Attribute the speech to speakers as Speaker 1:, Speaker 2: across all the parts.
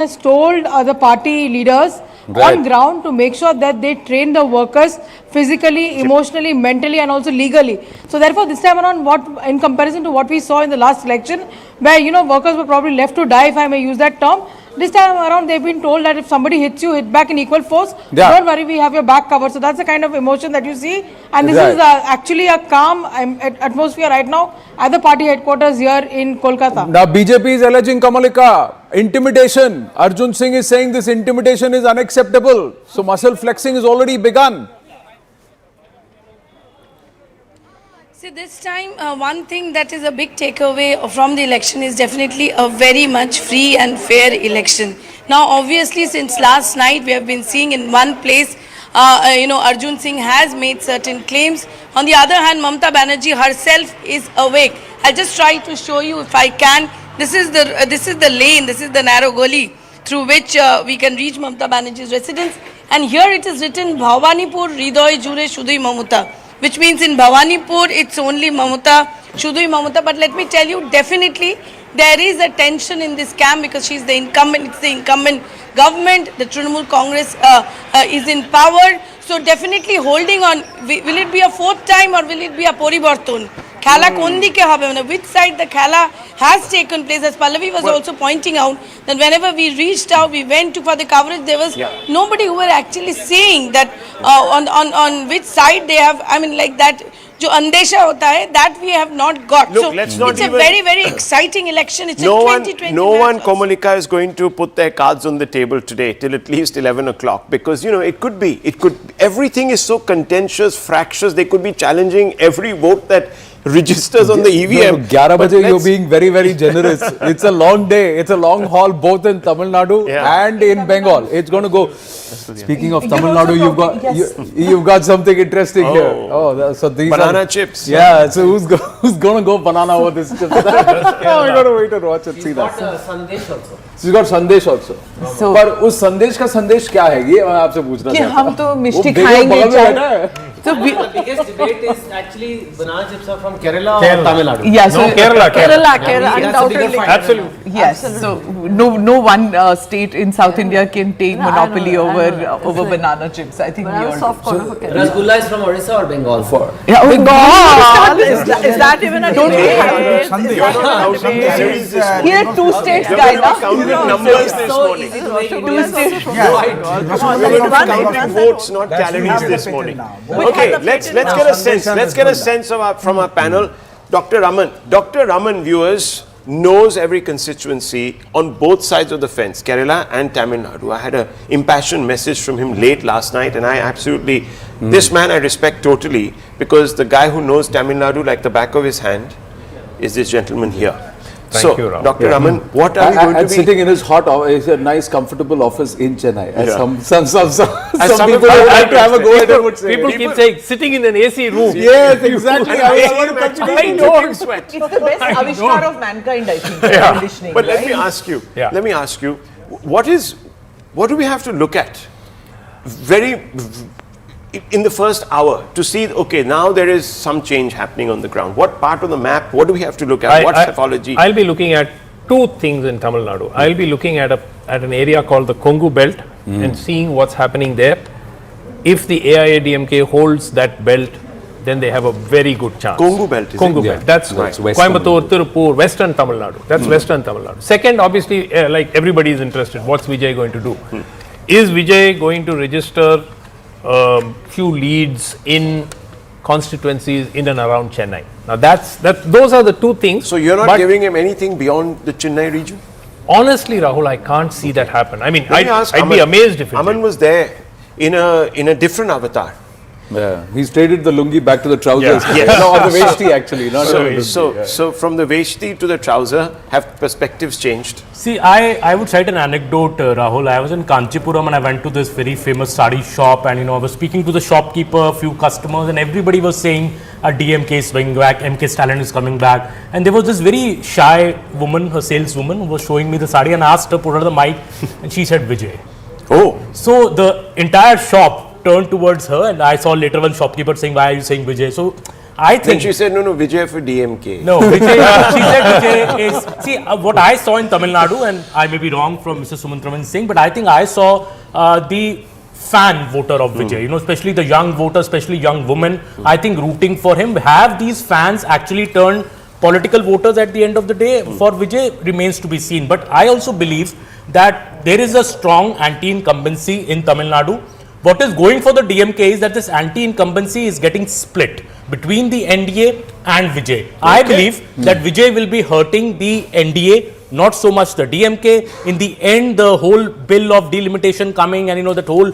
Speaker 1: has told the party leaders on ground to make sure that they train the workers physically, emotionally, mentally and also legally. So therefore this time around, in comparison to what we saw in the last election, where workers were probably left to die, if I may use that term, this time around they've been told that if somebody hits you, hit back in equal force. Don't worry, we have your back covered. So that's the kind of emotion that you see, and this is actually a calm atmosphere right now at the party headquarters here in Kolkata.
Speaker 2: Now BJP is alleging, Kamalika, intimidation. Arjun Singh is saying this intimidation is unacceptable. So muscle flexing is already begun.
Speaker 3: See, this time, one thing that is a big takeaway from the election is definitely a very much free and fair election. Now, obviously, since last night, we have been seeing in one place, Arjun Singh has made certain claims. On the other hand, Mamata Banerjee herself is awake. I'll just try to show you if I can. This is the lane, this is the narrow gully through which we can reach Mamata Banerjee's residence. And here it is written, Bhawanipur Hridoy Jure Shudui Mamata, which means in Bhawanipur it's only Mamata, Shudui Mamata. But let me tell you, definitely there is a tension in this camp because she's the incumbent, it's the incumbent government, the Trinamool Congress is in power. So definitely holding on, will it be a fourth time or will it be a poribarton? Khala kondi ke habe, which side the Khala has taken place, as Pallavi was also pointing out, that whenever we reached out, we went for the coverage, there was nobody who were actually saying that on which side they have, like that, jo andesha hota hai, that we have not got.
Speaker 4: Look,
Speaker 3: so
Speaker 4: let's not
Speaker 3: it's a very, very exciting election. It's
Speaker 4: no
Speaker 3: a
Speaker 4: one,
Speaker 3: 2020
Speaker 4: no one, Komalika, is going to put their cards on the table today till at least 11 o'clock because, everything is so contentious, fractious, they could be challenging every vote that registers on the EVM.
Speaker 2: 11 baje, you're being very, very generous. It's a long day. It's a long haul both in Tamil Nadu and in Bengal. It's going to go. Speaking of Tamil Nadu, you've got something interesting here. Oh, so these
Speaker 4: banana chips.
Speaker 2: Yeah. So who's going to go banana over this chips? I'm going to wait and watch and see that.
Speaker 5: संदेश also.
Speaker 2: She's got संदेश also.
Speaker 5: So,
Speaker 2: पर उस संदेश का संदेश क्या है ये मैं आपसे पूछ रहा था.
Speaker 5: कि हम तो मिष्टी खाएंगे. So
Speaker 6: the biggest debate is actually banana chips are from Kerala or Tamil Nadu.
Speaker 5: Yeah, so
Speaker 1: Kerala, undoubtedly.
Speaker 6: Absolutely.
Speaker 5: Yes, so no one state in South India can take monopoly over banana chips. I think we all.
Speaker 6: Rasgulla is from Orissa or Bengal?
Speaker 5: Yeah, Bengal.
Speaker 1: Is that even a debate?
Speaker 5: Here are two states, guys.
Speaker 4: Counting numbers this morning. Counting votes, not calories this morning. Okay, let's get a sense. Let's get a sense from our panel. Dr. Raman, viewers, knows every constituency on both sides of the fence, Kerala and Tamil Nadu. I had an impassioned message from him late last night, and I absolutely, this man I respect totally because the guy who knows Tamil Nadu like the back of his hand is this gentleman here.
Speaker 2: Thank you, Ram.
Speaker 4: Dr. Raman, what are we going to be
Speaker 2: sitting in his hot office, a nice, comfortable office in Chennai. As some
Speaker 4: people
Speaker 2: would like to have a go at it would say.
Speaker 6: People keep saying sitting in an AC room.
Speaker 2: Yes, exactly.
Speaker 4: I know. Sweat.
Speaker 5: It's the best avishkar of mankind, I think. Air conditioning.
Speaker 4: But let me ask you, what do we have to look at in the first hour to see, okay, now there is some change happening on the ground? What part of the map, what do we have to look at? What pathology?
Speaker 7: I'll be looking at two things in Tamil Nadu. I'll be looking at an area called the Kongu belt and seeing what's happening there. If the AIADMK holds that belt, then they have a very good chance.
Speaker 4: Kongu belt, is
Speaker 7: Kongu
Speaker 4: it?
Speaker 7: belt. That's right. Coimbatore, Tirupur, Western Tamil Nadu. That's Western Tamil Nadu. Second, obviously, like everybody is interested, what's Vijay going to do? Is Vijay going to register few leads in constituencies in and around Chennai? Now those are the two things.
Speaker 4: So you're not giving him anything beyond the Chennai region?
Speaker 7: Honestly, Rahul, I can't see that happen. I mean, I'd
Speaker 4: I'd
Speaker 7: be amazed if it
Speaker 4: Aman
Speaker 7: did.
Speaker 4: was there in a different avatar.
Speaker 2: Yeah, he's traded the lungi back to the trousers.
Speaker 4: Yeah. Yes.
Speaker 2: No, or the veshti actually. Not
Speaker 4: So from the veshti to the trouser, have perspectives changed?
Speaker 8: See, I would cite an anecdote, Rahul. I was in Kanchipuram and I went to this very famous sari shop, and I was speaking to the shopkeeper, a few customers, and everybody was saying a DMK is coming back, MK Stalin is coming back, and there was this very shy woman, a saleswoman, who was showing me the sari, and I asked her, put her the mic, and she said Vijay.
Speaker 4: Oh.
Speaker 8: So the entire shop turned towards her, and I saw later one shopkeeper saying, why are you saying Vijay? So I
Speaker 4: Then
Speaker 8: think
Speaker 4: she said, no, Vijay for DMK.
Speaker 8: no, Vijay, she said Vijay is, see, what I saw in Tamil Nadu, and I may be wrong from Mr. Sumantraman Singh, but I think I saw the fan voter of Vijay, you know, especially the young voter, especially young women, I think rooting for him. Have these fans actually turned political voters at the end of the day for Vijay remains to be seen. But I also believe that there is a strong anti-incumbency in Tamil Nadu. What is going for the DMK is that this anti-incumbency is getting split between the NDA and Vijay. Okay. I believe that Vijay will be hurting the NDA, not so much the DMK. In the end, the whole bill of delimitation coming and, you know, that whole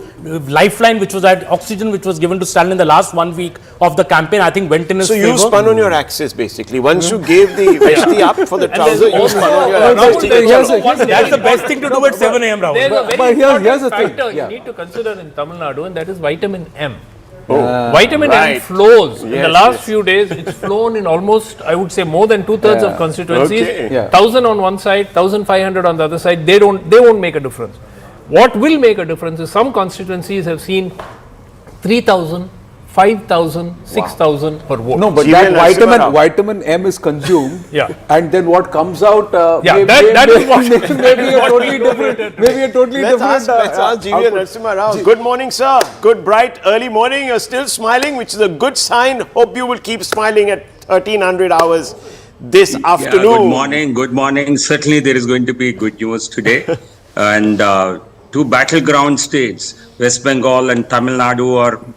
Speaker 8: lifeline which was at oxygen which was given to Stalin in the last 1 week of the campaign, I think went in his favor.
Speaker 4: So you spun on your axis basically. Once you gave the vesti up for the trouser, you spun on your axis.
Speaker 8: That's the best thing to do at 7 a.m. Rahul.
Speaker 7: There's a very
Speaker 2: But here's the
Speaker 7: important
Speaker 2: thing.
Speaker 7: factor
Speaker 2: Yeah.
Speaker 7: you need to consider in Tamil Nadu, and that is vitamin M.
Speaker 4: Oh.
Speaker 7: Vitamin
Speaker 4: Right.
Speaker 7: M flows. In the
Speaker 4: Yes,
Speaker 7: last
Speaker 4: yes.
Speaker 7: few days, it's flown in almost, I would say, more than 2/3 of constituencies.
Speaker 4: Okay.
Speaker 2: Yeah.
Speaker 7: 1,000 on one side, 1,500 on the other side. They won't make a difference. What will make a difference is some constituencies have seen 3,000, 5,000, 6,000 per vote.
Speaker 2: No, but
Speaker 4: G.V.L.
Speaker 2: that
Speaker 4: Narasimha Rao.
Speaker 2: vitamin M is consumed.
Speaker 7: Yeah.
Speaker 2: And then what comes out
Speaker 7: Yeah, that is what-
Speaker 2: maybe a totally different, maybe a totally
Speaker 4: Let's
Speaker 2: different.
Speaker 4: ask G.V.L. Narasimha Rao. Good morning, sir. Good, bright, early morning. You're still smiling, which is a good sign. Hope you will keep smiling at 1300 hours this afternoon.
Speaker 9: Yeah, good morning. Good morning. Certainly, there is going to be good news today. And two battleground states, West Bengal and Tamil Nadu,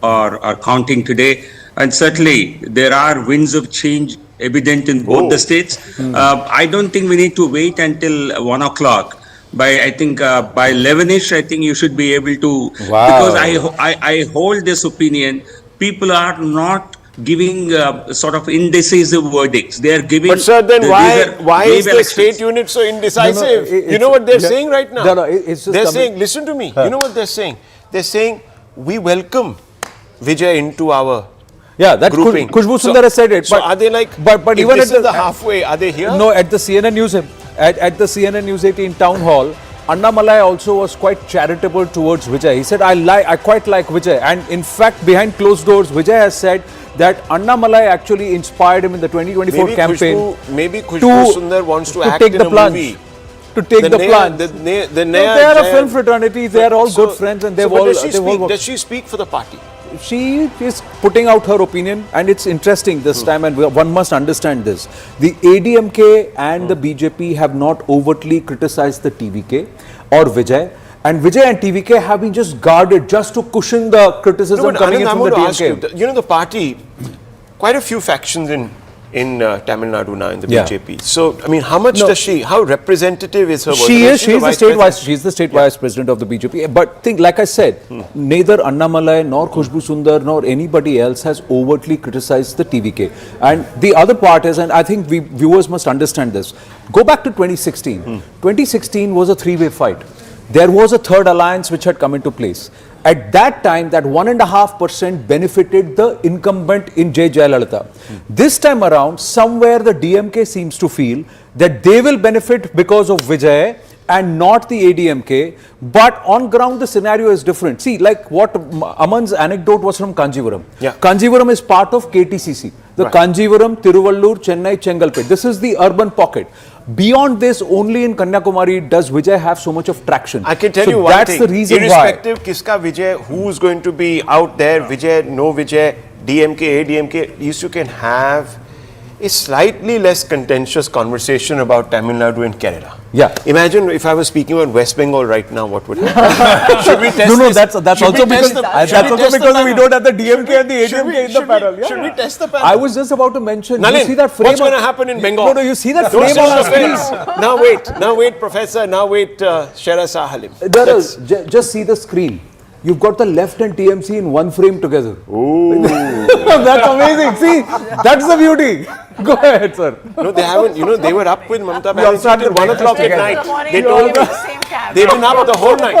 Speaker 9: are counting today. And certainly, there are winds of change evident in both the states. I don't think we need to wait until 1 o'clock. I think by 11ish, I think you should be able to.
Speaker 2: Wow.
Speaker 9: Because I hold this opinion. People are not giving sort of indecisive verdicts. They are giving.
Speaker 4: But sir, then
Speaker 9: these are
Speaker 4: why is
Speaker 9: brave
Speaker 4: the
Speaker 9: elections.
Speaker 4: state unit so indecisive?
Speaker 2: it's-
Speaker 4: You know what they're
Speaker 2: yeah.
Speaker 4: saying right now?
Speaker 2: No, it's just
Speaker 4: they're
Speaker 2: coming-
Speaker 4: saying, listen to me. You know what they're saying? They're saying, we welcome Vijay into our
Speaker 2: Yeah, that
Speaker 4: grouping.
Speaker 2: Khushbu Sundar has said it.
Speaker 4: So are they like,
Speaker 2: but
Speaker 4: if
Speaker 2: even
Speaker 4: this
Speaker 2: at
Speaker 4: is the halfway, are they here?
Speaker 2: No, at the CNN News, at the CNN News 18 town hall, Annamalai also was quite charitable towards Vijay. He said, I quite like Vijay. And in fact, behind closed doors, Vijay has said that Annamalai actually inspired him in the 2024
Speaker 4: Maybe
Speaker 2: campaign.
Speaker 4: Maybe Khushbu Sundar wants to act
Speaker 2: take
Speaker 4: in
Speaker 2: the
Speaker 4: a
Speaker 2: plunge.
Speaker 4: movie.
Speaker 2: To take the plunge.
Speaker 4: The
Speaker 2: No, they are a film fraternity. They are all good friends, and they've all.
Speaker 4: Does she speak for the party?
Speaker 2: She is putting out her opinion, and it's interesting this time, and one must understand this. The ADMK and the BJP have not overtly criticized the TVK or Vijay, and Vijay and TVK have been just guarded just to cushion the criticism
Speaker 4: No, but
Speaker 2: coming in
Speaker 4: Anand,
Speaker 2: from
Speaker 4: I'm
Speaker 2: the
Speaker 4: going to ask
Speaker 2: DMK.
Speaker 4: you, the party, quite a few factions in Tamil Nadu now in the
Speaker 2: Yeah.
Speaker 4: BJP. So, I mean, how much
Speaker 2: No.
Speaker 4: does she, how representative is her voice? I
Speaker 2: She
Speaker 4: mean,
Speaker 2: is. She is the state
Speaker 4: president.
Speaker 2: vice. She is the state vice president of the BJP. But think, like I said, neither Annamalai nor Khushbu Sundar nor anybody else has overtly criticized the TVK. And the other part is, and I think viewers must understand this. Go back to 2016. 2016 was a three-way fight. There was a third alliance which had come into place. At that time, that 1.5% benefited the incumbent in J. Jayalalitha. This time around, somewhere the DMK seems to feel that they will benefit because of Vijay and not the ADMK, but on ground the scenario is different. See, like what Aman's anecdote was from Kanjivaram.
Speaker 4: Yeah.
Speaker 2: Kanjivaram is part of KTCC. The
Speaker 4: Right.
Speaker 2: Kanjivaram, Tiruvallur, Chennai, Chengalpet. This is the urban pocket. Beyond this, only in Kanyakumari does Vijay have so much of traction.
Speaker 4: I can tell
Speaker 2: So
Speaker 4: you one
Speaker 2: that's
Speaker 4: thing.
Speaker 2: the reason why.
Speaker 4: Irrespective, Kiska Vijay, who's going to be out there, Vijay, no Vijay, DMK, ADMK, at least you can have a slightly less contentious conversation about Tamil Nadu and Kerala.
Speaker 2: Yeah.
Speaker 4: Imagine if I was speaking about West Bengal right now, what would happen? Should we test
Speaker 2: No,
Speaker 4: this?
Speaker 2: that's
Speaker 4: Should
Speaker 2: also
Speaker 4: we test
Speaker 2: because
Speaker 4: the- should
Speaker 2: that's
Speaker 4: we
Speaker 2: also
Speaker 4: test the
Speaker 2: because we
Speaker 4: panel?
Speaker 2: don't have the DMK and the
Speaker 4: Should we-
Speaker 2: ADMK in the
Speaker 4: should we-
Speaker 2: panel. Yeah.
Speaker 4: should we test the panel?
Speaker 2: I was just about to mention.
Speaker 4: Nalin,
Speaker 2: you see that frame?
Speaker 4: what's going to happen in Bengal?
Speaker 2: No, you see that
Speaker 4: Don't
Speaker 2: frame
Speaker 4: show
Speaker 2: on our
Speaker 4: the face.
Speaker 2: screen?
Speaker 4: Now wait, Professor, now wait, Shera Sahalim.
Speaker 2: There is, just see the screen. You've got the left and TMC in one frame together. Ooh. That's amazing. See, that's the beauty. Go ahead, sir.
Speaker 4: No, they haven't. You know, they were up with Mamata
Speaker 2: We also
Speaker 4: Banerjee
Speaker 2: had
Speaker 4: till
Speaker 2: the
Speaker 4: 1 o'clock at
Speaker 2: breakfast
Speaker 4: night. They told me they've been up the whole night.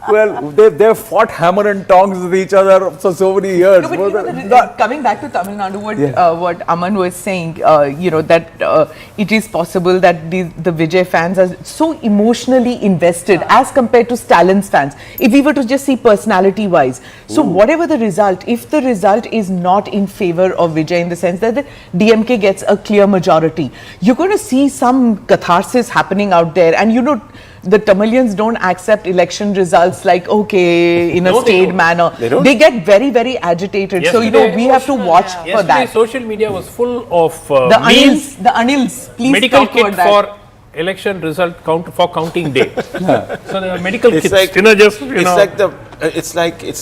Speaker 2: Well, they've fought hammer and tongs with each other for so many years.
Speaker 5: No, but you know, coming back to Tamil Nadu, what Aman was saying, that it is possible that the Vijay fans are so emotionally invested as compared to Stalin's fans. If we were to just see personality-wise, so whatever the result, if the result is not in favor of Vijay in the sense that the DMK gets a clear majority, you're going to see some catharsis happening out there, and you know, the Tamilians don't accept election results like, okay, in a staid manner. They get very, very agitated. So, you know, we have to watch for that.
Speaker 7: Social media was full of
Speaker 5: The Anils, please
Speaker 7: medical
Speaker 5: talk about
Speaker 7: kit
Speaker 5: that.
Speaker 7: for election result for counting day. So there are medical
Speaker 4: It's
Speaker 7: kits.
Speaker 4: like,
Speaker 7: you know, just you know.
Speaker 4: it's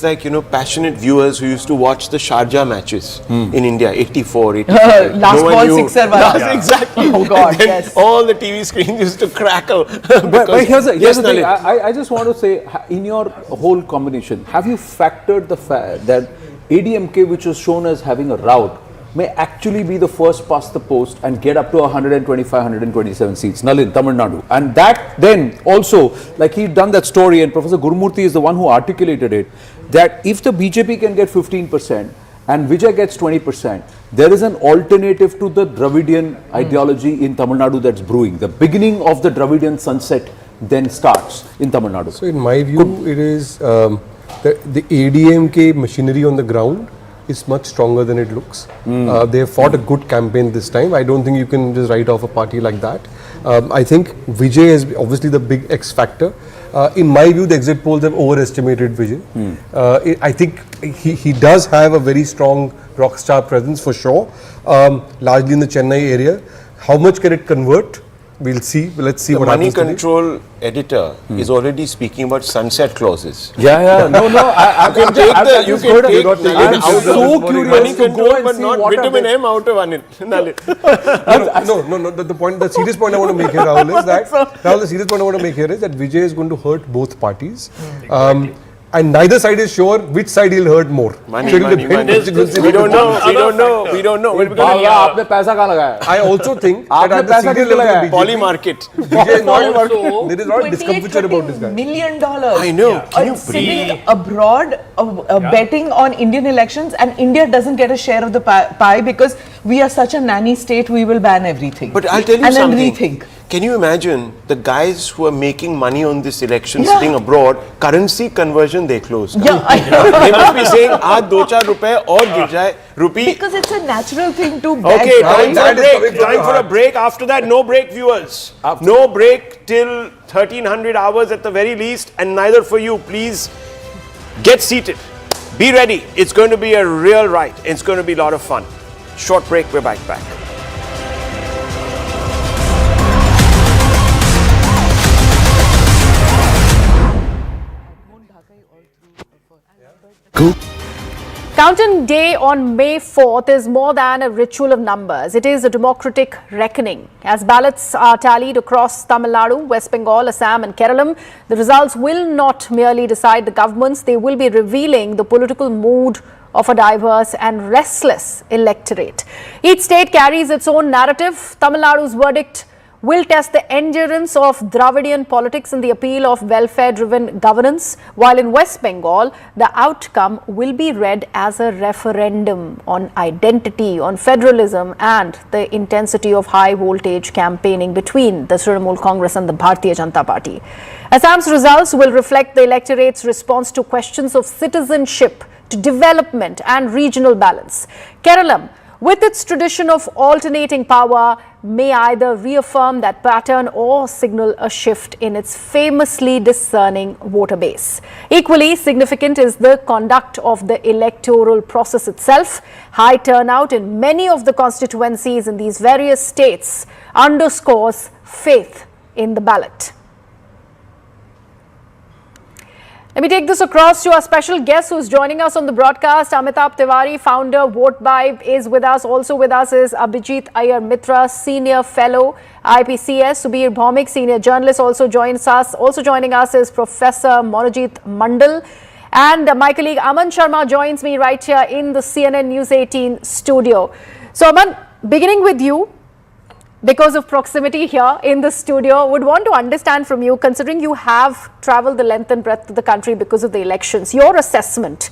Speaker 4: like you know, passionate viewers who used to watch the Sharjah matches in India, 84, 85.
Speaker 5: Last ball sixer.
Speaker 4: Exactly.
Speaker 5: Oh God,
Speaker 4: And then
Speaker 5: yes.
Speaker 4: all the TV screens used to crackle.
Speaker 2: But here's the thing.
Speaker 4: Lalit.
Speaker 2: I just want to say, in your whole combination, have you factored the fact that ADMK, which was shown as having a rout, may actually be the first past the post and get up to 125, 127 seats, Nalin, Tamil Nadu. And that then also, like he'd done that story, and Professor Gurumurthy is the one who articulated it, that if the BJP can get 15% and Vijay gets 20%, there is an alternative to the Dravidian ideology in Tamil Nadu that's brewing. The beginning of the Dravidian sunset then starts in Tamil Nadu.
Speaker 10: So in my view, it is the ADMK machinery on the ground is much stronger than it looks. They have fought a good campaign this time. I don't think you can just write off a party like that. I think Vijay is obviously the big X factor. In my view, the exit polls have overestimated Vijay. I think he does have a very strong rock star presence for sure, largely in the Chennai area. How much can it convert? We'll see. Let's see what happens.
Speaker 4: The Moneycontrol editor is already speaking about sunset clauses.
Speaker 2: Yeah. No.
Speaker 4: You can take
Speaker 2: I'm so curious to go and
Speaker 4: but
Speaker 2: see
Speaker 4: not
Speaker 2: what
Speaker 4: vitamin M out of Anil.
Speaker 10: No. The serious point I want to make here, Rahul, is that Vijay is going to hurt both parties. And neither side is sure which side he'll hurt more.
Speaker 4: Money. We don't know.
Speaker 2: आपने पैसा कहाँ लगाया?
Speaker 10: I also think that at the
Speaker 2: पैसा
Speaker 10: senior
Speaker 2: किसने
Speaker 10: level
Speaker 2: लगाया?
Speaker 10: of
Speaker 4: Poly market.
Speaker 10: Vijay is not, there is a lot of discomfiture about this guy.
Speaker 5: $28 million.
Speaker 4: I know. Can you
Speaker 5: sitting abroad, betting on Indian elections, and India doesn't get a share of the pie because we are such a nanny state, we will ban everything.
Speaker 4: But I'll tell you
Speaker 5: and
Speaker 4: something.
Speaker 5: And then rethink.
Speaker 4: Can you imagine the guys who are making money on this election sitting abroad, currency conversion they closed?
Speaker 5: Yeah, I know.
Speaker 4: They must be saying, aaj 2-4 rupees or gir jaye, rupee.
Speaker 5: Because it's a natural thing to bet.
Speaker 4: Okay,
Speaker 5: right?
Speaker 4: time for a break. After that, no break, viewers. No break till 1300 hours at the very least, and neither for you. Please get seated. Be ready. It's going to be a real ride. It's going to be a lot of fun. Short break, we're back.
Speaker 11: Counting day on May 4th is more than a ritual of numbers. It is a democratic reckoning. As ballots are tallied across Tamil Nadu, West Bengal, Assam and Kerala, the results will not merely decide the governments, they will be revealing the political mood of a diverse and restless electorate. Each state carries its own narrative. Tamil Nadu's verdict will test the endurance of Dravidian politics and the appeal of welfare-driven governance, while in West Bengal, the outcome will be read as a referendum on identity, on federalism and the intensity of high-voltage campaigning between the Trinamool Congress and the Bharatiya Janata Party. Assam's results will reflect the electorate's response to questions of citizenship, to development and regional balance. Kerala, with its tradition of alternating power, may either reaffirm that pattern or signal a shift in its famously discerning voter base. Equally significant is the conduct of the electoral process itself. High turnout in many of the constituencies in these various states underscores faith in the ballot. Let me take this across to our special guest who's joining us on the broadcast. Amitabh Tiwari, founder, VoteBuy, is with us. Also with us is Abhijit Iyer Mitra, senior fellow, IPCS. Subir Bhaumik, senior journalist, also joins us. Also joining us is Professor Monojit Mandal. And my colleague Aman Sharma joins me right here in the CNN News 18 studio. So Aman, beginning with you, because of proximity here in the studio, would want to understand from you, considering you have traveled the length and breadth of the country because of the elections, your assessment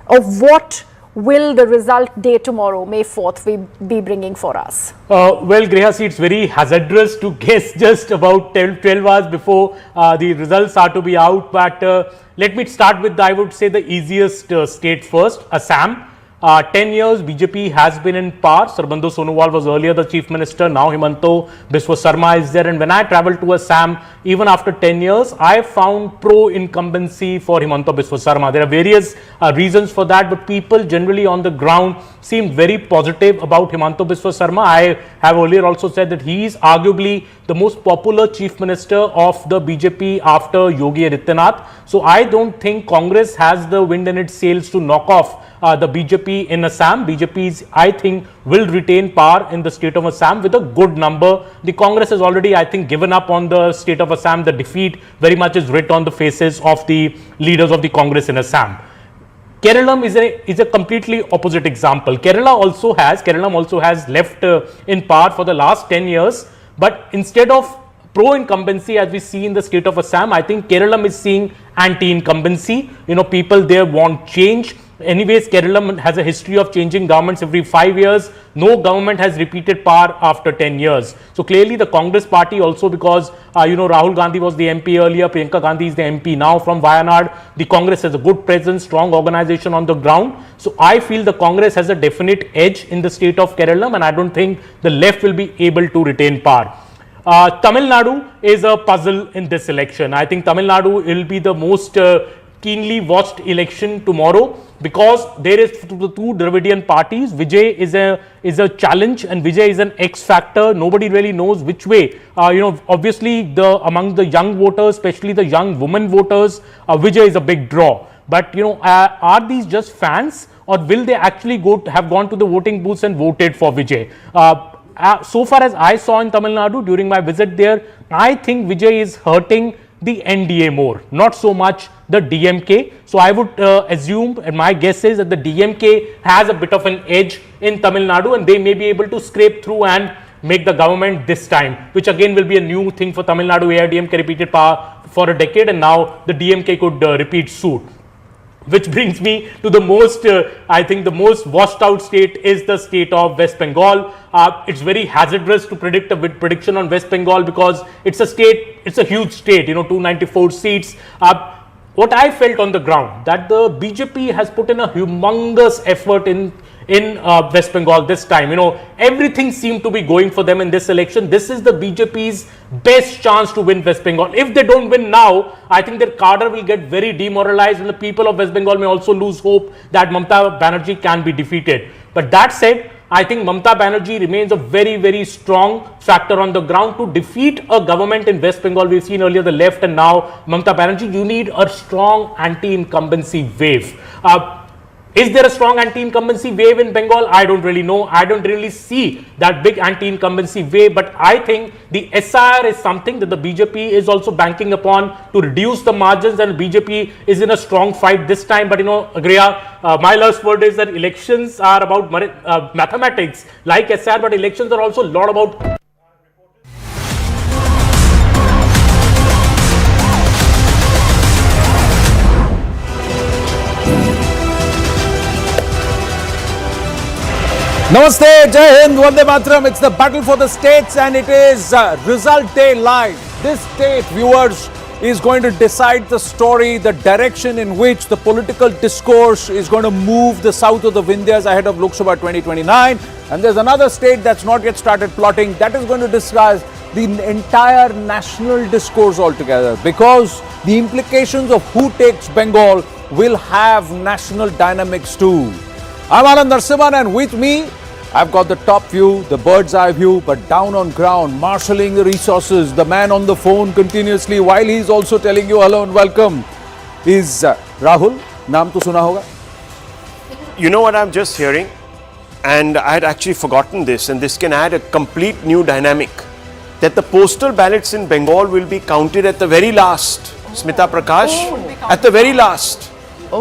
Speaker 11: of what will the result day tomorrow, May 4th, be bringing for us?
Speaker 8: Well, Greha, see, it's very hazardous to guess just about 12 hours before the results are to be out. But let me start with, I would say, the easiest state first, Assam. 10 years BJP has been in power. Sarbanjo Sonowal was earlier the chief minister. Now Himanta Biswa Sarma is there. And when I traveled to Assam, even after 10 years, I found pro-incumbency for Himanta Biswa Sarma. There are various reasons for that, but people generally on the ground seemed very positive about Himanta Biswa Sarma. I have earlier also said that he is arguably the most popular chief minister of the BJP after Yogi Adityanath. So I don't think Congress has the wind in its sails to knock off the BJP in Assam. BJP, I think, will retain power in the state of Assam with a good number. The Congress has already, I think, given up on the state of Assam. The defeat very much is writ on the faces of the leaders of the Congress in Assam. Kerala is a completely opposite example. Kerala also has left in power for the last 10 years. But instead of pro-incumbency as we see in the state of Assam, I think Kerala is seeing anti-incumbency. People there want change. Anyways, Kerala has a history of changing governments every 5 years. No government has repeated power after 10 years. So clearly the Congress party also, because Rahul Gandhi was the MP earlier, Priyanka Gandhi is the MP now from Wayanad. The Congress has a good presence, strong organization on the ground. So I feel the Congress has a definite edge in the state of Kerala, and I don't think the left will be able to retain power. Tamil Nadu is a puzzle in this election. I think Tamil Nadu will be the most keenly watched election tomorrow, because there is the two Dravidian parties. Vijay is a challenge, and Vijay is an X factor. Nobody really knows which way. Obviously among the young voters, especially the young women voters, Vijay is a big draw. But are these just fans, or will they actually have gone to the voting booths and voted for Vijay? So far as I saw in Tamil Nadu during my visit there, I think Vijay is hurting the NDA more, not so much the DMK. So I would assume, and my guess is that the DMK has a bit of an edge in Tamil Nadu, and they may be able to scrape through and make the government this time, which again will be a new thing for Tamil Nadu. AIDMK repeated power for a decade, and now the DMK could repeat suit. Which brings me to the most, I think the most washed out state is the state of West Bengal. It's very hazardous to predict a prediction on West Bengal, because it's a huge state, 294 seats. What I felt on the ground, that the BJP has put in a humongous effort in West Bengal this time. Everything seemed to be going for them in this election. This is the BJP's best chance to win West Bengal. If they don't win now, I think their cadre will get very demoralized, and the people of West Bengal may also lose hope that Mamata Banerjee can be defeated. But that said, I think Mamata Banerjee remains a very, very strong factor on the ground to defeat a government in West Bengal. We've seen earlier the left, and now Mamata Banerjee. You need a strong anti-incumbency wave. Is there a strong anti-incumbency wave in Bengal? I don't really know. I don't really see that big anti-incumbency wave, but I think the SIR is something that the BJP is also banking upon to reduce the margins, and BJP is in a strong fight this time. But Agriya, my last word is that elections are about mathematics like SIR, but elections are also a lot about
Speaker 2: Namaste, Jai Hind, Vande Mataram. It's the battle for the states, and it is result day live. This state, viewers, is going to decide the story, the direction in which the political discourse is going to move the south of the Vindhyas ahead of Lok Sabha 2029. And there's another state that's not yet started plotting that is going to discuss the entire national discourse altogether, because the implications of who takes Bengal will have national dynamics too. I'm Anand Narsimhan, and with me, I've got the top view, the bird's eye view, but down on ground, marshalling the resources, the man on the phone continuously while he's also telling you hello and welcome, is Rahul. Naam to suna hoga?
Speaker 4: You know what I'm just hearing? And I had actually forgotten this, and this can add a complete new dynamic. That the postal ballots in Bengal will be counted at the very last. Smita Prakash, at the very last.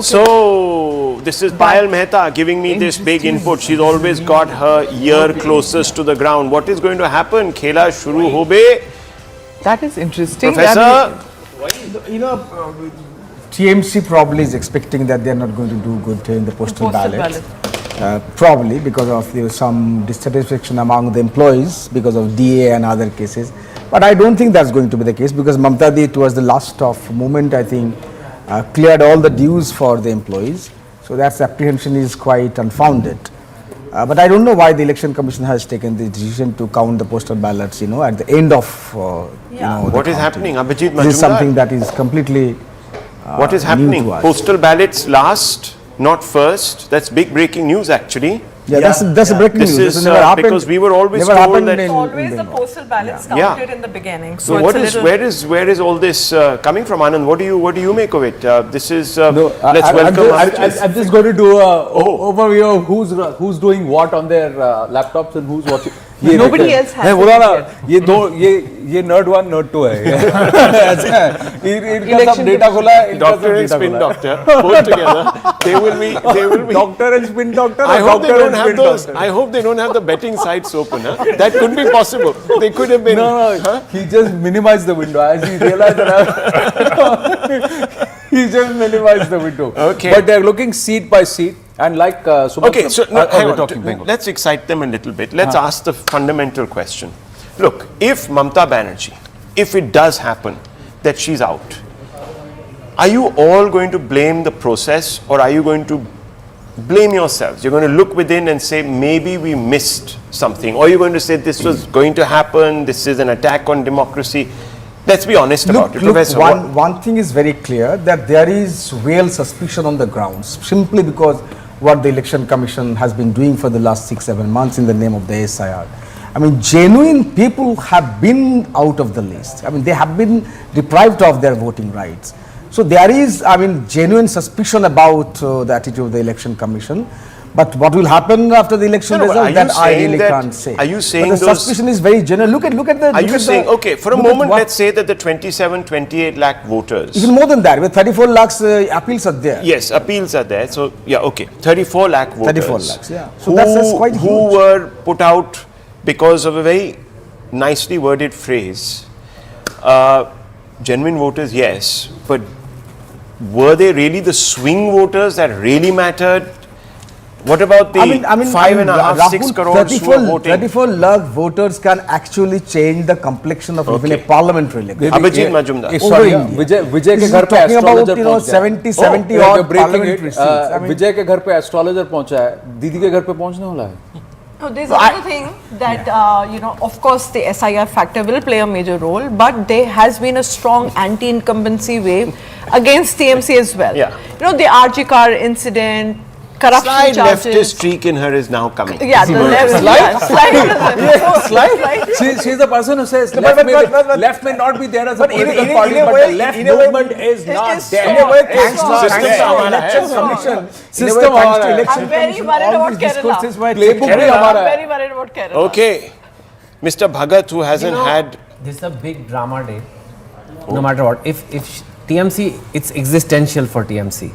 Speaker 4: So, this is Payal Mehta giving me this big input. She's always got her ear closest to the ground. What is going to happen? Khela shuru hobe.
Speaker 5: That is interesting.
Speaker 4: Professor,
Speaker 12: TMC probably is expecting that they are not going to do good in the postal ballot. Probably because of some dissatisfaction among the employees because of DA and other cases. But I don't think that's going to be the case because Mamata Di towards the last of moment, I think, cleared all the dues for the employees. So that apprehension is quite unfounded. But I don't know why the Election Commission has taken the decision to count the postal ballots, at the end of,
Speaker 4: what is happening? Abhijit Majumdar?
Speaker 12: This is something that is completely
Speaker 4: what is happening? Postal ballots last, not first. That's big breaking news actually.
Speaker 12: Yeah, that's a breaking news.
Speaker 4: This is because we were always told that
Speaker 5: always the postal ballots counted in the beginning. So
Speaker 4: where is all this coming from, Anand? What do you make of it? This is let's welcome.
Speaker 2: I'm just going to do a overview of who's doing what on their laptops and who's watching.
Speaker 5: Nobody else has.
Speaker 2: ये nerd 1 nerd 2 है इनका सब data खोला है
Speaker 4: doctor and spin doctor both together they will be
Speaker 2: doctor and spin doctor
Speaker 4: I hope they don't have the betting sites open, that could be possible. They could have been
Speaker 2: he just minimized the window as he realized that he just minimized the window. But they're looking seat by seat. And like
Speaker 4: let's excite them a little bit. Let's ask the fundamental question. Look, if Mamata Banerjee, if it does happen that she's out, are you all going to blame the process or are you going to blame yourselves? You're going to look within and say maybe we missed something, or you're going to say this was going to happen, this is an attack on democracy. Let's be honest about it, Professor.
Speaker 12: One thing is very clear, that there is real suspicion on the grounds simply because what the Election Commission has been doing for the last 6-7 months in the name of the SIR. I mean, genuine people have been out of the list. I mean, they have been deprived of their voting rights. So there is, genuine suspicion about the attitude of the Election Commission. But what will happen after the election result, that I really can't say.
Speaker 4: Are you saying
Speaker 12: but the suspicion is very genuine. Look at the.
Speaker 4: Are you saying, okay, for a moment, let's say that the 28 lakh voters.
Speaker 12: Even more than that, with 34 lakhs appeals are there.
Speaker 4: Yes, appeals are there. So, 34 lakh voters.
Speaker 12: 34 lakhs, yeah. So that's quite huge.
Speaker 4: Who were put out because of a very nicely worded phrase. Genuine voters, yes. But were they really the swing voters that really mattered? What about the 5.5, 6 crores who are voting?
Speaker 12: 34 lakh voters can actually change the complexion of even a parliamentary election.
Speaker 4: Abhijit Majumdar.
Speaker 2: Vijay के घर पे
Speaker 12: astrologer पहुंचा है. 70 odd parliamentary seats.
Speaker 2: Vijay के घर पे astrologer पहुंचा है. दीदी के घर पे पहुंचने वाला है.
Speaker 5: No, there's another thing that, of course, the SIR factor will play a major role, but there has been a strong anti-incumbency wave against TMC as well.
Speaker 4: Yeah.
Speaker 5: The RG car incident, corruption
Speaker 4: slight
Speaker 5: charges.
Speaker 4: leftist streak in her is now coming.
Speaker 5: Yeah, the
Speaker 2: Slide. She's the person who says left may not be there as a political party, but the left movement is not there.
Speaker 12: In a way, thanks to election commission. System
Speaker 5: I'm very worried about Kerala. I'm very worried about Kerala.
Speaker 4: Okay. Mr. Bhagat, who hasn't had...
Speaker 6: This is a big drama day. No matter what. If TMC, it's existential for TMC.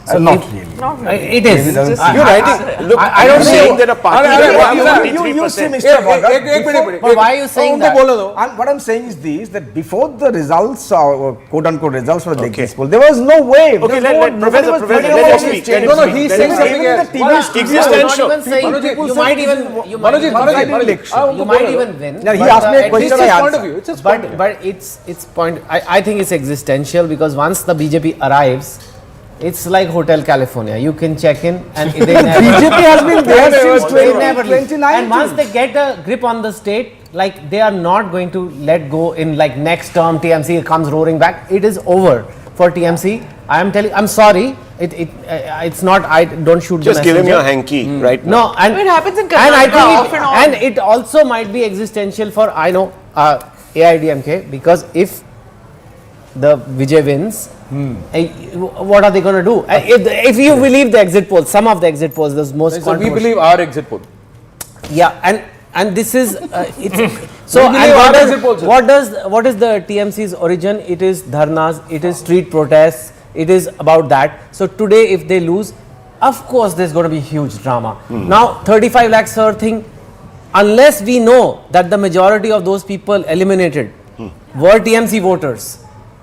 Speaker 12: So not really.
Speaker 5: Not really.
Speaker 6: It is.
Speaker 4: You're right. Look, I don't saying that a party that
Speaker 12: you see, Mr. Bhagat,
Speaker 6: but why are you saying that?
Speaker 12: What I'm saying is this, that before the results, or quote-unquote results for the exit poll, there was no way.
Speaker 4: Okay, Professor, let him speak.
Speaker 2: No, he's saying something else.
Speaker 4: Existential.
Speaker 6: You might even win.
Speaker 12: He asked me a question, I answered.
Speaker 6: But it's point. I think it's existential because once the BJP arrives, it's like Hotel California. You can check in and they never.
Speaker 12: BJP has been there since
Speaker 6: they never leave.
Speaker 12: 2019.
Speaker 6: And once they get a grip on the state, like they are not going to let go in like next term TMC comes roaring back. It is over for TMC. I am telling. I'm sorry. It's not. I don't shoot.
Speaker 4: Just give him your hanky right now.
Speaker 6: No, and
Speaker 5: it happens in Karnataka
Speaker 6: and I
Speaker 5: off
Speaker 6: think
Speaker 5: and on.
Speaker 6: and it also might be existential for AIDMK because if the Vijay wins. What are they going to do? If you believe the exit polls, some of the exit polls, those most.
Speaker 2: So we believe our exit poll.
Speaker 6: Yeah, and this is so. And what is the TMC's origin? It is dharnas, it is street protests, it is about that. So today if they lose, of course there's going to be huge drama. Now 35 lakh sir thing, unless we know that the majority of those people eliminated were TMC voters,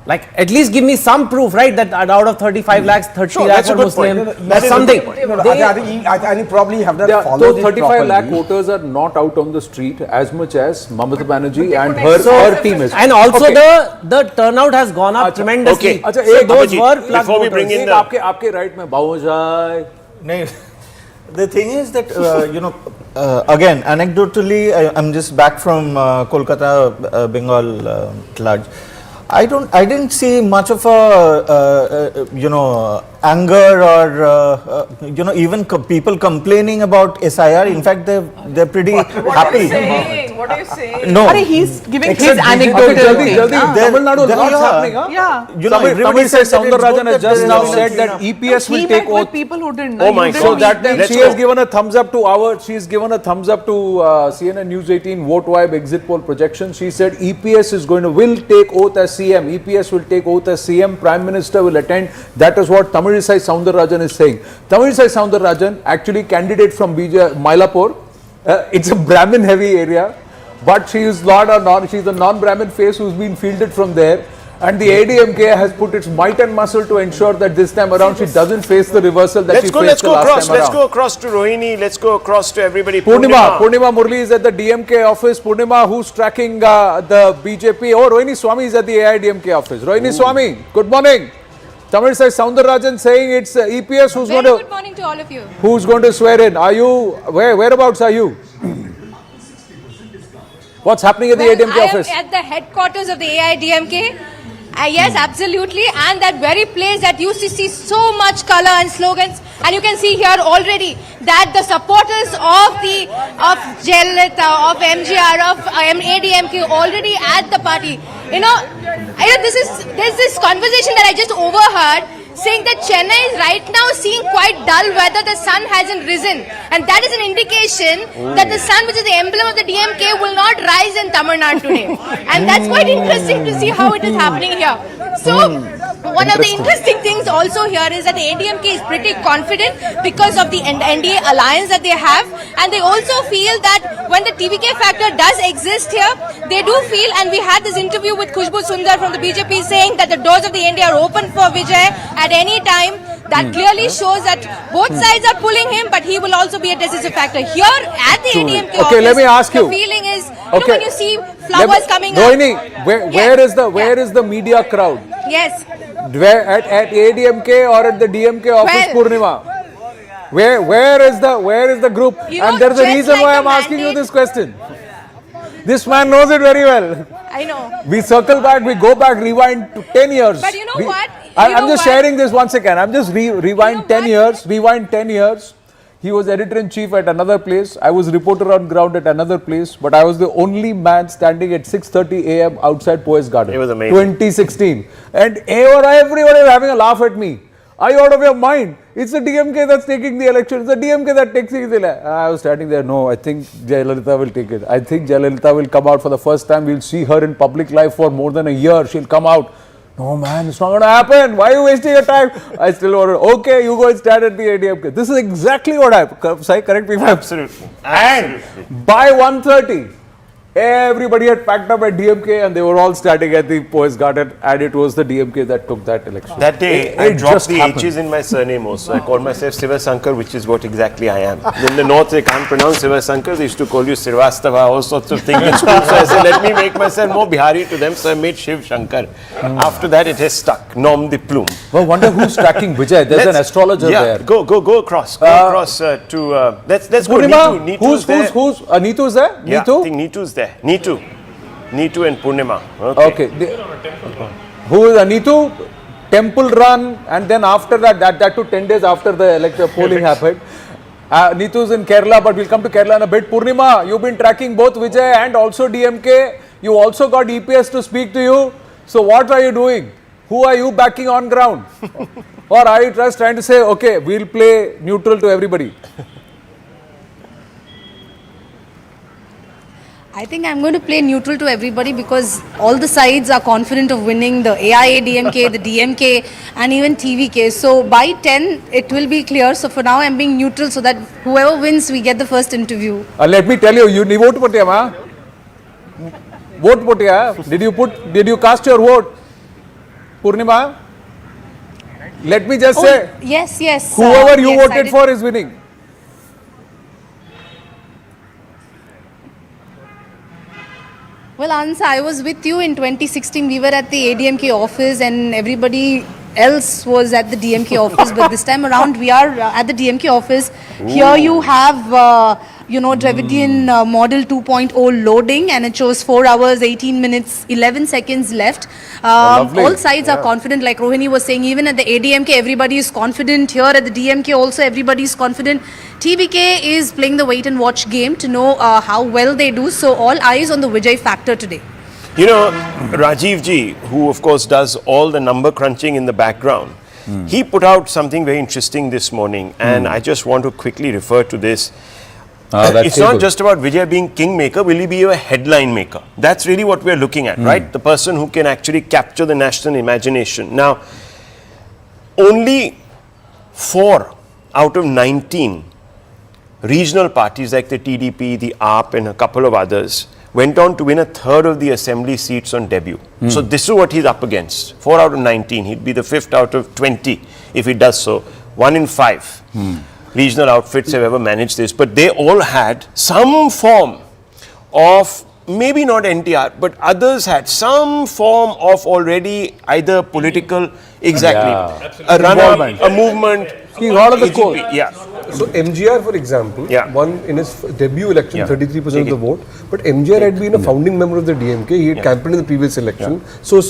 Speaker 6: like at least give me some proof, right, that out of 35 lakhs, 30 lakhs are Muslim, that's something.
Speaker 12: I think probably you have not followed
Speaker 2: Those
Speaker 12: it
Speaker 2: 35 lakh
Speaker 12: properly.
Speaker 2: voters are not out on the street as much as Mamata Banerjee and her team is.
Speaker 6: And also the turnout has gone up tremendously.
Speaker 4: Okay.
Speaker 6: So those
Speaker 4: Abhijit,
Speaker 6: were plus
Speaker 4: before we bring
Speaker 6: voters.
Speaker 4: in the
Speaker 2: आपके right में बावजाय.
Speaker 13: No, the thing is that again, anecdotally, I'm just back from Kolkata, Bengal at large. I didn't see much of a anger or even people complaining about SIR. In fact, they're pretty happy.
Speaker 5: What are you saying?
Speaker 13: No.
Speaker 5: He's giving his
Speaker 2: Except
Speaker 5: anecdotal thing.
Speaker 2: Tamil Nadu,
Speaker 13: There-
Speaker 2: lots
Speaker 13: yeah.
Speaker 2: happening, huh?
Speaker 5: Yeah.
Speaker 2: Tamil
Speaker 13: says that it's
Speaker 2: Soundararajan
Speaker 13: good
Speaker 2: has
Speaker 13: that
Speaker 2: just
Speaker 13: there
Speaker 2: now
Speaker 13: is
Speaker 2: said
Speaker 13: a-
Speaker 2: that EPS will
Speaker 5: He
Speaker 2: take
Speaker 5: met with
Speaker 2: oath.
Speaker 5: people who didn't.
Speaker 4: Oh my
Speaker 5: you
Speaker 4: God.
Speaker 2: So
Speaker 5: didn't
Speaker 2: that
Speaker 5: meet them.
Speaker 2: means
Speaker 4: Let's
Speaker 2: she
Speaker 4: go.
Speaker 2: has given a thumbs up to she's given a thumbs up to CNN News 18 vote vibe exit poll projection. She said EPS will take oath as CM. EPS will take oath as CM. Prime Minister will attend. That is what Tamilisai Soundararajan is saying. Tamilisai Soundararajan, actually candidate from Mylapore. It's a Brahmin heavy area, but she is she's a non-Brahmin face who's been fielded from there. And the ADMK has put its might and muscle to ensure that this time around she doesn't face the reversal that she faced the last time around.
Speaker 4: Let's go across to Rohini. Let's go across to everybody.
Speaker 2: Purnima Murli is at the DMK office. Purnima, who's tracking the BJP? Oh, Rohini Swami is at the AIDMK office. Rohini Swami, good morning. Tamilisai Soundararajan saying it's EPS who's going to.
Speaker 14: Good morning to all of you.
Speaker 2: Who's going to swear in? Are you whereabouts are you? What's happening at the AIDMK office?
Speaker 14: I am at the headquarters of the AIDMK. Yes, absolutely. And that very place that used to see so much color and slogans, and you can see here already that the supporters of Jayalalitha, of MGR, of ADMK already at the party. There's this conversation that I just overheard saying that Chennai is right now seeing quite dull weather, the sun hasn't risen, and that is an indication that the sun, which is the emblem of the DMK, will not rise in Tamil Nadu today. And that's quite interesting to see how it is happening here. So one of the interesting things also here is that the ADMK is pretty confident because of the NDA alliance that they have, and they also feel that when the TVK factor does exist here, they do feel, and we had this interview with Khushbu Sundar from the BJP saying that the doors of the NDA are open for Vijay at any time. That clearly shows that both sides are pulling him, but he will also be a decisive factor. Here at the ADMK office,
Speaker 2: let me ask you.
Speaker 14: the feeling is, when you see flowers coming
Speaker 2: Rohini,
Speaker 14: up.
Speaker 2: where is the media crowd?
Speaker 14: Yes.
Speaker 2: Where at ADMK or at the DMK office, Purnima? Where is the group? And there's a reason why I'm asking you this question. This man knows it very well.
Speaker 14: I know.
Speaker 2: We circle back, we go back, rewind to 10 years.
Speaker 14: But you know what?
Speaker 2: I'm just sharing this once again. I'm just rewind 10 years. He was editor-in-chief at another place. I was reporter on ground at another place. But I was the only man standing at 6:30 a.m. outside Poets Garden.
Speaker 4: It was amazing.
Speaker 2: 2016. And everybody was having a laugh at me. Are you out of your mind? It's the DMK that's taking the election. It's the DMK that takes the election. I was standing there. No, I think Jayalalitha will take it. I think Jayalalitha will come out for the first time. We'll see her in public life for more than a year. She'll come out. No, man, it's not going to happen. Why are you wasting your time? I still want to. Okay, you go and stand at the ADMK. This is exactly what happened. Sai, correct me if I'm
Speaker 4: Absolutely.
Speaker 2: And by 1:30, everybody had packed up at DMK and they were all standing at the Poets Garden, and it was the DMK that took that election.
Speaker 4: That day, I
Speaker 2: It
Speaker 4: dropped
Speaker 2: just
Speaker 4: the
Speaker 2: happened.
Speaker 4: H's in my surname also. I called myself Sivasankar, which is what exactly I am. In the north, they can't pronounce Sivasankar. They used to call you Srivastava, all sorts of things in school. So I said, let me make myself more Bihari to them. So I made Shiv Shankar. After that, it has stuck. Nom de plume.
Speaker 2: Well, wonder who's tracking Vijay. There's an astrologer there.
Speaker 4: Go across. Go across to. Let's go.
Speaker 2: Purnima,
Speaker 4: Neetu's there.
Speaker 2: who's Neetu's there?
Speaker 4: Yeah,
Speaker 2: Neetu?
Speaker 4: I think Neetu's there. Neetu and Purnima.
Speaker 2: Okay. Who is Neetu? Temple run, and then after that too 10 days after the polling happened. Neetu's in Kerala, but we'll come to Kerala in a bit. Purnima, you've been tracking both Vijay and also DMK. You also got EPS to speak to you. So what are you doing? Who are you backing on ground? Or are you just trying to say, okay, we'll play neutral to everybody?
Speaker 3: I think I'm going to play neutral to everybody because all the sides are confident of winning, the AIA DMK, the DMK and even TVK. So by 10 it will be clear. So for now I'm being neutral so that whoever wins we get the first interview.
Speaker 2: Let me tell you, you vote puttiya ma? Vote puttiya? Did you cast your vote? Purnima? Let me just say,
Speaker 3: Yes.
Speaker 2: whoever you
Speaker 3: yes,
Speaker 2: voted for is winning.
Speaker 3: Well, Ansa, I was with you in 2016. We were at the ADMK office and everybody else was at the DMK office. But this time around, we are at the DMK office. Ooh. Here you have, Dravidian model 2.0 loading and it shows 4 hours, 18 minutes, 11 seconds left. All sides are confident. Like Rohini was saying, even at the ADMK, everybody is confident. Here at the DMK also, everybody is confident. TVK is playing the wait and watch game to know how well they do. So all eyes on the Vijay factor today.
Speaker 4: You know, Rajiv ji, who of course does all the number crunching in the background, he put out something very interesting this morning and I just want to quickly refer to this. It's not just about Vijay being kingmaker, will he be a headline maker? That's really what we're looking at, right? The person who can actually capture the national imagination. Now, only 4 out of 19 regional parties like the TDP, the AAP and a couple of others went on to win a third of the assembly seats on debut. So this is what he's up against. 4 out of 19. He'd be the 5th out of 20 if he does so. 1 in 5 regional outfits have ever managed this. But they all had some form of, maybe not NTR, but others had some form of already either political, a run-up, a movement.
Speaker 2: He's all of the core.
Speaker 4: Yeah.
Speaker 10: So MGR, for example, won in his debut election 33% of the vote. But MGR had been a founding member of the DMK. He had campaigned in the previous election. So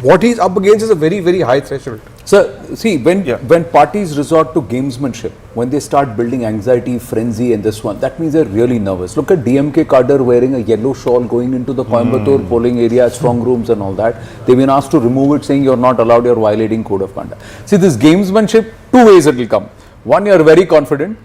Speaker 10: what he's up against is a very, very high threshold.
Speaker 2: So see, when parties resort to gamesmanship, when they start building anxiety, frenzy and this one, that means they're really nervous. Look at DMK cadre wearing a yellow shawl going into the Coimbatore polling area, strong rooms and all that. They've been asked to remove it saying you're not allowed, you're violating code of conduct. See, this gamesmanship, 2 ways it will come. One, you're very confident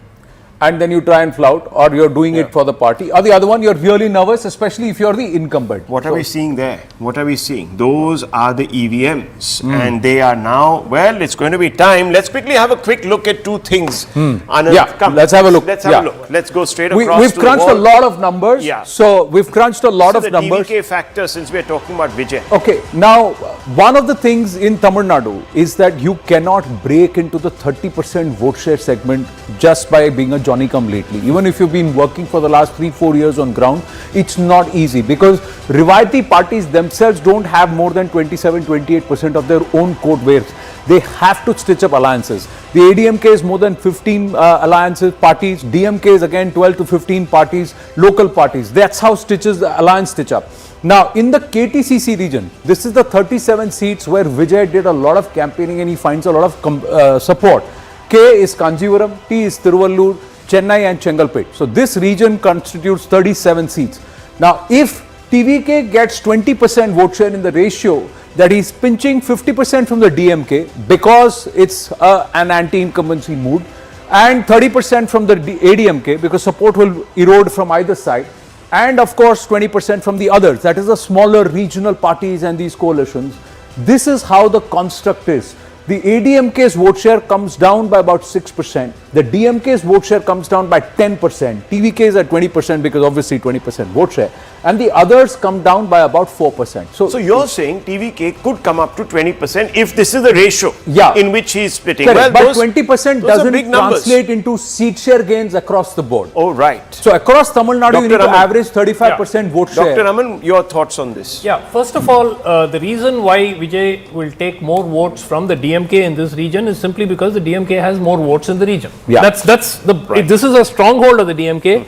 Speaker 2: and then you try and flout, or you're doing it for the party, or the other one, you're really nervous, especially if you're the incumbent.
Speaker 4: What are we seeing there? What are we seeing? Those are the EVMs and they are now, well, it's going to be time. Let's quickly have a quick look at 2 things. Anand, come.
Speaker 2: Let's have a look.
Speaker 4: Let's have a look. Let's go straight across
Speaker 2: We've crunched a lot of numbers. So we've crunched a lot of numbers.
Speaker 4: The TVK factor, since we're talking about Vijay.
Speaker 2: Okay, now one of the things in Tamil Nadu is that you cannot break into the 30% vote share segment just by being a Johnny-come-lately. Even if you've been working for the last 3-4 years on ground, it's not easy because Rivayati parties themselves don't have more than 27-28% of their own coat weights. They have to stitch up alliances. The ADMK is more than 15 alliances, parties. DMK is again 12 to 15 parties, local parties. That's how the alliance stitch up. Now, in the KTCC region, this is the 37 seats where Vijay did a lot of campaigning and he finds a lot of support. K is Kanjivaram, T is Tiruvallur, Chennai and Chengalpet. So this region constitutes 37 seats. Now, if TVK gets 20% vote share in the ratio that he's pinching 50% from the DMK because it's an anti-incumbency mood, and 30% from the ADMK because support will erode from either side, and of course 20% from the others, that is the smaller regional parties and these coalitions. This is how the construct is. The ADMK's vote share comes down by about 6%. The DMK's vote share comes down by 10%. TVK is at 20% because obviously 20% vote share. And the others come down by about 4%. So
Speaker 4: you're saying TVK could come up to 20% if this is the ratio in which he's splitting.
Speaker 2: Correct. Well, but 20% doesn't translate into seat share gains across the board.
Speaker 4: Oh, right.
Speaker 2: So across Tamil Nadu, you need to average 35% vote share.
Speaker 4: Dr. Raman, your thoughts on this?
Speaker 7: Yeah, first of all, the reason why Vijay will take more votes from the DMK in this region is simply because the DMK has more votes in the region. That's this is a stronghold of the DMK.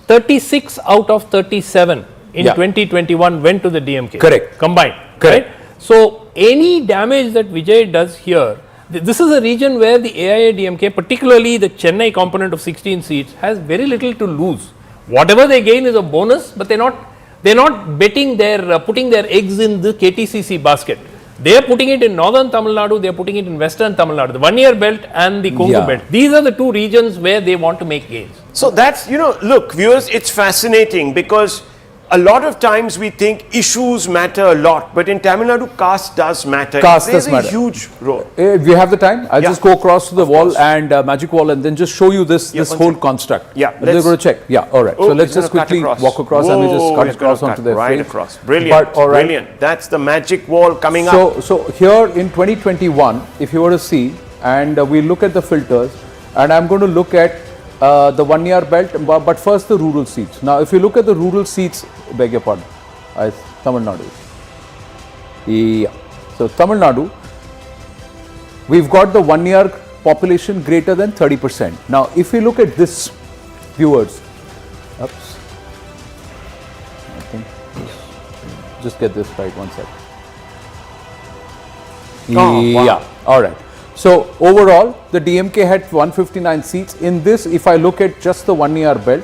Speaker 7: 36 out of 37 in 2021 went to the DMK.
Speaker 2: Correct.
Speaker 7: Combined.
Speaker 2: Correct.
Speaker 7: Right? So any damage that Vijay does here, this is a region where the AIA DMK, particularly the Chennai component of 16 seats, has very little to lose. Whatever they gain is a bonus, but they're not betting their putting their eggs in the KTCC basket. They are putting it in northern Tamil Nadu, they are putting it in western Tamil Nadu, the 1 year belt and the Kongu belt. These are the 2 regions where they want to make gains.
Speaker 4: So that's, look, viewers, it's fascinating because a lot of times we think issues matter a lot, but in Tamil Nadu, caste does matter.
Speaker 2: Caste
Speaker 4: There's
Speaker 2: does matter.
Speaker 4: a huge role.
Speaker 2: If you have the time, I'll
Speaker 4: Yeah.
Speaker 2: just go across to the
Speaker 4: Of
Speaker 2: wall
Speaker 4: course.
Speaker 2: and magic wall and then just show you this
Speaker 4: one
Speaker 2: whole
Speaker 4: sec.
Speaker 2: construct.
Speaker 4: Yeah,
Speaker 2: We're
Speaker 4: let's-
Speaker 2: going to check. Yeah, all right.
Speaker 4: Oh,
Speaker 2: So let's
Speaker 4: he's
Speaker 2: just
Speaker 4: gonna cut
Speaker 2: quickly
Speaker 4: across.
Speaker 2: walk across and we just
Speaker 4: Whoa,
Speaker 2: cut
Speaker 4: he's gonna
Speaker 2: across onto
Speaker 4: cut
Speaker 2: their
Speaker 4: right
Speaker 2: face.
Speaker 4: across. Brilliant.
Speaker 2: But, all right.
Speaker 4: Brilliant. That's the magic wall coming up.
Speaker 2: So here in 2021, if you were to see, and we look at the filters, and I'm going to look at the 1 year belt, but first the rural seats. Now, if you look at the rural seats, beg your pardon, Tamil Nadu. Yeah. So Tamil Nadu, we've got the 1 year population greater than 30%. Now, if we look at this, viewers, oops, I think just get this right one sec.
Speaker 4: Oh, wow.
Speaker 2: Yeah, all right. So overall, the DMK had 159 seats. In this, if I look at just the 1 year belt,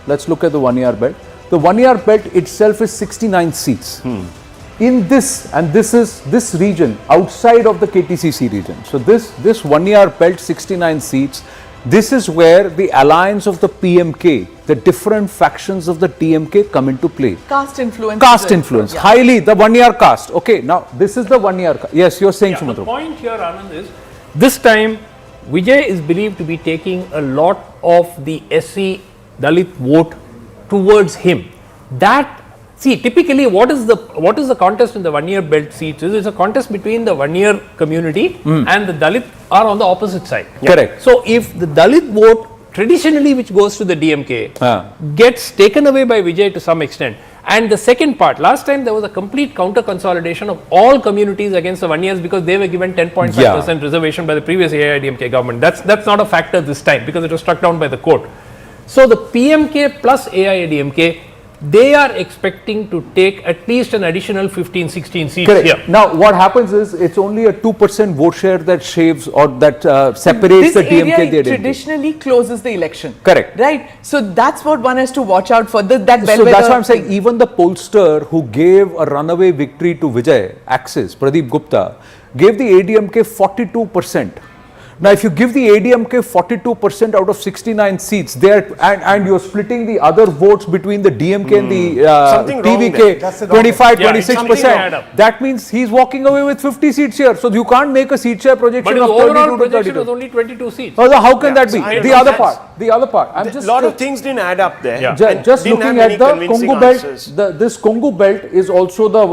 Speaker 2: let's look at the 1 year belt. The 1 year belt itself is 69 seats. In this, and this is this region outside of the KTCC region. So this 1 year belt 69 seats, this is where the alliance of the PMK, the different factions of the DMK come into play.
Speaker 5: Caste influence.
Speaker 2: Caste influence,
Speaker 5: Yeah.
Speaker 2: highly the 1 year caste. Okay, now this is the 1 year. Yes, you're saying,
Speaker 7: Yeah, the
Speaker 2: Sumatro.
Speaker 7: point here, Anand, is this time Vijay is believed to be taking a lot of the SC Dalit vote towards him. That, see, typically what is the contest in the 1 year belt seats is, it's a contest between the 1 year community and the Dalit are on the opposite side.
Speaker 2: Correct.
Speaker 7: So if the Dalit vote traditionally which goes to the DMK gets taken away by Vijay to some extent, and the second part, last time there was a complete counter consolidation of all communities against the 1 years because they were given 10.5% reservation by the previous AIDMK government. That's not a factor this time because it was struck down by the court. So the PMK plus AIDMK, they are expecting to take at least an additional 15-16 seats
Speaker 2: Correct.
Speaker 7: here.
Speaker 2: Now, what happens is it's only a 2% vote share that shaves or that separates
Speaker 5: This
Speaker 2: the DMK.
Speaker 5: area
Speaker 2: the DMK.
Speaker 5: traditionally closes the election.
Speaker 2: Correct.
Speaker 5: Right. So that's what one has to watch out for. That
Speaker 2: So
Speaker 5: bellwether
Speaker 2: that's why I'm saying
Speaker 5: thing.
Speaker 2: even the pollster who gave a runaway victory to Vijay, Axis, Pradeep Gupta, gave the ADMK 42%. Now, if you give the ADMK 42% out of 69 seats, there and you're splitting the other votes between the DMK and the
Speaker 4: Something wrong there.
Speaker 2: TVK,
Speaker 4: That's
Speaker 2: 25,
Speaker 7: Yeah,
Speaker 2: 26%.
Speaker 7: something add up.
Speaker 2: That means he's walking away with 50 seats here. So you can't make a seat share
Speaker 7: But
Speaker 2: projection
Speaker 7: his
Speaker 2: of
Speaker 7: overall
Speaker 2: 32 to
Speaker 7: projection
Speaker 2: 32.
Speaker 7: was only 22 seats.
Speaker 2: So how can that be?
Speaker 4: so I
Speaker 2: The
Speaker 4: don't-
Speaker 2: other
Speaker 4: that's-
Speaker 2: part. The other part. I'm
Speaker 4: A
Speaker 2: just
Speaker 4: lot of things didn't add up there.
Speaker 7: Yeah.
Speaker 4: and
Speaker 2: just
Speaker 4: didn't
Speaker 2: looking
Speaker 4: have
Speaker 2: at
Speaker 4: any
Speaker 2: the
Speaker 4: convincing
Speaker 2: Congo belt,
Speaker 4: answers.
Speaker 2: this Congo belt is also the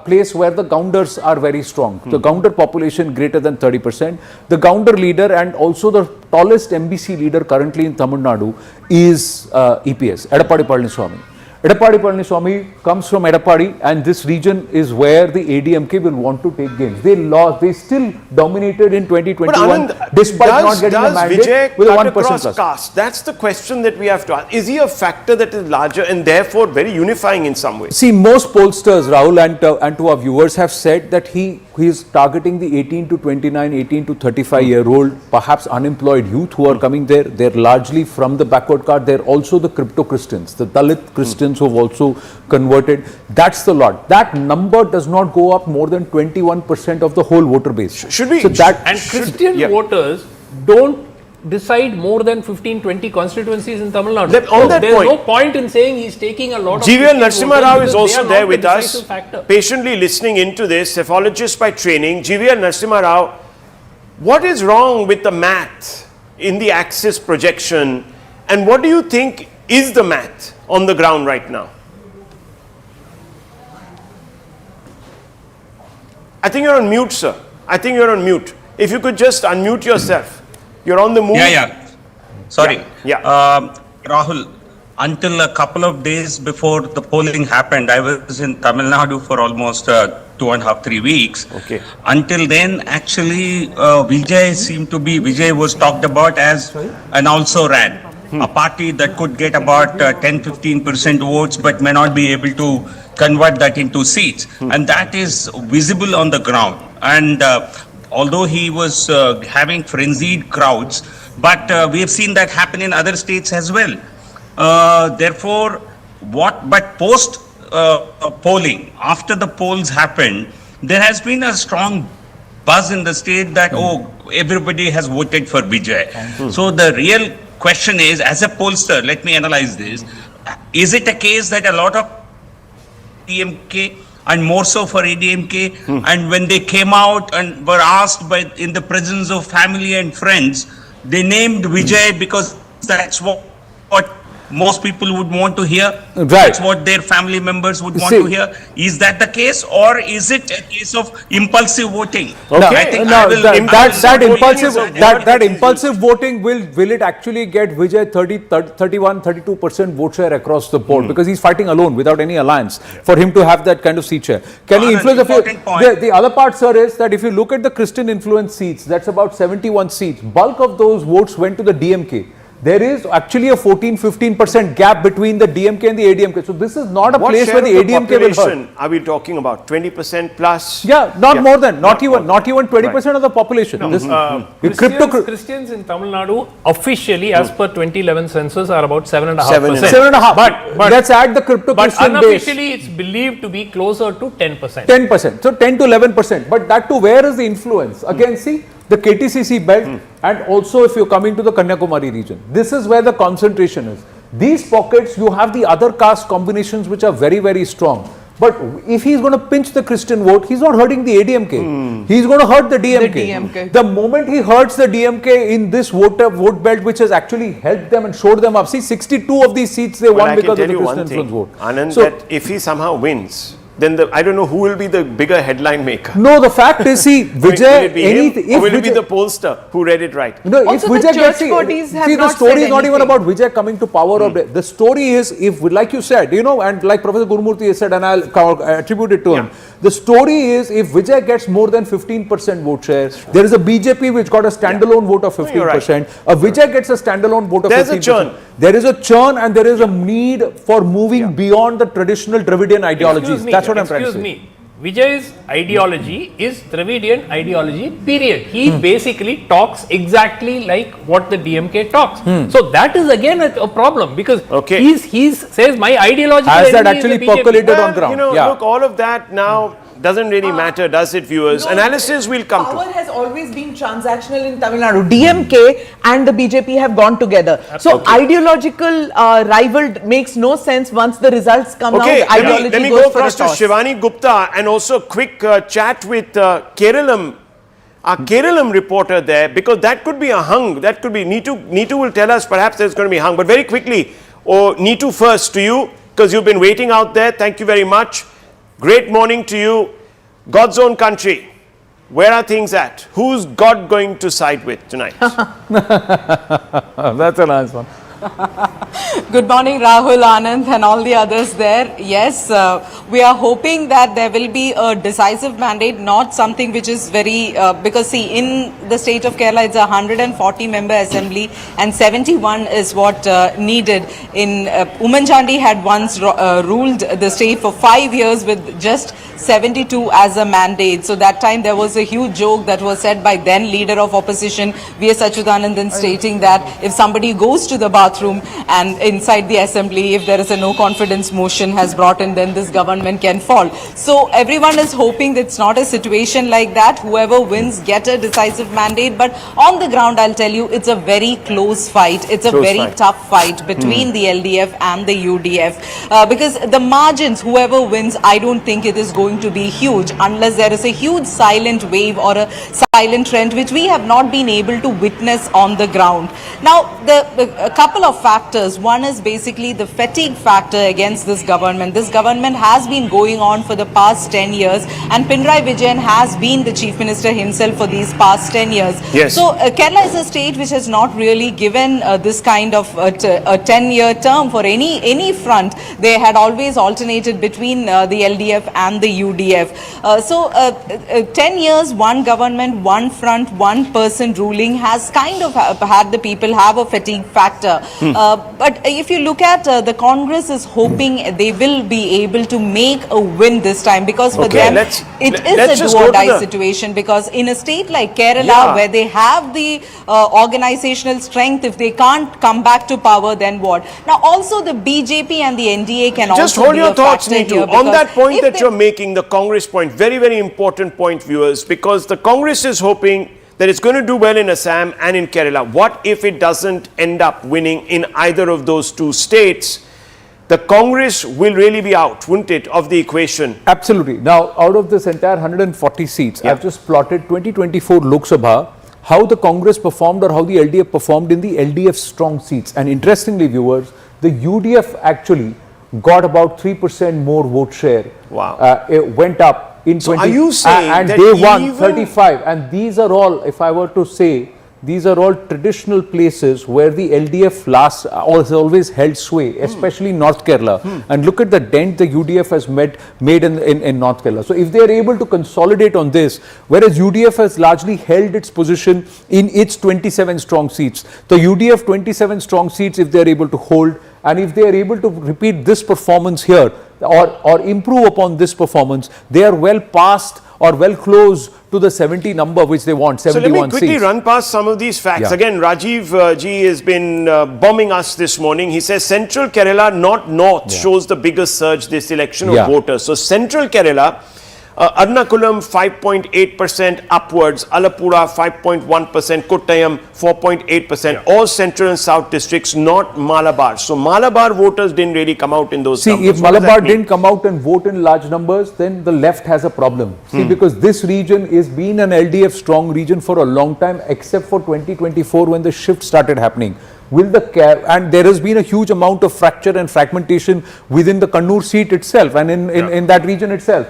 Speaker 2: place where the Gaundars are very strong. The Gounder population greater than 30%. The Gounder leader and also the tallest MBC leader currently in Tamil Nadu is EPS, Edappadi Palaniswamy. Edappadi Palaniswamy comes from Edappadi, and this region is where the ADMK will want to take gains. They lost, they still dominated in 2021 despite not getting a mandate
Speaker 4: Vijay
Speaker 2: with a
Speaker 4: cut
Speaker 2: 1%
Speaker 4: across
Speaker 2: plus.
Speaker 4: caste? That's the question that we have to ask. Is he a factor that is larger and therefore very unifying in some ways?
Speaker 2: See, most pollsters, Rahul, and to our viewers have said that he is targeting the 18 to 29, 18 to 35-year-old, perhaps unemployed youth who are coming there. They're largely from the backward card. They're also the crypto Christians, the Dalit Christians who have also converted. That's the lot. That number does not go up more than 21% of the whole voter base.
Speaker 4: Should we?
Speaker 2: So that
Speaker 7: And Christian voters don't decide more than 15-20 constituencies in Tamil Nadu.
Speaker 4: On that
Speaker 7: There's
Speaker 4: point,
Speaker 7: no point in saying he's taking a lot of
Speaker 4: GVL
Speaker 7: Christian
Speaker 4: Narasimha
Speaker 7: voters
Speaker 4: Rao
Speaker 7: because
Speaker 4: is
Speaker 7: they
Speaker 4: also
Speaker 7: are
Speaker 4: there
Speaker 7: not
Speaker 4: with
Speaker 7: the
Speaker 4: us,
Speaker 7: decisive factor.
Speaker 4: patiently listening into this, cephalogist by training. GVL Narasimha Rao, what is wrong with the math in the axis projection, and what do you think is the math on the ground right now? I think you're on mute, sir. I think you're on mute. If you could just unmute yourself. You're on the move.
Speaker 9: Yeah. Sorry.
Speaker 4: Yeah.
Speaker 9: Rahul, until a couple of days before the polling happened, I was in Tamil Nadu for almost 2.5, 3 weeks.
Speaker 4: Okay.
Speaker 9: Until then, actually, Vijay was talked about as an also ran. A party that could get about 10-15% votes but may not be able to convert that into seats. And that is visible on the ground. And although he was having frenzied crowds, but we have seen that happen in other states as well. Therefore, but post polling, after the polls happened, there has been a strong buzz in the state that, everybody has voted for Vijay. So the real question is, as a pollster, let me analyze this. Is it a case that a lot of DMK and more so for ADMK. And when they came out and were asked in the presence of family and friends, they named Vijay because that's what most people would want to hear.
Speaker 2: Right.
Speaker 9: That's what their family members would want to hear. Is that the case, or is it a case of impulsive voting?
Speaker 2: Okay.
Speaker 9: I think
Speaker 2: that impulsive voting will it actually get Vijay 31-32% vote share across the board, because he's fighting alone without any alliance for him to have that kind of seat share. Can he influence the other part, sir, is that if you look at the Christian influence seats, that's about 71 seats. Bulk of those votes went to the DMK. There is actually a 14-15% gap between the DMK and the ADMK. So this is not a place where the ADMK will hurt.
Speaker 4: Are we talking about 20% plus?
Speaker 2: Yeah, more than, not even 20% of the population.
Speaker 7: No, Christians in Tamil Nadu officially, as per 2011 census, are about 7.5%.
Speaker 2: 7.5.
Speaker 7: But
Speaker 2: let's add the crypto Christian base.
Speaker 7: Unofficially, it's believed to be closer to 10%.
Speaker 2: 10%. So 10 to 11%. But that too, where is the influence? Again, see, the KTCC belt, and also if you're coming to the Kanyakumari region, this is where the concentration is. These pockets, you have the other caste combinations which are very, very strong. But if he's going to pinch the Christian vote, he's not hurting the ADMK. He's going to hurt the DMK. The moment he hurts the DMK in this vote belt, which has actually helped them and showed them up. See, 62 of these seats they won because of the Christian influence vote.
Speaker 4: Anand, so, that if he somehow wins, then I don't know who will be the bigger headline maker.
Speaker 2: No, the fact is, see, Vijay,
Speaker 4: will it be the pollster who read it right?
Speaker 5: No, also if Vijay gets,
Speaker 2: the story is not even about Vijay coming to power. Or the story is, if, like you said, and like Professor Gurumurthy has said, and I'll attribute it to him. The story is, if Vijay gets more than 15% vote share, there is a BJP which got a standalone vote of 15%. Right. A Vijay gets a standalone vote of 15%.
Speaker 4: There's a churn.
Speaker 2: There is a churn, and there is a need for moving beyond the traditional Dravidian ideologies. That's what I'm trying to say.
Speaker 7: Vijay's ideology is Dravidian ideology, period. He basically talks exactly like what the DMK talks. So that is again a problem, because he says my ideology
Speaker 2: has that actually percolated on ground.
Speaker 4: Look, all of that now doesn't really matter, does it, viewers? Analysis will come to.
Speaker 5: Power has always been transactional in Tamil Nadu. DMK and the BJP have gone together. So ideological rival makes no sense once the results come out.
Speaker 4: Let me go across to Shivani Gupta and also quick chat with Keralam, our Keralam reporter there, because that could be a hung. That could be Neetu will tell us perhaps there's going to be hung. But very quickly, Neetu first to you, because you've been waiting out there. Thank you very much. Great morning to you. God's own country. Where are things at? Who's God going to side with tonight?
Speaker 2: That's a nice one.
Speaker 15: Good morning, Rahul, Anand and all the others there. Yes, we are hoping that there will be a decisive mandate, not something which is very, because see, in the state of Kerala, it's a 140-member assembly and 71 is what needed. In Umanchandi had once ruled the state for 5 years with just 72 as a mandate. So that time there was a huge joke that was said by then leader of opposition, V.S. Achuthanandan, stating that if somebody goes to the bathroom and inside the assembly, if there is a no confidence motion has brought in, then this government can fall. So everyone is hoping that it's not a situation like that. Whoever wins get a decisive mandate. But on the ground, I'll tell you, it's a very close fight. It's a very tough fight between the LDF and the UDF. Because the margins, whoever wins, I don't think it is going to be huge unless there is a huge silent wave or a silent trend which we have not been able to witness on the ground. Now, a couple of factors. One is basically the fatigue factor against this government. This government has been going on for the past 10 years and Pinarayi Vijayan has been the Chief Minister himself for these past 10 years.
Speaker 4: Yes.
Speaker 15: So, Kerala is a state which has not really given this kind of a 10-year term for any front. They had always alternated between the LDF and the UDF. 10 years, one government, one front, one person ruling has kind of had the people have a fatigue factor. But if you look at the Congress is hoping they will be able to make a win this time, because for them it is a do or die situation, because in a state like Kerala where they have the organizational strength, if they can't come back to power, then what? Now also the BJP and the NDA can
Speaker 4: just
Speaker 15: also
Speaker 4: hold your thoughts, Neetu, on that point that you're making, the Congress point, very, very important point, viewers, because the Congress is hoping that it's going to do well in Assam and in Kerala. What if it doesn't end up winning in either of those two states? the Congress will really be out, wouldn't it, of the equation?
Speaker 2: Absolutely. Now, out of this entire 140 seats, I've just plotted 2024 Lok Sabha, how the Congress performed or how the LDF performed in the LDF strong seats. And interestingly, viewers, the UDF actually got about 3% more vote share.
Speaker 4: Wow.
Speaker 2: It went up in
Speaker 4: So
Speaker 2: 20.
Speaker 4: are you saying
Speaker 2: and
Speaker 4: that
Speaker 2: they won
Speaker 4: even-
Speaker 2: 35. And these are all, if I were to say, these are all traditional places where the LDF has always held sway, especially North Kerala. And look at the dent the UDF has made in North Kerala. So if they are able to consolidate on this, whereas UDF has largely held its position in its 27 strong seats, the UDF 27 strong seats, if they are able to hold, and if they are able to repeat this performance here or improve upon this performance, they are well past or well close to the 70 number which they want, 71
Speaker 4: So let me quickly
Speaker 2: seats.
Speaker 4: run past some of these facts.
Speaker 2: Yeah.
Speaker 4: Again, Rajiv ji has been bombing us this morning. He says Central Kerala, not North, shows the biggest surge this election of voters. So Central Kerala, Ernakulam 5.8% upwards, Alappuzha 5.1%, Kottayam 4.8%, all central and south districts, not Malabar. So Malabar voters didn't really come out in those numbers.
Speaker 2: If Malabar didn't come out and vote in large numbers, then the left has a problem. See, because this region is been an LDF strong region for a long time, except for 2024 when the shift started happening. And there has been a huge amount of fracture and fragmentation within the Kannur seat itself and in that region itself.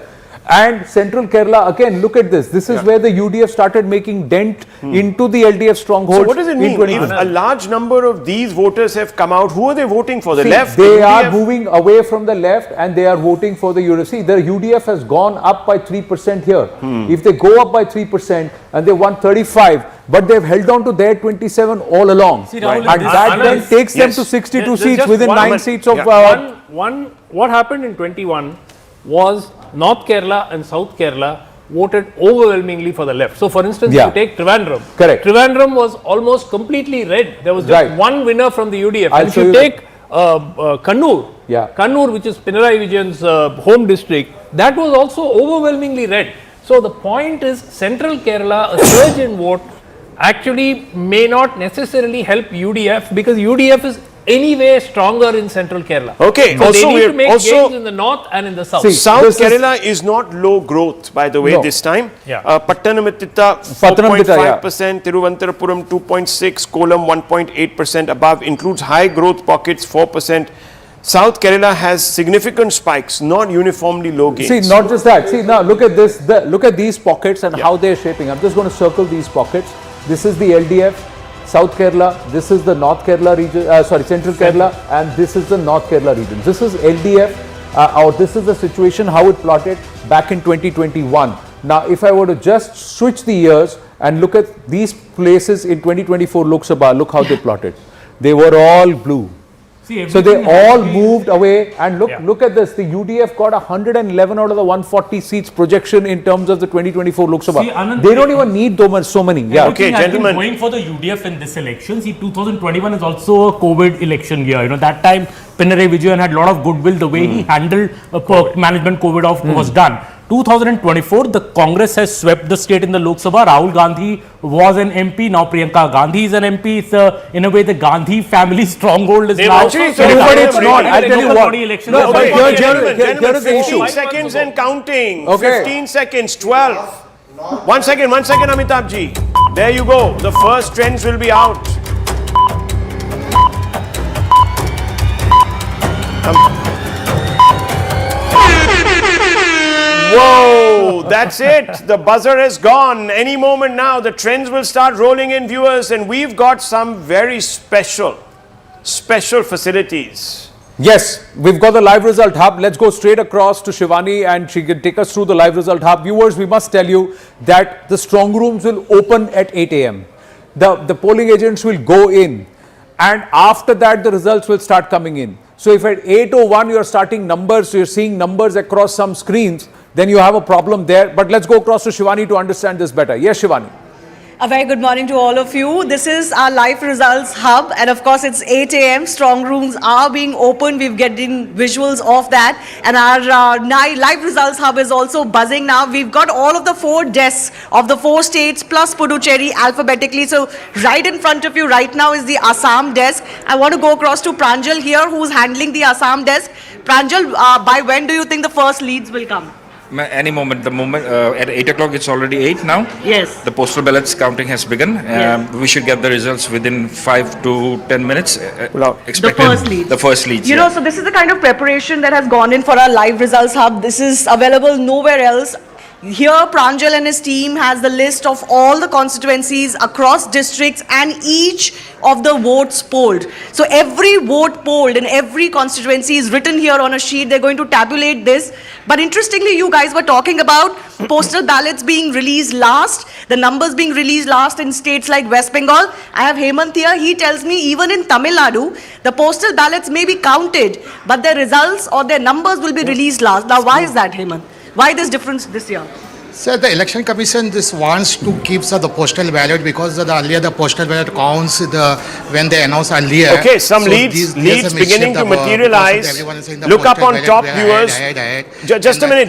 Speaker 2: And Central Kerala, again, look at this. This is where the UDF started making dent into the LDF strongholds.
Speaker 4: So what does it mean? If a large number of these voters have come out, who are they voting for? The left?
Speaker 2: They
Speaker 4: the
Speaker 2: are
Speaker 4: UDF?
Speaker 2: moving away from the left and they are voting for the UDF. See, the UDF has gone up by 3% here. If they go up by 3% and they won 35, but they've held on to their 27 all along.
Speaker 8: See, Rahul,
Speaker 2: And that then takes them to 62 seats within 9 seats of...
Speaker 7: What happened in 21 was North Kerala and South Kerala voted overwhelmingly for the left. So for instance, if you take Trivandrum.
Speaker 2: Correct.
Speaker 7: Trivandrum was almost completely red. There was just one winner from the UDF. And if you take Kannur, Kannur, which is Pinarayi Vijayan's home district, that was also overwhelmingly red. So the point is, Central Kerala, a surge in vote actually may not necessarily help UDF because UDF is anyway stronger in Central Kerala.
Speaker 4: Okay,
Speaker 7: so
Speaker 4: also
Speaker 7: they need to make
Speaker 4: also
Speaker 7: gains in the north and in the south.
Speaker 4: South Kerala is not low growth, by the way, this time. Pattanamthitta 4.5%, Thiruvananthapuram 2.6%, Kollam 1.8% above, includes high growth pockets 4%. South Kerala has significant spikes, not uniformly low gains.
Speaker 2: See, not just that. See, now look at this. Look at these pockets and how they're shaping. I'm just going to circle these pockets. This is the LDF. South Kerala, this is the North Kerala region, Central Kerala, and this is the North Kerala region. This is LDF, or this is the situation how it plotted back in 2021. Now, if I were to just switch the years and look at these places in 2024 Lok Sabha, look how they plotted. They were all blue. So they all moved away, and look at this. The UDF got 111 out of the 140 seats projection in terms of the 2024 Lok Sabha.
Speaker 8: See, Anand,
Speaker 2: they don't even need so many. Yeah.
Speaker 8: Okay, gentlemen. Going for the UDF in this election. See, 2021 is also a COVID election year. You know, that time Pinarayi Vijayan had a lot of goodwill. The way he handled management COVID was done. 2024, the Congress has swept the state in the Lok Sabha. Rahul Gandhi was an MP. Now Priyanka Gandhi is an MP. It's in a way the Gandhi family stronghold is now.
Speaker 4: But it's not.
Speaker 2: I'll tell you what.
Speaker 4: No, here is the issue. 15 seconds and counting. 15 seconds. 12. 1 second, Amitabh ji. There you go. The first trends will be out. Whoa, that's it. The buzzer has gone. Any moment now, the trends will start rolling in, viewers, and we've got some very special facilities.
Speaker 2: Yes, we've got the live result hub. Let's go straight across to Shivani and she can take us through the live result hub. Viewers, we must tell you that the strong rooms will open at 8 a.m. The polling agents will go in, and after that the results will start coming in. So if at 8:01 you're starting numbers, so you're seeing numbers across some screens, then you have a problem there. But let's go across to Shivani to understand this better. Yes, Shivani.
Speaker 15: A very good morning to all of you. This is our live results hub, and of course it's 8 a.m. Strong rooms are being opened. We're getting visuals of that, and our live results hub is also buzzing now. We've got all of the 4 desks of the 4 states plus Puducherry alphabetically. So right in front of you right now is the Assam desk. I want to go across to Pranjal here, who's handling the Assam desk. Pranjal, by when do you think the first leads will come?
Speaker 16: Any moment, the moment at 8 o'clock, it's already 8 now.
Speaker 15: Yes.
Speaker 16: The postal ballots counting has begun.
Speaker 15: Yes.
Speaker 16: We should get the results within 5 to 10 minutes.
Speaker 15: The first leads.
Speaker 16: The first leads.
Speaker 15: You know, so this is the kind of preparation that has gone in for our live results hub. This is available nowhere else. Here, Pranjal and his team has the list of all the constituencies across districts and each of the votes polled. So every vote polled in every constituency is written here on a sheet. They're going to tabulate this. But interestingly, you guys were talking about postal ballots being released last, the numbers being released last in states like West Bengal. I have Hemant here. He tells me even in Tamil Nadu, the postal ballots may be counted, but their results or their numbers will be released last. Now, why is that, Hemant? Why this difference this year?
Speaker 17: Sir, the Election Commission just wants to keep the postal ballot because earlier the postal ballot counts when they announce earlier.
Speaker 4: Okay, some leads beginning to materialize. Look up on top, viewers. Just a minute.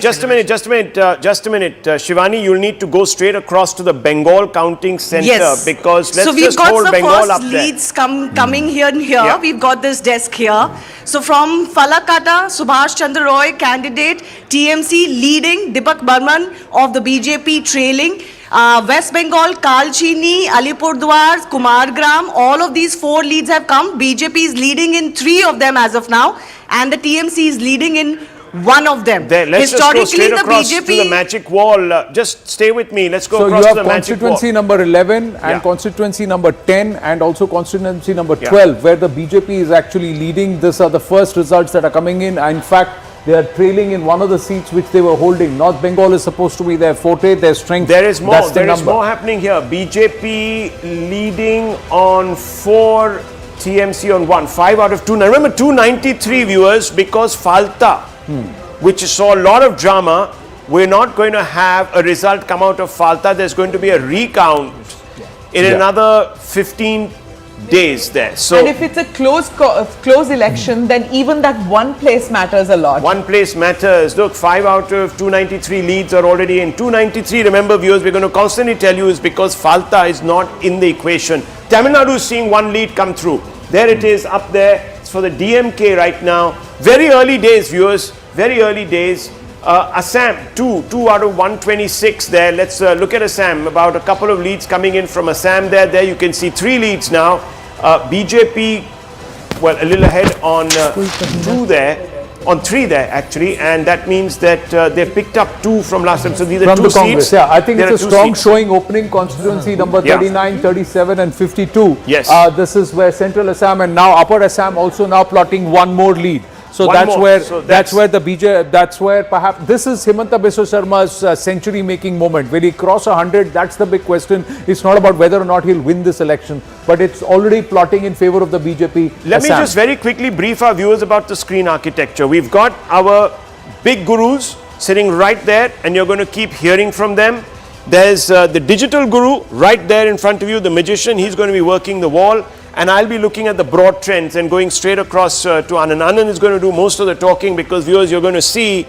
Speaker 4: Shivani, you'll need to go straight across to the Bengal counting center because let's just hold Bengal up there.
Speaker 15: So we've got the first leads coming here and here. Yeah. We've got this desk here. So from Falakata, Subhash Chandra Roy, candidate, TMC leading, Deepak Burman of the BJP trailing, West Bengal, Kalchini, Alipurdwar, Kumargram, all of these 4 leads have come. BJP is leading in 3 of them as of now, and the TMC is leading in 1 of them.
Speaker 4: There, let's just go straight across to the magic wall. Just stay with me. Let's go across to the magic wall.
Speaker 2: So you have constituency number 11 and constituency number 10 and also constituency number 12 where the BJP is actually leading. These are the first results that are coming in. In fact, they are trailing in one of the seats which they were holding. North Bengal is supposed to be their forte, their strength.
Speaker 4: There is more. There is more happening here. BJP leading on 4, TMC on 1. 5 out of 2. Now remember, 293 viewers because Falta, which saw a lot of drama. We're not going to have a result come out of Falta. There's going to be a recount in another 15 days there. So,
Speaker 5: and if it's a close election, then even that one place matters a lot.
Speaker 4: One place matters. Look, 5 out of 293 leads are already in. 293, remember viewers, we're going to constantly tell you is because Falta is not in the equation. Tamil Nadu is seeing 1 lead come through. There it is up there. It's for the DMK right now. Very early days, viewers. Very early days. Assam, 2 out of 126 there. Let's look at Assam. About a couple of leads coming in from Assam there. There you can see 3 leads now. BJP, well, a little ahead on 2 there. On 3 there actually, and that means that they've picked up 2 from last time. So these are 2
Speaker 2: Congress,
Speaker 4: seats.
Speaker 2: yeah, I think it's a strong
Speaker 4: seats.
Speaker 2: showing opening constituency number 39, 37 and 52.
Speaker 4: Yes.
Speaker 2: This is where Central Assam and now Upper Assam also now plotting 1 more lead. So that's where the BJP, that's where perhaps this is Himanta Biswa Sharma's century making moment. Will he cross 100? That's the big question. It's not about whether or not he'll win this election, but it's already plotting in favor of the BJP.
Speaker 4: Let me just very quickly brief our viewers about the screen architecture. We've got our big gurus sitting right there, and you're going to keep hearing from them. There's the digital guru right there in front of you, the magician. He's going to be working the wall. And I'll be looking at the broad trends and going straight across to Anand. Anand is going to do most of the talking because viewers, you're going to see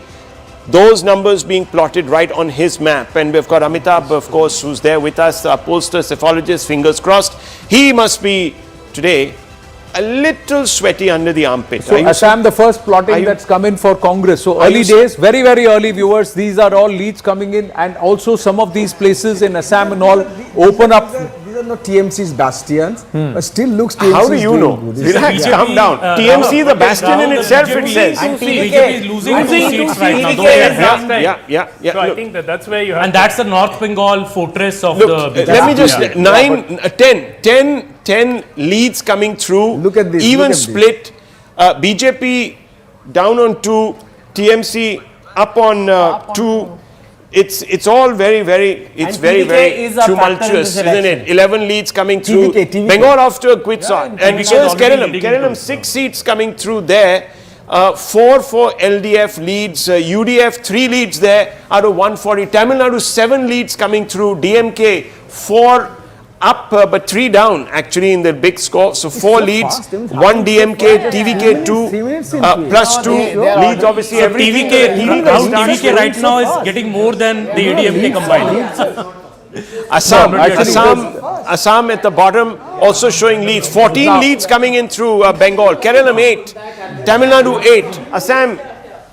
Speaker 4: those numbers being plotted right on his map. And we've got Amitabh, of course, who's there with us, our pollster, cephalogist, fingers crossed. He must be today a little sweaty under the armpit.
Speaker 2: So Assam, the first plotting that's come in for Congress. So early days, very, very early viewers. These are all leads coming in, and also some of these places in Assam and all open up.
Speaker 12: These are not TMC's bastions, but still looks TMC.
Speaker 4: How do you know? Relax, calm down. TMC, the bastion in itself, it says.
Speaker 8: BJP is losing 2 seats right now.
Speaker 4: Yeah.
Speaker 7: So I think that's where you have.
Speaker 8: And that's the North Bengal fortress of
Speaker 4: Look,
Speaker 8: the BJP.
Speaker 4: let me just 10 leads coming through.
Speaker 12: Look at this.
Speaker 4: Even split. BJP down on 2, TMC up on 2. It's all very tumultuous, isn't it? 11 leads coming through. Bengal off to a quick start. And so is Kerala. Kerala, 6 seats coming through there. 4 for LDF leads. UDF 3 leads there out of 140. Tamil Nadu 7 leads coming through. DMK 4 up but 3 down actually in the big score. So 4 leads, 1 DMK, TVK 2 plus 2 leads obviously
Speaker 8: So
Speaker 4: everything.
Speaker 8: TVK right now is getting more than the ADMK combined.
Speaker 4: Assam at the bottom also showing leads. 14 leads coming in through Bengal. Kerala 8, Tamil Nadu 8,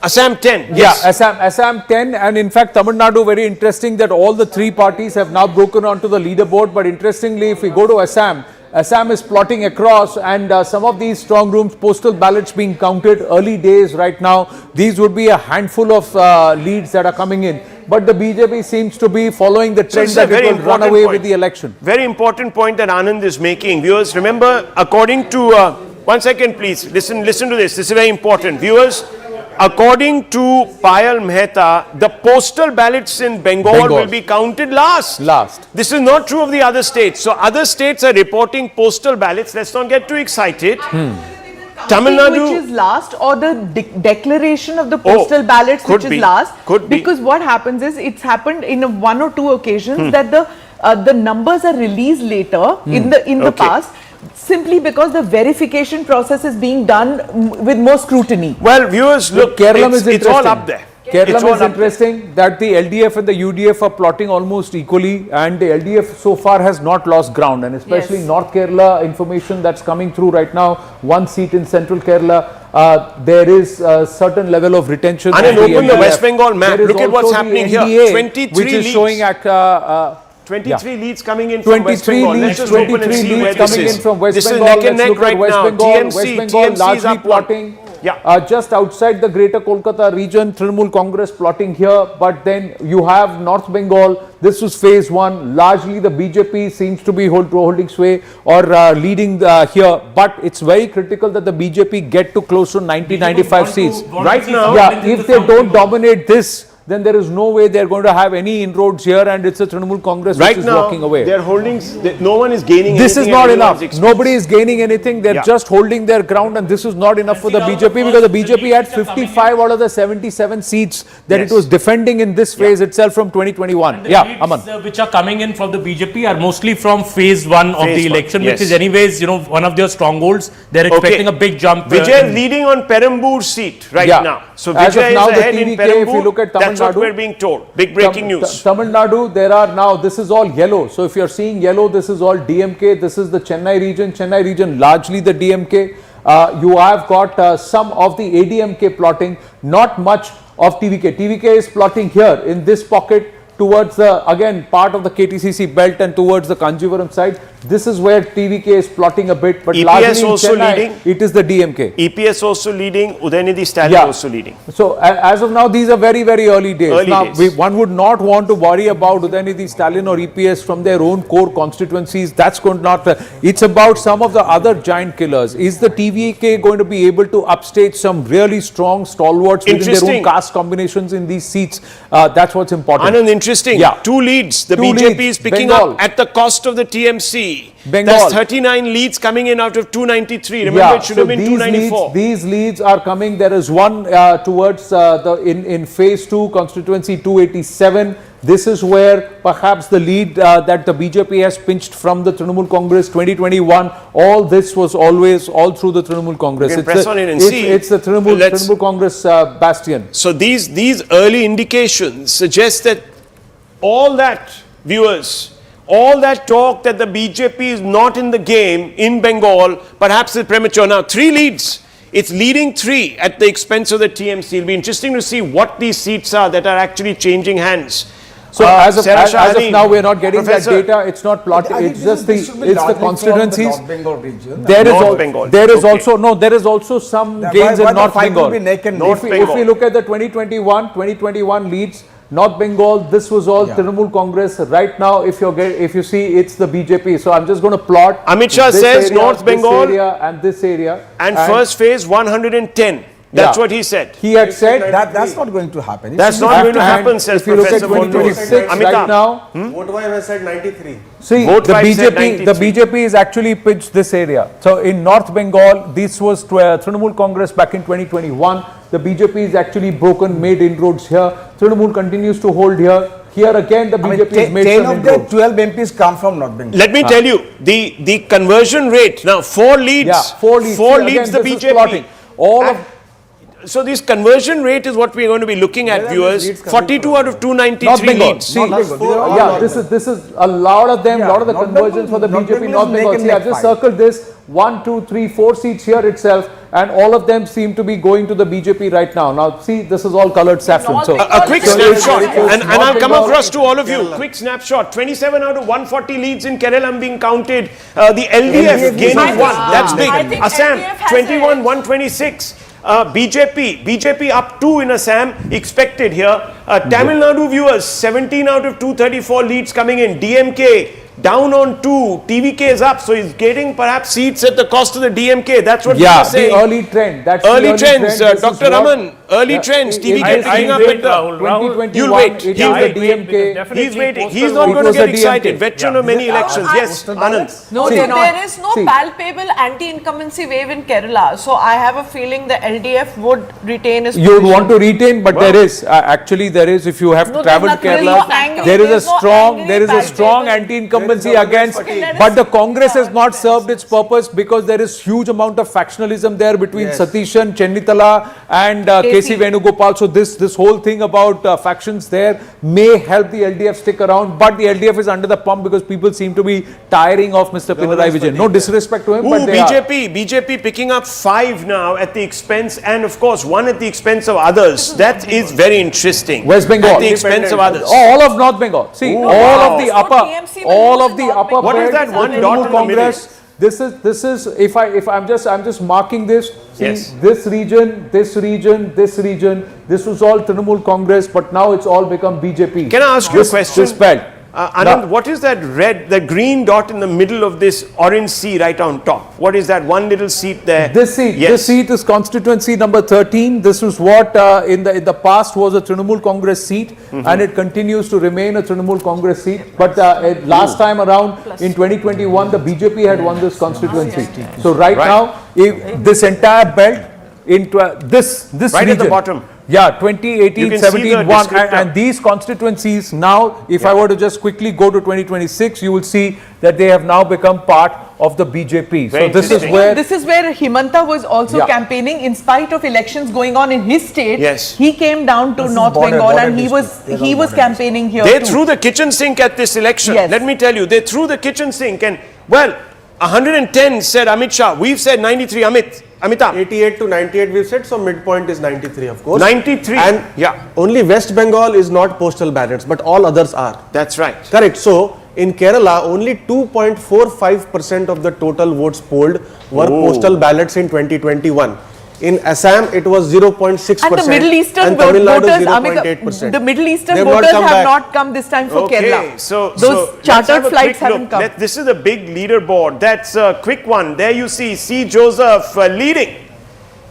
Speaker 4: Assam 10. Yes.
Speaker 2: Yeah, Assam 10, and in fact Tamil Nadu, very interesting that all the 3 parties have now broken onto the leaderboard. But interestingly, if we go to Assam is plotting across, and some of these strong rooms, postal ballots being counted, early days right now. These would be a handful of leads that are coming in. But the BJP seems to be following the trend that it will run away with the election.
Speaker 4: Very important point that Anand is making. Viewers, remember, according to, 1 second please, listen to this. This is very important. Viewers, according to Payal Mehta, the postal ballots in Bengal will be counted last. This is not true of the other states. So other states are reporting postal ballots. Let's not get too excited. Tamil Nadu,
Speaker 5: which is last, or the declaration of the postal ballots which is last, because what happens is, it's happened in 1 or 2 occasions that the numbers are released later in the past, simply because the verification process is being done with more scrutiny.
Speaker 4: Well, viewers, look, it's all up there.
Speaker 2: Kerala is interesting that the LDF and the UDF are plotting almost equally, and the LDF so far has not lost ground, and especially North Kerala information that's coming through right now, 1 seat in Central Kerala, there is a certain level of retention.
Speaker 4: And open the West Bengal map, look at what's happening here, 23
Speaker 2: which is
Speaker 4: leads.
Speaker 2: showing at
Speaker 4: 23 leads coming in from West Bengal. Let's just open and see where this is.
Speaker 2: This
Speaker 4: is neck and neck right now. TMC is up
Speaker 2: plotting. Just outside the greater Kolkata region, Trinamool Congress plotting here, but then you have North Bengal. This was phase 1. Largely the BJP seems to be holding sway or leading here, but it's very critical that the BJP get to close to 90-95 seats.
Speaker 4: Right now,
Speaker 2: if they don't dominate this, then there is no way they're going to have any inroads here, and it's a Trinamool Congress which is walking away.
Speaker 4: They're holding, no one is gaining anything.
Speaker 2: This is not enough. Nobody is gaining anything. They're just holding their ground, and this is not enough for the BJP, because the BJP had 55 out of the 77 seats that it was defending in this phase itself from 2021.
Speaker 8: Aman. Which are coming in from the BJP are mostly from phase 1 of the election, which is anyways, one of their strongholds. They're expecting a big jump.
Speaker 4: Vijay leading on Perambur seat right now. So Vijay is ahead in Perambur.
Speaker 2: If you look at Tamil
Speaker 4: That's what we're being told. Big breaking news.
Speaker 2: Tamil Nadu, there are now, this is all yellow. So if you're seeing yellow, this is all DMK. This is the Chennai region, largely the DMK. You have got some of the ADMK plotting, not much of TVK. TVK is plotting here in this pocket towards the, again, part of the KTCC belt and towards the Kanjivaram side. This is where TVK is plotting a bit, but largely in Chennai, it is the DMK.
Speaker 4: EPS also leading, Udayanidhi Stalin also leading.
Speaker 2: So as of now, these are very, very early days. One would not want to worry about Udayanidhi Stalin or EPS from their own core constituencies. That's going to not. It's about some of the other giant killers. Is the TVK going to be able to upstage some really strong stalwarts within their own caste combinations in these seats? That's what's important.
Speaker 4: Anand, interesting. 2 leads. The BJP is picking up at the cost of the TMC.
Speaker 2: Bengal.
Speaker 4: That's 39 leads coming in out of 293. Remember, it should have been 294.
Speaker 2: These leads are coming. There is one towards in phase 2 constituency 287. This is where perhaps the lead that the BJP has pinched from the Trinamool Congress 2021. All this was always all through the Trinamool Congress.
Speaker 4: You can press on it and see.
Speaker 2: It's the Trinamool Congress bastion.
Speaker 4: So these early indications suggest that all that, viewers, all that talk that the BJP is not in the game in Bengal, perhaps is premature. Now, 3 leads. It's leading 3 at the expense of the TMC. It'll be interesting to see what these seats are that are actually changing hands.
Speaker 2: So as of now, we're not getting that data. It's not plotted. It's just the constituencies. There is also some gains in North Bengal. If we look at the 2021 leads, North Bengal, this was all Trinamool Congress. Right now, if you see, it's the BJP. So I'm just going to plot.
Speaker 4: Amit Shah says North Bengal
Speaker 2: this area
Speaker 4: and first phase 110. That's what he said.
Speaker 12: He had said that's not going to happen.
Speaker 4: That's not going to happen, says Professor Monroe.
Speaker 2: 2026 right now.
Speaker 6: Vote Vibe has said 93.
Speaker 2: See, the BJP is actually pitched this area. So in North Bengal, this was Trinamool Congress back in 2021. The BJP is actually made inroads here. Trinamool continues to hold here. here again the BJP has made
Speaker 12: 10
Speaker 2: some
Speaker 12: of the
Speaker 2: inroads.
Speaker 12: 12 MPs come from North Bengal.
Speaker 4: Let me tell you, the conversion rate, now 4 leads.
Speaker 2: Yeah, 4 leads.
Speaker 4: Four
Speaker 2: See,
Speaker 4: leads
Speaker 2: again,
Speaker 4: the
Speaker 2: this is
Speaker 4: BJP.
Speaker 2: plotting. All of
Speaker 4: So this conversion rate is what we are going to be looking at, viewers. 42 out of 293
Speaker 2: North Bengal.
Speaker 4: leads.
Speaker 2: See, yeah, this is a lot of them, lot of the conversions for the BJP North Bengal. See, I've just circled this 1, 2, 3, 4 seats here itself, and all of them seem to be going to the BJP right now. Now, see, this is all coloured saffron. So
Speaker 4: A quick snapshot, and I'll come across to all of you. Quick snapshot: 27 out of 140 leads in Kerala being counted. The LDF gaining 1. That's big. Assam 21, 126. BJP up 2 in Assam, expected here. Tamil Nadu viewers, 17 out of 234 leads coming in. DMK down on 2, TVK is up, so he's getting perhaps seats at the cost of the DMK. That's what we are saying.
Speaker 2: the early trend. That's
Speaker 4: early
Speaker 2: the
Speaker 4: trends,
Speaker 2: trend.
Speaker 4: Dr. Raman. Early trends. TVK picking up at the
Speaker 2: 2021.
Speaker 4: You'll wait.
Speaker 2: It
Speaker 4: He'll
Speaker 2: is
Speaker 4: wait.
Speaker 2: the DMK.
Speaker 4: He's waiting. He's not going to get excited. Veteran of many elections. Yes, Anand.
Speaker 5: No,
Speaker 2: See,
Speaker 5: there is no
Speaker 2: see.
Speaker 5: palpable anti-incumbency wave in Kerala. So I have a feeling the LDF would retain its
Speaker 2: You would
Speaker 5: position.
Speaker 2: want to retain, but there is actually there is. If you have
Speaker 5: No,
Speaker 2: to travel to
Speaker 5: there's
Speaker 2: Kerala,
Speaker 5: no angry-
Speaker 2: there is a
Speaker 5: there's no
Speaker 2: strong
Speaker 5: angry palpable-
Speaker 2: anti-incumbency against. But the Congress has not served its purpose because there is huge amount of factionalism there between Satishan, Chennithala, and KC Venugopal. So this whole thing about factions there may help the LDF stick around, but the LDF is under the pump because people seem to be tiring of Mr. Pinarayi Vijay. No disrespect to him, but they are.
Speaker 4: BJP picking up 5 now at the expense, and of course 1 at the expense of others. That is very interesting.
Speaker 2: West Bengal.
Speaker 4: At the expense of others.
Speaker 2: All of North Bengal. See, all of the upper.
Speaker 4: What is that one dot in the
Speaker 2: Congress? This is if I'm just marking this. See,
Speaker 4: Yes.
Speaker 2: this region, this was all Trinamool Congress, but now it's all become BJP.
Speaker 4: Can I ask you a question?
Speaker 2: This belt.
Speaker 4: Anand, what is that the green dot in the middle of this orange sea right on top? What is that one little seat there?
Speaker 2: This seat is constituency number 13. This was what in the past was a Trinamool Congress seat, and it continues to remain a Trinamool Congress seat. But last time around in 2021, the BJP had won this constituency. So right now, if this entire belt into this
Speaker 4: right
Speaker 2: region,
Speaker 4: at the bottom.
Speaker 2: Yeah, 2018,
Speaker 4: You can
Speaker 2: 17,
Speaker 4: see the
Speaker 2: 1,
Speaker 4: descriptor.
Speaker 2: and these constituencies now, if I were to just quickly go to 2026, you will see that they have now become part of the BJP.
Speaker 4: Very
Speaker 2: So this is
Speaker 4: interesting.
Speaker 2: where
Speaker 5: This is where Himanta was also campaigning in spite of elections going on in his state.
Speaker 4: Yes.
Speaker 5: He came down to North Bengal and he was campaigning here
Speaker 4: They
Speaker 5: too.
Speaker 4: threw the kitchen sink at this election.
Speaker 5: Yes.
Speaker 4: Let me tell you, they threw the kitchen sink, and well, 110 said Amit Shah. We've said 93. Amitabh.
Speaker 18: 88 to 98 we've said, so midpoint is 93 of course.
Speaker 4: 93.
Speaker 18: And
Speaker 4: yeah,
Speaker 18: only West Bengal is not postal ballots, but all others are.
Speaker 4: that's right.
Speaker 18: Correct. So in Kerala, only 2.45% of the total votes polled were postal ballots in 2021. In Assam, it was 0.6%.
Speaker 5: And the Middle Eastern
Speaker 18: and Tamil Nadu,
Speaker 5: voters,
Speaker 18: 0.8%.
Speaker 5: the Middle Eastern
Speaker 18: They have not
Speaker 5: voters
Speaker 18: come
Speaker 5: have
Speaker 18: back.
Speaker 5: not come this time for Kerala.
Speaker 4: So
Speaker 5: Those
Speaker 4: let's have
Speaker 5: chartered
Speaker 4: a
Speaker 5: flights
Speaker 4: quick
Speaker 5: haven't
Speaker 4: look.
Speaker 5: come.
Speaker 4: This is a big leaderboard. That's a quick one. There you see C. Joseph leading.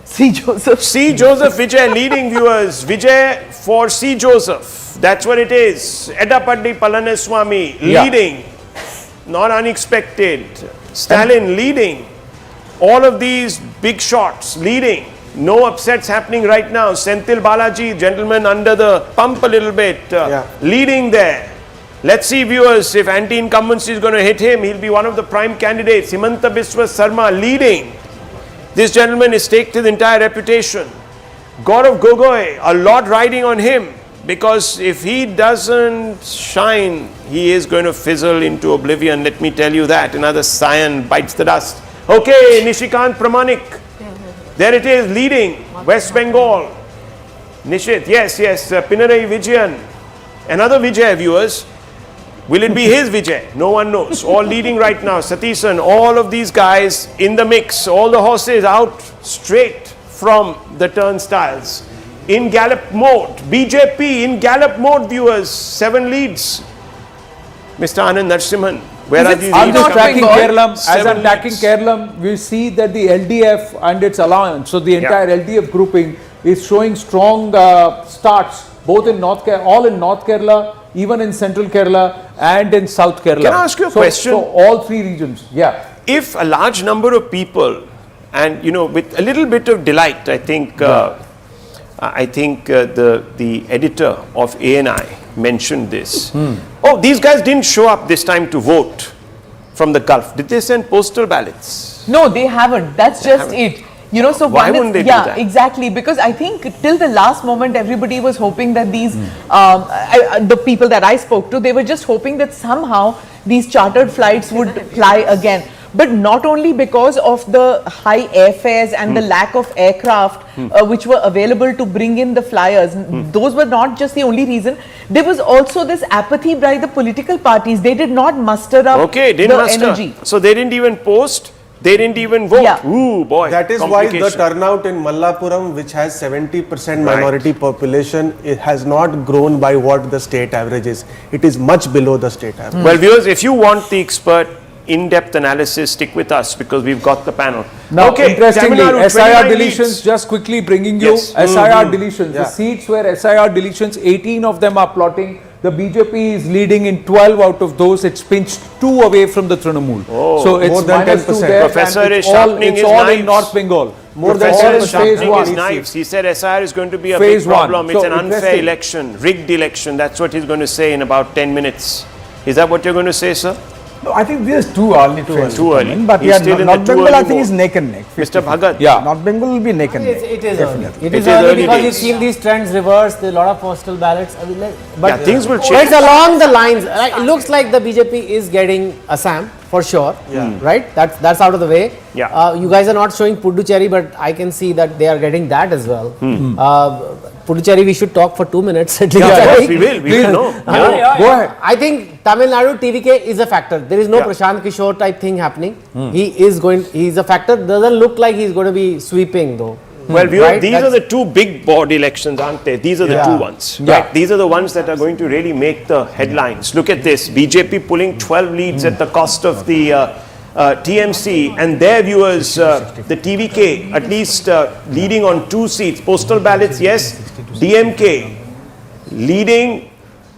Speaker 5: C. Joseph.
Speaker 4: C. Joseph Vijay leading, viewers. Vijay for C. Joseph. That's what it is. Edappadi Palaniswamy leading. Not unexpected. Stalin leading. All of these big shots leading. No upsets happening right now. Senthil Balaji, gentleman under the pump a little bit, leading there. Let's see, viewers, if anti-incumbency is going to hit him, he'll be one of the prime candidates. Himanta Biswa Sarma leading. This gentleman is staked his entire reputation. Gaurav Gogoi, a lot riding on him, because if he doesn't shine, he is going to fizzle into oblivion. Let me tell you that. Another cyan bites the dust. Okay, Nishikant Pramanik. There it is, leading West Bengal. Nishit, yes, Pinarayi Vijayan. Another Vijay, viewers. Will it be his Vijay? No one knows. All leading right now. Satishan, all of these guys in the mix. All the horses out straight from the turnstiles. In gallop mode. BJP in gallop mode, viewers. 7 leads. Mr. Anand Narasimhan. Where are these
Speaker 2: I'm
Speaker 4: leads
Speaker 2: just
Speaker 4: coming?
Speaker 2: tracking Kerala. As
Speaker 4: 7
Speaker 2: I'm tracking
Speaker 4: leads.
Speaker 2: Kerala, we see that the LDF and its alliance, so the entire LDF grouping, is showing strong starts both in North Kerala, all in North Kerala, even in Central Kerala and in South Kerala.
Speaker 4: Can I ask you a question?
Speaker 2: So all 3 regions,
Speaker 4: If a large number of people, and with a little bit of delight, I think the editor of ANI mentioned this. Oh, these guys didn't show up this time to vote from the Gulf. Did they send postal ballots?
Speaker 5: No, they haven't. That's just it. You know, so
Speaker 4: why wouldn't they do that?
Speaker 5: Exactly, because I think till the last moment everybody was hoping that these the people that I spoke to, they were just hoping that somehow these chartered flights would fly again. But not only because of the high airfares and the lack of aircraft which were available to bring in the flyers, those were not just the only reason. There was also this apathy by the political parties. They did not muster up energy.
Speaker 4: So they didn't even post. They didn't even vote.
Speaker 5: Yeah.
Speaker 4: Ooh, boy.
Speaker 18: That is why the turnout in Mallapuram, which has 70% minority population, it has not grown by what the state average is. It is much below the state average.
Speaker 4: Well, viewers, if you want the expert in-depth analysis, stick with us because we've got the panel.
Speaker 2: Now,
Speaker 4: okay,
Speaker 2: interestingly,
Speaker 4: Tamil Nadu,
Speaker 2: SIR
Speaker 4: 29
Speaker 2: deletions,
Speaker 4: leads.
Speaker 2: just quickly bringing you SIR deletions. The seats where SIR deletions, 18 of them are plotting. The BJP is leading in 12 out of those. It's pinched 2 away from the Trinamool.
Speaker 4: Oh,
Speaker 2: so it's
Speaker 18: more than
Speaker 2: -2 there.
Speaker 4: Professor
Speaker 2: and
Speaker 4: is
Speaker 2: it's all,
Speaker 4: sharpening
Speaker 2: it's
Speaker 4: his
Speaker 2: all
Speaker 4: knives.
Speaker 2: in North Bengal.
Speaker 4: Professor is
Speaker 2: phase
Speaker 4: sharpening
Speaker 2: one.
Speaker 4: his knives. He said SIR is going to be a
Speaker 2: Phase
Speaker 4: big problem.
Speaker 2: one.
Speaker 4: It's
Speaker 2: So
Speaker 4: an unfair
Speaker 2: interesting.
Speaker 4: election, rigged election. That's what he's going to say in about 10 minutes. Is that what you're going to say, sir?
Speaker 12: No, I think this is too early to
Speaker 4: Too early.
Speaker 12: But
Speaker 4: He's
Speaker 12: yeah,
Speaker 4: still in
Speaker 12: North
Speaker 4: the too
Speaker 12: Bengal I
Speaker 4: early
Speaker 12: think
Speaker 4: mode.
Speaker 12: is neck and neck.
Speaker 4: Mr. Bhagat.
Speaker 2: Yeah.
Speaker 12: North Bengal will be neck and neck.
Speaker 6: It is early. It
Speaker 4: It
Speaker 6: is
Speaker 4: is
Speaker 6: early
Speaker 4: early
Speaker 6: because
Speaker 4: days.
Speaker 6: you've seen these trends reverse. There are a lot of postal ballots. I mean, but
Speaker 4: Yeah, things will
Speaker 6: But
Speaker 4: change.
Speaker 6: it's along the lines. Like, it looks like the BJP is getting Assam for sure. Right? That's out of the way.
Speaker 4: Yeah.
Speaker 6: You guys are not showing Puducherry, but I can see that they are getting that as well. Puducherry, we should talk for 2 minutes at least.
Speaker 4: Yeah,
Speaker 6: I
Speaker 4: of course
Speaker 6: think.
Speaker 4: we will. We will know.
Speaker 2: Go ahead.
Speaker 6: I think Tamil Nadu TVK is a factor. There is no Prashant Kishore type thing happening. He's a factor. Doesn't look like he's going to be sweeping though.
Speaker 4: Well,
Speaker 6: Right,
Speaker 4: these are the two big board elections, aren't they? These are the two ones. Right? These are the ones that are going to really make the headlines. Look at this. BJP pulling 12 leads at the cost of the TMC and their viewers, the TVK, at least leading on 2 seats. Postal ballots, yes. DMK leading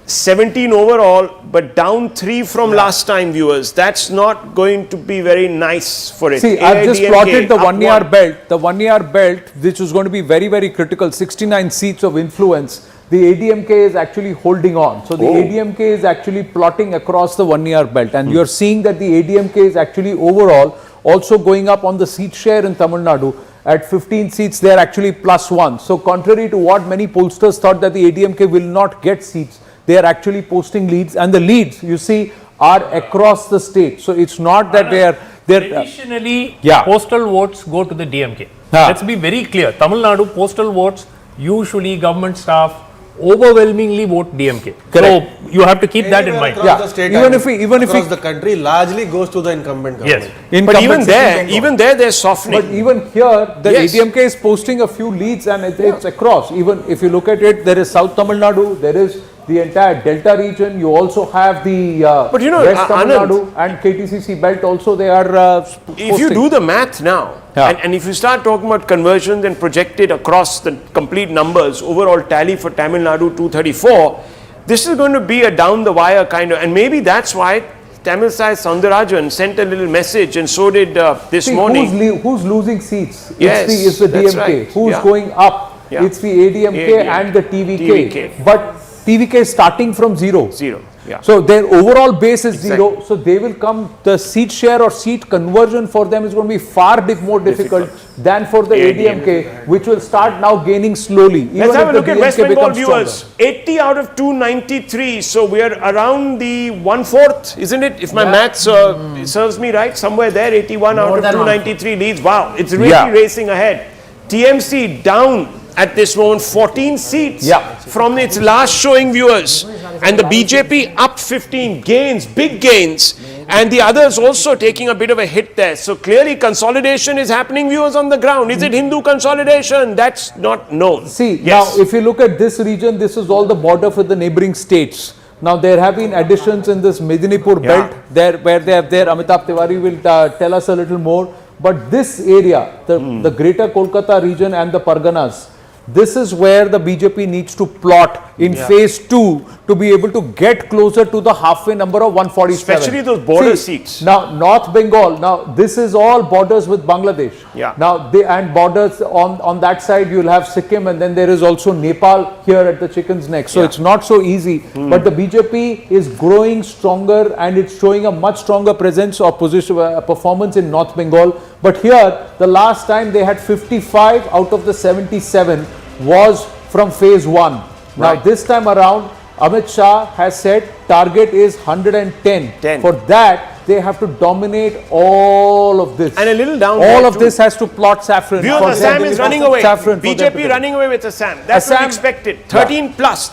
Speaker 4: 17 overall, but down 3 from last time, viewers. That's not going to be very nice for it.
Speaker 2: See, I've just
Speaker 4: AIDMK
Speaker 2: plotted the
Speaker 4: up
Speaker 2: 1 year
Speaker 4: 1.
Speaker 2: belt. The 1 year belt, which is going to be very, very critical. 69 seats of influence. The ADMK is actually holding on. So the ADMK is actually plotting across the 1 year belt. And you're seeing that the ADMK is actually overall also going up on the seat share in Tamil Nadu. At 15 seats, they are actually +1. So contrary to what many pollsters thought that the ADMK will not get seats, they are actually posting leads, and the leads you see are across the state. So it's not that they're
Speaker 7: Traditionally, postal votes go to the DMK. Let's be very clear. Tamil Nadu postal votes, usually government staff overwhelmingly vote DMK.
Speaker 2: Correct.
Speaker 7: So you have to keep that in mind.
Speaker 18: Across the state, even if the country largely goes to the incumbent government.
Speaker 7: Yes.
Speaker 4: But even there, they're softening.
Speaker 2: But even here, the ADMK is posting a few leads, and it's across. Even if you look at it, there is South Tamil Nadu, there is the entire Delta region. You also have the
Speaker 4: But you know,
Speaker 2: West Tamil
Speaker 4: Anand,
Speaker 2: Nadu and KTCC belt also. They are
Speaker 4: if you do the math now, and if you start talking about conversions and project it across the complete numbers, overall tally for Tamil Nadu 234, this is going to be a down the wire kind of, and maybe that's why Tamil Sai Soundarajan sent a little message, and so did this morning.
Speaker 2: Who's losing seats?
Speaker 4: Yes,
Speaker 2: it's the
Speaker 4: that's
Speaker 2: DMK.
Speaker 4: right.
Speaker 2: Who's going up? It's the ADMK and the TVK. But TVK is starting from zero. So their overall base is zero. So they will come, the seat share or seat conversion for them is going to be far more difficult than for the ADMK, which will start now gaining slowly.
Speaker 4: Let's have a look at West Bengal viewers. 80 out of 293. So we are around the 1/4, isn't it? If my maths serves me right, somewhere there, 81 out of 293 leads. Wow, it's really racing ahead. TMC down at this moment 14 seats from its last showing, viewers, and the BJP up 15 gains, big gains, and the others also taking a bit of a hit there. So clearly consolidation is happening, viewers, on the ground. Is it Hindu consolidation? That's not known.
Speaker 2: See, now if you look at this region, this is all the border for the neighboring states. Now there have been additions in this Medinipur belt there, where they have there. Amitabh Tiwari will tell us a little more. But this area, the greater Kolkata region and the Parganas, this is where the BJP needs to plot in phase 2 to be able to get closer to the halfway number of 147.
Speaker 4: Especially those border seats.
Speaker 2: Now, North Bengal, now this is all borders with Bangladesh.
Speaker 4: Yeah.
Speaker 2: Now, and borders on that side, you'll have Sikkim, and then there is also Nepal here at the chicken's neck. So it's not so easy. But the BJP is growing stronger, and it's showing a much stronger presence or position performance in North Bengal. But here, the last time they had 55 out of the 77 was from phase 1. Now, this time around, Amit Shah has said target is 110. For that, they have to dominate all of this.
Speaker 4: And a little down
Speaker 2: all
Speaker 4: there
Speaker 2: of
Speaker 4: too.
Speaker 2: this has to plot saffron.
Speaker 4: Viewers,
Speaker 2: for
Speaker 4: Assam
Speaker 2: them.
Speaker 4: is running away.
Speaker 2: Saffron for them to
Speaker 4: BJP
Speaker 2: get.
Speaker 4: running away with Assam. That's what we expected. 13 plus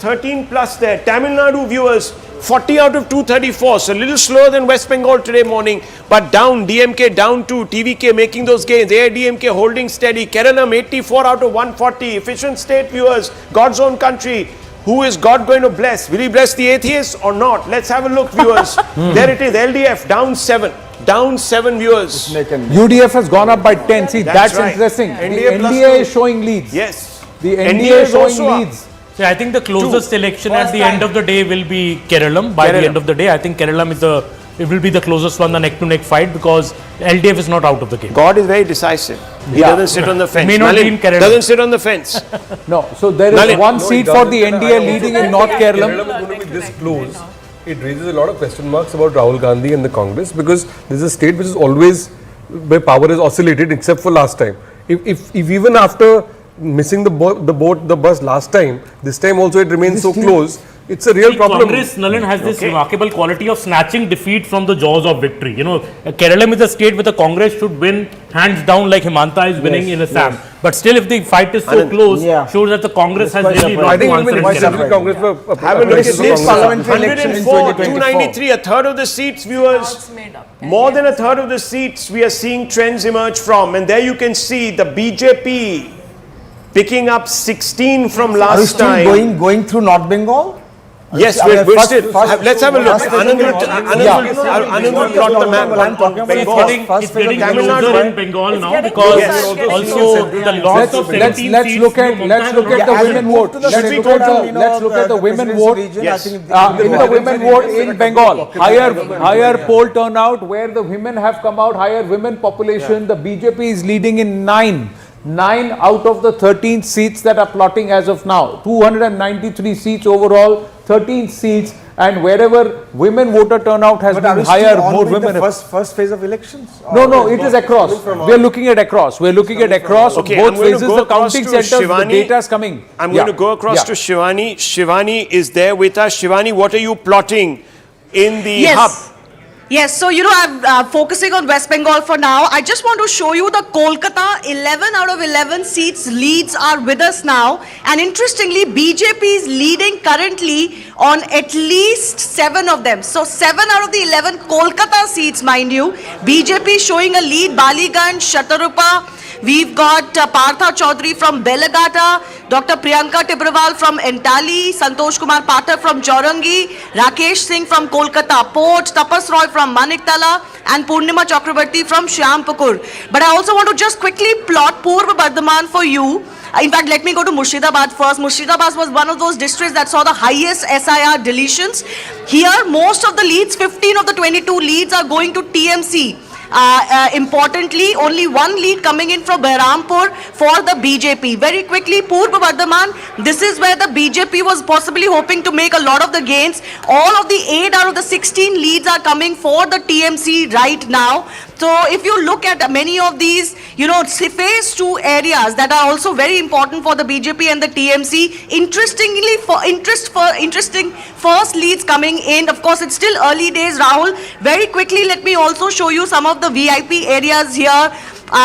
Speaker 4: there. Tamil Nadu viewers, 40 out of 234. So a little slower than West Bengal today morning. But down, DMK down 2. TVK making those gains. AIDMK holding steady. Kerala 84 out of 140. Efficient state viewers. God's own country. Who is God going to bless? Will he bless the atheists or not? Let's have a look, viewers. There it is. LDF down 7. Down 7 viewers.
Speaker 2: UDF has gone up by 10. See, that's
Speaker 4: right.
Speaker 2: interesting.
Speaker 4: NDA
Speaker 2: the
Speaker 4: plus
Speaker 2: NDA
Speaker 4: 2.
Speaker 2: is showing leads.
Speaker 4: Yes.
Speaker 2: The
Speaker 4: NDA
Speaker 2: NDA is
Speaker 4: is
Speaker 2: showing
Speaker 4: also up.
Speaker 2: leads.
Speaker 8: So I think the closest election at the end of the day will be Kerala. By the end of the day, I think Kerala it will be the closest one, the neck-to-neck fight, because LDF is not out of the game.
Speaker 4: God is very decisive. He doesn't sit on the fence.
Speaker 8: May not be
Speaker 4: Nalin
Speaker 8: in Kerala.
Speaker 4: doesn't sit on the fence.
Speaker 2: No, so there is one seat for the NDA leading in North Kerala.
Speaker 10: Kerala is going to be this close. It raises a lot of question marks about Rahul Gandhi and the Congress, because this is a state which is always where power has oscillated, except for last time. If even after missing the bus last time, this time also it remains so close. It's a real problem.
Speaker 8: Congress, Nalin, has this remarkable quality of snatching defeat from the jaws of victory. You know, Kerala is a state where the Congress should win hands down, like Himanta is winning in Assam. But still, if the fight is so close, shows that the Congress has really
Speaker 10: I think
Speaker 8: answer
Speaker 10: even
Speaker 8: in Kerala.
Speaker 10: Congress
Speaker 4: Have a look at this.
Speaker 12: parliamentary election in
Speaker 4: 104,
Speaker 12: 2024.
Speaker 4: 293, a third of the seats, viewers. More than a third of the seats we are seeing trends emerge from. And there you can see the BJP picking up 16 from
Speaker 12: Are you
Speaker 4: last
Speaker 12: still
Speaker 4: time.
Speaker 12: going through North Bengal?
Speaker 4: Yes, we're still. Let's have a look. Anand will plot the map on Bengal.
Speaker 8: It's getting
Speaker 4: Tamil
Speaker 8: closer
Speaker 4: Nadu.
Speaker 8: in Bengal now, because also the loss of 17
Speaker 2: Let's
Speaker 8: seats.
Speaker 2: look at the women vote. Let's look at the women vote.
Speaker 4: Yes.
Speaker 2: In the women vote in Bengal, higher poll turnout, where the women have come out, higher women population. The BJP is leading in 9 out of the 13 seats that are plotting as of now. 293 seats overall, 13 seats, and wherever women voter turnout has been higher, more women.
Speaker 12: First phase of elections?
Speaker 2: No, it is across. We are looking at across. We are looking at across
Speaker 4: Okay,
Speaker 2: both
Speaker 4: I'm going to
Speaker 2: phases.
Speaker 4: go
Speaker 2: The
Speaker 4: across
Speaker 2: counting
Speaker 4: to
Speaker 2: centers, the
Speaker 4: Shivani.
Speaker 2: data is coming.
Speaker 4: I'm going to go across to Shivani. Shivani is there with us. Shivani, what are you plotting in the hub?
Speaker 19: Yes, so I'm focusing on West Bengal for now. I just want to show you the Kolkata 11 out of 11 seats leads are with us now. And interestingly, BJP is leading currently on at least 7 of them. So 7 out of the 11 Kolkata seats, mind you. BJP showing a lead, Baliganj, Shatarupa. We've got Partha Chaudhary from Belagata, Dr. Priyanka Tibrawal from Entali, Santosh Kumar Pathak from Chaurangi, Rakesh Singh from Kolkata Port, Tapas Roy from Maniktala, and Purnima Chakrabarti from Shyampukur. But I also want to just quickly plot Purva Bardhaman for you. In fact, let me go to Mushidabad first. Mushidabad was one of those districts that saw the highest SIR deletions. Here, most of the leads, 15 of the 22 leads are going to TMC. Importantly, only one lead coming in from Behrampur for the BJP. Very quickly, Purva Bardhaman, this is where the BJP was possibly hoping to make a lot of the gains. All of the 8 out of the 16 leads are coming for the TMC right now. So if you look at many of these, phase 2 areas that are also very important for the BJP and the TMC, interesting first leads coming in. Of course, it's still early days, Rahul. Very quickly, let me also show you some of the VIP areas here.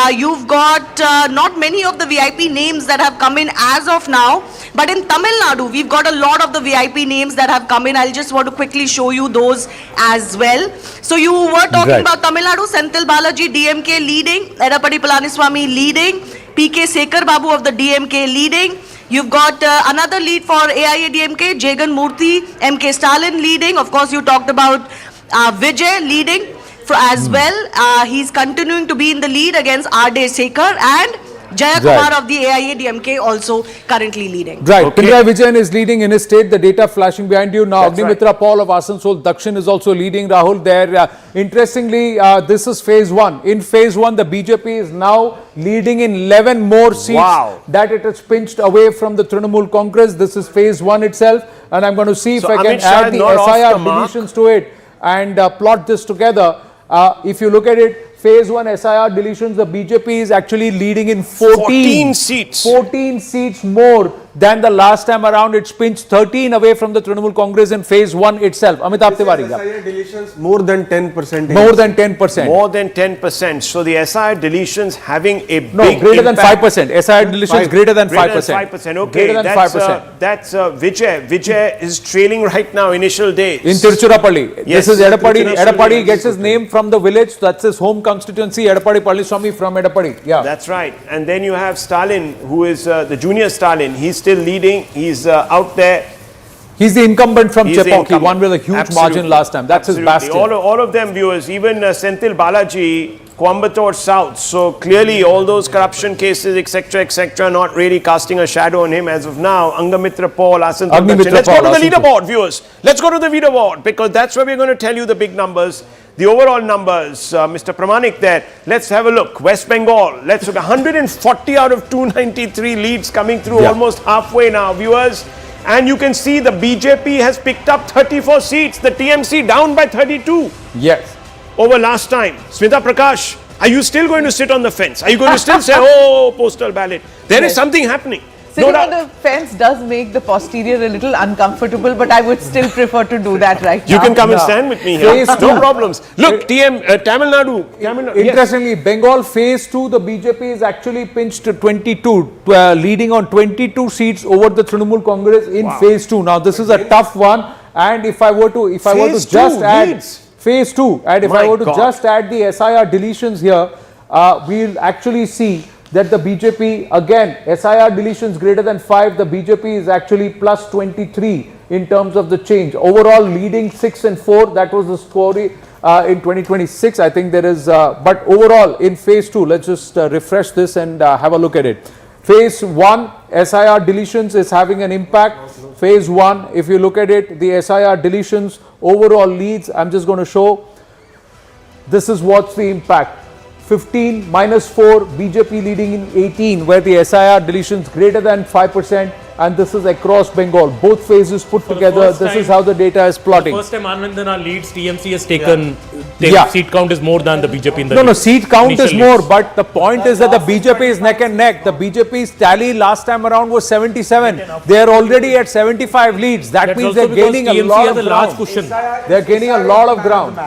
Speaker 19: You've got not many of the VIP names that have come in as of now, but in Tamil Nadu, we've got a lot of the VIP names that have come in. I'll just want to quickly show you those as well. So you were talking about Tamil Nadu, Senthil Balaji, DMK leading, Edapadi Palaniswamy leading, PK Sekar Babu of the DMK leading. You've got another lead for AIADMK, Jagan Murthy, MK Stalin leading. Of course, you talked about Vijay leading as well. He's continuing to be in the lead against R.D. Sekhar, and Jayakumar of the AIADMK also currently leading.
Speaker 2: Right. Pinarayi Vijayan is leading in his state. The data flashing behind you now. Agnimitra Paul of Asansol Dakshin is also leading. Rahul there. Interestingly, this is phase 1. In phase 1, the BJP is now leading in 11 more seats that it has pinched away from the Trinamool Congress. This is phase 1 itself, and I'm going to see if I can add the SIR deletions to it and plot this together. If you look at it, phase 1 SIR deletions, the BJP is actually leading in 14
Speaker 4: seats.
Speaker 2: 14 seats more than the last time around. It's pinched 13 away from the Trinamool Congress in phase 1 itself. Amitabh Tiwari.
Speaker 18: SIR deletions more than 10%.
Speaker 2: More than 10%.
Speaker 4: More than 10%. So the SIR deletions having a big
Speaker 2: greater than
Speaker 4: impact.
Speaker 2: 5%. SIR deletions greater than 5%.
Speaker 4: Greater than 5%. Okay,
Speaker 2: greater than 5%.
Speaker 4: That's Vijay. Vijay is trailing right now, initial days.
Speaker 2: In Tiruchirappalli.
Speaker 4: Yes,
Speaker 2: This is Edapadi.
Speaker 4: International
Speaker 2: Edapadi
Speaker 4: League.
Speaker 2: gets his name from the village. That's his home constituency. Edapadi Paliswamy from Edapadi. Yeah.
Speaker 4: That's right. And then you have Stalin, who is the junior Stalin. He's still leading. He's out there.
Speaker 2: He's the incumbent from
Speaker 4: He's the
Speaker 2: Chepauk. He
Speaker 4: incumbent.
Speaker 2: won with a huge
Speaker 4: Absolutely.
Speaker 2: margin last time. That's his bastion.
Speaker 4: All of them, viewers, even Senthil Balaji, Coimbatore South. So clearly all those corruption cases, etc., not really casting a shadow on him as of now. Angamitra Paul, Asantul Dakshin. Let's go to the leaderboard, viewers. Let's go to the leaderboard, because that's where we're going to tell you the big numbers. The overall numbers, Mr. Pramanik there. Let's have a look. West Bengal, let's look. 140 out of 293 leads coming through, almost halfway now, viewers. And you can see the BJP has picked up 34 seats. The TMC down by 32.
Speaker 2: Yes.
Speaker 4: Over last time. Smita Prakash, are you still going to sit on the fence? Are you going to still say, oh, postal ballot? There is something happening.
Speaker 5: Sitting on the fence does make the posterior a little uncomfortable, but I would still prefer to do that right now.
Speaker 4: You can come and stand with me here. No problems. Look, Tamil Nadu.
Speaker 2: Interestingly, Bengal phase 2, the BJP is actually pinched to 22, leading on 22 seats over the Trinamool Congress in phase 2. Now, this is a tough one, and if I were to just add phase 2, and if I were to just add the SIR deletions here, we'll actually see that the BJP, again, SIR deletions greater than 5, the BJP is actually plus 23 in terms of the change. Overall leading 6 and 4, that was the story in 2026. I think there is, but overall in phase 2, let's just refresh this and have a look at it. Phase 1, SIR deletions is having an impact. Phase 1, if you look at it, the SIR deletions, overall leads, I'm just going to show, this is what's the impact. 15 minus 4, BJP leading in 18, where the SIR deletions greater than 5%, and this is across Bengal. Both phases put together, this is how the data is plotting.
Speaker 8: First time Anandana leads, TMC has taken, seat count is more than the BJP in the
Speaker 2: No, seat count is more, but the point is that the BJP is neck and neck. The BJP's tally last time around was 77. They are already at 75 leads. That means they're gaining a lot of ground. They're gaining a lot of ground.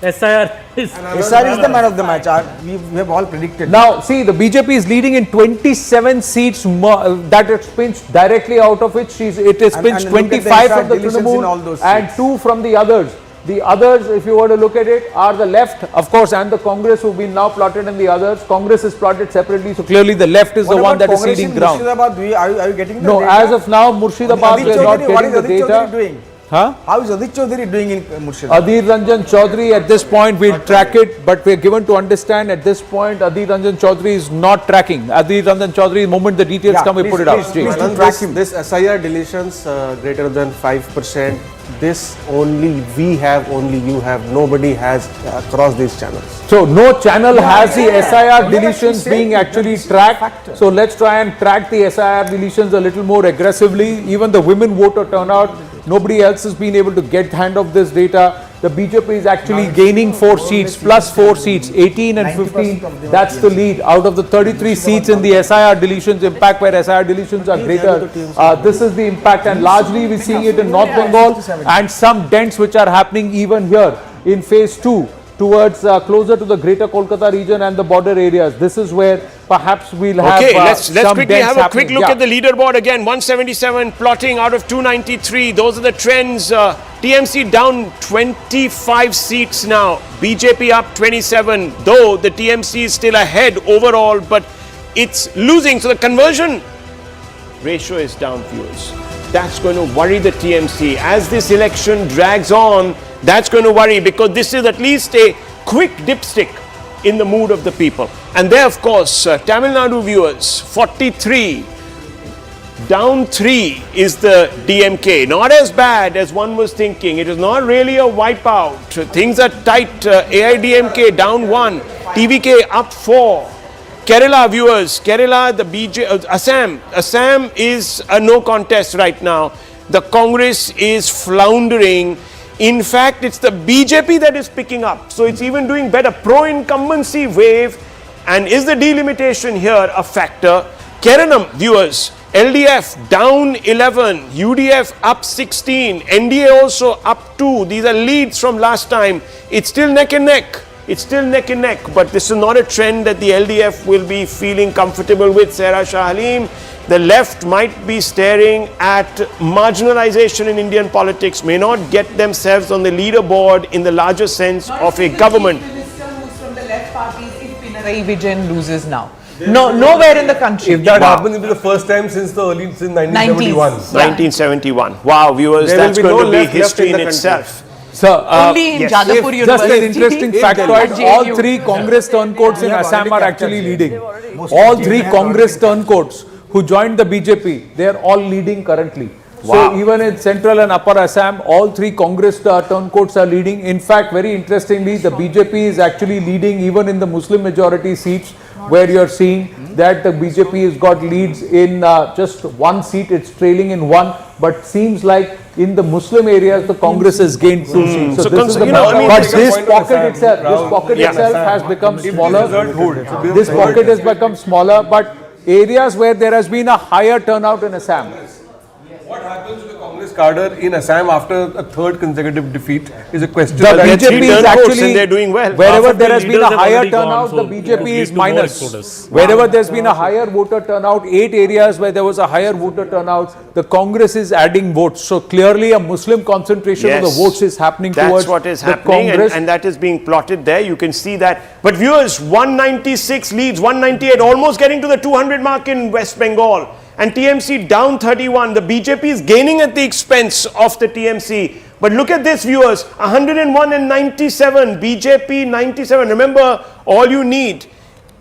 Speaker 8: SIR is
Speaker 12: the man of the match. We have all predicted.
Speaker 2: Now, see, the BJP is leading in 27 seats that it's pinched directly out of which it is pinched 25 from the Trinamool and 2 from the others. The others, if you were to look at it, are the left, of course, and the Congress who've been now plotted in the others. Congress is plotted separately, so clearly the left is the one that is ceding ground.
Speaker 12: Mushidabad, are you getting the
Speaker 2: No,
Speaker 12: data?
Speaker 2: as of now, Murshidabad, we are not getting the data.
Speaker 12: Doing?
Speaker 2: Huh?
Speaker 12: How is Adhik Chaudhary doing in Murshidabad?
Speaker 2: Adhir Ranjan Chaudhary, at this point we'll track it, but we're given to understand at this point Adhir Ranjan Chaudhary is not tracking. Adhir Ranjan Chaudhary, the moment the details come, we put it up.
Speaker 18: This SIR deletions greater than 5%, this only we have, only you have, nobody has across these channels.
Speaker 2: So no channel has the SIR deletions being actually tracked. So let's try and track the SIR deletions a little more aggressively. Even the women voter turnout, nobody else has been able to get hand of this data. The BJP is actually gaining 4 seats, plus 4 seats, 18 and 15. That's the lead out of the 33 seats in the SIR deletions impact, where SIR deletions are greater. This is the impact, and largely we're seeing it in North Bengal and some dents which are happening even here in phase 2 towards closer to the greater Kolkata region and the border areas. This is where perhaps we'll have
Speaker 4: let's quickly have a quick look
Speaker 2: Yeah.
Speaker 4: at the leaderboard again. 177 plotting out of 293. Those are the trends. TMC down 25 seats now. BJP up 27, though the TMC is still ahead overall, but it's losing. So the conversion ratio is down, viewers. That's going to worry the TMC. As this election drags on, that's going to worry, because this is at least a quick dipstick in the mood of the people. And there, of course, Tamil Nadu viewers, 43, down 3 is the DMK. Not as bad as one was thinking. It is not really a wipeout. Things are tight. AIDMK down 1, TVK up 4. Kerala viewers, Kerala, the Assam is a no contest right now. The Congress is floundering. In fact, it's the BJP that is picking up. So it's even doing better. Pro-incumbency wave. And is the delimitation here a factor? Kerala viewers, LDF down 11, UDF up 16, NDA also up 2. These are leads from last time. It's still neck and neck. It's still neck and neck, but this is not a trend that the LDF will be feeling comfortable with. Sarah Shah Halim, the left might be staring at marginalization in Indian politics, may not get themselves on the leaderboard in the larger sense of a government.
Speaker 5: Minister who's from the left parties if Pinarayi Vijayan loses now. No, nowhere in the country.
Speaker 10: If that happens, it will be the first time since 1971.
Speaker 4: 1971. Wow, viewers, that's going to be history in itself.
Speaker 2: So,
Speaker 5: Only in Jadavpur
Speaker 2: just
Speaker 5: University.
Speaker 2: an interesting factoid, all 3 Congress turncoats in Assam are actually leading. All 3 Congress turncoats who joined the BJP, they are all leading currently.
Speaker 4: Wow.
Speaker 2: So even in central and upper Assam, all 3 Congress turncoats are leading. In fact, very interestingly, the BJP is actually leading even in the Muslim majority seats, where you are seeing that the BJP has got leads in just 1 seat, it's trailing in 1, but seems like in the Muslim areas the Congress has gained 2 seats. So this is the but this pocket itself has become smaller. This pocket has become smaller, but areas where there has been a higher turnout in Assam.
Speaker 10: What happens to the Congress cadre in Assam after a 3rd consecutive defeat is a question.
Speaker 2: The
Speaker 10: that
Speaker 2: BJP is actually,
Speaker 4: they're doing well.
Speaker 2: Wherever there has been a higher turnout, the BJP is minus. Wherever there's been a higher voter turnout, 8 areas where there was a higher voter turnout, the Congress is adding votes. So clearly a Muslim concentration of the votes is happening towards
Speaker 4: that's what is
Speaker 2: the
Speaker 4: happening,
Speaker 2: Congress.
Speaker 4: and that is being plotted there. You can see that. But viewers, 196 leads, 198, almost getting to the 200 mark in West Bengal. And TMC down 31. The BJP is gaining at the expense of the TMC. But look at this, viewers, 101 and 97, BJP 97. Remember, all you need,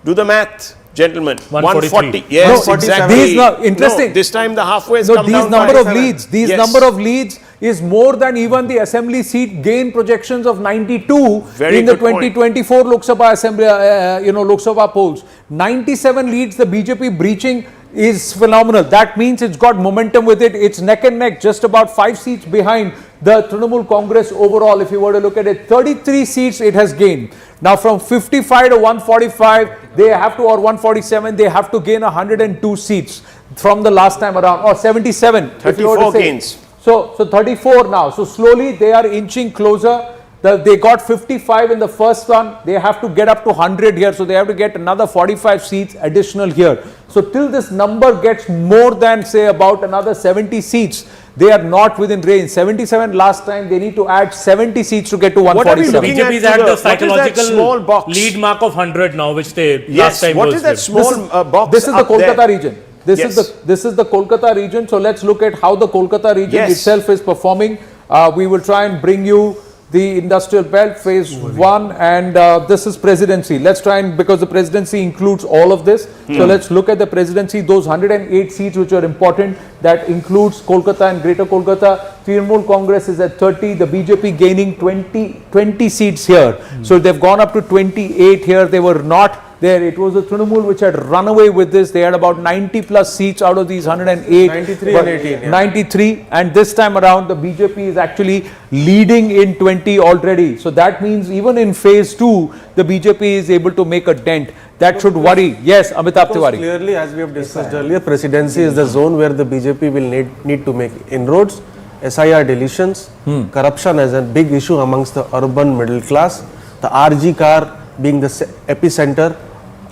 Speaker 4: do the math, gentlemen, 140. Yes,
Speaker 2: no,
Speaker 4: exactly.
Speaker 2: These interesting.
Speaker 4: No, this time the halfway has
Speaker 2: no,
Speaker 4: come
Speaker 2: these
Speaker 4: down
Speaker 2: number
Speaker 4: by
Speaker 2: of leads, these number of leads is more than even the assembly seat gain projections of 92
Speaker 4: Very
Speaker 2: in the
Speaker 4: good point.
Speaker 2: 2024 Lok Sabha assembly, Lok Sabha polls. 97 leads, the BJP breaching is phenomenal. That means it's got momentum with it. It's neck and neck, just about 5 seats behind the Trinamool Congress overall. If you were to look at it, 33 seats it has gained. Now from 55 to 145, they have to, or 147, they have to gain 102 seats from the last time around, or 77.
Speaker 4: 34 gains.
Speaker 2: So 34 now. So slowly they are inching closer. They got 55 in the first one. They have to get up to 100 here. So they have to get another 45 seats additional here. So till this number gets more than, say, about another 70 seats, they are not within range. 77 last time, they need to add 70 seats to get to 147.
Speaker 8: BJP is at the psychological lead mark of 100 now, which they last time
Speaker 4: what
Speaker 8: was
Speaker 4: is that
Speaker 8: with.
Speaker 4: small box?
Speaker 2: This is the
Speaker 4: up
Speaker 2: Kolkata
Speaker 4: there?
Speaker 2: region. This is the Kolkata region. So let's look at how the Kolkata region itself is performing. We will try and bring you the industrial belt phase 1, and this is presidency. Let's try and, because the presidency includes all of this. So let's look at the presidency, those 108 seats which are important. That includes Kolkata and Greater Kolkata. Trinamool Congress is at 30, the BJP gaining 20 seats here. So they've gone up to 28 here. They were not there. It was the Trinamool which had run away with this. They had about 90 plus seats out of these 108.
Speaker 18: 93 and 18. Yeah.
Speaker 2: 93, and this time around the BJP is actually leading in 20 already. So that means even in phase 2, the BJP is able to make a dent. That should worry. Yes, Amitabh Tiwari.
Speaker 18: Clearly, as we have discussed earlier, presidency is the zone where the BJP will need to make inroads. SIR deletions, corruption as a big issue amongst the urban middle class, the RG car being the epicenter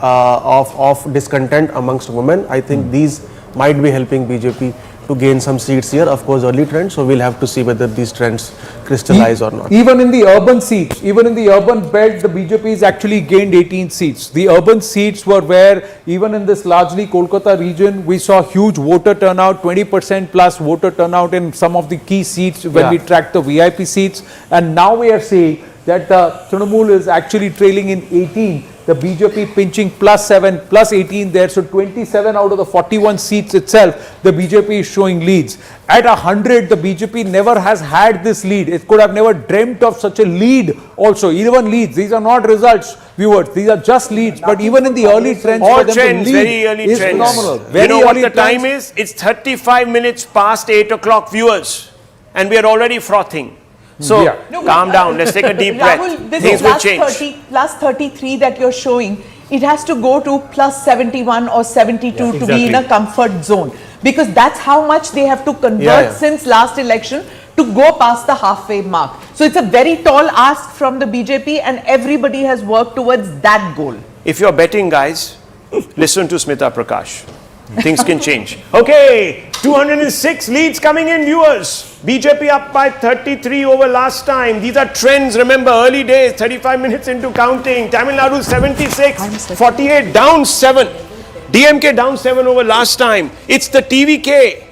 Speaker 18: of discontent amongst women. I think these might be helping BJP to gain some seats here. Of course, early trends, so we'll have to see whether these trends crystallize or not.
Speaker 2: Even in the urban seats, even in the urban belt, the BJP has actually gained 18 seats. The urban seats were where, even in this largely Kolkata region, we saw huge voter turnout, 20% plus voter turnout in some of the key seats when we tracked the VIP seats. And now we are seeing that Trinamool is actually trailing in 18. The BJP pinching +7, +18 there. So 27 out of the 41 seats itself, the BJP is showing leads. At 100, the BJP never has had this lead. It could have never dreamt of such a lead also. Even leads, these are not results, viewers. These are just leads. But even in the early trends,
Speaker 4: all
Speaker 2: for them
Speaker 4: trends,
Speaker 2: to lead
Speaker 4: very early
Speaker 2: is
Speaker 4: trends.
Speaker 2: phenomenal.
Speaker 4: You
Speaker 2: Very
Speaker 4: know what
Speaker 2: early
Speaker 4: the
Speaker 2: trends.
Speaker 4: time is? It's 35 minutes past 8 o'clock, viewers. And we are already frothing. So calm down. Let's take a deep breath.
Speaker 5: Rahul, this
Speaker 4: Things will
Speaker 5: plus
Speaker 4: change.
Speaker 5: 30, plus 33 that you're showing, it has to go to plus 71 or 72 to be in a comfort zone. Because that's how much they have to convert since last election to go past the halfway mark. So it's a very tall ask from the BJP, and everybody has worked towards that goal.
Speaker 4: If you're betting, guys, listen to Smita Prakash. Things can change. Okay, 206 leads coming in, viewers. BJP up by 33 over last time. These are trends. Remember, early days, 35 minutes into counting. Tamil Nadu 76, 48 down 7. DMK down 7 over last time. It's the TVK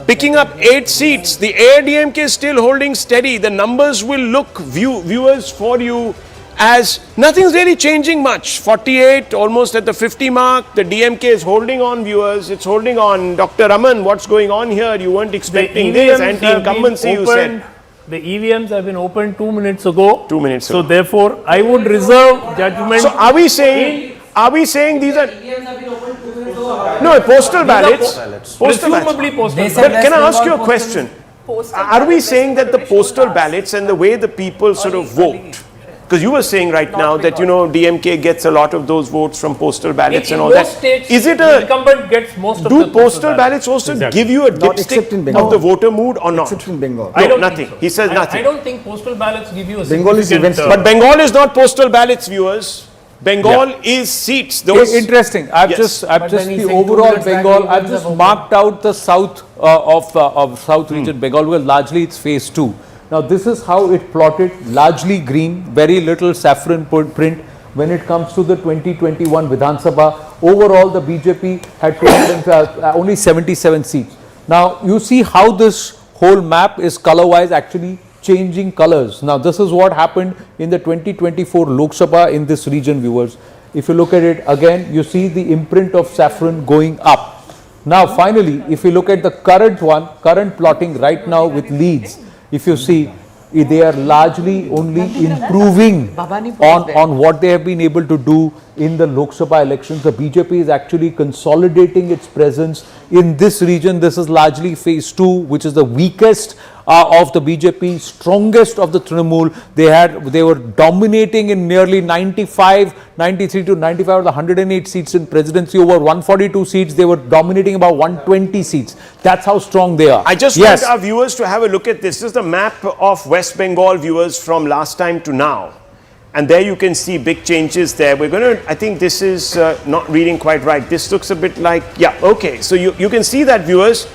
Speaker 4: picking up 8 seats. The AIDMK is still holding steady. The numbers will look, viewers, for you as nothing's really changing much. 48, almost at the 50 mark. The DMK is holding on, viewers. It's holding on. Dr. Raman, what's going on here? You weren't expecting this. Anti-incumbency, you said.
Speaker 7: The EVMs have been opened 2 minutes ago.
Speaker 4: 2 minutes ago.
Speaker 7: So therefore, I would reserve judgment.
Speaker 4: So are we saying these are... No, postal ballots. Postal
Speaker 7: Presumably
Speaker 4: ballots.
Speaker 7: postal
Speaker 4: But can I ask you a question? Are we saying that the postal ballots and the way the people sort of vote, because you were saying right now that, you know, DMK gets a lot of those votes from postal ballots and all that. Is it
Speaker 7: the incumbent gets most of the
Speaker 4: postal ballots also give you a dipstick of the voter mood or not?
Speaker 12: Except in Bengal.
Speaker 7: I don't
Speaker 4: nothing.
Speaker 7: think so.
Speaker 4: He says nothing.
Speaker 7: I don't think postal ballots give you a
Speaker 12: Bengal is
Speaker 7: significant,
Speaker 12: events.
Speaker 4: But Bengal is not postal ballots, viewers. Bengal is seats. Those
Speaker 2: Interesting. I've just the overall Bengal. I've just marked out the south of South region Bengal, because largely it's phase 2. Now this is how it plotted, largely green, very little saffron print. When it comes to the 2021 Vidhan Sabha, overall the BJP had only 77 seats. Now you see how this whole map is color-wise actually changing colors. Now this is what happened in the 2024 Lok Sabha in this region, viewers. If you look at it again, you see the imprint of saffron going up. Now finally, if you look at the current plotting right now with leads, if you see, they are largely only improving on what they have been able to do in the Lok Sabha elections. The BJP is actually consolidating its presence in this region. This is largely phase 2, which is the weakest of the BJP, strongest of the Trinamool. They were dominating in nearly 93 to 95 of the 108 seats in presidency. Over 142 seats, they were dominating about 120 seats. That's how strong they are.
Speaker 4: I just want our viewers to have a look at this. This is the map of West Bengal, viewers, from last time to now. And there you can see big changes there. We're going to, I think this is not reading quite right. This looks a bit like, okay. So you can see that, viewers.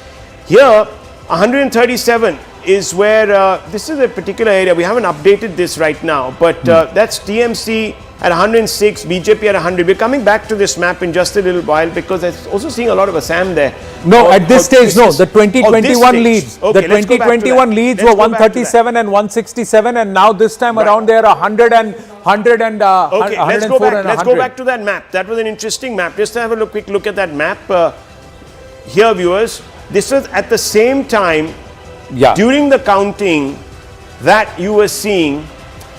Speaker 4: Here, 137 is where, this is a particular area. We haven't updated this right now. But that's TMC at 106, BJP at 100. We're coming back to this map in just a little while, because I'm also seeing a lot of Assam there.
Speaker 2: No, at this stage, no. The 2021 leads.
Speaker 4: Okay,
Speaker 2: the 2021 leads were 137 and 167, and now this time around they are 100 and 104
Speaker 4: okay, let's go back to that map. That was an interesting map. Just to have a quick look at that map. Here, viewers, this was at the same time during the counting that you were seeing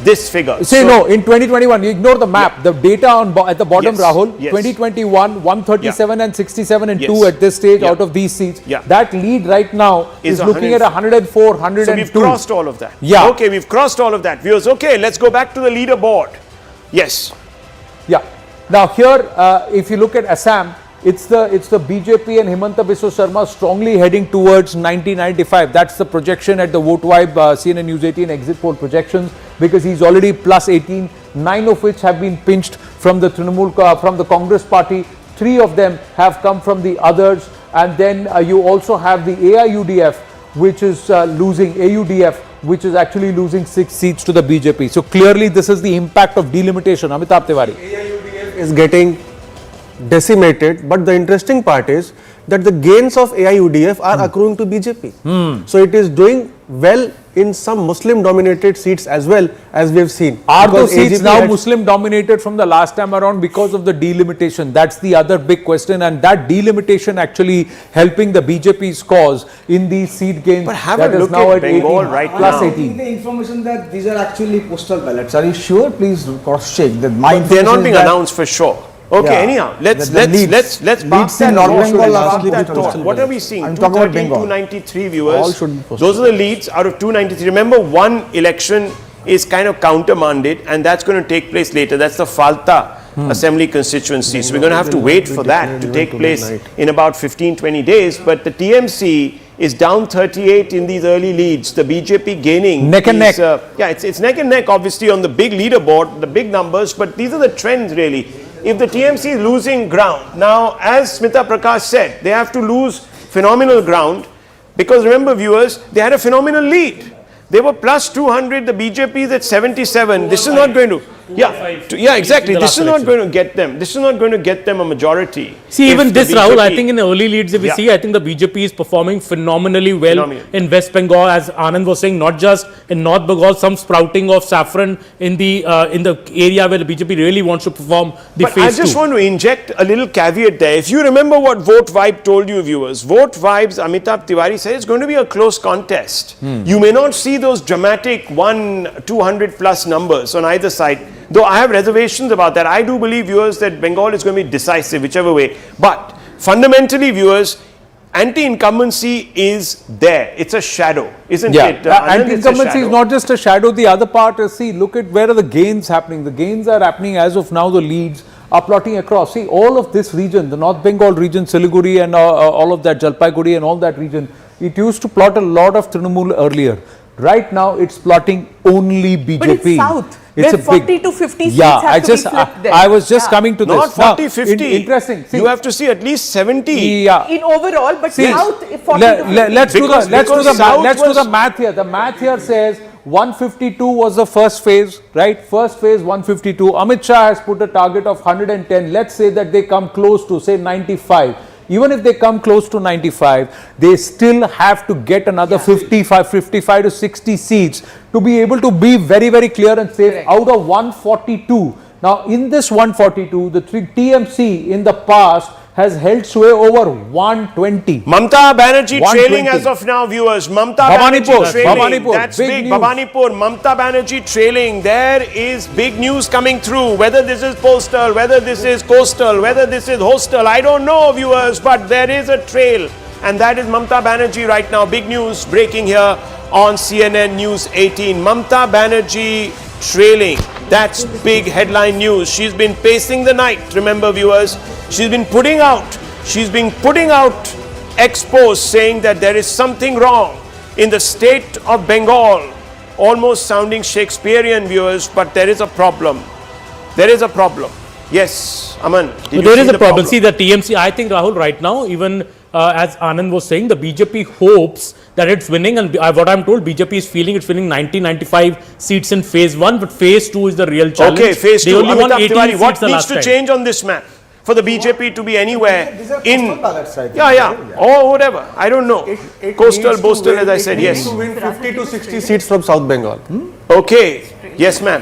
Speaker 4: this figure.
Speaker 2: No, in 2021, you ignore the map. The data at the bottom, Rahul, 2021, 137 and 67 and 2 at this stage out of these seats. That lead right now is looking at 104, 102.
Speaker 4: So we've crossed all of that.
Speaker 2: Yeah.
Speaker 4: Okay, we've crossed all of that. Viewers, okay, let's go back to the leaderboard. Yes.
Speaker 2: Yeah. Now here, if you look at Assam, it's the BJP and Himanta Biswa Sharma strongly heading towards 90-95. That's the projection at the Vote Vibe CNN News 18 exit poll projections, because he's already plus 18, 9 of which have been pinched from the Trinamool, from the Congress party. 3 of them have come from the others, and then you also have the AIUDF, which is which is actually losing 6 seats to the BJP. So clearly this is the impact of delimitation. Amitabh Tiwari.
Speaker 18: AIUDF is getting decimated. But the interesting part is that the gains of AIUDF are accruing to BJP. So it is doing well in some Muslim dominated seats as well, as we have seen.
Speaker 2: Are
Speaker 18: Because
Speaker 2: those seats
Speaker 18: AGP
Speaker 2: now
Speaker 18: had-
Speaker 2: Muslim dominated from the last time around because of the delimitation? That's the other big question, and that delimitation actually helping the BJP's cause in the seat gains.
Speaker 4: But have
Speaker 2: that
Speaker 4: a
Speaker 2: is
Speaker 4: look
Speaker 2: now
Speaker 4: at
Speaker 2: at
Speaker 4: Bengal
Speaker 2: 18,
Speaker 4: right
Speaker 2: plus
Speaker 4: now.
Speaker 2: 18.
Speaker 12: The information that these are actually postal ballots. Are you sure? Please cross check that.
Speaker 4: But they're not being announced for sure. Okay,
Speaker 12: Yeah.
Speaker 4: anyhow, let's
Speaker 12: The leads.
Speaker 4: park
Speaker 12: Leads in
Speaker 4: that
Speaker 12: North
Speaker 4: thought.
Speaker 12: Bengal
Speaker 4: Park
Speaker 12: largely
Speaker 4: that
Speaker 12: with
Speaker 4: thought.
Speaker 12: postal
Speaker 4: What are we
Speaker 12: ballots.
Speaker 4: seeing?
Speaker 12: I'm talking about
Speaker 4: 213,
Speaker 12: Bengal.
Speaker 4: 293
Speaker 12: All
Speaker 4: viewers.
Speaker 12: should be postal.
Speaker 4: Those are the leads out of 293. Remember, one election is kind of countermanded, and that's going to take place later. That's the Falta Assembly constituency. So we're going to have to wait for that to take place in about 15-20 days. But the TMC is down 38 in these early leads. The BJP gaining
Speaker 2: Neck and
Speaker 4: these,
Speaker 2: neck.
Speaker 4: yeah, it's neck and neck, obviously, on the big leaderboard, the big numbers. But these are the trends, really. If the TMC is losing ground, now, as Smita Prakash said, they have to lose phenomenal ground, because remember, viewers, they had a phenomenal lead. They were plus 200, the BJP is at 77. This is not going to, exactly. This is not going to get them. This is not going to get them a majority.
Speaker 8: See,
Speaker 4: if
Speaker 8: even
Speaker 4: the
Speaker 8: this, Rahul, I
Speaker 4: BJP
Speaker 8: think in the early leads, if we see, I think the BJP is performing phenomenally well in West Bengal, as Anand was saying, not just in North Bengal, some sprouting of saffron in the area where the BJP really wants to perform the
Speaker 4: But
Speaker 8: phase
Speaker 4: I just
Speaker 8: two.
Speaker 4: want to inject a little caveat there. If you remember what Vote Vibe told you, viewers, Vote Vibe's Amitabh Tiwari said it's going to be a close contest. You may not see those dramatic 200 plus numbers on either side, though I have reservations about that. I do believe, viewers, that Bengal is going to be decisive whichever way. But fundamentally, viewers, anti-incumbency is there. It's a shadow, isn't it? Anand? It's a
Speaker 2: Anti-incumbency is
Speaker 4: shadow.
Speaker 2: not just a shadow. The other part is, see, look at where are the gains happening. The gains are happening as of now. The leads are plotting across. See, all of this region, the North Bengal region, Siliguri and all of that, Jalpaiguri and all that region, it used to plot a lot of Trinamool earlier. Right now, it's plotting only BJP.
Speaker 5: But it's south.
Speaker 2: It's
Speaker 5: where
Speaker 2: a
Speaker 5: 40
Speaker 2: big,
Speaker 5: to 50 seats
Speaker 2: yeah,
Speaker 5: have to be flipped there.
Speaker 2: I was just coming to
Speaker 4: Not
Speaker 2: this. Now,
Speaker 4: 40, 50.
Speaker 2: interesting. See,
Speaker 4: You have to see at least 70.
Speaker 2: yeah.
Speaker 5: In overall, but
Speaker 2: See,
Speaker 5: south 40 to 50.
Speaker 2: let's do
Speaker 4: South
Speaker 2: the math here. The math here says 152 was the first phase, right? First phase 152. Amit Shah has put a target of 110. Let's say that they come close to, say, 95. Even if they come close to 95, they still have to get another 55 to 60 seats to be able to be very, very clear and safe out of 142. Now, in this 142, the TMC in the past has held sway over 120.
Speaker 4: Mamata Banerjee
Speaker 2: 120.
Speaker 4: trailing as of now, viewers. Mamata
Speaker 2: Bhabanipur,
Speaker 4: Banerjee trailing.
Speaker 2: Bhabanipur,
Speaker 4: That's
Speaker 2: big
Speaker 4: big.
Speaker 2: news.
Speaker 4: Bhabanipur, Mamata Banerjee trailing. There is big news coming through. Whether this is Postal, whether this is Coastal, whether this is Hostal, I don't know, viewers, but there is a trail. And that is Mamata Banerjee right now. Big news breaking here on CNN News 18. Mamata Banerjee trailing. That's big headline news. She's been pacing the night, remember, viewers. She's been putting out expos saying that there is something wrong in the state of Bengal, almost sounding Shakespearean, viewers, but there is a problem. There is a problem. Yes, Aman.
Speaker 8: There is a problem. See, the TMC, I think, Rahul, right now, even as Anand was saying, the BJP hopes that it's winning, and what I'm told, BJP is feeling it's winning 90-95 seats in phase 1, but phase 2 is the real challenge.
Speaker 4: Okay, phase 2.
Speaker 8: They only won
Speaker 4: Amitabh
Speaker 8: 18
Speaker 4: Tiwari,
Speaker 8: seats
Speaker 4: what
Speaker 8: the
Speaker 4: needs
Speaker 8: last
Speaker 4: to
Speaker 8: time.
Speaker 4: change on this map for the BJP to be anywhere in?
Speaker 18: ballots, I think.
Speaker 4: Or whatever. I don't know. Coastal,
Speaker 18: needs to
Speaker 4: Postal,
Speaker 18: win-
Speaker 4: as I
Speaker 18: it
Speaker 4: said,
Speaker 18: needs
Speaker 4: yes.
Speaker 18: to win 50 to 60 seats from South Bengal.
Speaker 4: Okay. Yes, ma'am.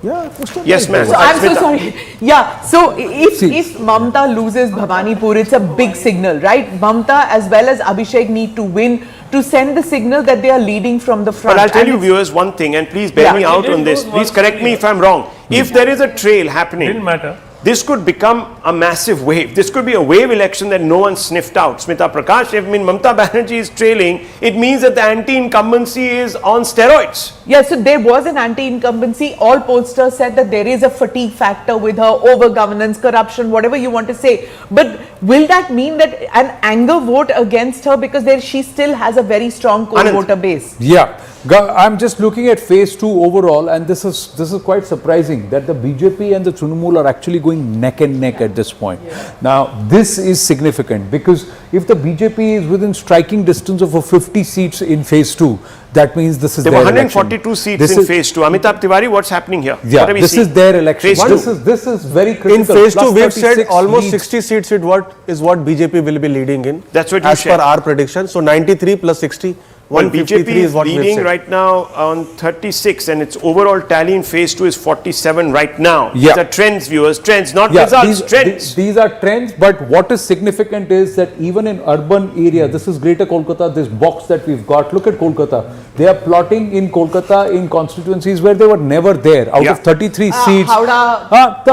Speaker 12: Yeah, postal
Speaker 4: Yes, ma'am.
Speaker 5: So I'm so
Speaker 4: Smita.
Speaker 5: sorry. Yeah, so if Mamata loses Bhabanipur, it's a big signal, right? Mamata as well as Abhishek need to win to send the signal that they are leading from the front.
Speaker 4: But I'll tell
Speaker 5: And
Speaker 4: you,
Speaker 5: it's-
Speaker 4: viewers, one thing, and please bear me out on this. Please correct me if I'm wrong. If there is a trail happening,
Speaker 7: Didn't matter.
Speaker 4: this could become a massive wave. This could be a wave election that no one sniffed out. Smita Prakash, if Mamata Banerjee is trailing, it means that the anti-incumbency is on steroids.
Speaker 5: Yeah, so there was an anti-incumbency. All pollsters said that there is a fatigue factor with her, over-governance, corruption, whatever you want to say. But will that mean that an anger vote against her, because she still has a very strong core
Speaker 4: Anand.
Speaker 5: voter base?
Speaker 2: Yeah. I'm just looking at phase 2 overall, and this is quite surprising that the BJP and the Trinamool are actually going neck and neck at this point. Now, this is significant because if the BJP is within striking distance of 50 seats in phase 2, that means this is
Speaker 4: there
Speaker 2: their
Speaker 4: were
Speaker 2: election.
Speaker 4: 142 seats in phase 2. Amitabh Tiwari, what's happening here?
Speaker 2: Yeah,
Speaker 4: what are we
Speaker 2: this
Speaker 4: seeing?
Speaker 2: is their election.
Speaker 4: Phase 2.
Speaker 2: This is very critical.
Speaker 18: In phase 2,
Speaker 2: Plus
Speaker 18: we've said
Speaker 2: 36
Speaker 18: almost
Speaker 2: leads.
Speaker 18: 60 seats is what BJP will be leading in.
Speaker 4: That's what you
Speaker 18: as
Speaker 4: said.
Speaker 18: per our prediction. So 93 plus 60.
Speaker 4: Well, BJP is
Speaker 18: what we've
Speaker 4: leading
Speaker 18: said.
Speaker 4: right now on 36 and its overall tally in phase 2 is 47 right now.
Speaker 2: Yeah.
Speaker 4: These are trends, viewers. Trends, not
Speaker 2: Yeah,
Speaker 4: results. Trends.
Speaker 2: These are trends, but what is significant is that even in urban area, this is Greater Kolkata, this box that we've got, look at Kolkata. They are plotting in Kolkata in constituencies where they were never there. Out of 33 seats, out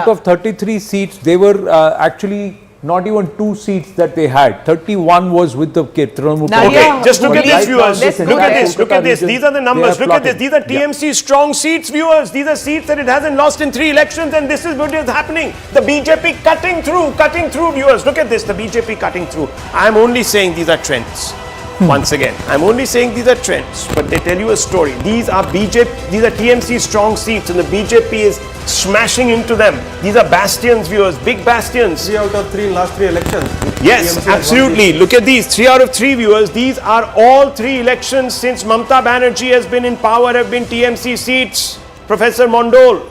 Speaker 2: of 33 seats, they were actually not even 2 seats that they had. 31 was with the Trinamool.
Speaker 4: Okay, just look at this, viewers. Look at this. Look at this.
Speaker 2: Region,
Speaker 4: These are the numbers.
Speaker 2: they are
Speaker 4: Look at this.
Speaker 2: plotting.
Speaker 4: These are TMC strong seats, viewers. These are seats that it hasn't lost in 3 elections, and this is what is happening. The BJP cutting through, viewers. Look at this. The BJP cutting through. I'm only saying these are trends. Once again, I'm only saying these are trends, but they tell you a story. These are TMC strong seats, and the BJP is smashing into them. These are bastions, viewers, big bastions.
Speaker 18: 3 out of 3 in last 3 elections.
Speaker 4: Yes,
Speaker 18: TMC has
Speaker 4: absolutely. Look at these 3 out of 3, viewers. These are all 3 elections since Mamata Banerjee has been in power have been TMC seats. Professor Mondol.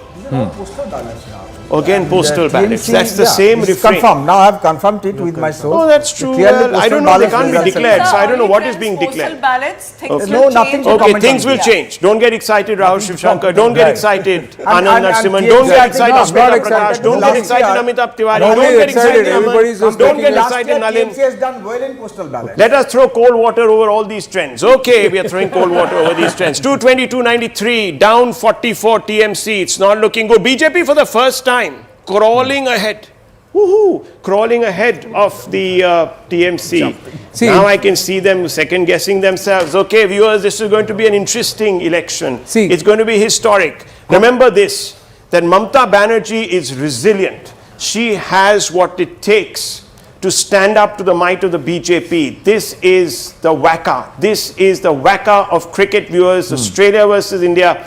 Speaker 4: Again, postal ballots. That's the same refrain.
Speaker 12: Confirmed. Now I have confirmed it with my source.
Speaker 4: Oh, that's true.
Speaker 12: Clearly
Speaker 4: I don't know. They can't be declared, so I don't know what is being
Speaker 15: Postal
Speaker 4: declared.
Speaker 15: ballots, things
Speaker 4: Okay.
Speaker 15: will
Speaker 12: nothing
Speaker 15: change.
Speaker 12: to
Speaker 4: Okay,
Speaker 12: comment
Speaker 4: things
Speaker 12: on.
Speaker 4: will change. Don't get excited, Rahul Shivshankar. Don't get excited, Anand
Speaker 12: and
Speaker 4: Narsimhan.
Speaker 12: TMC,
Speaker 4: Don't get
Speaker 12: I think
Speaker 4: excited,
Speaker 12: not
Speaker 4: Shweta
Speaker 2: excited.
Speaker 4: Prakash. Don't get
Speaker 12: Last
Speaker 4: excited,
Speaker 12: year-
Speaker 4: Amitabh Tiwari.
Speaker 2: Nobody
Speaker 4: Don't get
Speaker 2: is excited.
Speaker 4: excited,
Speaker 2: Everybody's
Speaker 4: Aman.
Speaker 2: just
Speaker 4: Don't
Speaker 2: taking
Speaker 4: get
Speaker 2: it.
Speaker 12: Last
Speaker 4: excited,
Speaker 12: year
Speaker 4: Nalin.
Speaker 12: TMC has done well in postal ballot.
Speaker 4: Let us throw cold water over all these trends. Okay, we are throwing cold water over these trends. 220, 293, down 44 TMC. It's not looking good. BJP for the first time crawling ahead. Woohoo! Crawling ahead of the TMC.
Speaker 2: See,
Speaker 4: now I can see them second guessing themselves. Okay, viewers, this is going to be an interesting election.
Speaker 2: See,
Speaker 4: it's going to be historic. Remember this, that Mamata Banerjee is resilient. She has what it takes to stand up to the might of the BJP. This is the whacker. This is the whacker of cricket, viewers. Australia versus India.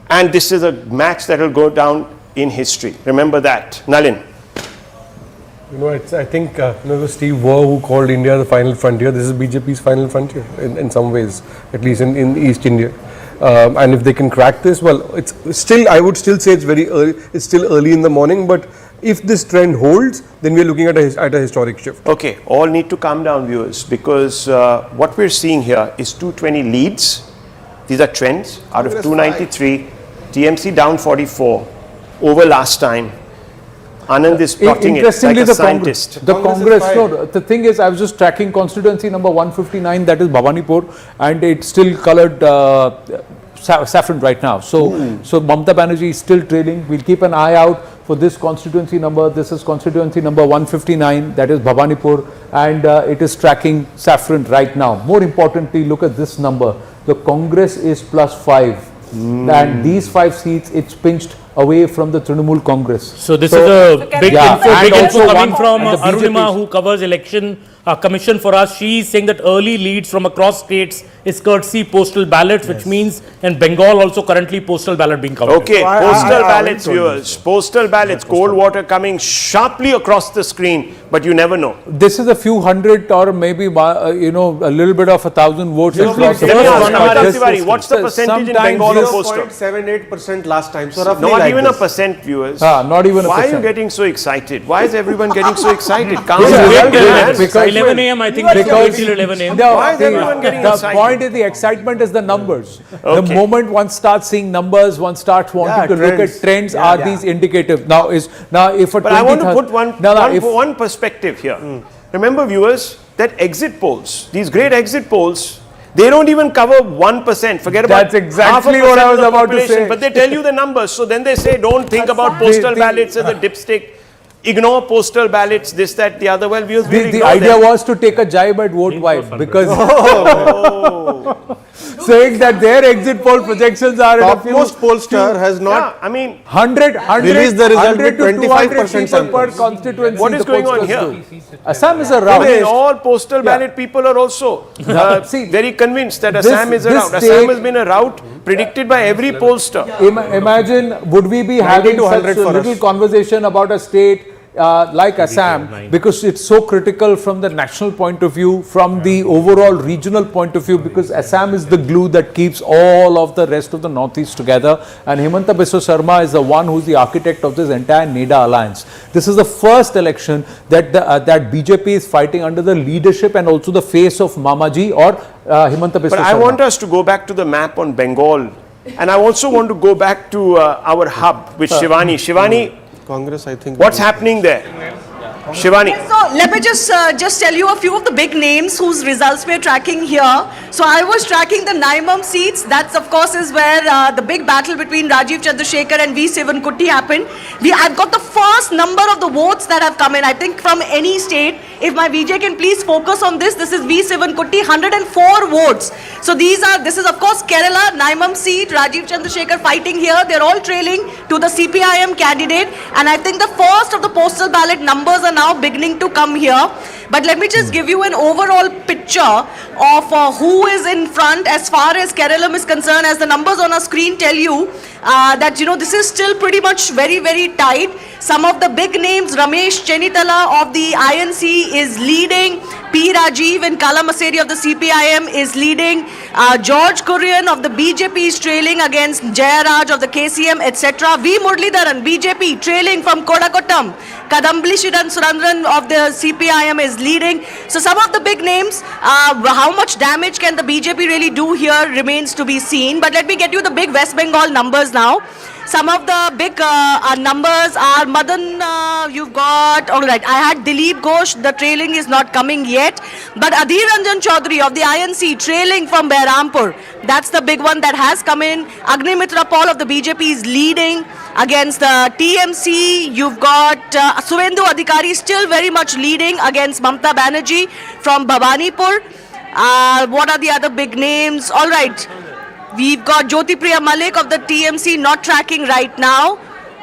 Speaker 4: And this is a match that will go down in history. Remember that. Nalin.
Speaker 10: You know, I think it was Steve Waugh who called India the final frontier. This is BJP's final frontier in some ways, at least in East India. And if they can crack this, well, it's still, I would still say it's very early. It's still early in the morning, but if this trend holds, then we're looking at a historic shift.
Speaker 4: Okay, all need to calm down, viewers, because what we're seeing here is 220 leads. These are trends out of 293. TMC down 44 over last time. Anand is plotting it like a scientist.
Speaker 2: The Congress, no, the thing is, I was just tracking constituency number 159, that is Bhawanipur, and it's still colored saffron right now. So Mamata Banerjee is still trailing. We'll keep an eye out for this constituency number. This is constituency number 159, that is Bhawanipur, and it is tracking saffron right now. More importantly, look at this number. The Congress is +5. And these 5 seats, it's pinched away from the Trinamool Congress.
Speaker 8: So this is a big info coming from
Speaker 2: and the
Speaker 8: Arunima, who covers election commission for us. She is saying that early leads from across states is courtesy postal ballots, which means in Bengal also currently postal ballot being counted.
Speaker 4: Okay, postal ballots, viewers. Postal ballots, cold water coming sharply across the screen, but you never know.
Speaker 2: This is a few hundred or maybe, a little bit of 1,000 votes.
Speaker 4: What's the percentage in Bengal of postal?
Speaker 18: 0.78% last time. So roughly
Speaker 4: Not
Speaker 18: like
Speaker 4: even
Speaker 18: this.
Speaker 4: a percent, viewers.
Speaker 2: Not even a
Speaker 4: Why
Speaker 2: percent.
Speaker 4: are you getting so excited? Why is everyone getting so excited? Calm
Speaker 8: Because 11 a.m. I think
Speaker 2: because
Speaker 8: till 11 a.m.
Speaker 4: Why is everyone getting
Speaker 2: the
Speaker 4: excited?
Speaker 2: point is the excitement is the numbers.
Speaker 4: Okay.
Speaker 2: The moment one starts seeing numbers, one starts wanting to look at trends. Are these indicative? Now if a
Speaker 4: But I want to put one perspective here. Remember, viewers, that exit polls, these great exit polls, they don't even cover 1%. Forget about
Speaker 2: That's exactly
Speaker 4: half a
Speaker 2: what I
Speaker 4: percent
Speaker 2: was
Speaker 4: of the
Speaker 2: about to
Speaker 4: population,
Speaker 2: say.
Speaker 4: But they tell you the numbers. So then they say, don't think about postal ballots as a dipstick. ignore postal ballots, this, that, the other. Well, we will
Speaker 2: The idea was to take a jibe at vote wipe because saying that their exit poll projections are
Speaker 18: Topmost pollster has not
Speaker 4: I mean,
Speaker 2: 100
Speaker 18: released the result
Speaker 2: 100
Speaker 18: with
Speaker 2: to
Speaker 18: 25%
Speaker 2: 200 people per
Speaker 18: samples.
Speaker 2: constituency.
Speaker 4: What is
Speaker 2: the
Speaker 4: going on
Speaker 2: pollsters
Speaker 4: here?
Speaker 2: do. Assam is a
Speaker 4: I
Speaker 2: rout.
Speaker 4: mean, all postal ballot people are also very convinced that Assam is a rout. Assam has been a rout predicted by every pollster.
Speaker 2: Imagine, would we be having such a little conversation about a state like Assam, because it's so critical from the national point of view, from the overall regional point of view, because Assam is the glue that keeps all of the rest of the northeast together, and Himanta Biswa Sarma is the one who's the architect of this entire NEDA alliance. This is the first election that that BJP is fighting under the leadership and also the face of Mamaji or Himanta Biswa Sarma.
Speaker 4: But I want us to go back to the map on Bengal, and I also want to go back to our hub with Shivani. Shivani,
Speaker 18: Congress, I think.
Speaker 4: what's happening there? Shivani.
Speaker 19: So let me just tell you a few of the big names whose results we're tracking here. So I was tracking the Naimam seats. That's of course is where the big battle between Rajiv Chandrasekhar and V. Sivankutti happened. I've got the first number of the votes that have come in, I think from any state. If my VJ can please focus on this, this is V. Sivankutti, 104 votes. So this is of course Kerala, Naimam seat, Rajiv Chandrasekhar fighting here. They're all trailing to the CPIM candidate. And I think the first of the postal ballot numbers are now beginning to come here. But let me just give you an overall picture of who is in front as far as Kerala is concerned. As the numbers on our screen tell you that, this is still pretty much very, very tight. Some of the big names, Ramesh Chenitala of the INC is leading. P. Rajiv and Kala Maseri of the CPIM is leading. George Kurian of the BJP is trailing against Jayaraj of the KCM, etc. V. Muralidharan, BJP, trailing from Kodakottam. Kadambli Shidan Surandran of the CPIM is leading. So some of the big names, how much damage can the BJP really do here remains to be seen. But let me get you the big West Bengal numbers now. Some of the big numbers are Madan, you've got, all right, I had Dilip Ghosh, the trailing is not coming yet. But Adhir Ranjan Chaudhary of the INC trailing from Behrampur. That's the big one that has come in. Agnimitra Paul of the BJP is leading against the TMC. You've got Suvendu Adhikari still very much leading against Mamata Banerjee from Bhavanipur. What are the other big names? All right. We've got Jyoti Priya Malik of the TMC not tracking right now.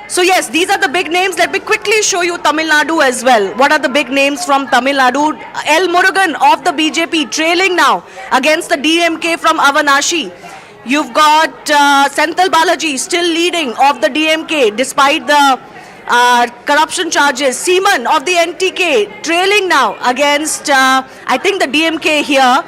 Speaker 19: So yes, these are the big names. Let me quickly show you Tamil Nadu as well. What are the big names from Tamil Nadu? L. Murugan of the BJP trailing now against the DMK from Avanashi. You've got Senthil Balaji still leading of the DMK despite the corruption charges. Seaman of the NTK trailing now against, I think, the DMK here.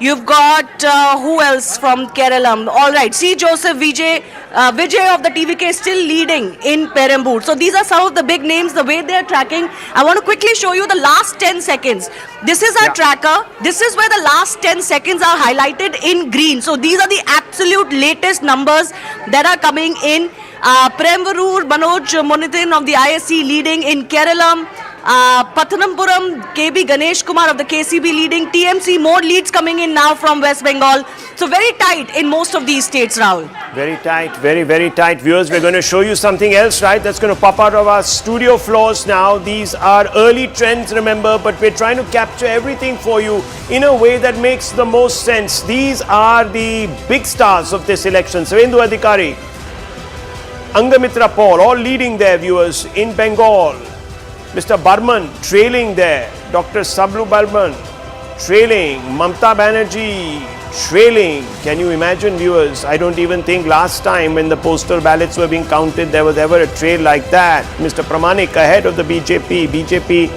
Speaker 19: You've got who else from Kerala? All right, C. Joseph Vijay of the TVK still leading in Perambur. So these are some of the big names, the way they're tracking. I want to quickly show you the last 10 seconds. This is our tracker. This is where the last 10 seconds are highlighted in green. So these are the absolute latest numbers that are coming in. Premvarur Manoj Monithin of the ISC leading in Kerala. Pathanampuram, KB Ganesh Kumar of the KCB leading. TMC, more leads coming in now from West Bengal. So very tight in most of these states, Rahul.
Speaker 4: Very tight, very, very tight. Viewers, we're going to show you something else, right? That's going to pop out of our studio floors now. These are early trends, remember, but we're trying to capture everything for you in a way that makes the most sense. These are the big stars of this election. Suvendu Adhikari, Angamitra Paul, all leading there, viewers, in Bengal. Mr. Barman trailing there, Dr. Sablu Barman trailing, Mamata Banerjee trailing. Can you imagine, viewers? I don't even think last time when the postal ballots were being counted there was ever a trail like that. Mr. Pramanik ahead of the BJP. BJP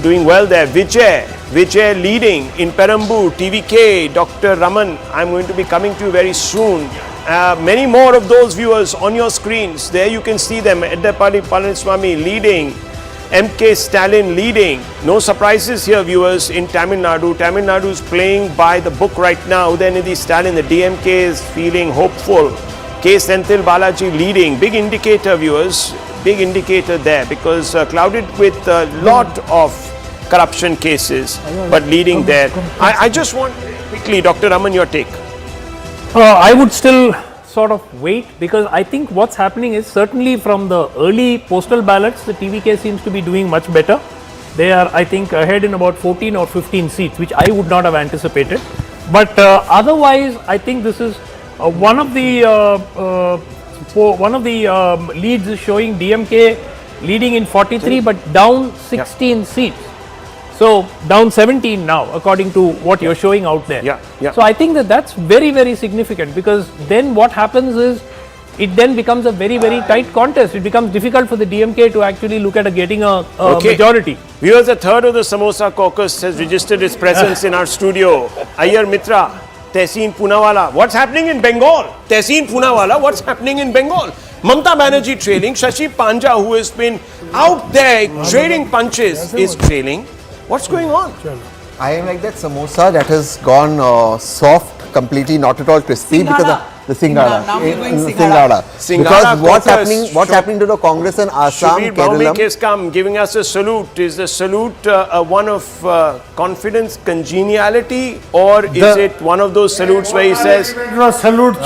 Speaker 4: doing well there. Vijay leading in Perambur. TVK, Dr. Raman. I'm going to be coming to you very soon. Many more of those, viewers, on your screens. There you can see them. Eddapadi Palaniswamy leading. MK Stalin leading. No surprises here, viewers, in Tamil Nadu. Tamil Nadu is playing by the book right now. Udayanidhi Stalin, the DMK is feeling hopeful. K. Senthil Balaji leading. Big indicator, viewers. Big indicator there because clouded with a lot of corruption cases, but leading there. I just want quickly, Dr. Raman, your take.
Speaker 7: I would still sort of wait, because I think what's happening is certainly from the early postal ballots, the TVK seems to be doing much better. They are, I think, ahead in about 14 or 15 seats, which I would not have anticipated. But otherwise, I think this is one of the leads is showing DMK leading in 43, but down 16 seats. So down 17 now, according to what you're showing out there. So I think that that's very, very significant, because then what happens is it then becomes a very, very tight contest. It becomes difficult for the DMK to actually look at getting a majority.
Speaker 4: Viewers, a third of the Samosa caucus has registered its presence in our studio. Ayyar Mitra, Tehseen Poonawala. What's happening in Bengal? Tehseen Poonawala, what's happening in Bengal? Mamata Banerjee trailing. Shashi Panja, who has been out there trading punches, is trailing. What's going on?
Speaker 20: I am like that samosa that has gone soft, completely not at all crispy, because the Singhara.
Speaker 19: Now we're going
Speaker 20: Singhara.
Speaker 4: Singhara
Speaker 20: Because what's happening to the Congress in Assam,
Speaker 4: Shubir
Speaker 20: Kerala.
Speaker 4: Bhaumik has come giving us a salute. Is the salute one of confidence, congeniality, or is it one of those salutes where he says
Speaker 17: salute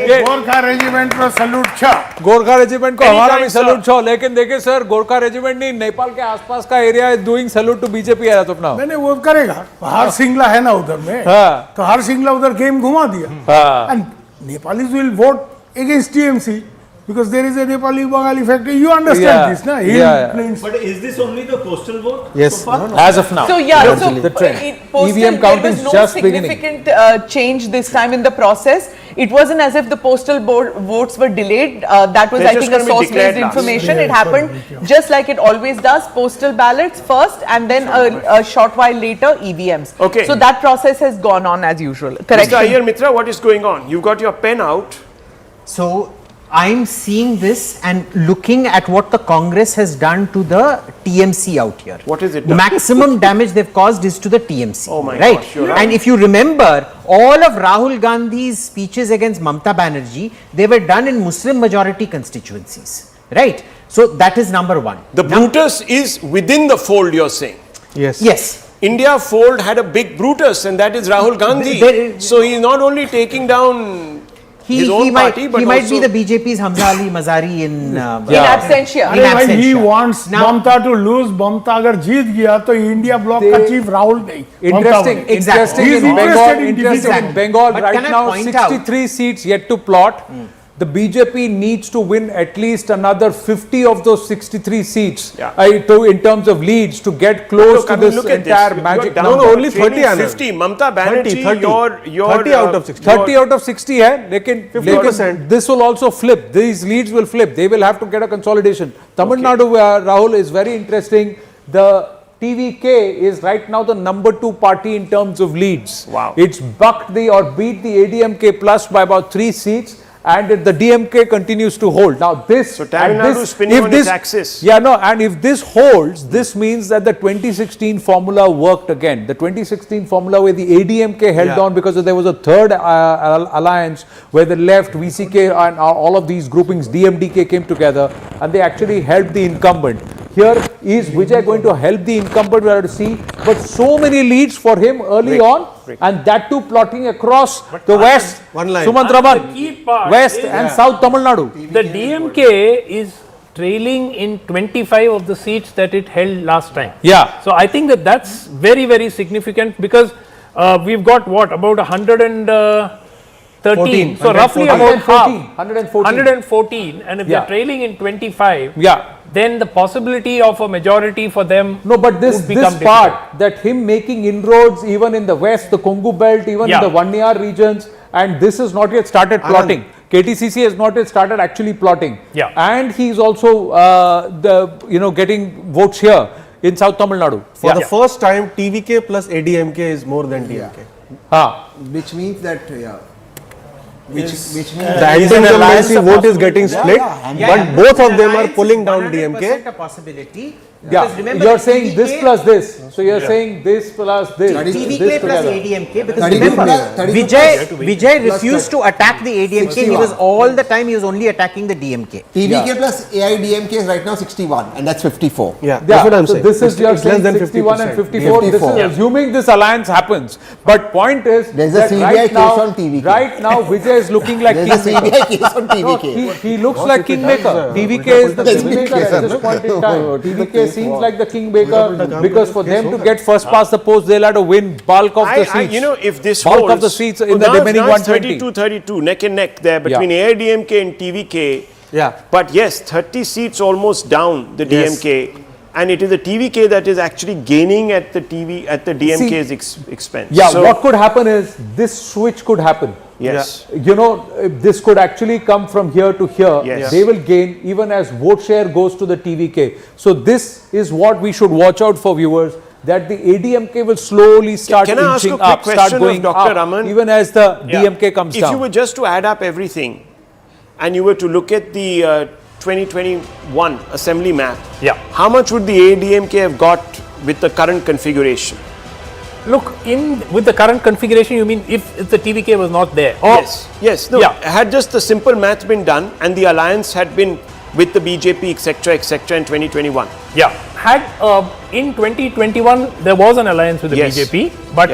Speaker 2: Gorkha regiment को salute छा Gorkha regiment को हमारा भी salute छो लेकिन देखिए sir Gorkha regiment नहीं नेपाल के आसपास का area is doing salute to BJP है तो अपना
Speaker 17: मैंने वो करेगा हर सिंगला है ना उधर में तो हर सिंगला उधर गेम घुमा दिया and Nepalese will vote against TMC because there is a Nepali Bengali factor. You understand this, na?
Speaker 13: But is this only the postal vote?
Speaker 2: Yes,
Speaker 13: so far?
Speaker 2: As of now.
Speaker 5: So so
Speaker 2: the trend.
Speaker 5: EVM counting was no significant change this time in the process. It wasn't as if the postal votes were delayed. That was, I think, a source-based information. It happened just like it always does. Postal ballots first, and then a short while later, EVMs.
Speaker 4: Okay.
Speaker 5: So that process has gone on as usual. Correct.
Speaker 4: Mr. Ayyar Mitra, what is going on? You've got your pen out.
Speaker 6: So I'm seeing this and looking at what the Congress has done to the TMC out here.
Speaker 4: What is it done?
Speaker 6: Maximum damage they've caused is to the TMC.
Speaker 4: Oh my
Speaker 6: right?
Speaker 4: gosh, you're right.
Speaker 6: And if you remember, all of Rahul Gandhi's speeches against Mamata Banerjee, they were done in Muslim majority constituencies. Right? So that is number one.
Speaker 4: The Brutus is within the fold, you're saying?
Speaker 6: Yes. Yes.
Speaker 4: India fold had a big Brutus, and that is Rahul Gandhi. So he's not only taking down his own party, but
Speaker 6: he might be the BJP's Hamza Ali Mazari in
Speaker 5: absentia.
Speaker 17: He wants Mamata to lose. Mamata agar jeet gaya to India bloc ka chief Rahul nahi.
Speaker 2: Interesting in Bengal
Speaker 6: But
Speaker 2: right
Speaker 6: can I
Speaker 2: now
Speaker 6: point
Speaker 2: 63 seats yet to plot. The BJP needs to win at least another 50 of those 63 seats in terms of leads to get close to this entire magic number.
Speaker 4: No, only 30 50. Mamata Banerjee,
Speaker 2: 30 out of 60. 30 out of 60 hai, lekin 50%. This will also flip. These leads will flip. They will have to get a consolidation. Tamil Nadu, Rahul, is very interesting. The TVK is right now the number 2 party in terms of leads.
Speaker 4: Wow.
Speaker 2: It's bucked beat the ADMK plus by about 3 seats. And the DMK continues to hold. Now this,
Speaker 4: so Tamil Nadu is spinning on its axis.
Speaker 2: And if this holds, this means that the 2016 formula worked again. The 2016 formula where the ADMK held on because there was a third alliance where the left, VCK and all of these groupings, DMDK came together and they actually helped the incumbent. Here is Vijay going to help the incumbent, we have to see, but so many leads for him early on, and that too plotting across the west, Sumantraban, west and south Tamil Nadu.
Speaker 7: The DMK is trailing in 25 of the seats that it held last time.
Speaker 2: Yeah.
Speaker 7: So I think that that's very, very significant because we've got what, about 113. So roughly about half. 114. And if they're trailing in 25, then the possibility of a majority for them.
Speaker 2: No, but this part that him making inroads even in the west, the Kongu belt, even in the Vanniyar regions, and this has not yet started plotting. KTCC has not yet started actually plotting. And he is also getting votes here in South Tamil Nadu.
Speaker 18: For the first time, TVK plus ADMK is more than DMK.
Speaker 20: Which means that which means
Speaker 18: the anti-incumbency vote is getting split, but both of them are pulling down DMK.
Speaker 6: A possibility
Speaker 2: Yeah,
Speaker 21: remember
Speaker 2: you're
Speaker 21: the
Speaker 2: saying
Speaker 21: TVK
Speaker 2: this plus this. So you're saying this plus this.
Speaker 21: TVK
Speaker 2: this
Speaker 21: plus
Speaker 2: together.
Speaker 21: ADMK, because remember, Vijay refused to attack the ADMK. He was all the time, he was only attacking the DMK.
Speaker 20: TVK plus AIDMK is right now 61 and that's 54.
Speaker 18: Yeah, that's what I'm
Speaker 2: so
Speaker 18: saying.
Speaker 2: this is you're
Speaker 18: It's less
Speaker 2: saying
Speaker 18: than
Speaker 2: 61 and
Speaker 18: 50%.
Speaker 2: 54. This is assuming this alliance happens. But point is
Speaker 20: There's a
Speaker 2: that
Speaker 20: CBI
Speaker 2: right
Speaker 20: case
Speaker 2: now,
Speaker 20: on TVK.
Speaker 2: right now Vijay is looking like
Speaker 20: There's a
Speaker 2: kingmaker.
Speaker 20: CBI case on
Speaker 2: No,
Speaker 20: TVK.
Speaker 2: he looks like kingmaker. TVK is the kingmaker at this point in time. TVK seems like the kingmaker because for them to get first past the post, they'll have to win bulk of the seats.
Speaker 4: You know, if this
Speaker 2: bulk
Speaker 4: holds,
Speaker 2: of the seats in the
Speaker 4: now
Speaker 2: remaining
Speaker 4: it's
Speaker 2: 120.
Speaker 4: 32-32, neck and neck there between AIDMK and TVK.
Speaker 18: Yeah.
Speaker 4: But yes, 30 seats almost down the
Speaker 18: Yes.
Speaker 4: DMK. And it is the TVK that is actually gaining at the DMK's expense.
Speaker 2: Yeah,
Speaker 4: So-
Speaker 2: what could happen is this switch could happen.
Speaker 4: Yes.
Speaker 2: You know, this could actually come from here to here.
Speaker 4: Yes.
Speaker 2: They will gain even as vote share goes to the TVK. So this is what we should watch out for, viewers, that the ADMK will slowly start
Speaker 4: Can I ask a
Speaker 2: inching
Speaker 4: quick
Speaker 2: up, start
Speaker 4: question of
Speaker 2: going
Speaker 4: Dr.
Speaker 2: up,
Speaker 4: Raman?
Speaker 2: even as the DMK comes
Speaker 4: if
Speaker 2: down.
Speaker 4: you were just to add up everything and you were to look at the 2021 assembly map, how much would the ADMK have got with the current configuration?
Speaker 7: Look, with the current configuration, you mean if the TVK was not there?
Speaker 4: Yes. No, had just the simple math been done and the alliance had been with the BJP, etc., in 2021.
Speaker 7: Yeah. Had in 2021 there was an alliance with the BJP, but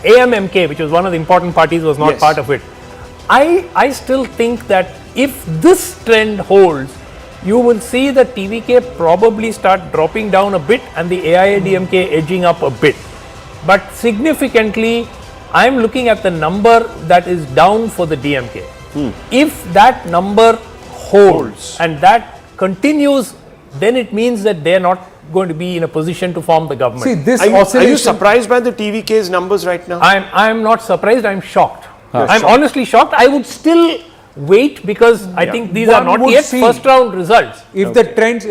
Speaker 7: AMMK, which was one of the important parties, was not part of it. I still think that if this trend holds, you will see the TVK probably start dropping down a bit and the AIADMK edging up a bit. But significantly, I am looking at the number that is down for the DMK. If that number holds and that continues, then it means that they are not going to be in a position to form the government.
Speaker 2: See, this
Speaker 4: Are you surprised by the TVK's numbers right now?
Speaker 7: I am not surprised, I am shocked.
Speaker 4: You're
Speaker 7: I'm
Speaker 4: shocked.
Speaker 7: honestly shocked. I would still wait because I think these are
Speaker 2: One
Speaker 7: not
Speaker 2: would
Speaker 7: yet
Speaker 2: see
Speaker 7: first round results.
Speaker 2: If the trends,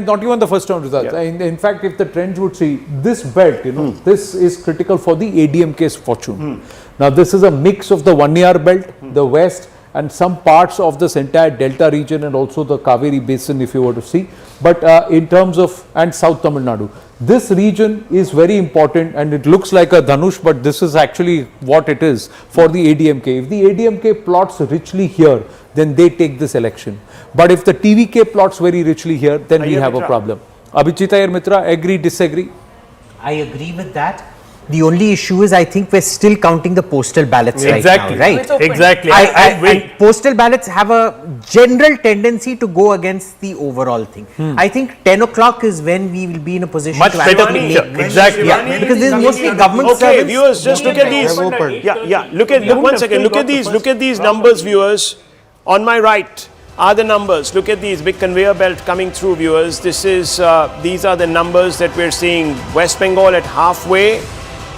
Speaker 2: not even the first round results. In fact, if the trends would see this belt, this is critical for the ADMK's fortune. Now, this is a mix of the 1 year belt, the west, and some parts of this entire delta region and also the Kaveri basin, if you were to see. But in terms of, and South Tamil Nadu, this region is very important and it looks like a Dhanush, but this is actually what it is for the ADMK. If the ADMK plots richly here, then they take this election. But if the TVK plots very richly here, then we have a problem. Abhichita Iyer Mitra, agree, disagree?
Speaker 21: I agree with that. The only issue is I think we're still counting the postal ballots right now, right?
Speaker 7: Exactly.
Speaker 21: And postal ballots have a general tendency to go against the overall thing. I think 10 o'clock is when we will be in a position
Speaker 7: Much
Speaker 21: to
Speaker 7: better
Speaker 21: actually
Speaker 7: picture.
Speaker 21: make
Speaker 7: Exactly.
Speaker 21: Yeah, because this is mostly government
Speaker 4: Okay,
Speaker 21: servants.
Speaker 4: viewers, just look at these. Look at one second. Look at these numbers, viewers. On my right are the numbers. Look at these big conveyor belt coming through, viewers. This is these are the numbers that we're seeing. West Bengal at halfway.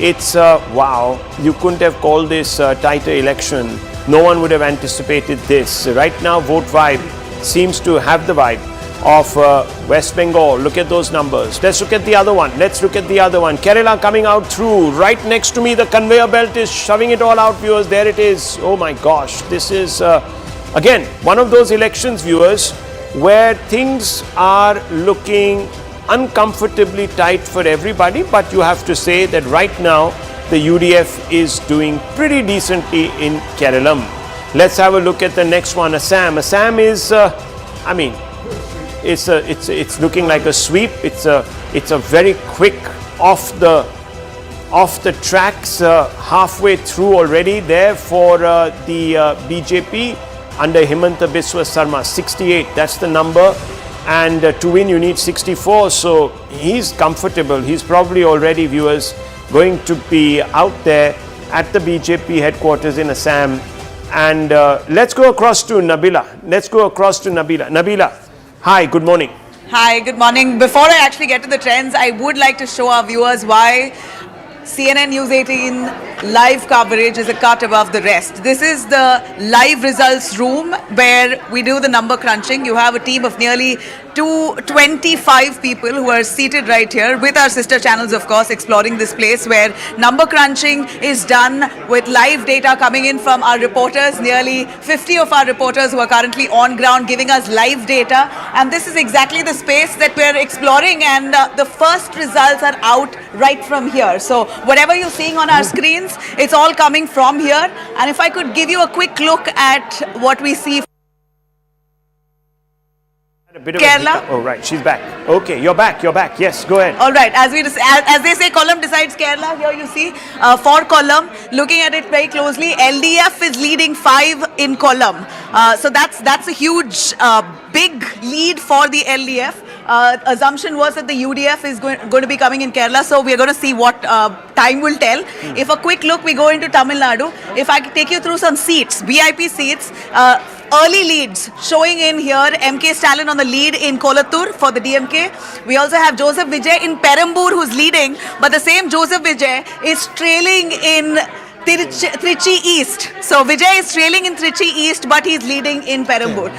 Speaker 4: It's wow. You couldn't have called this tighter election. No one would have anticipated this. Right now, vote vibe seems to have the vibe of West Bengal. Look at those numbers. Let's look at the other one. Kerala coming out through. Right next to me, the conveyor belt is shoving it all out, viewers. There it is. Oh my gosh. This is, again, one of those elections, viewers, where things are looking uncomfortably tight for everybody. But you have to say that right now, the UDF is doing pretty decently in Kerala. Let's have a look at the next one, Assam. Assam is, I mean, it's looking like a sweep. It's a very quick off the tracks, halfway through already there for the BJP under Himanta Biswa Sarma. 68, that's the number, and to win you need 64. So he's comfortable. He's probably already, viewers, going to be out there at the BJP headquarters in Assam. And let's go across to Nabila. Nabila, hi, good morning.
Speaker 19: Hi, good morning. Before I actually get to the trends, I would like to show our viewers why CNN News 18 live coverage is a cut above the rest. This is the live results room where we do the number crunching. You have a team of nearly 225 people who are seated right here with our sister channels, of course, exploring this place where number crunching is done with live data coming in from our reporters. Nearly 50 of our reporters who are currently on ground giving us live data. and this is exactly the space that we're exploring, and the first results are out right from here. So whatever you're seeing on our screens, it's all coming from here. And if I could give you a quick look at what we see. Kerala.
Speaker 4: Oh, right, she's back. Okay, you're back. Yes, go ahead.
Speaker 19: All right, as they say, column decides Kerala. Here you see for column. Looking at it very closely, LDF is leading 5 in column. So that's a huge, big lead for the LDF. Assumption was that the UDF is going to be coming in Kerala, so we are going to see what time will tell. If a quick look, we go into Tamil Nadu. If I take you through some seats, VIP seats, early leads showing in here. MK Stalin on the lead in Kolattur for the DMK. We also have Joseph Vijay in Perambur who's leading, but the same Joseph Vijay is trailing in Trichy East. So Vijay is trailing in Trichy East, but he's leading in Perambur.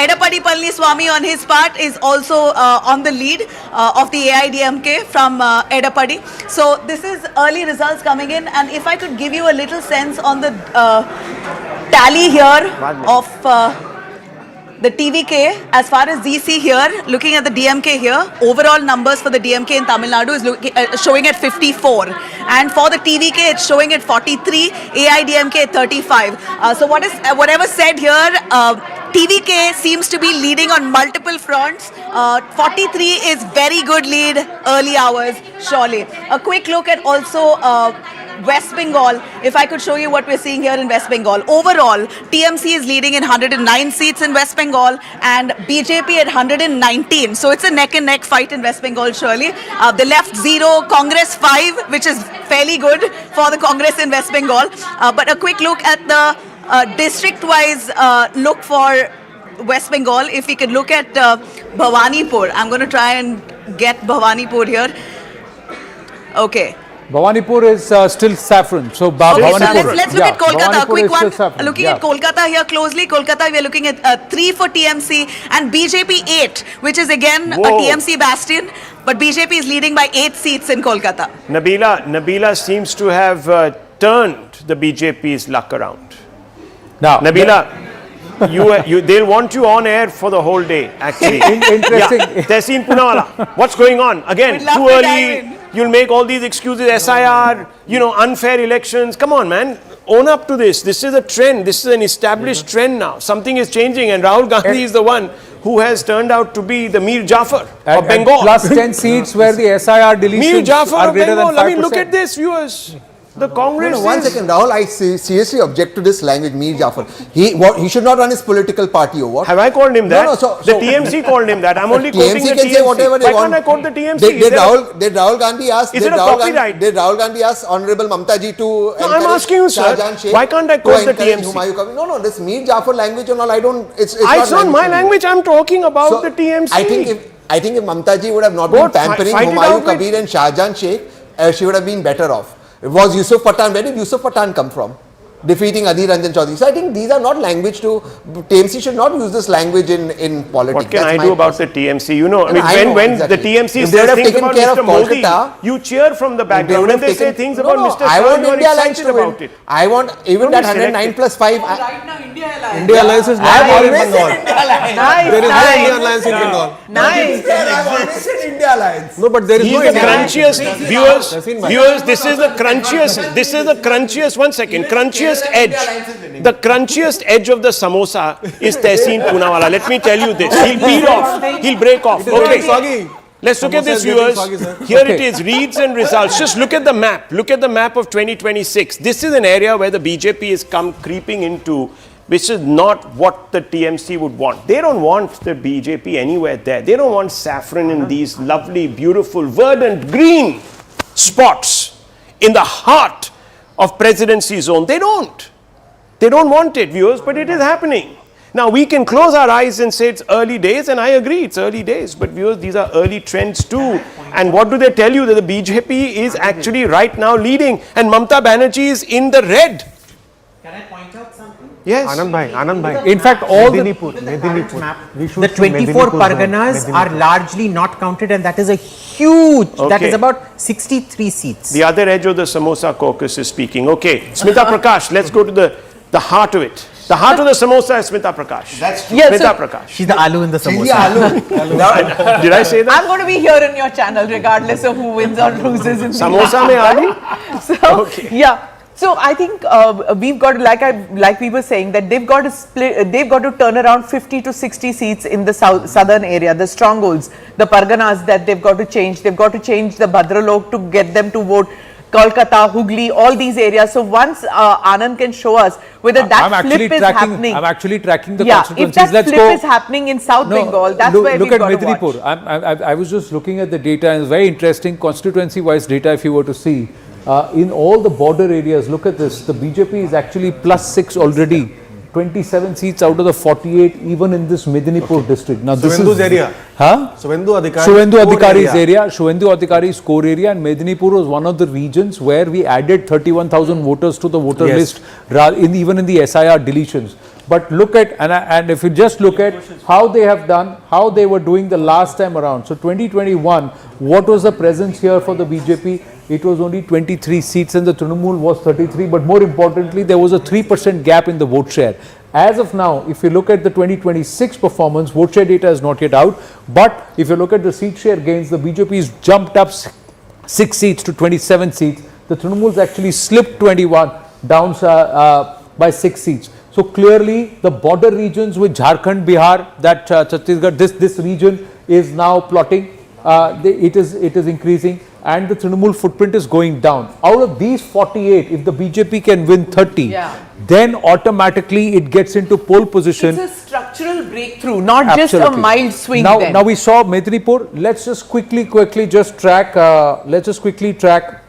Speaker 19: Edapadi Palniswamy on his part is also on the lead of the AIDMK from Edapadi. So this is early results coming in, and if I could give you a little sense on the tally here of the TVK, as far as DC here, looking at the DMK here, overall numbers for the DMK in Tamil Nadu is showing at 54. And for the TVK, it's showing at 43, AIDMK at 35. So whatever said here, TVK seems to be leading on multiple fronts. 43 is very good lead, early hours, surely. A quick look at also West Bengal, if I could show you what we're seeing here in West Bengal. Overall, TMC is leading in 109 seats in West Bengal and BJP at 119. So it's a neck and neck fight in West Bengal, surely. The left 0, Congress 5, which is fairly good for the Congress in West Bengal. But a quick look at the district-wise look for West Bengal. If we can look at Bhawanipur, I'm going to try and get Bhawanipur here. Okay.
Speaker 2: Bhawanipur is still saffron. So Bhawanipur.
Speaker 19: Let's look at Kolkata. A quick one. Looking at Kolkata here closely. Kolkata, we are looking at 3 for TMC and BJP 8, which is again a TMC bastion. But BJP is leading by 8 seats in Kolkata.
Speaker 4: Nabila seems to have turned the BJP's luck around. Now, Nabila, they'll want you on air for the whole day, actually.
Speaker 2: Interesting.
Speaker 4: Tehseen Poonawalla, what's going on? Again, too early. You'll make all these excuses, SIR, unfair elections. Come on, man. Own up to this. This is a trend. This is an established trend now. Something is changing, and Rahul Gandhi is the one who has turned out to be the Mir Jafar of Bengal.
Speaker 2: Plus 10 seats where the SIR deletions
Speaker 4: Mir Jafar
Speaker 2: are
Speaker 4: of
Speaker 2: greater
Speaker 4: Bengal.
Speaker 2: than 5%.
Speaker 4: I mean, look at this, viewers. The Congress
Speaker 20: No, one second, Rahul, I seriously object to this language, Mir Jafar. He should not run his political party or what?
Speaker 4: Have I called him that?
Speaker 20: No,
Speaker 4: the TMC called him that. I'm only quoting the
Speaker 20: TMC can say
Speaker 4: TMC.
Speaker 20: whatever they
Speaker 4: Why
Speaker 20: want.
Speaker 4: can't I quote the TMC?
Speaker 20: Did Rahul Gandhi ask?
Speaker 4: Is it a copyright?
Speaker 20: Did Rahul Gandhi ask Honorable Mamata ji to
Speaker 4: No, I'm asking you, sir. Why can't I quote the TMC?
Speaker 20: No, this Mir Jafar language and all, I don't. It's
Speaker 4: not my language. I'm talking about the TMC.
Speaker 20: I think if Mamata ji would have not been pampering Humayun Kabir and Shahjahan Sheikh, she would have been better off. It was Yusuf Pathan. Where did Yusuf Pathan come from? Defeating Adhir Ranjan Chaudhary. So I think these are not language to, TMC should not use this language in politics.
Speaker 4: What can I do about the TMC? When
Speaker 20: exactly.
Speaker 4: the TMC
Speaker 20: if
Speaker 4: says things about Mr. Modi,
Speaker 20: Kolkata,
Speaker 4: you cheer from the background. When they say things about Mr.
Speaker 20: I want
Speaker 4: Shah,
Speaker 20: India Alliance to
Speaker 4: about
Speaker 20: win.
Speaker 4: it.
Speaker 20: I want even that 109 plus 5.
Speaker 19: Right now, India Alliance.
Speaker 18: India Alliance is not there in Bengal.
Speaker 19: Nice.
Speaker 18: There is no India Alliance in Bengal.
Speaker 19: Nice.
Speaker 20: I've always said India Alliance.
Speaker 18: No, but there is
Speaker 4: He's
Speaker 18: no
Speaker 4: the
Speaker 18: India Alliance.
Speaker 4: crunchiest, viewers, this is the crunchiest, one second, crunchiest edge. The crunchiest edge of the samosa is Tehseen Poonawalla. Let me tell you this. He'll peel off. He'll break off. Okay. Let's look at this, viewers. Here it is, reads and results. Just look at the map. Look at the map of 2026. This is an area where the BJP has come creeping into, which is not what the TMC would want. They don't want the BJP anywhere there. They don't want saffron in these lovely, beautiful, verdant green spots in the heart of presidency zone. They don't. They don't want it, viewers, but it is happening. Now, we can close our eyes and say it's early days, and I agree, it's early days. But viewers, these are early trends too. And what do they tell you? That the BJP is actually right now leading, and Mamata Banerjee is in the red.
Speaker 21: Can I point out something?
Speaker 4: Yes.
Speaker 18: Anand bhai.
Speaker 2: In fact, all
Speaker 21: Medinipur. The 24 Parganas are largely not counted, and that is a huge, that is about 63 seats.
Speaker 4: The other edge of the Samosa caucus is speaking. Okay, Smita Prakash, let's go to the heart of it. The heart of the samosa is Smita Prakash.
Speaker 21: That's
Speaker 5: Yes,
Speaker 21: Smita
Speaker 5: so-
Speaker 21: Prakash. She's the aloo in the samosa.
Speaker 4: Did I say that?
Speaker 5: I'm going to be here in your channel regardless of who wins or loses. In
Speaker 4: Samosa mein aloo?
Speaker 5: So, yeah. So I think we've got, like we were saying, that they've got to split, they've got to turn around 50 to 60 seats in the southern area, the strongholds, the Parganas that they've got to change. They've got to change the Bhadralok to get them to vote. Kolkata, Hooghly, all these areas. So once Anand can show us whether that flip is happening.
Speaker 2: I'm actually tracking the
Speaker 5: If
Speaker 2: constituencies.
Speaker 5: that
Speaker 2: Let's
Speaker 5: flip
Speaker 2: go.
Speaker 5: is happening in South Bengal, that's where
Speaker 2: look
Speaker 5: we've
Speaker 2: at
Speaker 5: got to
Speaker 2: Medinipur.
Speaker 5: watch.
Speaker 2: I was just looking at the data, and it's very interesting constituency-wise data. If you were to see in all the border areas, look at this. The BJP is actually +6 already. 27 seats out of the 48, even in this Medinipur district. Now this
Speaker 18: Suvendu's
Speaker 2: is
Speaker 18: area.
Speaker 2: Huh?
Speaker 18: Suvendu Adhikari.
Speaker 2: Suvendu Adhikari's area. Suvendu Adhikari's core area, and Medinipur was one of the regions where we added 31,000 voters to the voter list, even in the SIR deletions. But look at, and if you just look at how they have done, how they were doing the last time around. So 2021, what was the presence here for the BJP? It was only 23 seats and the Trinamool was 33. But more importantly, there was a 3% gap in the vote share. As of now, if you look at the 2026 performance, vote share data is not yet out. But if you look at the seat share gains, the BJP has jumped up 6 seats to 27 seats. The Trinamool's actually slipped 21 down by 6 seats. So clearly, the border regions with Jharkhand, Bihar, that Chhattisgarh, this region is now plotting. It is increasing, and the Trinamool footprint is going down. Out of these 48, if the BJP can win 30, then automatically it gets into pole position.
Speaker 5: It's a structural breakthrough, not just a mild swing.
Speaker 2: Now we saw Medinipur. Let's just quickly just track. Let's just quickly track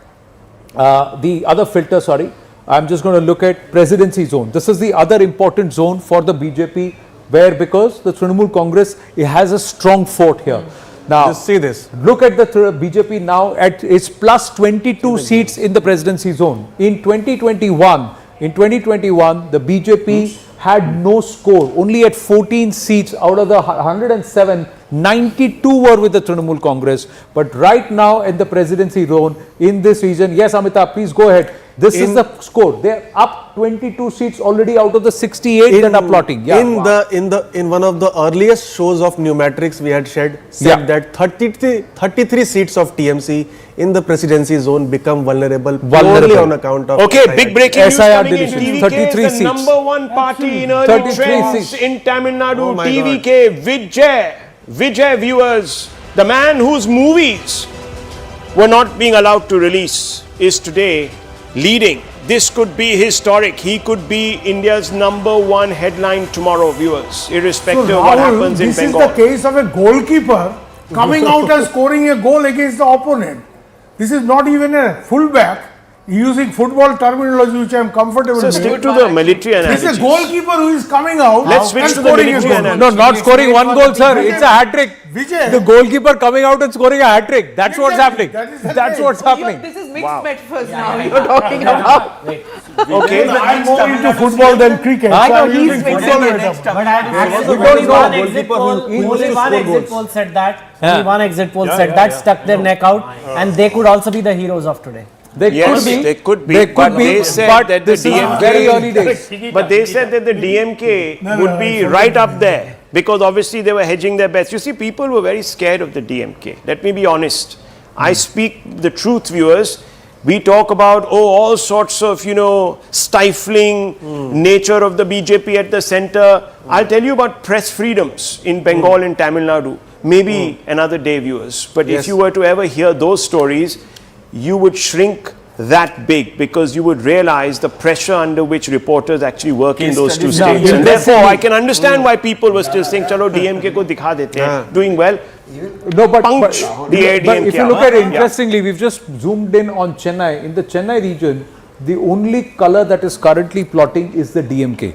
Speaker 2: the other filter. Sorry. I'm just going to look at presidency zone. This is the other important zone for the BJP, where because the Trinamool Congress, it has a strong fort here. Now,
Speaker 18: just see this.
Speaker 2: Look at the BJP now at its +22 seats in the presidency zone. In 2021, the BJP had no score, only at 14 seats out of the 107. 92 were with the Trinamool Congress. But right now in the presidency zone in this region, yes, Amita, please go ahead. This is the score. They're up 22 seats already out of the 68 that are plotting. Yeah.
Speaker 18: In one of the earliest shows of Numerics, we had said that 33 seats of TMC in the presidency zone become vulnerable purely on account of
Speaker 4: big breaking news
Speaker 2: SIR
Speaker 4: coming in.
Speaker 2: deletion.
Speaker 4: TVK
Speaker 2: 33
Speaker 4: is the
Speaker 2: seats.
Speaker 4: #1 party in early
Speaker 2: 33
Speaker 4: trends
Speaker 2: seats.
Speaker 4: in Tamil Nadu. TVK, Vijay viewers, the man whose movies were not being allowed to release is today leading. This could be historic. He could be India's #1 headline tomorrow, viewers, irrespective of what happens in Bengal.
Speaker 17: This is the case of a goalkeeper coming out and scoring a goal against the opponent. This is not even a fullback. Using football terminology, which I am comfortable
Speaker 4: So
Speaker 17: with.
Speaker 4: stick to the military analogy.
Speaker 17: This is a goalkeeper who is coming out.
Speaker 4: Let's switch
Speaker 17: and
Speaker 4: to the
Speaker 17: scoring a
Speaker 4: military
Speaker 17: goal.
Speaker 4: analogy.
Speaker 2: No, not scoring one goal, sir. It's a hat trick.
Speaker 17: Vijay.
Speaker 2: The goalkeeper coming out and scoring a hat trick. That's what's happening. That's what's happening.
Speaker 5: This is mixed metaphors now you're talking about.
Speaker 4: Okay.
Speaker 17: I'm more into football than cricket.
Speaker 5: I
Speaker 17: so
Speaker 5: know
Speaker 17: I'm
Speaker 5: he's
Speaker 17: using
Speaker 5: mixing
Speaker 17: football
Speaker 5: it.
Speaker 17: metaphor.
Speaker 6: But actually,
Speaker 2: don't know.
Speaker 6: only one exit poll said that. Only one exit poll said that, stuck their neck out, and they could also be the heroes of today.
Speaker 2: They
Speaker 4: Yes,
Speaker 2: could be.
Speaker 4: they could be.
Speaker 2: They could
Speaker 4: but
Speaker 2: be.
Speaker 4: they said
Speaker 2: But
Speaker 4: that the
Speaker 2: this is
Speaker 4: DMK
Speaker 2: very early days.
Speaker 4: But they said that the DMK would be right up there because obviously they were hedging their bets. You see, people were very scared of the DMK. Let me be honest. I speak the truth, viewers. We talk about all sorts of stifling nature of the BJP at the center. I'll tell you about press freedoms in Bengal and Tamil Nadu. Maybe another day, viewers. But if you were to ever hear those stories, you would shrink that big because you would realize the pressure under which reporters actually work in those two states. And therefore, I can understand why people were still saying, "Chalo, DMK ko dikha dete hain, doing well."
Speaker 2: No, but
Speaker 4: the ADMK.
Speaker 2: if you look at it interestingly, we've just zoomed in on Chennai. In the Chennai region, the only color that is currently plotting is the DMK.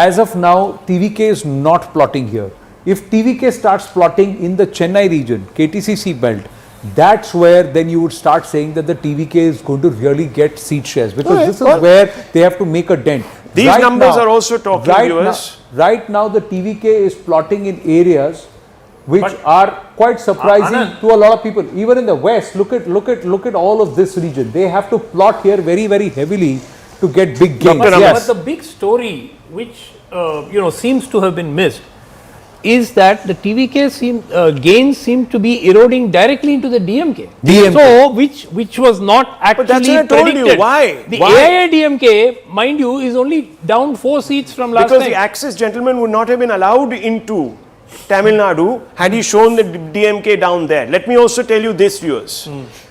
Speaker 2: As of now, TVK is not plotting here. If TVK starts plotting in the Chennai region, KTCC belt, that's where then you would start saying that the TVK is going to really get seat shares because this is where they have to make a dent.
Speaker 4: These numbers are also talking, viewers.
Speaker 2: Right now, the TVK is plotting in areas which are quite surprising to a lot of people. Even in the West, look at all of this region. They have to plot here very, very heavily to get big gains.
Speaker 7: But the big story, which seems to have been missed, is that the TVK gains seem to be eroding directly into the DMK. So, which was not actually
Speaker 4: But that's what I told
Speaker 7: predicted.
Speaker 4: you. Why?
Speaker 7: The
Speaker 4: Why?
Speaker 7: AIADMK, mind you, is only down 4 seats from last
Speaker 4: Because
Speaker 7: time.
Speaker 4: the Axis gentleman would not have been allowed into Tamil Nadu had he shown the DMK down there. Let me also tell you this, viewers.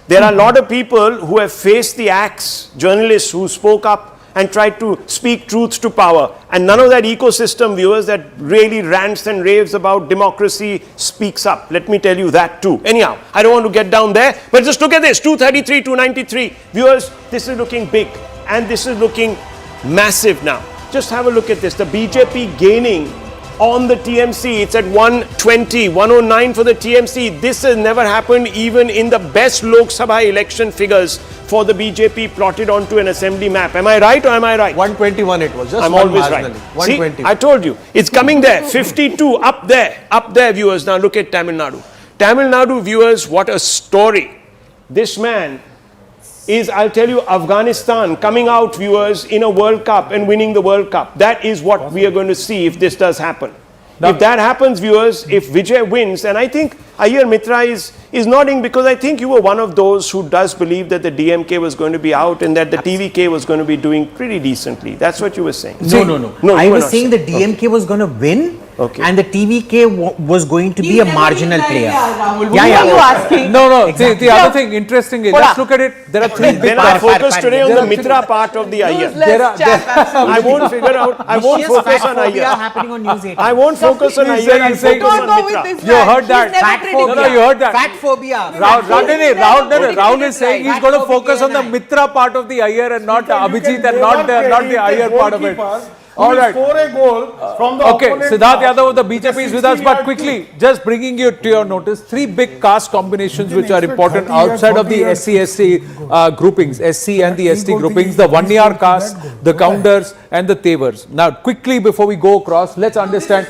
Speaker 4: There are a lot of people who have faced the axe, journalists who spoke up and tried to speak truth to power. And none of that ecosystem, viewers, that really rants and raves about democracy speaks up. Let me tell you that too. Anyhow, I don't want to get down there, but just look at this, 233, 293. Viewers, this is looking big and this is looking massive now. Just have a look at this. The BJP gaining on the TMC. It's at 120, 109 for the TMC. This has never happened even in the best Lok Sabha election figures for the BJP plotted onto an assembly map. Am I right or am I right?
Speaker 18: 121 it was. Just
Speaker 4: I'm
Speaker 18: one
Speaker 4: always right.
Speaker 18: marginally.
Speaker 4: See,
Speaker 18: 120.
Speaker 4: I told you. It's coming there. 52 up there, viewers. Now look at Tamil Nadu. Tamil Nadu, viewers, what a story. This man is, I'll tell you, Afghanistan coming out, viewers, in a World Cup and winning the World Cup. That is what we are going to see if this does happen. Now, if that happens, viewers, if Vijay wins, and I think Ayyar Mitra is nodding because I think you were one of those who does believe that the DMK was going to be out and that the TVK was going to be doing pretty decently. That's what you were saying.
Speaker 21: No, I was saying the DMK was going to win.
Speaker 4: Okay.
Speaker 21: And the TVK was going to be a marginal player.
Speaker 5: Are you asking?
Speaker 2: No.
Speaker 21: Exactly.
Speaker 2: The other thing, interestingly, let's look at it. There are three big
Speaker 4: Then I focus today on the Mitra part of the Ayyar. I won't figure out, I won't focus on Ayyar.
Speaker 21: happening on News 18.
Speaker 4: I won't focus on Ayyar, I'll focus on Mitra.
Speaker 2: You heard that? You heard that?
Speaker 21: Fat phobia.
Speaker 2: Rahul is saying he's going to focus on the Mitra part of the Ayyar and not Abhijit and not the Ayyar part of it. All right.
Speaker 17: Score a goal from the
Speaker 2: Okay,
Speaker 17: opponent
Speaker 2: Siddharth Yadav of the BJP is with us, but quickly, just bringing you to your notice, three big caste combinations which are important outside of the SC groupings, SC and the ST groupings, the Vanniyar caste, the Counters and the Tevars. Now, quickly before we go across, let's understand.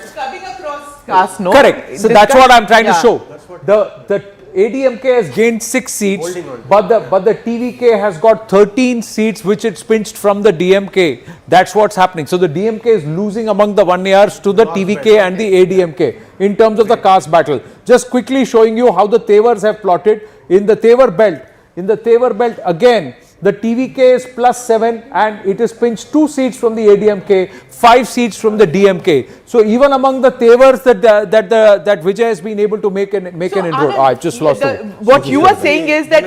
Speaker 5: Caste, no?
Speaker 2: Correct. So that's what I'm trying to show. The ADMK has gained 6 seats, but the TVK has got 13 seats which it's pinched from the DMK. That's what's happening. So the DMK is losing among the Vanniyars to the TVK and the ADMK in terms of the caste battle. Just quickly showing you how the Tevars have plotted in the Tevar belt. In the Tevar belt again, the TVK is +7 and it is pinched 2 seats from the ADMK, 5 seats from the DMK. So even among the Tevars that Vijay has been able to make an inroad. I just lost it.
Speaker 5: What you are saying is that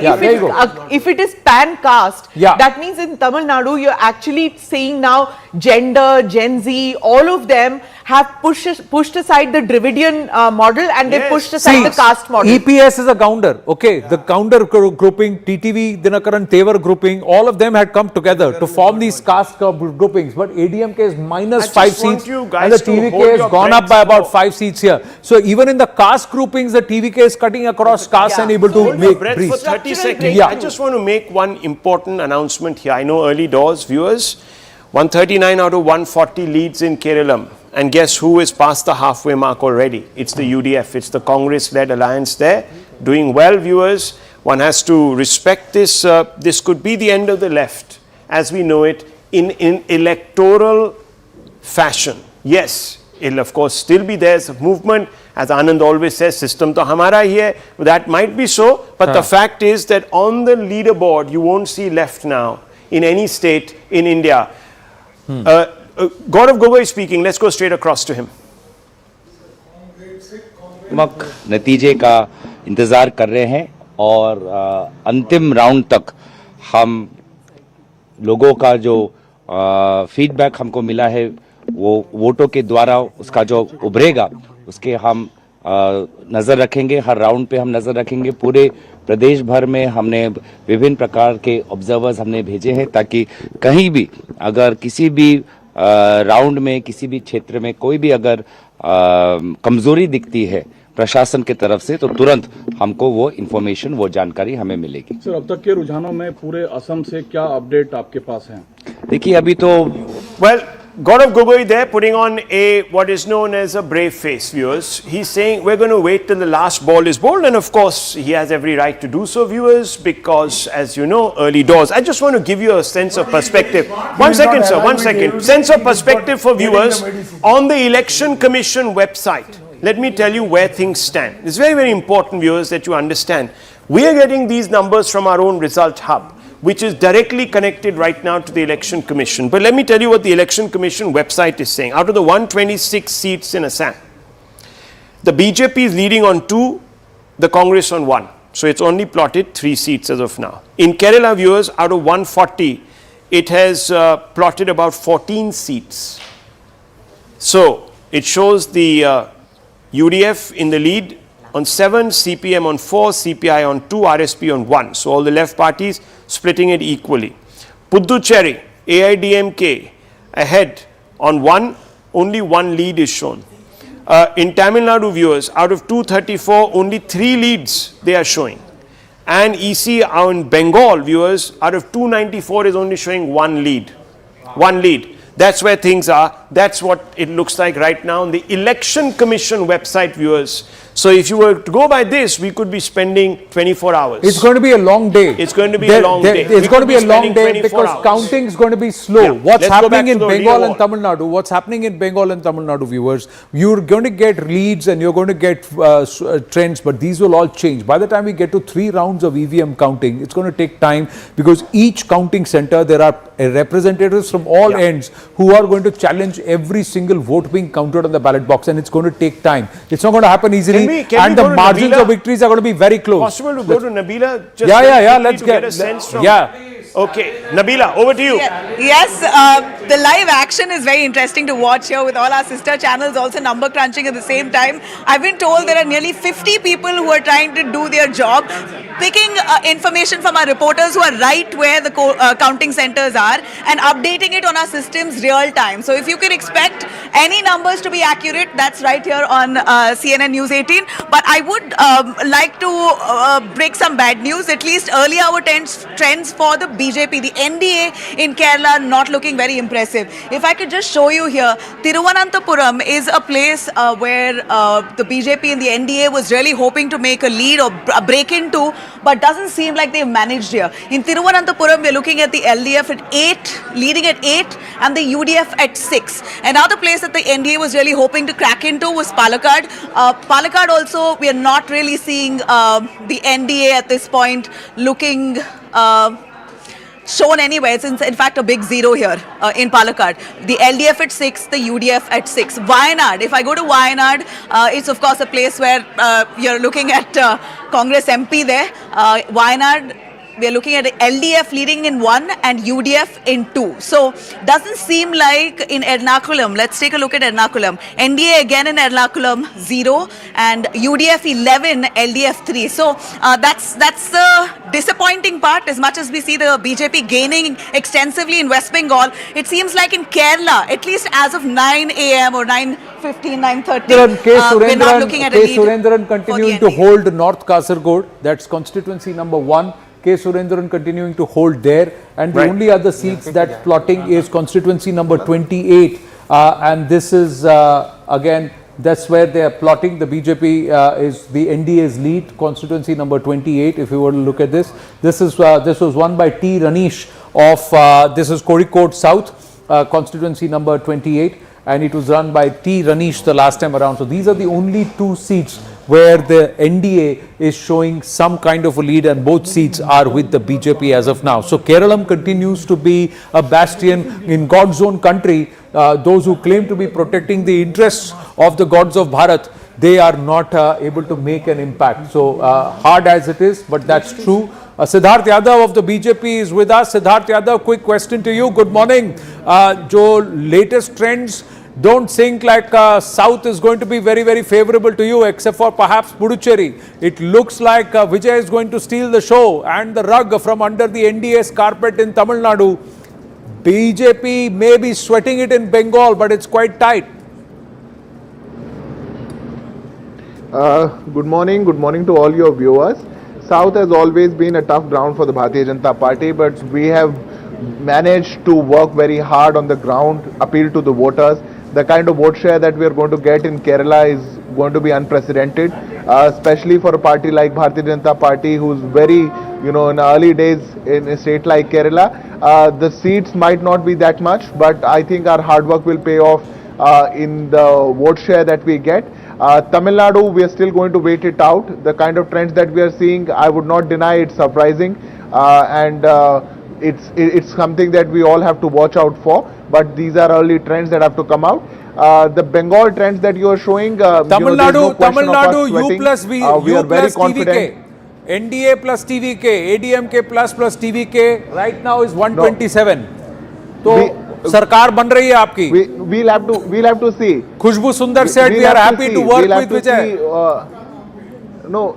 Speaker 5: if it is pan caste, that means in Tamil Nadu you're actually seeing now gender, Gen Z, all of them have pushed aside the Dravidian model and they pushed aside the caste model.
Speaker 2: EPS is a Gounder, okay. The Gounder grouping, TTV, Dinakaran, Tevar grouping, all of them had come together to form these caste groupings. But ADMK is -5 seats and the TVK has gone up by about 5 seats here. So even in the caste groupings, the TVK is cutting across caste and able to make breeze.
Speaker 4: For 30 seconds, I just want to make one important announcement here. I know early doors, viewers, 139 out of 140 leads in Kerala. And guess who is past the halfway mark already? It's the UDF. It's the Congress-led alliance there. Doing well, viewers. One has to respect this. This could be the end of the left as we know it in electoral fashion. Yes, it'll of course still be there as a movement. As Anand always says, system to hamara hi hai. That might be so. But the fact is that on the leaderboard, you won't see left now in any state in India. Gaurav Gogoi speaking. Let's go straight across to him.
Speaker 1: नतीजे का इंतज़ार कर रहे हैं और अंतिम round तक हम लोगों का जो फीडबैक हमको मिला है वो वोटों के द्वारा उसका जो उभरेगा उसके हम नज़र रखेंगे। हर राउंड पे हम नज़र रखेंगे। पूरे प्रदेश भर में हमने विभिन्न प्रकार के ऑब्जर्वर्स हमने भेजे हैं ताकि कहीं भी अगर किसी भी राउंड में किसी भी क्षेत्र में कोई भी अगर कमजोरी दिखती है प्रशासन की तरफ से तो तुरंत हमको वो इंफॉर्मेशन वो जानकारी हमें मिलेगी।
Speaker 22: सर, अब तक के रुझानों में पूरे असम से क्या अपडेट आपके पास है?
Speaker 1: देखिए अभी तो
Speaker 4: Gaurav Gogoi there putting on what is known as a brave face, viewers. He's saying we're going to wait till the last ball is bowled, and of course he has every right to do so, viewers, because as you know, early doors. I just want to give you a sense of perspective. One second, sir, one second. Sense of perspective for viewers on the Election Commission website. Let me tell you where things stand. It's very, very important, viewers, that you understand. We are getting these numbers from our own result hub, which is directly connected right now to the Election Commission. But let me tell you what the Election Commission website is saying. Out of the 126 seats in Assam, the BJP is leading on 2, the Congress on 1. So it's only plotted 3 seats as of now. In Kerala, viewers, out of 140, it has plotted about 14 seats. So it shows the UDF in the lead on 7, CPM on 4, CPI on 2, RSP on 1. So all the left parties splitting it equally. Puducherry, AIDMK ahead on 1, only 1 lead is shown. In Tamil Nadu, viewers, out of 234, only 3 leads they are showing. And EC in Bengal, viewers, out of 294 is only showing 1 lead. 1 lead. That's where things are. That's what it looks like right now on the Election Commission website, viewers. So if you were to go by this, we could be spending 24 hours.
Speaker 2: It's going to be a long day.
Speaker 4: It's going to be a long day.
Speaker 2: It's going to be a long day because counting is going to be slow.
Speaker 4: Yeah.
Speaker 2: What's
Speaker 4: Let's
Speaker 2: happening in Bengal and Tamil Nadu? What's happening in Bengal and Tamil Nadu, viewers? You're going to get leads and you're going to get trends, but these will all change. By the time we get to 3 rounds of EVM counting, it's going to take time because each counting center, there are representatives from all ends who are going to challenge every single vote being counted on the ballot box, and it's going to take time. It's not going to happen easily. And the margins of victories are going to be very close.
Speaker 4: Possible to go to Nabila? Just
Speaker 2: let's
Speaker 4: get a sense from. Okay, Nabila, over to you.
Speaker 19: Yes, the live action is very interesting to watch here with all our sister channels also number crunching at the same time. I've been told there are nearly 50 people who are trying to do their job, picking information from our reporters who are right where the counting centers are and updating it on our systems real time. So if you can expect any numbers to be accurate, that's right here on CNN News 18. But I would like to break some bad news, at least early hour trends for the BJP, the NDA in Kerala not looking very impressive. If I could just show you here, Thiruvananthapuram is a place where the BJP and the NDA was really hoping to make a lead or break into, but doesn't seem like they've managed here. In Thiruvananthapuram, we're looking at the LDF at 8, leading at 8, and the UDF at 6. Another place that the NDA was really hoping to crack into was Palakkad. Palakkad also, we are not really seeing the NDA at this point looking shown anywhere. It's in fact a big 0 here in Palakkad. The LDF at 6, the UDF at 6. Wayanad, if I go to Wayanad, it's of course a place where you're looking at Congress MP there. Wayanad, we are looking at LDF leading in 1 and UDF in 2. So doesn't seem like in Ernakulam. Let's take a look at Ernakulam. NDA again in Ernakulam 0 and UDF 11, LDF 3. So that's the disappointing part. As much as we see the BJP gaining extensively in West Bengal, it seems like in Kerala, at least as of 9 a.m. or 9:15, 9:30, we're not looking at a lead.
Speaker 2: Surendran continuing to hold North Kasargod. That's constituency number 1. K. Surendran continuing to hold there, and the only other seats that plotting is constituency number 28, and this is again, that's where they are plotting. The BJP is the NDA's lead, constituency number 28. If you were to look at this, this was won by T. Ranish of this is Kozhikode South, constituency number 28, and it was run by T. Ranish the last time around. So these are the only 2 seats where the NDA is showing some kind of a lead, and both seats are with the BJP as of now. So Kerala continues to be a bastion in God's own country. Those who claim to be protecting the interests of the gods of Bharat, they are not able to make an impact. So hard as it is, but that's true. Siddharth Yadav of the BJP is with us. Siddharth Yadav, quick question to you. Good morning. Jo latest trends don't think like South is going to be very, very favorable to you, except for perhaps Puducherry. It looks like Vijay is going to steal the show and the rug from under the NDA's carpet in Tamil Nadu. BJP may be sweating it in Bengal, but it's quite tight.
Speaker 11: Good morning to all your viewers. South has always been a tough ground for the Bharatiya Janata Party, but we have managed to work very hard on the ground, appeal to the voters. The kind of vote share that we are going to get in Kerala is going to be unprecedented, especially for a party like Bharatiya Janata Party, who's very, in early days in a state like Kerala. The seats might not be that much, but I think our hard work will pay off in the vote share that we get. Tamil Nadu, we are still going to wait it out. The kind of trends that we are seeing, I would not deny it's surprising, and it's something that we all have to watch out for. But these are early trends that have to come out. The Bengal trends that you are showing,
Speaker 2: Tamil Nadu, U plus V,
Speaker 11: we are very
Speaker 2: plus
Speaker 11: confident.
Speaker 2: TVK, NDA plus TVK, ADMK plus TVK right now is 127. So सरकार बन रही है आपकी.
Speaker 11: We'll have to see.
Speaker 2: खुशबू सुंदर said we are happy to work with Vijay.
Speaker 11: No,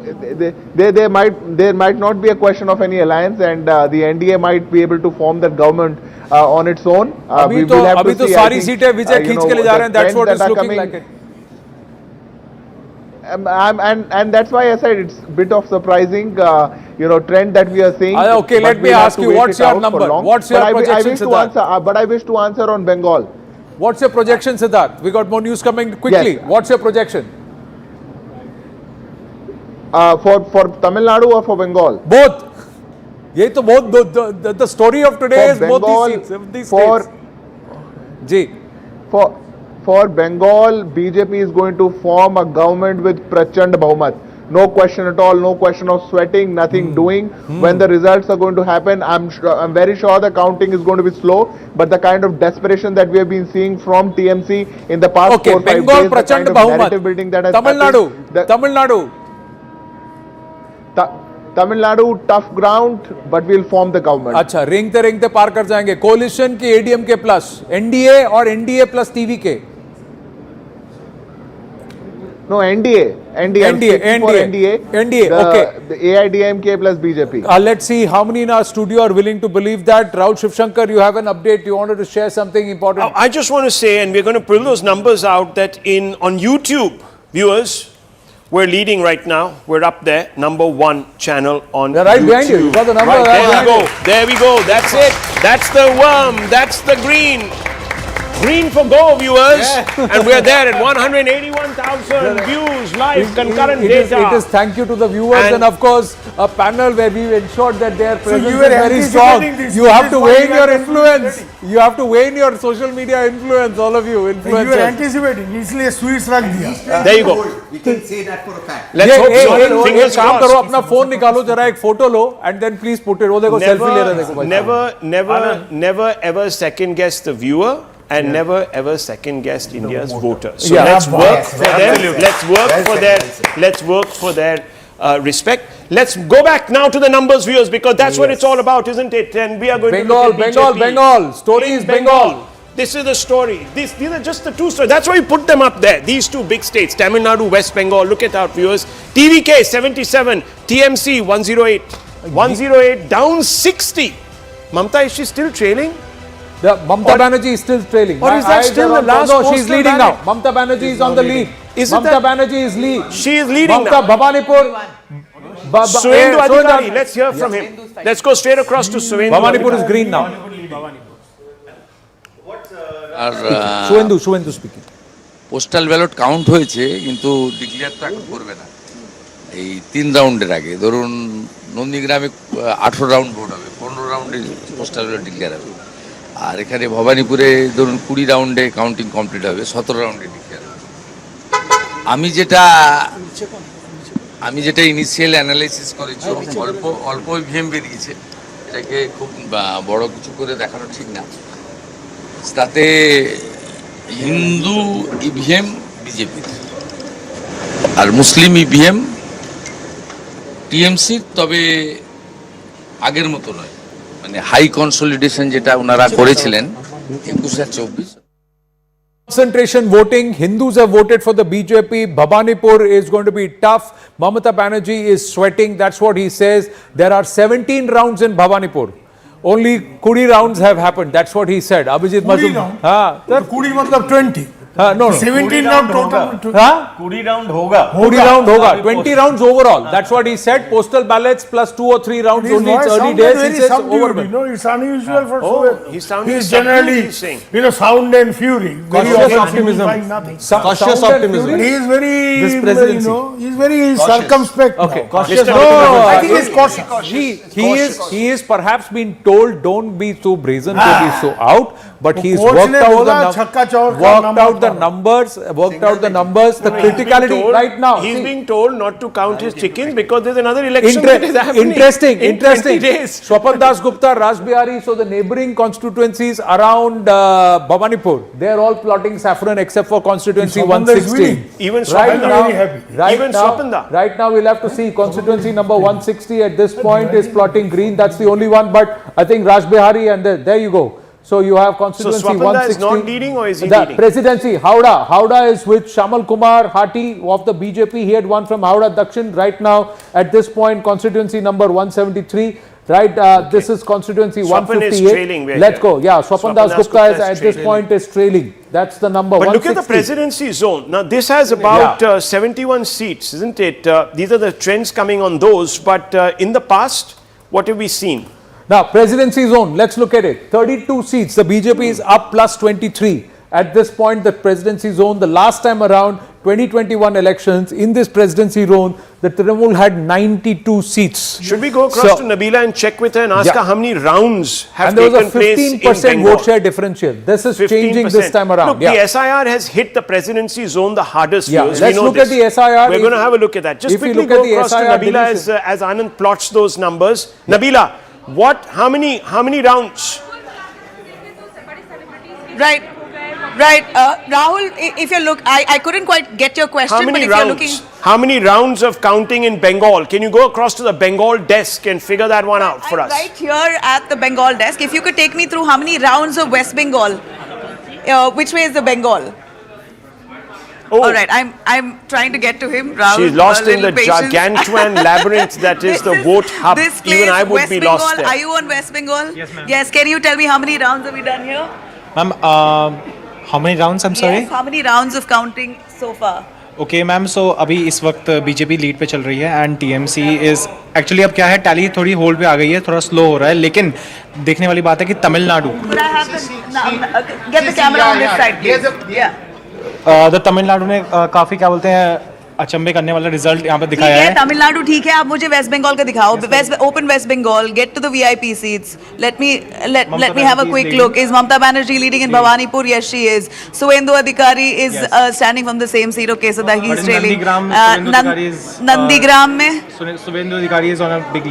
Speaker 11: there might not be a question of any alliance, and the NDA might be able to form that government on its own.
Speaker 2: अभी तो सारी सीटें विजय खींच के ले जा रहे हैं. That's what is looking like it.
Speaker 11: And that's why I said it's a bit of surprising, trend that we are seeing.
Speaker 2: Okay, let me ask you, what's your number? What's your projection,
Speaker 11: Siddharth? But I wish to answer on Bengal.
Speaker 2: What's your projection, Siddharth? We got more news coming quickly.
Speaker 11: Yes.
Speaker 2: What's your projection?
Speaker 11: For Tamil Nadu or for Bengal?
Speaker 2: Both. यही तो बहुत the story of today is both these states. Ji.
Speaker 11: For Bengal, BJP is going to form a government with Prachand Bahumat. No question at all, no question of sweating, nothing doing. When the results are going to happen, I'm very sure the counting is going to be slow, but the kind of desperation that we have been seeing from TMC in the past 4 or 5
Speaker 2: Bengal,
Speaker 11: days,
Speaker 2: Prachand
Speaker 11: the kind of
Speaker 2: Bahumat.
Speaker 11: narrative building that has
Speaker 2: Tamil
Speaker 11: happened. Tamil Nadu, tough ground, but we'll form the government.
Speaker 2: अच्छा, रेंगते पार कर जाएंगे. Collision की ADMK plus, NDA और NDA plus TVK.
Speaker 11: No, NDA.
Speaker 2: Okay.
Speaker 11: The AIDMK plus BJP.
Speaker 2: Let's see how many in our studio are willing to believe that. Rahul Shivshankar, you have an update. You wanted to share something important.
Speaker 4: I just want to say, and we're going to pull those numbers out, that on YouTube, viewers, we're leading right now. We're up there, #1 channel on
Speaker 2: They're right
Speaker 4: YouTube.
Speaker 2: behind you. You got the number.
Speaker 4: Right, there we go. That's it. That's the worm. That's the green. Green for go, viewers. Yeah. And we're there at 181,000 views, live, concurrent data.
Speaker 2: It is thank you to the viewers and of course a panel where we've ensured that their presence is very strong. You have to weigh in your influence. You have to weigh in your social media influence, all of you. Influencers.
Speaker 17: You were anticipating. इसलिए sweets रख दिया.
Speaker 4: There you go.
Speaker 20: We can say that for a fact.
Speaker 4: Let's hope so.
Speaker 2: Fingers crossed. काम करो, अपना phone निकालो, जरा एक photo low, and then please put it. वो देखो selfie ले रहे देखो.
Speaker 4: Never ever second guess the viewer. And never ever second guess India's voters. So let's work for them. Let's work for their respect. Let's go back now to the numbers, viewers, because that's what it's all about, isn't it? And we are going to look at BJP.
Speaker 2: Bengal. Story is Bengal.
Speaker 4: This is the story. These are just the two stories. That's why we put them up there. These two big states, Tamil Nadu, West Bengal. Look at our viewers. TVK 77, TMC 108. 108 down 60. Mamata, is she still trailing?
Speaker 2: Mamata Banerjee is still trailing.
Speaker 4: Or is that still the last?
Speaker 2: No, she's leading now. Mamata Banerjee is on the lead. Mamata Banerjee is lead.
Speaker 4: She is leading now.
Speaker 2: Bhabanipur.
Speaker 4: Suvendu Adhikari. Let's hear from him. Let's go straight across to Suvendu.
Speaker 2: Bhabanipur is green now. Suvendu speaking.
Speaker 22: Postal ballot count হয়েছে কিন্তু declare তো এখন করবে না এই 3 রাউন্ডের আগে ধরুন নন্দীগ্রামে 18 রাউন্ড ভোট হবে 15 রাউন্ডে পোস্টাল ব্যালট ডিক্লেয়ার হবে আর এখানে ভবানীপুরে ধরুন 20 রাউন্ডে কাউন্টিং কমপ্লিট হবে 17 রাউন্ডে ডিক্লেয়ার হবে আমি যেটা ইনিশিয়াল অ্যানালাইসিস করেছি অল্প ইভিএম বেরিয়েছে এটাকে খুব বড় কিছু করে দেখানো ঠিক না তাতে হিন্দু ইভিএম বিজেপি আর মুসলিম ইভিএম টিএমসি তবে আগের মতো নয় মানে হাই কনসলিডেশন যেটা ওনারা করেছিলেন 21-24
Speaker 2: Concentration voting. Hindus have voted for the BJP. Bhabanipur is going to be tough. Mamata Banerjee is sweating. That's what he says. There are 17 rounds in Bhabanipur. Only 20 rounds have happened. That's what he said. Abhijit Mazumdar.
Speaker 17: 20 matlab 20.
Speaker 2: No.
Speaker 17: 17 round total.
Speaker 2: Huh?
Speaker 13: 20 round hoga.
Speaker 2: 20 round hoga. 20 rounds overall. That's what he said. Postal ballots plus 2 or 3 rounds only. It's early days. He says over.
Speaker 17: You know, it's unusual for Suvendu.
Speaker 4: He's sounding
Speaker 17: He's
Speaker 4: subdued,
Speaker 17: generally,
Speaker 4: he's saying.
Speaker 17: you know, sound and fury. Very
Speaker 2: Cautious
Speaker 17: often
Speaker 2: optimism.
Speaker 17: signifying nothing.
Speaker 2: Cautious optimism.
Speaker 17: He is very,
Speaker 2: This presidency.
Speaker 17: you know, he's very circumspect.
Speaker 2: Okay,
Speaker 17: now.
Speaker 2: cautious.
Speaker 17: I think he's cautious.
Speaker 2: He is perhaps been told don't be so brazen, don't be so out. But he's
Speaker 17: coach
Speaker 2: worked
Speaker 17: ने
Speaker 2: out
Speaker 17: बोला छक्का चौका
Speaker 2: the numbers, the criticality right now.
Speaker 4: He's
Speaker 2: See,
Speaker 4: being told not to count his chickens because there's another election that is happening.
Speaker 2: Interesting.
Speaker 4: in 20 days.
Speaker 2: Swapan Das Gupta, Raj Bihari, so the neighboring constituencies around Bhawanipur, they are all plotting saffron except for constituency
Speaker 17: Swapanda is
Speaker 2: 160.
Speaker 17: winning.
Speaker 4: Even
Speaker 2: Right
Speaker 4: Swapanda
Speaker 2: now,
Speaker 17: very happy.
Speaker 2: right now we'll have to see constituency number 160 at this point is plotting green. That's the only one, but I think Raj Bihari and there you go. So you have constituency
Speaker 4: So Swapanda
Speaker 2: 160.
Speaker 4: is not leading or is he
Speaker 2: the
Speaker 4: leading?
Speaker 2: presidency, Howrah is with Shamal Kumar Hati of the BJP. He had won from Howrah Dakshin. Right now, at this point, constituency number 173. Right, this is constituency
Speaker 4: Swapan
Speaker 2: 158.
Speaker 4: is trailing.
Speaker 2: Let's go. Yeah, Swapan Das Gupta is at this point is trailing. That's the number.
Speaker 4: But
Speaker 2: 160.
Speaker 4: look at the presidency zone. Now, this has about 71 seats, isn't it? These are the trends coming on those. But in the past, what have we seen?
Speaker 2: Now, presidency zone, let's look at it. 32 seats. The BJP is up plus 23. At this point, the presidency zone, the last time around, 2021 elections, in this presidency zone, the Trinamool had 92 seats.
Speaker 4: Should we go across to Nabila and check with her and ask her how many rounds have
Speaker 2: and there
Speaker 4: taken
Speaker 2: was a
Speaker 4: place in
Speaker 2: 15%
Speaker 4: Bengal?
Speaker 2: vote share differential. This is changing
Speaker 4: 15%.
Speaker 2: this time around.
Speaker 4: Look, the SIR has hit the presidency zone the hardest.
Speaker 2: Let's
Speaker 4: we know
Speaker 2: look
Speaker 4: this.
Speaker 2: at the SIR.
Speaker 4: We're going to have a look at that. Just
Speaker 2: if you
Speaker 4: quickly
Speaker 2: look
Speaker 4: go
Speaker 2: at the
Speaker 4: across to
Speaker 2: SIR
Speaker 4: Nabila as Anand plots those numbers. Nabila, how many rounds?
Speaker 19: Right. Rahul, if you look, I couldn't quite get your question,
Speaker 4: How many
Speaker 19: but if
Speaker 4: rounds?
Speaker 19: you're looking...
Speaker 4: How many rounds of counting in Bengal? Can you go across to the Bengal desk and figure that one out for us?
Speaker 19: Right here at the Bengal desk, if you could take me through how many rounds of West Bengal, which way is the Bengal?
Speaker 4: Oh.
Speaker 19: All right, I'm trying to get to him. Rahul,
Speaker 4: She's lost in the
Speaker 19: patience.
Speaker 4: gargantuan labyrinth that is the vote hub.
Speaker 19: This place,
Speaker 4: Even I would
Speaker 19: West
Speaker 4: be
Speaker 19: Bengal,
Speaker 4: lost there.
Speaker 19: Are you on West Bengal?
Speaker 3: Yes, ma'am.
Speaker 19: Yes, can you tell me how many rounds have we done here?
Speaker 3: Ma'am, how many rounds? I'm sorry.
Speaker 19: Yes, how many rounds of counting so far?
Speaker 3: Okay ma'am so अभी इस वक्त BJP lead पे चल रही है and TMC is actually अब क्या है टैली थोड़ी होल्ड पे आ गई है थोड़ा स्लो हो रहा है लेकिन देखने वाली बात है कि Tamil Nadu
Speaker 19: Could I have get the camera on this side, please? Yeah.
Speaker 3: The Tamil Nadu ने काफ़ी क्या बोलते हैं अचंभे करने वाला रिजल्ट यहाँ पे दिखाया है
Speaker 19: तमिलनाडु ठीक है आप मुझे वेस्ट बंगाल का दिखाओ open West Bengal gate to the VIP seats let me have a quick look is Mamata Banerjee leading in Bhawanipur yes she is Suvendu Adhikari is standing from the same seat okay so that he's trailing Nandigram mein
Speaker 3: Suvendu Adhikari is on a big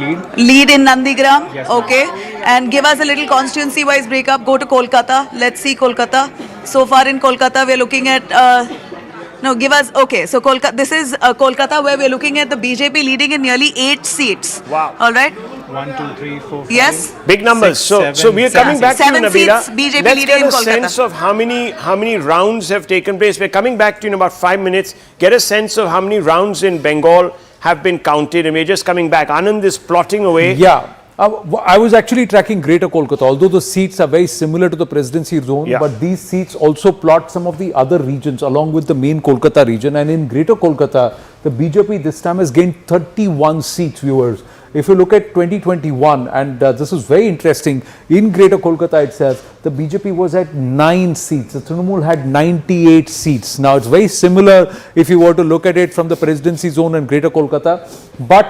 Speaker 19: lead in Nandigram okay and give us a little constituency wise breakup go to Kolkata let's see Kolkata so far in Kolkata we're looking at no, give us, okay, so this is Kolkata where we're looking at the BJP leading in nearly 8 seats.
Speaker 4: Wow.
Speaker 19: All right.
Speaker 3: 1, 2, 3, 4, 5.
Speaker 19: Yes.
Speaker 4: Big numbers. So we are coming back to you,
Speaker 19: 7
Speaker 4: Nabila.
Speaker 19: seats, BJP
Speaker 4: Let's
Speaker 19: leading
Speaker 4: get
Speaker 19: in
Speaker 4: a
Speaker 19: Kolkata.
Speaker 4: sense of how many rounds have taken place. We're coming back to you in about 5 minutes. Get a sense of how many rounds in Bengal have been counted. And we're just coming back. Anand is plotting away.
Speaker 2: Yeah. I was actually tracking Greater Kolkata, although the seats are very similar to the presidency zone, but these seats also plot some of the other regions along with the main Kolkata region. And in Greater Kolkata, the BJP this time has gained 31 seats, viewers. If you look at 2021, and this is very interesting, in Greater Kolkata itself, the BJP was at 9 seats. The Trinamool had 98 seats. Now, it's very similar if you were to look at it from the presidency zone in Greater Kolkata. But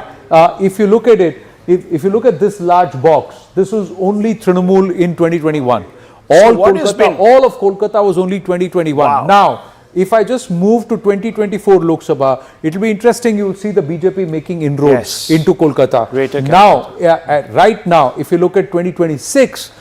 Speaker 2: if you look at it, if you look at this large box, this was only Trinamool in 2021. All of Kolkata was only 2021.
Speaker 4: Wow.
Speaker 2: Now, if I just move to 2024 Lok Sabha, it will be interesting. You will see the BJP making inroads into Kolkata. Now, right now, if you look at 2026,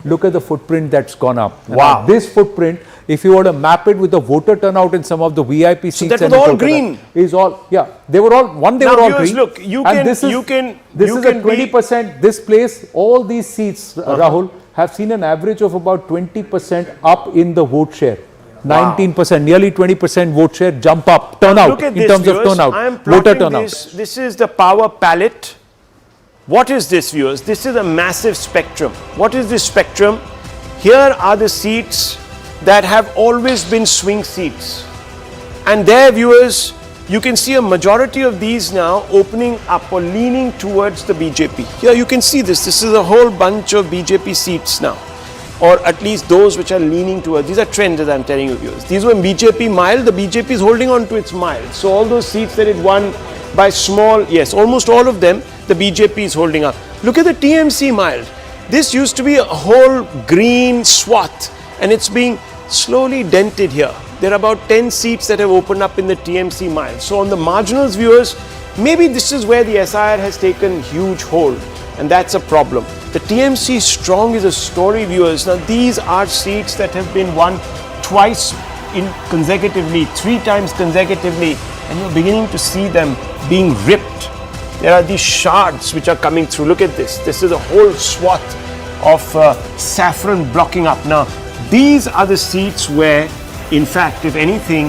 Speaker 2: look at the footprint that's gone up.
Speaker 4: Wow.
Speaker 2: Now, this footprint, if you were to map it with the voter turnout in some of the VIP seats,
Speaker 4: so that was all green.
Speaker 2: Is all they were all they
Speaker 4: now
Speaker 2: were all
Speaker 4: viewers,
Speaker 2: green.
Speaker 4: Look, this is
Speaker 2: a 20%. This place, all these seats, Rahul, have seen an average of about 20% up in the vote share. 19%, nearly 20% vote share jump up, turnout
Speaker 4: Look at
Speaker 2: in
Speaker 4: this,
Speaker 2: terms
Speaker 4: viewers.
Speaker 2: of turnout,
Speaker 4: I am
Speaker 2: voter
Speaker 4: plotting
Speaker 2: turnout.
Speaker 4: This is the power palette. What is this, viewers? This is a massive spectrum. What is this spectrum? Here are the seats that have always been swing seats. And there, viewers, you can see a majority of these now opening up or leaning towards the BJP. Here you can see this. This is a whole bunch of BJP seats now, or at least those which are leaning towards. These are trends, as I'm telling you, viewers. These were BJP mild. The BJP is holding on to its mild. So all those seats that it won by small, yes, almost all of them, the BJP is holding up. Look at the TMC mild. This used to be a whole green swath, and it's being slowly dented here. There are about 10 seats that have opened up in the TMC mild. So on the marginals, viewers, maybe this is where the SIR has taken huge hold, and that's a problem. The TMC strong is a story, viewers. Now these are seats that have been won twice consecutively, 3 times consecutively, and you're beginning to see them being ripped. There are these shards which are coming through. Look at this. This is a whole swath of saffron blocking up. Now, these are the seats where, in fact, if anything,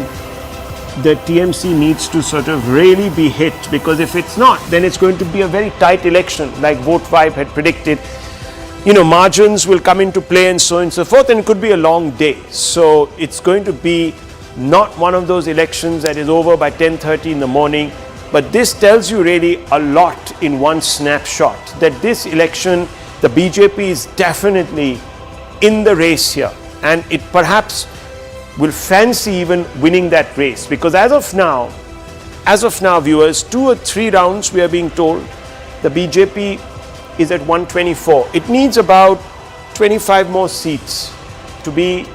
Speaker 4: the TMC needs to sort of really be hit, because if it's not, then it's going to be a very tight election, like Vote 5 had predicted. You know, margins will come into play and so on and so forth, and it could be a long day. So it's going to be not one of those elections that is over by 10:30 in the morning. But this tells you really a lot in one snapshot, that this election, the BJP is definitely in the race here, and it perhaps will fancy even winning that race, because as of now, viewers, 2 or 3 rounds we are being told the BJP is at 124. It needs about 25 more seats to be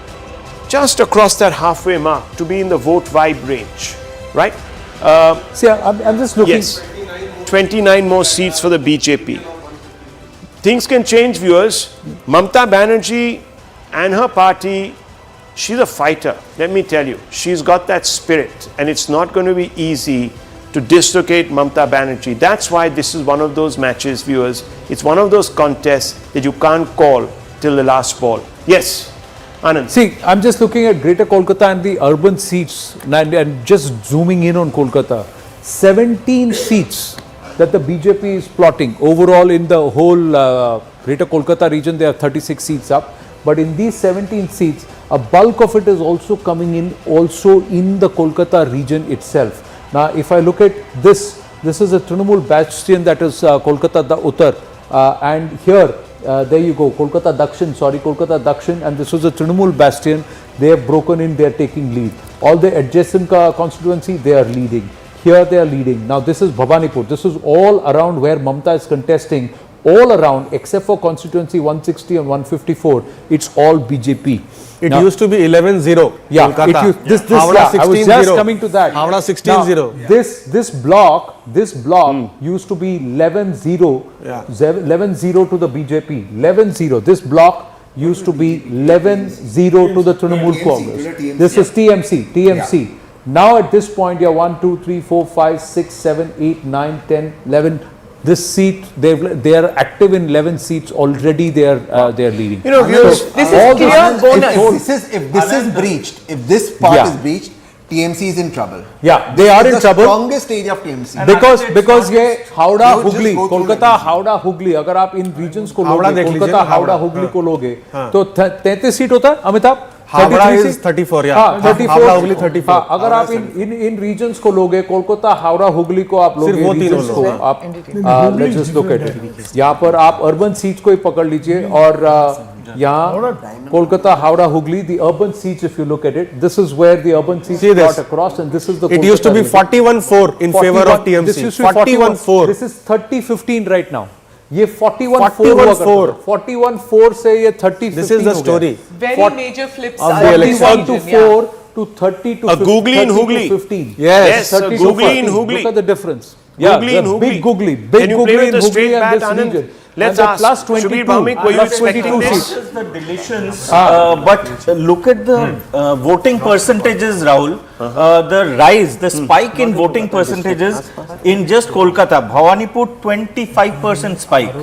Speaker 4: just across that halfway mark, to be in the vote vibe range, right?
Speaker 2: See, I'm just looking.
Speaker 4: Yes, 29 more seats for the BJP. Things can change, viewers. Mamata Banerjee and her party, she's a fighter, let me tell you. She's got that spirit, and it's not going to be easy to dislocate Mamata Banerjee. That's why this is one of those matches, viewers. It's one of those contests that you can't call till the last ball. Yes, Anand.
Speaker 2: See, I'm just looking at Greater Kolkata and the urban seats, and just zooming in on Kolkata. 17 seats that the BJP is plotting. Overall, in the whole Greater Kolkata region, there are 36 seats up. But in these 17 seats, a bulk of it is also coming in also in the Kolkata region itself. Now, if I look at this is a Trinamool bastion, that is Kolkata Uttar, and here, there you go, Kolkata Dakshin, and this was a Trinamool bastion. They have broken in, they are taking lead. All the adjacent constituency, they are leading. Here they are leading. Now this is Bhabanipur. This is all around where Mamata is contesting. All around, except for constituency 160 and 154, it's all BJP.
Speaker 18: It used to be 11-0.
Speaker 2: Yeah, I was just coming to that.
Speaker 18: Howrah 16-0.
Speaker 2: This block used to be 11-0 to the BJP. 11-0. This block used to be 11-0 to the Trinamool Congress. This is TMC. Yeah. Now at this point, you have 1, 2, 3, 4, 5, 6, 7, 8, 9, 10, 11. This seat, they are active in 11 seats already. They are leading.
Speaker 5: You know, viewers, this is clear bonus.
Speaker 20: If this is breached, if this part is breached, TMC is in trouble.
Speaker 2: Yeah, they are in trouble.
Speaker 20: The strongest area of TMC.
Speaker 2: Because ये हावड़ा हुगली, कोलकाता हावड़ा हुगली, अगर आप इन regions को लोगे, कोलकाता हावड़ा हुगली को लोगे, तो 33 seat होता है, अमिताभ?
Speaker 18: Howrah is 34, yeah.
Speaker 2: 34. अगर आप इन regions को लोगे, कोलकाता हावड़ा हुगली को आप लोगे, regions को आप let's just look at it. यहाँ पर आप urban seats को ही पकड़ लीजिए, और यहाँ Kolkata Howrah Hooghly, the urban seats, if you look at it, this is where the urban seats got across, and this is the.
Speaker 18: It used to be 41-4 in favor of TMC.
Speaker 2: This used to be 41-4. This is 30-15 right now. ये 41-4 से ये 30-15.
Speaker 18: This is the story.
Speaker 5: Very major flips.
Speaker 2: 41-4 to 30 to 15.
Speaker 4: Yes, a googly in Hooghly.
Speaker 2: Look at the difference.
Speaker 4: Googly in Hooghly.
Speaker 2: Big googly.
Speaker 4: Can you play with the straight bat, Anand? Let's ask.
Speaker 2: Plus 22.
Speaker 4: Shubir Bhaumik, were you expecting this?
Speaker 13: This is the deletions, but look at the voting percentages, Rahul. The rise, the spike in voting percentages in just Kolkata. Bhawanipur 25% spike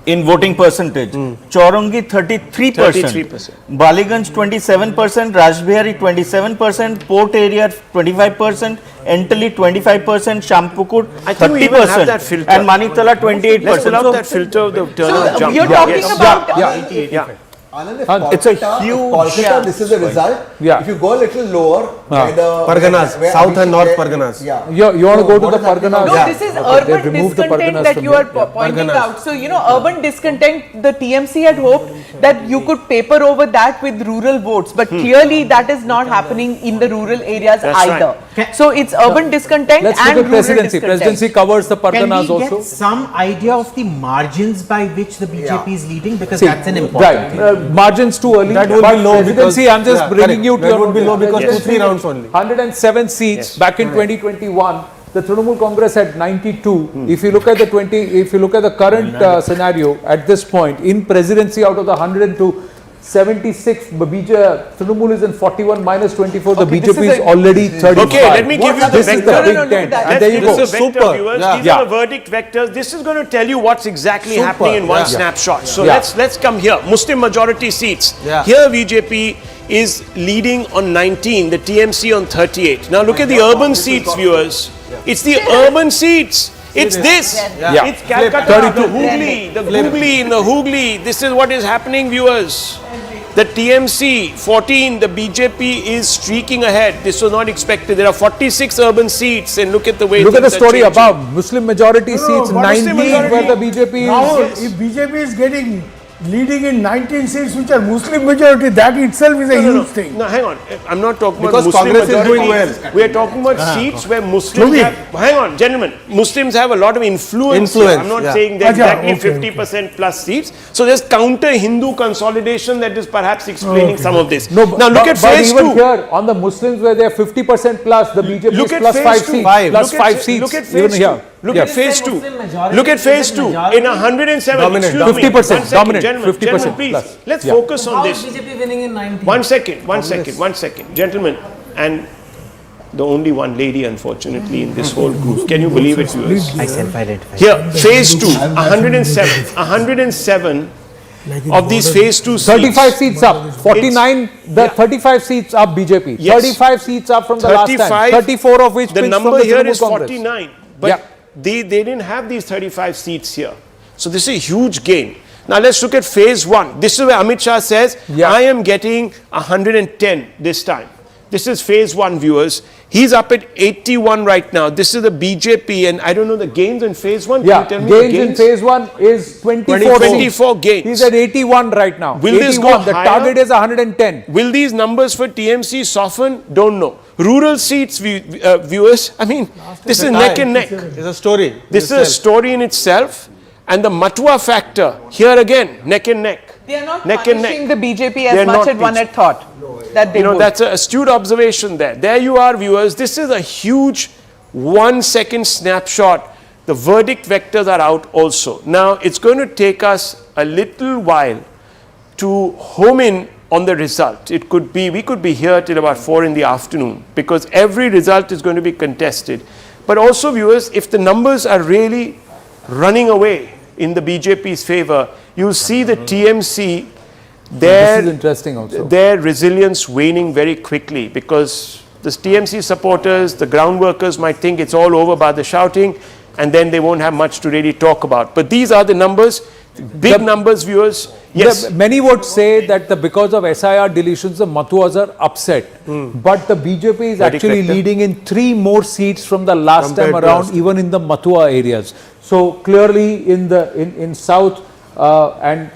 Speaker 13: in voting percentage. Chaurangi 33%. Baliganj 27%. Rajbihari 27%. Port area 25%. Entally 25%, Shampukur 30%, and Manitala 28%.
Speaker 4: Let's pull out that filter of the turnout jump.
Speaker 5: You're talking about
Speaker 20: Anand, if
Speaker 18: it's a
Speaker 20: Kolkata-
Speaker 18: huge-
Speaker 20: Kolkata,
Speaker 18: Yeah.
Speaker 20: this is the result.
Speaker 18: Yeah.
Speaker 20: If you go a little lower, where the
Speaker 18: Parganas,
Speaker 20: where
Speaker 18: South and North
Speaker 20: where-
Speaker 18: Parganas.
Speaker 20: Yeah.
Speaker 2: You want to go to
Speaker 20: what
Speaker 2: the
Speaker 20: is happening
Speaker 2: Parganas?
Speaker 5: No,
Speaker 20: now?
Speaker 5: this is
Speaker 2: Okay, they've
Speaker 5: urban
Speaker 2: removed the
Speaker 5: discontent
Speaker 2: Parganas
Speaker 5: that
Speaker 2: from
Speaker 5: you are
Speaker 2: there.
Speaker 5: pointing
Speaker 18: Parganas.
Speaker 5: out. So, urban discontent, the TMC had hoped that you could paper over that with rural votes, but clearly that is not happening in the rural areas
Speaker 4: That's
Speaker 5: either. So, it's urban discontent
Speaker 2: Let's
Speaker 5: and
Speaker 2: look at
Speaker 5: rural
Speaker 2: presidency.
Speaker 5: discontent.
Speaker 2: Presidency covers the
Speaker 21: Can
Speaker 2: Parganas
Speaker 21: we get
Speaker 2: also.
Speaker 21: some idea of the margins by which the BJP is leading? Because
Speaker 2: See,
Speaker 21: that's an important thing.
Speaker 2: right. Margins too early.
Speaker 18: That will
Speaker 2: but
Speaker 18: be low
Speaker 2: presidency,
Speaker 18: because-
Speaker 2: I'm just
Speaker 18: yeah,
Speaker 2: bringing
Speaker 18: correct.
Speaker 2: you to
Speaker 18: That
Speaker 2: your
Speaker 18: would be low because
Speaker 2: Yes.
Speaker 18: 2-3 rounds only.
Speaker 2: 107 seats back in 2021. The Trinamool Congress had 92. If you look at the current scenario at this point in presidency, out of the 102, 76, Trinamool is in 41 minus 24. The BJP is already 35.
Speaker 4: Okay, let me give you the
Speaker 2: This is the
Speaker 4: vector.
Speaker 2: big tent. And
Speaker 4: Let's
Speaker 2: there you
Speaker 4: give
Speaker 2: go.
Speaker 4: us a vector, viewers. These
Speaker 2: Yeah.
Speaker 4: are the verdict vectors. This is going to tell you what's exactly
Speaker 2: Super.
Speaker 4: happening in one
Speaker 2: Yeah.
Speaker 4: snapshot. So
Speaker 2: Yeah.
Speaker 4: let's come here. Muslim majority seats.
Speaker 18: Yeah.
Speaker 4: Here BJP is leading on 19, the TMC on 38. Now look at the urban seats, viewers. It's the urban seats. It's this.
Speaker 2: Yeah.
Speaker 4: It's Calcutta, the Hooghly, in the Hooghly. This is what is happening, viewers. The TMC 14, the BJP is streaking ahead. This was not expected. There are 46 urban seats, and look at the way.
Speaker 2: Look at the
Speaker 4: things are
Speaker 2: story
Speaker 4: changing.
Speaker 2: above. Muslim majority seats,
Speaker 17: what is the
Speaker 2: 19
Speaker 17: majority?
Speaker 2: where the BJP
Speaker 17: Rahul,
Speaker 2: is.
Speaker 17: if BJP is leading in 19 seats which are Muslim majority, that itself is a huge thing.
Speaker 4: No, hang on. I'm not talking
Speaker 18: Because
Speaker 4: about Muslim
Speaker 18: Congress is
Speaker 4: majority.
Speaker 18: doing well.
Speaker 4: We are talking about seats where Muslims have, hang on, gentlemen, Muslims have a lot of influence.
Speaker 18: Influence,
Speaker 4: I'm not
Speaker 18: yeah.
Speaker 4: saying they're exactly
Speaker 17: okay,
Speaker 4: 50% plus seats. So there's counter-Hindu consolidation that is perhaps explaining some of this.
Speaker 2: No,
Speaker 4: now look at
Speaker 2: but
Speaker 4: phase
Speaker 2: even
Speaker 4: 2.
Speaker 2: here on the Muslims where they are 50% plus, the BJP
Speaker 4: Look
Speaker 2: is
Speaker 4: at
Speaker 2: plus
Speaker 4: phase
Speaker 2: 5
Speaker 4: two.
Speaker 2: seats.
Speaker 4: Five.
Speaker 2: Plus
Speaker 4: Look at
Speaker 2: 5
Speaker 4: fa-
Speaker 2: seats.
Speaker 4: look at
Speaker 2: even
Speaker 4: phase
Speaker 2: here.
Speaker 4: two. Look
Speaker 2: Yeah.
Speaker 4: at phase 2.
Speaker 21: Muslim majority
Speaker 4: Look at
Speaker 21: is
Speaker 4: phase
Speaker 21: a
Speaker 4: 2.
Speaker 21: majority.
Speaker 4: In 107,
Speaker 2: Dominant.
Speaker 4: excuse me.
Speaker 2: 50%,
Speaker 4: One second,
Speaker 2: dominant.
Speaker 4: gentlemen,
Speaker 2: 50%
Speaker 4: please.
Speaker 2: plus.
Speaker 4: Let's
Speaker 2: Yeah.
Speaker 4: focus on
Speaker 21: How
Speaker 4: this.
Speaker 21: is BJP winning in 19?
Speaker 4: One second, gentlemen, and the only one lady, unfortunately, in this whole group. Can you believe it, viewers?
Speaker 21: I self-identify.
Speaker 4: Here, phase 2, 107 of these phase 2 seats.
Speaker 2: 35 seats up. 49, the 35 seats up BJP.
Speaker 4: Yes.
Speaker 2: 35 seats up from the last time.
Speaker 4: 35,
Speaker 2: 34 of which
Speaker 4: the
Speaker 2: pins
Speaker 4: number
Speaker 2: from the
Speaker 4: here
Speaker 2: Trinamool
Speaker 4: is
Speaker 2: Congress.
Speaker 4: 49, but
Speaker 2: Yeah.
Speaker 4: they didn't have these 35 seats here. So this is a huge gain. Now let's look at phase 1. This is where Amit Shah says, I am getting 110 this time. This is phase 1, viewers. He's up at 81 right now. This is the BJP, and I don't know the gains in phase 1.
Speaker 2: Yeah,
Speaker 4: Can you tell me the
Speaker 2: gains in phase 1 is 24
Speaker 4: 24 gains.
Speaker 2: He's at 81 right now.
Speaker 4: Will this go
Speaker 2: 81. The
Speaker 4: higher?
Speaker 2: target is 110.
Speaker 4: Will these numbers for TMC soften? Don't know. Rural seats, viewers, I mean, this is neck and neck.
Speaker 18: It's a story.
Speaker 4: This is a story in itself. And the Matua factor, here again, neck and neck.
Speaker 5: They are not
Speaker 4: Neck and
Speaker 5: punishing
Speaker 4: neck.
Speaker 5: the BJP
Speaker 4: They are
Speaker 5: as much
Speaker 4: not
Speaker 5: as one
Speaker 4: punishing.
Speaker 5: had thought that they would.
Speaker 4: That's an astute observation there. There you are, viewers. This is a huge 1 second snapshot. The verdict vectors are out also. Now, it's going to take us a little while to home in on the result. It could be, we could be here till about 4 in the afternoon because every result is going to be contested. But also, viewers, if the numbers are really running away in the BJP's favor, you'll see the TMC,
Speaker 2: This is interesting also.
Speaker 4: their resilience waning very quickly because the TMC supporters, the ground workers might think it's all over by the shouting and then they won't have much to really talk about. But these are the numbers, big numbers, viewers. Yes.
Speaker 2: Many would say that because of SIR deletions, the Matuas are upset. But the BJP is
Speaker 4: Verdict
Speaker 2: actually
Speaker 4: vector.
Speaker 2: leading in 3 more seats from the last
Speaker 18: Compared
Speaker 2: time
Speaker 18: to
Speaker 2: around,
Speaker 18: last.
Speaker 2: even in the Matua areas. So clearly in South and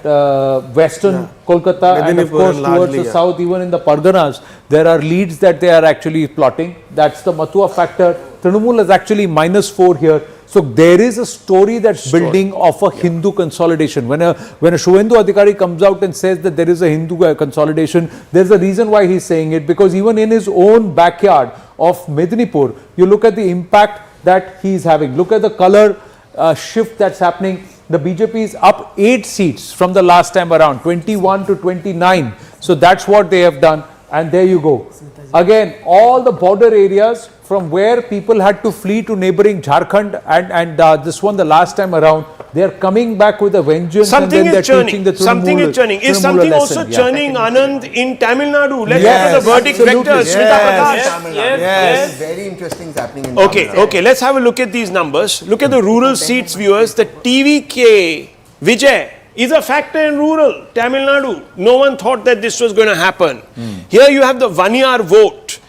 Speaker 2: Western Kolkata and of
Speaker 18: Medinipur
Speaker 2: course
Speaker 18: largely,
Speaker 2: towards the
Speaker 18: yeah.
Speaker 2: South, even in the Parganas, there are leads that they are actually plotting. That's the Matua factor. Trinamool is actually -4 here. So there is a story that's building of a Hindu consolidation. When a Suvendu Adhikari comes out and says that there is a Hindu consolidation, there's a reason why he's saying it, because even in his own backyard of Medinipur, you look at the impact that he's having. Look at the color shift that's happening. The BJP is up 8 seats from the last time around, 21 to 29. So that's what they have done. And there you go. Again, all the border areas from where people had to flee to neighboring Jharkhand and this one the last time around, they are coming back with a vengeance.
Speaker 4: Something
Speaker 2: and then
Speaker 4: is
Speaker 2: they're teaching
Speaker 4: churning.
Speaker 2: the
Speaker 4: Something is churning. Is
Speaker 2: Trinamool
Speaker 4: something
Speaker 2: lesson,
Speaker 4: also
Speaker 2: yeah.
Speaker 4: churning, Anand, in Tamil Nadu? Let's
Speaker 2: Yes,
Speaker 4: look at the verdict
Speaker 2: absolutely.
Speaker 4: vectors. Smita Prakash.
Speaker 20: Tamil Nadu.
Speaker 4: Yes.
Speaker 20: Very interesting is happening in Tamil Nadu.
Speaker 4: Okay, let's have a look at these numbers. Look at the rural seats, viewers. The TVK, Vijay, is a factor in rural Tamil Nadu. No one thought that this was going to happen. Here you have the 1 year vote.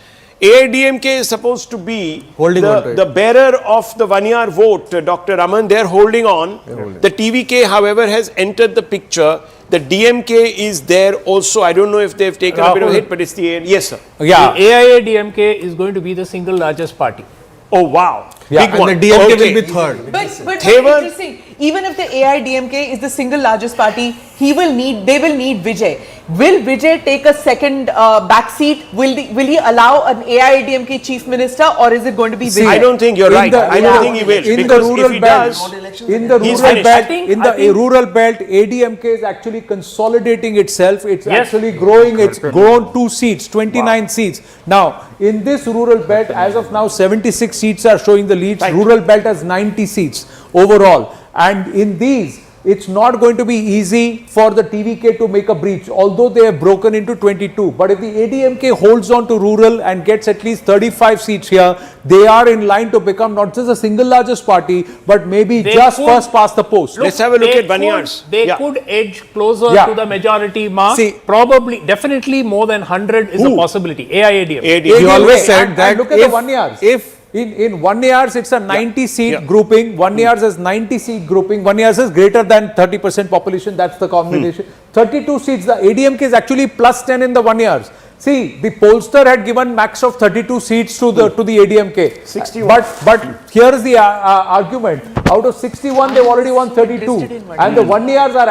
Speaker 4: AIDMK is supposed to be the bearer of the 1 year vote, Dr. Raman. They are holding on. The TVK, however, has entered the picture. The DMK is there also. I don't know if they've taken a bit of a hit, but it's the yes, sir.
Speaker 7: Yeah, the AIADMK is going to be the single largest party.
Speaker 4: Oh wow!
Speaker 18: Yeah,
Speaker 4: big
Speaker 18: and
Speaker 4: one.
Speaker 18: the DMK will be third.
Speaker 5: But interesting. Even if the AIDMK is the single largest party, they will need Vijay. Will Vijay take a second back seat? Will he allow an AIDMK chief minister, or is it going to be Vijay?
Speaker 4: I don't think you're right. I don't think he will.
Speaker 2: In
Speaker 4: Because
Speaker 2: the rural
Speaker 4: if he
Speaker 2: belt,
Speaker 4: does,
Speaker 2: in the
Speaker 4: he's
Speaker 2: rural
Speaker 4: finished.
Speaker 2: belt, rural belt, ADMK is actually consolidating itself. It's actually growing. It's grown 2 seats, 29 seats. Now, in this rural belt, as of now, 76 seats are showing the leads. Rural belt has 90 seats overall. And in these, it's not going to be easy for the TVK to make a breach, although they have broken into 22. But if the ADMK holds on to rural and gets at least 35 seats here, they are in line to become not just the single largest party, but maybe first past the post.
Speaker 4: Let's have a look at Banyar's.
Speaker 7: They could edge closer to the majority mark.
Speaker 2: See,
Speaker 7: probably, definitely more than 100 is a possibility. AIADMK.
Speaker 2: He always said that look at the 1 years. In 1 years, it's a 90 seat grouping. 1 years is 90 seat grouping. 1 years is greater than 30% population. That's the combination. 32 seats. The ADMK is actually plus 10 in the 1 years. See, the pollster had given max of 32 seats to the ADMK.
Speaker 4: 61.
Speaker 2: But here's the argument. Out of 61, they've already won 32, and the 1 years are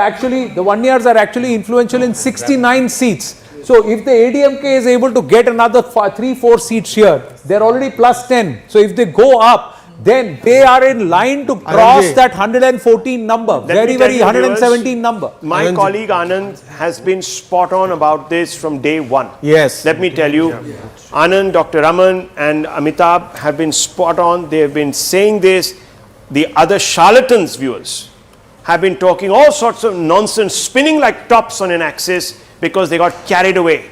Speaker 2: actually influential in 69 seats. So if the ADMK is able to get another 3-4 seats here, they're already plus 10. So if they go up, then they are in line to cross that 114 number, very 117 number.
Speaker 4: My colleague Anand has been spot on about this from day one.
Speaker 18: Yes.
Speaker 4: Let me tell you, Anand, Dr. Raman and Amitabh have been spot on. They have been saying this. The other charlatans, viewers, have been talking all sorts of nonsense, spinning like tops on an axis because they got carried away.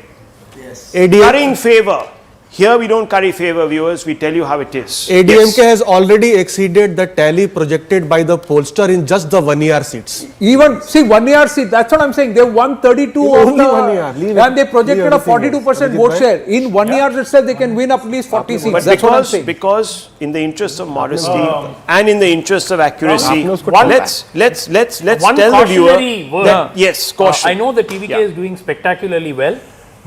Speaker 18: Yes.
Speaker 4: Currying favor. Here we don't curry favor, viewers. We tell you how it is.
Speaker 18: ADMK has already exceeded the tally projected by the pollster in just the 1 year seats.
Speaker 2: Even, see, 1 year seat, that's what I'm saying. They won 32 of
Speaker 18: only 1 year.
Speaker 2: And they projected a 42% vote share. In 1 year itself, they can win at least 40 seats.
Speaker 4: But
Speaker 2: That's what I'm saying.
Speaker 4: because in the interest of modesty and in the interest of accuracy, let's tell the viewer that, yes, caution.
Speaker 7: I know the TVK is doing spectacularly well,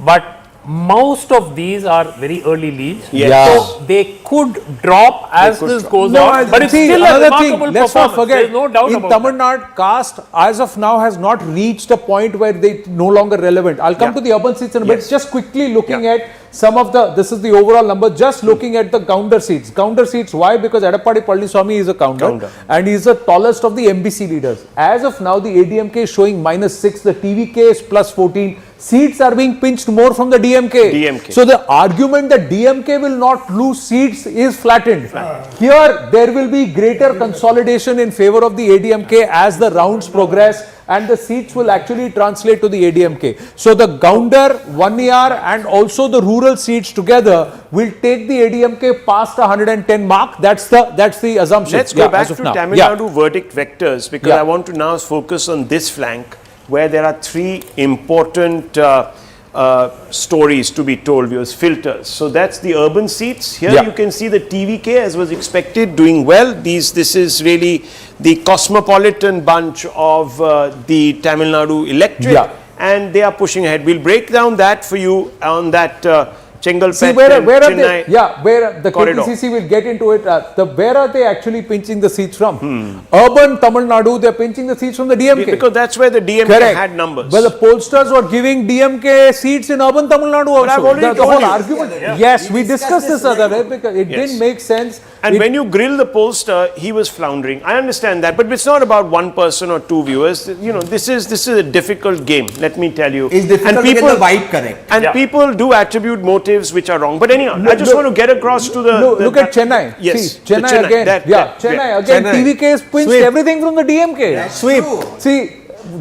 Speaker 7: but most of these are very early leads. So they could drop as this goes on. But it's still a remarkable
Speaker 2: let's not
Speaker 7: performance.
Speaker 2: forget,
Speaker 7: There's no doubt
Speaker 2: in
Speaker 7: about
Speaker 2: Tamil Nadu, caste as of now has not reached a point where they no longer relevant. I'll come to the urban seats in a bit. Just quickly looking at some of the, this is the overall number, just looking at the counter seats. Counter seats, why? Because Edappadi Palaniswamy is a counter and he is the tallest of the MBC leaders. As of now, the ADMK is showing -6, the TVK is plus 14. Seats are being pinched more from the DMK. So the argument that DMK will not lose seats is flattened. Here, there will be greater consolidation in favor of the ADMK as the rounds progress, and the seats will actually translate to the ADMK. So the Gounder, 1 year and also the rural seats together will take the ADMK past 110 mark. That's the assumption.
Speaker 4: Let's go back to Tamil Nadu verdict vectors, because I want to now focus on this flank where there are 3 important stories to be told, viewers, filters. So that's the urban seats. Here you can see the TVK, as was expected, doing well. This is really the cosmopolitan bunch of the Tamil Nadu electorate, and they are pushing ahead. We'll break down that for you on that Chengalpet and Chennai
Speaker 2: where the corridor. KPCC will get into it. Where are they actually pinching the seats from? Urban Tamil Nadu, they're pinching the seats from the DMK.
Speaker 4: Because that's where the DMK had numbers.
Speaker 2: Well, the pollsters were giving DMK seats in urban Tamil Nadu also.
Speaker 4: But I've already
Speaker 2: the whole argument. Yes, we discussed this other day because it didn't make sense.
Speaker 4: And when you grill the pollster, he was floundering. I understand that, but it's not about one person or 2 viewers. You know, this is a difficult game. Let me tell you.
Speaker 21: It's difficult to get the vibe correct.
Speaker 4: And people do attribute motives which are wrong. But anyhow, I just want to get across to the.
Speaker 2: Look at Chennai.
Speaker 4: Yes,
Speaker 2: see, Chennai again. Chennai again. TVK has pinched everything from the DMK.
Speaker 21: Sweep.
Speaker 2: See,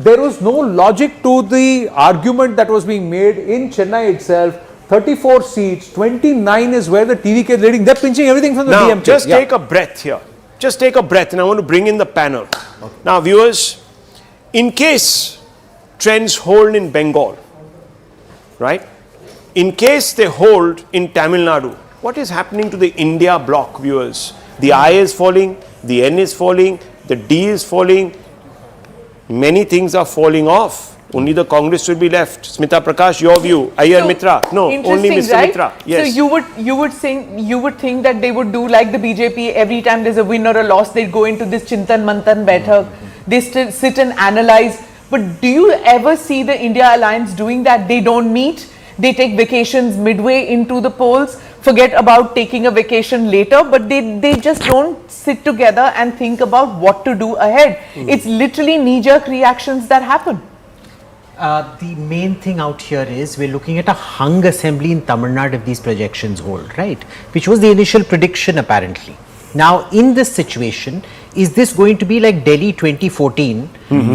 Speaker 2: there was no logic to the argument that was being made in Chennai itself. 34 seats, 29 is where the TVK is leading. They're pinching everything from the DMK.
Speaker 4: Now, just take a breath here. Just take a breath, and I want to bring in the panel. Now, viewers, in case trends hold in Bengal, right? In case they hold in Tamil Nadu, what is happening to the India bloc, viewers? The I is falling, the N is falling, the D is falling, many things are falling off. Only the Congress will be left. Smita Prakash, your view. Ayyar Mitra. No, only Mr.
Speaker 5: Right?
Speaker 4: Mitra. Yes.
Speaker 5: So you would think that they would do like the BJP. Every time there's a win or a loss, they go into this Chintan Manthan Baithak. They sit and analyze. But do you ever see the India Alliance doing that? They don't meet. They take vacations midway into the polls. Forget about taking a vacation later, but they just don't sit together and think about what to do ahead. It's literally knee-jerk reactions that happen.
Speaker 21: The main thing out here is we're looking at a hung assembly in Tamil Nadu if these projections hold, right? Which was the initial prediction apparently. Now in this situation, is this going to be like Delhi 2014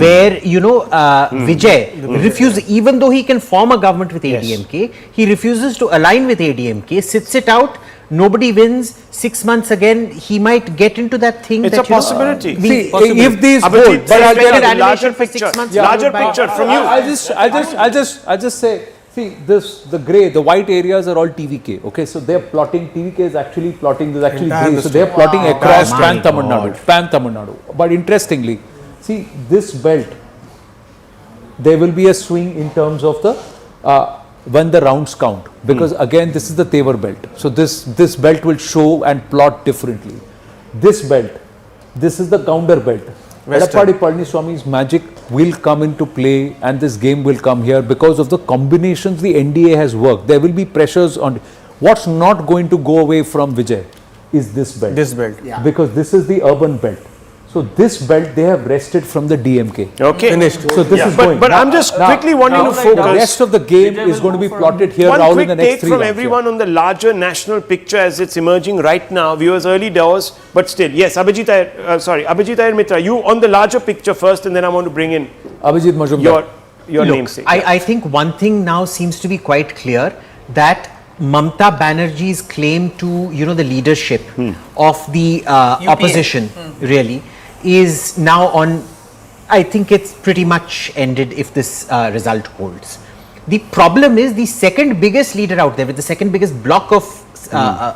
Speaker 21: where, you know, Vijay refuses, even though he can form a government with ADMK, he refuses to align with ADMK, sits it out, nobody wins, 6 months again, he might get into that thing.
Speaker 4: It's
Speaker 21: that,
Speaker 4: a possibility.
Speaker 2: See, if these
Speaker 4: Abhijit,
Speaker 2: hold, but I'll tell you
Speaker 4: larger picture. Larger picture from you.
Speaker 2: I'll just say, see, the white areas are all TVK. Okay, so they're plotting. TVK is actually plotting. There's actually grey, so they're plotting across Pan Tamil Nadu. But interestingly, see this belt. There will be a swing in terms of the when the rounds count, because again this is the Tevar belt. So this belt will show and plot differently. This belt, this is the Gounder belt. Edappadi Palaniswamy's magic will come into play, and this game will come here because of the combinations the NDA has worked. There will be pressures on. What's not going to go away from Vijay is this belt.
Speaker 18: This belt.
Speaker 2: Because this is the urban belt. So this belt they have wrested from the DMK.
Speaker 4: Okay.
Speaker 2: Finished. So this is going.
Speaker 4: But I'm just quickly wanting to focus.
Speaker 2: The rest of the game is going to be plotted here
Speaker 4: One
Speaker 2: Rahul,
Speaker 4: quick
Speaker 2: in the next
Speaker 4: take
Speaker 2: 3
Speaker 4: from
Speaker 2: rounds.
Speaker 4: everyone on the larger national picture as it's emerging right now. Viewers, early doors, but still. Yes, Abhijit Iyer Mitra, you on the larger picture first, and then I want to bring in
Speaker 2: Abhijit Majumdar.
Speaker 4: your
Speaker 21: Look,
Speaker 4: namesake.
Speaker 21: I think one thing now seems to be quite clear, that Mamata Banerjee's claim to, you know, the leadership of the opposition really is now on, I think it's pretty much ended if this result holds. The problem is the second biggest leader out there with the second biggest block of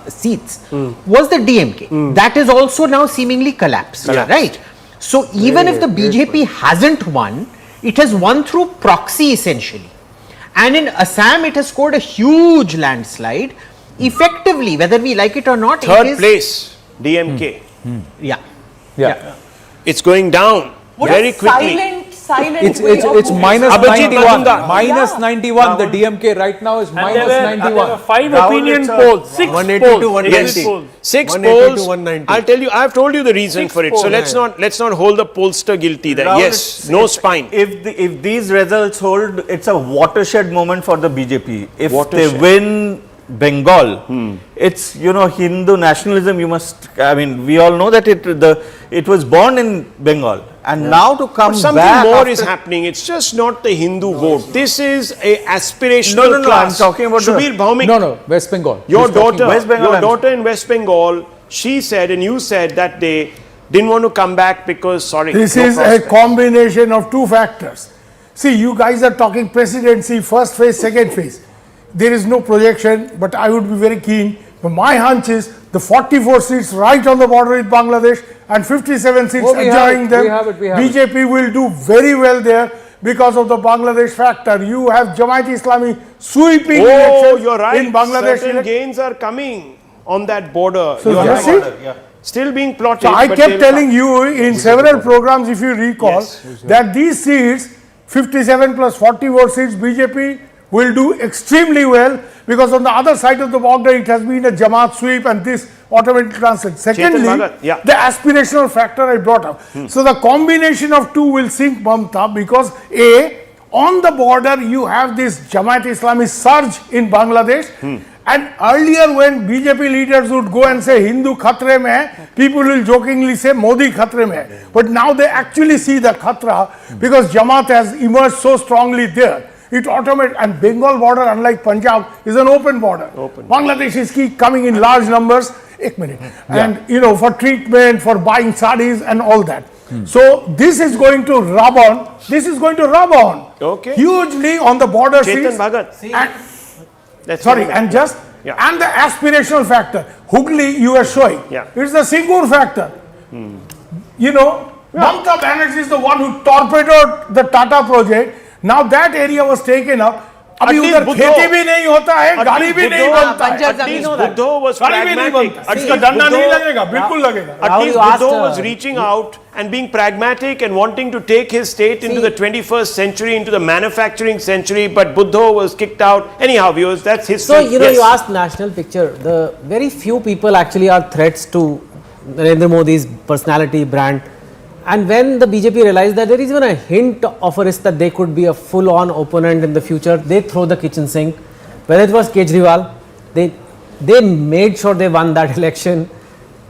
Speaker 21: seats was the DMK. That is also now seemingly collapsed, right? So even if the BJP hasn't won, it has won through proxy essentially. And in Assam, it has scored a huge landslide. Effectively, whether we like it or not,
Speaker 4: Third
Speaker 21: it is
Speaker 4: place, DMK.
Speaker 21: Yeah.
Speaker 4: It's going down very quickly.
Speaker 5: Silent
Speaker 2: It's minus
Speaker 4: Abhijit
Speaker 2: 91.
Speaker 4: Majumdar.
Speaker 2: Minus 91. The DMK right now is minus 91.
Speaker 7: There were 5 opinion polls, 6
Speaker 18: 180 to
Speaker 7: polls.
Speaker 18: 190.
Speaker 7: Polls.
Speaker 4: 6
Speaker 18: 180
Speaker 4: polls.
Speaker 18: to 190.
Speaker 4: I'll tell you, I've told you the reason for it. So let's not hold the pollster guilty there.
Speaker 13: Rahul,
Speaker 4: Yes, no spine.
Speaker 13: If these results hold, it's a watershed moment for the BJP. If
Speaker 4: Watershed.
Speaker 13: they win Bengal, it's, you know, Hindu nationalism. You must. I mean, we all know that it was born in Bengal, and now to come
Speaker 4: But something
Speaker 13: back
Speaker 4: more
Speaker 13: after-
Speaker 4: is happening. It's just not the Hindu vote. This is a aspirational
Speaker 13: No, I'm
Speaker 4: class.
Speaker 13: talking about
Speaker 4: Shubir Bhaumik.
Speaker 2: No, West Bengal.
Speaker 4: Your
Speaker 2: He's talking
Speaker 4: daughter,
Speaker 13: West Bengal,
Speaker 4: your daughter in West Bengal, she said and you said that they didn't want to come back because, sorry.
Speaker 17: This
Speaker 4: no
Speaker 17: is a
Speaker 4: prospect.
Speaker 17: combination of two factors. See, you guys are talking presidency, first phase, second phase. There is no projection, but I would be very keen. But my hunch is the 44 seats right on the border with Bangladesh and 57 seats adjoining them.
Speaker 2: We have it.
Speaker 17: BJP will do very well there because of the Bangladesh factor. You have Jamaat Islami sweeping elections
Speaker 4: you're right.
Speaker 17: in Bangladesh.
Speaker 4: Certain gains are coming on that border.
Speaker 17: So
Speaker 4: You're
Speaker 17: you
Speaker 4: right.
Speaker 17: see?
Speaker 4: Still being plotted.
Speaker 17: So I
Speaker 4: but
Speaker 17: kept
Speaker 4: they'll
Speaker 17: telling
Speaker 4: come.
Speaker 17: you in several programs, if you recall, that these seats, 57 plus 44 seats, BJP will do extremely well because on the other side of the border, it has been a Jamaat sweep and this automatic transit. Secondly,
Speaker 4: Bhagat, yeah.
Speaker 17: the aspirational factor I brought up. So the combination of two will sink Mamata because on the border, you have this Jamaat Islami surge in Bangladesh. And earlier when BJP leaders would go and say Hindu khatre mein hai, people will jokingly say Modi khatre mein hai. But now they actually see the khatra because Jamaat has emerged so strongly there. It and Bengal border, unlike Punjab, is an open border. Bangladesh is coming in large numbers. एक minute, and you know, for treatment, for buying sarees and all that. So this is going to rub on. This is going to rub on hugely on the border
Speaker 4: Chetan
Speaker 17: seats.
Speaker 4: Bhagat.
Speaker 17: And, sorry, and just and the aspirational factor. Hooghly you are showing. It's the Singur factor. You know, Mamata Banerjee is the one who torpedoed the Tata project. Now that area was taken up. अभी उधर खेती भी नहीं होता है, गाड़ी भी नहीं बनता है.
Speaker 4: At least Buddho was
Speaker 17: गाड़ी भी नहीं
Speaker 4: pragmatic.
Speaker 17: बनता है. इसका डंडा नहीं लगेगा, बिल्कुल लगेगा.
Speaker 4: At least Buddho was reaching out and being pragmatic and wanting to take his state into the 21st century, into the manufacturing century, but Buddho was kicked out. Anyhow, viewers, that's history.
Speaker 6: So, you know, you asked national picture. The very few people actually are threats to Narendra Modi's personality, brand. And when the BJP realized that there is even a hint of a risk that they could be a full-on opponent in the future, they throw the kitchen sink. Whether it was Kejriwal, they made sure they won that election.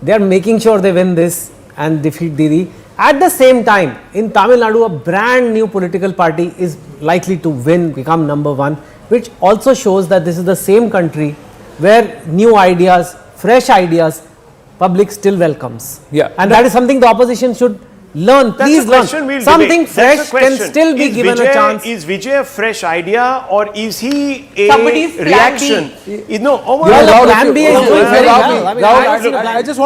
Speaker 6: They are making sure they win this and defeat Didi. At the same time, in Tamil Nadu, a brand new political party is likely to win, become number one, which also shows that this is the same country where new ideas, fresh ideas, public still welcomes. And that is something the opposition should learn. Please learn. Something fresh can still be given a chance.
Speaker 4: Is Vijay a fresh idea or is he a
Speaker 5: Somebody's plan
Speaker 4: reaction? No,
Speaker 2: plan B is doing very well. I just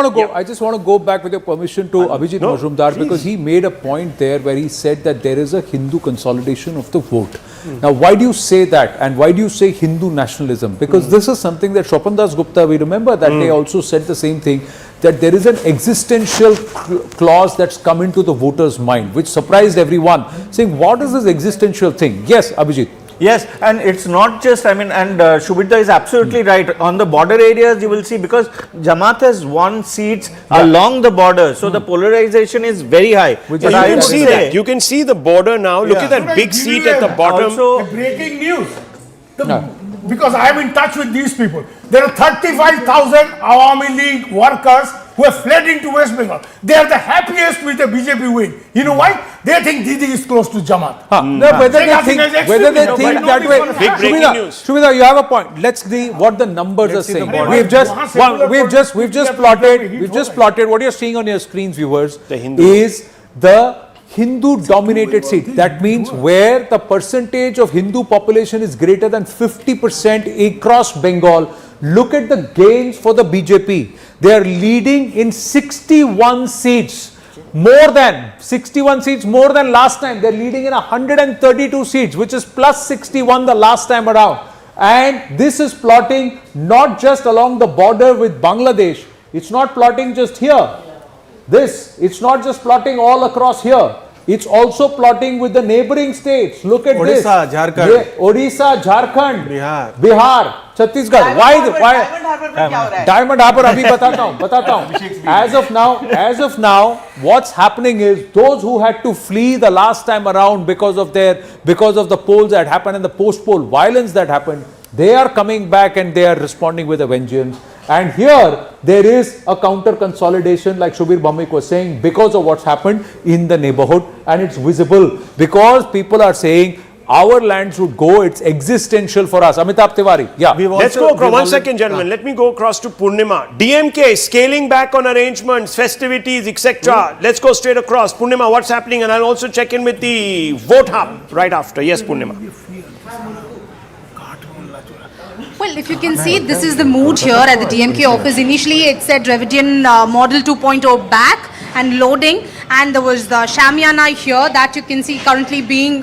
Speaker 2: want to go back with your permission to Abhijit Majumdar, because he made a point there where he said that there is a Hindu consolidation of the vote. Now, why do you say that, and why do you say Hindu nationalism? Because this is something that Shwapan Das Gupta, we remember that they also said the same thing, that there is an existential clause that's come into the voters' mind, which surprised everyone, saying, what is this existential thing? Yes, Abhijit.
Speaker 13: Yes, and it's not just, I mean, and Shubhita is absolutely right. On the border areas, you will see, because Jamaat has won seats along the border, so the polarization is very high.
Speaker 4: But you can see that. You can see the border now. Look at that big seat at the bottom.
Speaker 17: Also, breaking news. Because I am in touch with these people. There are 35,000 Awami League workers who have fled into West Bengal. They are the happiest with the BJP win. You know why? They think Didi is close to Jamaat.
Speaker 2: Whether they think that way.
Speaker 4: Big breaking news.
Speaker 2: Shubhita, you have a point. Let's see what the numbers are saying. We've just plotted. What you're seeing on your screens, viewers, is the Hindu-dominated seat. That means where the percentage of Hindu population is greater than 50% across Bengal. Look at the gains for the BJP. They are leading in 61 seats. More than 61 seats, more than last time. They are leading in 132 seats, which is plus 61 the last time around. And this is plotting not just along the border with Bangladesh. It's not plotting just here. It's not just plotting all across here. It's also plotting with the neighboring states. Look at this. Odisha, Jharkhand, Bihar, Chhattisgarh. Why? Diamond Harbour, abhi batata hu. As of now, what's happening is those who had to flee the last time around because of the polls that happened and the post-poll violence that happened, they are coming back and they are responding with a vengeance. And here there is a counter consolidation, like Shubir Bhamik was saying, because of what's happened in the neighborhood, and it's visible because people are saying our lands would go, it's existential for us. Amitabh Tiwari,
Speaker 4: Let's go across. 1 second, gentlemen. Let me go across to Purnima. DMK scaling back on arrangements, festivities, etc. Let's go straight across. Purnima, what's happening? And I'll also check in with the vote hub right after. Yes, Purnima.
Speaker 9: Well, if you can see, this is the mood here at the DMK office. Initially, it said Dravidian Model 2.0 back and loading, and there was the Shamiana here that you can see currently being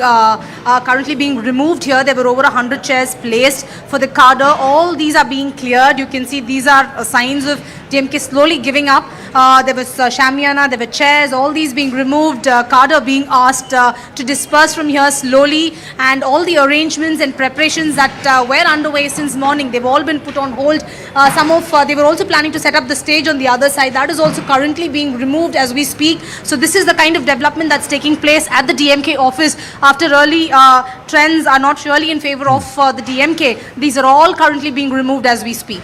Speaker 9: removed here. There were over 100 chairs placed for the cadre. All these are being cleared. You can see these are signs of DMK slowly giving up. There was Shamiana, there were chairs, all these being removed, cadre being asked to disperse from here slowly, and all the arrangements and preparations that were underway since morning, they've all been put on hold. They were also planning to set up the stage on the other side. That is also currently being removed as we speak. So this is the kind of development that's taking place at the DMK office after early trends are not surely in favor of the DMK. These are all currently being removed as we speak.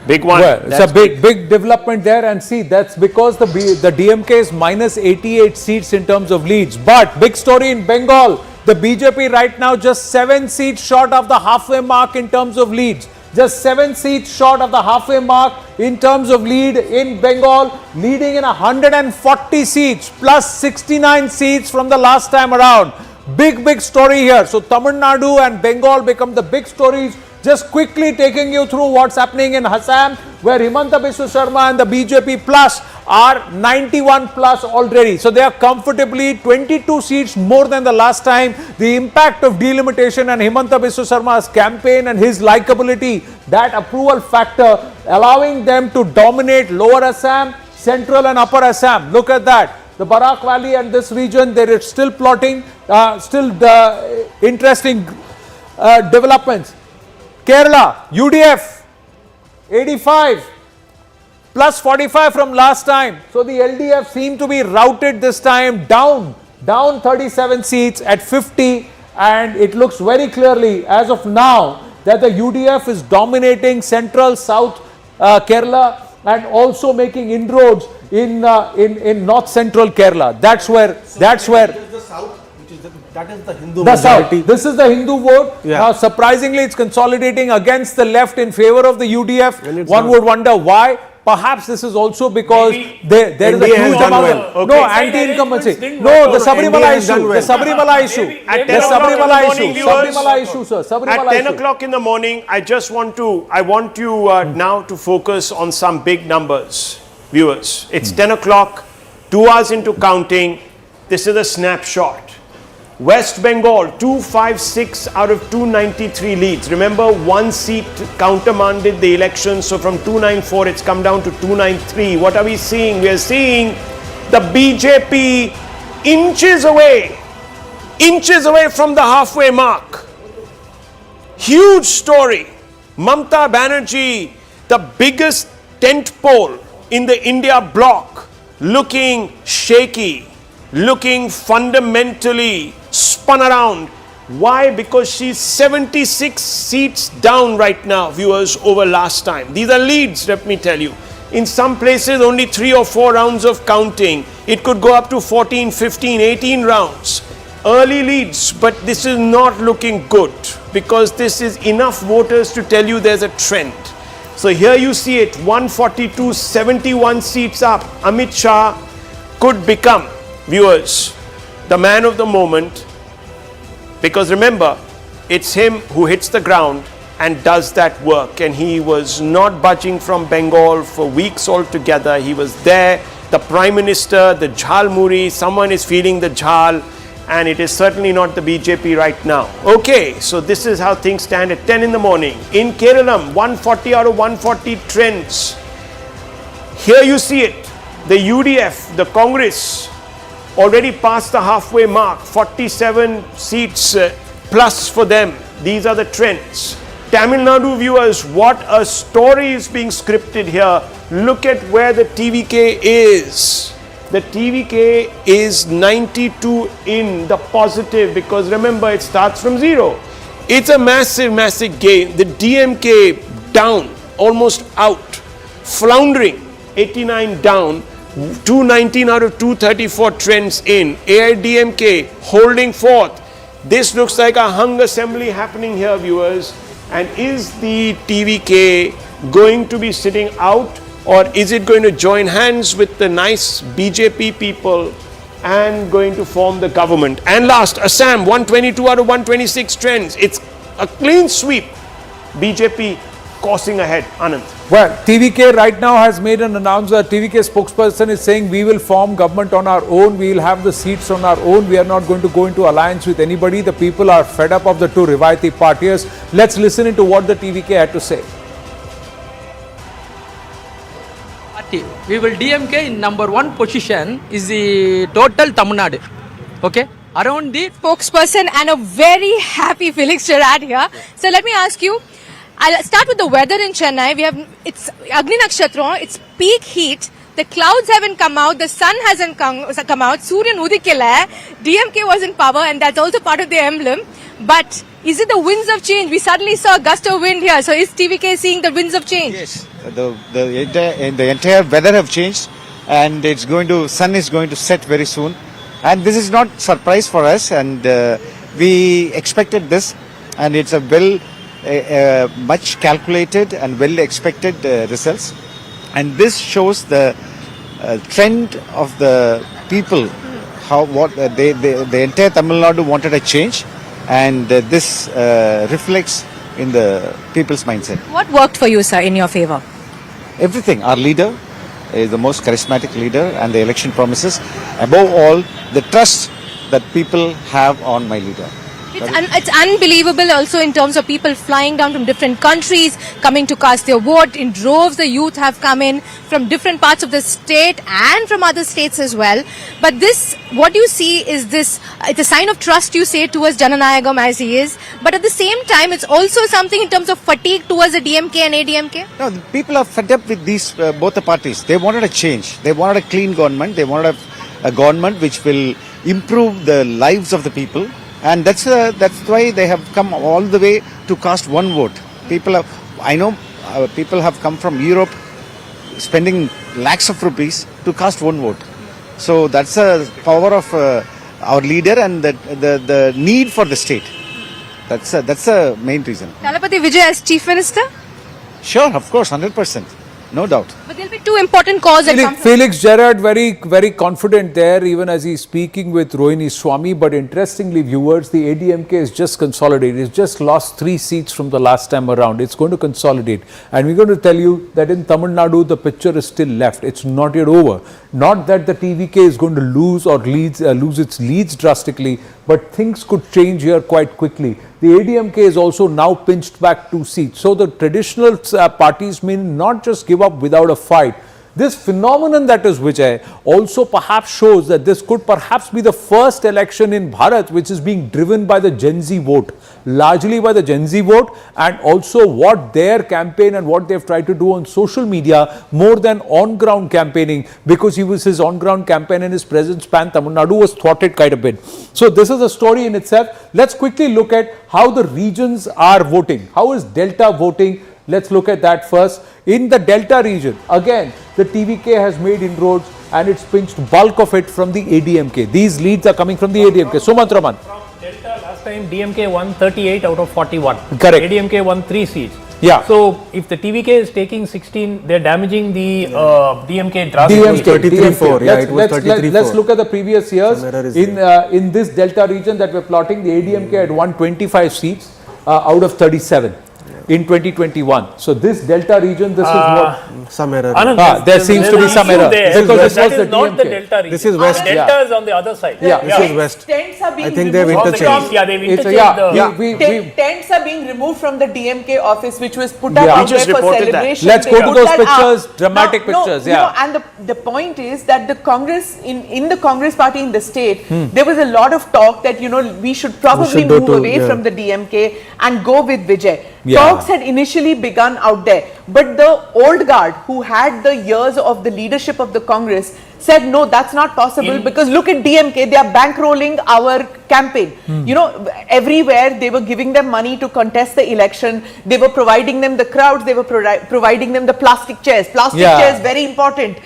Speaker 4: Big one.
Speaker 2: Well, it's a big development there, and see, that's because the DMK is minus 88 seats in terms of leads. But big story in Bengal, the BJP right now just 7 seats short of the halfway mark in terms of leads. just 7 seats short of the halfway mark in terms of lead in Bengal, leading in 140 seats plus 69 seats from the last time around. Big story here. So Tamil Nadu and Bengal become the big stories. Just quickly taking you through what's happening in Assam, where Himanta Biswa Sarma and the BJP plus are 91 plus already. So they are comfortably 22 seats more than the last time. The impact of delimitation and Himanta Biswa Sarma's campaign and his likability, that approval factor, allowing them to dominate lower Assam, central and upper Assam. Look at that. The Barak Valley and this region, there is still plotting, still the interesting developments. Kerala, UDF, 85 plus 45 from last time. So the LDF seem to be routed this time, down 37 seats at 50, and it looks very clearly as of now that the UDF is dominating central, south Kerala and also making inroads in north central Kerala. That's where
Speaker 18: That is the Hindu
Speaker 2: the
Speaker 18: majority.
Speaker 2: south. This is the Hindu vote.
Speaker 18: Yeah.
Speaker 2: Now, surprisingly, it's consolidating against the left in favor of the UDF. One would wonder why. Perhaps this is also because there is a huge amount of no anti-incumbency. No, the Sabrimala issue. The Sabrimala issue. The Sabrimala issue. Sabrimala issue, sir. Sabrimala
Speaker 4: At 10
Speaker 2: issue.
Speaker 4: o'clock in the morning, I want you now to focus on some big numbers, viewers. It's 10 o'clock, 2 hours into counting. This is a snapshot. West Bengal, 256 out of 293 leads. Remember, 1 seat countermanded the election. So from 294, it's come down to 293. What are we seeing? We are seeing the BJP inches away from the halfway mark. Huge story. Mamata Banerjee, the biggest tent pole in the India bloc, looking shaky, looking fundamentally spun around. Why? Because she's 76 seats down right now, viewers, over last time. These are leads, let me tell you. In some places, only 3 or 4 rounds of counting. It could go up to 14, 15, 18 rounds. Early leads, but this is not looking good because this is enough voters to tell you there's a trend. So here you see it, 142, 71 seats up. Amit Shah could become, viewers, the man of the moment, because remember, it's him who hits the ground and does that work, and he was not budging from Bengal for weeks altogether. He was there, the Prime Minister, the Jhal Muri, someone is feeling the Jhal, and it is certainly not the BJP right now. Okay, so this is how things stand at 10 in the morning. In Kerala, 140 out of 140 trends. Here you see it, the UDF, the Congress, already past the halfway mark, 47 seats plus for them. These are the trends. Tamil Nadu, viewers, what a story is being scripted here. Look at where the TVK is. The TVK is 92 in the positive, because remember, it starts from 0. It's a massive gain. The DMK down, almost out, floundering, 89 down. 219 out of 234 trends in. AIDMK holding forth. This looks like a hung assembly happening here, viewers. And is the TVK going to be sitting out, or is it going to join hands with the nice BJP people and going to form the government? And last, Assam, 122 out of 126 trends. It's a clean sweep. BJP coursing ahead. Anand.
Speaker 2: Well, TVK right now has made an announcement. TVK spokesperson is saying we will form government on our own. We will have the seats on our own. We are not going to go into alliance with anybody. The people are fed up of the two Rivayati parties. Let's listen into what the TVK had to say.
Speaker 14: We will DMK in number 1 position is the total Tamil Nadu. Okay? Around the
Speaker 9: spokesperson and a very happy Felix Gerard here. So let me ask you, I'll start with the weather in Chennai. It's Agni Nakshatra, it's peak heat. The clouds haven't come out, the sun hasn't come out, Suryan Udikila, DMK was in power, and that's also part of the emblem. But is it the winds of change? We suddenly saw a gust of wind here. So is TVK seeing the winds of change?
Speaker 16: Yes, the entire weather have changed, and sun is going to set very soon. And this is not surprise for us, and we expected this, and it's a well much calculated and well expected results, and this shows the trend of the people, how what the entire Tamil Nadu wanted a change, and this reflects in the people's mindset.
Speaker 12: What worked for you, sir, in your favor?
Speaker 16: Everything. Our leader is the most charismatic leader, and the election promises. Above all, the trust that people have on my leader.
Speaker 12: It's unbelievable also in terms of people flying down from different countries, coming to cast their vote. In droves, the youth have come in from different parts of the state and from other states as well. But this, what you see is this, it's a sign of trust, you say, towards Jananayagam as he is. But at the same time, it's also something in terms of fatigue towards the DMK and ADMK.
Speaker 16: No, the people are fed up with these both the parties. They wanted a change. They wanted a clean government. They wanted a government which will improve the lives of the people. And that's why they have come all the way to cast one vote. I know people have come from Europe spending lakhs of rupees to cast one vote. So that's the power of our leader and the need for the state. That's the main reason.
Speaker 12: Talapati Vijay as Chief Minister?
Speaker 16: Sure, of course, 100%. No doubt.
Speaker 12: But there'll be two important calls that come from
Speaker 2: Felix Gerard very confident there, even as he's speaking with Rohini Swami. But interestingly, viewers, the ADMK is just consolidated. It's just lost 3 seats from the last time around. It's going to consolidate. And we're going to tell you that in Tamil Nadu, the picture is still left. It's not yet over. Not that the TVK is going to lose or lose its leads drastically, but things could change here quite quickly. The ADMK is also now pinched back 2 seats. So the traditional parties may not just give up without a fight. This phenomenon that is Vijay also perhaps shows that this could perhaps be the first election in Bharat which is being driven by the Gen Z vote, largely by the Gen Z vote, and also what their campaign and what they've tried to do on social media more than on-ground campaigning, because his on-ground campaign and his presence span Tamil Nadu was thwarted quite a bit. So this is a story in itself. Let's quickly look at how the regions are voting. How is Delta voting? Let's look at that first. In the Delta region, again, the TVK has made inroads and it's pinched bulk of it from the ADMK. These leads are coming from the ADMK. Sumantraman.
Speaker 7: From Delta, last time DMK won 38 out of 41.
Speaker 2: Correct.
Speaker 7: ADMK won 3 seats.
Speaker 2: Yeah.
Speaker 7: So if the TVK is taking 16, they're damaging the DMK drastically.
Speaker 2: DMK 33-4. Yeah, it was 33-4. Let's look at the previous years. In this Delta region that we're plotting, the ADMK had won 25 seats out of 37. In 2021. So this Delta region, this is what...
Speaker 18: Some error.
Speaker 2: There seems to be some error.
Speaker 7: Because this was not the Delta region.
Speaker 18: This is West.
Speaker 7: Delta is on the other side.
Speaker 18: This is West.
Speaker 5: Tents are being
Speaker 18: I think they've interchanged.
Speaker 7: Yeah, they've interchanged.
Speaker 5: Tents are being removed from the DMK office, which was put up out there for celebration.
Speaker 2: Let's go to those pictures, dramatic pictures.
Speaker 5: And the point is that the Congress, in the Congress party in the state, there was a lot of talk that, we should probably move away from the DMK and go with Vijay. Talks had initially begun out there, but the old guard who had the years of the leadership of the Congress said no, that's not possible, because look at DMK, they are bankrolling our campaign. Everywhere they were giving them money to contest the election, they were providing them the crowds, they were providing them the plastic chairs. Plastic chairs, very important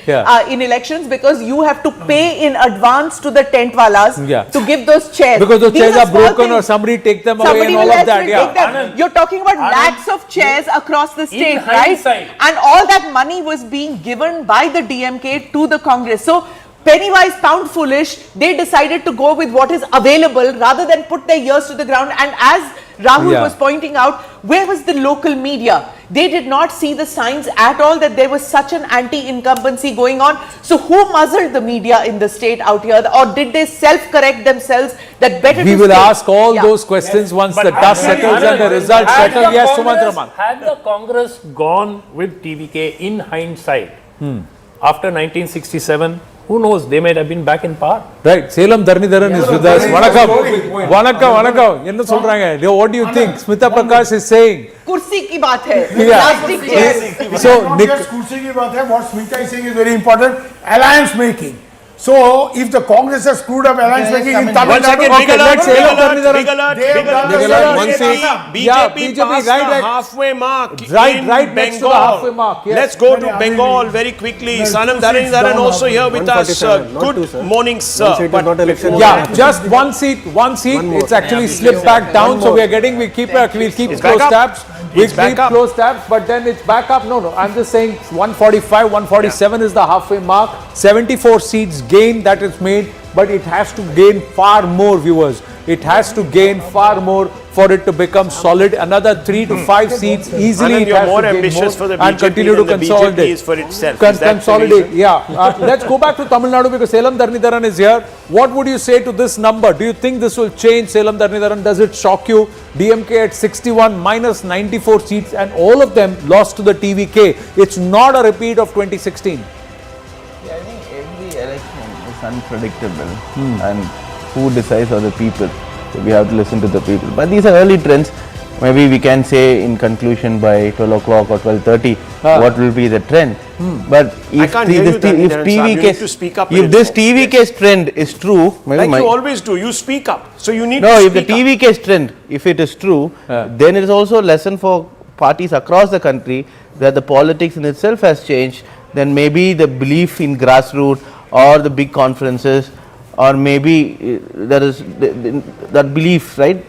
Speaker 5: in elections, because you have to pay in advance to the tent walas to give those chairs.
Speaker 2: Because those chairs are broken or somebody take them away and all of that.
Speaker 5: You're talking about lakhs of chairs across the state, right? And all that money was being given by the DMK to the Congress. So penny wise, pound foolish, they decided to go with what is available rather than put their ears to the ground. And as Rahul was pointing out, where was the local media? They did not see the signs at all that there was such an anti-incumbency going on. So who muzzled the media in the state out here, or did they self-correct themselves that better
Speaker 2: we will ask all those questions once the dust settles and the results settle. Yes, Sumantraman.
Speaker 7: Had the Congress gone with TVK in hindsight after 1967, who knows, they might have been back in power.
Speaker 2: Right. Salem Dharnidharan is with us. Vanakkam. What do you think? Smita Prakash is saying.
Speaker 5: Kursi ki baat hai. Plastic chairs.
Speaker 17: So, just kursi ki baat hai. What Smita is saying is very important. Alliance making. So, if the Congress has screwed up alliance making in Tamil
Speaker 4: One
Speaker 17: Nadu,
Speaker 4: second, big alert, big alert. BJP passed the halfway mark in
Speaker 2: right next to the
Speaker 4: Bengal.
Speaker 2: halfway mark. Yes.
Speaker 4: Let's go to Bengal very quickly. Sanam Dharanidharan also here with us. Good morning, sir.
Speaker 2: Yeah, just one seat. It's actually slipped back down, so we'll keep close tabs. We keep close tabs, but then it's back up. No, I'm just saying 145, 147 is the halfway mark. 74 seats gain that is made, but it has to gain far more, viewers. It has to gain far more for it to become solid. Another 3 to 5 seats easily.
Speaker 4: Anand, you're more ambitious for the BJP
Speaker 2: and continue to
Speaker 4: than the
Speaker 2: consolidate.
Speaker 4: BJP is for itself.
Speaker 2: Consolidate. Yeah. Let's go back to Tamil Nadu because Selam Dharanidharan is here. What would you say to this number? Do you think this will change, Selam Dharanidharan? Does it shock you? DMK at 61 minus 94 seats and all of them lost to the TVK. It's not a repeat of 2016.
Speaker 10: Yeah, I think every election is unpredictable and who decides are the people. So we have to listen to the people. But these are early trends. Maybe we can say in conclusion by 12 o'clock or 12:30 what will be the trend. But if this TVK's trend is true,
Speaker 4: like you always do, you speak up. So you need
Speaker 10: to speak
Speaker 4: up.
Speaker 10: if the TVK's trend, if it is true, then it is also a lesson for parties across the country that the politics in itself has changed. Then maybe the belief in grassroots or the big conferences, or maybe there is that belief, right,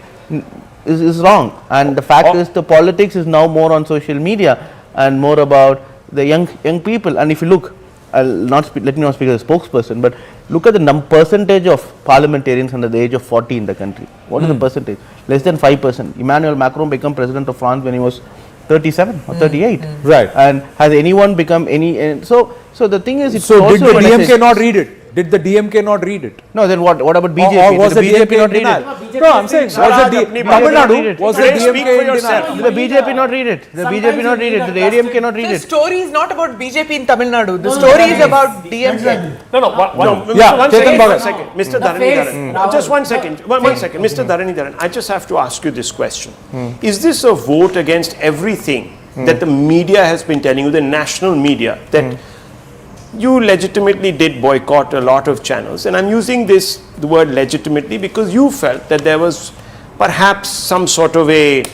Speaker 10: is wrong. And the fact is the politics is now more on social media and more about the young people. And if you look, let me not speak as a spokesperson, but look at the percentage of parliamentarians under the age of 40 in the country. What is the percentage? Less than 5%. Emmanuel Macron became president of France when he was 37 or 38.
Speaker 2: Right.
Speaker 10: And has anyone become any? So the thing is, it's
Speaker 2: so
Speaker 10: also
Speaker 2: did the DMK not read it? Did the DMK not read it?
Speaker 10: No, then what about BJP?
Speaker 2: Or was the BJP
Speaker 10: not read it?
Speaker 2: No, I'm saying, was the Tamil Nadu, was the DMK in denial?
Speaker 10: Did the BJP not read it? The BJP not read it? Did the ADMK not read
Speaker 5: The
Speaker 10: it?
Speaker 5: story is not about BJP in Tamil Nadu. The story is about DMK.
Speaker 4: One second. Mr. Dharanidharan. Just one second. One second. Mr. Dharanidharan, I just have to ask you this question. Is this a vote against everything that the media has been telling you, the national media, that you legitimately did boycott a lot of channels? And I'm using the word legitimately because you felt that there was perhaps some sort of a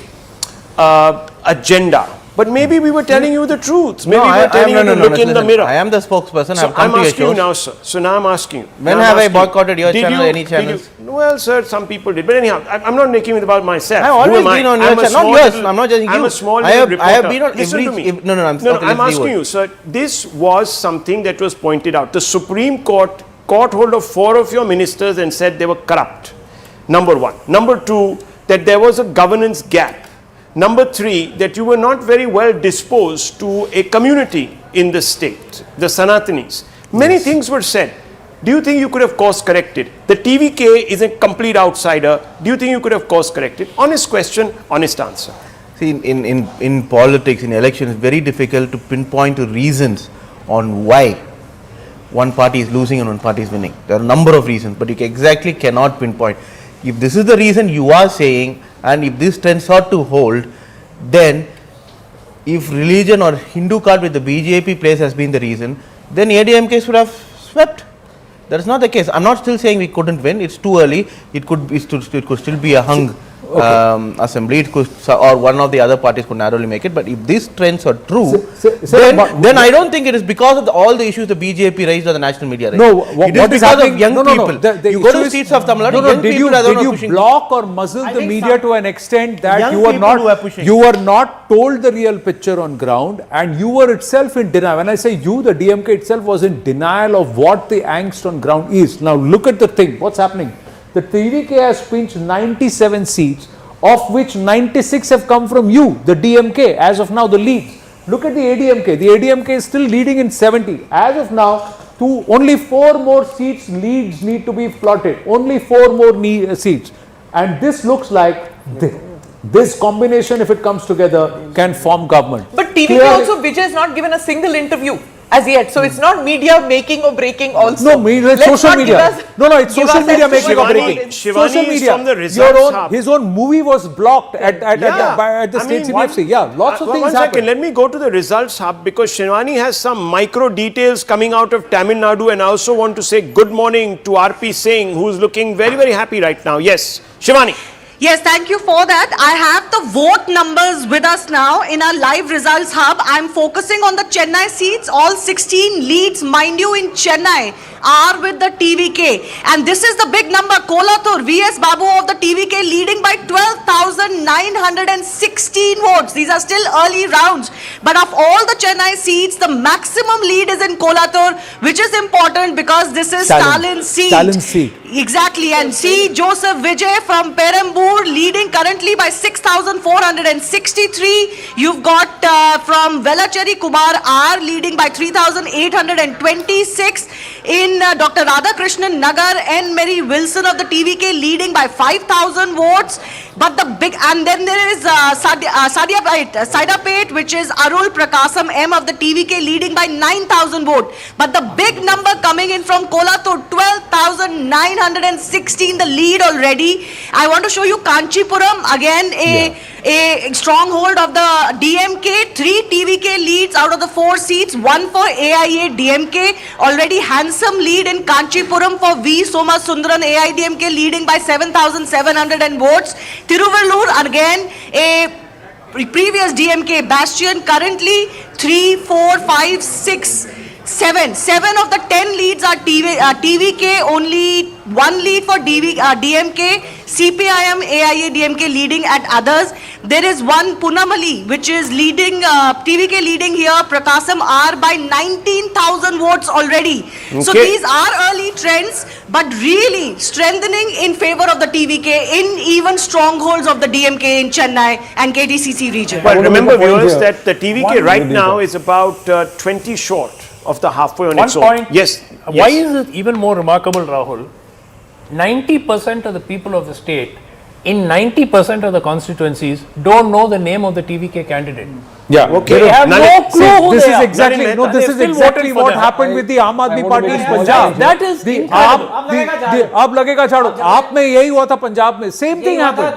Speaker 4: agenda. But maybe we were telling you the truth. Maybe we were telling you to look in the mirror.
Speaker 10: I am the spokesperson.
Speaker 4: So I'm asking you now, sir. So now I'm asking you.
Speaker 10: When have I boycotted your channel or any channels?
Speaker 4: Well, sir, some people did. But anyhow, I'm not making it about myself.
Speaker 10: I have always been on your channel. Not yours. I'm not judging you.
Speaker 4: I'm a small
Speaker 10: I have been on
Speaker 4: Listen to me.
Speaker 10: I'm
Speaker 4: asking you, sir. This was something that was pointed out. The Supreme Court caught hold of 4 of your ministers and said they were corrupt. Number 1. Number 2, that there was a governance gap. Number 3, that you were not very well disposed to a community in the state, the Sanatanis. Many things were said. Do you think you could have course corrected? The TVK is a complete outsider. Do you think you could have course corrected? Honest question, honest answer.
Speaker 10: See, in politics, in elections, it's very difficult to pinpoint the reasons on why one party is losing and one party is winning. There are a number of reasons, but you exactly cannot pinpoint. If this is the reason you are saying, and if this trend ought to hold, then if religion or Hindu card with the BJP place has been the reason, then ADMK should have swept. That is not the case. I'm not still saying we couldn't win. It's too early. It could still be a hung assembly. It could, or one of the other parties could narrowly make it. But if these trends are true, then I don't think it is because of all the issues the BJP raised or the national media raised.
Speaker 2: No,
Speaker 10: it is because of young people. You go to seats of Tamil Nadu,
Speaker 2: did you block or muzzle the media to an extent that you were not told the real picture on ground, and you were itself in denial? When I say you, the DMK itself was in denial of what the angst on ground is. Now look at the thing. What's happening? The TVK has pinched 97 seats, of which 96 have come from you, the DMK, as of now the lead. Look at the ADMK. The ADMK is still leading in 70. As of now, only 4 more seats leads need to be plotted. Only 4 more seats. And this looks like this combination, if it comes together, can form government.
Speaker 5: But TVK also, Vijay has not given a single interview. as yet. So it's not media making or breaking also.
Speaker 2: No, media,
Speaker 5: Let's
Speaker 2: social
Speaker 5: not
Speaker 2: media.
Speaker 5: give us-
Speaker 2: No, it's
Speaker 5: give
Speaker 2: social
Speaker 5: us
Speaker 2: media
Speaker 5: that
Speaker 2: making or
Speaker 5: Shivani-
Speaker 2: breaking.
Speaker 4: Shivani
Speaker 2: Social
Speaker 4: is
Speaker 2: media.
Speaker 4: from the results hub.
Speaker 2: His own movie was blocked at the
Speaker 4: I
Speaker 2: state
Speaker 4: mean,
Speaker 2: CPFC. Yeah, lots of things
Speaker 4: one second,
Speaker 2: happened.
Speaker 4: let me go to the results hub because Shivani has some micro details coming out of Tamil Nadu, and I also want to say good morning to RP Singh, who's looking very, very happy right now. Yes, Shivani.
Speaker 19: Yes, thank you for that. I have the vote numbers with us now in our live results hub. I'm focusing on the Chennai seats. All 16 leads, mind you, in Chennai are with the TVK. And this is the big number. Kolathur, VS Babu of the TVK leading by 12,916 votes. These are still early rounds. But of all the Chennai seats, the maximum lead is in Kolathur, which is important because this is Stalin's seat.
Speaker 2: Stalin's seat.
Speaker 19: Exactly, and see Joseph Vijay from Perambur leading currently by 6,463. You've got from Velacheri Kumar R leading by 3,826. In Dr. Radhakrishnan Nagar and Mary Wilson of the TVK leading by 5,000 votes. But the big, and then there is Saidapet, which is Arul Prakasam M of the TVK leading by 9,000 votes. But the big number coming in from Kolathur, 12,916, the lead already. I want to show you Kanchipuram, again a stronghold of the DMK. 3 TVK leads out of the 4 seats, 1 for AIA DMK. Already handsome lead in Kanchipuram for V. Soma Sundaran, AIDMK leading by 7,700 votes. Tiruvallur, again a previous DMK bastion, currently 3, 4, 5, 6, 7. 7 of the 10 leads are TVK, only 1 lead for DMK, CPIM, AIA, DMK leading at others. There is one Punamali, which is leading, TVK leading here, Prakasam R by 19,000 votes already. So these are early trends, but really strengthening in favor of the TVK in even strongholds of the DMK in Chennai and KTCC region.
Speaker 4: Well, remember viewers that the TVK right now is about 20 short of the halfway on its own.
Speaker 7: One point.
Speaker 4: Yes.
Speaker 7: Why is it even more remarkable, Rahul? 90% of the people of the state in 90% of the constituencies don't know the name of the TVK candidate.
Speaker 2: Yeah,
Speaker 4: okay.
Speaker 7: They have no clue who
Speaker 2: this
Speaker 7: they
Speaker 2: is
Speaker 7: are.
Speaker 2: exactly this is exactly what happened with the Aam Aadmi Party in Punjab.
Speaker 7: That is
Speaker 2: अब लगेगा झाड़ू. आप में यही हुआ था पंजाब में. Same thing happened.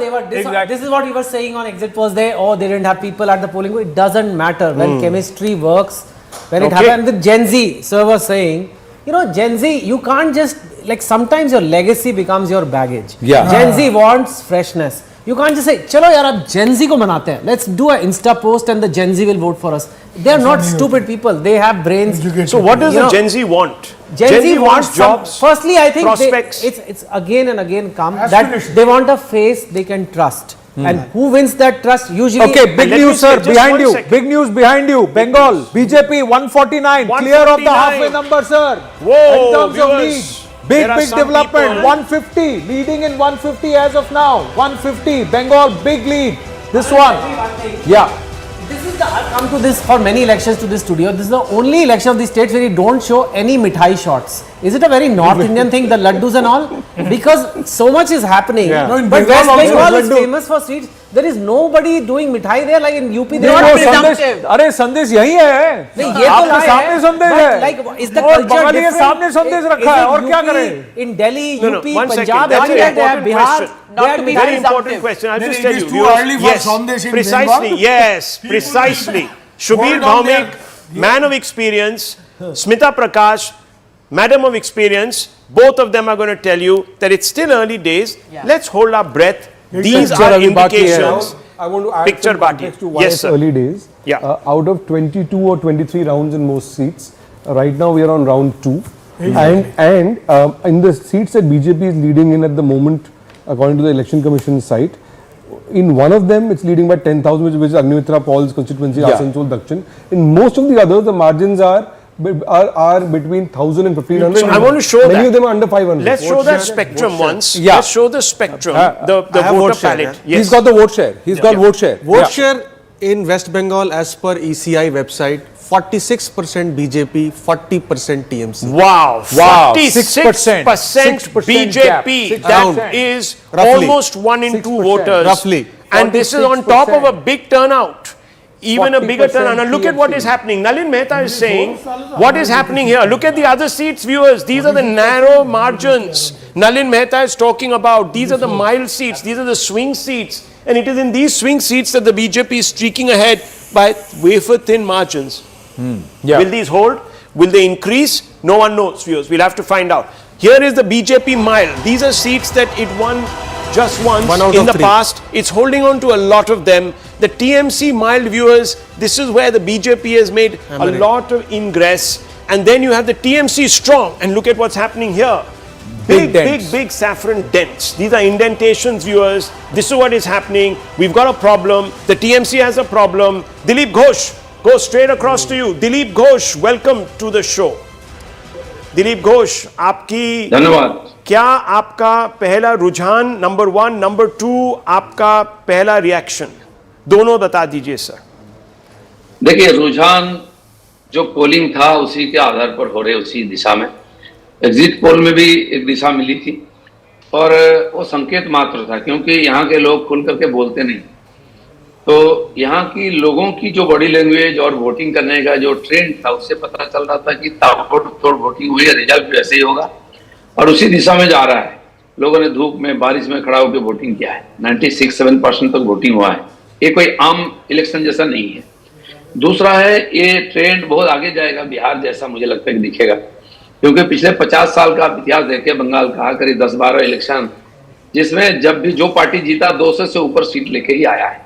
Speaker 6: This is what we were saying on exit polls. They didn't have people at the polling booth. It doesn't matter when chemistry works. When it happened with Gen Z, sir was saying, you know, Gen Z, you can't just, like, sometimes your legacy becomes your baggage.
Speaker 2: Yeah.
Speaker 6: Gen Z wants freshness. You can't just say, chalo yaar, ab Gen Z ko manate hain. Let's do an Insta post and the Gen Z will vote for us. They are not stupid people. They have brains.
Speaker 4: So what does the Gen Z want?
Speaker 6: Gen Z wants
Speaker 4: jobs.
Speaker 6: Firstly, I think
Speaker 4: prospects.
Speaker 6: It's again and again come that they want a face they can trust. And who wins that trust? Usually.
Speaker 2: Okay, big news, sir, behind you. Big news behind you. Bengal, BJP 149, clear of the halfway number, sir.
Speaker 4: Whoa,
Speaker 2: in terms of lead. Big development. 150, leading in 150 as of now. 150, Bengal, big lead. This one. Yeah.
Speaker 6: This is I've come to this for many elections to this studio. This is the only election of the states where you don't show any mithai shots. Is it a very North Indian thing, the laddus and all? Because so much is happening.
Speaker 2: Yeah.
Speaker 17: No, in
Speaker 6: But
Speaker 17: Bengal
Speaker 6: West Bengal
Speaker 17: also
Speaker 6: is famous for sweets. There is nobody doing mithai there, like in UP. They
Speaker 2: नहीं,
Speaker 6: are
Speaker 2: वो
Speaker 6: presumptive.
Speaker 2: संदेश, अरे संदेश यही है.
Speaker 6: नहीं, ये तो
Speaker 2: आपके
Speaker 6: लाई
Speaker 2: सामने
Speaker 6: है.
Speaker 2: संदेश
Speaker 6: But
Speaker 2: है.
Speaker 6: like, is the
Speaker 2: और
Speaker 6: culture
Speaker 2: बंगाली के
Speaker 6: different?
Speaker 2: सामने संदेश
Speaker 6: Is
Speaker 2: रखा है.
Speaker 6: it
Speaker 2: और क्या
Speaker 6: UP,
Speaker 2: करें?
Speaker 6: In Delhi,
Speaker 4: No,
Speaker 6: UP,
Speaker 4: one second.
Speaker 6: Punjab,
Speaker 4: That's an
Speaker 6: everywhere they have
Speaker 4: important
Speaker 6: Bihar.
Speaker 4: question.
Speaker 6: They are
Speaker 4: Very
Speaker 6: mithai
Speaker 4: important question. I'll
Speaker 17: Then
Speaker 4: just
Speaker 17: it
Speaker 4: tell
Speaker 17: is
Speaker 4: you.
Speaker 17: too early for Sandesh in
Speaker 4: Precisely.
Speaker 17: Bengal.
Speaker 4: Yes, precisely. Shubir
Speaker 17: Hold on
Speaker 4: Bhaumik, man of experience. Smita Prakash, madam of experience. Both of them are going to tell you that it's still early days. Let's hold our breath. These are indications.
Speaker 8: I want to add
Speaker 4: Picture
Speaker 8: some
Speaker 4: Bhati.
Speaker 8: context to why
Speaker 4: Yes,
Speaker 8: it's
Speaker 4: sir.
Speaker 8: early days.
Speaker 4: Yeah.
Speaker 8: Out of 22 or 23 rounds in most seats, right now we are on round 2. And in the seats that BJP is leading in at the moment, according to the Election Commission site, in one of them it's leading by 10,000, which is Agnimitra Paul's constituency, Asansol Dakshin. In most of the others, the margins are between 1,000 and 1,500.
Speaker 4: So I want to show
Speaker 8: Many
Speaker 4: that.
Speaker 8: of them are under 500.
Speaker 4: Let's show that spectrum once.
Speaker 2: Yeah.
Speaker 4: Let's show the spectrum, the voter palette. Yes.
Speaker 2: He's got the vote share. He's got vote share.
Speaker 18: Vote share in West Bengal as per ECI website, 46% BJP, 40% TMC.
Speaker 4: Wow, 46%
Speaker 2: 6%
Speaker 4: BJP.
Speaker 2: gap.
Speaker 4: That is
Speaker 18: Roughly.
Speaker 4: almost 1 in 2 voters.
Speaker 18: Roughly.
Speaker 4: And this is on top of a big turnout even a bigger turnout. Now look at what is happening. Nalin Mehta is saying, what is happening here? Look at the other seats, viewers. These are the narrow margins Nalin Mehta is talking about. These are the mild seats. These are the swing seats. And it is in these swing seats that the BJP is streaking ahead by wafer thin margins. Will these hold? Will they increase? No one knows, viewers. We'll have to find out. Here is the BJP mild. These are seats that it won just once in the past. It's holding on to a lot of them. The TMC mild, viewers, this is where the BJP has made a lot of ingress. And then you have the TMC strong. And look at what's happening here. Big saffron dents. These are indentations, viewers. This is what is happening. We've got a problem. The TMC has a problem. Dilip Ghosh, go straight across to you. Dilip Ghosh, welcome to the show. Dilip Ghosh, आपकी
Speaker 1: धन्यवाद।
Speaker 4: क्या आपका पहला रुझान number 1, number 2 आपका पहला reaction दोनों बता दीजिए सर।
Speaker 1: देखिए, रुझान जो पोलिंग था उसी के आधार पर हो रहे, उसी दिशा में एग्जिट पोल में भी एक दिशा मिली थी और वो संकेत मात्र था, क्योंकि यहाँ के लोग खुल करके बोलते नहीं। तो यहाँ की लोगों की जो बॉडी लैंग्वेज और वोटिंग करने का जो ट्रेंड था, उससे पता चल रहा था कि ताबड़तोड़ वोटिंग हुई है, रिजल्ट भी ऐसे ही होगा और उसी दिशा में जा रहा है। लोगों ने धूप में बारिश में खड़ा होकर वोटिंग किया है। 96-7% तक वोटिंग हुआ है। ये कोई आम इलेक्शन जैसा नहीं है। दूसरा है, ये ट्रेंड बहुत आगे जाएगा, बिहार जैसा मुझे लगता है कि दिखेगा, क्योंकि पिछले 50 साल का इतिहास देखे बंगाल का, करीब 10-12 इलेक्शन जिसमें जब भी जो पार्टी जीता 200 से ऊपर सीट लेके ही आया है।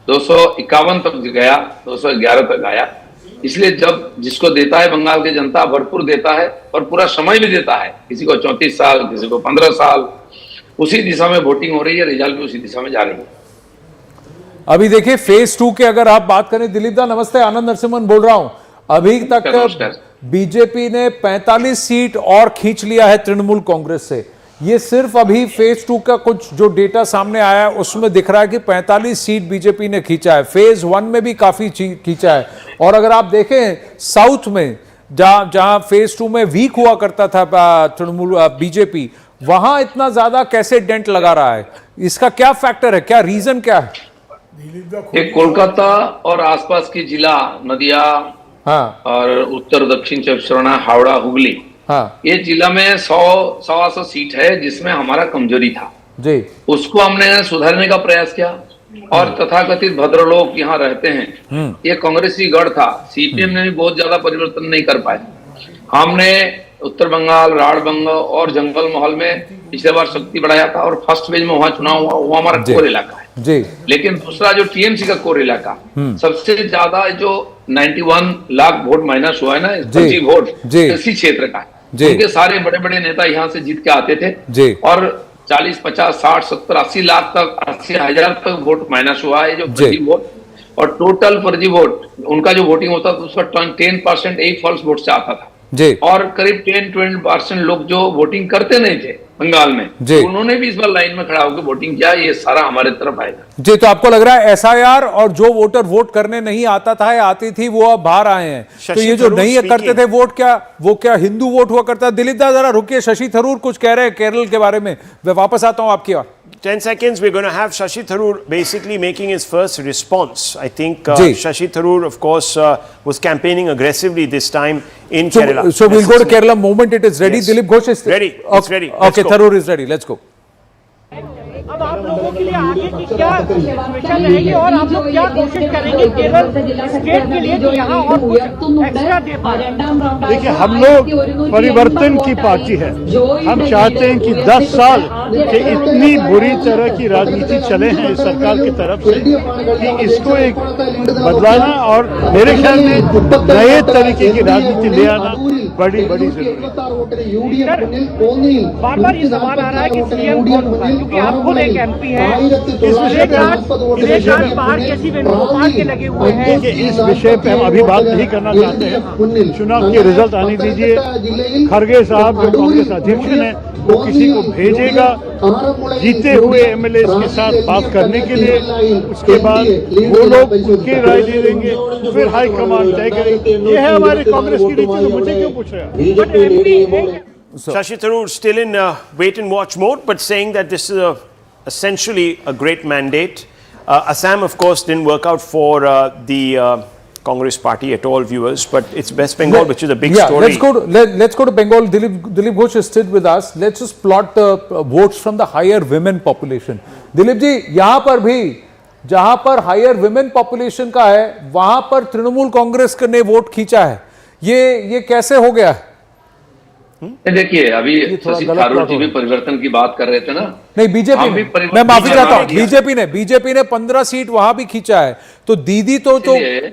Speaker 1: 251 तक गया, 211 तक आया। इसलिए जब जिसको देता है बंगाल की जनता भरपूर देता है और पूरा समय भी देता है, किसी को 34 साल, किसी को 15 साल, उसी दिशा में वोटिंग हो रही है, रिजल्ट भी उसी दिशा में जा रही है।
Speaker 2: अभी देखिए फेज 2 के अगर आप बात करें, दिलीप दा नमस्ते, आनंद नरसिम्हन बोल रहा हूं। अभी तक बीजेपी ने 45 सीट और खींच लिया है तृणमूल कांग्रेस से। ये सिर्फ अभी फेज 2 का कुछ जो डेटा सामने आया है उसमें दिख रहा है कि 45 सीट बीजेपी ने खींचा है। फेज 1 में भी काफी खींचा है। और अगर आप देखें साउथ में जहां फेज 2 में वीक हुआ करता था तृणमूल बीजेपी, वहां इतना ज्यादा कैसे डेंट लगा रहा है? इसका क्या फैक्टर है, क्या रीजन क्या है?
Speaker 1: एक कोलकाता और आसपास की जिला नदिया और उत्तर दक्षिण 24 परगना, हावड़ा, हुगली, ये जिला में 100-125 सीट है जिसमें हमारा कमजोरी था जी। उसको हमने सुधारने का प्रयास किया और तथाकथित भद्रलोक यहाँ रहते हैं, ये कांग्रेसी गढ़ था। सीपीएम ने भी बहुत ज्यादा परिवर्तन नहीं कर पाए। हमने उत्तर बंगाल, राढ़ और जंगल महल में पिछले बार शक्ति बढ़ाया था और फर्स्ट फेज में वहां चुनाव हुआ, वो हमारा कोर इलाका है जी। लेकिन दूसरा जो टीएमसी का कोर इलाका, सबसे ज्यादा जो 91 लाख वोट माइनस हुआ है ना, फर्जी वोट इसी क्षेत्र का, उनके सारे बड़े बड़े नेता यहाँ से जीत के आते थे और 40, 50, 60, 70, 80 लाख तक, 80,000 तक वोट माइनस हुआ है जो फर्जी वोट। और टोटल फर्जी वोट उनका जो वोटिंग होता था उसका 10% एक फॉल्स वोट से आता था जी। और करीब 10-20% लोग जो वोटिंग करते नहीं थे बंगाल में, उन्होंने भी इस बार लाइन में खड़ा होकर वोटिंग किया। ये सारा हमारे तरफ आएगा जी। तो आपको लग रहा है एसआईआर और जो वोटर वोट करने नहीं आता था या आती थी वो अब बाहर आए हैं, तो ये जो नहीं करते थे वोट, क्या हिंदू वोट हुआ करता? दिलीप दा जरा रुकिए, शशि थरूर कुछ कह रहे हैं केरल के बारे में, मैं वापस आता हूं आपकी ओर।
Speaker 4: 10 seconds, we're going to have Shashi Tharoor basically making his first response. I think Shashi Tharoor, of course, was campaigning aggressively this time in Kerala.
Speaker 2: So we'll go to Kerala moment it is ready. Yes. Dilip Ghosh is
Speaker 4: ready. It's ready.
Speaker 2: Okay, Tharoor is ready. Let's go.
Speaker 15: अब आप लोगों के लिए आगे की क्या situation रहेगी और आप लोग क्या कोशिश करेंगे केरल स्टेट के लिए जो यहाँ और एक्स्ट्रा दे पाए?
Speaker 23: देखिए, हम लोग परिवर्तन की पार्टी है। हम चाहते हैं कि 10 साल के इतनी बुरी तरह की राजनीति चले हैं इस सरकार की तरफ से कि इसको एक बदलाना और मेरे ख्याल में नए तरीके की राजनीति ले आना बड़ी जरूरी है।
Speaker 15: बार-बार ये सवाल आ रहा है कि सीएम कौन होगा, क्योंकि आप खुद एक एमपी हैं। इस विषय पे बाहर कैसी भोपाल के लगे हुए हैं।
Speaker 23: इस विषय पे हम अभी बात नहीं करना चाहते हैं। चुनाव के रिजल्ट आने दीजिए। खड़गे साहब जो कांग्रेस अध्यक्ष हैं वो किसी को भेजेगा जीते हुए एमएलए के साथ बात करने के लिए, उसके बाद वो लोग उनकी राय दे देंगे, फिर हाईकमान तय करेंगे। ये है हमारे कांग्रेस की नीति, तो मुझे क्यों पूछ रहे हैं?
Speaker 4: Shashi Tharoor still in wait and watch mode, but saying that this is essentially a great mandate. Assam, of course, didn't work out for the Congress party at all, viewers, but it's West Bengal, which is a big story.
Speaker 2: Let's go to Bengal. Dilip Ghosh is still with us. Let's just plot the votes from the higher women population. Dilip ji, यहाँ पर भी जहाँ पर higher women population का है वहां पर तृणमूल कांग्रेस ने वोट खींचा है, ये कैसे हो गया?
Speaker 1: देखिए, अभी शशि थरूर जी भी परिवर्तन की बात कर रहे थे ना।
Speaker 2: नहीं, बीजेपी मैं माफी चाहता हूँ, बीजेपी ने 15 सीट वहां भी खींचा है। तो दीदी तो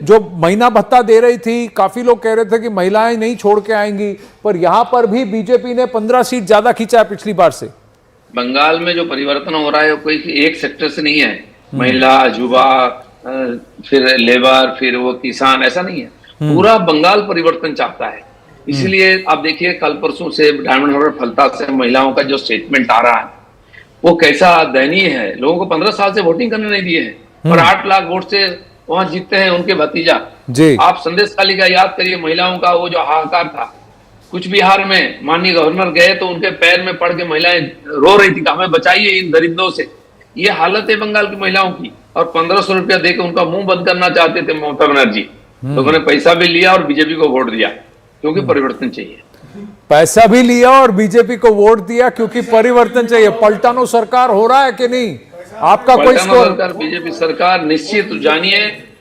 Speaker 2: जो महीना भत्ता दे रही थी, काफी लोग कह रहे थे कि महिलाएं नहीं छोड़ के आएंगी, पर यहाँ पर भी बीजेपी ने 15 सीट ज्यादा खींचा है पिछली बार से।
Speaker 1: बंगाल में जो परिवर्तन हो रहा है कोई एक सेक्टर से नहीं है, महिला, युवा, फिर लेबर, फिर वो किसान, ऐसा नहीं है। पूरा बंगाल परिवर्तन चाहता है। इसलिए आप देखिए, कल परसों से डायमंड हार्बर फलता से महिलाओं का जो स्टेटमेंट आ रहा है वो कैसा दयनीय है। लोगों को 15 साल से वोटिंग करने नहीं दिए हैं और 8 लाख वोट से वहां जीतते हैं उनके भतीजा। आप संदेश तालिका याद करिए, महिलाओं का वो जो हाहाकार था। कुछ बिहार में माननीय गवर्नर गए तो उनके पैर में पड़ के महिलाएं रो रही थी कि हमें बचाइए इन दरिद्रों से। ये हालत है बंगाल की महिलाओं की। और 1500 रुपया देकर उनका मुंह बंद करना चाहते थे ममता बनर्जी। लोगों ने पैसा भी लिया और बीजेपी को वोट दिया क्योंकि परिवर्तन चाहिए।
Speaker 2: पैसा भी लिया और बीजेपी को वोट दिया क्योंकि परिवर्तन चाहिए। पलटानो सरकार हो रहा है कि नहीं? आपका कोई स्कोर?
Speaker 1: बीजेपी सरकार निश्चित जानिए।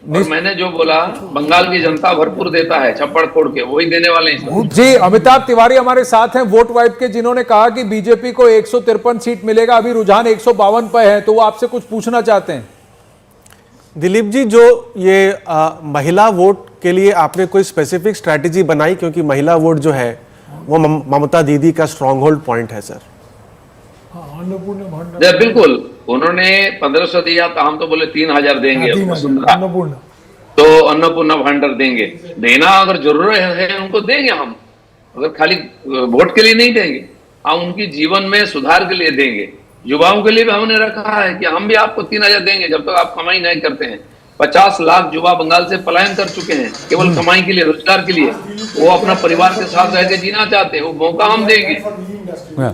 Speaker 1: मैंने जो बोला, बंगाल की जनता भरपूर देता है, छप्पड़ फोड़ के वही देने वाले हैं।
Speaker 2: जी, अमिताभ तिवारी हमारे साथ हैं वोट वाइप के, जिन्होंने कहा कि बीजेपी को 153 सीट मिलेगा। अभी रुझान 152 पे है, तो वो आपसे कुछ पूछना चाहते हैं।
Speaker 18: दिलीप जी, जो ये महिला वोट के लिए आपने कोई स्पेसिफिक स्ट्रैटेजी बनाई? क्योंकि महिला वोट जो है वो ममता दीदी का स्ट्रॉन्ग होल्ड पॉइंट है सर।
Speaker 1: बिल्कुल, उन्होंने 1500 दिया तो हम तो बोले 3000 देंगे। तो अन्नपूर्णा भंडार देंगे। देना अगर जरूरत है उनको देंगे हम, अगर खाली वोट के लिए नहीं देंगे। हम उनकी जीवन में सुधार के लिए देंगे। युवाओं के लिए भी हमने रखा है कि हम भी आपको 3000 देंगे जब तक आप कमाई नहीं करते हैं। 50 लाख युवा बंगाल से पलायन कर चुके हैं केवल कमाई के लिए, रोजगार के लिए। वो अपना परिवार के साथ रह के जीना चाहते हैं, वो मौका हम देंगे।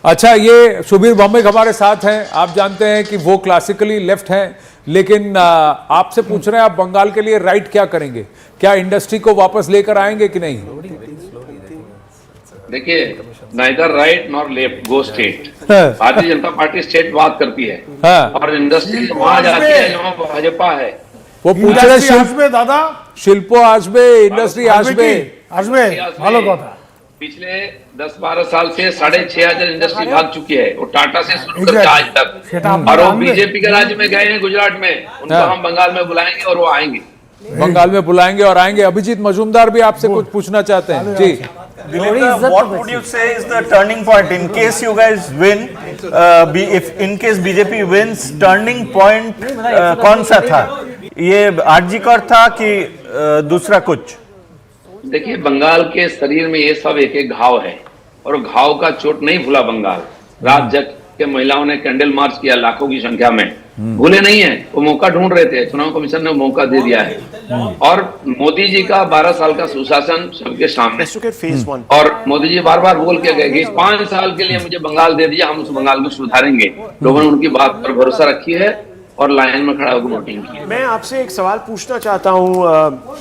Speaker 2: अच्छा, ये सुबीर बॉम्बे हमारे साथ हैं। आप जानते हैं कि वो क्लासिकली लेफ्ट हैं, लेकिन आपसे पूछ रहे हैं आप बंगाल के लिए राइट क्या करेंगे? क्या इंडस्ट्री को वापस लेकर आएंगे कि नहीं?
Speaker 1: देखिए, नाइदर राइट नॉर लेफ्ट, गो state. Bharatiya Janata party state बात करती है और इंडस्ट्री वहां जाती है जहां भाजपा है।
Speaker 2: वो पूछ रहे
Speaker 17: दादा
Speaker 2: शिल्पो आसबे, इंडस्ट्री आसबे
Speaker 17: ভালো কথা।
Speaker 1: पिछले 10-12 साल से 6500 इंडस्ट्री भाग चुकी है, वो टाटा से शुरू करके आज तक। और वो बीजेपी के राज्य में गए हैं, गुजरात में। उनको हम बंगाल में बुलाएंगे और वो आएंगे।
Speaker 2: बंगाल में बुलाएंगे और आएंगे। अभिजीत मजूमदार भी आपसे कुछ पूछना चाहते हैं। जी,
Speaker 13: what would you say is the turning point in case you guys win? If in case BJP wins, turning point कौन सा था? ये आरजीकर था कि दूसरा कुछ?
Speaker 1: देखिए, बंगाल के शरीर में ये सब एक एक घाव है और घाव का चोट नहीं भूला बंगाल। रात जग के महिलाओं ने कैंडल मार्च किया लाखों की संख्या में, भूले नहीं है। वो मौका ढूंढ रहे थे, चुनाव कमीशन ने मौका दे दिया है। और मोदी जी का 12 साल का सुशासन सबके सामने। और मोदी जी बार बार बोल के गए कि 5 साल के लिए मुझे बंगाल दे दिया, हम उस बंगाल को सुधारेंगे। लोगों ने उनकी बात पर भरोसा रखी है और लाइन में खड़ा होकर वोटिंग की।
Speaker 4: मैं आपसे एक सवाल पूछना चाहता हूं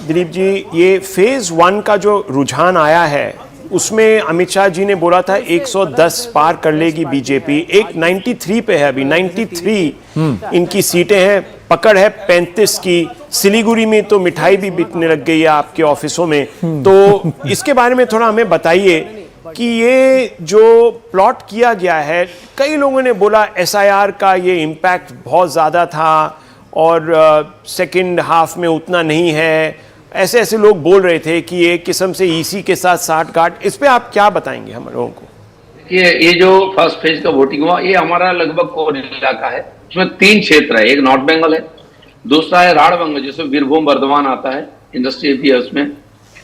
Speaker 4: दिलीप जी, ये फेज 1 का जो रुझान आया है उसमें अमित शाह जी ने बोला था 110 पार कर लेगी बीजेपी। एक 93 पे है अभी, 93 इनकी सीटें हैं। पकड़ है 35 की। सिलीगुड़ी में तो मिठाई भी बिकने लग गई है आपके ऑफिसों में। तो इसके बारे में थोड़ा हमें बताइए कि ये जो प्लॉट किया गया है, कई लोगों ने बोला एसआईआर का ये इम्पैक्ट बहुत ज़्यादा था और सेकंड हाफ में उतना नहीं है। ऐसे लोग बोल रहे थे कि एक किस्म से ईसी के साथ साठ-गांठ। इस पे आप क्या बताएंगे हम लोगों को?
Speaker 1: ये जो फर्स्ट फेज का वोटिंग हुआ, ये हमारा लगभग कोर इलाका है। उसमें 3 क्षेत्र है। एक नॉर्थ बंगाल है, दूसरा है राढ़बंग जिसमें बीरभूम बर्धमान आता है, इंडस्ट्री भी है उसमें,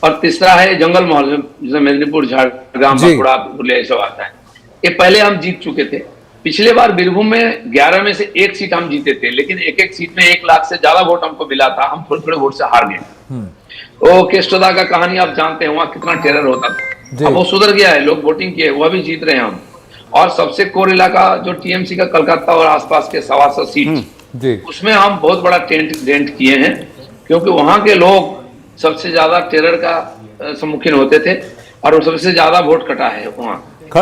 Speaker 1: और तीसरा है जंगल महल जिसमें मेदिनीपुर, झारग्राम, बांकुड़ा, पुरुलिया ये सब आता है। ये पहले हम जीत चुके थे। पिछले बार बीरभूम में 11 में से 1 सीट हम जीते थे, लेकिन एक सीट में 1 लाख से ज्यादा वोट हमको मिला था। हम थोड़े वोट से हार गए। वो केस्टोदा का कहानी आप जानते हैं, वहां कितना टेरर होता था। अब वो सुधर गया है, लोग वोटिंग किए, वह भी जीत रहे हैं हम। और सबसे कोर इलाका जो टीएमसी का कलकत्ता और आसपास के 125 सीट, उसमें हम बहुत बड़ा डेंट किए हैं, क्योंकि वहां के लोग सबसे ज्यादा टेरर का सम्मुखीन होते थे और सबसे ज्यादा वोट कटा है वहाँ।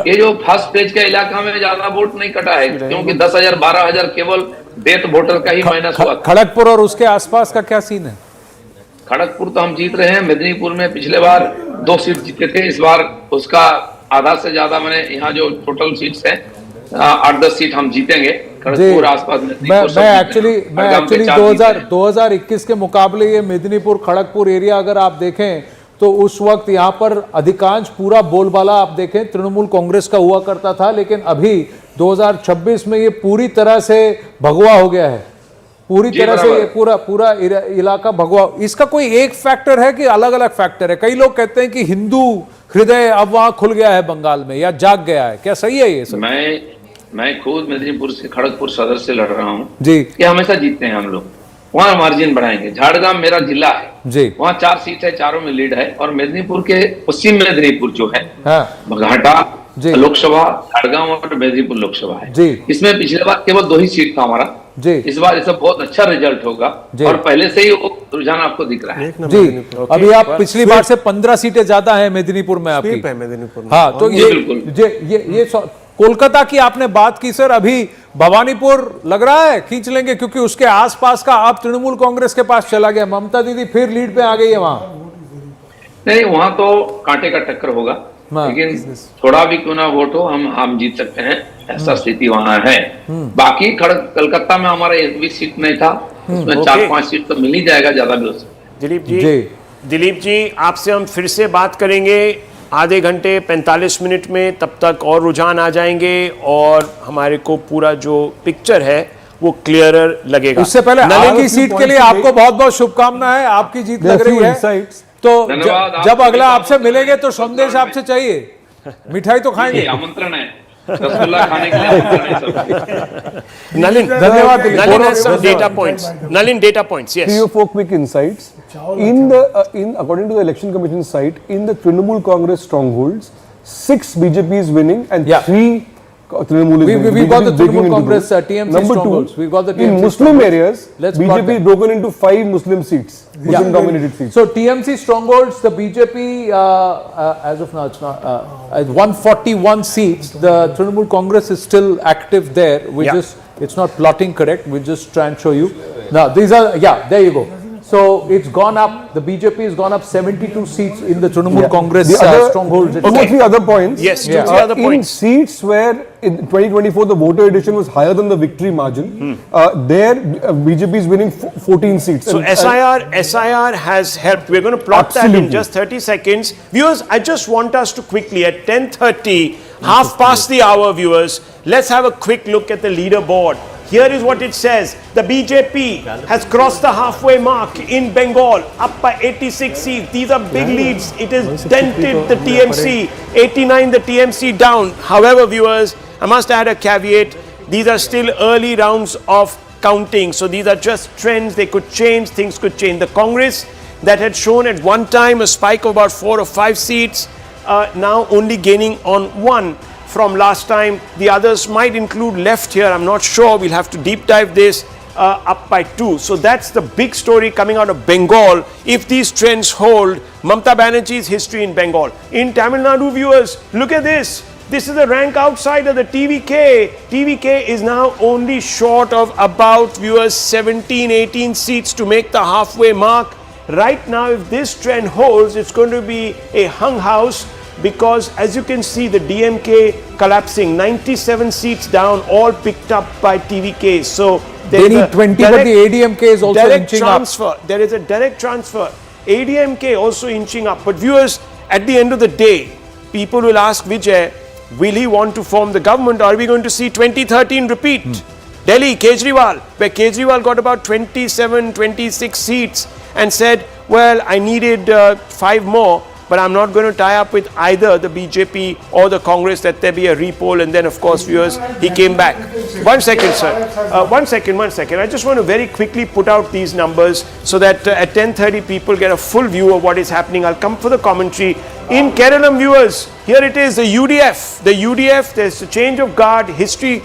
Speaker 1: ये जो फर्स्ट पेज का इलाका में ज्यादा वोट नहीं कटा है, क्योंकि 10,000 12,000 केवल डेथ वोटर का ही माइनस हुआ।
Speaker 2: खड़गपुर और उसके आसपास का क्या सीन है?
Speaker 1: खड़गपुर तो हम जीत रहे हैं। मेदिनीपुर में पिछले बार 2 सीट जीते थे, इस बार उसका आधा से ज्यादा, मैंने यहाँ जो टोटल सीट्स हैं 8-10 सीट हम जीतेंगे खड़गपुर आसपास।
Speaker 2: मैं एक्चुअली 2021 के मुकाबले ये मेदिनीपुर खड़गपुर एरिया अगर आप देखें तो उस वक्त यहाँ पर अधिकांश पूरा बोलबाला आप देखें तृणमूल कांग्रेस का हुआ करता था, लेकिन अभी 2026 में ये पूरी तरह से भगवा हो गया है, पूरी तरह से ये पूरा इलाका भगवा। इसका कोई एक फैक्टर है कि अलग अलग फैक्टर है? कई लोग कहते हैं कि हिंदू हृदय अब वहां खुल गया है बंगाल में या जाग गया है, क्या सही है ये सब?
Speaker 1: मैं खुद मेदिनीपुर से खड़गपुर सदर से लड़ रहा हूँ
Speaker 2: जी,
Speaker 1: कि हमेशा जीतते हैं हम लोग, वहाँ मार्जिन बढ़ाएंगे। झाड़ग्राम मेरा जिला है
Speaker 2: जी,
Speaker 1: वहाँ 4 सीट है, चारों में लीड है। और मेदिनीपुर के पश्चिम मेदिनीपुर जो है, घाटा लोकसभा, झाड़ग्राम और मेदिनीपुर लोकसभा है जी। इसमें पिछले बार केवल 2 ही सीट था हमारा जी। इस बार इसका बहुत अच्छा रिजल्ट होगा और पहले से ही रुझान आपको दिख रहा है
Speaker 2: जी। अभी आप पिछली बार से 15 सीटें ज्यादा है मेदिनीपुर में आपकी। हाँ, तो ये कोलकाता की आपने बात की सर, अभी भवानीपुर लग रहा है खींच लेंगे, क्योंकि उसके आसपास का अब तृणमूल कांग्रेस के पास चला गया। ममता दीदी फिर लीड पे आ गई है वहां।
Speaker 1: नहीं, वहां तो कांटे का टक्कर होगा, लेकिन थोड़ा भी क्यों ना वोट हो हम जीत सकते हैं, ऐसा स्थिति वहां है। बाकी कलकत्ता में हमारा एक भी सीट नहीं था, उसमें 4-5 सीट तो मिल ही जाएगा, ज्यादा भी हो सकता है।
Speaker 4: दिलीप जी आपसे हम फिर से बात करेंगे आधे घंटे 45 मिनट में, तब तक और रुझान आ जाएंगे और हमारे को पूरा जो पिक्चर है वो क्लियरर लगेगा।
Speaker 2: उससे पहले नलिन की सीट के लिए आपको बहुत बहुत शुभकामनाएं, आपकी जीत लग रही है। तो जब अगला आपसे मिलेंगे तो संदेश आपसे चाहिए, मिठाई तो खाएंगे,
Speaker 1: आमंत्रण है रसगुल्ला खाने के लिए।
Speaker 4: Nalin,
Speaker 2: धन्यवाद।
Speaker 4: Nalin has some data points. Nalin, data points. Yes.
Speaker 8: 3 or 4 quick insights. According to the election commission site, in the Trinamool Congress strongholds, 6 BJP is winning and 3 Trinamool is winning.
Speaker 2: We got the Trinamool Congress TMC strongholds. We got the TMC
Speaker 8: in Muslim areas, BJP is broken into 5 Muslim seats, Muslim dominated seats.
Speaker 2: So TMC strongholds, the BJP as of now it's not 141 seats. The Trinamool Congress is still active there. It's not plotting correct. We just try and show you. Now these are there you go. So it's gone up. The BJP has gone up 72 seats in the Trinamool Congress strongholds.
Speaker 8: 2-3 other points.
Speaker 4: Yes, 2-3 other points.
Speaker 8: In seats where in 2024 the voter addition was higher than the victory margin, there BJP is winning 14 seats.
Speaker 4: So SIR has helped. We're going to plot that in just 30 seconds. Viewers, I just want us to quickly at 10:30, half past the hour, viewers, let's have a quick look at the leaderboard. Here is what it says. The BJP has crossed the halfway mark in Bengal, up by 86 seats. These are big leads. It has dented the TMC. 89 the TMC down. However, viewers, I must add a caveat. These are still early rounds of counting. So these are just trends. They could change. Things could change. The Congress that had shown at one time a spike of about 4 or 5 seats, now only gaining on 1. From last time. The others might include left here, I'm not sure, we'll have to deep dive this, up by 2. So that's the big story coming out of Bengal. If these trends hold, Mamata Banerjee's history in Bengal. In Tamil Nadu, viewers, look at this. This is the rank outside of the TVK. TVK is now only short of about, viewers, 17-18 seats to make the halfway mark. Right now, if this trend holds, it's going to be a hung house, because as you can see the DMK collapsing, 97 seats down, all picked up by TVK. So
Speaker 2: they need 20, but the ADMK is also inching up.
Speaker 4: There is a direct transfer. ADMK also inching up. But viewers, at the end of the day, people will ask Vijay, will he want to form the government, or are we going to see 2013 repeat? Delhi, Kejriwal, where Kejriwal got about 27, 26 seats and said, well, I needed 5 more. But I'm not going to tie up with either the BJP or the Congress, that there be a repoll. And then, of course, viewers, he came back. 1 second, sir. 1 second. I just want to very quickly put out these numbers so that at 10:30 people get a full view of what is happening. I'll come for the commentary. In Kerala, viewers, here it is, the UDF. The UDF, there's a change of guard, history,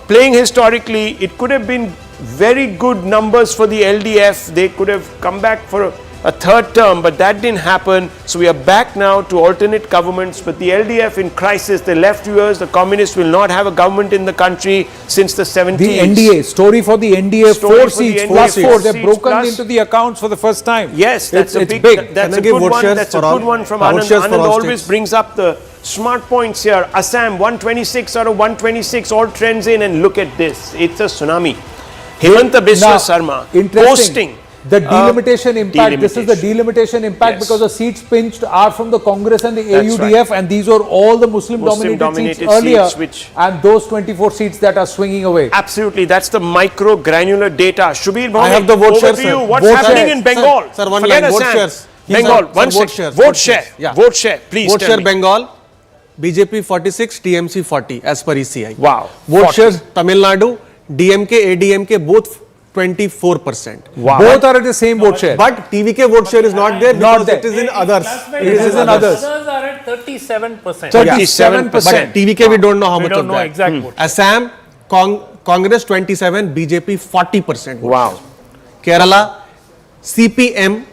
Speaker 4: playing historically. It could have been very good numbers for the LDF. They could have come back for a third term, but that didn't happen. So we are back now to alternate governments, but the LDF in crisis. The left viewers, the communists will not have a government in the country since the 70s.
Speaker 2: The NDA, story for the NDA,
Speaker 4: Story
Speaker 2: 4
Speaker 4: for the
Speaker 2: seats,
Speaker 4: NDA,
Speaker 2: plus 4.
Speaker 4: 4
Speaker 2: They're
Speaker 4: seats
Speaker 2: broken
Speaker 4: plus.
Speaker 2: into the accounts for the first time.
Speaker 4: Yes, that's
Speaker 2: it's
Speaker 4: big.
Speaker 2: big.
Speaker 4: That's a good one. That's a good one from Anand. Anand always brings up the smart points here. Assam, 126 out of 126, all trends in, and look at this. It's a tsunami. Hemanta Biswa Sarma posting.
Speaker 2: The delimitation impact, this is the delimitation impact because the seats pinched are from the Congress and the AUDF, and these are all the Muslim dominated seats earlier, and those 24 seats that are swinging away.
Speaker 4: Absolutely, that's the micro granular data. Shubir,
Speaker 18: I have the vote share,
Speaker 4: you.
Speaker 18: sir.
Speaker 4: What's
Speaker 18: Vote
Speaker 4: happening
Speaker 18: share.
Speaker 4: in Bengal?
Speaker 18: Sir, one
Speaker 4: Forget
Speaker 18: line, vote
Speaker 4: Assam.
Speaker 18: shares.
Speaker 4: Bengal, one
Speaker 18: vote
Speaker 4: sec.
Speaker 18: shares.
Speaker 4: Vote share.
Speaker 18: Yeah.
Speaker 4: Vote share, please.
Speaker 18: Vote
Speaker 4: tell
Speaker 18: share
Speaker 4: me.
Speaker 18: Bengal, BJP 46, TMC 40 as per ECI.
Speaker 4: Wow.
Speaker 18: Vote shares Tamil Nadu, DMK, ADMK both 24%.
Speaker 4: Wow.
Speaker 2: Both are at the same vote share.
Speaker 18: But TVK vote share is not there because it is in others.
Speaker 2: It is in others.
Speaker 7: Others are at 37%.
Speaker 2: 37%.
Speaker 18: But TVK we don't know how
Speaker 7: We
Speaker 18: much
Speaker 7: don't
Speaker 18: of
Speaker 7: know
Speaker 18: that.
Speaker 7: exact vote.
Speaker 18: Assam, Congress 27, BJP 40%.
Speaker 4: Wow.
Speaker 18: Kerala, CPM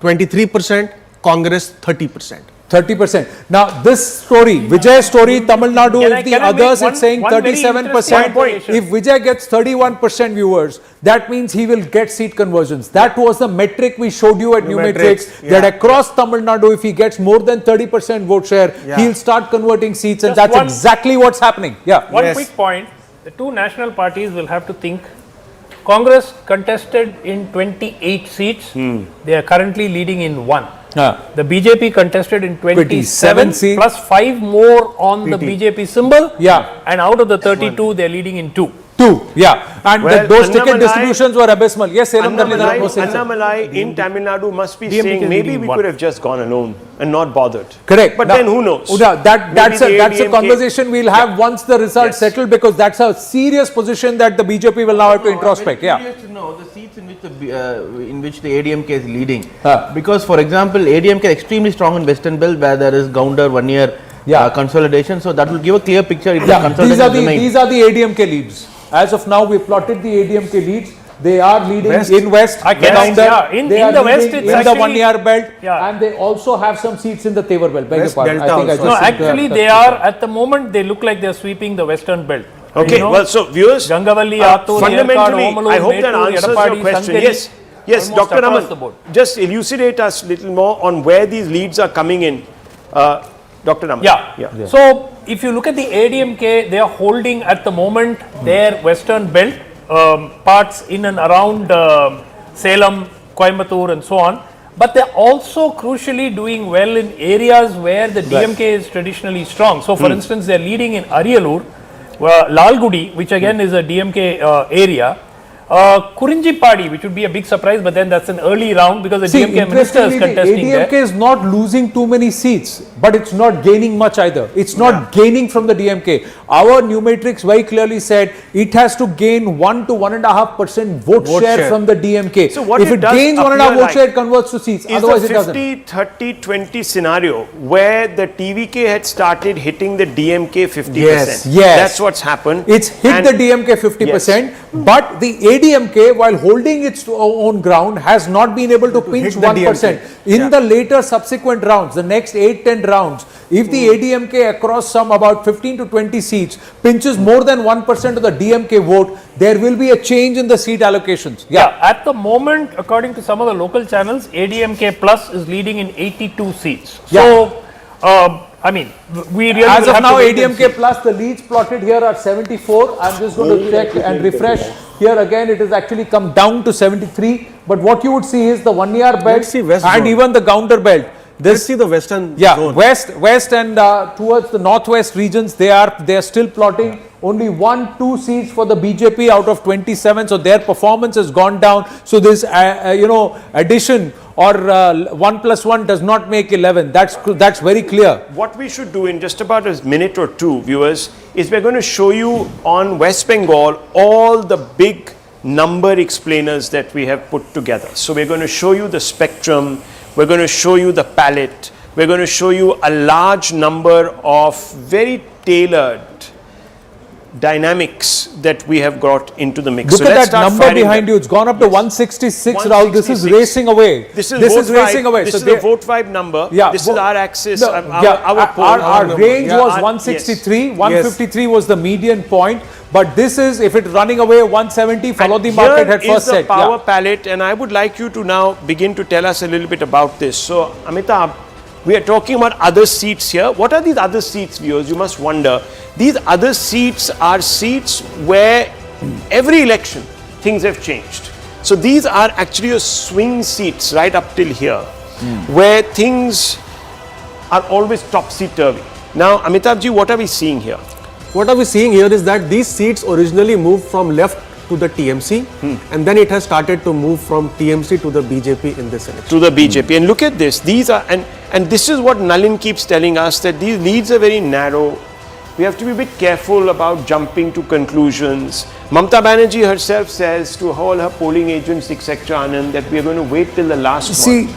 Speaker 18: 23%, Congress 30%.
Speaker 2: 30%. Now this story, Vijay's story, Tamil Nadu,
Speaker 7: Can I-
Speaker 2: if the
Speaker 7: can I make
Speaker 2: others
Speaker 7: one-
Speaker 2: it's saying
Speaker 7: one very
Speaker 2: 37%.
Speaker 7: interesting
Speaker 2: If Vijay gets 31% viewers, that means he will get seat conversions. That was the metric we showed you at Numetrics, that across Tamil Nadu, if he gets more than 30% vote share, he'll start converting seats, and
Speaker 7: Just
Speaker 2: that's
Speaker 7: one-
Speaker 2: exactly what's happening. Yeah.
Speaker 7: One quick point, the two national parties will have to think. Congress contested in 28 seats. They are currently leading in 1. The BJP contested in 27
Speaker 2: seats.
Speaker 7: plus 5 more on the BJP symbol.
Speaker 2: Yeah.
Speaker 7: And out of the 32, they are leading in 2.
Speaker 2: 2. Yeah. And
Speaker 4: Well,
Speaker 2: those ticket
Speaker 4: Annamalai-
Speaker 2: distributions were abysmal. Yes, Selam Dhalli was saying something.
Speaker 4: Annamalai in Tamil Nadu must be
Speaker 7: DMK
Speaker 4: saying
Speaker 7: is
Speaker 4: maybe
Speaker 7: leading
Speaker 4: we
Speaker 7: one.
Speaker 4: could have just gone alone and not bothered.
Speaker 2: Correct.
Speaker 4: But
Speaker 2: Now-
Speaker 4: then who knows?
Speaker 2: That's
Speaker 4: Maybe the
Speaker 2: a
Speaker 4: ADMK
Speaker 2: conversation we'll have once the results settle, because that's a serious position that the BJP will now have to introspect.
Speaker 10: I'm
Speaker 2: Yeah.
Speaker 10: curious to know the seats in which the ADMK is leading. Because, for example, ADMK is extremely strong in Western Belt, where there is Gounder 1 year consolidation. So that will give a clear picture if the
Speaker 2: Yeah.
Speaker 10: consolidation remains.
Speaker 2: These are the ADMK leads. As of now, we plotted the ADMK leads. They are leading in West.
Speaker 7: I guess,
Speaker 2: Gounder.
Speaker 7: yeah. In
Speaker 2: They are
Speaker 7: the West,
Speaker 2: leading
Speaker 7: it's
Speaker 2: in the
Speaker 7: actually-
Speaker 2: 1 year belt,
Speaker 7: Yeah.
Speaker 2: and they also have some seats in the Tevar belt. Beg your
Speaker 18: West
Speaker 2: pardon.
Speaker 18: Delta
Speaker 2: I think I
Speaker 18: also.
Speaker 2: just
Speaker 7: No,
Speaker 2: said,
Speaker 7: actually they are, at the moment, they look like they are sweeping the Western belt.
Speaker 4: Okay,
Speaker 7: You know,
Speaker 4: well, so viewers,
Speaker 7: Gangavalli, Attur,
Speaker 4: fundamentally,
Speaker 7: Yerkad, Omalur,
Speaker 4: I hope that
Speaker 7: Mettur,
Speaker 4: answers
Speaker 7: Edappadi,
Speaker 4: your question.
Speaker 7: Sankari,
Speaker 4: Yes, yes,
Speaker 7: almost
Speaker 4: Dr.
Speaker 7: across the board.
Speaker 4: Raman, just elucidate us a little more on where these leads are coming in. Dr. Raman.
Speaker 7: Yeah. So if you look at the ADMK, they are holding at the moment their Western belt parts in and around Salem, Coimbatore and so on. But they're also crucially doing well in areas where the DMK is traditionally strong. So for instance, they're leading in Ariyalur, Lalgudi, which again is a DMK area. Kurinjipadi, which would be a big surprise, but then that's an early round because the DMK minister is
Speaker 2: interestingly,
Speaker 7: contesting
Speaker 2: the ADMK
Speaker 7: there.
Speaker 2: is not losing too many seats, but it's not gaining much either. It's not gaining from the DMK. Our Numetrics very clearly said it has to gain 1 to 1.5% vote share from the DMK.
Speaker 4: So what
Speaker 2: if it
Speaker 4: does
Speaker 2: gains 1.5
Speaker 4: appear
Speaker 2: vote
Speaker 4: like
Speaker 2: share, it converts to seats.
Speaker 4: Is
Speaker 2: Otherwise,
Speaker 4: the
Speaker 2: it doesn't.
Speaker 4: 50-30-20 scenario where the TVK had started hitting the DMK 50%.
Speaker 2: Yes.
Speaker 4: That's what's happened.
Speaker 2: It's hit the DMK 50%, but the ADMK, while holding its own ground, has not been able to pinch 1%. In the later subsequent rounds, the next 8-10 rounds, if the ADMK across some about 15 to 20 seats pinches more than 1% of the DMK vote, there will be a change in the seat allocations.
Speaker 7: Yeah, at the moment, according to some of the local channels, ADMK Plus is leading in 82 seats. So, I mean, we really
Speaker 2: As
Speaker 7: will
Speaker 2: of
Speaker 7: have
Speaker 2: now,
Speaker 7: to wait and
Speaker 2: ADMK
Speaker 7: see.
Speaker 2: plus the leads plotted here are 74. I'm just going to check and refresh. Here again, it has actually come down to 73. But what you would see is the 1 year belt
Speaker 18: Let's see West
Speaker 2: and
Speaker 18: zone.
Speaker 2: even the Gounder belt.
Speaker 18: Let's see the Western zone.
Speaker 2: West and towards the northwest regions, they are still plotting only 1-2 seats for the BJP out of 27. So their performance has gone down. So this addition or 1 plus 1 does not make 11. That's very clear.
Speaker 4: What we should do in just about a minute or two, viewers, is we're going to show you on West Bengal all the big number explainers that we have put together. So we're going to show you the spectrum, we're going to show you the palette, we're going to show you a large number of very tailored dynamics that we have got into the mix.
Speaker 2: Look
Speaker 4: so
Speaker 2: at
Speaker 4: let's
Speaker 2: that
Speaker 4: start
Speaker 2: number
Speaker 4: firing
Speaker 2: behind
Speaker 4: them.
Speaker 2: you. It's gone up to 166, Rahul. This is racing away.
Speaker 4: This is
Speaker 2: racing away.
Speaker 4: This
Speaker 2: so
Speaker 4: is the vote vibe number.
Speaker 2: Yeah,
Speaker 4: this is our axis.
Speaker 2: No,
Speaker 4: our poll.
Speaker 2: Our range was
Speaker 4: our-
Speaker 2: 163.
Speaker 4: yes.
Speaker 2: 153 was the median point. But this is, if it's running away 170, follow the market head
Speaker 4: Here
Speaker 2: first
Speaker 4: is the
Speaker 2: set.
Speaker 4: power palette, and I would like you to now begin to tell us a little bit about this. So, Amitabh, we are talking about other seats here. What are these other seats, viewers? You must wonder. These other seats are seats where every election things have changed. So these are actually a swing seats right up till here, where things are always topsy-turvy. Now, Amitabh ji, what are we seeing here?
Speaker 18: What are we seeing here is that these seats originally moved from left to the TMC, and then it has started to move from TMC to the BJP in this election.
Speaker 4: To the BJP. And look at this. These are, and this is what Nalin keeps telling us, that these leads are very narrow. We have to be a bit careful about jumping to conclusions. Mamata Banerjee herself says to all her polling agents, etc., Anand, that we are going to wait till the last one.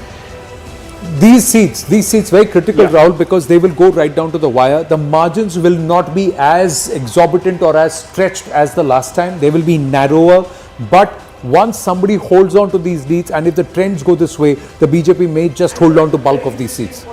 Speaker 2: These seats very critical, Rahul, because they will go right down to the wire. The margins will not be as exorbitant or as stretched as the last time. They will be narrower. But once somebody holds on to these leads, and if the trends go this way, the BJP may just hold on to bulk of these seats.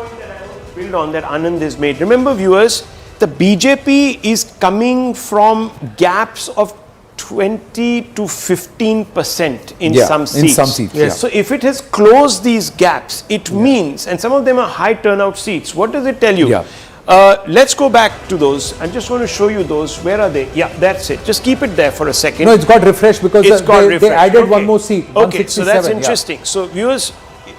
Speaker 4: Build on that Anand has made. Remember, viewers, the BJP is coming from gaps of 20 to 15% in some seats.
Speaker 2: In some seats,
Speaker 4: yes. So if it has closed these gaps, it means, and some of them are high turnout seats. What does it tell you? Let's go back to those. I just want to show you those. Where are they? Yeah, that's it. Just keep it there for a second.
Speaker 2: No, it's got refreshed because they added one more seat.
Speaker 4: Okay, so that's interesting. So viewers,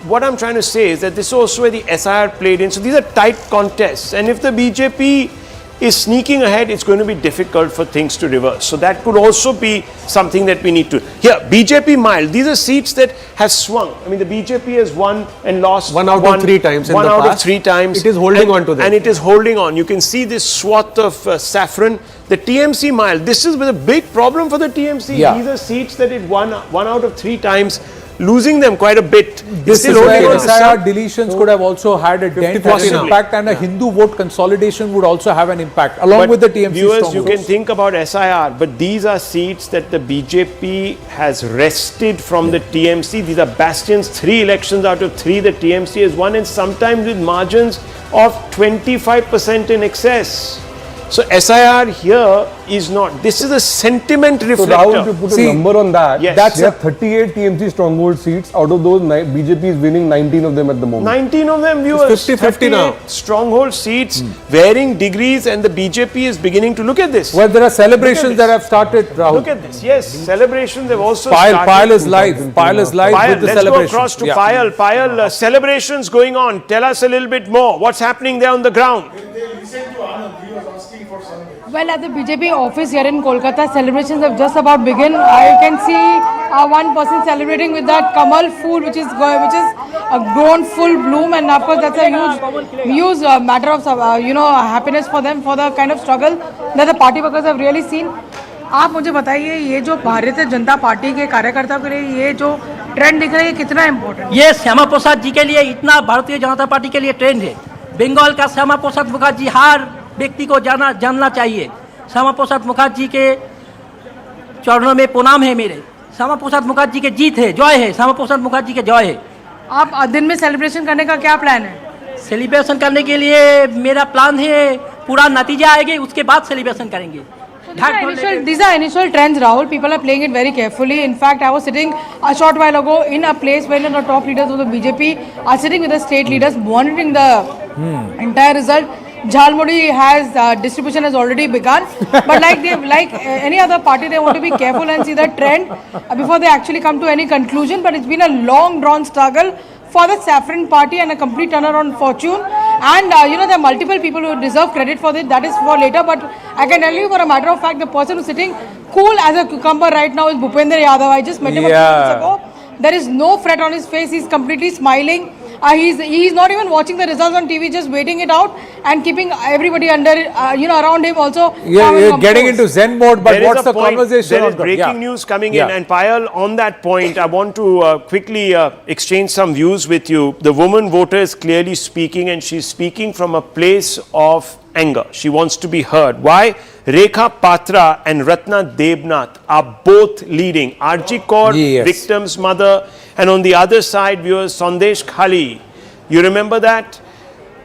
Speaker 4: what I'm trying to say is that this is also where the SIR played in. So these are tight contests, and if the BJP is sneaking ahead, it's going to be difficult for things to reverse. So that could also be something that we need to. Here, BJP mild. These are seats that have swung. I mean, the BJP has won and lost
Speaker 18: one out of 3 times.
Speaker 4: One out of 3 times.
Speaker 18: It is holding on to them.
Speaker 4: And it is holding on. You can see this swath of saffron. The TMC mild. This is a big problem for the TMC. These are seats that it won 1 out of 3 times, losing them quite a bit.
Speaker 2: This is where SIR deletions could have also had a dent and an impact, and a Hindu vote consolidation would also have an impact along with the TMC.
Speaker 4: Viewers, you can think about SIR, but these are seats that the BJP has wrested from the TMC. These are bastions. 3 elections out of 3 the TMC has won, and sometimes with margins of 25% in excess. So SIR here is not. This is a sentiment reflector.
Speaker 8: So Rahul, to put a number on that,
Speaker 4: that's
Speaker 8: there are 38 TMC stronghold seats. Out of those, BJP is winning 19 of them at the moment.
Speaker 4: 19 of them, viewers.
Speaker 18: 50-50 now.
Speaker 4: Stronghold seats, varying degrees, and the BJP is beginning to look at this.
Speaker 2: Well, there are celebrations that have started, Rahul.
Speaker 4: Look at this. Yes, celebrations have also started.
Speaker 2: Pile is live. Pile is live with the celebration.
Speaker 4: Let's go across to Payal. Payal, celebrations going on. Tell us a little bit more. What's happening there on the ground?
Speaker 3: Well, at the BJP office here in Kolkata, celebrations have just about begun. I can see one person celebrating with that Kamal food, which is grown full bloom, and of course that's a huge matter of happiness for them, for the kind of struggle that the party workers have really seen. आप मुझे बताइए ये जो Bharatiya Janata party के कार्यकर्ताओं के लिए ये जो ट्रेंड दिख रहा है ये कितना इम्पोर्टेंट?
Speaker 14: ये श्यामा प्रसाद जी के लिए इतना भारतीय जनता पार्टी के लिए ट्रेंड है. बंगाल का श्यामा प्रसाद मुखर्जी हर व्यक्ति को जानना चाहिए. श्यामा प्रसाद मुखर्जी के चरणों में प्रणाम है मेरे. श्यामा प्रसाद मुखर्जी के जीत है, जय है. श्यामा प्रसाद मुखर्जी के जय है.
Speaker 3: आप दिन में सेलिब्रेशन करने का क्या प्लान है?
Speaker 14: सेलिब्रेशन करने के लिए मेरा प्लान है, पूरा नतीजा आएगा उसके बाद सेलिब्रेशन करेंगे.
Speaker 3: These are initial trends, Rahul. People are playing it very carefully. In fact, I was sitting a short while ago in a place where the top leaders of the BJP are sitting with the state leaders, monitoring the entire result. Jhalmudi has distribution has already begun, but like any other party, they want to be careful and see the trend before they actually come to any conclusion. But it's been a long drawn struggle for the Saffron party and a complete turnaround fortune. And there are multiple people who deserve credit for this. That is for later. But I can tell you for a matter of fact, the person who's sitting cool as a cucumber right now is Bhupendra Yadav. I just met him a few minutes ago. There is no fret on his face. He's completely smiling. He's not even watching the results on TV, just waiting it out and keeping everybody under, around him also.
Speaker 2: You're getting into Zen mode, but what's the conversation?
Speaker 4: There is breaking news coming in, and Payal, on that point, I want to quickly exchange some views with you. The woman voter is clearly speaking, and she's speaking from a place of anger. She wants to be heard. Why? Rekha Patra and Ratna Debnath are both leading. RG Kaur, victim's mother, and on the other side, viewers, Sandesh Khali. You remember that?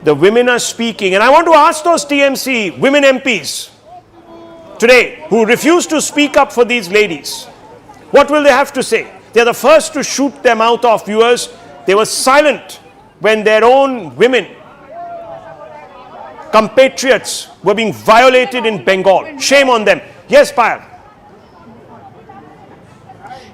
Speaker 4: The women are speaking. And I want to ask those TMC women MPs today who refuse to speak up for these ladies, what will they have to say? They are the first to shoot their mouth off, viewers. They were silent when their own women, compatriots, were being violated in Bengal. Shame on them. Yes, Payal.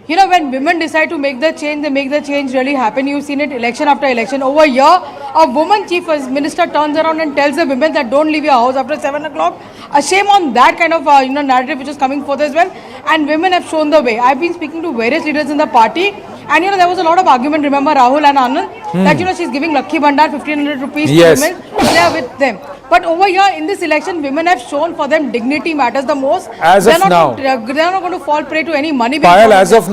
Speaker 3: You know, when women decide to make the change, they make the change really happen. You've seen it election after election. Over here, a woman chief minister turns around and tells the women that don't leave your house after 7 o'clock. A shame on that kind of narrative which is coming forth as well. And women have shown the way. I've been speaking to various leaders in the party. And there was a lot of argument, remember Rahul and Anand, that she's giving Lakhi Bhandar 1500 rupees to women. They are with them. But over here in this election, women have shown for them dignity matters the most.
Speaker 2: As of now,
Speaker 3: they are not going to fall prey to any money.
Speaker 2: Payal, as of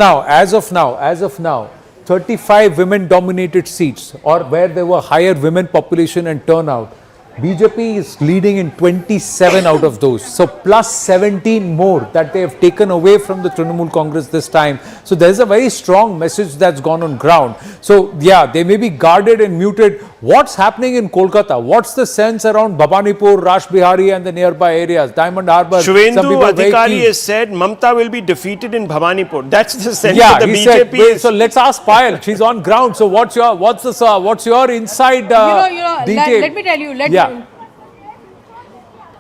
Speaker 2: now, 35 women-dominated seats, or where there were higher women population and turnout, BJP is leading in 27 out of those. So plus 17 more that they have taken away from the Trinamool Congress this time. So there is a very strong message that's gone on ground. So yeah, they may be guarded and muted. What's happening in Kolkata? What's the sense around Bhabanipur, Rashbihari and the nearby areas? Diamond Harbour.
Speaker 4: Suvendu Adhikari has said Mamata will be defeated in Bhabanipur. That's the sense of the BJP.
Speaker 2: Said, so let's ask Payal. She's on ground. So what's your inside detail?
Speaker 3: Let me tell you.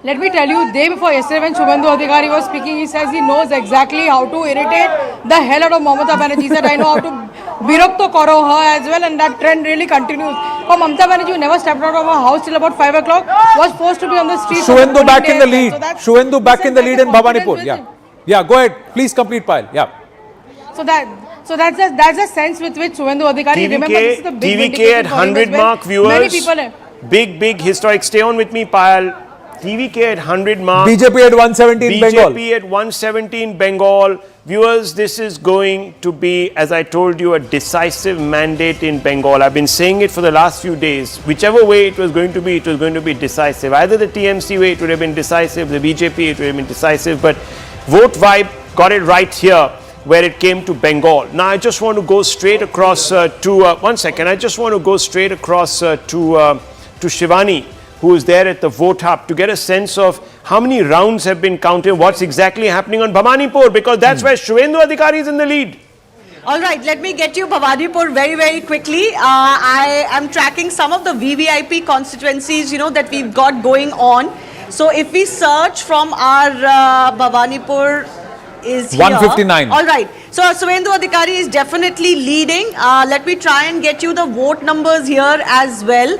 Speaker 3: Let me tell you, day before yesterday when Suvendu Adhikari was speaking, he says he knows exactly how to irritate the hell out of Mamata Banerjee. He said, I know how to Birokto karo her as well, and that trend really continues. For Mamata Banerjee, who never stepped out of her house till about 5 o'clock, was forced to be on the street.
Speaker 2: Suvendu back in the lead. Suvendu back in the lead in Bhabanipur. Yeah, go ahead. Please complete, Payal. Yeah.
Speaker 3: So that's the sense with which Suvendu Adhikari, remember, this is the big
Speaker 4: TVK at 100 mark, viewers. Many people big historic. Stay on with me, Payal. TVK at 100 mark.
Speaker 2: BJP at 117 Bengal.
Speaker 4: BJP at 117 Bengal. Viewers, this is going to be, as I told you, a decisive mandate in Bengal. I've been saying it for the last few days. Whichever way it was going to be decisive. Either the TMC way, it would have been decisive. The BJP, it would have been decisive. But Vote Vibe got it right here where it came to Bengal. Now, I just want to go straight across one second. I just want to go straight across to Shivani, who is there at the vote hub, to get a sense of how many rounds have been counted, what's exactly happening on Bhabanipur, because that's where Suvendu Adhikari is in the lead.
Speaker 19: All right, let me get you Bhabanipur very quickly. I am tracking some of the VVIP constituencies, that we've got going on. So if we search from our Bhabanipur is here.
Speaker 2: 159.
Speaker 19: All right. So Suvendu Adhikari is definitely leading. Let me try and get you the vote numbers here as well.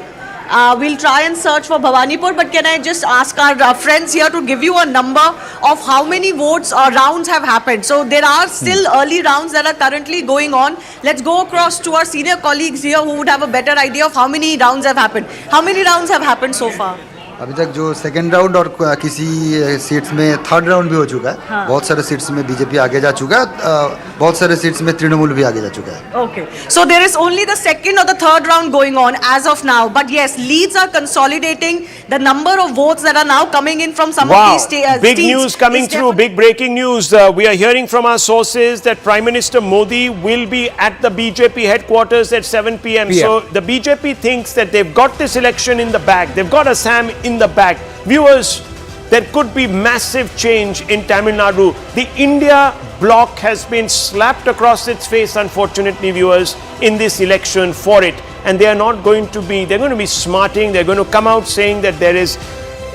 Speaker 19: We'll try and search for Bhabanipur, but can I just ask our friends here to give you a number of how many votes or rounds have happened? So there are still early rounds that are currently going on. Let's go across to our senior colleagues here who would have a better idea of how many rounds have happened. How many rounds have happened so far?
Speaker 11: अभी तक जो second round और किसी seats में third round भी हो चुका है. हाँ. बहुत सारे सीट्स में बीजेपी आगे जा चुका है. बहुत सारे सीट्स में तृणमूल भी आगे जा चुका है.
Speaker 19: Okay. So there is only the second or the third round going on as of now. But yes, leads are consolidating. The number of votes that are now coming in from some of these states.
Speaker 4: Big news coming through. Big breaking news. We are hearing from our sources that Prime Minister Modi will be at the BJP headquarters at 7 p.m. So the BJP thinks that they've got this election in the bag. They've got Assam in the bag. Viewers, there could be massive change in Tamil Nadu. The India bloc has been slapped across its face, unfortunately, viewers, in this election for it. And they are not going to be, they're going to be smarting. They're going to come out saying that there is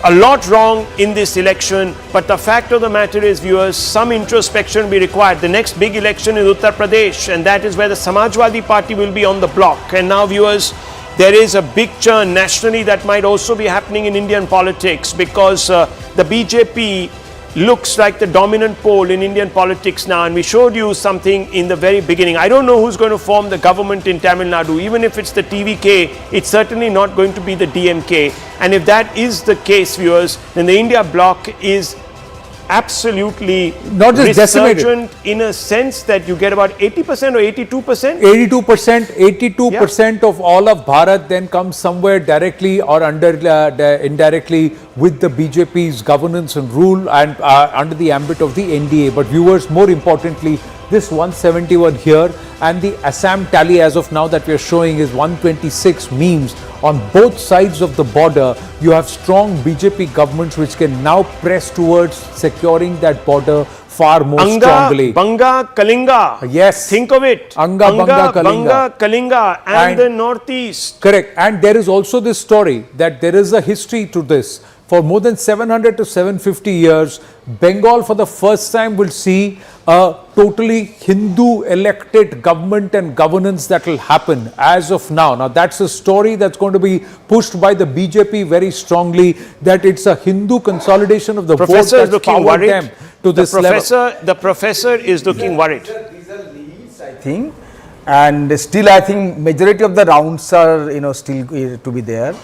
Speaker 4: a lot wrong in this election. But the fact of the matter is, viewers, some introspection will be required. The next big election is Uttar Pradesh, and that is where the Samajwadi Party will be on the block. And now, viewers, there is a big churn nationally that might also be happening in Indian politics, because the BJP looks like the dominant pole in Indian politics now. And we showed you something in the very beginning. I don't know who's going to form the government in Tamil Nadu. Even if it's the TVK, it's certainly not going to be the DMK. And if that is the case, viewers, then the India bloc is absolutely
Speaker 2: not just decimated
Speaker 4: in a sense that you get about 80% or 82%?
Speaker 2: 82% of all of Bharat then comes somewhere directly or indirectly with the BJP's governance and rule and under the ambit of the NDA. But viewers, more importantly, this 171 here and the Assam tally as of now that we are showing is 126 means on both sides of the border. You have strong BJP governments which can now press towards securing that border far more strongly.
Speaker 4: Banga, Kalinga.
Speaker 2: Yes.
Speaker 4: Think of it.
Speaker 2: Anga, Banga,
Speaker 4: Kalinga and the northeast.
Speaker 2: Correct. And there is also this story that there is a history to this. For more than 700 to 750 years, Bengal for the first time will see a totally Hindu elected government and governance that will happen as of now. Now that's a story that's going to be pushed by the BJP very strongly, that it's a Hindu consolidation of the vote that's powered them to this level.
Speaker 4: The professor is looking worried.
Speaker 20: These are leads, I think, and still I think majority of the rounds are still to be there.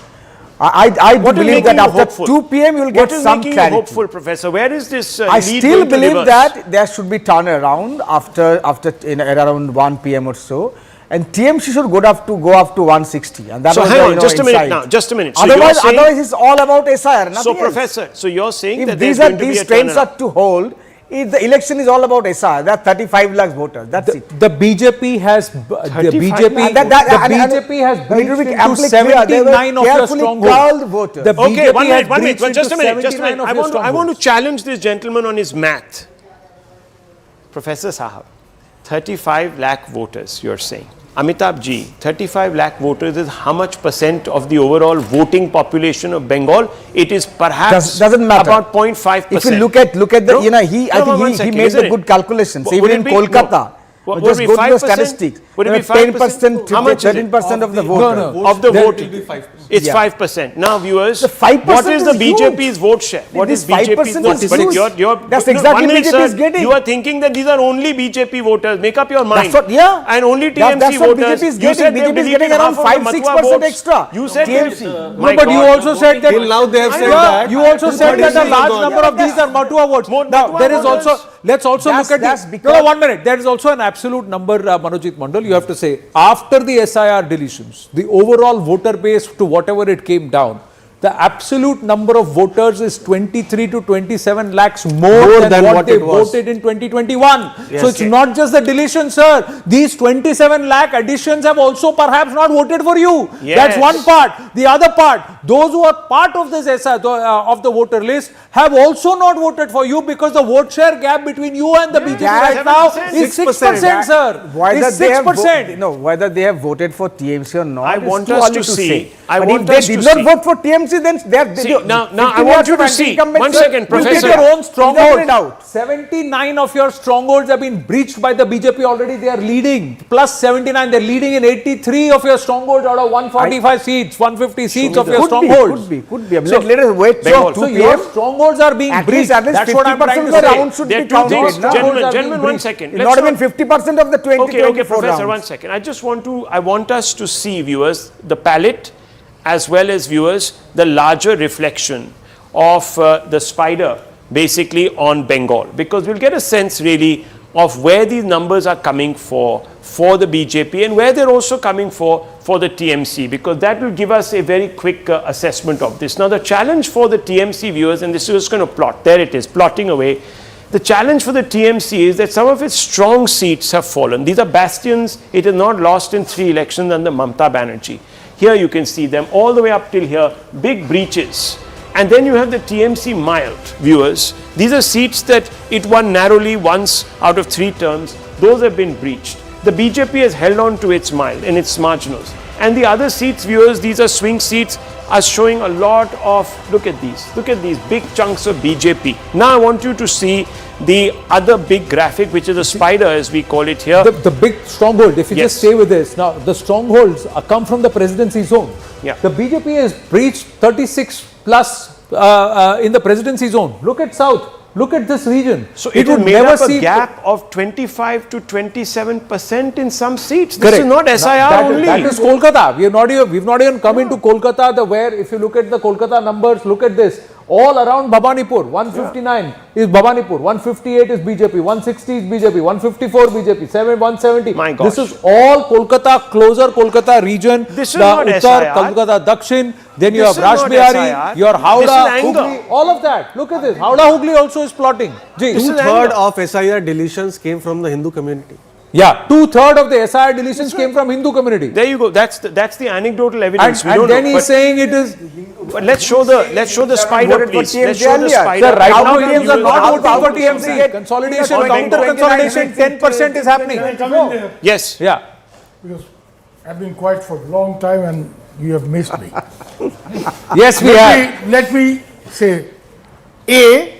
Speaker 20: I believe that after 2 p.m. you will get some clarity.
Speaker 4: What is making you hopeful, Professor? Where is this
Speaker 20: I still believe that there should be turnaround after around 1 p.m. or so, and TMC should go up to 160. And that
Speaker 4: so hang on, just a minute now. Just a minute. So
Speaker 20: otherwise it's all about SIR.
Speaker 4: So, Professor, so you're saying
Speaker 20: if
Speaker 4: that
Speaker 20: these trends are to hold, if the election is all about SR, there are 35 lakhs voters. That's it.
Speaker 2: The BJP has breached into 79 of your strongholds. The
Speaker 4: okay,
Speaker 2: BJP
Speaker 4: one minute. Just a minute. I want to challenge this gentleman on his math. Professor Sahab, 35 lakh voters, you're saying. Amitabh ji, 35 lakh voters is how much percent of the overall voting population of Bengal? It is perhaps
Speaker 20: doesn't matter.
Speaker 4: About 0.5%.
Speaker 20: If you look at the, he made the good calculations. Even in Kolkata, just go to the statistics.
Speaker 4: Would it be
Speaker 20: 10%,
Speaker 4: how much
Speaker 20: 13% of the vote.
Speaker 4: Of the voting. It's 5%. Now, viewers, what is the BJP's vote share? What is BJP's vote share?
Speaker 20: That's exactly what BJP is getting.
Speaker 4: You are thinking that these are only BJP voters. Make up your mind.
Speaker 20: That's what,
Speaker 4: and only TMC
Speaker 20: that's what
Speaker 4: voters.
Speaker 20: BJP is getting. BJP is getting around 5-6% extra.
Speaker 4: You said
Speaker 20: TMC.
Speaker 2: No, but you also said that.
Speaker 18: Till now they have said that.
Speaker 2: You also said that a large number of these are Matua votes. Now, there is also, let's also look at this. No, 1 minute. There is also an absolute number, Manojit Mandal. You have to say, after the SIR deletions, the overall voter base to whatever it came down, the absolute number of voters is 23 to 27 lakhs more than what they voted in 2021.
Speaker 20: Yes,
Speaker 2: so it's not just the deletion, sir. These 27 lakh additions have also perhaps not voted for you.
Speaker 4: Yes.
Speaker 2: That's one part. The other part, those who are part of this SIR, of the voter list have also not voted for you because the vote share gap between you and the BJP right now is 6%, sir.
Speaker 20: Whether they have whether they have voted for TMC or not,
Speaker 4: I want us to see.
Speaker 20: If they did not vote for TMC, then
Speaker 4: now I want you to see. 1 second, Professor.
Speaker 2: You your own strongholds. 79 of your strongholds have been breached by the BJP already. They are leading. Plus 79, they are leading in 83 of your strongholds out of 145 seats, 150 seats of your strongholds.
Speaker 20: Could be. So, let us wait.
Speaker 2: So your strongholds are being breached. That's what I'm trying to say.
Speaker 20: Round should be counted.
Speaker 4: Gentlemen, 1 second.
Speaker 20: Not even 50% of the 2024
Speaker 4: Okay, Professor, 1 second. I want us to see, viewers, the palette as well as, viewers, the larger reflection of the spider basically on Bengal, because we'll get a sense really of where these numbers are coming for the BJP and where they're also coming for the TMC, because that will give us a very quick assessment of this. Now, the challenge for the TMC, viewers, and this is just going to plot, there it is, plotting away. The challenge for the TMC is that some of its strong seats have fallen. These are bastions. It has not lost in 3 elections under Mamata Banerjee. Here you can see them all the way up till here, big breaches. And then you have the TMC mild, viewers. These are seats that it won narrowly once out of 3 terms. Those have been breached. The BJP has held on to its mild and its marginals. And the other seats, viewers, these are swing seats, are showing a lot of, look at these big chunks of BJP. Now I want you to see the other big graphic, which is a spider as we call it here.
Speaker 2: The big stronghold, if you just stay with this. Now, the strongholds come from the presidency zone.
Speaker 4: Yeah.
Speaker 2: The BJP has breached 36 plus in the presidency zone. Look at South. Look at this region.
Speaker 4: So it would make up a gap of 25 to 27% in some seats. This is not SIR only.
Speaker 2: That is Kolkata. We've not even come into Kolkata, where if you look at the Kolkata numbers, look at this. All around Bhabanipur, 159 is Bhabanipur, 158 is BJP, 160 is BJP, 154 BJP, 170.
Speaker 4: My gosh.
Speaker 2: This is all Kolkata, closer Kolkata region.
Speaker 4: This is
Speaker 2: the
Speaker 4: not
Speaker 2: Uttar,
Speaker 4: SIR.
Speaker 2: Kolkata Dakshin, then you
Speaker 4: This
Speaker 2: have
Speaker 4: is not
Speaker 2: Rashbihari,
Speaker 4: SIR.
Speaker 2: your Howrah,
Speaker 4: This is anger.
Speaker 2: Hooghly, all of that. Look at this. Howrah Hooghly also is plotting. Ji.
Speaker 18: Two-thirds of SIR deletions came from the Hindu community.
Speaker 2: Yeah, 2/3 of the SIR deletions came from Hindu community.
Speaker 4: There you go. That's the anecdotal evidence.
Speaker 2: And then he's saying it is.
Speaker 4: But let's show the spider, please. Let's show the spider.
Speaker 2: Sir, right now
Speaker 4: How
Speaker 2: Indians are not voting for
Speaker 4: TMC.
Speaker 2: TMC. Consolidation, counter consolidation, 10% is happening.
Speaker 4: Yes.
Speaker 2: Yeah.
Speaker 17: Because I've been quiet for a long time and you have missed me.
Speaker 2: Yes, we have.
Speaker 17: Let me say,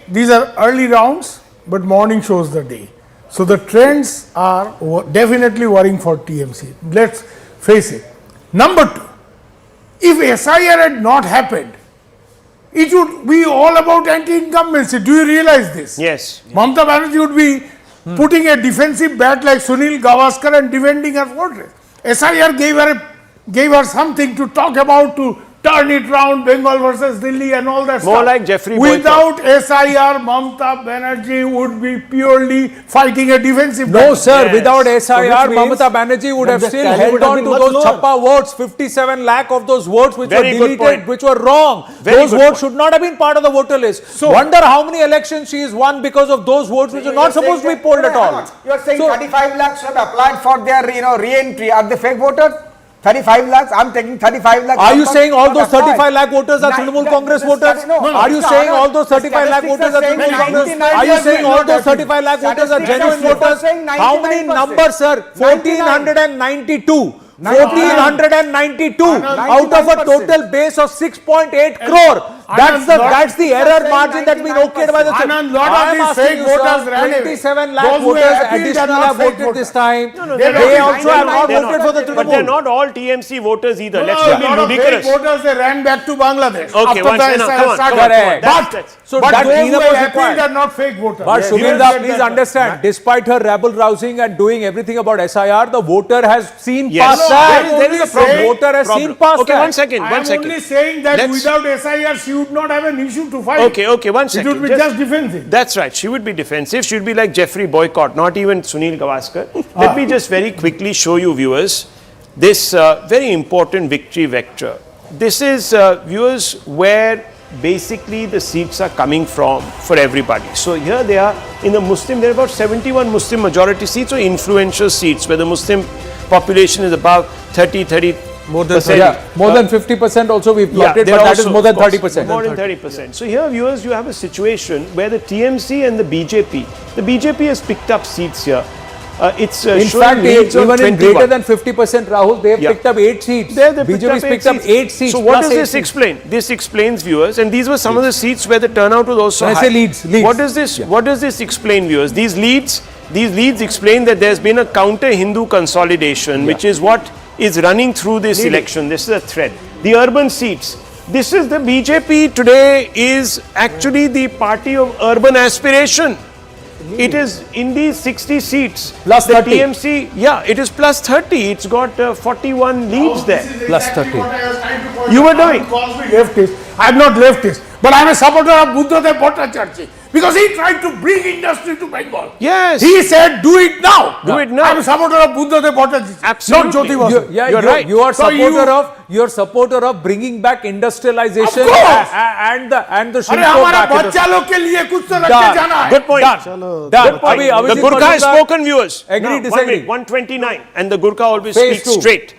Speaker 17: these are early rounds, but morning shows the day. So the trends are definitely worrying for TMC. Let's face it. Number two, if SIR had not happened, it would be all about anti-incumbency. Do you realize this?
Speaker 4: Yes.
Speaker 17: Mamata Banerjee would be putting a defensive bat like Sunil Gavaskar and defending her fortress. SIR gave her something to talk about, to turn it round, Bengal versus Delhi and all that stuff.
Speaker 4: More like Jeffrey
Speaker 17: Without SIR, Mamata Banerjee would be purely fighting a defensive
Speaker 2: No,
Speaker 17: battle.
Speaker 2: sir.
Speaker 4: Yes.
Speaker 2: Without SIR,
Speaker 18: So which means
Speaker 2: Mamata Banerjee would have
Speaker 18: the
Speaker 2: still
Speaker 18: tally
Speaker 2: held
Speaker 18: would have
Speaker 2: on
Speaker 18: been
Speaker 2: to
Speaker 18: much
Speaker 2: those
Speaker 18: lower.
Speaker 2: chappa votes, 57 lakh of those votes which
Speaker 4: Very
Speaker 2: were
Speaker 4: good
Speaker 2: deleted,
Speaker 4: point.
Speaker 2: which were wrong.
Speaker 4: Very
Speaker 2: Those
Speaker 4: good
Speaker 2: votes
Speaker 4: point.
Speaker 2: should not have been part of the voter list.
Speaker 17: So-
Speaker 2: Wonder how many elections she has won because of those votes which are not supposed to be polled at all.
Speaker 20: You are saying
Speaker 2: So-
Speaker 20: 35 lakhs have applied for their re-entry. Are they fake voters? 35 lakhs. I'm taking 35 lakhs.
Speaker 2: Are you
Speaker 20: numbers
Speaker 2: saying all
Speaker 20: not
Speaker 2: those 35
Speaker 20: applied.
Speaker 2: lakh voters are Trinamool Congress voters? Are you saying all those 35 lakh voters are Trinamool Congress? Are you saying all those 35 lakh voters are genuine voters? How many numbers, sir? 1492. 1492 out of a total base of 6.8 crore. That's the error margin that's been okayed by the.
Speaker 17: Anand, lot
Speaker 2: I am
Speaker 17: of these
Speaker 2: asking
Speaker 17: fake
Speaker 2: you,
Speaker 17: voters
Speaker 2: sir,
Speaker 17: ran away.
Speaker 2: 27 lakh
Speaker 17: Those who
Speaker 2: voters
Speaker 17: appealed are
Speaker 2: additional
Speaker 17: not
Speaker 2: have
Speaker 17: fake
Speaker 2: voted this
Speaker 17: voters.
Speaker 2: time.
Speaker 17: no,
Speaker 2: They also have not
Speaker 4: They're
Speaker 2: voted for the
Speaker 4: But they're
Speaker 2: Trinamool.
Speaker 4: not all TMC voters either.
Speaker 17: No,
Speaker 4: Let's
Speaker 17: a
Speaker 4: not be
Speaker 17: lot of fake
Speaker 4: ludicrous.
Speaker 17: voters, they ran back to Bangladesh.
Speaker 4: Okay,
Speaker 17: after
Speaker 4: once,
Speaker 17: the
Speaker 4: no,
Speaker 17: SIR
Speaker 4: come on,
Speaker 17: started.
Speaker 4: come on.
Speaker 2: Correct.
Speaker 4: That's-
Speaker 17: But
Speaker 2: that
Speaker 17: those
Speaker 2: cleanup
Speaker 17: who
Speaker 2: was
Speaker 17: have
Speaker 2: required.
Speaker 17: appealed are not fake voters.
Speaker 2: But
Speaker 17: Yes.
Speaker 2: Suvendu, please understand, despite her rabble rousing and doing everything about SIR, the voter has seen
Speaker 4: Yes.
Speaker 2: past
Speaker 4: No,
Speaker 2: that.
Speaker 4: there is a
Speaker 2: The
Speaker 4: problem.
Speaker 2: voter has seen
Speaker 4: Problem.
Speaker 2: past
Speaker 4: Okay,
Speaker 2: that.
Speaker 4: one second.
Speaker 17: I am only saying that without SIR, she would not have an issue to fight.
Speaker 4: Okay, one second.
Speaker 17: It would be just defensive.
Speaker 4: That's right. She would be defensive. She would be like Jeffrey Boycott, not even Sunil Gavaskar. Let me just very quickly show you, viewers, this very important victory vector. This is, viewers, where basically the seats are coming from for everybody. So here they are in the Muslim, there are about 71 Muslim majority seats or influential seats where the Muslim population is above 30
Speaker 2: more than 50% also we've plotted,
Speaker 4: they're
Speaker 2: but that is
Speaker 4: also,
Speaker 2: more than
Speaker 4: of course,
Speaker 2: 30%.
Speaker 4: More than 30%. So here, viewers, you have a situation where the TMC and the BJP has picked up seats here. It's
Speaker 2: in
Speaker 4: showing
Speaker 2: fact,
Speaker 4: leads on
Speaker 2: even in
Speaker 4: 21.
Speaker 2: greater than 50%, Rahul, they have picked up 8 seats. BJP has picked up 8 seats.
Speaker 4: So what
Speaker 2: plus
Speaker 4: does
Speaker 2: 8
Speaker 4: this
Speaker 2: seats.
Speaker 4: explain? This explains, viewers, and these were some of the seats where the turnout was also
Speaker 2: When I
Speaker 4: high.
Speaker 2: say leads.
Speaker 4: What does this? What does this explain, viewers? These leads explain that there's been a counter-Hindu consolidation, which is what is running through this election. This is a thread. The urban seats. This is the BJP today is actually the party of urban aspiration. It is in these 60 seats.
Speaker 2: Plus
Speaker 4: the
Speaker 2: 30.
Speaker 4: TMC, it is plus 30. It's got 41 leads there.
Speaker 2: Plus 30.
Speaker 4: You were doing.
Speaker 17: Leftist. I am not leftist, but I am a supporter of Buddhadev Bhattacharya because he tried to bring industry to Bengal.
Speaker 4: Yes.
Speaker 17: He said, do it now.
Speaker 4: Do it now.
Speaker 17: I am a supporter of Buddhadev Bhattacharya.
Speaker 4: Absolutely.
Speaker 17: Not Jyoti Basu.
Speaker 4: You're right.
Speaker 2: You are
Speaker 17: So
Speaker 2: you're supporter of bringing back industrialization
Speaker 17: Of course.
Speaker 2: and the
Speaker 17: अरे
Speaker 2: Shilpo
Speaker 17: हमारा
Speaker 2: back.
Speaker 17: बच्चा लोग के लिए कुछ तो रख के जाना है.
Speaker 4: Good point.
Speaker 2: Done.
Speaker 4: Good point.
Speaker 2: Abhi,
Speaker 4: The Gurkha has spoken, viewers.
Speaker 2: Agree,
Speaker 4: Now,
Speaker 2: disagree.
Speaker 4: 129, and the Gurkha always
Speaker 2: Phase
Speaker 4: speaks
Speaker 2: 2.
Speaker 4: straight.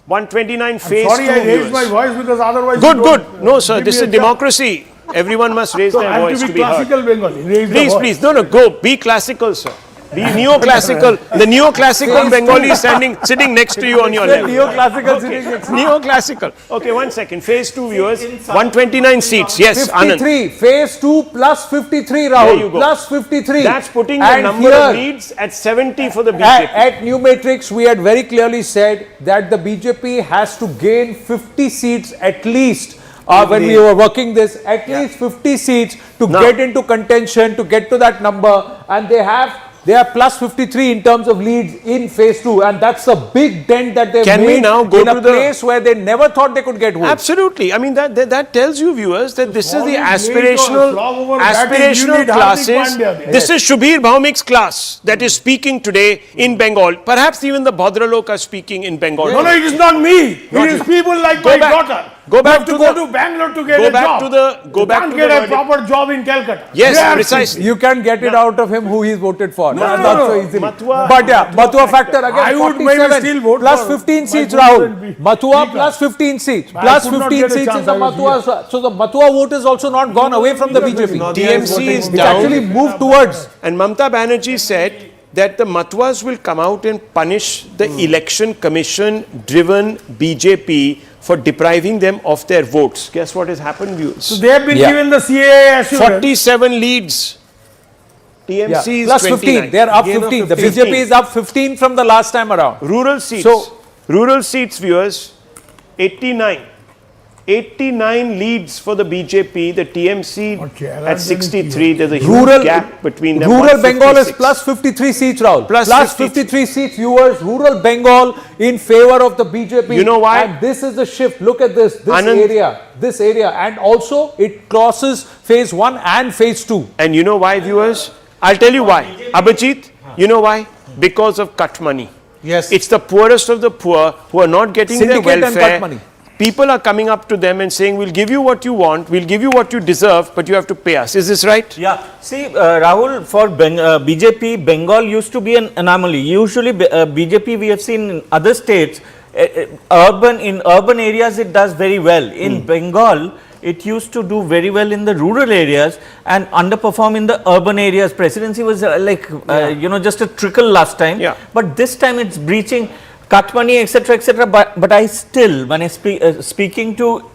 Speaker 4: 129 phase
Speaker 17: Sorry,
Speaker 4: 2,
Speaker 17: I raised
Speaker 4: viewers.
Speaker 17: my voice because otherwise.
Speaker 4: Good,
Speaker 17: you
Speaker 4: good.
Speaker 17: don't,
Speaker 4: No, sir,
Speaker 17: give
Speaker 4: this
Speaker 17: me
Speaker 4: is
Speaker 17: a chance.
Speaker 4: democracy. Everyone must raise
Speaker 17: So
Speaker 4: their
Speaker 17: I have
Speaker 4: voice
Speaker 17: to
Speaker 4: to
Speaker 17: be
Speaker 4: be heard.
Speaker 17: classical Bengali. Raise the
Speaker 4: Please,
Speaker 17: voice.
Speaker 4: please. No, go. Be classical, sir. Be neoclassical. The neoclassical Bengali is sitting next to you on your left.
Speaker 2: Neoclassical sitting next to you.
Speaker 4: Neoclassical. Okay, 1 second. Phase 2, viewers. 129 seats. Yes, Anand.
Speaker 2: 53. Phase 2 plus 53,
Speaker 4: There
Speaker 2: Rahul.
Speaker 4: you go.
Speaker 2: Plus 53.
Speaker 4: That's putting the
Speaker 2: And
Speaker 4: number of
Speaker 2: here,
Speaker 4: leads at 70 for the BJP.
Speaker 2: At New Matrix, we had very clearly said that the BJP has to gain 50 seats at least. When we were working this, at least 50 seats to get into contention, to get to that number, and they have They are plus 53 in terms of leads in phase 2, and that's a big dent that they've
Speaker 4: Can
Speaker 2: made
Speaker 4: we now go
Speaker 2: in
Speaker 4: to
Speaker 2: a
Speaker 4: the
Speaker 2: place where they never thought they could get votes.
Speaker 4: Absolutely. I mean, that tells you, viewers, that this is the
Speaker 17: aspirational
Speaker 4: classes. This is Shubhir Bhaumik's class that is speaking today in Bengal. Perhaps even the Bhadralok are speaking in Bengal.
Speaker 17: No, it is not me. It is people like my daughter.
Speaker 4: Go back
Speaker 17: to go to Bangalore to get a job.
Speaker 4: Go back to
Speaker 17: get a proper job in Calcutta.
Speaker 4: Yes, precisely.
Speaker 2: You can get it out of him who he's voted for.
Speaker 17: No.
Speaker 2: So easily. But yeah, Mathua factor again.
Speaker 17: I would maybe still vote
Speaker 2: plus
Speaker 17: for
Speaker 2: 15 seats, Rahul. Mathua plus 15 seats. Plus 15 seats is the Mathua. So the Mathua vote is also not gone away from the BJP.
Speaker 4: TMC is
Speaker 2: It's
Speaker 4: down.
Speaker 2: actually moved towards.
Speaker 4: And Mamata Banerjee said that the Matwas will come out and punish the election commission driven BJP for depriving them of their votes. Guess what has happened, viewers?
Speaker 17: So they have been given the CAA assurance.
Speaker 4: 47 leads. TMC is
Speaker 2: plus
Speaker 4: 29.
Speaker 2: 15. They are up 15. The BJP is up 15 from the last time around.
Speaker 4: Rural seats.
Speaker 2: So,
Speaker 4: rural seats, viewers, 89. 89 leads for the BJP, the TMC at 63. There's a huge gap between them.
Speaker 2: Rural Bengal is plus 53 seats, Rahul. Plus 53 seats, viewers. Rural Bengal in favor of the BJP.
Speaker 4: You know why?
Speaker 2: And this is the shift. Look at this. This area. And also, it crosses phase 1 and phase 2.
Speaker 4: And you know why, viewers? I'll tell you why. Abhijit, you know why? Because of cut money.
Speaker 2: Yes.
Speaker 4: It's the poorest of the poor who are not getting their
Speaker 2: Syndicate and
Speaker 4: welfare.
Speaker 2: cut money.
Speaker 4: People are coming up to them and saying, we'll give you what you want, we'll give you what you deserve, but you have to pay us. Is this right?
Speaker 13: Yeah. See, Rahul, for BJP, Bengal used to be an anomaly. Usually, BJP we have seen in other states, in urban areas it does very well. In Bengal, it used to do very well in the rural areas and underperform in the urban areas. Presidency was just a trickle last time.
Speaker 4: Yeah.
Speaker 13: But this time it's breaching cut money, etc., etc. But I still, when I speaking to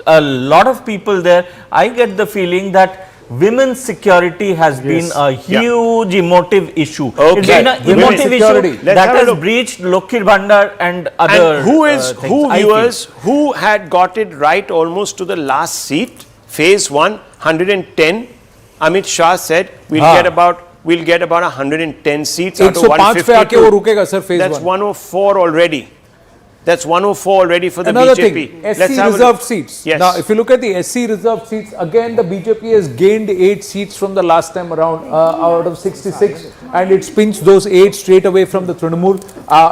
Speaker 13: a lot of people there, I get the feeling that women's security has been a huge emotive issue.
Speaker 4: Okay.
Speaker 13: It's been an emotive issue that has breached Lokhir Bhandar and other
Speaker 4: things. Who had got it right almost to the last seat, phase 1, 110, Amit Shah said, we'll get about 110 seats out of 152. That's 104 already. That's 104 already for the
Speaker 2: Another
Speaker 4: BJP.
Speaker 2: thing, SC reserved seats.
Speaker 4: Yes.
Speaker 2: Now, if you look at the SC reserved seats, again the BJP has gained 8 seats from the last time around out of 66, and it's pinched those 8 straight away from the Trinamool.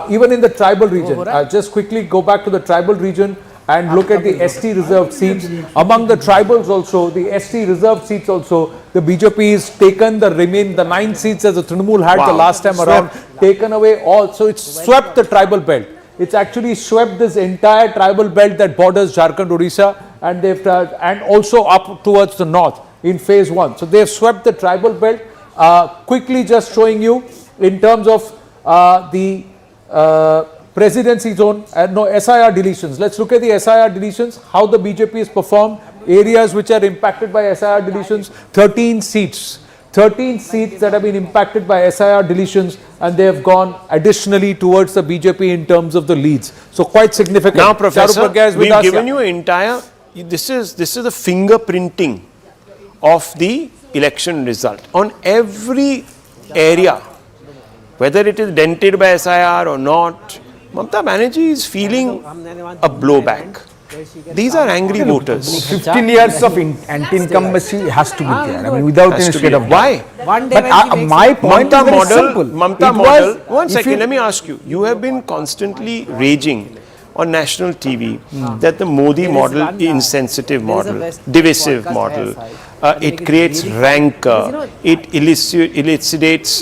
Speaker 2: Even in the tribal region, just quickly go back to the tribal region and look at the ST reserved seats. Among the tribals also, the ST reserved seats also, the BJP has taken the 9 seats as the Trinamool had the last time around, taken away all. So it's swept the tribal belt. It's actually swept this entire tribal belt that borders Jharkhand, Odisha, and and also up towards the north in phase 1. So they've swept the tribal belt. Quickly just showing you in terms of the presidency zone, SIR deletions. Let's look at the SIR deletions, how the BJP has performed. Areas which are impacted by SIR deletions, 13 seats. 13 seats that have been impacted by SIR deletions, and they have gone additionally towards the BJP in terms of the leads. So quite significant.
Speaker 4: Now, Professor, we've given you entire, this is the fingerprinting of the election result on every area, whether it is dented by SIR or not. Mamata Banerjee is feeling a blowback. These are angry voters.
Speaker 20: 15 years of anti-incumbency has to be there. I mean, without any shade of doubt.
Speaker 4: Why?
Speaker 20: But my point is very simple.
Speaker 4: Mamata model, one second, let me ask you. You have been constantly raging on national TV that the Modi model is insensitive model, divisive model. It creates rancor. It elicitates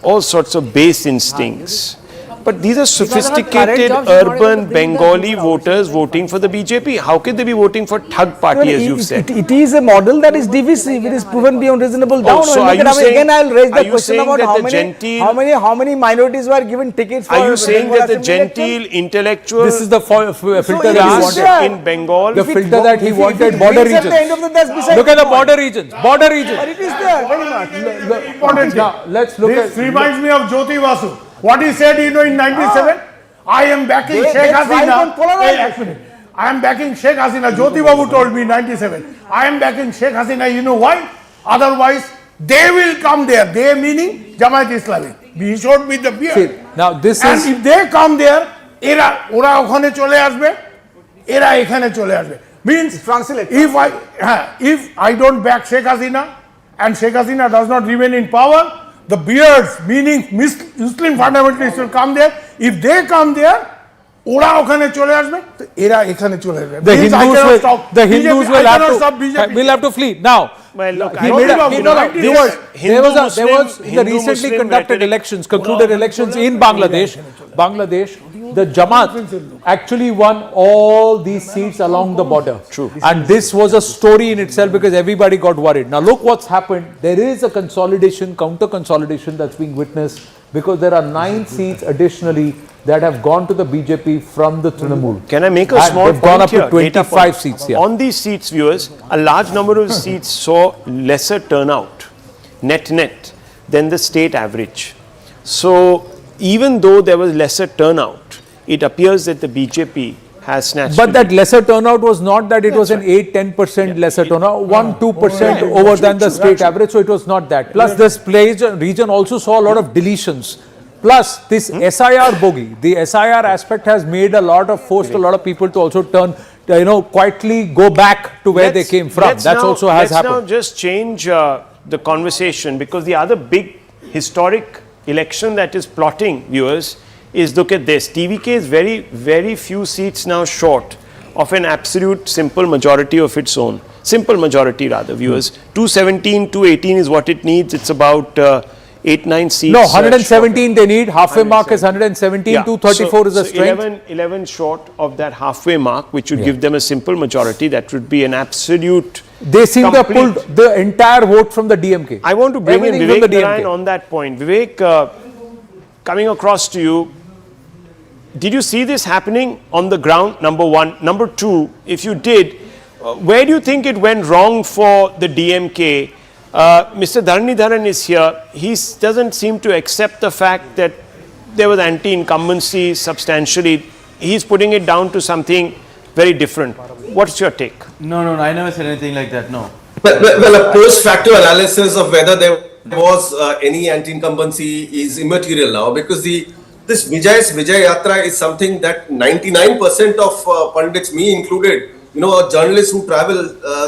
Speaker 4: all sorts of base instincts. But these are sophisticated urban Bengali voters voting for the BJP. How can they be voting for Thug party, as you've said?
Speaker 20: It is a model that is divisive. It is proven beyond reasonable doubt.
Speaker 4: So are you saying,
Speaker 20: again, I'll raise the question about
Speaker 4: how
Speaker 20: many minorities were given tickets for.
Speaker 4: Are you saying that the genteel intellectual?
Speaker 2: This is the filter that he wanted
Speaker 4: in Bengal.
Speaker 2: The filter that he wanted, border regions. Look at the border regions. Border regions.
Speaker 20: It is there, very much.
Speaker 17: Important.
Speaker 2: Now, let's look at.
Speaker 17: This reminds me of Jyoti Vasu. What he said, in 97, I am backing Sheikh Hasina. I am backing Sheikh Hasina. Jyoti Babu told me in 97. I am backing Sheikh Hasina. You know why? Otherwise, they will come there. They meaning Jamaat Islamic. We should be the fear.
Speaker 2: See, now this
Speaker 17: and
Speaker 2: is.
Speaker 17: if they come there, ওরা ওখানে চলে আসবে, এরা এখানে চলে আসবে. Means if I don't back Sheikh Hasina and Sheikh Hasina does not remain in power, the beards meaning Muslim fundamentalists will come there. If they come there, ওরা ওখানে চলে আসবে, তো এরা এখানে চলে আসবে.
Speaker 2: The Hindus will have to flee. Now,
Speaker 4: well, look,
Speaker 2: there was in the recently conducted elections, concluded elections in Bangladesh, the Jamaat actually won all these seats along the border.
Speaker 4: True.
Speaker 2: And this was a story in itself because everybody got worried. Now look what's happened. There is a consolidation, counter consolidation that's being witnessed because there are 9 seats additionally that have gone to the BJP from the Trinamool.
Speaker 4: Can I make a small
Speaker 2: they've gone up
Speaker 4: point
Speaker 2: to
Speaker 4: here?
Speaker 2: 25 seats here.
Speaker 4: On these seats, viewers, a large number of seats saw lesser turnout, net, than the state average. So even though there was lesser turnout, it appears that the BJP has snatched.
Speaker 2: But that lesser turnout was not that it was an 8-10% lesser turnout, 1-2% over than the state average, so it was not that. Plus this region also saw a lot of deletions. Plus this SIR bogey, the SIR aspect has made a lot of, forced a lot of people to also turn, quietly go back to where they came from. That's also has happened.
Speaker 4: Let's now just change the conversation, because the other big historic election that is plotting, viewers, is, look at this. TVK is very few seats now short of an absolute simple majority of its own. Simple majority rather, viewers. 217, 218 is what it needs. It's about 8-9 seats.
Speaker 2: No, 117 they need. Halfway mark is 117. Yeah. 234 is the strength.
Speaker 4: 11 short of that halfway mark, which would give them a simple majority. That would be an absolute.
Speaker 2: They seem to have pulled the entire vote from the DMK.
Speaker 4: I want to bring in Vivek Narayan on that point. Vivek, coming across to you, did you see this happening on the ground? Number one. Number two, if you did, where do you think it went wrong for the DMK? Mr. Dharanidharan is here. He doesn't seem to accept the fact that there was anti-incumbency substantially. He's putting it down to something very different. What's your take?
Speaker 10: No, I never said anything like that, no.
Speaker 9: Well, a post-facto analysis of whether there was any anti-incumbency is immaterial now, because this Vijay Yatra is something that 99% of pundits, me included, a journalist who travel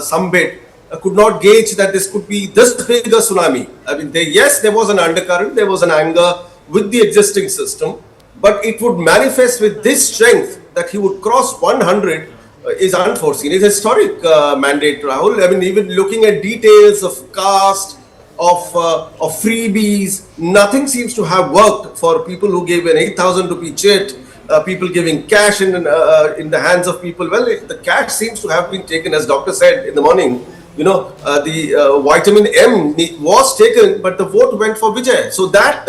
Speaker 9: some bit, could not gauge that this could be this big a tsunami. I mean, yes, there was an undercurrent, there was an anger with the existing system, but it would manifest with this strength that he would cross 100 is unforeseen. It's a historic mandate, Rahul. I mean, even looking at details of caste, of freebies, nothing seems to have worked for people who gave an 8,000 rupee chit, people giving cash in the hands of people. Well, the cash seems to have been taken, as doctor said in the morning. The vitamin M was taken, but the vote went for Vijay. So that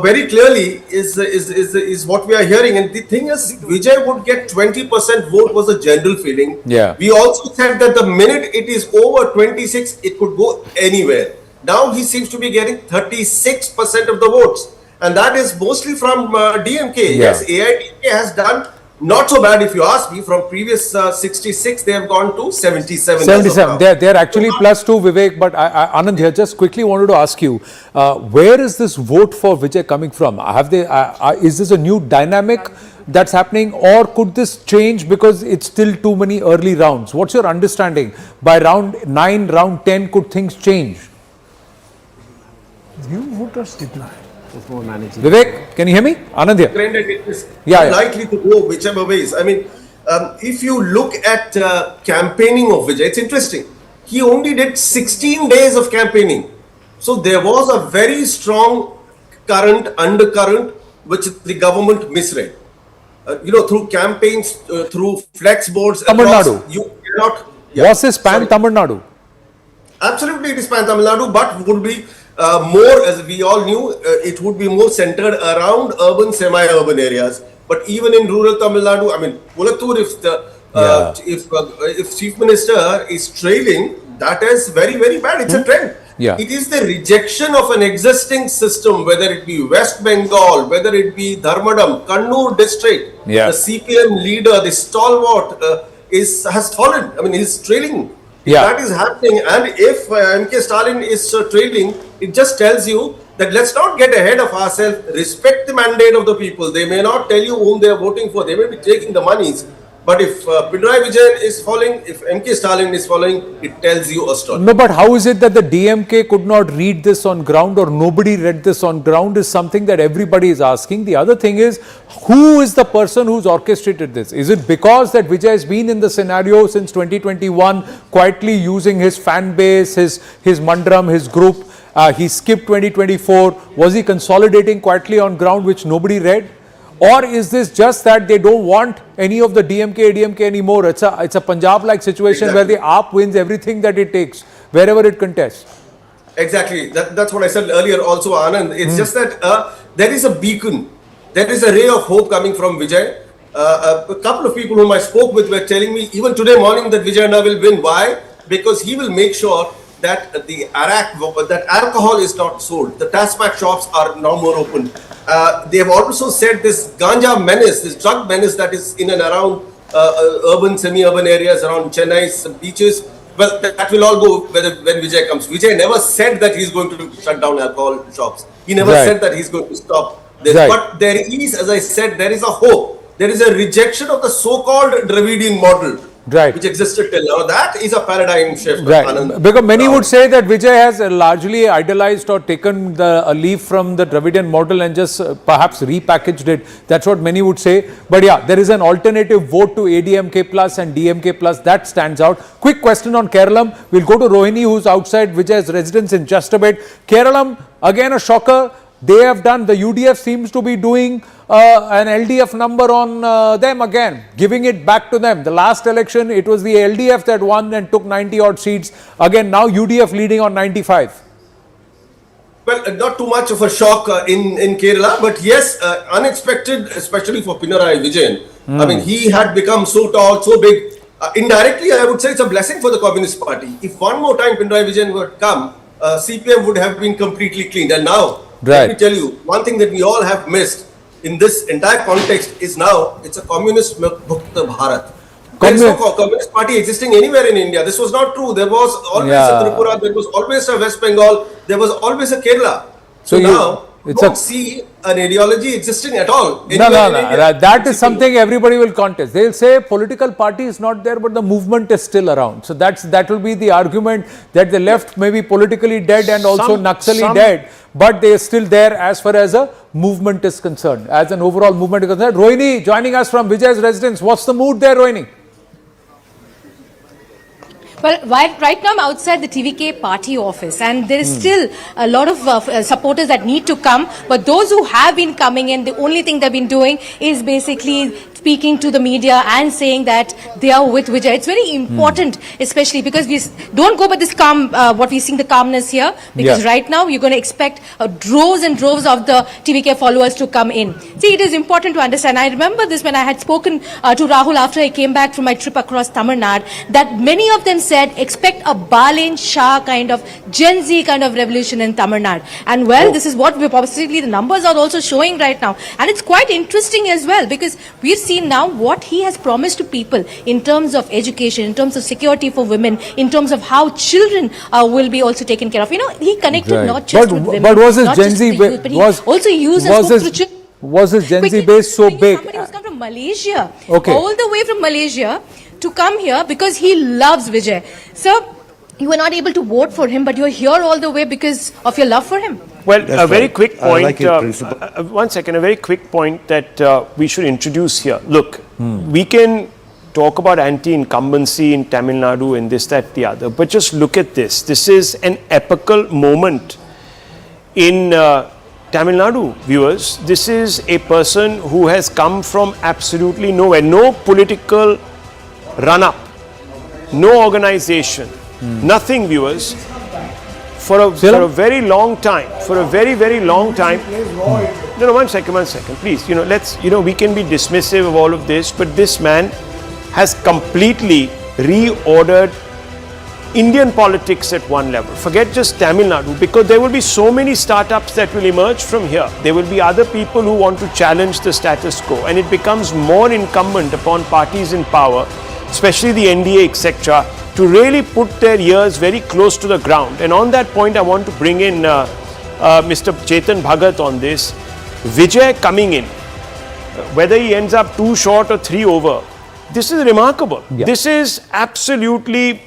Speaker 9: very clearly is what we are hearing. And the thing is, Vijay would get 20% vote was the general feeling.
Speaker 2: Yeah.
Speaker 9: We also said that the minute it is over 26, it could go anywhere. Now he seems to be getting 36% of the votes. And that is mostly from DMK.
Speaker 2: Yeah.
Speaker 9: Yes, AIDMK has done not so bad, if you ask me. From previous 66, they have gone to 77.
Speaker 2: 77. They're actually +2, Vivek. But Anand here, just quickly wanted to ask you, where is this vote for Vijay coming from? Is this a new dynamic that's happening, or could this change because it's still too many early rounds? What's your understanding? By round 9, round 10, could things change?
Speaker 17: New voters decline.
Speaker 2: Vivek, can you hear me? Anand here.
Speaker 9: It is likely to go whichever ways. I mean, if you look at campaigning of Vijay, it's interesting. He only did 16 days of campaigning. So there was a very strong undercurrent, which the government misread. Through campaigns, through flex boards.
Speaker 2: Tamil Nadu.
Speaker 9: You cannot.
Speaker 2: Was this pan Tamil Nadu?
Speaker 9: Absolutely, it is pan Tamil Nadu, but would be more, as we all knew, it would be more centered around urban, semi-urban areas. But even in rural Tamil Nadu, I mean, Mulathur, if Chief Minister is trailing, that is very, very bad. It's a trend.
Speaker 2: Yeah.
Speaker 9: It is the rejection of an existing system, whether it be West Bengal, whether it be Dharmadam, Kannur district.
Speaker 2: Yeah.
Speaker 9: The CPM leader, the stalwart, has fallen. I mean, he's trailing If that is happening, and if MK Stalin is trailing, it just tells you that let's not get ahead of ourselves, respect the mandate of the people. They may not tell you whom they are voting for, they may be taking the monies. But if Pinarayi Vijayan is following, if MK Stalin is following, it tells you a story.
Speaker 2: No, but how is it that the DMK could not read this on ground, or nobody read this on ground, is something that everybody is asking. The other thing is, who is the person who's orchestrated this? Is it because that Vijay has been in the scenario since 2021, quietly using his fan base, his mandram, his group? He skipped 2024. Was he consolidating quietly on ground, which nobody read? Or is this just that they don't want any of the DMK, ADMK anymore? It's a Punjab-like situation where the AAP wins everything that it takes, wherever it contests.
Speaker 9: Exactly. That's what I said earlier also, Anand. It's just that there is a beacon. There is a ray of hope coming from Vijay. A couple of people whom I spoke with were telling me even today morning that Vijay will win. Why? Because he will make sure that that alcohol is not sold. The TASMAC shops are now more open. They have also said this ganja menace, this drug menace that is in and around urban, semi-urban areas around Chennai's beaches. Well, that will all go when Vijay comes. Vijay never said that he's going to shut down alcohol shops. He never said that he's going to stop this. But there is, as I said, there is a hope. There is a rejection of the so-called Dravidian model. Which existed till now. That is a paradigm shift.
Speaker 2: Because many would say that Vijay has largely idolized or taken a leaf from the Dravidian model and just perhaps repackaged it. That's what many would say. But yeah, there is an alternative vote to ADMK plus and DMK plus that stands out. Quick question on Keralam. We'll go to Rohini, who's outside Vijay's residence, in just a bit. Keralam, again a shocker. They have done, the UDF seems to be doing an LDF number on them again, giving it back to them. The last election, it was the LDF that won and took 90 odd seats. Again, now UDF leading on 95.
Speaker 9: Well, not too much of a shock in Kerala, but yes, unexpected, especially for Pinarayi Vijayan. I mean, he had become so tall, so big. Indirectly, I would say it's a blessing for the Communist Party. If one more time Pinarayi Vijayan would come, CPM would have been completely cleaned. And now, let me tell you, one thing that we all have missed in this entire context is now it's a communist Mukta Bharat. There is no Communist Party existing anywhere in India. This was not true. There was always a Tripura, there was always a West Bengal, there was always a Kerala. So now, don't see an ideology existing at all.
Speaker 2: No. That is something everybody will contest. They will say political party is not there, but the movement is still around. So that will be the argument that the left may be politically dead and also Naxali dead, but they are still there as far as a movement is concerned, as an overall movement is concerned. Rohini joining us from Vijay's residence. What's the mood there, Rohini?
Speaker 12: Well, right now I'm outside the TVK party office and there is still a lot of supporters that need to come. But those who have been coming in, the only thing they've been doing is basically speaking to the media and saying that they are with Vijay. It's very important, especially because we don't go by this calm, what we're seeing the calmness here, because right now you're going to expect droves and droves of the TVK followers to come in. See, it is important to understand. I remember this when I had spoken to Rahul after I came back from my trip across Tamil Nadu, that many of them said expect a Balin Shah kind of Gen Z kind of revolution in Tamil Nadu. And well, this is what possibly the numbers are also showing right now. And it's quite interesting as well, because we've seen now what he has promised to people in terms of education, in terms of security for women, in terms of how children will be also taken care of. You know, he connected not just with women,
Speaker 2: but was his
Speaker 12: not
Speaker 2: Gen
Speaker 12: just
Speaker 2: Z
Speaker 12: with the youth, but he also used
Speaker 2: was his Gen Z base so big?
Speaker 12: Somebody who's come from Malaysia, all the way from Malaysia to come here because he loves Vijay. So you were not able to vote for him, but you're here all the way because of your love for him.
Speaker 4: Well, a very quick point, one second, a very quick point that we should introduce here. Look, we can talk about anti-incumbency in Tamil Nadu and this, that, the other, but just look at this. This is an epical moment in Tamil Nadu, viewers. This is a person who has come from absolutely nowhere, no political run-up, no organization, nothing, viewers. For a very long time, for a very, very long time. No, one second, please. You know, we can be dismissive of all of this, but this man has completely reordered Indian politics at one level. Forget just Tamil Nadu, because there will be so many startups that will emerge from here. There will be other people who want to challenge the status quo, and it becomes more incumbent upon parties in power, especially the NDA, etc., to really put their ears very close to the ground. And on that point, I want to bring in Mr. Chetan Bhagat on this. Vijay coming in, whether he ends up 2 short or 3 over, this is remarkable.
Speaker 2: Yeah.
Speaker 4: This is absolutely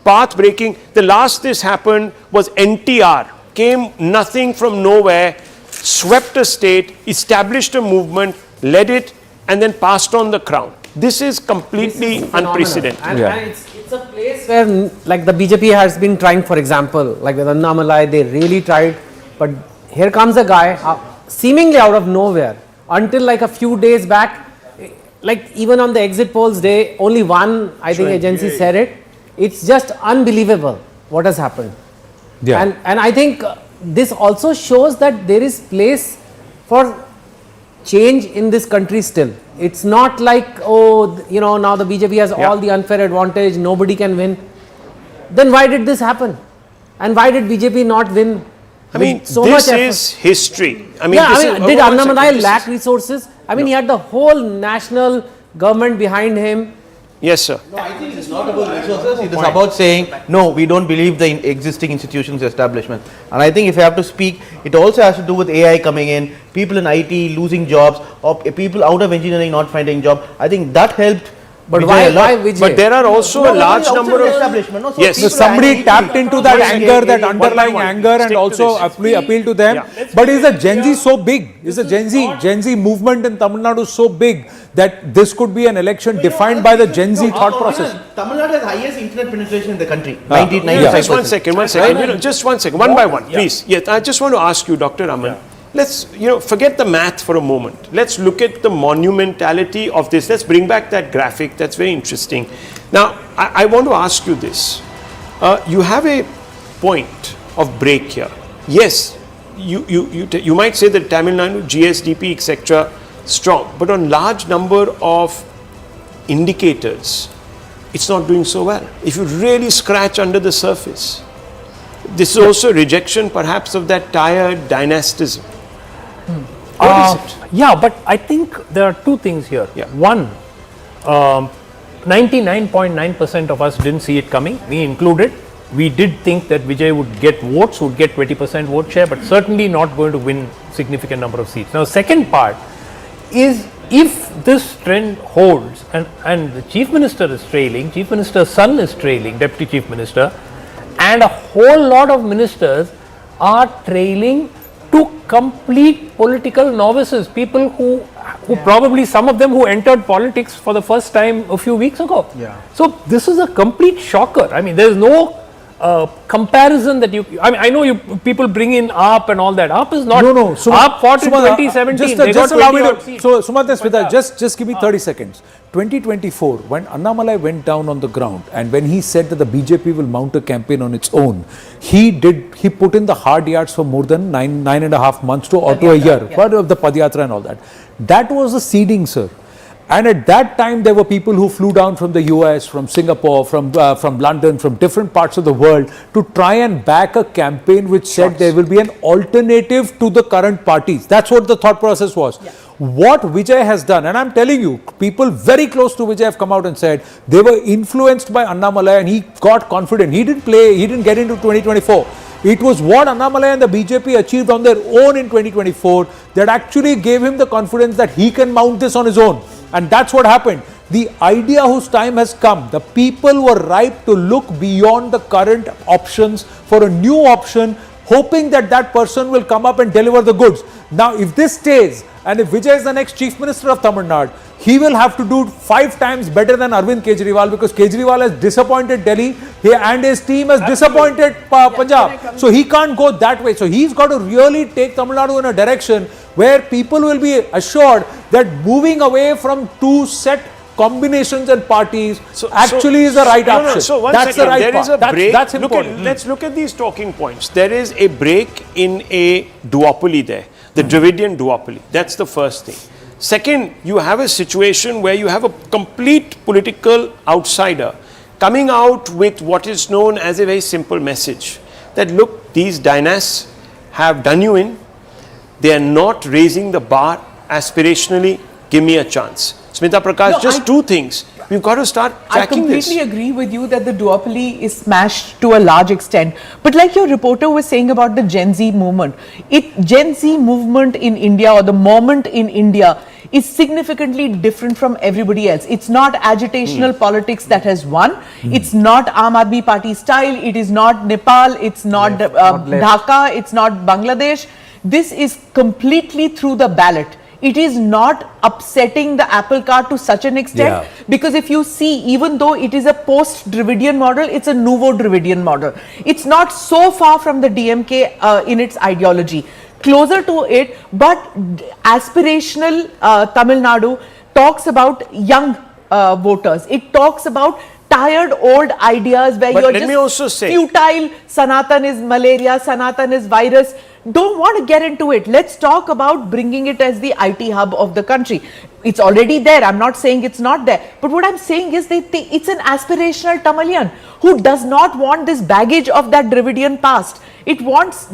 Speaker 4: path breaking. The last this happened was NTR, came nothing from nowhere, swept a state, established a movement, led it, and then passed on the crown. This is completely unprecedented.
Speaker 6: And it's a place where like the BJP has been trying, for example, like with Annamalai, they really tried, but here comes a guy seemingly out of nowhere. Until like a few days back, like even on the exit polls day, only one, I think, agency said it. It's just unbelievable what has happened.
Speaker 2: Yeah.
Speaker 6: And I think this also shows that there is place for change in this country still. It's not like, oh, you know, now the BJP has all the unfair advantage, nobody can win. Then why did this happen? And why did BJP not win?
Speaker 4: I mean,
Speaker 6: so
Speaker 4: this
Speaker 6: much
Speaker 4: is history. I mean,
Speaker 6: did Annamalai lack resources? I mean, he had the whole national government behind him.
Speaker 4: Yes, sir.
Speaker 10: No, I think it's not about resources. It is about saying, no, we don't believe the existing institutions establishment. And I think if I have to speak, it also has to do with AI coming in, people in IT losing jobs, or people out of engineering not finding job. I think that helped.
Speaker 6: But
Speaker 10: Vijay
Speaker 6: why Vijay?
Speaker 4: But there are also a large number of
Speaker 10: establishment. No, so
Speaker 4: yes.
Speaker 2: So somebody tapped into that anger, that underlying anger, and
Speaker 4: Stick
Speaker 2: also
Speaker 4: to this.
Speaker 2: appeal to them. But is the Gen Z so big? Is the Gen Z movement in Tamil Nadu so big that this could be an election defined by the Gen Z thought process?
Speaker 10: Tamil Nadu has highest internet penetration in the country.
Speaker 4: Just one second. You know, just one second. One by one, please. Yes, I just want to ask you, Dr. Raman. Let's, forget the math for a moment. Let's look at the monumentality of this. Let's bring back that graphic. That's very interesting. Now, I want to ask you this. You have a point of break here. Yes, you might say that Tamil Nadu, GSDP, etc., strong. But on large number of indicators, it's not doing so well. If you really scratch under the surface, this is also a rejection perhaps of that tired dynastism. What is it?
Speaker 7: Yeah, but I think there are 2 things here. One, 99.9% of us didn't see it coming, me included. We did think that Vijay would get votes, would get 20% vote share, but certainly not going to win significant number of seats. Now, second part is, if this trend holds and the Chief Minister is trailing, Chief Minister's son is trailing, Deputy Chief Minister, and a whole lot of ministers are trailing to complete political novices, people who probably, some of them who entered politics for the first time a few weeks ago. So this is a complete shocker. I mean, there is no comparison that I know people bring in AAP and all that. AAP is not.
Speaker 2: No.
Speaker 7: AAP fought in 2017.
Speaker 2: Just allow me to. So, Sumanta Smita, just give me 30 seconds. 2024, when Annamalai went down on the ground, and when he said that the BJP will mount a campaign on its own, he put in the hard yards for more than 9.5 months to a year, part of the Padyatra and all that. That was the seeding, sir. And at that time, there were people who flew down from the US, from Singapore, from London, from different parts of the world to try and back a campaign which said there will be an alternative to the current parties. That's what the thought process was. What Vijay has done, and I'm telling you, people very close to Vijay have come out and said they were influenced by Annamalai and he got confident. He didn't get into 2024. It was what Annamalai and the BJP achieved on their own in 2024 that actually gave him the confidence that he can mount this on his own. And that's what happened. The idea whose time has come, the people were ripe to look beyond the current options for a new option, hoping that that person will come up and deliver the goods. Now, if this stays, and if Vijay is the next Chief Minister of Tamil Nadu, he will have to do 5 times better than Arvind Kejriwal, because Kejriwal has disappointed Delhi and his team has disappointed Punjab. So he can't go that way. So he's got to really take Tamil Nadu in a direction where people will be assured that moving away from 2 set combinations and parties is the right option. That's the right part. That's important.
Speaker 4: Let's look at these talking points. There is a break in a duopoly there, the Dravidian duopoly. That's the first thing. Second, you have a situation where you have a complete political outsider coming out with what is known as a very simple message that, look, these dynasts have done you in. They are not raising the bar aspirationally. Give me a chance. Smita Prakash, 2 things. We've got to start tracking this.
Speaker 5: I completely agree with you that the duopoly is smashed to a large extent. But like your reporter was saying about the Gen Z movement, Gen Z movement in India, or the moment in India, is significantly different from everybody else. It's not agitational politics that has won. It's not Aam Aadmi Party style. It is not Nepal. It's not Dhaka. It's not Bangladesh. This is completely through the ballot. It is not upsetting the apple cart to such an extent, because if you see, even though it is a post-Dravidian model, it's a nouveau Dravidian model. It's not so far from the DMK in its ideology. Closer to it, but aspirational Tamil Nadu talks about young voters. It talks about tired old ideas where you're just futile. Sanatan is malaria, Sanatan is virus. Don't want to get into it. Let's talk about bringing it as the IT hub of the country. It's already there. I'm not saying it's not there. But what I'm saying is that it's an aspirational Tamilian who does not want this baggage of that Dravidian past. It wants...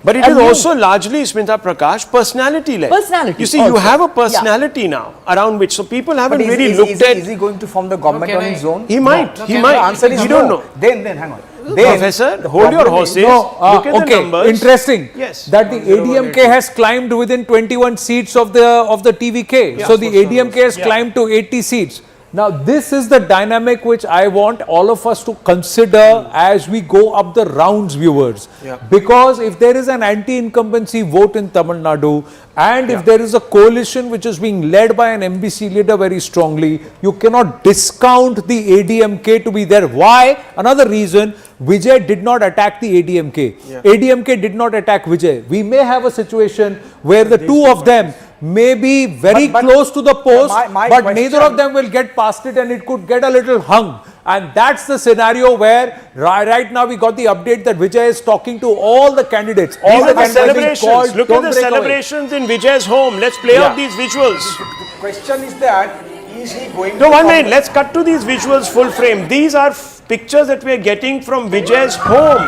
Speaker 4: But it is also largely, Smita Prakash, personality-led.
Speaker 5: Personality.
Speaker 4: You see, you have a personality now around which, so people haven't really looked at...
Speaker 20: Is he going to form the government on his own?
Speaker 4: He might. He might.
Speaker 20: The answer is
Speaker 4: we
Speaker 20: no.
Speaker 4: don't know.
Speaker 20: Then hang on.
Speaker 4: Professor, hold your horses. Look at the numbers.
Speaker 2: Interesting.
Speaker 4: Yes.
Speaker 2: That the ADMK has climbed within 21 seats of the TVK.
Speaker 4: Yeah.
Speaker 2: So the ADMK has climbed to 80 seats. Now this is the dynamic which I want all of us to consider as we go up the rounds, viewers. Because if there is an anti-incumbency vote in Tamil Nadu, and if there is a coalition which is being led by an MBC leader very strongly, you cannot discount the ADMK to be there. Why? Another reason, Vijay did not attack the ADMK. ADMK did not attack Vijay. We may have a situation where the two of them may be very close to the post, but neither of them will get past it, and it could get a little hung. And that's the scenario where right now we got the update that Vijay is talking to all the candidates. All the
Speaker 4: celebrations. Look at the celebrations in Vijay's home. Let's play out these visuals.
Speaker 20: The question is that, is he going
Speaker 4: to... 1 minute, let's cut to these visuals full frame. These are pictures that we are getting from Vijay's home.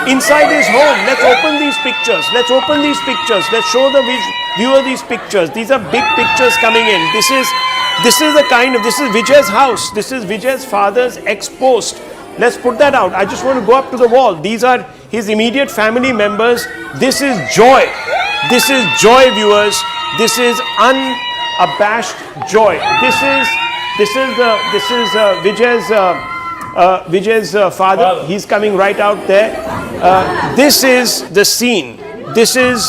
Speaker 4: Inside his home. Let's open these pictures. Let's open these pictures. Let's show the viewer these pictures. These are big pictures coming in. This is Vijay's house. This is Vijay's father's ex-post. Let's put that out. I just want to go up to the wall. These are his immediate family members. This is joy. This is joy, viewers. This is unabashed joy. This is Vijay's father. He's coming right out there. This is the scene. This is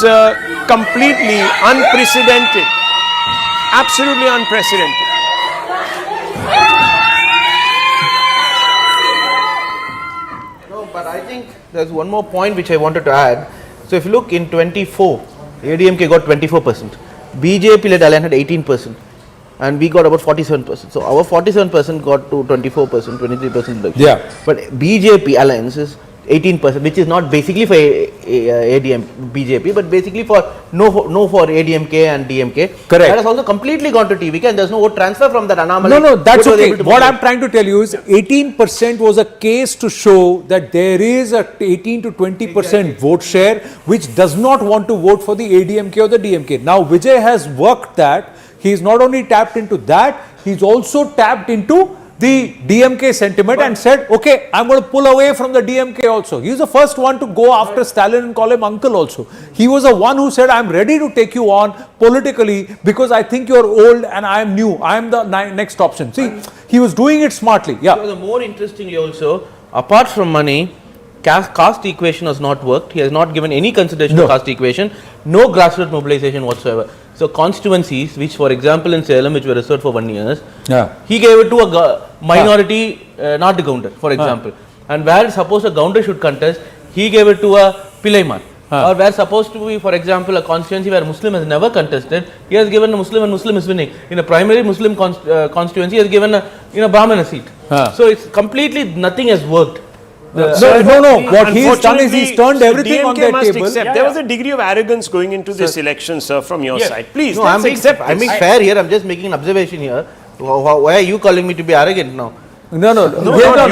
Speaker 4: completely unprecedented. Absolutely unprecedented.
Speaker 10: No, but I think there's one more point which I wanted to add. So if you look in 24, ADMK got 24%. BJP led alliance had 18%. And we got about 47%. So our 47% got to 24%, 23%.
Speaker 2: Yeah.
Speaker 10: But BJP alliance is 18%, which is not basically for BJP, but basically for no for ADMK and DMK.
Speaker 2: Correct.
Speaker 10: That has also completely gone to TVK, and there's no vote transfer from that anomaly.
Speaker 2: No, that's okay. What I'm trying to tell you is 18% was a case to show that there is a 18 to 20% vote share which does not want to vote for the ADMK or the DMK. Now Vijay has worked that. He's not only tapped into that, he's also tapped into the DMK sentiment and said, okay, I'm going to pull away from the DMK also. He's the first one to go after Stalin and call him uncle also. He was the one who said, I'm ready to take you on politically because I think you're old and I'm new. I'm the next option. See, he was doing it smartly. Yeah.
Speaker 10: So the more interestingly also, apart from money, caste equation has not worked. He has not given any consideration to caste equation. No grassroots mobilization whatsoever. So constituencies, which for example in Salem, which were reserved for 1 year, he gave it to a minority, not the Govt, for example. And where suppose a Govt should contest, he gave it to a Pilaimar. Or where supposed to be, for example, a constituency where Muslim has never contested, he has given a Muslim and Muslim is winning. In a primary Muslim constituency, he has given a Brahmin a seat. So it's completely, nothing has worked.
Speaker 2: No. What he's done is he's turned everything on their table.
Speaker 4: There was a degree of arrogance going into this election, sir, from your side. Please,
Speaker 10: no, I'm being fair here. I'm just making an observation here. Why are you calling me to be arrogant now?
Speaker 2: No,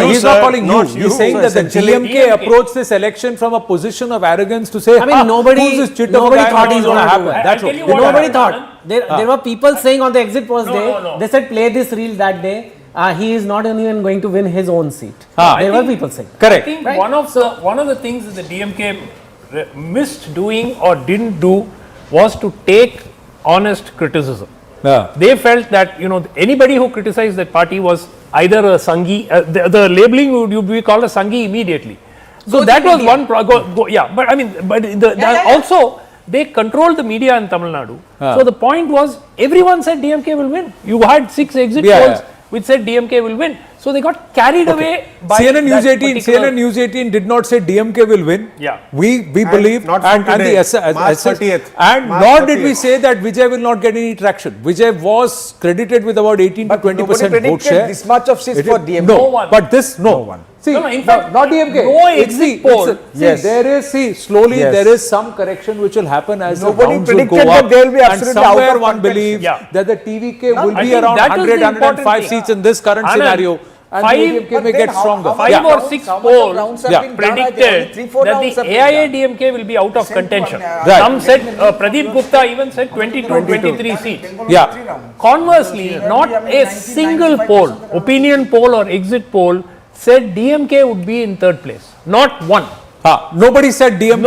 Speaker 2: he's not calling you. He's saying that the DMK approached this election from a position of arrogance to say,
Speaker 6: nobody
Speaker 2: thought he's
Speaker 6: going to
Speaker 2: happen. That's
Speaker 6: what. Nobody thought. There were people saying on the exit poll day, they said play this reel that day. he is not even going to win his own seat. There were people saying.
Speaker 2: Correct.
Speaker 7: I think one of the things that the DMK missed doing or didn't do was to take honest criticism. They felt that anybody who criticized that party was either a Sanghi, the labeling would be called a Sanghi immediately. So that was one but I mean, also they controlled the media in Tamil Nadu. So the point was, everyone said DMK will win. You had 6 exit polls which said DMK will win. So they got carried away by
Speaker 2: CNN News 18 did not say DMK will win. We believe
Speaker 18: not
Speaker 2: and
Speaker 18: today,
Speaker 2: the
Speaker 18: March 30th.
Speaker 2: and
Speaker 18: March
Speaker 2: nor
Speaker 18: 30th.
Speaker 2: did we say that Vijay will not get any traction. Vijay was credited with about 18 to 20% vote share.
Speaker 20: This much of seats for DMK.
Speaker 2: No, but this no one. See,
Speaker 7: in fact,
Speaker 2: not DMK.
Speaker 7: No exit poll.
Speaker 2: There is slowly there is some correction which will happen as the rounds will go
Speaker 20: predicted
Speaker 2: up.
Speaker 20: that they will be
Speaker 2: And
Speaker 20: absolutely
Speaker 2: somewhere
Speaker 20: out of
Speaker 2: one believes that the TVK will be around 100-105 seats in this current scenario. And DMK may get stronger.
Speaker 7: 5 or 6 polls predicted that the AIA-DMK will be out of contention. Some said, Pradeep Gupta even said 22-23 seats. Conversely, not a single poll, opinion poll or exit poll, said DMK would be in 3rd place. Not one.
Speaker 2: Nobody said DMK.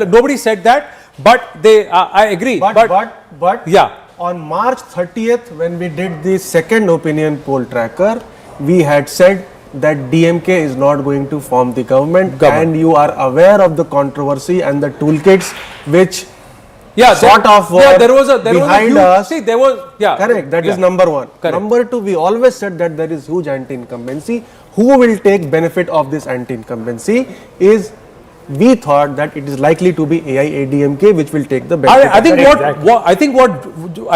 Speaker 2: Nobody said that. But they, I agree.
Speaker 18: But on March 30th, when we did the second opinion poll tracker, we had said that DMK is not going to form the government, and you are aware of the controversy and the toolkits which there was a huge, us.
Speaker 2: See, there was
Speaker 18: correct. That is number one.
Speaker 2: Correct.
Speaker 18: Number two, we always said that there is huge anti-incumbency. Who will take benefit of this anti-incumbency is. We thought that it is likely to be AIADMK which will take the benefit.
Speaker 2: I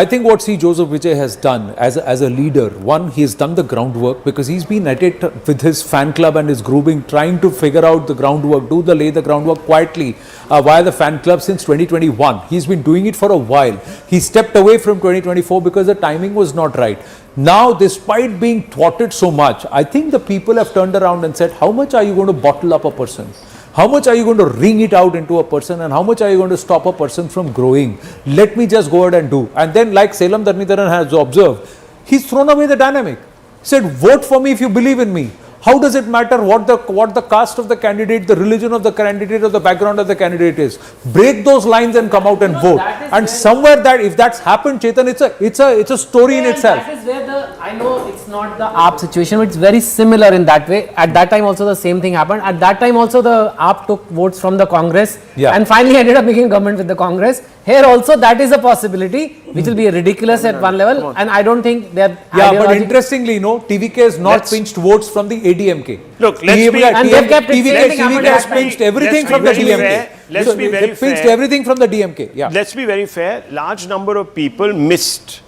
Speaker 2: think what C. Joseph Vijay has done as a leader, one, he has done the groundwork because he's been at it with his fan club and his grouping, trying to figure out the groundwork, lay the groundwork quietly via the fan club since 2021. He's been doing it for a while. He stepped away from 2024 because the timing was not right. Now, despite being thwarted so much, I think the people have turned around and said, how much are you going to bottle up a person? How much are you going to wring it out into a person, and how much are you going to stop a person from growing? Let me just go ahead and do. And then, like Selam Dharnidharan has observed, he's thrown away the dynamic. He said, vote for me if you believe in me. How does it matter what the caste of the candidate, the religion of the candidate, or the background of the candidate is? Break those lines and come out and vote. And somewhere that if that's happened, Chetan, it's a story in itself.
Speaker 6: That is where I know it's not the AAP situation, but it's very similar in that way. At that time also the same thing happened. At that time also the AAP took votes from the Congress and finally ended up making government with the Congress. Here also that is a possibility, which will be ridiculous at one level, and I don't think that.
Speaker 2: But interestingly, TVK has not pinched votes from the ADMK.
Speaker 4: Look, let's be
Speaker 6: and they've kept
Speaker 2: TVK has pinched everything from the DMK.
Speaker 4: Let's be very fair.
Speaker 2: Pinched everything from the DMK.
Speaker 4: Let's be very fair. Large number of people missed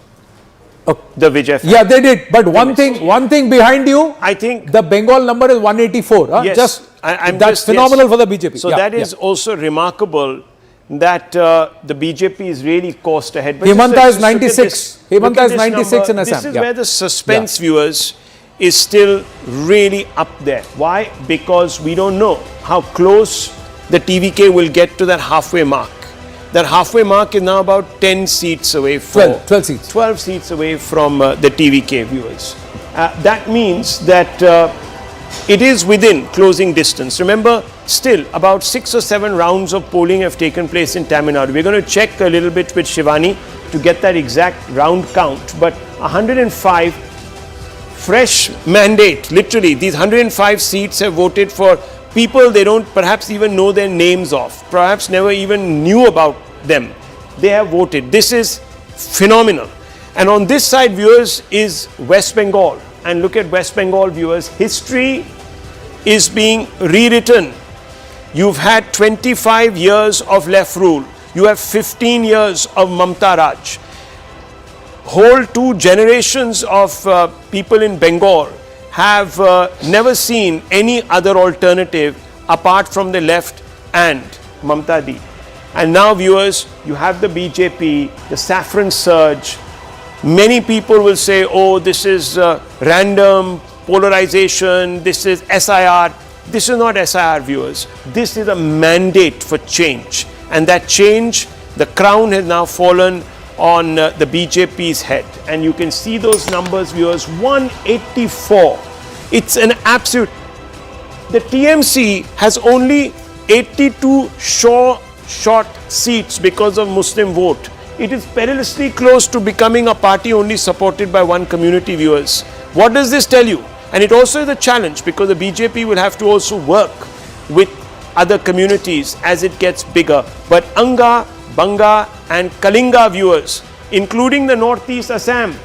Speaker 4: the Vijay factor.
Speaker 2: Yeah, they did. But one thing behind you,
Speaker 4: I think
Speaker 2: the Bengal number is 184.
Speaker 4: Yes,
Speaker 2: That's phenomenal for the BJP.
Speaker 4: So that is also remarkable that the BJP is really cost ahead. But
Speaker 2: Hemanta is 96. Hemanta is 96 in Assam.
Speaker 4: This is where the suspense, viewers, is still really up there. Why? Because we don't know how close the TVK will get to that halfway mark. That halfway mark is now about 10 seats away from
Speaker 2: 12 seats.
Speaker 4: 12 seats away from the TVK, viewers. That means that it is within closing distance. Remember, still about 6 or 7 rounds of polling have taken place in Tamil Nadu. We're going to check a little bit with Shivani to get that exact round count. But 105 fresh mandate, literally, these 105 seats have voted for people they don't perhaps even know their names of, perhaps never even knew about them. They have voted. This is phenomenal. And on this side, viewers, is West Bengal. And look at West Bengal, viewers. History is being rewritten. You've had 25 years of left rule. You have 15 years of Mamata Raj. Whole 2 generations of people in Bengal have never seen any other alternative apart from the left and Mamata Di. And now, viewers, you have the BJP, the saffron surge. Many people will say, oh, this is random polarization, this is SIR. This is not SIR, viewers. This is a mandate for change. And that change, the crown has now fallen on the BJP's head. And you can see those numbers, viewers, 184. It's an absolute. The TMC has only 82 short seats because of Muslim vote. It is perilously close to becoming a party only supported by one community, viewers. What does this tell you? And it also is a challenge because the BJP will have to also work with other communities as it gets bigger. But Anga, Banga and Kalinga, viewers, including the northeast Assam,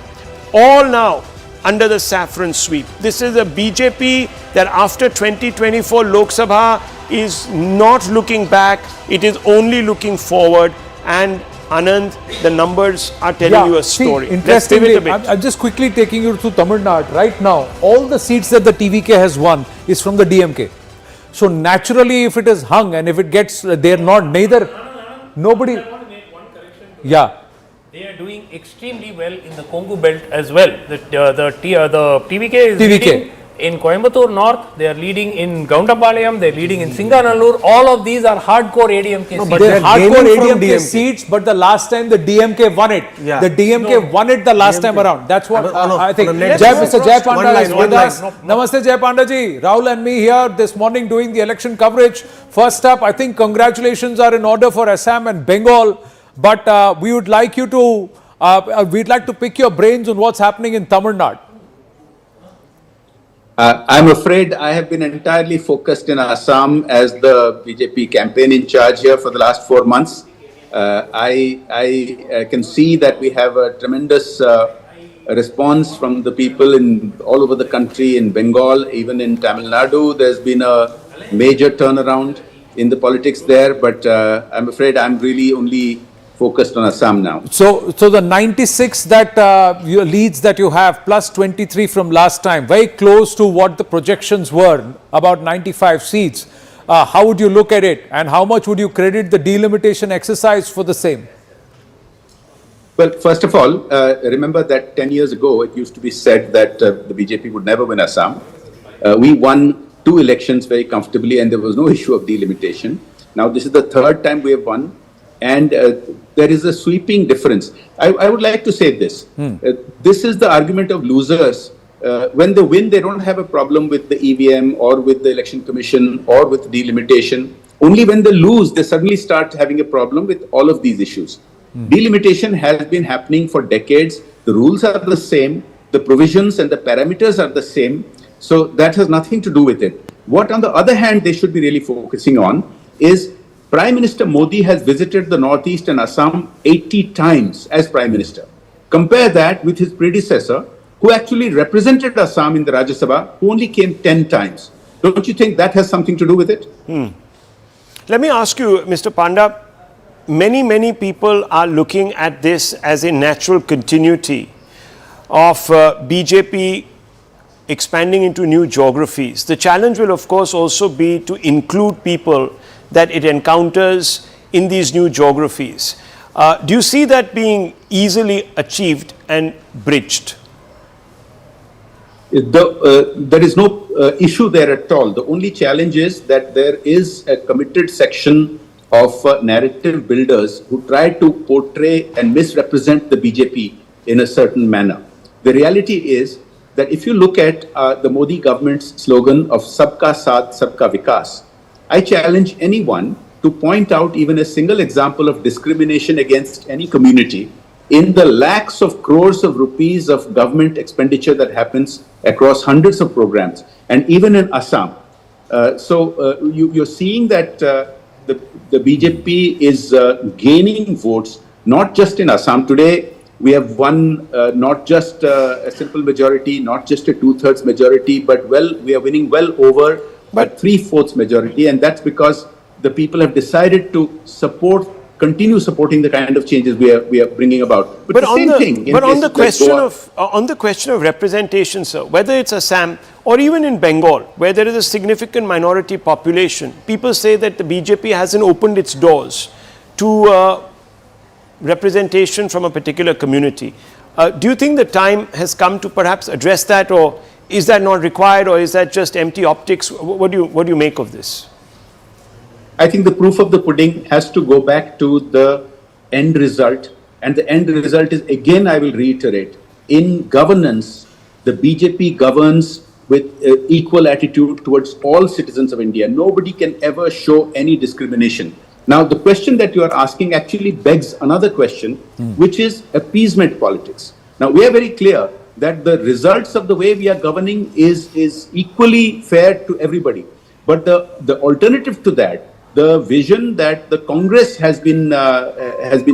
Speaker 4: all now under the saffron sweep. This is a BJP that after 2024 Lok Sabha is not looking back, it is only looking forward. And Anand, the numbers are telling you a story.
Speaker 2: Interestingly, I'm just quickly taking you to Tamil Nadu. Right now, all the seats that the TVK has won is from the DMK. So naturally, if it is hung and if it gets, they're not neither, nobody.
Speaker 7: I want to make one correction.
Speaker 2: Yeah.
Speaker 7: They are doing extremely well in the Congo belt as well. The TVK is leading in Coimbatore North, they are leading in Gaundapalayam, they are leading in Singanallur. All of these are hardcore ADMK seats.
Speaker 2: But they're hardcore ADMK seats, but the last time the DMK won it.
Speaker 7: Yeah.
Speaker 2: The DMK won it the last time around. That's what I think. Mr. Jay Panda is with us. Namaste Jay Panda ji. Rahul and me here this morning doing the election coverage. First up, I think congratulations are in order for Assam and Bengal. But we would like you to, we'd like to pick your brains on what's happening in Tamil Nadu.
Speaker 16: I'm afraid I have been entirely focused in Assam as the BJP campaign in charge here for the last 4 months. I can see that we have a tremendous response from the people in all over the country, in Bengal, even in Tamil Nadu. There's been a major turnaround in the politics there, but I'm afraid I'm really only focused on Assam now.
Speaker 2: So the 96 that your leads that you have plus 23 from last time, very close to what the projections were, about 95 seats. How would you look at it, and how much would you credit the delimitation exercise for the same?
Speaker 16: Well, first of all, remember that 10 years ago it used to be said that the BJP would never win Assam. We won 2 elections very comfortably and there was no issue of delimitation. Now this is the 3rd time we have won. And there is a sweeping difference. I would like to say this. This is the argument of losers. When they win, they don't have a problem with the EVM or with the election commission or with delimitation. Only when they lose, they suddenly start having a problem with all of these issues. Delimitation has been happening for decades. The rules are the same. The provisions and the parameters are the same. So that has nothing to do with it. What, on the other hand, they should be really focusing on is Prime Minister Modi has visited the Northeast and Assam 80 times as Prime Minister. Compare that with his predecessor, who actually represented Assam in the Rajya Sabha, who only came 10 times. Don't you think that has something to do with it?
Speaker 4: Let me ask you, Mr. Panda, many people are looking at this as a natural continuity of BJP expanding into new geographies. The challenge will, of course, also be to include people that it encounters in these new geographies. Do you see that being easily achieved and bridged?
Speaker 16: There is no issue there at all. The only challenge is that there is a committed section of narrative builders who try to portray and misrepresent the BJP in a certain manner. The reality is that if you look at the Modi government's slogan of Sabka Saath, Sabka Vikas, I challenge anyone to point out even a single example of discrimination against any community in the lakhs of crores of rupees of government expenditure that happens across hundreds of programs, and even in Assam. You're seeing that the BJP is gaining votes, not just in Assam. Today, we have won not just a simple majority, not just a 2/3 majority, but we are winning well over a 3/4 majority, and that's because the people have decided to continue supporting the kind of changes we are bringing about. But on
Speaker 4: the question of representation, sir, whether it's Assam or even in Bengal, where there is a significant minority population, people say that the BJP hasn't opened its doors to representation from a particular community. Do you think the time has come to perhaps address that, or is that not required, or is that just empty optics? What do you make of this?
Speaker 16: I think the proof of the pudding has to go back to the end result And the end result is, again, I will reiterate, in governance, the BJP governs with equal attitude towards all citizens of India. Nobody can ever show any discrimination. Now, the question that you are asking actually begs another question, which is appeasement politics. Now, we are very clear that the results of the way we are governing is equally fair to everybody. But the alternative to that, the vision that the Congress has been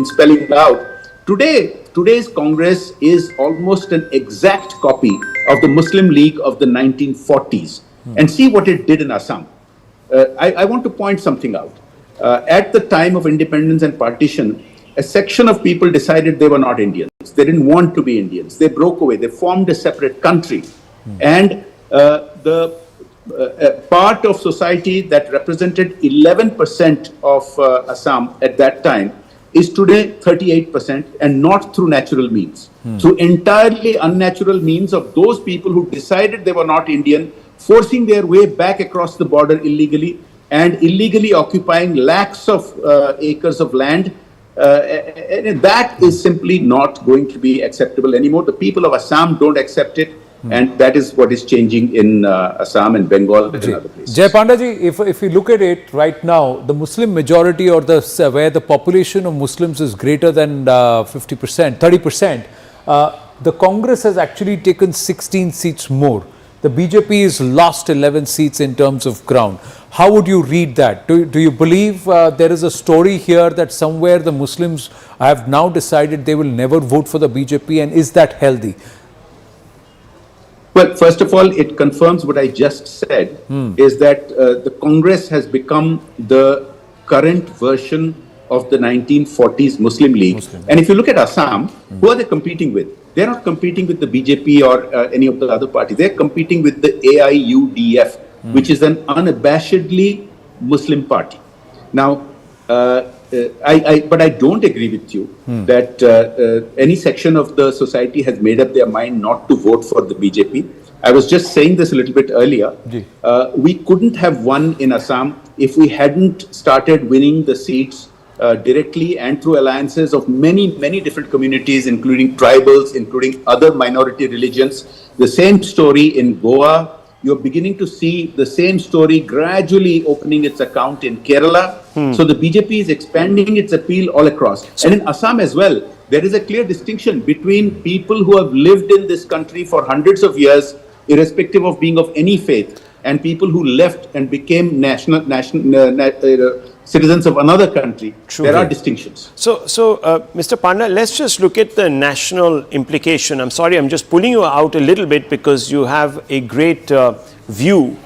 Speaker 16: spelling out, today's Congress is almost an exact copy of the Muslim League of the 1940s. And see what it did in Assam. I want to point something out. At the time of independence and partition, a section of people decided they were not Indians. They didn't want to be Indians. They broke away. They formed a separate country. And the part of society that represented 11% of Assam at that time is today 38%, and not through natural means. Through entirely unnatural means of those people who decided they were not Indian, forcing their way back across the border illegally and illegally occupying lakhs of acres of land. And that is simply not going to be acceptable anymore. The people of Assam don't accept it. And that is what is changing in Assam and Bengal and other places.
Speaker 2: Jai Pandaji, if you look at it right now, the Muslim majority, or where the population of Muslims is greater than 50%, 30%, the Congress has actually taken 16 seats more. The BJP has lost 11 seats in terms of ground. How would you read that? Do you believe there is a story here that somewhere the Muslims have now decided they will never vote for the BJP, and is that healthy?
Speaker 16: Well, first of all, it confirms what I just said, is that the Congress has become the current version of the 1940s Muslim League. And if you look at Assam, who are they competing with? They're not competing with the BJP or any of the other parties. They're competing with the AIUDF, which is an unabashedly Muslim party. Now, but I don't agree with you that any section of the society has made up their mind not to vote for the BJP. I was just saying this a little bit earlier. We couldn't have won in Assam if we hadn't started winning the seats directly and through alliances of many different communities, including tribals, including other minority religions. The same story in Goa. You're beginning to see the same story gradually opening its account in Kerala. So the BJP is expanding its appeal all across. And in Assam as well, there is a clear distinction between people who have lived in this country for hundreds of years, irrespective of being of any faith, and people who left and became citizens of another country. There are distinctions.
Speaker 4: So Mr. Panda, let's just look at the national implication. I'm sorry, I'm just pulling you out a little bit because you have a great view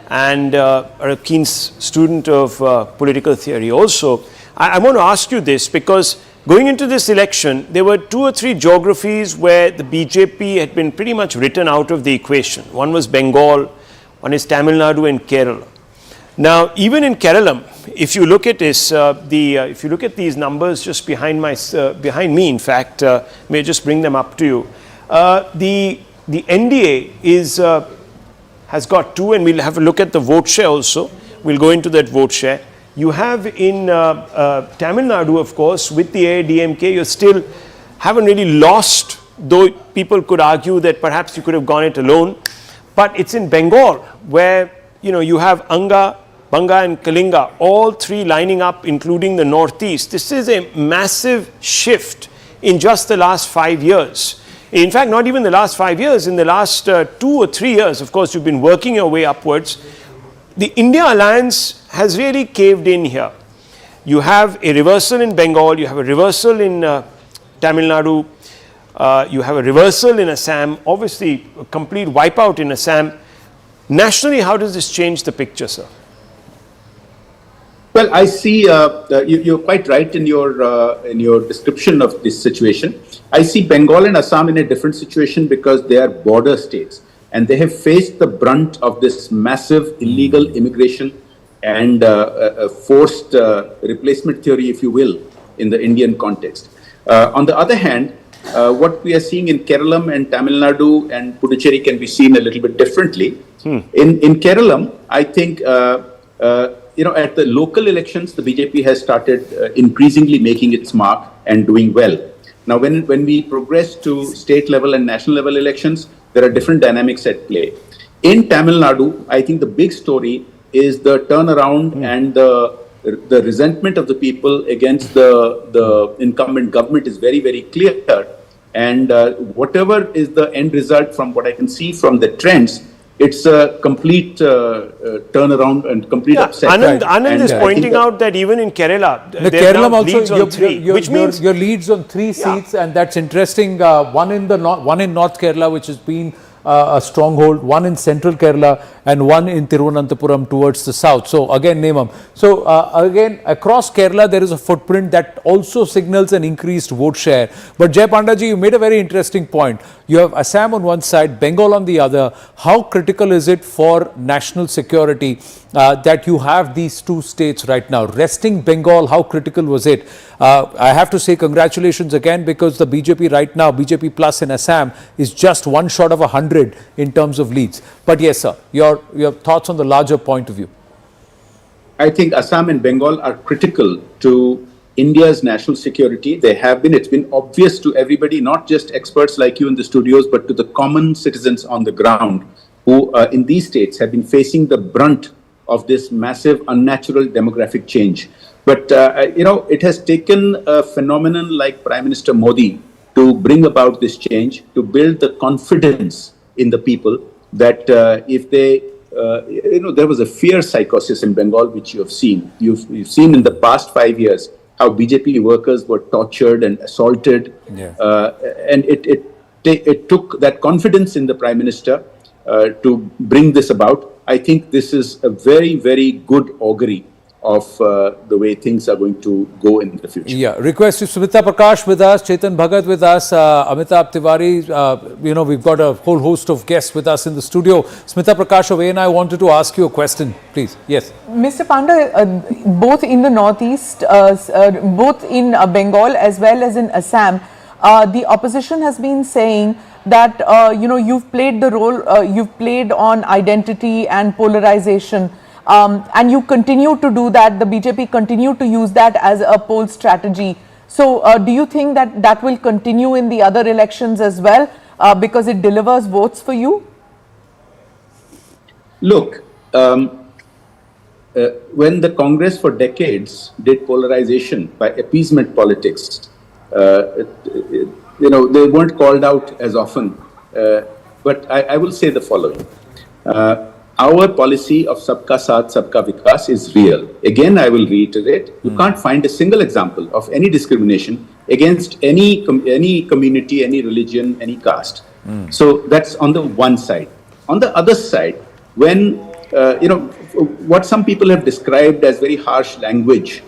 Speaker 4: and are a keen student of political theory also. I want to ask you this because going into this election, there were 2 or 3 geographies where the BJP had been pretty much written out of the equation. One was Bengal, one is Tamil Nadu and Kerala. Now, even in Kerala, if you look at this, if you look at these numbers just behind me, in fact, may I just bring them up to you. The NDA is has got 2, and we'll have a look at the vote share also. We'll go into that vote share. You have in Tamil Nadu, of course, with the AIDMK, you still haven't really lost, though people could argue that perhaps you could have gone it alone. But it's in Bengal where you have Anga, Banga and Kalinga, all 3 lining up, including the northeast. This is a massive shift in just the last 5 years. In fact, not even the last 5 years, in the last 2 or 3 years, of course, you've been working your way upwards. The India alliance has really caved in here. You have a reversal in Bengal, you have a reversal in Tamil Nadu, you have a reversal in Assam, obviously a complete wipeout in Assam. Nationally, how does this change the picture, sir?
Speaker 16: Well, I see you're quite right in your description of this situation. I see Bengal and Assam in a different situation because they are border states, and they have faced the brunt of this massive illegal immigration and forced replacement theory, if you will, in the Indian context. On the other hand, what we are seeing in Kerala and Tamil Nadu and Puducherry can be seen a little bit differently. In Kerala, I think at the local elections, the BJP has started increasingly making its mark and doing well. Now, when we progress to state level and national level elections, there are different dynamics at play. In Tamil Nadu, I think the big story is the turnaround and the resentment of the people against the incumbent government is very, very clear. And whatever is the end result from what I can see from the trends, it's a complete turnaround and complete upset.
Speaker 4: Anand is pointing out that even in Kerala, there are now leads on three, which means
Speaker 2: your leads on 3 seats, and that's interesting. One in North Kerala, which has been a stronghold, one in central Kerala, and one in Thiruvananthapuram towards the south. So again, name them. So again, across Kerala, there is a footprint that also signals an increased vote share. But Jay Pandaji, you made a very interesting point. You have Assam on one side, Bengal on the other. How critical is it for national security that you have these two states right now? Resting Bengal, how critical was it? I have to say congratulations again, because the BJP right now, BJP plus in Assam, is just one short of 100 in terms of leads. But yes, sir, your thoughts on the larger point of view.
Speaker 16: I think Assam and Bengal are critical to India's national security. They have been. It's been obvious to everybody, not just experts like you in the studios, but to the common citizens on the ground who in these states have been facing the brunt of this massive unnatural demographic change. But, it has taken a phenomenon like Prime Minister Modi to bring about this change, to build the confidence in the people that if they, there was a fear psychosis in Bengal, which you have seen. You've seen in the past 5 years how BJP workers were tortured and assaulted.
Speaker 2: Yeah.
Speaker 16: And it took that confidence in the Prime Minister to bring this about. I think this is a very, very good augury of the way things are going to go in the future.
Speaker 2: Yeah, request to Smita Prakash with us, Chetan Bhagat with us, Amitabh Tiwari. We've got a whole host of guests with us in the studio. Smita Prakash of ANI wanted to ask you a question, please. Yes.
Speaker 5: Mr. Panda, both in the northeast, both in Bengal as well as in Assam, the opposition has been saying that you've played the role, you've played on identity and polarization. And you continue to do that, the BJP continue to use that as a poll strategy. So do you think that that will continue in the other elections as well, because it delivers votes for you?
Speaker 16: Look, when the Congress for decades did polarization by appeasement politics, they weren't called out as often. But I will say the following. Our policy of Sabka Saath, Sabka Vikas is real. Again, I will reiterate, you can't find a single example of any discrimination against any community, any religion, any caste. So that's on the one side. On the other side, when, what some people have described as very harsh language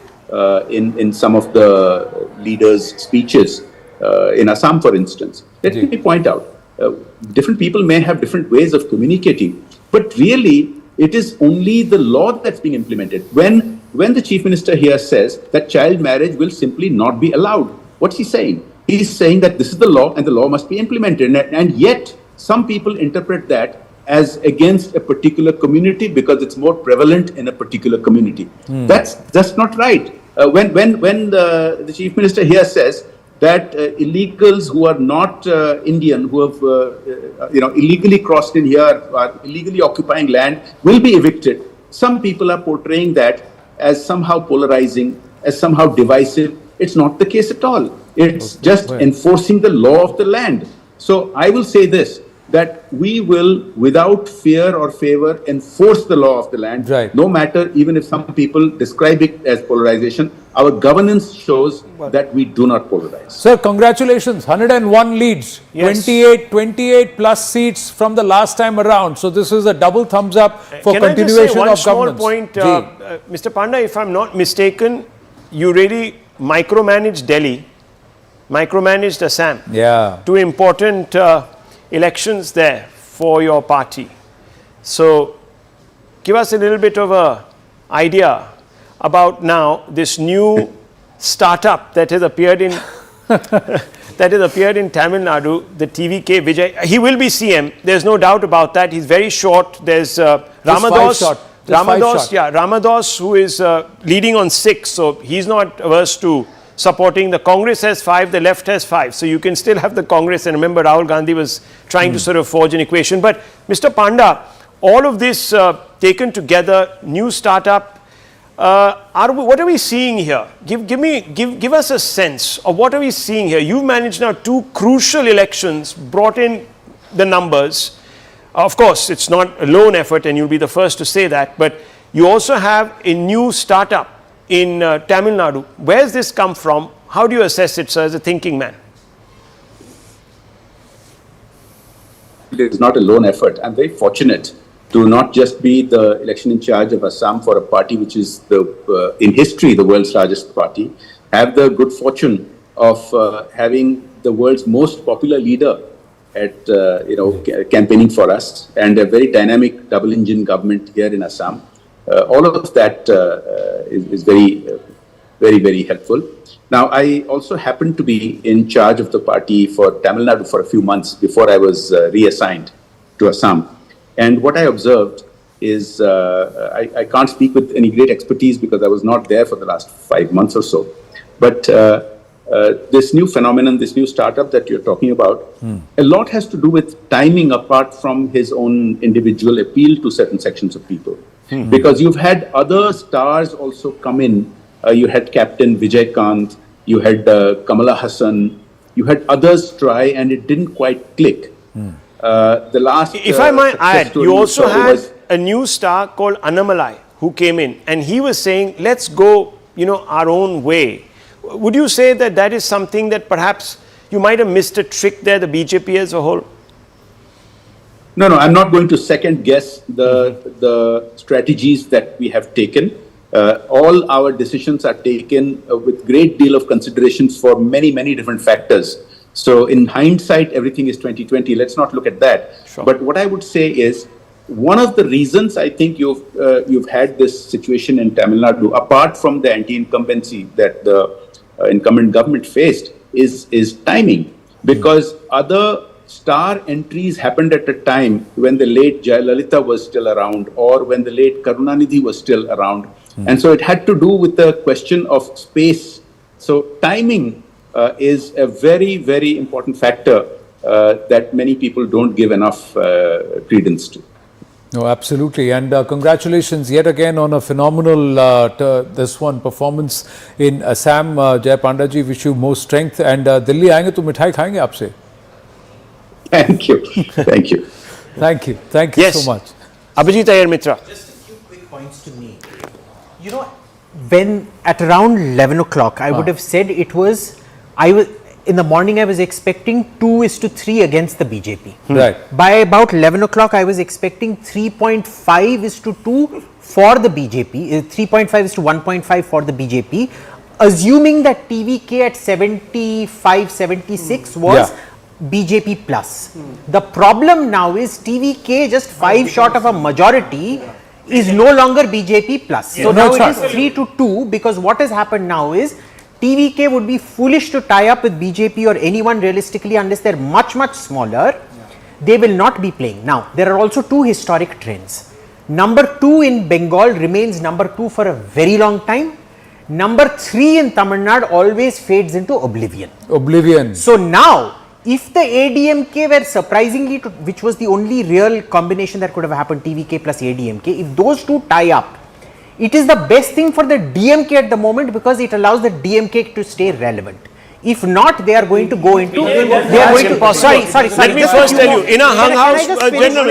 Speaker 16: in some of the leaders' speeches, in Assam, for instance, let me point out, different people may have different ways of communicating. But really, it is only the law that's being implemented. When the Chief Minister here says that child marriage will simply not be allowed, what's he saying? He's saying that this is the law and the law must be implemented. And yet, some people interpret that as against a particular community because it's more prevalent in a particular community. That's just not right. When the Chief Minister here says that illegals who are not Indian, who have illegally crossed in here, are illegally occupying land, will be evicted. Some people are portraying that as somehow polarizing, as somehow divisive. It's not the case at all. It's just enforcing the law of the land. So I will say this, that we will, without fear or favor, enforce the law of the land, no matter, even if some people describe it as polarization. Our governance shows that we do not polarize.
Speaker 2: Sir, congratulations, 101 leads,
Speaker 4: Yes.
Speaker 2: 28 plus seats from the last time around. So this is a double thumbs up for
Speaker 4: Can
Speaker 2: continuation
Speaker 4: I just say one
Speaker 2: of
Speaker 4: small
Speaker 2: governance.
Speaker 4: point, Mr. Panda, if I'm not mistaken, you really micromanaged Delhi, micromanaged Assam.
Speaker 2: Yeah.
Speaker 4: Two important elections there for your party. So give us a little bit of a idea about now this new startup that has appeared in Tamil Nadu, the TVK Vijay. He will be CM. There's no doubt about that. He's very short. There's Ramadas, who is leading on 6. So he's not averse to supporting. The Congress has 5, the left has 5. So you can still have the Congress. And remember, Rahul Gandhi was trying to sort of forge an equation. But Mr. Panda, all of this taken together, new startup, what are we seeing here? Give us a sense of what are we seeing here. You've managed now 2 crucial elections, brought in the numbers. Of course, it's not a lone effort, and you'll be the first to say that, but you also have a new startup in Tamil Nadu. Where's this come from? How do you assess it, sir, as a thinking man?
Speaker 16: It is not a lone effort. I'm very fortunate to not just be the election in charge of Assam for a party which is in history the world's largest party, have the good fortune of having the world's most popular leader at campaigning for us, and a very dynamic double engine government here in Assam. All of that is very helpful. Now, I also happened to be in charge of the party for Tamil Nadu for a few months before I was reassigned to Assam. And what I observed is, I can't speak with any great expertise because I was not there for the last 5 months or so. But this new phenomenon, this new startup that you're talking about, a lot has to do with timing apart from his own individual appeal to certain sections of people. Because you've had other stars also come in. You had Captain Vijay Kant, you had Kamala Hassan, you had others try, and it didn't quite click. The last,
Speaker 4: if I might add, you also had a new star called Annamalai who came in, and he was saying, let's go, our own way. Would you say that that is something that perhaps you might have missed a trick there, the BJP as a whole?
Speaker 16: No, I'm not going to second guess the strategies that we have taken. All our decisions are taken with great deal of considerations for many different factors. So in hindsight, everything is 2020. Let's not look at that. Sure. But what I would say is, one of the reasons I think you've had this situation in Tamil Nadu, apart from the anti-incumbency that the incumbent government faced, is timing. Because other star entries happened at a time when the late Jayalalitha was still around, or when the late Karunanidhi was still around. And so it had to do with the question of space. So timing is a very important factor that many people don't give enough credence to.
Speaker 2: No, absolutely. And congratulations yet again on a phenomenal performance in Assam. Jai Panda ji, wish you more strength. And Delhi aayenge to mithai khayenge aapse.
Speaker 16: Thank you. Thank you.
Speaker 2: Thank you so much.
Speaker 4: Abhijit Iyer Mitra.
Speaker 6: Just a few quick points to me. When at around 11 o'clock, I would have said in the morning I was expecting 2:3 against the BJP.
Speaker 2: Right.
Speaker 6: By about 11 o'clock, I was expecting 3.5:2 for the BJP, 3.5:1.5 for the BJP, assuming that TVK at 75, 76 was BJP plus. The problem now is TVK just 5 short of a majority is no longer BJP plus. So now it is 3-2, because what has happened now is TVK would be foolish to tie up with BJP or anyone realistically unless they're much smaller. They will not be playing. Now, there are also 2 historic trends. Number 2 in Bengal remains number 2 for a very long time. Number 3 in Tamil Nadu always fades into oblivion. So now, if the ADMK were surprisingly, which was the only real combination that could have happened, TVK plus ADMK, if those 2 tie up, it is the best thing for the DMK at the moment because it allows the DMK to stay relevant. If not, they are going to go into. Sorry.
Speaker 4: Let me first tell you, in a hung house,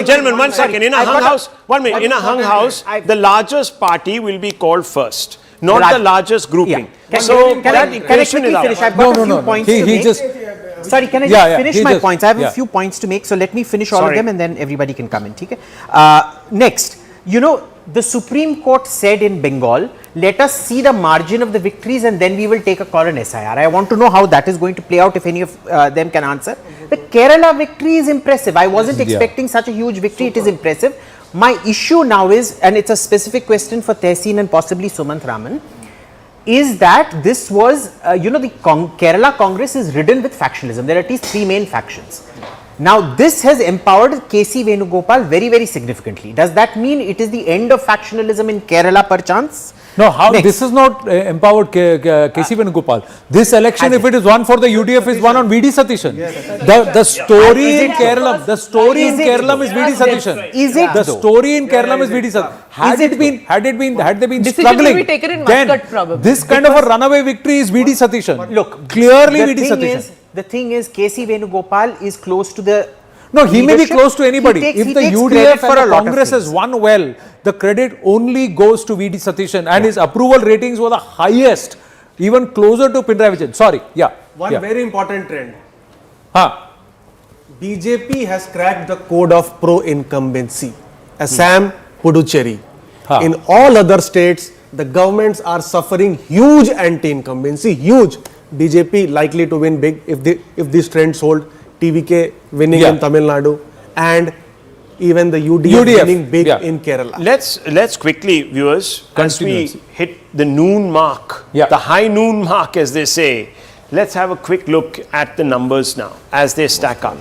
Speaker 4: gentlemen, 1 second. In a hung house, 1 minute. In a hung house, the largest party will be called first, not the largest grouping. So that equation is out.
Speaker 6: I've got a few points to make. Sorry, can I just finish my points? I have a few points to make, so let me finish all of them and then everybody can come in. Okay? Next, the Supreme Court said in Bengal, let us see the margin of the victories and then we will take a call on SIR. I want to know how that is going to play out, if any of them can answer. The Kerala victory is impressive. I wasn't expecting such a huge victory. It is impressive. My issue now is, and it's a specific question for Tehseen and possibly Sumant Raman, is that this was, the Kerala Congress is ridden with factionalism. There are at least 3 main factions. Now, this has empowered K.C. Venugopal very significantly. Does that mean it is the end of factionalism in Kerala perchance?
Speaker 2: No, how this is not empowered KC Venugopal. This election, if it is won for the UDF, is won on VD Satishan. The story in Kerala, the story in Kerala is VD Satishan.
Speaker 5: Is it?
Speaker 2: The story in Kerala is VD Satishan. Had they been struggling, then this kind of a runaway victory is VD Satishan.
Speaker 20: Look,
Speaker 2: clearly VD Satishan.
Speaker 20: The thing is, KC Venugopal is close to the.
Speaker 2: No, he may be close to anybody. If the UDF
Speaker 20: for
Speaker 2: and the Congress has won well, the credit only goes to VD Satishan, and his approval ratings were the highest, even closer to Pinarayi Vijayan. Sorry,
Speaker 18: One very important trend. BJP has cracked the code of pro-incumbency. Assam, Puducherry. In all other states, the governments are suffering huge anti-incumbency, huge. BJP likely to win big if these trends hold. TVK winning in Tamil Nadu, and even the UDF winning big in Kerala.
Speaker 4: Let's quickly, viewers, as we hit the noon mark, the high noon mark as they say, let's have a quick look at the numbers now as they stack up.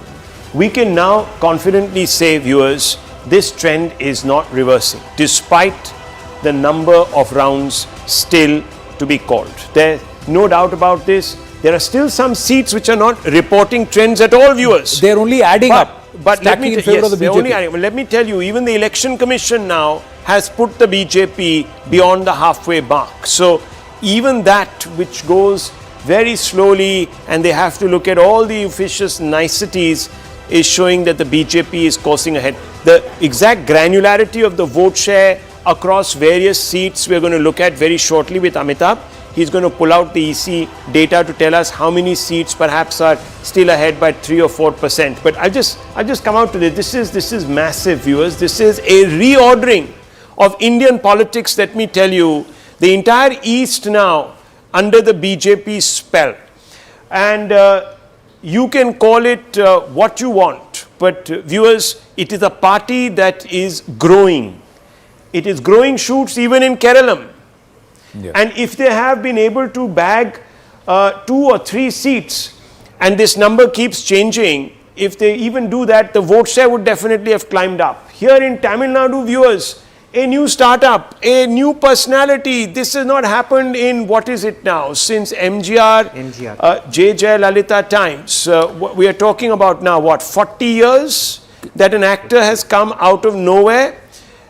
Speaker 4: We can now confidently say, viewers, this trend is not reversing despite the number of rounds still to be called. There's no doubt about this. There are still some seats which are not reporting trends at all, viewers.
Speaker 2: They're only adding up.
Speaker 4: But let me let me tell you, even the Election Commission now has put the BJP beyond the halfway mark. So even that which goes very slowly and they have to look at all the officious niceties is showing that the BJP is coursing ahead. The exact granularity of the vote share across various seats we're going to look at very shortly with Amitabh. He's going to pull out the EC data to tell us how many seats perhaps are still ahead by 3 or 4%. But I'll just come out to this. This is massive, viewers. This is a reordering of Indian politics. Let me tell you, the entire East now under the BJP spell, and you can call it what you want. But viewers, it is a party that is growing. It is growing shoots even in Kerala. And if they have been able to bag 2 or 3 seats and this number keeps changing, if they even do that, the vote share would definitely have climbed up. Here in Tamil Nadu, viewers, a new startup, a new personality. This has not happened in, what is it now, since MGR. J. Lalita times. We are talking about now, what, 40 years that an actor has come out of nowhere.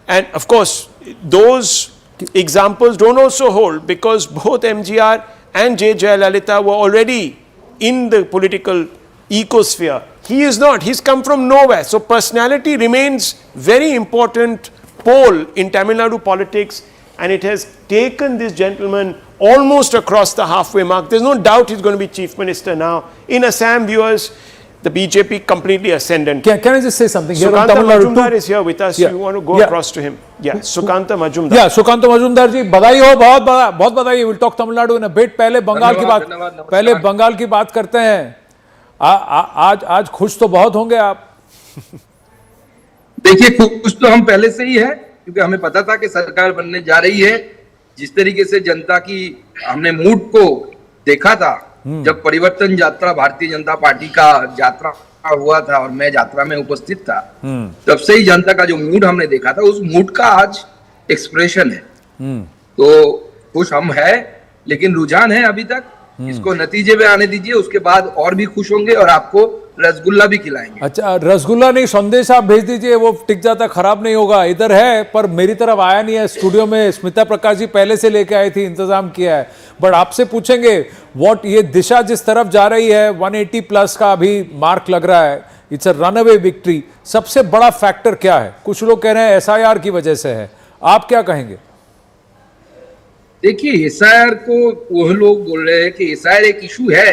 Speaker 4: And of course, those examples don't also hold because both MGR and J. Lalita were already in the political ecosphere. He is not. He's come from nowhere. So personality remains very important pole in Tamil Nadu politics, and it has taken this gentleman almost across the halfway mark. There's no doubt he's going to be chief minister now. In Assam, viewers, the BJP completely ascendant.
Speaker 2: Can I just say something?
Speaker 4: Sukanta Majumdar is here with us. You want to go across to him? Yeah, Sukanta Majumdar.
Speaker 2: Yeah, Sukanta Majumdar ji, बधाई हो, बहुत बधाई. We'll talk Tamil Nadu in a bit. पहले बंगाल की बात करते हैं. आज खुश तो बहुत होंगे आप.
Speaker 15: देखिए, खुश तो हम पहले से ही है, क्योंकि हमें पता था कि सरकार बनने जा रही है. जिस तरीके से जनता की हमने मूड को देखा था, जब परिवर्तन यात्रा भारतीय जनता पार्टी का यात्रा हुआ था और मैं यात्रा में उपस्थित था, तब से ही जनता का जो मूड हमने देखा था, उस मूड का आज एक्सप्रेशन है. तो खुश हम है, लेकिन रुझान है अभी तक. इसको नतीजे में आने दीजिए, उसके बाद और भी खुश होंगे और आपको रसगुल्ला भी खिलाएंगे.
Speaker 2: अच्छा, रसगुल्ला नहीं, संदेश आप भेज दीजिए, वो टिक जाता, खराब नहीं होगा. इधर है पर मेरी तरफ आया नहीं है. स्टूडियो में स्मिता प्रकाश जी पहले से लेके आई थी, इंतजाम किया है. बट आपसे पूछेंगे, व्हाट ये दिशा जिस तरफ जा रही है, 180 प्लस का अभी मार्क लग रहा है, इट्स अ रनअवे विक्ट्री. सबसे बड़ा फैक्टर क्या है? कुछ लोग कह रहे हैं SIR की वजह से है, आप क्या कहेंगे?
Speaker 15: देखिए, SIR को वो लोग बोल रहे हैं कि SIR एक इशू है,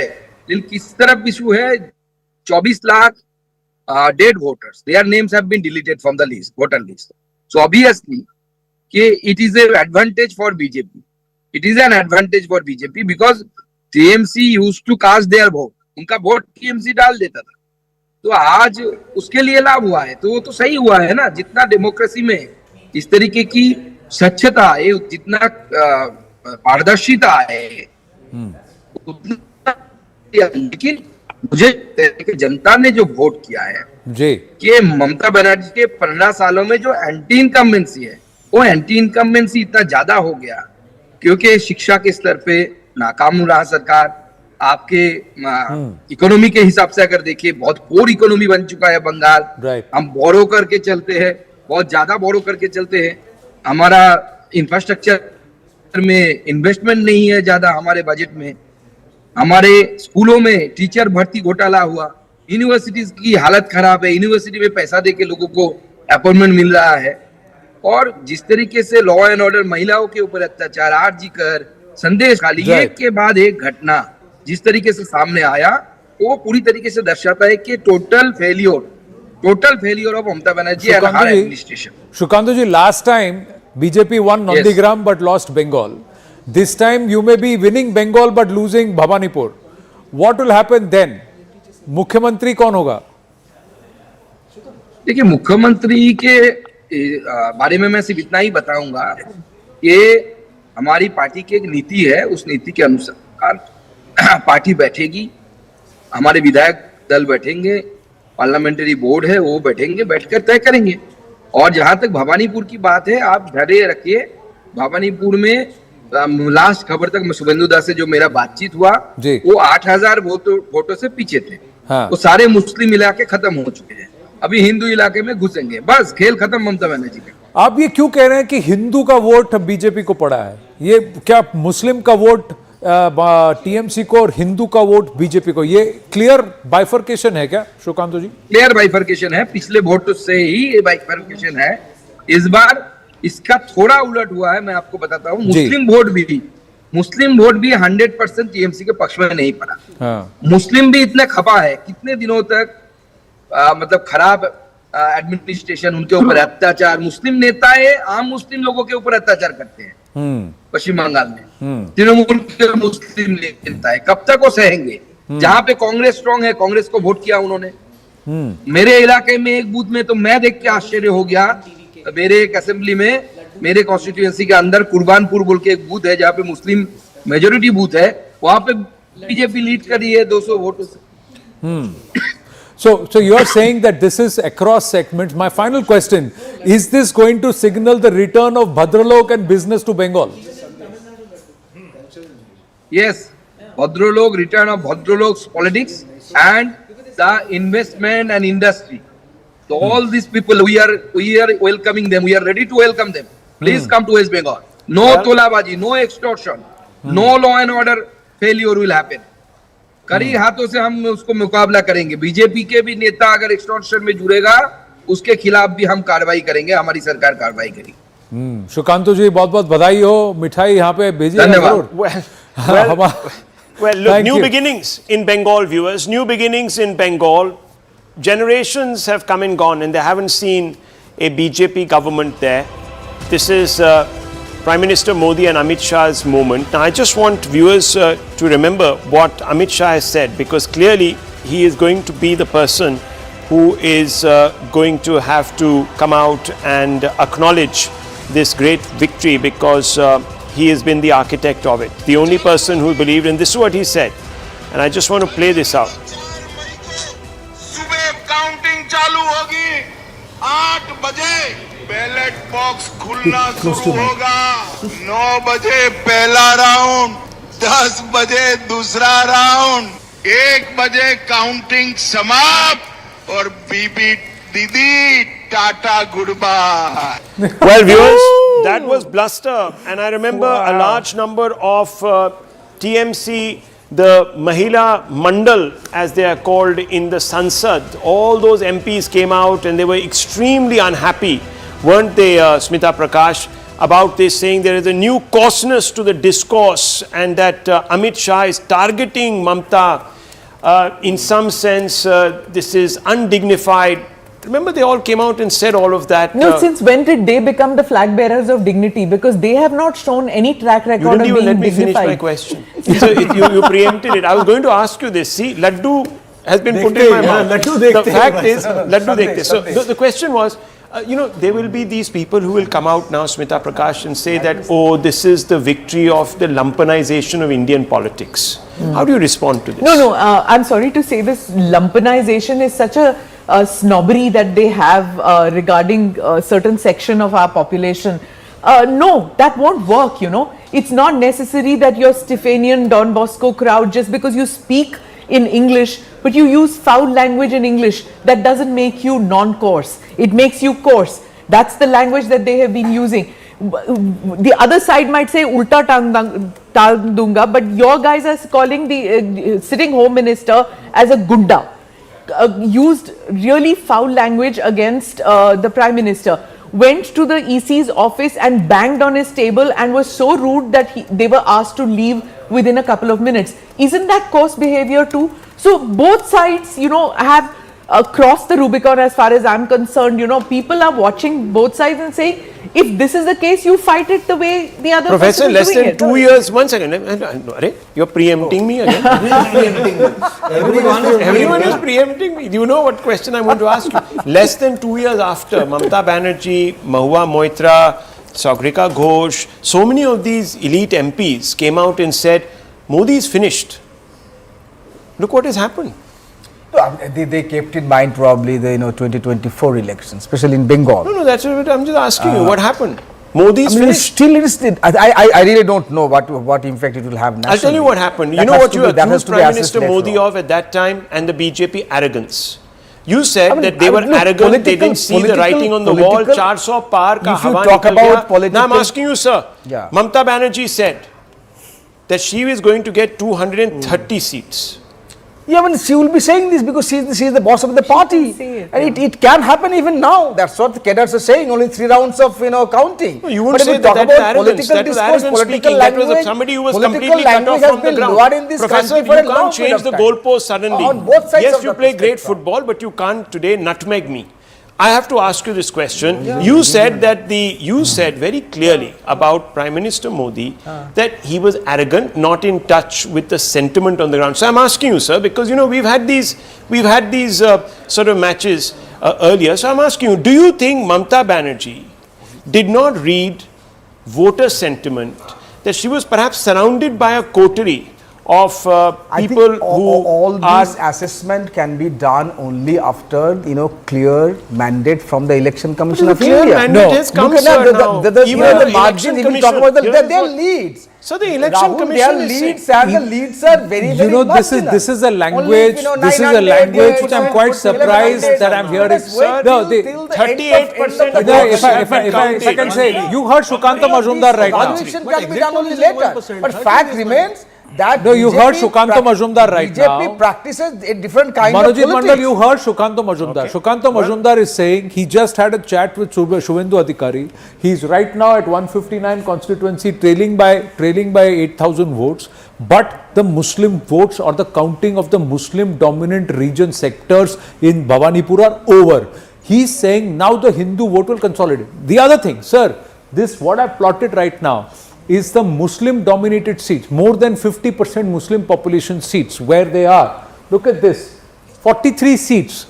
Speaker 15: लेकिन किस तरफ इशू है? 24 lakh dead voters, their names have been deleted from the list, voter list. So obviously, it is an advantage for BJP. It is an advantage for BJP because TMC used to cast their vote. उनका vote TMC डाल देता था. तो आज उसके लिए लाभ हुआ है, तो वो तो सही हुआ है ना. जितना डेमोक्रेसी में इस तरीके की स्वच्छता है, जितना पारदर्शिता है, लेकिन मुझे जनता ने जो वोट किया है
Speaker 2: जी,
Speaker 15: कि ममता बनर्जी के 15 सालों में जो एंटी इनकम्बेंसी है, वो एंटी इनकम्बेंसी इतना ज्यादा हो गया क्योंकि शिक्षा के स्तर पे नाकाम रहा सरकार। आपके इकोनॉमी के हिसाब से अगर देखिए बहुत पोर इकोनॉमी बन चुका है बंगाल। हम बोरो करके चलते हैं, बहुत ज्यादा बोरो करके चलते हैं। हमारा इंफ्रास्ट्रक्चर में इन्वेस्टमेंट नहीं है ज्यादा हमारे बजट में। हमारे स्कूलों में टीचर भर्ती घोटाला हुआ, यूनिवर्सिटीज की हालत खराब है, यूनिवर्सिटी में पैसा देके लोगों को अपॉइंटमेंट मिल रहा है। और जिस तरीके से लॉ एंड ऑर्डर, महिलाओं के ऊपर अत्याचार, आरजी कर, संदेश खाली, एक के बाद एक घटना जिस तरीके से सामने आया, वो पूरी तरीके से दर्शाता है कि total failure of Mamata Banerjee and her administration.
Speaker 2: Shukantu ji, last time BJP won Nandigram but lost Bengal. This time you may be winning Bengal but losing Bhabanipur. What will happen then? मुख्यमंत्री कौन होगा?
Speaker 15: देखिए, मुख्यमंत्री के बारे में मैं सिर्फ इतना ही बताऊंगा कि हमारी पार्टी की एक नीति है, उस नीति के अनुसार पार्टी बैठेगी, हमारे विधायक दल बैठेंगे, पार्लियामेंट्री बोर्ड है वो बैठेंगे, बैठकर तय करेंगे। और जहां तक भवानीपुर की बात है, आप धैर्य रखिए। भवानीपुर में लास्ट खबर तक सुवेंदु दास से जो मेरा बातचीत हुआ, वो 8000 वोटों से पीछे थे। वो सारे मुस्लिम इलाके खत्म हो चुके हैं, अभी हिंदू इलाके में घुसेंगे, बस खेल खत्म ममता बनर्जी का।
Speaker 2: आप ये क्यों कह रहे हैं कि हिंदू का वोट बीजेपी को पड़ा है? ये क्या मुस्लिम का वोट टीएमसी को और हिंदू का वोट बीजेपी को, ये क्लियर बाइफर्केशन है क्या शुकांतु जी?
Speaker 15: क्लियर बाइफर्केशन है, पिछले वोट से ही ये बाइफर्केशन है। इस बार इसका थोड़ा उलट हुआ है, मैं आपको बताता हूँ। मुस्लिम वोट भी 100% टीएमसी के पक्ष में नहीं पड़ा। मुस्लिम भी इतने खपा है, कितने दिनों तक मतलब खराब एडमिनिस्ट्रेशन, उनके ऊपर अत्याचार, मुस्लिम नेताएं आम मुस्लिम लोगों के ऊपर अत्याचार करते हैं पश्चिम बंगाल में। तृणमूल के मुस्लिम नेता है, कब तक वो सहेंगे? जहां पे कांग्रेस स्ट्रांग है, कांग्रेस को वोट किया उन्होंने। मेरे इलाके में एक बूथ में तो मैं देख के आश्चर्य हो गया, मेरे एक असेंबली में, मेरे कॉन्स्टिट्यूएंसी के अंदर कुर्बानपुर बोल के एक बूथ है जहाँ पे मुस्लिम मेजोरिटी बूथ है, वहां पे बीजेपी लीड कर रही है 200 वोटों से।
Speaker 2: So you are saying that this is across segments. My final question, is this going to signal the return of Bhadralok and business to Bengal?
Speaker 15: Yes, Bhadralok, return of Bhadralok's politics and the investment and industry. So all these people, we are welcoming them. We are ready to welcome them. Please come to West Bengal. No tolabaji, no extortion, no law and order failure will happen. कड़ी हाथों से हम उसको मुकाबला करेंगे। BJP के भी नेता अगर एक्सटॉर्शन में जुड़ेगा, उसके खिलाफ भी हम कार्रवाई करेंगे, हमारी सरकार कार्रवाई करेगी।
Speaker 2: शुकांतु जी, बहुत बहुत बधाई हो, मिठाई यहाँ पे भेजिए।
Speaker 4: धन्यवाद। Well, look, new beginnings in Bengal, viewers. New beginnings in Bengal. Generations have come and gone, and they haven't seen a BJP government there. This is Prime Minister Modi and Amit Shah's moment. Now, I just want viewers to remember what Amit Shah has said, because clearly he is going to be the person who is going to have to come out and acknowledge this great victory, because he has been the architect of it. The only person who believed, and this is what he said. And I just want to play this out.
Speaker 21: Counting चालू होगी, 8 बजे ballot box खुलना शुरू होगा, 9 बजे पहला round, 10 बजे दूसरा round, 1 बजे काउंटिंग समाप्त और बीबी Didi tata goodbye.
Speaker 4: Well, viewers, that was bluster, and I remember a large number of TMC, the Mahila Mandal as they are called in the Sansad, all those MPs came out and they were extremely unhappy, weren't they, Smita Prakash, about this, saying there is a new coarseness to the discourse and that Amit Shah is targeting Mamata. In some sense, this is undignified. Remember, they all came out and said all of that.
Speaker 5: No, since when did they become the flag bearers of dignity? Because they have not shown any track record of being dignified.
Speaker 4: You didn't even let me finish my question. So you preempted it. I was going to ask you this. See, Laddu has been put in my mouth. The fact is, Laddu dekhte. So the question was, you know, there will be these people who will come out now, Smita Prakash, and say that, oh, this is the victory of the lumpenization of Indian politics. How do you respond to this?
Speaker 5: No, I'm sorry to say this. Lumpenization is such a snobbery that they have regarding a certain section of our population. No, that won't work, you know. It's not necessary that you're Stephanian Don Bosco crowd just because you speak in English, but you use foul language in English. That doesn't make you non-coarse. It makes you coarse. That's the language that they have been using. The other side might say ulta tang dunga, but your guys are calling the sitting home minister as a gunda. Used really foul language against the Prime Minister, went to the EC's office and banged on his table and was so rude that they were asked to leave within a couple of minutes. Isn't that coarse behavior too? So both sides, have crossed the Rubicon as far as I'm concerned. People are watching both sides and saying, if this is the case, you fight it the way the other
Speaker 4: Professor,
Speaker 5: person is
Speaker 4: less
Speaker 5: doing
Speaker 4: than
Speaker 5: it.
Speaker 4: 2 years, 1 second, you're preempting me again. Everyone is preempting me. Do you know what question I'm going to ask you? Less than 2 years after Mamata Banerjee, Mahua Moitra, Sagrika Ghosh, so many of these elite MPs came out and said, Modi is finished. Look what has happened.
Speaker 20: They kept in mind probably the 2024 elections, especially in Bengal.
Speaker 4: No, that's what I'm just asking you. What happened? Modi is finished.
Speaker 20: Still, I really don't know what impact it will have nationally.
Speaker 4: I'll tell you what happened. You know what you accused Prime Minister Modi of at that time and the BJP? Arrogance. You said that they were arrogant, they didn't see the writing on the wall, 400 par ka hawa nikal gaya. Now I'm asking you, sir.
Speaker 20: Yeah.
Speaker 4: Mamata Banerjee said that she is going to get 230 seats.
Speaker 20: Yeah, I mean, she will be saying this because she is the boss of the party. And it can happen even now. That's what the cadres are saying. Only 3 rounds of counting.
Speaker 4: No, you wouldn't say that arrogance. That was arrogant speaking. That was somebody who was completely cut off from the ground. Professor, you can't change the goalpost suddenly.
Speaker 20: On both sides
Speaker 4: yes,
Speaker 20: of
Speaker 4: you
Speaker 20: the
Speaker 4: play great
Speaker 20: spectrum.
Speaker 4: football, but you can't today nutmeg me. I have to ask you this question. You said very clearly about Prime Minister Modi that he was arrogant, not in touch with the sentiment on the ground. So I'm asking you, sir, because we've had these sort of matches earlier. So I'm asking you, do you think Mamata Banerjee did not read voter sentiment, that she was perhaps surrounded by a coterie of people who
Speaker 20: all these assessment can be done only after clear mandate from the Election Commission of
Speaker 4: clear
Speaker 20: India.
Speaker 4: mandate has come,
Speaker 20: look at
Speaker 4: sir,
Speaker 20: that,
Speaker 4: now.
Speaker 20: the margin, if you talk about their leads.
Speaker 4: So the Election Commission
Speaker 20: their
Speaker 4: is
Speaker 20: leads and the leads are very
Speaker 2: this is a language. This is a language which I'm quite surprised that I'm hearing. No,
Speaker 4: 38%.
Speaker 2: If I can say, you heard Shukanta Majumdar right now.
Speaker 20: Evaluation can be done only later. But fact remains that
Speaker 2: you heard Shukanta Majumdar right now.
Speaker 20: BJP practices a different kind
Speaker 2: Manojit
Speaker 20: of politics.
Speaker 2: Mandal, you heard Shukanta Majumdar. Shukanta Majumdar is saying he just had a chat with Suvendu Adhikari. He's right now at 159 constituency, trailing by 8,000 votes. But the Muslim votes or the counting of the Muslim dominant region sectors in Bhawanipur are over. He's saying now the Hindu vote will consolidate. The other thing, sir, this what I've plotted right now is the Muslim dominated seats, more than 50% Muslim population seats where they are. Look at this, 43 seats.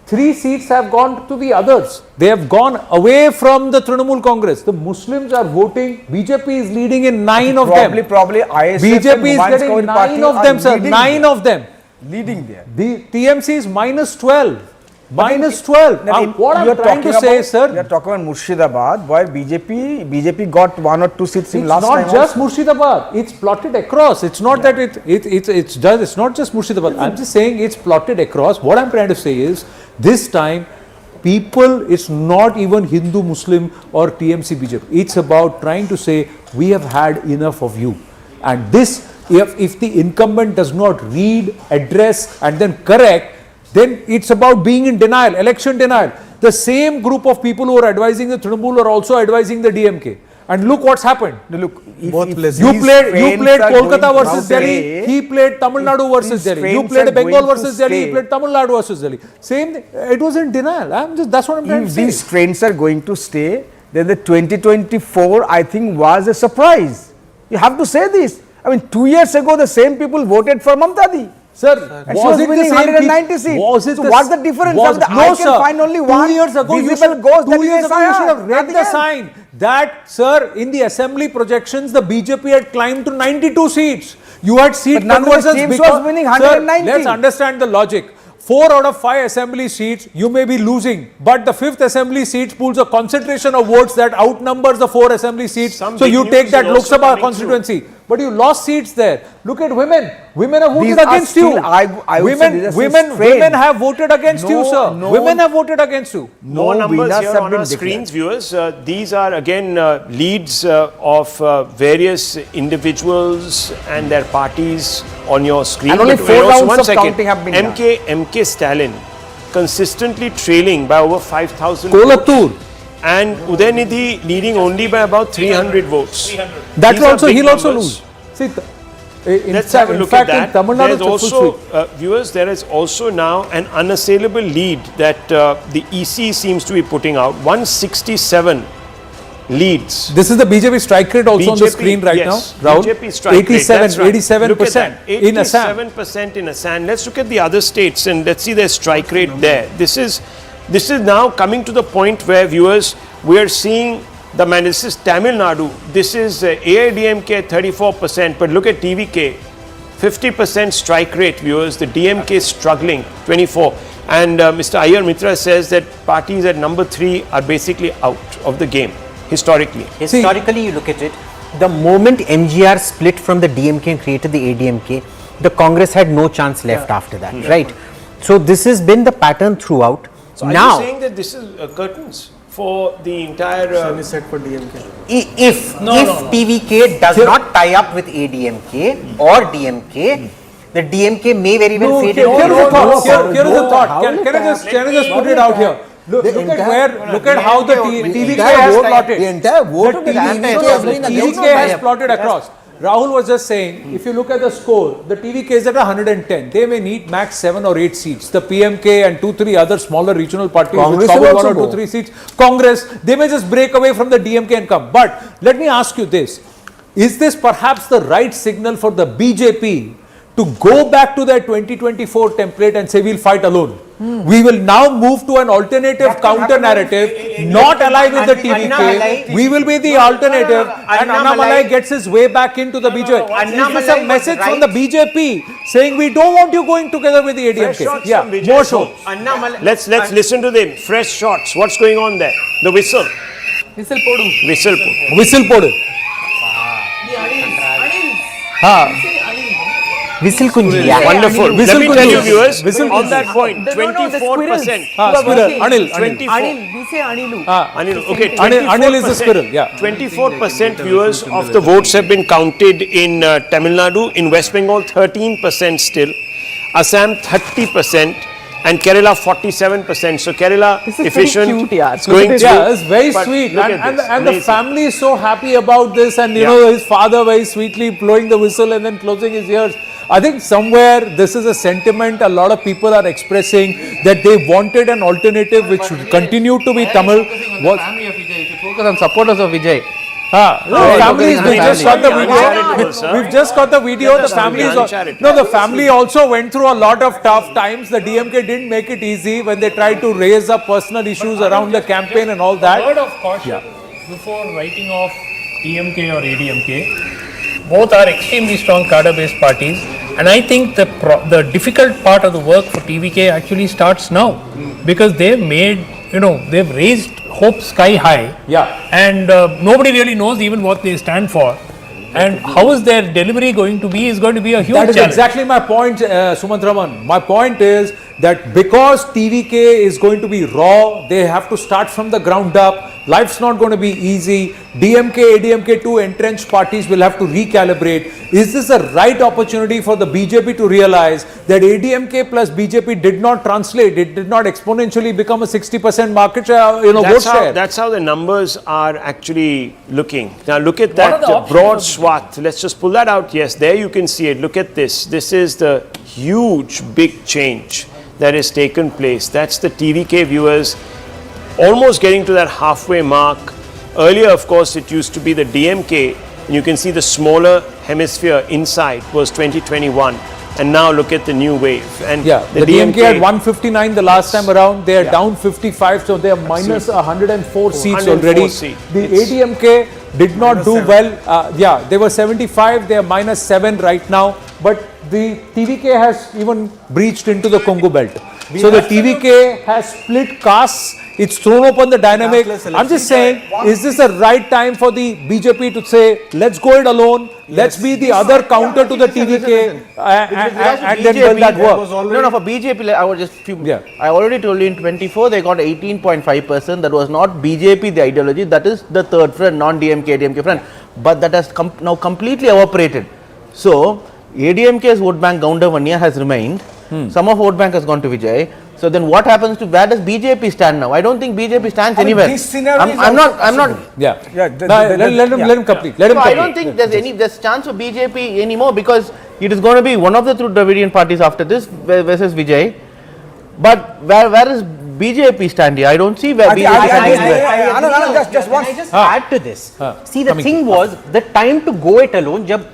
Speaker 2: 3 seats have gone to the others. They have gone away from the Trinamool Congress. The Muslims are voting. BJP is leading in 9 of them.
Speaker 20: Probably ISF
Speaker 2: BJP is getting 9 of them, sir. 9 of them.
Speaker 20: Leading there.
Speaker 2: The TMC is minus 12. Minus 12. What I'm trying to say, sir.
Speaker 20: You are talking about Mushidabad, where BJP got 1 or 2 seats in last time.
Speaker 2: It's not just Mushidabad. It's plotted across. It's not that it's not just Mushidabad. I'm just saying it's plotted across. What I'm trying to say is this time, people, it's not even Hindu, Muslim or TMC, BJP. It's about trying to say we have had enough of you. And this, if the incumbent does not read, address, and then correct, then it's about being in denial, election denial. The same group of people who are advising the Trinamool are also advising the DMK. And look what's happened.
Speaker 20: Look,
Speaker 2: you played Kolkata versus Delhi, he played Tamil Nadu versus Delhi. You played Bengal versus Delhi, he played Tamil Nadu versus Delhi. Same thing. It was in denial. That's what I'm trying to say.
Speaker 20: If these trends are going to stay, then the 2024, I think, was a surprise. You have to say this. I mean, 2 years ago, the same people voted for Mamata.
Speaker 2: Sir,
Speaker 20: was it the same 190 seats? So what's the difference? I can find only one
Speaker 2: 2 years ago, you should have read the sign that, sir, in the assembly projections, the BJP had climbed to 92 seats. You had seat conversions
Speaker 20: because was winning 190.
Speaker 2: Sir, let's understand the logic. 4 out of 5 assembly seats you may be losing, but the 5th assembly seat pulls a concentration of votes that outnumbers the 4 assembly seats. So you take that Lok Sabha constituency, but you lost seats there. Look at women. Women have voted against you. Women have voted against you, sir. Women have voted against you.
Speaker 4: No numbers here on our screens, viewers. These are again leads of various individuals and their parties on your screen.
Speaker 20: And only 4 rounds of counting have been done.
Speaker 4: MK Stalin consistently trailing by over 5,000
Speaker 2: Kolattur.
Speaker 4: And Udaynidhi leading only by about 300 votes.
Speaker 2: That
Speaker 4: These are
Speaker 2: also
Speaker 4: big
Speaker 2: he'll also
Speaker 4: numbers.
Speaker 2: lose. See,
Speaker 4: Let's have a look
Speaker 2: fact,
Speaker 4: at that.
Speaker 2: in Tamil Nadu,
Speaker 4: There's also, viewers, there is also now an unassailable lead that the EC seems to be putting out. 167 leads.
Speaker 2: This is the BJP strike rate also on the screen right now. Rahul,
Speaker 4: BJP strike rate.
Speaker 2: 87% in Assam.
Speaker 4: 87% in Assam. Let's look at the other states and let's see their strike rate there. This is now coming to the point where, viewers, we are seeing this is Tamil Nadu. This is AIDMK 34%, but look at TVK, 50% strike rate, viewers. The DMK is struggling, 24. And Mr. Iyer Mitra says that parties at number 3 are basically out of the game, historically.
Speaker 1: Historically, you look at it, the moment MGR split from the DMK and created the ADMK, the Congress had no chance left after that, right? So this has been the pattern throughout.
Speaker 4: So are you saying that this is curtains for the entire...
Speaker 18: set for DMK.
Speaker 1: If TVK does not tie up with ADMK or DMK, the DMK may very well fade.
Speaker 2: Here is the thought. Can I just put it out here? Look at how the TVK has plotted.
Speaker 20: The entire vote
Speaker 2: The TVK has plotted across. Rahul was just saying, if you look at the score, the TVK is at 110. They may need max 7 or 8 seats. The PMK and 2-3 other smaller regional parties with cover 1 or 2-3 seats. Congress, they may just break away from the DMK and come. But let me ask you this. Is this perhaps the right signal for the BJP to go back to their 2024 template and say we'll fight alone? We will now move to an alternative counter narrative, not ally with the TVK. We will be the alternative, and Annamalai gets his way back into the BJP. Is this a message from the BJP saying we don't want you going together with the ADMK? Yeah, more shots.
Speaker 4: Let's listen to them. Fresh shots. What's going on there? The whistle.
Speaker 5: Whistle podu.
Speaker 4: Whistle podu.
Speaker 2: Whistle podu.
Speaker 1: Whistle kunji.
Speaker 4: Wonderful. Let me tell you, viewers, on that point, 24%.
Speaker 2: Anil.
Speaker 5: We say Anilu.
Speaker 4: Anil, okay.
Speaker 2: Anil is the squirrel, yeah.
Speaker 4: 24% viewers of the votes have been counted in Tamil Nadu. In West Bengal, 13% still. Assam, 30%. And Kerala, 47%. So Kerala, efficient.
Speaker 5: It's
Speaker 2: going through. Yeah, it's very sweet. And the family is so happy about this. And you know, his father very sweetly blowing the whistle and then closing his ears. I think somewhere this is a sentiment a lot of people are expressing, that they wanted an alternative which should continue to be Tamil.
Speaker 20: Family of Vijay. If you focus on supporters of Vijay.
Speaker 2: Families, we just got the video. We've just got the video. The families, the family also went through a lot of tough times. The DMK didn't make it easy when they tried to raise up personal issues around the campaign and all that.
Speaker 7: A word of caution before writing off DMK or ADMK. Both are extremely strong cadre-based parties, and I think the difficult part of the work for TVK actually starts now, because they've made, they've raised hope sky high.
Speaker 2: Yeah.
Speaker 7: And nobody really knows even what they stand for. And how is their delivery going to be is going to be a huge challenge.
Speaker 2: That is exactly my point, Sumant Raman. My point is that because TVK is going to be raw, they have to start from the ground up. Life's not going to be easy. DMK, ADMK, two entrenched parties will have to recalibrate. Is this the right opportunity for the BJP to realize that ADMK plus BJP did not translate? It did not exponentially become a 60% market share, vote share.
Speaker 4: That's how the numbers are actually looking. Now look at that broad swath. Let's just pull that out. Yes, there you can see it. Look at this. This is the huge, big change that has taken place. That's the TVK viewers almost getting to that halfway mark. Earlier, of course, it used to be the DMK, and you can see the smaller hemisphere inside was 2021. And now look at the new wave. And
Speaker 2: the DMK had 159 the last time around. They are down 55, so they are minus 104 seats already. The ADMK did not do well. They were 75. They are minus 7 right now. But the TVK has even breached into the Congo belt. So the TVK has split castes. It's thrown open the dynamic. I'm just saying, is this the right time for the BJP to say, let's go it alone, let's be the other counter to the TVK and then will that work?
Speaker 10: No, for BJP, I was just I already told you in 24 they got 18.5%. That was not BJP the ideology, that is the third front, non-DMK, ADMK front. But that has now completely evaporated. So, ADMK's vote bank Gaunda 1 year has remained. Some of vote bank has gone to Vijay. So then what happens to, where does BJP stand now? I don't think BJP stands anywhere. I'm not.
Speaker 2: Let him complete.
Speaker 10: I don't think there's chance for BJP anymore, because it is going to be one of the two Dravidian parties after this versus Vijay. But where is BJP stand here? I don't see where BJP stands.
Speaker 1: Just add to this. See, the thing was, the time to go it alone, jab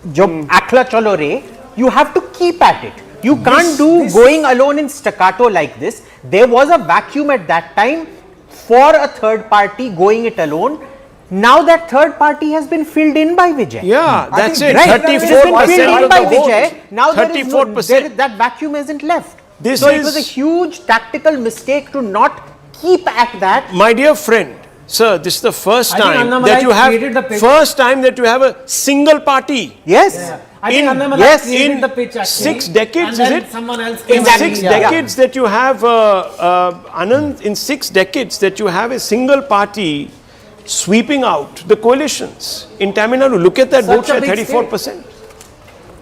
Speaker 1: akla chalo re, you have to keep at it. You can't do going alone in staccato like this. There was a vacuum at that time for a third party going it alone. Now that third party has been filled in by Vijay.
Speaker 4: Yeah, that's it.
Speaker 1: Right?
Speaker 4: 34%
Speaker 1: It has been filled in by
Speaker 4: of the
Speaker 1: Vijay.
Speaker 4: vote.
Speaker 1: Now
Speaker 4: 34%.
Speaker 1: that vacuum isn't left.
Speaker 4: This
Speaker 1: so it was a huge tactical mistake to not keep at that.
Speaker 4: My dear friend, sir, this is the first time that you have a single party.
Speaker 1: Yes.
Speaker 4: In 6 decades, is it? In 6 decades that you have, Anand, in 6 decades that you have a single party sweeping out the coalitions in Tamil Nadu. Look at that vote share, 34%.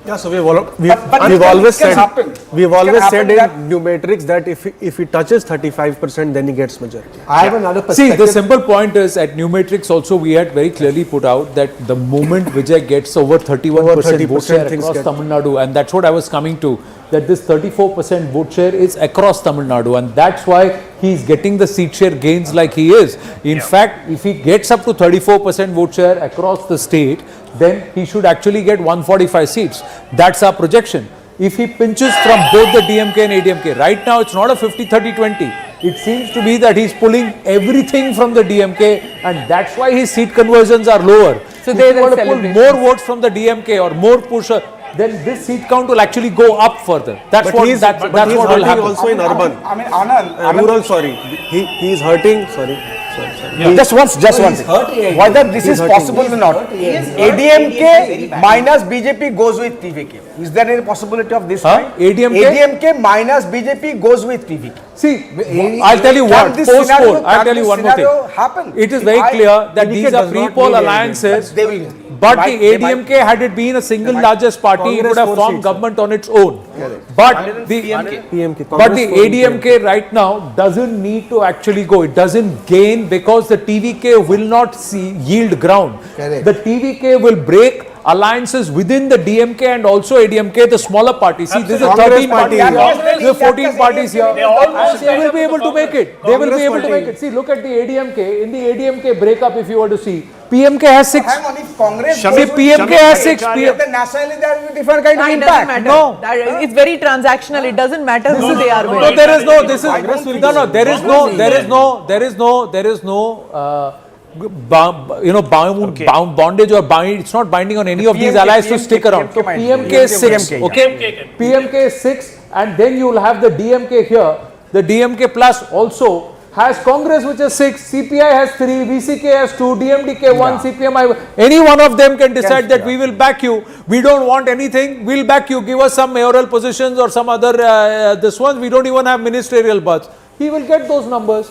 Speaker 18: Yeah, so we've always said in numerics that if he touches 35%, then he gets majority.
Speaker 2: I have another perspective. See, the simple point is at numerics also we had very clearly put out that the moment Vijay gets over 31% vote share across Tamil Nadu, and that's what I was coming to, that this 34% vote share is across Tamil Nadu, and that's why he is getting the seat share gains like he is. In fact, if he gets up to 34% vote share across the state, then he should actually get 145 seats. That's our projection. If he pinches from both the DMK and ADMK, right now it's not a 50-30-20. It seems to be that he's pulling everything from the DMK, and that's why his seat conversions are lower. So if they want to pull more votes from the DMK or more pusher, then this seat count will actually go up further. That's what will happen.
Speaker 18: Also in urban.
Speaker 20: I mean, Anand,
Speaker 18: rural, sorry. He is hurting, sorry.
Speaker 20: Yeah. Just one thing. Whether this is possible or not, ADMK minus BJP goes with TVK. Is there any possibility of this kind? ADMK minus BJP goes with TVK.
Speaker 2: See, I'll tell you what, post-poll, I'll tell you one more thing. It is very clear that these are pre-poll alliances, but the ADMK, had it been a single largest party, it would have formed government on its own. But the ADMK right now doesn't need to actually go. It doesn't gain because the TVK will not yield ground. The TVK will break alliances within the DMK and also ADMK, the smaller parties. See, this is 13 parties here, there are 14 parties here. They will be able to make it. They will be able to make it. See, look at the ADMK. In the ADMK breakup, if you were to see, PMK has 6.
Speaker 20: Hang on, if Congress
Speaker 2: PMK has 6.
Speaker 20: Then nationally there will be different kind of
Speaker 5: It
Speaker 20: impact.
Speaker 5: doesn't matter. It's very transactional. It doesn't matter who they are with.
Speaker 2: No, there is no. This is no. There is no. Bondage or binding. It's not binding on any of these allies to stick around. So PMK is 6. Okay, PMK is 6, and then you will have the DMK here. The DMK plus also has Congress, which is 6, CPI has 3, VCK has 2, DMDK 1, CPM. Any one of them can decide that we will back you. We don't want anything. We'll back you. Give us some mayoral positions or some other this one. We don't even have ministerial berths. He will get those numbers.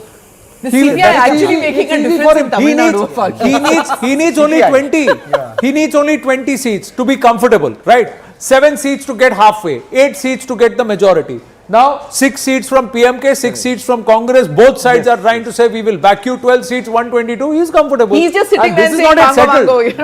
Speaker 5: The CPI actually making a difference in Tamil Nadu.
Speaker 2: He needs only 20. He needs only 20 seats to be comfortable, right? 7 seats to get halfway, 8 seats to get the majority. Now 6 seats from PMK, 6 seats from Congress. Both sides are trying to say we will back you. 12 seats, 122. He is comfortable.
Speaker 5: He's just sitting there saying,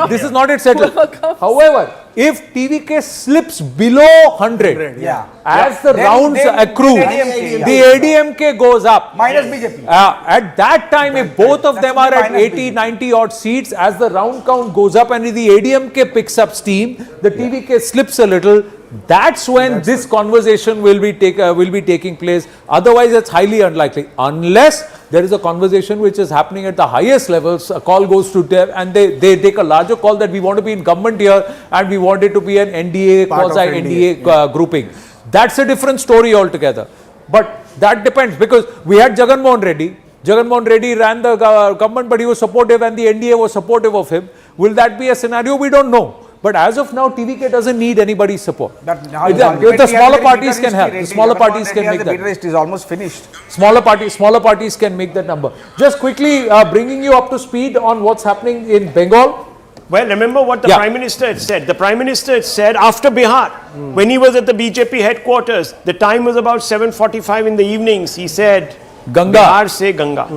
Speaker 2: This is not it settled. However, if TVK slips below 100, as the rounds accrue, the ADMK goes up.
Speaker 20: Minus BJP.
Speaker 2: At that time, if both of them are at 80, 90 odd seats, as the round count goes up and the ADMK picks up steam, the TVK slips a little. That's when this conversation will be taking place. Otherwise, it's highly unlikely. Unless there is a conversation which is happening at the highest levels, a call goes to them and they take a larger call that we want to be in government here and we want it to be an NDA, quasi-NDA grouping. That's a different story altogether. But that depends, because we had Jagan Mohan Reddy. Jagan Mohan Reddy ran the government, but he was supportive and the NDA was supportive of him. Will that be a scenario? We don't know. But as of now, TVK doesn't need anybody's support. The smaller parties can help. The smaller parties can make that.
Speaker 20: The list is almost finished.
Speaker 2: Smaller parties can make that number. Just quickly bringing you up to speed on what's happening in Bengal.
Speaker 4: Well, remember what the Prime Minister had said. The Prime Minister had said after Bihar, when he was at the BJP headquarters, the time was about 7:45 in the evenings. He said,
Speaker 2: Ganga.
Speaker 4: Bihar se Ganga.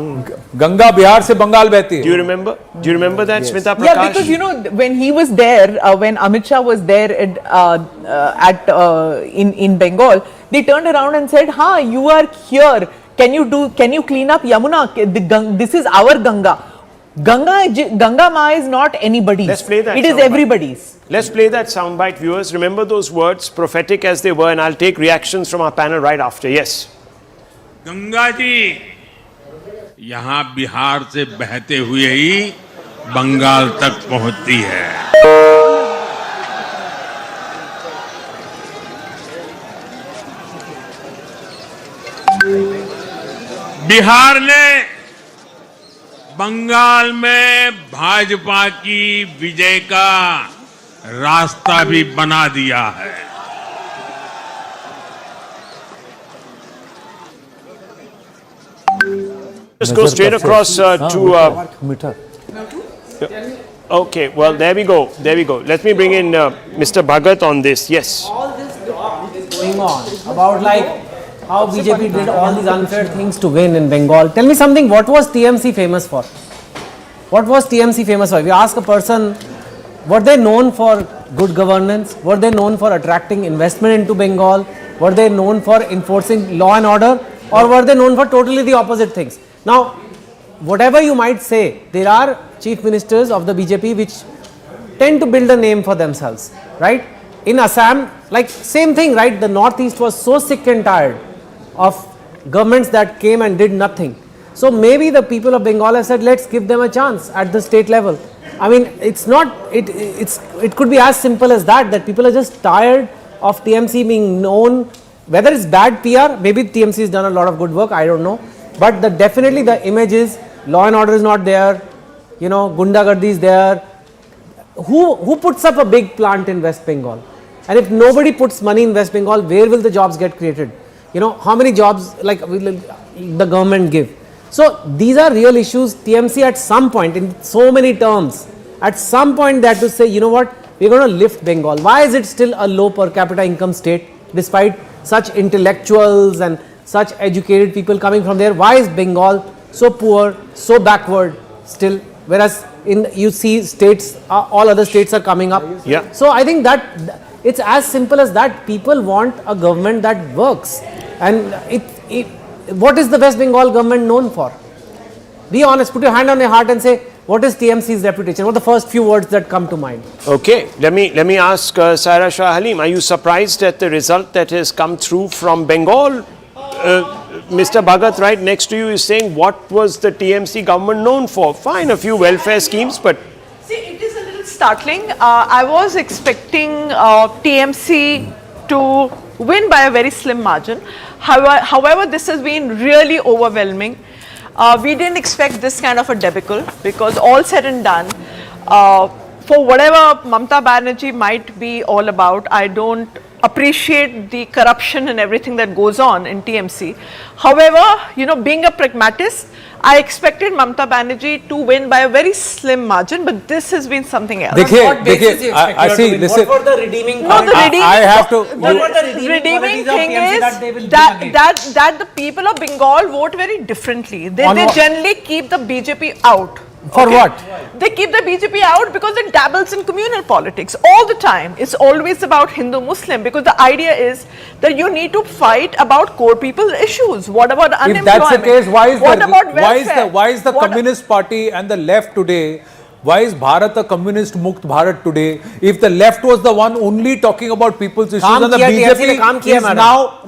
Speaker 2: Ganga Bihar se Bengal behti hai.
Speaker 4: Do you remember? Do you remember that, Smita Prakash?
Speaker 5: Yeah, because you know, when he was there, when Amit Shah was there in Bengal, they turned around and said, "Ha, you are here. Can you clean up Yamuna? This is our Ganga." Ganga Ma is not anybody's.
Speaker 4: Let's play that.
Speaker 5: It is everybody's.
Speaker 4: Let's play that soundbite, viewers. Remember those words, prophetic as they were, and I'll take reactions from our panel right after. Yes.
Speaker 8: Ganga ji यहाँ बिहार से बहते हुए ही बंगाल तक पहुंचती है। बिहार ने बंगाल में भाजपा की विजय का रास्ता भी बना दिया है।
Speaker 4: Just go straight across to. Okay, well, there we go. There we go. Let me bring in Mr. Bhagat on this. Yes.
Speaker 6: All this talk is going on about like how BJP did all these unfair things to win in Bengal. Tell me something. What was TMC famous for? What was TMC famous for? If you ask a person, were they known for good governance? Were they known for attracting investment into Bengal? Were they known for enforcing law and order? Or were they known for totally the opposite things? Now, whatever you might say, there are chief ministers of the BJP which tend to build a name for themselves, right? In Assam, like same thing, right? The Northeast was so sick and tired of governments that came and did nothing. So maybe the people of Bengal have said, let's give them a chance at the state level. I mean, it's not, it could be as simple as that people are just tired of TMC being known. Whether it's bad PR, maybe TMC has done a lot of good work, I don't know. But definitely the image is law and order is not there, you know, Gundagardi is there. Who puts up a big plant in West Bengal? And if nobody puts money in West Bengal, where will the jobs get created? You know, how many jobs like will the government give? So these are real issues. TMC at some point, in so many terms, at some point they have to say, you know what, we're going to lift Bengal. Why is it still a low per capita income state despite such intellectuals and such educated people coming from there? Why is Bengal so poor, so backward still, whereas you see states, all other states are coming up?
Speaker 4: Yeah.
Speaker 6: So I think that it's as simple as that. People want a government that works, and what is the West Bengal government known for? Be honest, put your hand on your heart and say, what is TMC's reputation? What are the first few words that come to mind?
Speaker 4: Okay, let me ask Saira Shah Halim, are you surprised at the result that has come through from Bengal? Mr. Bhagat right next to you is saying, what was the TMC government known for? Fine, a few welfare schemes, but...
Speaker 5: See, it is a little startling. I was expecting TMC to win by a very slim margin. However, this has been really overwhelming. We didn't expect this kind of a debacle, because all said and done, for whatever Mamata Banerjee might be all about, I don't appreciate the corruption and everything that goes on in TMC. However, you know, being a pragmatist, I expected Mamata Banerjee to win by a very slim margin, but this has been something else.
Speaker 2: I see. Listen.
Speaker 6: What were the redeeming
Speaker 5: No, the redeeming,
Speaker 2: I have to.
Speaker 5: the redeeming thing is that the people of Bengal vote very differently. They generally keep the BJP out.
Speaker 6: For what?
Speaker 5: They keep the BJP out because it dabbles in communal politics all the time. It's always about Hindu-Muslim, because the idea is that you need to fight about core people issues. What about unemployment?
Speaker 2: If that's the case, why is the
Speaker 5: What
Speaker 2: Communist Party and the left today, why is Bharat a communist Mukt Bharat today? If the left was the one only talking about people's issues, and the BJP is now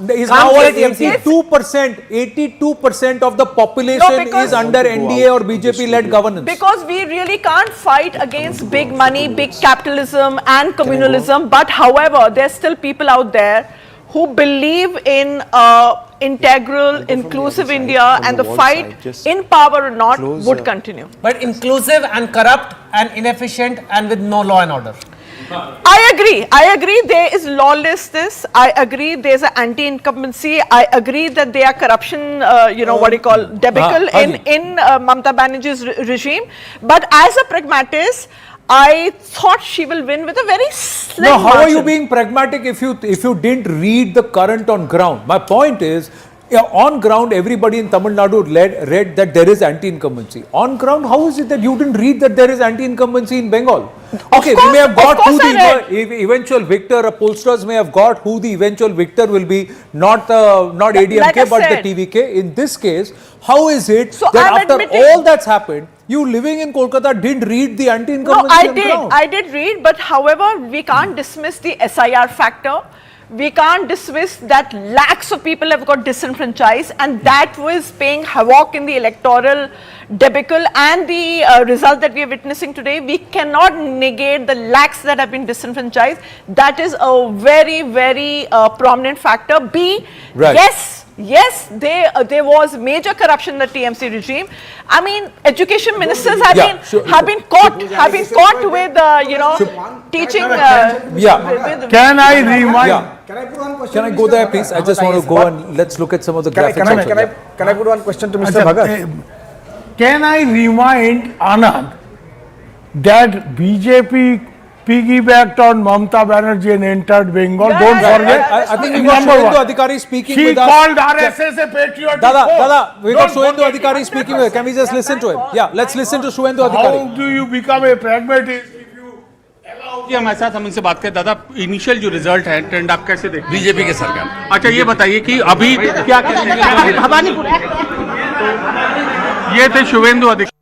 Speaker 2: at 82% of the population is under NDA or BJP-led governance.
Speaker 5: Because we really can't fight against big money, big capitalism and communalism, but however, there's still people out there who believe in integral, inclusive India and the fight in power or not would continue.
Speaker 6: But inclusive and corrupt and inefficient and with no law and order.
Speaker 5: I agree there is lawlessness. I agree there's an anti-incumbency. I agree that there are corruption, debacle in Mamata Banerjee's regime. But as a pragmatist, I thought she will win with a very slim
Speaker 2: Now, how are
Speaker 5: margin.
Speaker 2: you being pragmatic if you didn't read the current on ground? My point is, on ground, everybody in Tamil Nadu read that there is anti-incumbency. On ground, how is it that you didn't read that there is anti-incumbency in Bengal? Okay, we may have got who the eventual victor, pollsters may have got who the eventual victor will be, not ADMK,
Speaker 5: like
Speaker 2: but the TVK. In this case, how is it that after all that's happened, you living in Kolkata didn't read the anti-incumbency on ground?
Speaker 5: I did read, but however, we can't dismiss the SIR factor. We can't dismiss that lakhs of people have got disenfranchised, and that was paying havoc in the electoral debacle and the result that we are witnessing today. We cannot negate the lakhs that have been disenfranchised. That is a very, very prominent factor. B, yes, there was major corruption in the TMC regime. I mean, education ministers have been caught with teaching.
Speaker 17: Can I remind?
Speaker 2: Can I put one question? Can I go there, please? I just want to go and let's look at some of the graphics.
Speaker 20: Can I put one question to Mr. Bhagat?
Speaker 17: Can I remind Anand that BJP piggybacked on Mamata Banerjee and entered Bengal? Don't forget.
Speaker 2: I think we got Suvendu Adhikari speaking with us.
Speaker 17: She called RSS a patriotic
Speaker 2: Dada, we got Suvendu Adhikari speaking with us. Can we just listen to him? Yeah, let's listen to Suvendu Adhikari.
Speaker 17: How do you become a pragmatist?
Speaker 14: जी हमारे साथ हम इनसे बात करें दादा initial जो result है trend आप कैसे देखते हैं बीजेपी के सरकार अच्छा ये बताइए कि अभी क्या कहते हैं ये थे शुवेंदु अधिकारी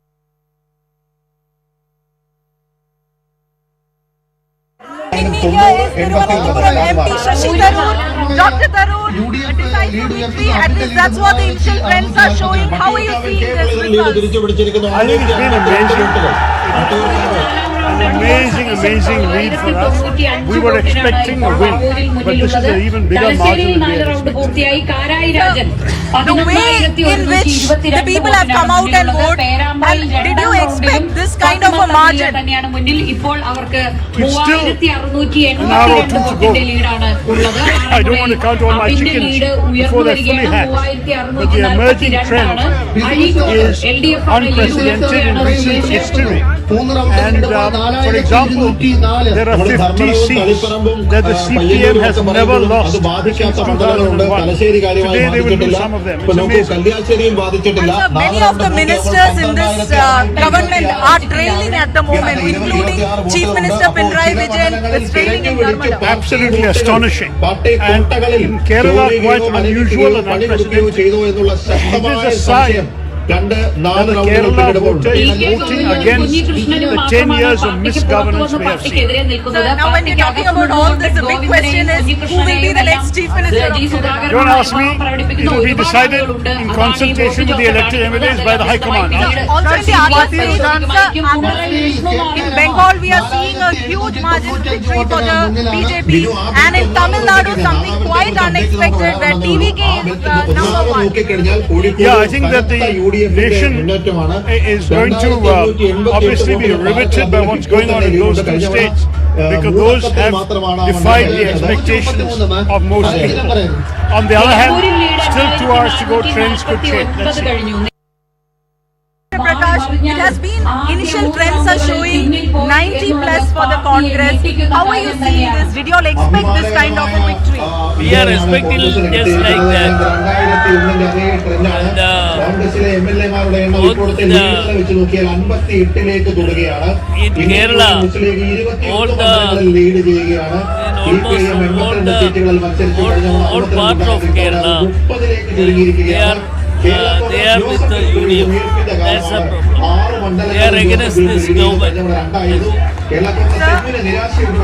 Speaker 19: Dr. Tarun, decisive victory, and that's what the initial trends are showing. How are you seeing this result?
Speaker 17: I think it's been amazing lead for us. We were expecting a win, but this is an even bigger margin than we had expected.
Speaker 19: The way in which the people have come out and voted, did you expect this kind of a margin?
Speaker 17: It's still an hour or two to go. I don't want to count all my chickens before they're fully hatched. But the emerging trend is unprecedented in recent history. And for example, there are 50 seats that the CPM has never lost since 2001. Today they will do some of them. It's amazing.
Speaker 19: And many of the ministers in this government are trailing at the moment, including Chief Minister Pinarayi Vijay is trailing in Narmada.
Speaker 17: Absolutely astonishing. And in Kerala, quite unusual and unprecedented. It is a sign that the Kerala voter is voting against the 10 years of misgovernance we have seen.
Speaker 19: So now when you're talking about all this, the big question is who will be the next Chief Minister of Kerala?
Speaker 17: Don't ask me. It will be decided in consultation with the elected MLAs by the High Command.
Speaker 19: Also in the other states, in Bengal we are seeing a huge margin victory for the BJP, and in Tamil Nadu something quite unexpected where TVK is number one.
Speaker 17: Yeah, I think that the nation is going to obviously be riveted by what's going on in those two states, because those have defied the expectations of most people. On the other hand, still 2 hours to go, trends could change. Let's see.
Speaker 19: Prakash, it has been, initial trends are showing 90 plus for the Congress. How are you seeing this? Did you all expect this kind of a victory?
Speaker 22: We are expecting just like that. And both in Kerala, all part of Kerala, they are with the UDF. That's the problem. They are against this government.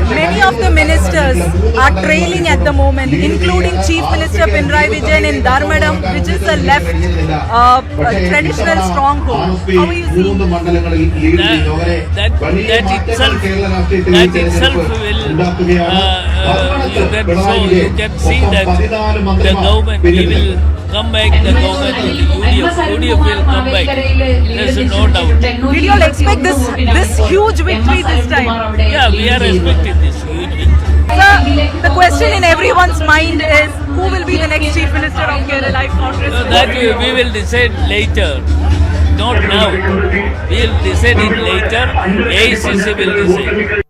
Speaker 19: Many of the ministers are trailing at the moment, including Chief Minister Pinarayi Vijay in Dharmadam, which is the left traditional stronghold. How are you seeing
Speaker 22: that itself will you can see that the government, we will come back, the government with the UDF will come back. There's no doubt.
Speaker 19: Did you all expect this huge victory this time?
Speaker 22: Yeah, we are expecting this huge victory.
Speaker 19: Sir, the question in everyone's mind is who will be the next Chief Minister of Kerala if Congress?
Speaker 22: That we will decide later, not now. We will decide it later. AICC will decide.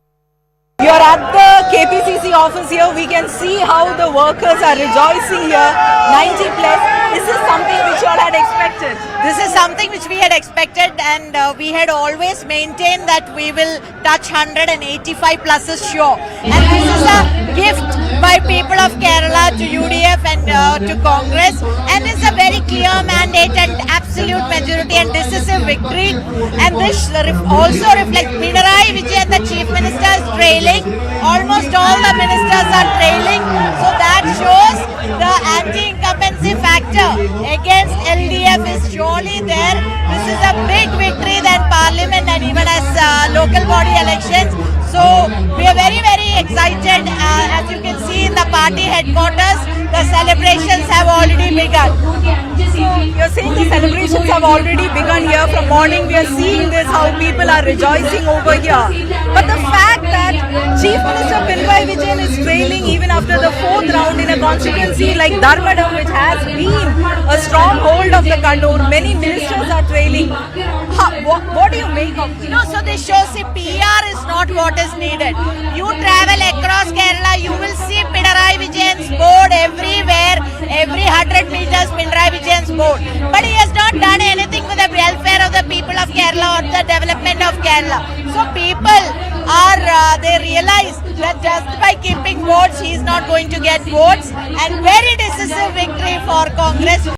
Speaker 19: You are at the KPCC office here. We can see how the workers are rejoicing here. 90 plus. This is something which you all had expected.
Speaker 3: This is something which we had expected, and we had always maintained that we will touch 185 plus is sure. And this is a gift by people of Kerala to UDF and to Congress, and it's a very clear mandate and absolute majority and decisive victory. And this also reflects Pinarayi Vijay, the Chief Minister, is trailing. Almost all the ministers are trailing. So that shows the anti-incumbency factor against LDF is surely there. This is a big victory than Parliament and even as local body elections. So we are very, very excited. As you can see in the party headquarters, the celebrations have already begun.
Speaker 19: So you're saying the celebrations have already begun here. From morning we are seeing this, how people are rejoicing over here. But the fact that Chief Minister Pinarayi Vijay is trailing even after the 4th round in a constituency like Dharmadam, which has been a stronghold of the Kannur, many ministers are trailing. What do you make of this?
Speaker 3: No, so this shows the PR is not what is needed. You travel across Kerala, you will see Pinarayi Vijay's board everywhere. Every 100 meters Pinarayi Vijay's board. But he has not done anything for the welfare of the people of Kerala or the development of Kerala. So people are, they realize that just by keeping votes, he is not going to get votes. And very decisive victory for Congress.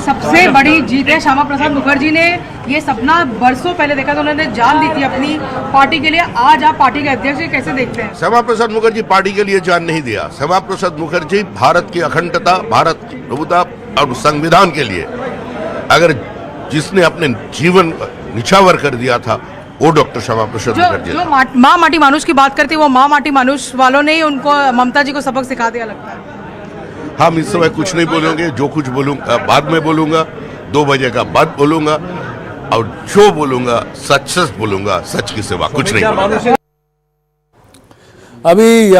Speaker 11: सबसे बड़ी जीत है। श्यामा प्रसाद मुखर्जी ने ये सपना बरसों पहले देखा था, उन्होंने जान दी थी अपनी पार्टी के लिए। आज आप पार्टी के अध्यक्ष कैसे देखते हैं?
Speaker 23: श्यामा प्रसाद मुखर्जी पार्टी के लिए जान नहीं दिया। श्यामा प्रसाद मुखर्जी भारत की अखंडता, भारत की प्रभुता और संविधान के लिए अगर जिसने अपने जीवन निछावर कर दिया था वो डॉक्टर श्यामा प्रसाद मुखर्जी।
Speaker 11: जो माँ माटी मानुष की बात करती है, वो माँ माटी मानुष वालों ने ही उनको, ममता जी को सबक सिखा दिया लगता है।
Speaker 23: हम इस समय कुछ नहीं बोलेंगे, जो कुछ बोलूंगा बाद में बोलूंगा, 2 बजे का बाद बोलूंगा, और जो बोलूंगा सच सच बोलूंगा, सच की सिवा कुछ नहीं बोलूंगा।
Speaker 2: अभी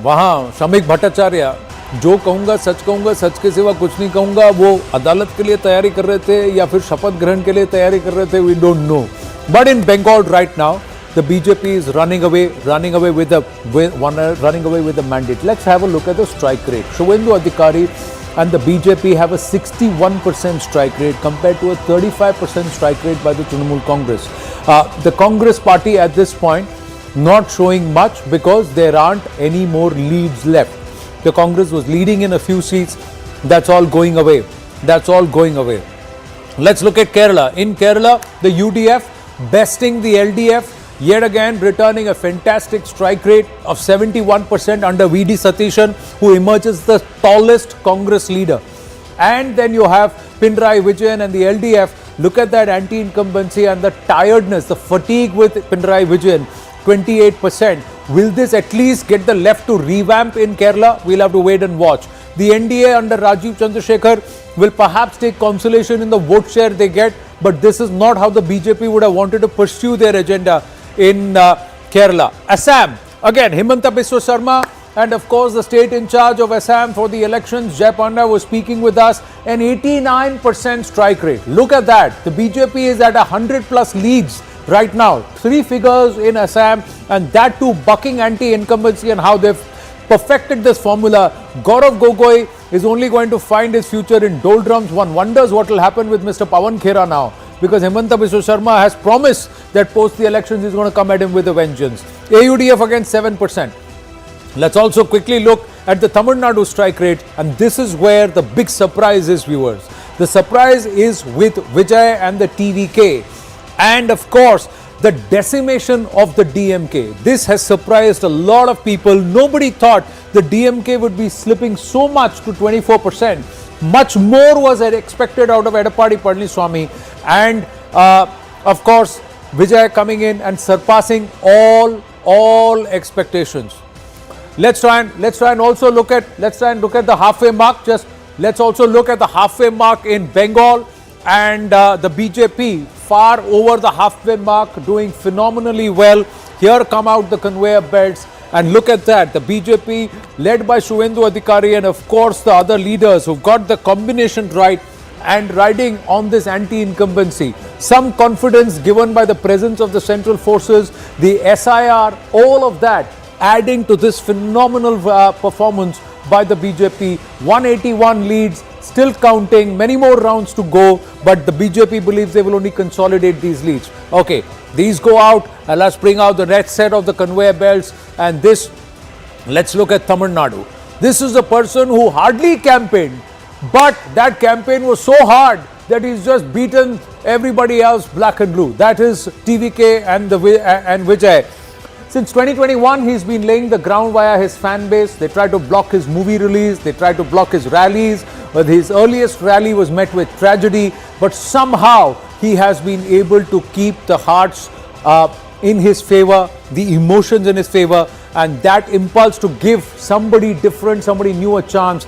Speaker 2: वहाँ श्रमिक भट्टाचार्य जो कहूंगा सच के सिवा कुछ नहीं कहूंगा, वो अदालत के लिए तैयारी कर रहे थे या फिर शपथ ग्रहण के लिए तैयारी कर रहे थे, we don't know. But in Bengal right now the BJP is running away with the mandate. Let's have a look at the strike rate. Suvendu Adhikari and the BJP have a 61% strike rate compared to a 35% strike rate by the Trinamool Congress. The Congress party at this point not showing much because there aren't any more leads left. The Congress was leading in a few seats. That's all going away. Let's look at Kerala. In Kerala, the UDF besting the LDF. Yet again returning a fantastic strike rate of 71% under VD Satishan, who emerges the tallest Congress leader. And then you have Pinarayi Vijay and the LDF. Look at that anti-incumbency and the tiredness, the fatigue with Pinarayi Vijay, 28%. Will this at least get the left to revamp in Kerala? We'll have to wait and watch. The NDA under Rajiv Chandrasekhar will perhaps take consolation in the vote share they get, but this is not how the BJP would have wanted to pursue their agenda in Kerala. Assam, again, Himanta Biswa Sarma and of course the state in charge of Assam for the elections, Jay Panda, was speaking with us. An 89% strike rate. Look at that. The BJP is at 100 plus leads right now. 3 figures in Assam, and that too bucking anti-incumbency and how they've perfected this formula. Gaurav Gogoi is only going to find his future in doldrums. One wonders what will happen with Mr. Pawan Khera now, because Himanta Biswa Sarma has promised that post the elections he's going to come at him with a vengeance. AUDF against 7%. Let's also quickly look at the Tamil Nadu strike rate, and this is where the big surprise is, viewers. The surprise is with Vijay and the TVK, and of course the decimation of the DMK. This has surprised a lot of people. Nobody thought the DMK would be slipping so much to 24%. Much more was expected out of Edappadi Palaniswamy, and of course Vijay coming in and surpassing all all expectations. Let's try and also look at the halfway mark. Just let's also look at the halfway mark in Bengal, and the BJP far over the halfway mark, doing phenomenally well. Here come out the conveyor belts, and look at that, the BJP led by Suvendu Adhikari and of course the other leaders who've got the combination right and riding on this anti-incumbency. Some confidence given by the presence of the central forces, the SIR, all of that adding to this phenomenal performance by the BJP. 181 leads, still counting, many more rounds to go, but the BJP believes they will only consolidate these leads. Okay, these go out, and let's bring out the next set of the conveyor belts, and this, let's look at Tamil Nadu. This is a person who hardly campaigned, but that campaign was so hard that he's just beaten everybody else black and blue. That is TVK and Vijay. Since 2021, he's been laying the ground via his fan base. They tried to block his movie release. They tried to block his rallies. But his earliest rally was met with tragedy. But somehow he has been able to keep the hearts in his favor, the emotions in his favor. And that impulse to give somebody different, somebody new a chance,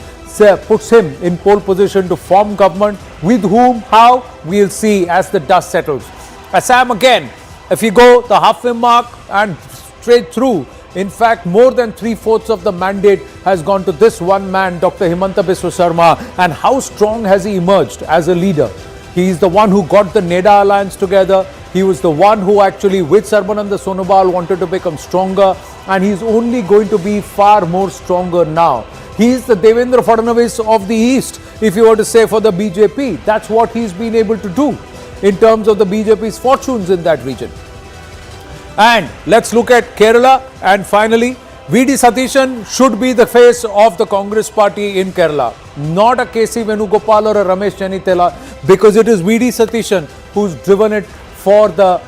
Speaker 2: puts him in pole position to form government. With whom, how, we'll see as the dust settles. Assam again, if you go the halfway mark and straight through, in fact more than 3/4 of the mandate has gone to this one man, Dr. Himanta Biswa Sarma. And how strong has he emerged as a leader? He is the one who got the NEDA alliance together. He was the one who actually with Sarbananda Sonobal wanted to become stronger, and he's only going to be far more stronger now. He is the Devendra Fadnavis of the East, if you were to say, for the BJP. That's what he's been able to do in terms of the BJP's fortunes in that region. And let's look at Kerala, and finally, V.D. Satishan should be the face of the Congress party in Kerala. Not a K.C. Venugopal or a Ramesh Chanitela, because it is V.D. Satishan who's driven it for the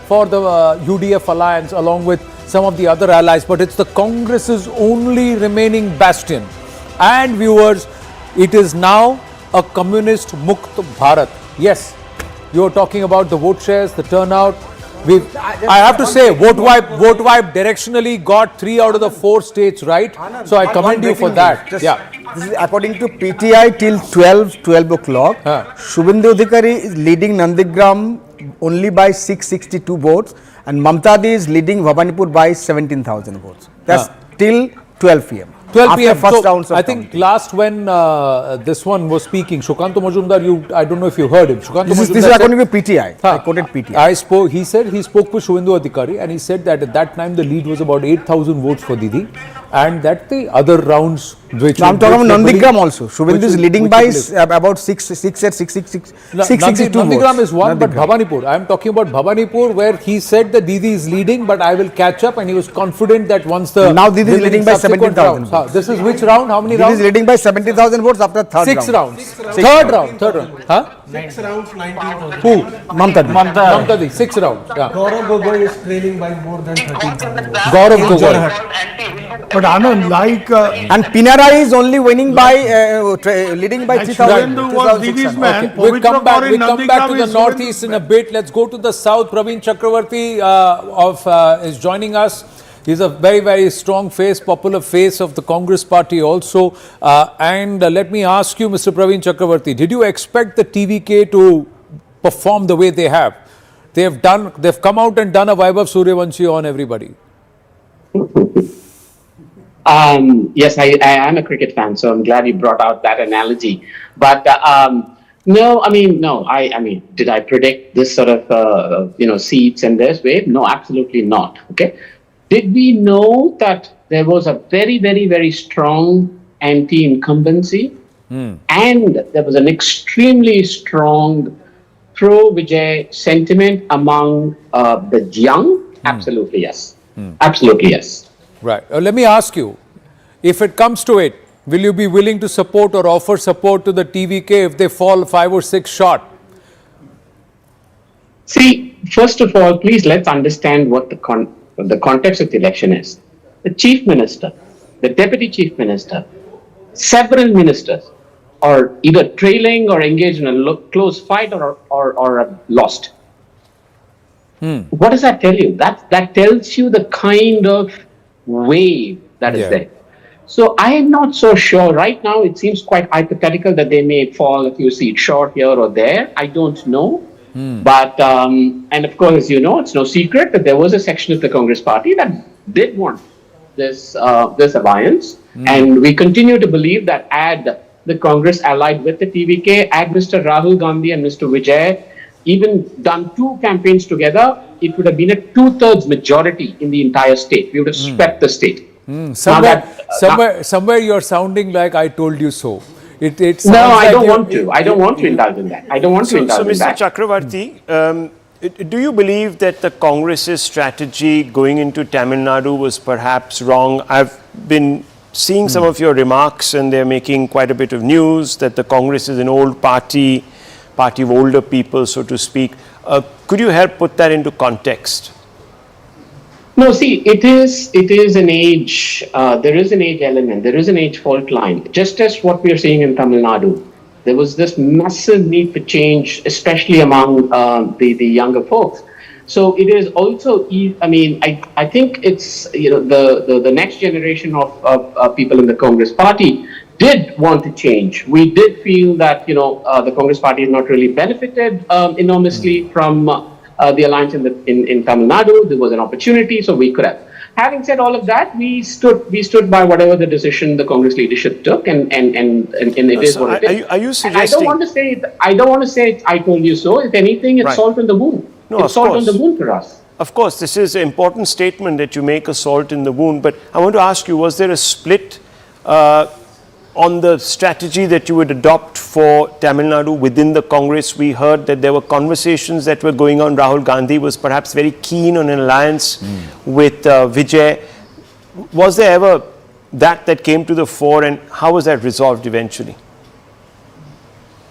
Speaker 2: UDF alliance along with some of the other allies. But it's the Congress's only remaining bastion. And viewers, it is now a communist Mukt Bharat. Yes, you are talking about the vote shares, the turnout. I have to say, vote wipe directionally got 3 out of the 4 states right. So I commend you for that.
Speaker 20: This is according to PTI till 12 o'clock. Suvendu Adhikari is leading Nandigram only by 662 votes, and Mamata is leading Bhabanipur by 17,000 votes. That's till 12 p.m.
Speaker 2: 12 p.m.
Speaker 20: First rounds
Speaker 2: so I think last when this one was speaking, Shukanto Majumdar, I don't know if you heard him.
Speaker 20: This is according to PTI. I quoted PTI.
Speaker 2: He said he spoke with Suvendu Adhikari, and he said that at that time the lead was about 8,000 votes for Didi, and that the other rounds which
Speaker 20: I'm talking about Nandigram also. Suvendu is leading by about 662
Speaker 2: Nandigram is one, but Bhabanipur. I am talking about Bhabanipur, where he said that Didi is leading, but I will catch up, and he was confident that once the
Speaker 20: now Didi is leading by 17,000 votes.
Speaker 2: This is which round? How many rounds?
Speaker 20: Didi is leading by 70,000 votes after third
Speaker 2: 6
Speaker 20: round.
Speaker 2: rounds. Third round. Huh?
Speaker 9: 6 rounds, 19,000.
Speaker 2: Who?
Speaker 9: Mamata.
Speaker 2: 6 rounds. Yeah.
Speaker 9: Gaurav Gogoi is trailing by more than 13,000.
Speaker 2: Gaurav Gogoi.
Speaker 17: But Anand,
Speaker 20: and Pinarayi is only winning by leading by 3,000.
Speaker 2: Okay. We'll come back to the northeast in a bit. Let's go to the south. Praveen Chakravarti is joining us. He's a very, very strong face, popular face of the Congress party also. And let me ask you, Mr. Praveen Chakravarti, did you expect the TVK to perform the way they have? They've come out and done a Vaibhav Suryavanshi on everybody.
Speaker 12: Yes, I am a cricket fan, so I'm glad you brought out that analogy. But no, I mean, did I predict this sort of, seats and this wave? No, absolutely not. Okay. Did we know that there was a very, very, very strong anti-incumbency and there was an extremely strong pro-Vijay sentiment among the young? Absolutely, yes. Absolutely, yes.
Speaker 2: Right. Let me ask you, if it comes to it, will you be willing to support or offer support to the TVK if they fall 5 or 6 short?
Speaker 12: See, first of all, please let's understand what the context of the election is. The chief minister, the deputy chief minister, several ministers are either trailing or engaged in a close fight or lost. What does that tell you? That tells you the kind of wave that is there. So I am not so sure. Right now, it seems quite hypothetical that they may fall a few seats short here or there. I don't know. But, and of course, you know, it's no secret that there was a section of the Congress party that did want this alliance. And we continue to believe that had the Congress allied with the TVK, had Mr. Rahul Gandhi and Mr. Vijay even done 2 campaigns together, it would have been a 2/3 majority in the entire state. We would have swept the state.
Speaker 2: Somewhere you're sounding like I told you so.
Speaker 12: No, I don't want to. I don't want to indulge in that. I don't want to indulge in that.
Speaker 4: So, Mr. Chakravarti, do you believe that the Congress's strategy going into Tamil Nadu was perhaps wrong? I've been seeing some of your remarks and they're making quite a bit of news that the Congress is an old party of older people, so to speak. Could you help put that into context?
Speaker 12: No, see, it is an age, there is an age element, there is an age fault line, just as what we are seeing in Tamil Nadu. There was this massive need for change, especially among the younger folks. So it is also, I mean, I think it's, you know, the next generation of people in the Congress party did want to change. We did feel that, you know, the Congress party has not really benefited enormously from the alliance in Tamil Nadu. There was an opportunity, so we could have. Having said all of that, we stood by whatever the decision the Congress leadership took, and it is what it is.
Speaker 4: Are you suggesting?
Speaker 12: I don't want to say I told you so. If anything, it's salt in the wound.
Speaker 4: No,
Speaker 12: it's salt in the wound for us.
Speaker 4: Of course, this is an important statement that you make a salt in the wound. But I want to ask you: was there a split on the strategy that you would adopt for Tamil Nadu within the Congress? We heard that there were conversations that were going on. Rahul Gandhi was perhaps very keen on an alliance with Vijay. Was there ever that came to the fore, and how was that resolved eventually?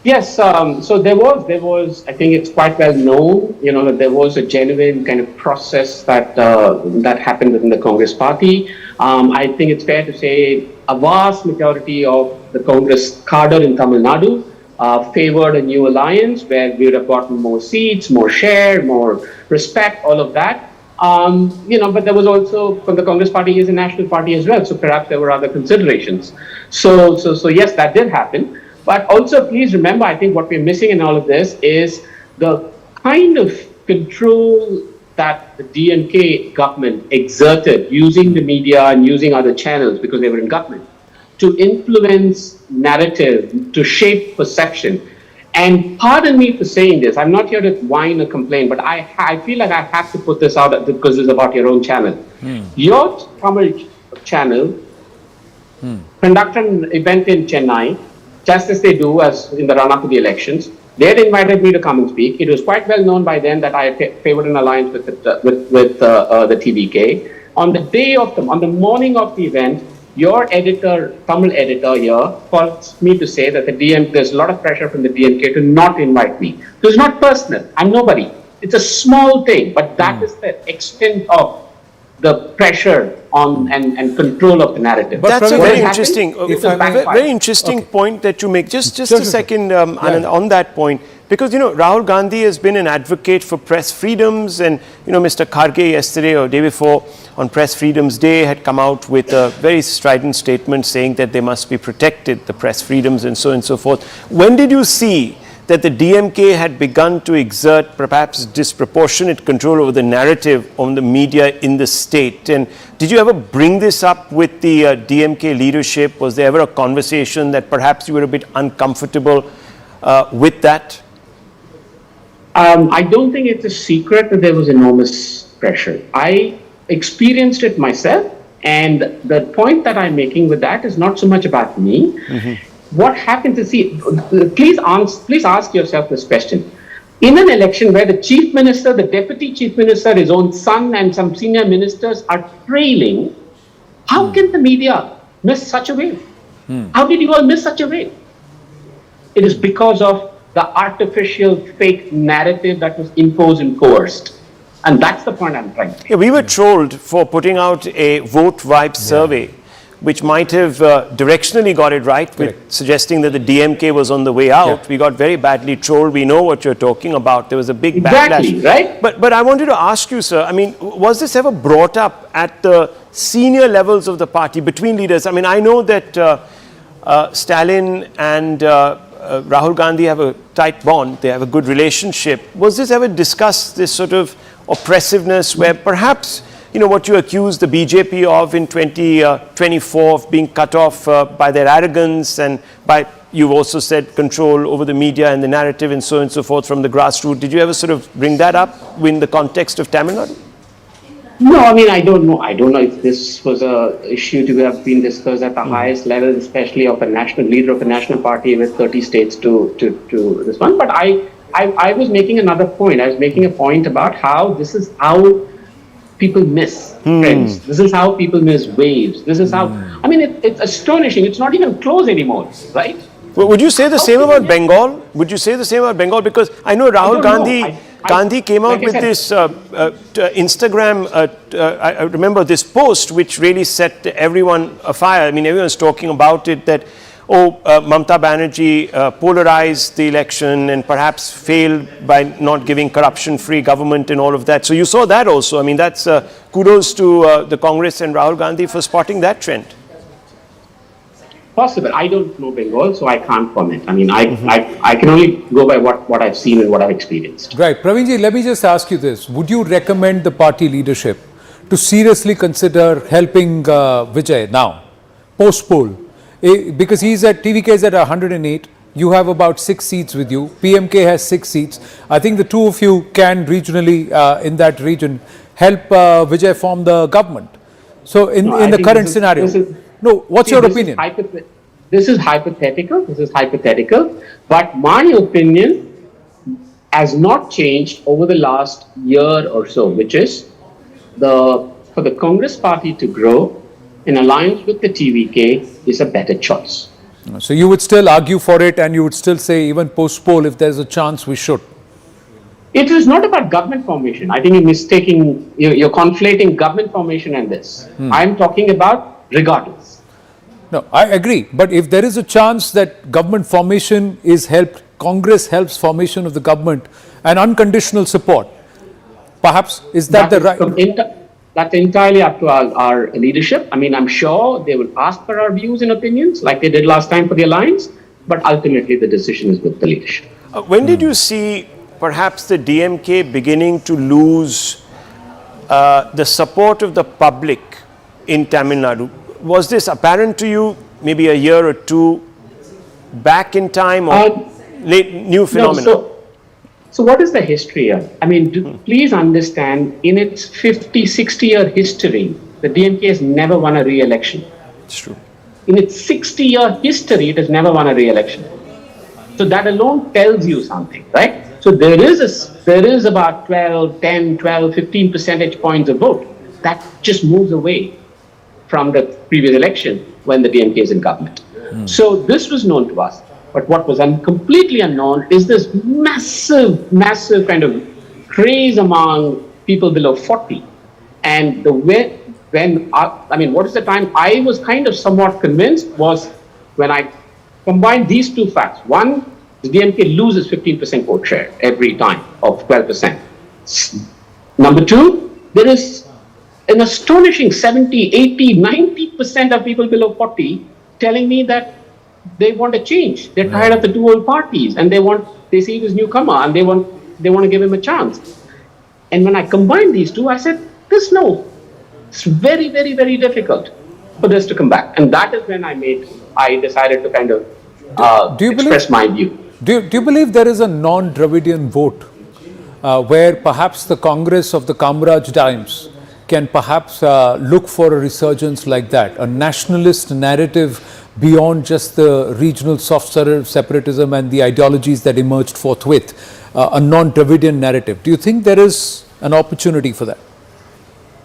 Speaker 12: Yes, so there was, I think it's quite well known, you know, that there was a genuine kind of process that happened within the Congress party. I think it's fair to say a vast majority of the Congress cadre in Tamil Nadu favored a new alliance where we would have gotten more seats, more share, more respect, all of that. You know, but there was also, from the Congress party is a national party as well, so perhaps there were other considerations. So yes, that did happen. But also, please remember, I think what we're missing in all of this is the kind of control that the DMK government exerted using the media and using other channels because they were in government to influence narrative, to shape perception. And pardon me for saying this, I'm not here to whine or complain, but I feel like I have to put this out because it's about your own channel. Your Tamil channel conducted an event in Chennai, just as they do as in the run-up to the elections. They had invited me to come and speak. It was quite well known by then that I favored an alliance with the TVK. On the morning of the event, your editor, Tamil editor here, calls me to say that there's a lot of pressure from the DMK to not invite me. So it's not personal. I'm nobody. It's a small thing, but that is the extent of the pressure on and control of the narrative.
Speaker 4: But that's a very interesting point that you make. Just a second, Anand, on that point, because you know Rahul Gandhi has been an advocate for press freedoms, and you know Mr. Kharge yesterday or day before on Press Freedoms Day had come out with a very strident statement saying that they must be protected, the press freedoms and so on and so forth. When did you see that the DMK had begun to exert perhaps disproportionate control over the narrative on the media in the state? And did you ever bring this up with the DMK leadership? Was there ever a conversation that perhaps you were a bit uncomfortable with that?
Speaker 12: I don't think it's a secret that there was enormous pressure. I experienced it myself, and the point that I'm making with that is not so much about me. What happens to see, please ask yourself this question. In an election where the chief minister, the deputy chief minister, his own son and some senior ministers are trailing, how can the media miss such a wave? How did you all miss such a wave? It is because of the artificial fake narrative that was imposed and coerced. And that's the point I'm trying to make.
Speaker 4: Yeah, we were trolled for putting out a vote vibe survey which might have directionally got it right, with suggesting that the DMK was on the way out. We got very badly trolled. We know what you're talking about. There was a big backlash.
Speaker 12: Right?
Speaker 4: But I wanted to ask you, sir, I mean, was this ever brought up at the senior levels of the party, between leaders? I mean, I know that Stalin and Rahul Gandhi have a tight bond. They have a good relationship. Was this ever discussed, this sort of oppressiveness where perhaps, you know, what you accused the BJP of in 2024 of being cut off by their arrogance and by, you've also said, control over the media and the narrative and so on and so forth from the grassroots. Did you ever sort of bring that up in the context of Tamil Nadu?
Speaker 12: No, I mean, I don't know. I don't know if this was a issue to have been discussed at the highest level, especially of a national leader of a national party with 30 states to this one. But I was making another point. I was making a point about how this is how people miss trends. This is how people miss waves. This is how, I mean, it's astonishing. It's not even close anymore, right?
Speaker 4: Well, would you say the same about Bengal? Would you say the same about Bengal? Because I know Rahul Gandhi came out with this Instagram, I remember this post which really set everyone afire. I mean, everyone's talking about it, that, Mamata Banerjee polarized the election and perhaps failed by not giving corruption-free government and all of that. So you saw that also. I mean, that's kudos to the Congress and Rahul Gandhi for spotting that trend.
Speaker 12: Possible. I don't know Bengal, so I can't comment. I mean, I can only go by what I've seen and what I've experienced.
Speaker 2: Right. Praveenji, let me just ask you this. Would you recommend the party leadership to seriously consider helping Vijay now, post-poll? Because he's at, TVK is at 108. You have about 6 seats with you. PMK has 6 seats. I think the two of you can regionally, in that region, help Vijay form the government. So in the current scenario, what's your opinion?
Speaker 12: This is hypothetical. This is hypothetical. But my opinion has not changed over the last year or so, which is for the Congress party to grow in alliance with the TVK is a better choice.
Speaker 2: So you would still argue for it, and you would still say even post-poll, if there's a chance, we should.
Speaker 12: It is not about government formation. I think you're mistaking, you're conflating government formation and this. I'm talking about regardless.
Speaker 2: No, I agree. But if there is a chance that government formation is helped, Congress helps formation of the government and unconditional support, perhaps, is that the right?
Speaker 12: That's entirely up to our leadership. I mean, I'm sure they will ask for our views and opinions like they did last time for the alliance, but ultimately the decision is with the leadership.
Speaker 4: When did you see perhaps the DMK beginning to lose the support of the public in Tamil Nadu? Was this apparent to you maybe a year or two back in time, or new phenomena?
Speaker 12: No, so what is the history here? I mean, please understand, in its 50, 60-year history, the DMK has never won a re-election.
Speaker 4: It's true.
Speaker 12: In its 60-year history, it has never won a re-election. So that alone tells you something, right? So there is about 10, 12, 15 percentage points of vote that just moves away from the previous election when the DMK is in government. So this was known to us. But what was completely unknown is this massive, massive kind of craze among people below 40. And the way, what is the time I was kind of somewhat convinced was when I combined these two facts. One, the DMK loses 15% vote share every time of 12%. Number two, there is an astonishing 70, 80, 90% of people below 40 telling me that they want a change. They're tired of the two old parties and they see this newcomer and they want to give him a chance. And when I combined these two, I said, it's very, very, very difficult for this to come back. And that is when I decided to kind of express my view.
Speaker 2: Do you believe there is a non-Dravidian vote where perhaps the Congress of the Kamraj times can perhaps look for a resurgence like that, a nationalist narrative beyond just the regional soft separatism and the ideologies that emerged forthwith, a non-Dravidian narrative? Do you think there is an opportunity for that?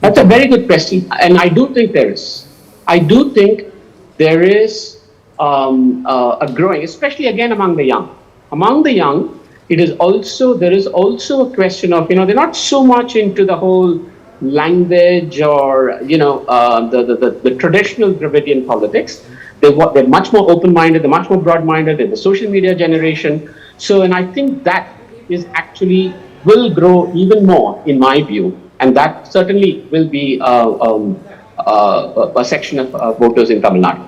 Speaker 12: That's a very good question, and I do think there is. I do think there is a growing, especially again among the young. Among the young, there is also a question of, they're not so much into the whole language or the traditional Dravidian politics. They're much more open-minded, they're much more broad-minded, they're the social media generation. So, and I think that is actually will grow even more in my view, and that certainly will be a section of voters in Tamil Nadu.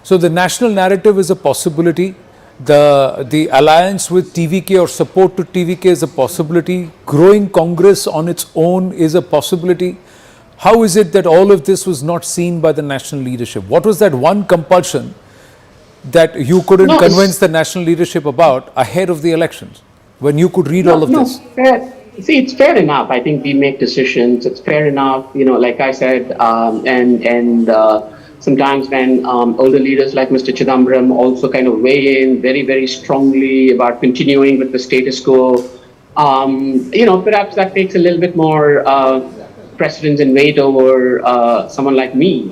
Speaker 2: So the national narrative is a possibility. The alliance with TVK or support to TVK is a possibility. Growing Congress on its own is a possibility. How is it that all of this was not seen by the national leadership? What was that one compulsion that you couldn't convince the national leadership about ahead of the elections, when you could read all of this?
Speaker 12: Fair. See, it's fair enough. I think we make decisions. It's fair enough, like I said, sometimes when older leaders like Mr. Chidambaram also kind of weigh in very, very strongly about continuing with the status quo, perhaps that takes a little bit more precedence and weight over someone like me.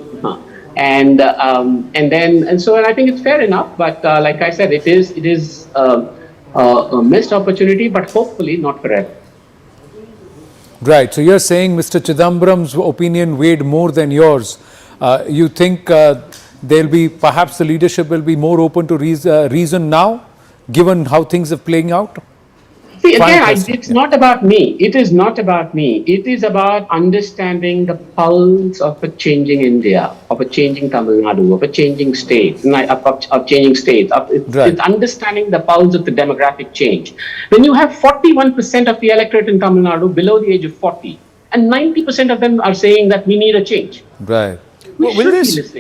Speaker 12: And I think it's fair enough. But like I said, it is a missed opportunity, but hopefully not forever.
Speaker 2: Right. So you're saying Mr. Chidambaram's opinion weighed more than yours. You think perhaps the leadership will be more open to reason now, given how things are playing out?
Speaker 12: See, again, it's not about me. It is not about me. It is about understanding the pulse of a changing India, of a changing Tamil Nadu, of a changing state, of changing states. It's understanding the pulse of the demographic change. When you have 41% of the electorate in Tamil Nadu below the age of 40, and 90% of them are saying that we need a change.
Speaker 2: Right.
Speaker 12: Will we see,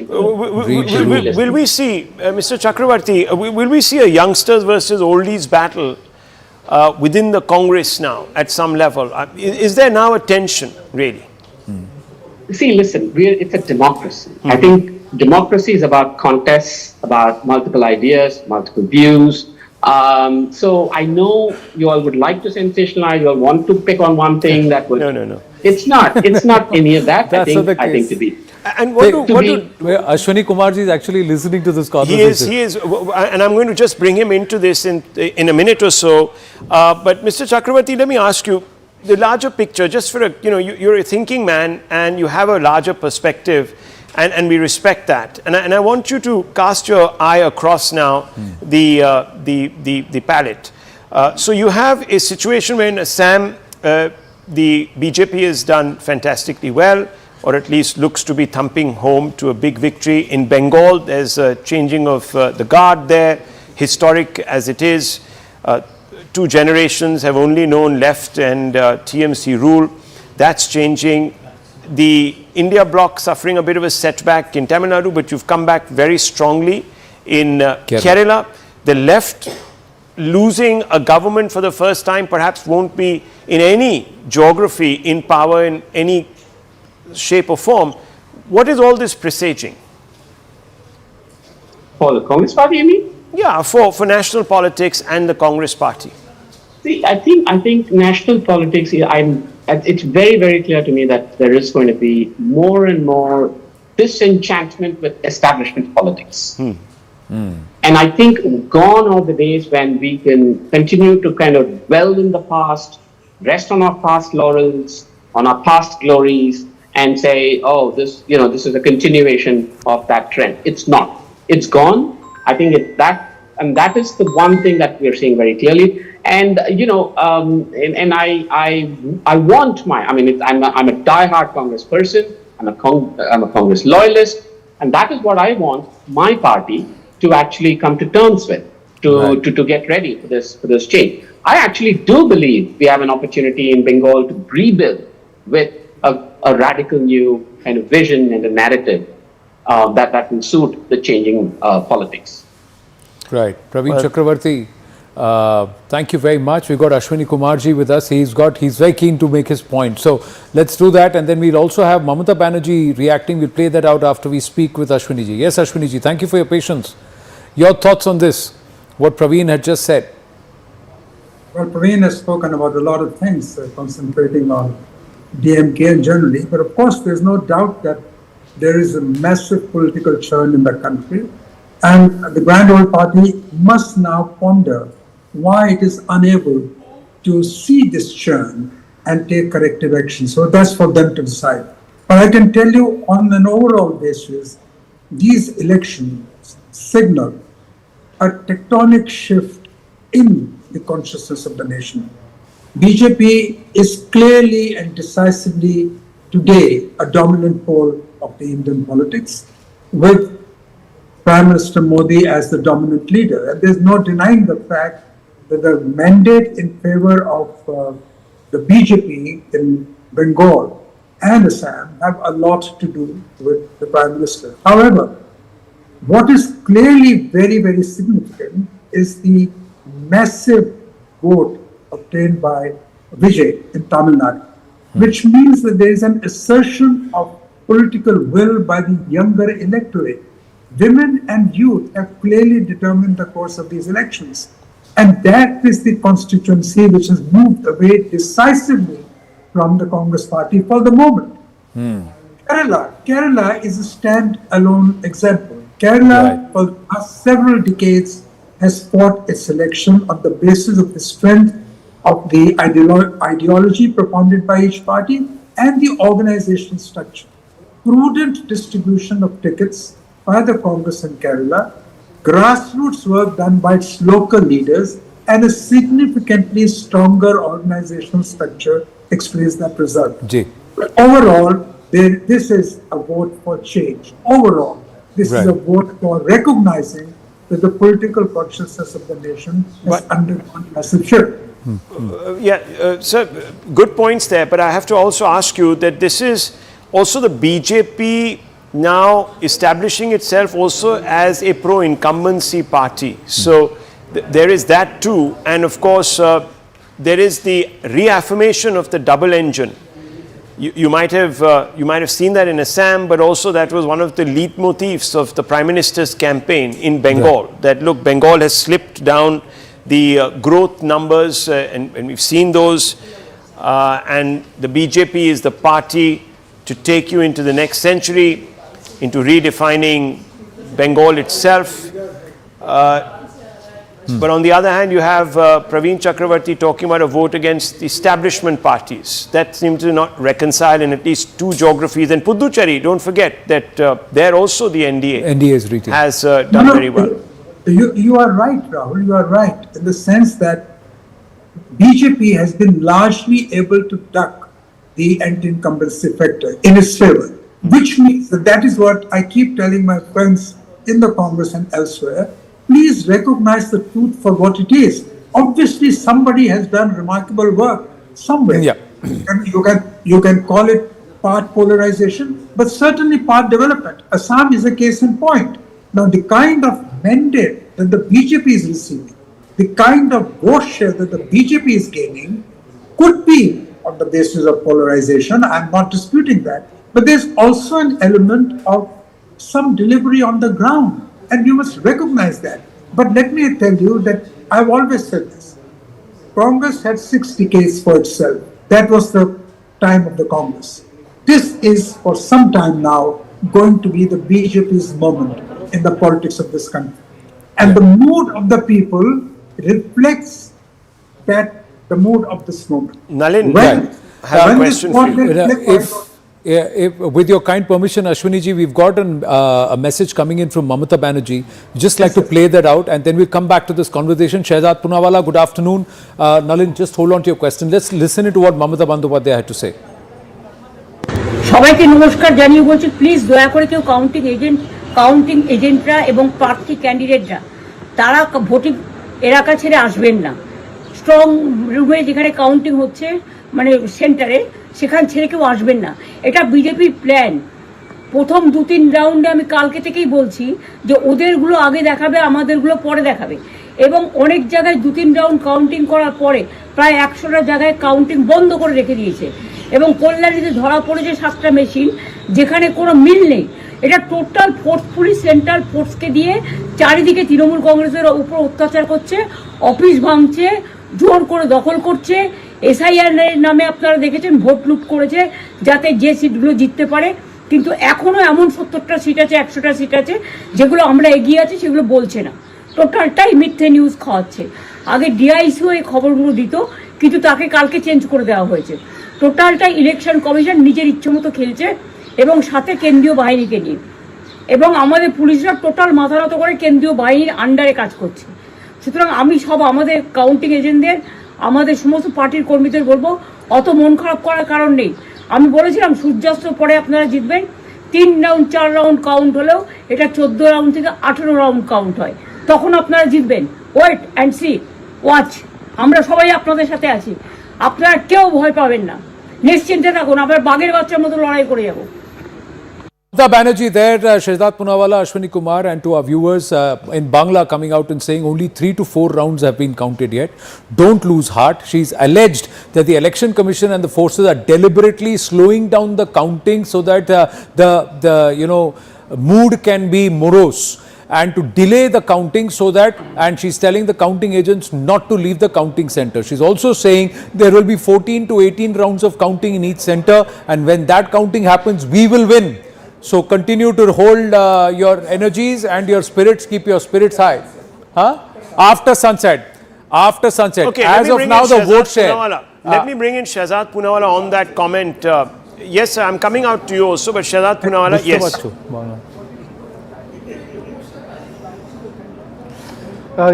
Speaker 4: Mr. Chakravarti, will we see a youngsters versus oldies battle within the Congress now at some level? Is there now a tension, really?
Speaker 12: See, listen, it's a democracy. I think democracy is about contests, about multiple ideas, multiple views. So I know you all would like to sensationalize, you all want to pick on one thing that would...
Speaker 4: No.
Speaker 12: It's not any of that. I think to be...
Speaker 4: And
Speaker 2: Ashwani Kumarji is actually listening to this conversation.
Speaker 4: He is, and I'm going to just bring him into this in a minute or so. But Mr. Chakravarti, let me ask you the larger picture. Just for you're a thinking man and you have a larger perspective, and we respect that. And I want you to cast your eye across now the palette. So you have a situation where in Assam, the BJP has done fantastically well, or at least looks to be thumping home to a big victory. In Bengal, there's a changing of the guard there, historic as it is. 2 generations have only known left and TMC rule. That's changing. The India bloc suffering a bit of a setback in Tamil Nadu, but you've come back very strongly in Kerala. The left losing a government for the first time perhaps won't be in any geography in power in any shape or form. What is all this presaging?
Speaker 12: For the Congress party, you mean?
Speaker 4: Yeah, for national politics and the Congress party.
Speaker 12: See, I think national politics, it's very, very clear to me that there is going to be more and more disenchantment with establishment politics. And I think gone are the days when we can continue to kind of dwell in the past, rest on our past laurels, on our past glories, and say, oh, this is a continuation of that trend. It's not. It's gone. I think that is the one thing that we are seeing very clearly. And I want I'm a die-hard Congress person. I'm a Congress loyalist, and that is what I want my party to actually come to terms with, to get ready for this change. I actually do believe we have an opportunity in Bengal to rebuild with a radical new kind of vision and a narrative that will suit the changing politics.
Speaker 2: Right. Praveen Chakravarti, thank you very much. We've got Ashwani Kumarji with us. He's very keen to make his point. So let's do that, and then we'll also have Mamata Banerjee reacting. We'll play that out after we speak with Ashwani ji. Yes, Ashwani ji, thank you for your patience. Your thoughts on this, what Praveen had just said?
Speaker 13: Well, Praveen has spoken about a lot of things, concentrating on DMK and generally, but of course there's no doubt that there is a massive political churn in the country, and the Grand Old Party must now ponder why it is unable to see this churn and take corrective action. So that's for them to decide. But I can tell you on an overall basis, these elections signal a tectonic shift in the consciousness of the nation. BJP is clearly and decisively today a dominant pole of the Indian politics, with Prime Minister Modi as the dominant leader. And there's no denying the fact that the mandate in favor of the BJP in Bengal and Assam have a lot to do with the Prime Minister. However, what is clearly very, very significant is the massive vote obtained by Vijay in Tamil Nadu, which means that there is an assertion of political will by the younger electorate. Women and youth have clearly determined the course of these elections. And that is the constituency which has moved away decisively from the Congress party for the moment. Kerala is a stand-alone example. Kerala, for the past several decades, has fought its election on the basis of the strength of the ideology propounded by each party and the organizational structure. Prudent distribution of tickets by the Congress in Kerala, grassroots work done by its local leaders, and a significantly stronger organizational structure explains that result. But overall, this is a vote for change. Overall, this is a vote for recognizing that the political consciousness of the nation has undergone massive shift.
Speaker 4: Sir, good points there, but I have to also ask you that this is also the BJP now establishing itself also as a pro-incumbency party. So there is that too, and of course there is the reaffirmation of the double engine. You might have seen that in Assam, but also that was one of the leitmotifs of the Prime Minister's campaign in Bengal. That look, Bengal has slipped down the growth numbers, and we've seen those, and the BJP is the party to take you into the next century, into redefining Bengal itself. But on the other hand, you have Praveen Chakravarti talking about a vote against the establishment parties. That seems to not reconcile in at least two geographies. And Puducherry, don't forget that there also the NDA has done very well.
Speaker 13: You are right, Rahul. You are right in the sense that BJP has been largely able to duck the anti-incumbency factor in its favor, which means that is what I keep telling my friends in the Congress and elsewhere. Please recognize the truth for what it is. Obviously, somebody has done remarkable work somewhere. And you can call it part polarization, but certainly part development. Assam is a case in point. Now, the kind of mandate that the BJP is receiving, the kind of vote share that the BJP is gaining, could be on the basis of polarization. I'm not disputing that. But there's also an element of some delivery on the ground. And you must recognize that. But let me tell you that I've always said this. Congress had 6 decades for itself. That was the time of the Congress. This is, for some time now, going to be the BJP's moment in the politics of this country. And the mood of the people reflects that, the mood of this moment.
Speaker 4: Nalin, I have a question for you.
Speaker 2: With your kind permission, Ashwini ji, we've got a message coming in from Mamata Banerjee. Just like to play that out, and then we'll come back to this conversation. Shehzad Punawala, good afternoon. Nalin, just hold on to your question. Let's listen to what Mamata Bandyopadhyay had to say.
Speaker 15: সবাইকে নমস্কার জানিয়ে বলছি, please দয়া করে কেউ counting এজেন্টরা এবং প্রার্থী ক্যান্ডিডেটরা তারা ভোটিং এলাকা ছেড়ে আসবেন না। স্ট্রং রুমে যেখানে কাউন্টিং হচ্ছে, মানে সেন্টারে, সেখান ছেড়ে কেউ আসবেন না। এটা বিজেপির প্ল্যান। প্রথম 2-3 রাউন্ডে আমি কালকে থেকেই বলছি যে ওদেরগুলো আগে দেখাবে, আমাদেরগুলো পরে দেখাবে। এবং অনেক জায়গায় 2-3 রাউন্ড কাউন্টিং করার পরে প্রায় 100টা জায়গায় কাউন্টিং বন্ধ করে রেখে দিয়েছে। এবং কল্যাণীতে ধরা পড়েছে 7টা মেশিন, যেখানে কোনো মিল নেই। এটা টোটাল ফোর্সফুলি সেন্ট্রাল ফোর্সকে দিয়ে চারিদিকে তৃণমূল কংগ্রেসের উপর অত্যাচার করছে, অফিস ভাঙছে, জোর করে দখল করছে। এসআইআর নামে আপনারা দেখেছেন ভোট লুট করেছে যাতে যে সিটগুলো জিততে পারে। কিন্তু এখনও এমন 70টা সিট আছে, 100টা সিট আছে যেগুলো আমরা এগিয়ে আছি, সেগুলো বলছে না। টোটালটাই মিথ্যে নিউজ খাওয়াচ্ছে। আগে ডিআইসিও এই খবরগুলো দিত, কিন্তু তাকে কালকে চেঞ্জ করে দেওয়া হয়েছে। টোটালটাই ইলেকশন কমিশন নিজের ইচ্ছেমতো খেলছে, এবং সাথে কেন্দ্রীয় বাহিনীকে নিয়ে, এবং আমাদের পুলিশরা টোটাল মাথা নত করে কেন্দ্রীয় বাহিনীর আন্ডারে কাজ করছে। সুতরাং আমি সব আমাদের কাউন্টিং এজেন্টদের, আমাদের সমস্ত পার্টির কর্মীদের বলবো, অত মন খারাপ করার কারণ নেই। আমি বলেছিলাম সূর্যাস্ত পরে আপনারা জিতবেন। 3 রাউন্ড 4 রাউন্ড কাউন্ট হলেও এটা 14 রাউন্ড থেকে 18 রাউন্ড কাউন্ট হয়, তখন আপনারা জিতবেন। ওয়েট অ্যান্ড সি, ওয়াচ, আমরা সবাই আপনাদের সাথে আছি, আপনারা কেউ ভয় পাবেন না, নিশ্চিন্তে থাকুন, আমরা বাঘের বাচ্চার মতো লড়াই করে যাবো।
Speaker 2: Mamata Banerjee there, Shehzad Poonawalla, Ashwini Kumar, and to our viewers in Bangla coming out and saying only 3 to 4 rounds have been counted yet. Don't lose heart. She's alleged that the Election Commission and the forces are deliberately slowing down the counting so that the mood can be morose, and to delay the counting so that, and she's telling the counting agents not to leave the counting center. She's also saying there will be 14 to 18 rounds of counting in each center, and when that counting happens, we will win. So continue to hold your energies and your spirits, keep your spirits high. After sunset.
Speaker 4: Okay,
Speaker 2: as of now, the vote share.
Speaker 4: Let me bring in Shehzad Poonawalla on that comment. Yes, I'm coming out to you also, but Shehzad Poonawalla, yes.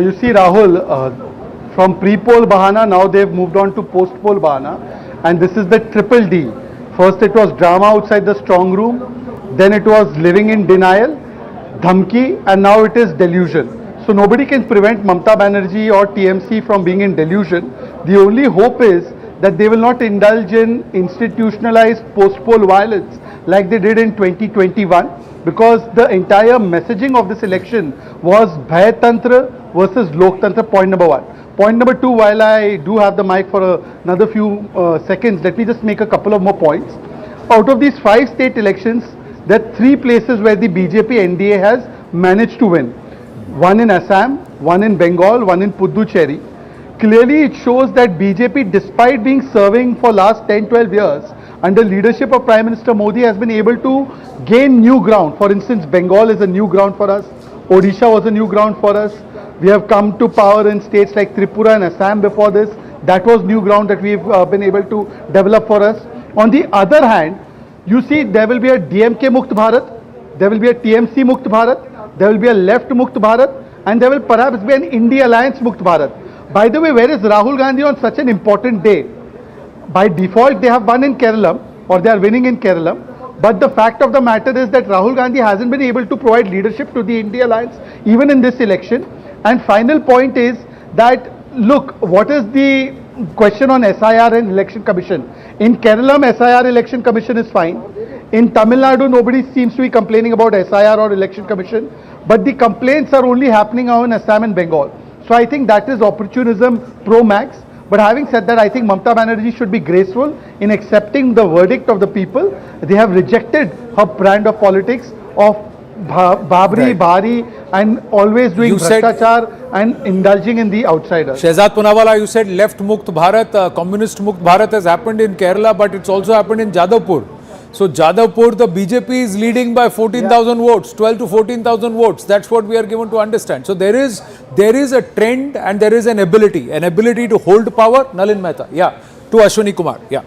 Speaker 7: You see, Rahul, from pre-poll bahana, now they've moved on to post-poll bahana, and this is the triple D. First it was drama outside the strong room, then it was living in denial, dhamki, and now it is delusion. So nobody can prevent Mamata Banerjee or TMC from being in delusion. The only hope is that they will not indulge in institutionalized post-poll violence like they did in 2021, because the entire messaging of this election was Bhay Tantra versus Lok Tantra, point number 1. Point number 2, while I do have the mic for another few seconds, let me just make a couple of more points. Out of these 5 state elections, there are 3 places where the BJP NDA has managed to win. One in Assam, one in Bengal, one in Puducherry. Clearly it shows that BJP, despite being serving for last 10-12 years, under leadership of Prime Minister Modi, has been able to gain new ground. For instance, Bengal is a new ground for us. Odisha was a new ground for us. We have come to power in states like Tripura and Assam before this. That was new ground that we've been able to develop for us. On the other hand, you see there will be a DMK Mukt Bharat, there will be a TMC Mukt Bharat, there will be a left Mukt Bharat, and there will perhaps be an India Alliance Mukt Bharat. By the way, where is Rahul Gandhi on such an important day? By default, they have won in Kerala, or they are winning in Kerala. But the fact of the matter is that Rahul Gandhi hasn't been able to provide leadership to the India Alliance, even in this election. And final point is that, look, what is the question on SIR and Election Commission? In Kerala, SIR Election Commission is fine. In Tamil Nadu, nobody seems to be complaining about SIR or Election Commission. But the complaints are only happening now in Assam and Bengal. So I think that is opportunism pro max. But having said that, I think Mamata Banerjee should be graceful in accepting the verdict of the people. They have rejected her brand of politics of Babri, Bhari, and always doing Bhrachtachar and indulging in the outsiders.
Speaker 2: Shehzad Poonawalla, you said left Mukt Bharat, Communist Mukt Bharat has happened in Kerala, but it's also happened in Jadavpur. So Jadavpur, the BJP is leading by 14,000 votes, 12 to 14,000 votes. That's what we are given to understand. So there is a trend and there is an ability to hold power. Nalin Mehta, yeah, to Ashwini Kumar, yeah.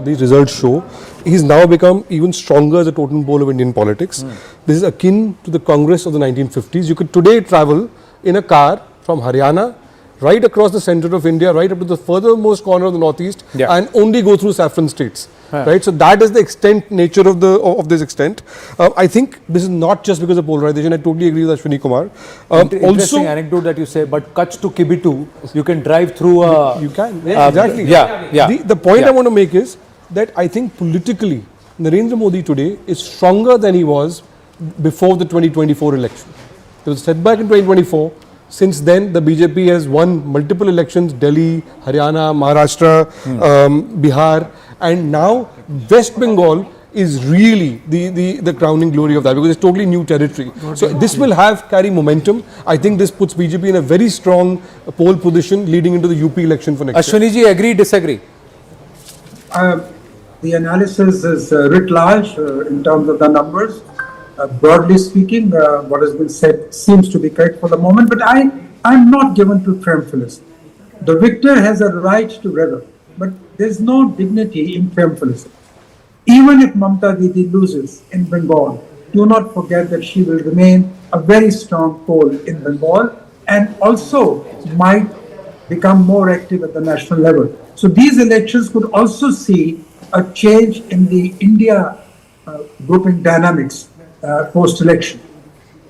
Speaker 16: These results show he's now become even stronger as a totem pole of Indian politics. This is akin to the Congress of the 1950s. You could today travel in a car from Haryana right across the center of India, right up to the furthermost corner of the northeast, and only go through saffron states. Right, so that is the nature of this extent. I think this is not just because of polarization. I totally agree with Ashwini Kumar.
Speaker 2: Interesting anecdote that you say, but Kutch to Kibitu, you can drive through.
Speaker 16: You can, exactly. The point I want to make is that I think politically, Narendra Modi today is stronger than he was before the 2024 election. There was a setback in 2024. Since then, the BJP has won multiple elections: Delhi, Haryana, Maharashtra, Bihar, and now West Bengal is really the crowning glory of that, because it's totally new territory. So this will carry momentum. I think this puts BJP in a very strong pole position leading into the UP election for next year.
Speaker 2: Ashwini ji, agree, disagree?
Speaker 13: The analysis is writ large in terms of the numbers. Broadly speaking, what has been said seems to be correct for the moment, but I'm not given to triumphalism. The victor has a right to revel, but there's no dignity in triumphalism. Even if Mamata Didi loses in Bengal, do not forget that she will remain a very strong pole in Bengal and also might become more active at the national level. So these elections could also see a change in the India grouping dynamics post-election.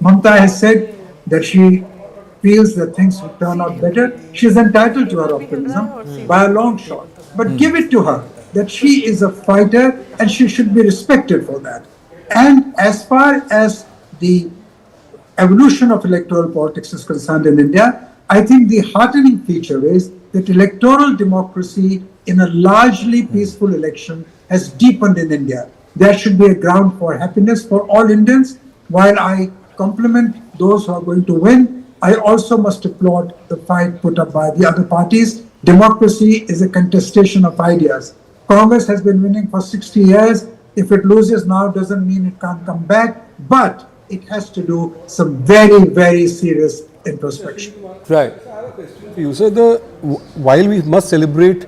Speaker 13: Mamata has said that she feels that things will turn out better. She is entitled to her optimism by a long shot. But give it to her that she is a fighter and she should be respected for that. And as far as the evolution of electoral politics is concerned in India, I think the heartening feature is that electoral democracy in a largely peaceful election has deepened in India. There should be a ground for happiness for all Indians. While I compliment those who are going to win, I also must applaud the fight put up by the other parties. Democracy is a contestation of ideas. Congress has been winning for 60 years. If it loses now, doesn't mean it can't come back, but it has to do some very, very serious introspection.
Speaker 2: Right.
Speaker 16: You said while we must celebrate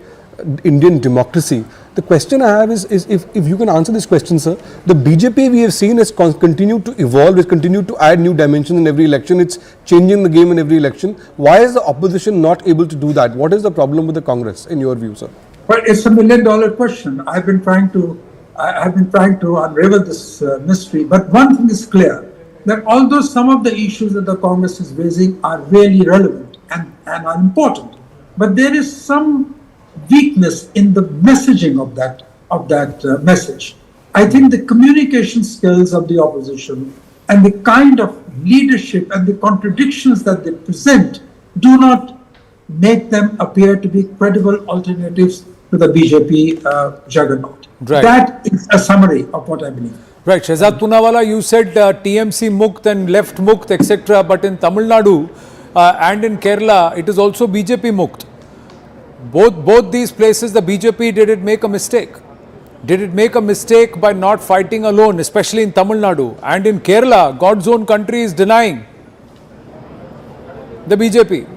Speaker 16: Indian democracy, the question I have is if you can answer this question, sir. The BJP we have seen has continued to evolve, has continued to add new dimensions in every election. It's changing the game in every election. Why is the opposition not able to do that? What is the problem with the Congress, in your view, sir?
Speaker 13: Well, it's $1 million question. I've been trying to unravel this mystery. But one thing is clear, that although some of the issues that the Congress is raising are really relevant and are important, but there is some weakness in the messaging of that message. I think the communication skills of the opposition and the kind of leadership and the contradictions that they present do not make them appear to be credible alternatives to the BJP juggernaut.
Speaker 2: Right.
Speaker 13: That is a summary of what I believe.
Speaker 2: Right, Shehzad Poonawala, you said TMC Mukt and left Mukt, etc. But in Tamil Nadu and in Kerala, it is also BJP Mukt. Both these places, the BJP, did it make a mistake? Did it make a mistake by not fighting alone, especially in Tamil Nadu? And in Kerala, God's own country is denying the BJP.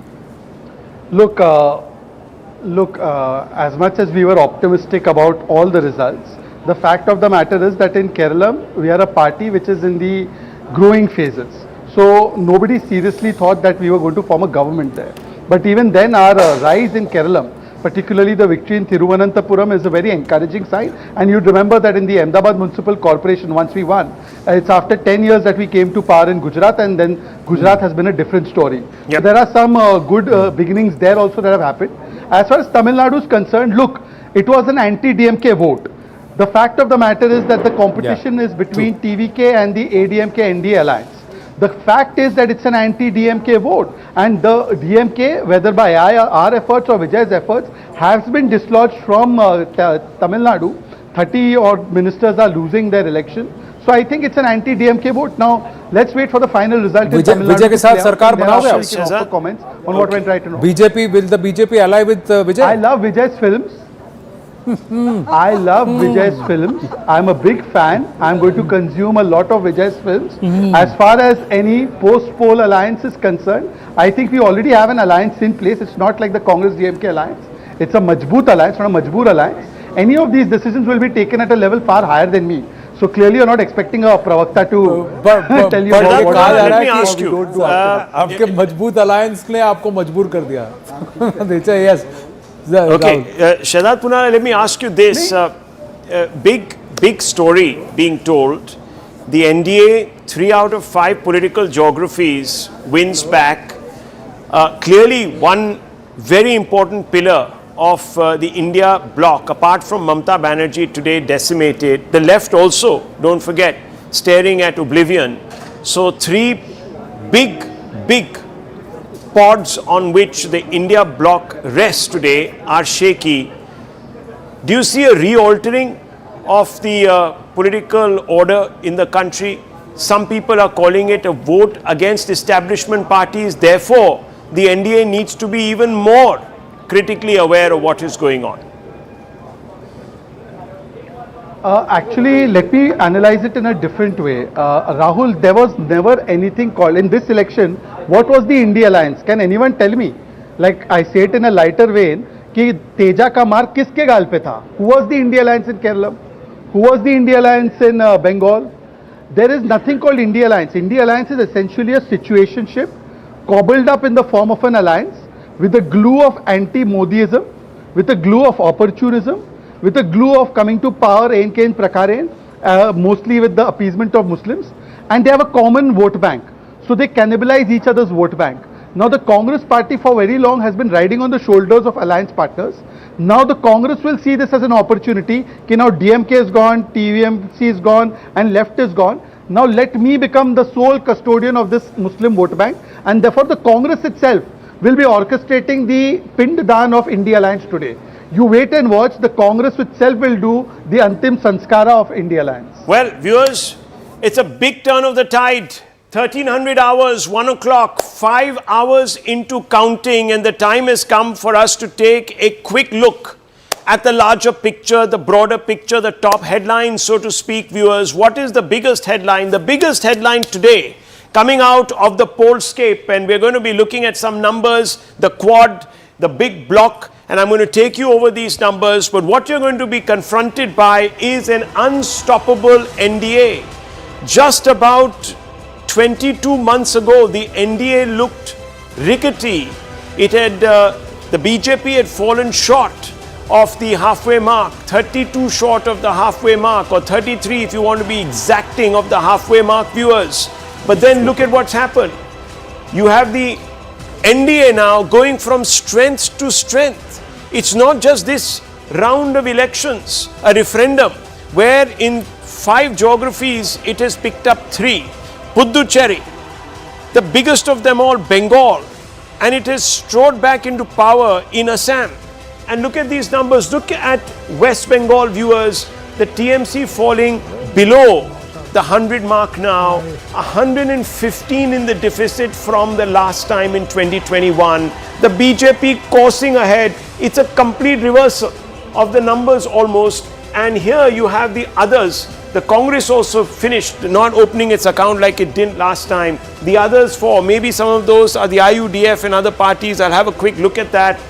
Speaker 7: Look, as much as we were optimistic about all the results, the fact of the matter is that in Kerala, we are a party which is in the growing phases. So nobody seriously thought that we were going to form a government there. But even then, our rise in Kerala, particularly the victory in Thiruvananthapuram, is a very encouraging sign. And you'd remember that in the Ahmedabad Municipal Corporation, once we won, it's after 10 years that we came to power in Gujarat, and then Gujarat has been a different story. Yep. So there are some good beginnings there also that have happened. As far as Tamil Nadu is concerned, look, it was an anti-DMK vote. The fact of the matter is that the competition is between TVK and the ADMK-NDA alliance. The fact is that it's an anti-DMK vote, and the DMK, whether by our efforts or Vijay's efforts, has been dislodged from Tamil Nadu. 30 odd ministers are losing their election. So I think it's an anti-DMK vote. Now let's wait for the final result in Tamil Nadu.
Speaker 2: Vijay के साथ सरकार बनाओगे आप?
Speaker 7: We can offer comments on what went right and wrong.
Speaker 2: BJP, will the BJP ally with Vijay?
Speaker 7: I love Vijay's films. I love Vijay's films. I'm a big fan. I'm going to consume a lot of Vijay's films. As far as any post-poll alliance is concerned, I think we already have an alliance in place. It's not like the Congress-DMK alliance. It's a Majboot alliance, not a Majboor alliance. Any of these decisions will be taken at a level far higher than me. So clearly you're not expecting a pravakta to tell you what
Speaker 4: let me ask you.
Speaker 2: आपके मजबूत alliance ने आपको मजबूर कर दिया. Yes.
Speaker 4: Okay, Shehzad Poonawala, let me ask you this. Big story being told. The NDA, 3 out of 5 political geographies wins back. Clearly one very important pillar of the India bloc, apart from Mamata Banerjee today decimated, the left also, don't forget, staring at oblivion. So 3 big pods on which the India bloc rests today are shaky. Do you see a reordering of the political order in the country? Some people are calling it a vote against establishment parties. Therefore, the NDA needs to be even more critically aware of what is going on.
Speaker 7: Actually, let me analyze it in a different way. Rahul, there was never anything called in this election. What was the India Alliance? Can anyone tell me? Like I say it in a lighter vein, कि तेजा का mark किसके गाल पे था? Who was the India Alliance in Kerala? Who was the India Alliance in Bengal? There is nothing called India Alliance. India Alliance is essentially a situationship cobbled up in the form of an alliance with a glue of anti-Modiism, with a glue of opportunism, with a glue of coming to power, Kain Prakaren, mostly with the appeasement of Muslims, and they have a common vote bank. So they cannibalize each other's vote bank. Now the Congress party for very long has been riding on the shoulders of alliance partners. Now the Congress will see this as an opportunity. Ki now DMK is gone, TVMC is gone, and left is gone. Now let me become the sole custodian of this Muslim vote bank, and therefore the Congress itself will be orchestrating the pind daan of India Alliance today. You wait and watch, the Congress itself will do the Antim Sanskara of India Alliance.
Speaker 4: Well, viewers, it's a big turn of the tide. 1300 hours, 1 o'clock, 5 hours into counting, and the time has come for us to take a quick look at the larger picture, the broader picture, the top headlines, so to speak, viewers. What is the biggest headline? The biggest headline today coming out of the pollscape, and we're going to be looking at some numbers, the quad, the big block, and I'm going to take you over these numbers. But what you're going to be confronted by is an unstoppable NDA. Just about 22 months ago, the NDA looked rickety. It had, the BJP had fallen short of the halfway mark, 32 short of the halfway mark, or 33 if you want to be exacting of the halfway mark, viewers. But then look at what's happened. You have the NDA now going from strength to strength. It's not just this round of elections, a referendum, where in 5 geographies it has picked up 3. Puducherry, the biggest of them all, Bengal, and it has strode back into power in Assam. And look at these numbers. Look at West Bengal, viewers. The TMC falling below the 100 mark now, 115 in the deficit from the last time in 2021. The BJP coursing ahead. It's a complete reversal of the numbers almost. And here you have the others. The Congress also finished not opening its account like it did last time. The others four, maybe some of those are the IUDF and other parties. I'll have a quick look at that.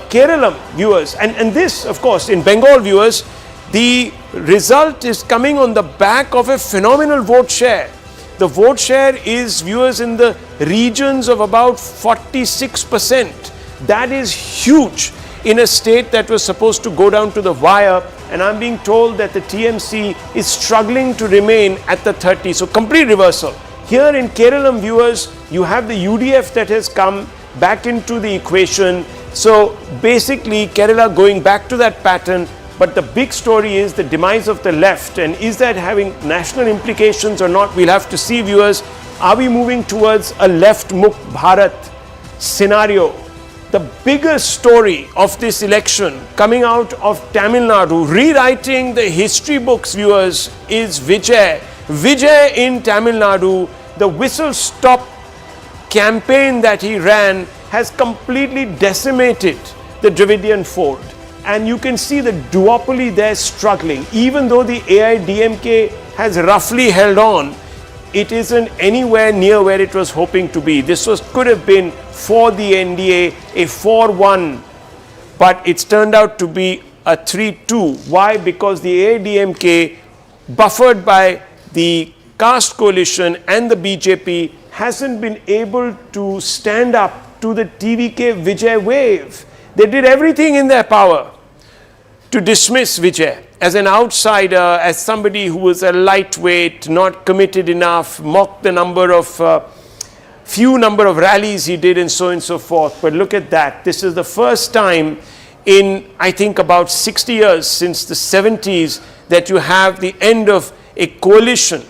Speaker 4: Kerala, viewers, and this, of course, in Bengal, viewers, the result is coming on the back of a phenomenal vote share. The vote share is, viewers, in the regions of about 46%. That is huge in a state that was supposed to go down to the wire, and I'm being told that the TMC is struggling to remain at the 30. So complete reversal. Here in Kerala, viewers, you have the UDF that has come back into the equation. So basically Kerala going back to that pattern. But the big story is the demise of the left, and is that having national implications or not? We'll have to see, viewers. Are we moving towards a left Mukh Bharat scenario? The biggest story of this election coming out of Tamil Nadu, rewriting the history books, viewers, is Vijay. Vijay in Tamil Nadu, the whistle stop campaign that he ran has completely decimated the Dravidian fold. And you can see the duopoly there struggling. Even though the AIDMK has roughly held on, it isn't anywhere near where it was hoping to be. This could have been for the NDA a 4-1, but it's turned out to be a 3-2. Why? Because the AIDMK, buffered by the Caste coalition and the BJP, hasn't been able to stand up to the TVK Vijay wave. They did everything in their power to dismiss Vijay as an outsider, as somebody who was a lightweight, not committed enough, mocked the few number of rallies he did, and so on and so forth. But look at that. This is the first time in, I think, about 60 years, since the 70s, that you have the end of a coalition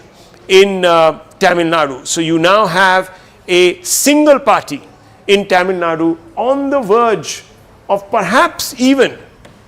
Speaker 4: in Tamil Nadu. So you now have a single party in Tamil Nadu on the verge of perhaps even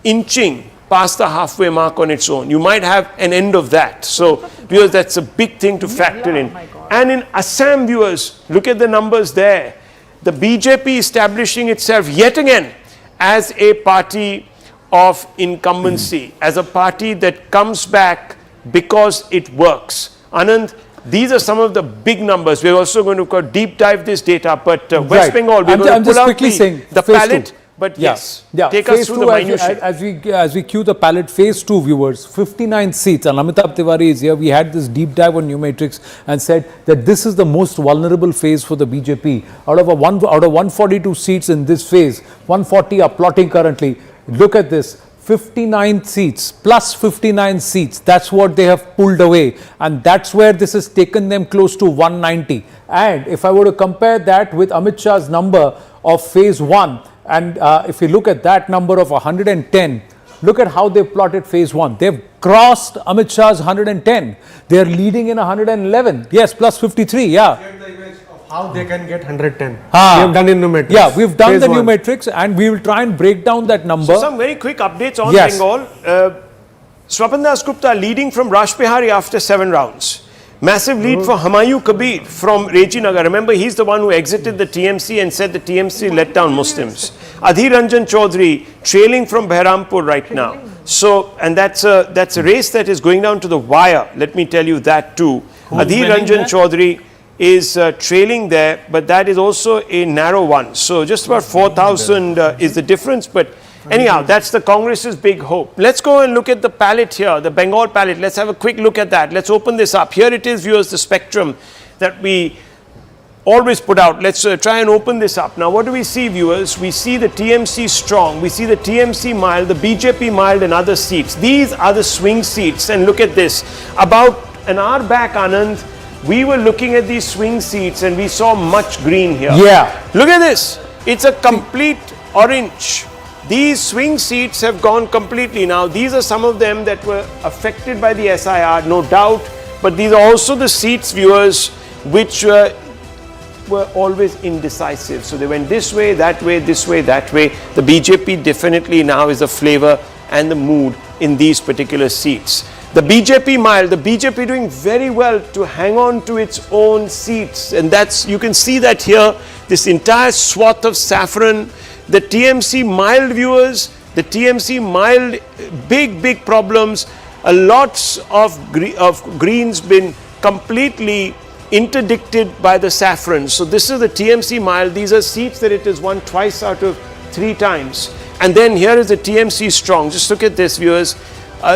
Speaker 4: inching past the halfway mark on its own. You might have an end of that. So, viewers, that's a big thing to factor in. And in Assam, viewers, look at the numbers there. The BJP establishing itself yet again as a party of incumbency as a party that comes back because it works. Anand, these are some of the big numbers. We're also going to deep dive this data, but West Bengal, we're going to pull out the palette. But yes, take us through the minutiae.
Speaker 2: As we cue the palette, phase 2 viewers, 59 seats, and Amitabh Tiwari is here. We had this deep dive on numerics and said that this is the most vulnerable phase for the BJP. Out of 142 seats in this phase, 140 are plotting currently. Look at this, 59 seats, plus 59 seats. That's what they have pulled away, and that's where this has taken them close to 190. And if I were to compare that with Amit Shah's number of phase 1, and if you look at that number of 110, look at how they plotted phase 1. They've crossed Amit Shah's 110. They're leading in 111. Yes, plus 53. Yeah.
Speaker 18: How they can get 110. We have done in numerics.
Speaker 2: Yeah, we've done the numerics, and we will try and break down that number.
Speaker 4: So some very quick updates on Bengal. Swapan Das Gupta leading from Rashbihari after 7 rounds. Massive lead for Humayun Kabir from Rejinagar. Remember, he's the one who exited the TMC and said the TMC let down Muslims. Adhir Ranjan Chaudhary trailing from Behrampur right now. So, and that's a race that is going down to the wire. Let me tell you that too. Adhir Ranjan Chaudhary is trailing there, but that is also a narrow one. So just about 4,000 is the difference. But anyhow, that's the Congress's big hope. Let's go and look at the palette here, the Bengal palette. Let's have a quick look at that. Let's open this up. Here it is, viewers, the spectrum that we always put out. Let's try and open this up. Now, what do we see, viewers? We see the TMC strong. We see the TMC mild, the BJP mild, and other seats. These are the swing seats. And look at this. About an hour back, Anand, we were looking at these swing seats and we saw much green here.
Speaker 2: Yeah.
Speaker 4: Look at this. It's a complete orange. These swing seats have gone completely. Now, these are some of them that were affected by the SIR, no doubt. But these are also the seats, viewers, which were always indecisive. So they went this way, that way, this way, that way. The BJP definitely now is the flavor and the mood in these particular seats. The BJP mild, the BJP doing very well to hang on to its own seats. And that's, you can see that here, this entire swath of saffron. The TMC mild, viewers, the TMC mild, big problems. A lots of greens been completely interdicted by the saffron. So this is the TMC mild. These are seats that it has won twice out of 3 times. And then here is the TMC strong. Just look at this, viewers.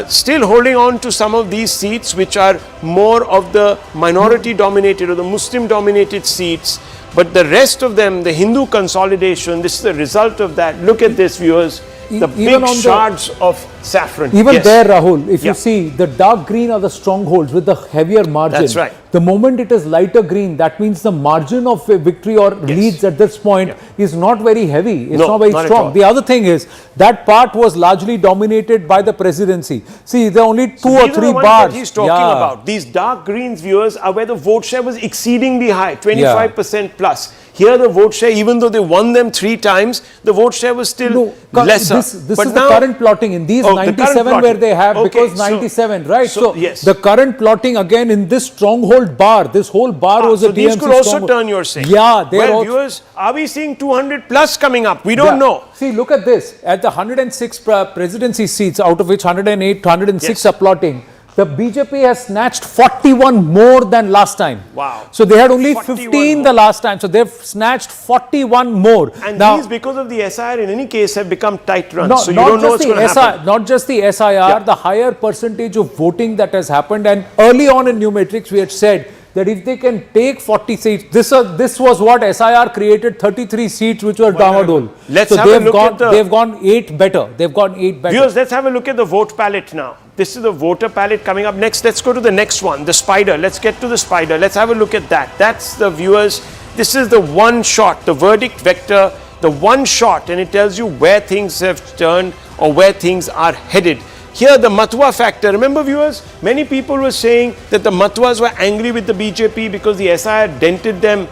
Speaker 4: Still holding on to some of these seats which are more of the minority dominated or the Muslim dominated seats. But the rest of them, the Hindu consolidation, this is the result of that. Look at this, viewers. The big shards of saffron.
Speaker 2: Even there, Rahul, if you see, the dark green are the strongholds with the heavier margin.
Speaker 4: That's right.
Speaker 2: The moment it is lighter green, that means the margin of victory or leads at this point is not very heavy. It's not very strong. The other thing is, that part was largely dominated by the presidency. See, there are only 2 or 3 bars.
Speaker 4: That he's talking about. These dark greens, viewers, are where the vote share was exceedingly high, 25% plus. Here the vote share, even though they won them 3 times, the vote share was still lesser.
Speaker 2: This is the current plotting in these 97 where they have, because 97, right? So the current plotting again in this stronghold bar, this whole bar was a TMC
Speaker 4: these could also turn, you're saying?
Speaker 2: Yeah.
Speaker 4: Well, viewers, are we seeing 200 plus coming up? We don't know.
Speaker 2: See, look at this. At the 106 presidency seats, out of which 108 to 106 are plotting, the BJP has snatched 41 more than last time.
Speaker 4: Wow.
Speaker 2: So they had only 15 the last time. So they've snatched 41 more.
Speaker 4: And now, these, because of the SIR, in any case, have become tight runs. So you don't know what's going to happen.
Speaker 2: Not just the SIR, the higher percentage of voting that has happened. And early on in numerics, we had said that if they can take 40 seats, this was what SIR created, 33 seats which were Damadol.
Speaker 4: Let's have a look at
Speaker 2: they've gone 8 better. They've gone 8 better.
Speaker 4: Viewers, let's have a look at the vote palette now. This is the voter palette coming up next. Let's go to the next one, the spider. Let's get to the spider. Let's have a look at that. That's the viewers. This is the one shot, the verdict vector, the one shot, and it tells you where things have turned or where things are headed. Here, the Matwa factor. Remember, viewers, many people were saying that the Matwas were angry with the BJP because the SIR dented them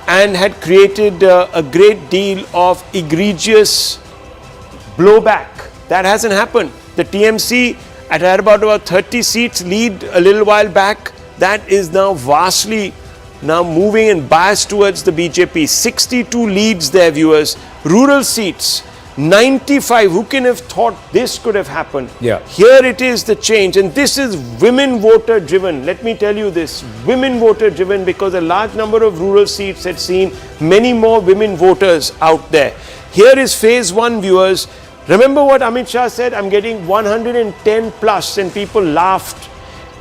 Speaker 4: and had created a great deal of egregious blowback. That hasn't happened. The TMC had about 30 seats lead a little while back. That is now vastly moving and biased towards the BJP. 62 leads there, viewers. Rural seats. 95. Who can have thought this could have happened?
Speaker 2: Yeah.
Speaker 4: Here it is, the change, and this is women voter driven. Let me tell you this, women voter driven, because a large number of rural seats had seen many more women voters out there. Here is phase 1, viewers. Remember what Amit Shah said? I'm getting 110 plus, and people laughed.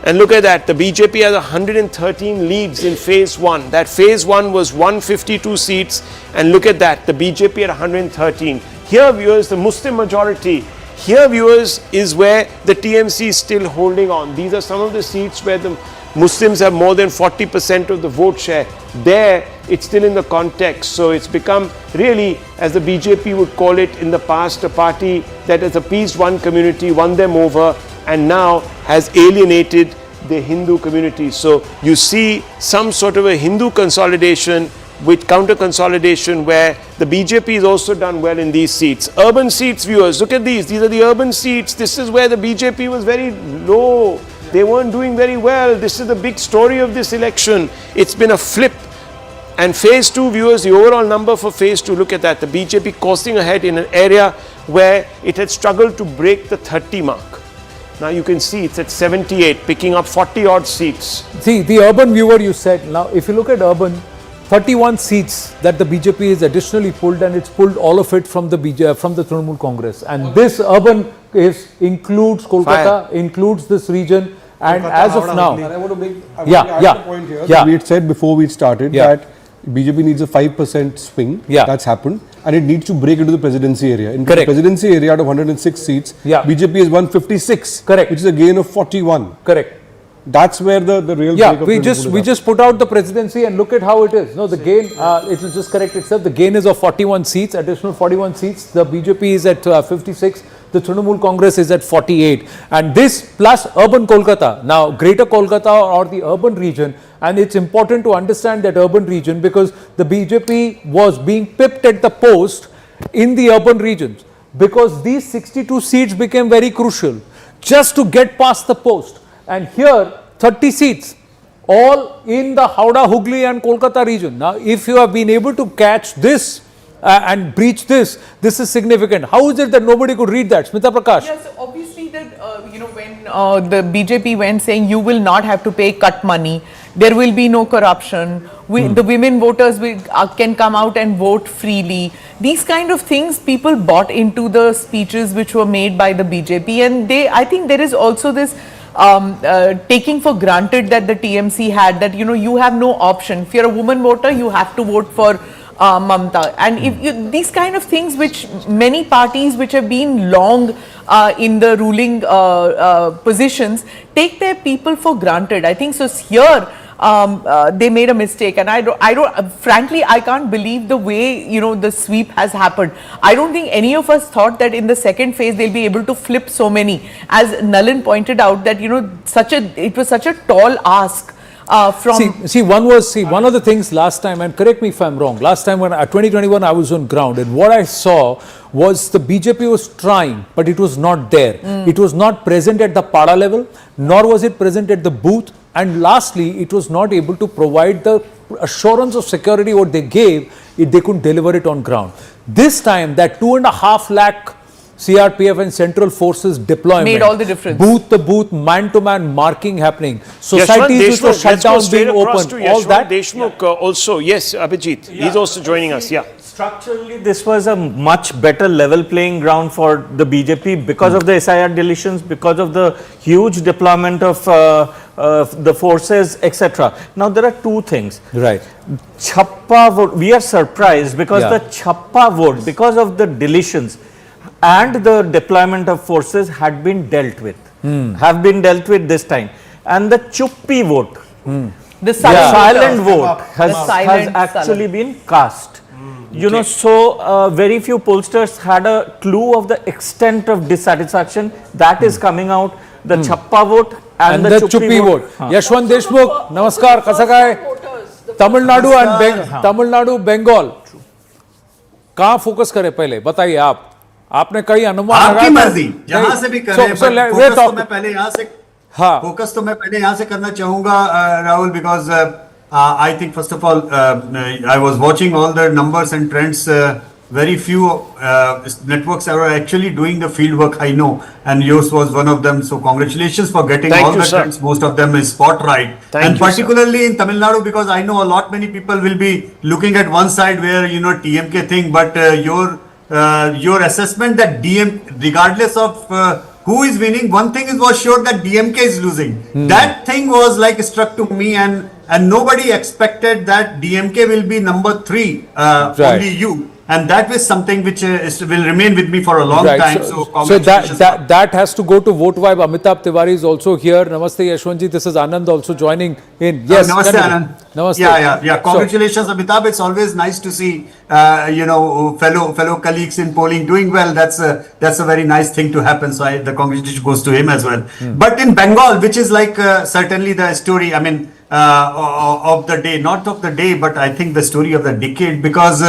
Speaker 4: And look at that, the BJP has 113 leads in phase 1. That phase 1 was 152 seats, and look at that, the BJP at 113. Here, viewers, the Muslim majority. Here, viewers, is where the TMC is still holding on. These are some of the seats where the Muslims have more than 40% of the vote share. There, it's still in the context. So it's become really, as the BJP would call it in the past, a party that has appeased one community, won them over, and now has alienated the Hindu community. So you see some sort of a Hindu consolidation with counter consolidation, where the BJP has also done well in these seats. Urban seats, viewers, look at these. These are the urban seats. This is where the BJP was very low. They weren't doing very well. This is the big story of this election. It's been a flip. And phase 2, viewers, the overall number for phase 2, look at that. The BJP coursing ahead in an area where it had struggled to break the 30 mark. Now you can see it's at 78, picking up 40 odd seats.
Speaker 2: See, the urban, viewer, you said. Now, if you look at urban, 31 seats that the BJP has additionally pulled, and it's pulled all of it from the Trinamool Congress. And this urban includes Kolkata, includes this region, and as of now,
Speaker 16: I want to make a point here. We had said before we started that BJP needs a 5% swing. That's happened, and it needs to break into the presidency area. In the presidency area, out of 106 seats, BJP is 156. Correct. Which is a gain of 41.
Speaker 2: Correct.
Speaker 16: That's where the real
Speaker 2: we just put out the presidency, and look at how it is. No, the gain, it will just correct itself. The gain is of 41 seats, additional 41 seats. The BJP is at 56. The Trinamool Congress is at 48. And this plus urban Kolkata, now greater Kolkata or the urban region, and it's important to understand that urban region because the BJP was being pipped at the post in the urban regions, because these 62 seats became very crucial just to get past the post. And here 30 seats, all in the Howrah, Hooghly and Kolkata region. Now, if you have been able to catch this and breach this, this is significant. How is it that nobody could read that? Smita Prakash.
Speaker 5: Yes, obviously that, when the BJP went saying you will not have to pay cut money, there will be no corruption, the women voters can come out and vote freely. These kind of things, people bought into the speeches which were made by the BJP, and I think there is also this taking for granted that the TMC had, that you have no option. If you're a woman voter, you have to vote for Mamata. And if these kind of things which many parties which have been long in the ruling positions take their people for granted. I think so here they made a mistake, and I don't frankly I can't believe the way the sweep has happened. I don't think any of us thought that in the second phase they'll be able to flip so many, as Nalin pointed out, that it was such a tall ask. One of the things last time, and correct me if I'm wrong, last time when 2021 I was on ground, and what I saw was the BJP was trying, but it was not there. It was not present at the Pada level, nor was it present at the booth, and lastly, it was not able to provide the assurance of security what they gave, they couldn't deliver it on ground. This time, that 2.5 lakh CRPF and central forces deployment made all the difference.
Speaker 2: Booth to booth, man to man marking happening. Societies which were shut down being open. All that.
Speaker 4: Deshmukh also. Yes, Abhijit. He's also joining us. Yeah.
Speaker 1: Structurally, this was a much better level playing ground for the BJP because of the SIR deletions, because of the huge deployment of the forces, etc. Now, there are two things.
Speaker 2: Right.
Speaker 1: Chappa vote. We are surprised because the Chappa vote, because of the deletions and the deployment of forces had been dealt with, have been dealt with this time. And the Chuppi vote,
Speaker 5: the
Speaker 1: silent vote has actually been cast. So very few pollsters had a clue of the extent of dissatisfaction that is coming out. The Chappa vote and the Chuppi vote.
Speaker 2: Yashwant Deshmukh, namaskar, kasa ka hai? Tamil Nadu, Bengal. कहाँ focus करें पहले बताइए आपने कई अनुमान
Speaker 10: आपकी मर्जी जहां से भी करें फोकस तो मैं पहले यहां से फोकस तो मैं पहले यहां से करना चाहूंगा Rahul because I think first of all I was watching all the numbers and trends very few networks are actually doing the field work, I know, and yours was one of them. So congratulations for getting
Speaker 4: Thank
Speaker 10: all
Speaker 4: you,
Speaker 10: the
Speaker 4: sir.
Speaker 10: trends. Most of them is spot right.
Speaker 4: Thank
Speaker 10: And
Speaker 4: you,
Speaker 10: particularly in Tamil Nadu, because I know a lot many people will be looking at one side where, you know, TMK thing, but your assessment that regardless of who is winning, one thing was sure that DMK is losing. That thing was like struck to me, and nobody expected that DMK will be number 3, only you. And that was something which will remain with me for a long time. So congratulations.
Speaker 2: that has to go to Vote Vibe. Amitabh Tiwari is also here. Namaste Yashwantji. This is Anand also joining in. Yes.
Speaker 10: Namaste Anand.
Speaker 2: Namaste.
Speaker 10: Yeah. Congratulations, Amitabh. It's always nice to see fellow colleagues in polling doing well. That's a very nice thing to happen. So the congratulations goes to him as well. But in Bengal, which is like certainly the story, I mean, of the day, not of the day, but I think the story of the decade, because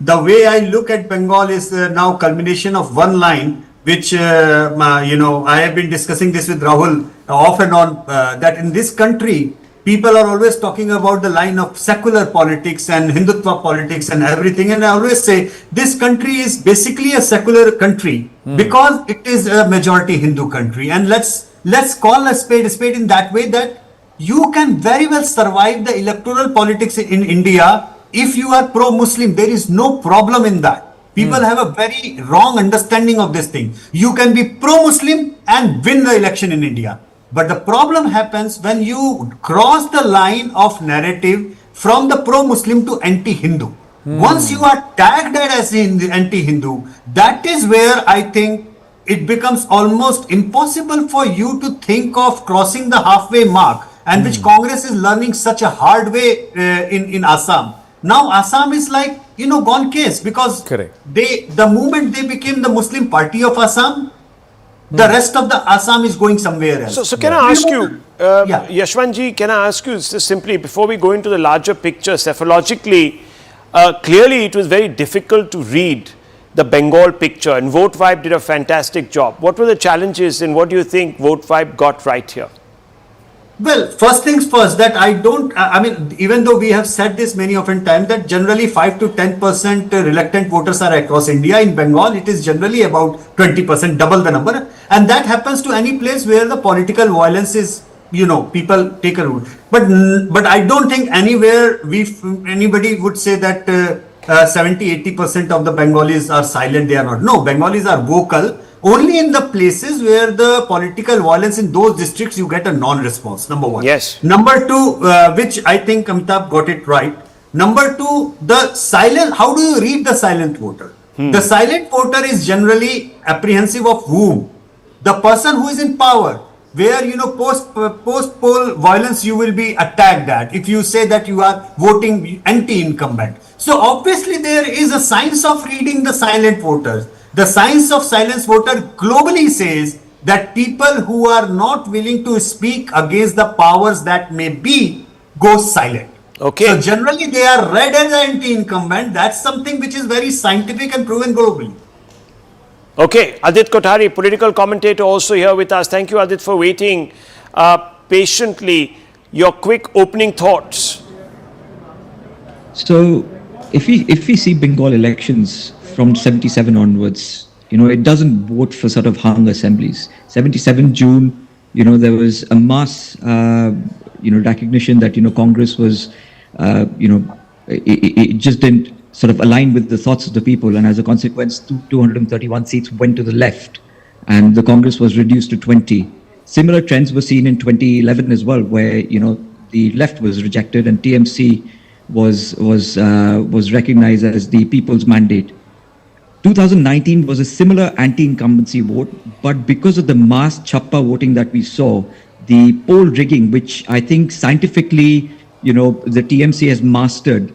Speaker 10: the way I look at Bengal is now culmination of one line, which I have been discussing this with Rahul off and on, that in this country people are always talking about the line of secular politics and Hindutva politics and everything, and I always say this country is basically a secular country because it is a majority Hindu country, and let's call a spade in that way, that you can very well survive the electoral politics in India if you are pro-Muslim. There is no problem in that. People have a very wrong understanding of this thing. You can be pro-Muslim and win the election in India. But the problem happens when you cross the line of narrative from the pro-Muslim to anti-Hindu. Once you are tagged as anti-Hindu, that is where I think it becomes almost impossible for you to think of crossing the halfway mark, and which Congress is learning such a hard way in Assam. Now Assam is like, gone case, because the moment they became the Muslim party of Assam, the rest of the Assam is going somewhere else.
Speaker 4: So can I ask you, Yashwantji, can I ask you just simply, before we go into the larger picture, cephalogically, clearly it was very difficult to read the Bengal picture, and Vote Vibe did a fantastic job. What were the challenges, and what do you think Vote Vibe got right here?
Speaker 10: Well, first things first, that I mean, even though we have said this many often times, that generally 5 to 10% reluctant voters are across India. In Bengal, it is generally about 20%, double the number. And that happens to any place where the political violence is, people take a route. But I don't think anywhere anybody would say that 70-80% of the Bengalis are silent, they are not. No, Bengalis are vocal. Only in the places where the political violence in those districts, you get a non-response, number one.
Speaker 4: Yes.
Speaker 10: Number two, which I think Amitabh got it right. Number two, the silent, how do you read the silent voter? The silent voter is generally apprehensive of whom? The person who is in power, where, post-poll violence, you will be attacked at if you say that you are voting anti-incumbent. So obviously there is a science of reading the silent voters. The science of silence voter globally says that people who are not willing to speak against the powers that may be go silent.
Speaker 4: Okay.
Speaker 10: So generally they are read as anti-incumbent. That's something which is very scientific and proven globally.
Speaker 4: Okay, Adit Kothari, political commentator, also here with us. Thank you, Adit, for waiting patiently. Your quick opening thoughts.
Speaker 6: So, if we see Bengal elections from 77 onwards, it doesn't vote for sort of hung assemblies. 77 June, there was a mass, recognition that, Congress was, it just didn't sort of align with the thoughts of the people. And as a consequence, 231 seats went to the left and the Congress was reduced to 20. Similar trends were seen in 2011 as well, where, the left was rejected and TMC was recognized as the people's mandate. 2019 was a similar anti-incumbency vote, but because of the mass chappa voting that we saw, the poll rigging, which I think scientifically, the TMC has mastered,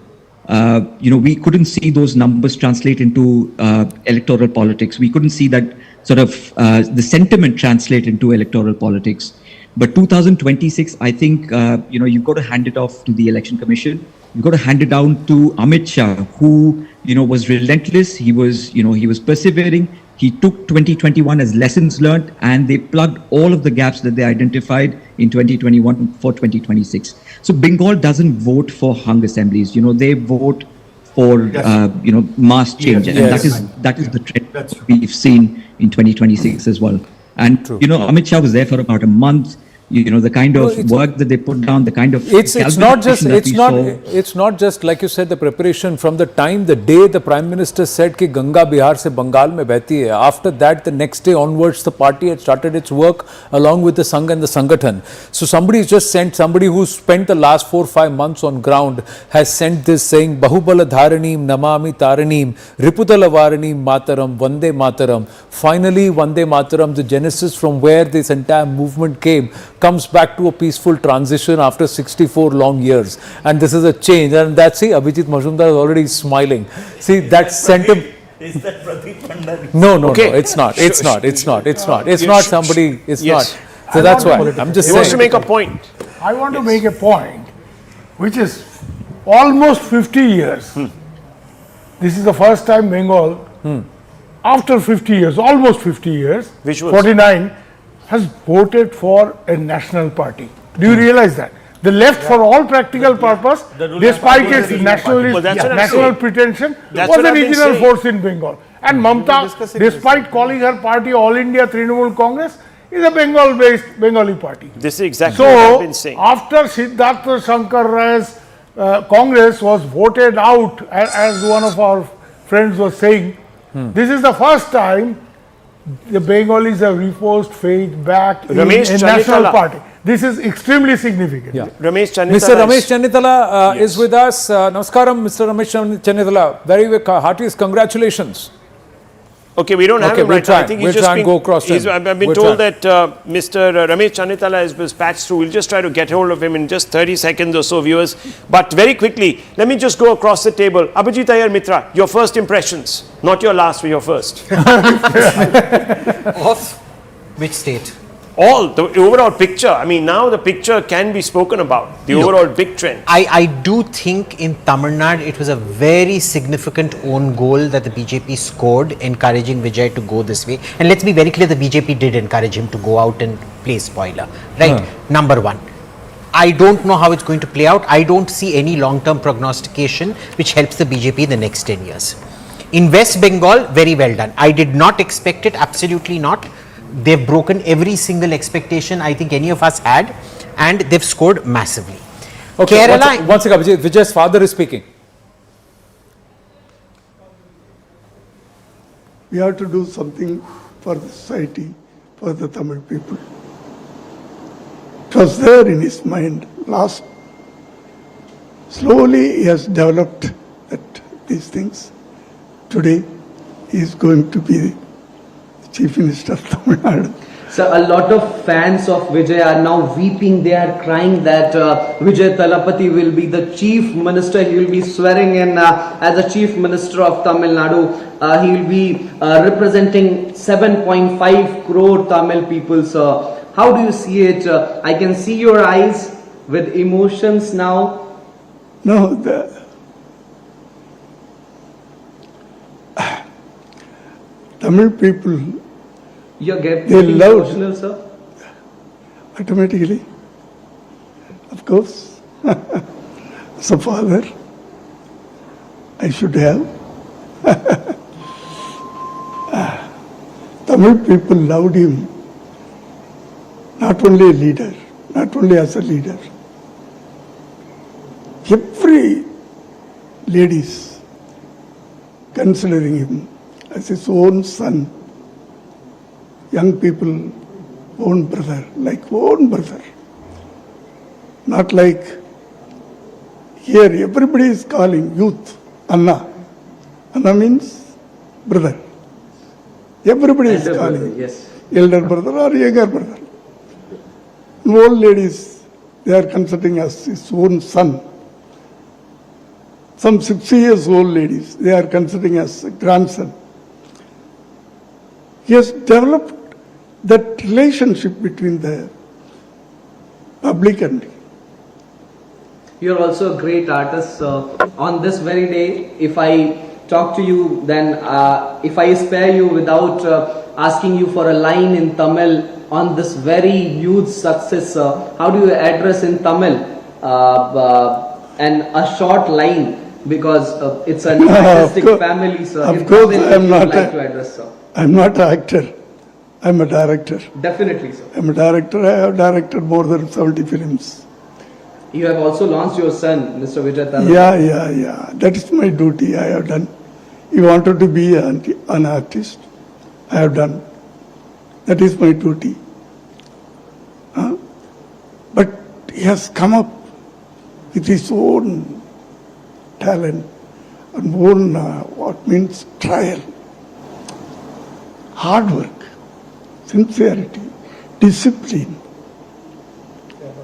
Speaker 6: we couldn't see those numbers translate into electoral politics. We couldn't see that sort of the sentiment translate into electoral politics. But 2026, I think, you've got to hand it off to the Election Commission. You've got to hand it down to Amit Shah, who, was relentless. He was persevering. He took 2021 as lessons learned, and they plugged all of the gaps that they identified in 2021 for 2026. So Bengal doesn't vote for hung assemblies. They vote for mass change, and that is the trend we've seen in 2026 as well. And Amit Shah was there for about a month. The kind of work that they put down, the kind of
Speaker 2: it's not just like you said, the preparation from the day the Prime Minister said कि गंगा बिहार से बंगाल में बहती है. After that, the next day onwards, the party had started its work along with the Sangh and the Sangathan. So somebody who spent the last 4-5 months on ground has sent this saying Bahubala Dharaneem Namami Taraneem Riputala Varaneem Mataram Vande Mataram. Finally, Vande Mataram, the genesis from where this entire movement comes back to a peaceful transition after 64 long years, and this is a change. And that's Abhijit Majumdar is already smiling. See that sentiment.
Speaker 1: Is that Pradeep Bhandari?
Speaker 2: No, it's not. It's not somebody. It's not. So that's why I'm just saying.
Speaker 4: He wants to make a point.
Speaker 17: I want to make a point, which is almost 50 years. This is the first time Bengal, after 50 years, almost 50 years, 49, has voted for a national party. Do you realize that? The left, for all practical purpose, despite its national pretension, was a regional force in Bengal. And Mamata, despite calling her party All India Trinamool Congress, is a Bengal-based Bengali party.
Speaker 4: This is exactly what I've been saying.
Speaker 17: After Siddhartha Shankar Ray's Congress was voted out, as one of our friends was saying, this is the first time the Bengalis have reposed faith back in a national party. This is extremely significant.
Speaker 2: Yeah. Mr. Ramesh Chennithala is with us. Namaskaram, Mr. Ramesh Chennithala. Very heartiest congratulations.
Speaker 4: Okay, we don't have him right now. I think
Speaker 2: we'll try and go across him.
Speaker 4: I've been told that Mr. Ramesh Chennithala has been patched through. We'll just try to get hold of him in just 30 seconds or so, viewers. But very quickly, let me just go across the table. Abhijit Iyer Mitra, your first impressions. Not your last, but your first.
Speaker 8: Of which state?
Speaker 4: All, the overall picture. I mean, now the picture can be spoken about, the overall big trend.
Speaker 8: I do think in Tamil Nadu, it was a very significant own goal that the BJP scored, encouraging Vijay to go this way. And let's be very clear, the BJP did encourage him to go out and play spoiler, right? Number one. I don't know how it's going to play out. I don't see any long-term prognostication which helps the BJP in the next 10 years. In West Bengal, very well done. I did not expect it, absolutely not. They've broken every single expectation I think any of us had, and they've scored massively.
Speaker 2: Okay, Kerala, one second, Vijay's father is speaking.
Speaker 14: We have to do something for the society, for the Tamil people. It was there in his mind last. Slowly he has developed these things. Today he is going to be the Chief Minister of Tamil Nadu.
Speaker 21: So a lot of fans of Vijay are now weeping. They are crying that Vijay Thalapathy will be the Chief Minister. He will be swearing in as the Chief Minister of Tamil Nadu. He will be representing 7.5 crore Tamil people. So how do you see it? I can see your eyes with emotions now.
Speaker 14: No, Tamil people,
Speaker 21: they love emotional, sir?
Speaker 14: Automatically, of course. As a father, I should have. Tamil people loved him, not only a leader, not only as a leader. Every ladies considering him as his own son, young people, own brother, like own brother. Not like here everybody is calling youth Anna. Anna means brother. Everybody is calling elder brother or younger brother. And old ladies, they are considering as his own son. Some 60 years old ladies, they are considering as a grandson. He has developed that relationship between the public and
Speaker 21: You are also a great artist. On this very day, if I talk to you, then if I spare you without asking you for a line in Tamil on this very huge success, how do you address in Tamil and a short line because it's an artistic family, sir.
Speaker 14: Of
Speaker 21: Is
Speaker 14: course,
Speaker 21: that
Speaker 14: I am
Speaker 21: you
Speaker 14: not
Speaker 21: would like to address, sir?
Speaker 14: I'm not an actor. I'm a director.
Speaker 21: Definitely, sir.
Speaker 14: I'm a director. I have directed more than 70 films.
Speaker 21: You have also launched your son, Mr. Vijay Talapati.
Speaker 14: Yeah. That is my duty. I have done. He wanted to be an artist. I have done. That is my duty. But he has come up with his own talent and own what means trial, hard work, sincerity, discipline.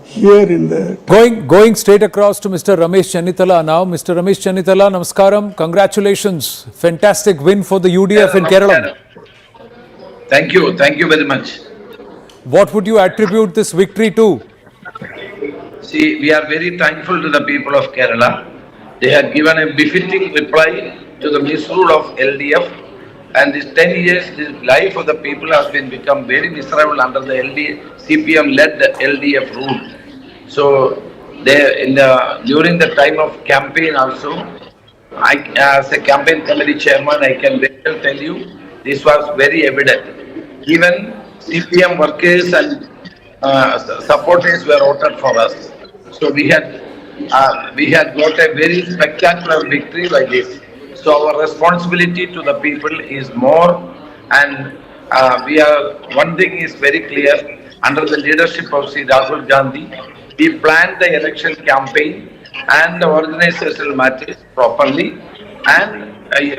Speaker 14: Here in the
Speaker 2: Going straight across to Mr. Ramesh Chennithala now. Mr. Ramesh Chennithala, namaskaram. Congratulations. Fantastic win for the UDF in Kerala.
Speaker 3: Thank you very much.
Speaker 2: What would you attribute this victory to?
Speaker 3: See, we are very thankful to the people of Kerala. They have given a befitting reply to the misrule of LDF, and these 10 years, the life of the people has become very miserable under the CPM-led LDF rule. So, during the time of campaign also, as a campaign committee chairman, I can very well tell you, this was very evident. Even CPM workers and supporters were voted for us. So we had got a very spectacular victory like this. So our responsibility to the people is more, and one thing is very clear, under the leadership of Sri Rahul Gandhi, we planned the election campaign and the organizational matters properly, and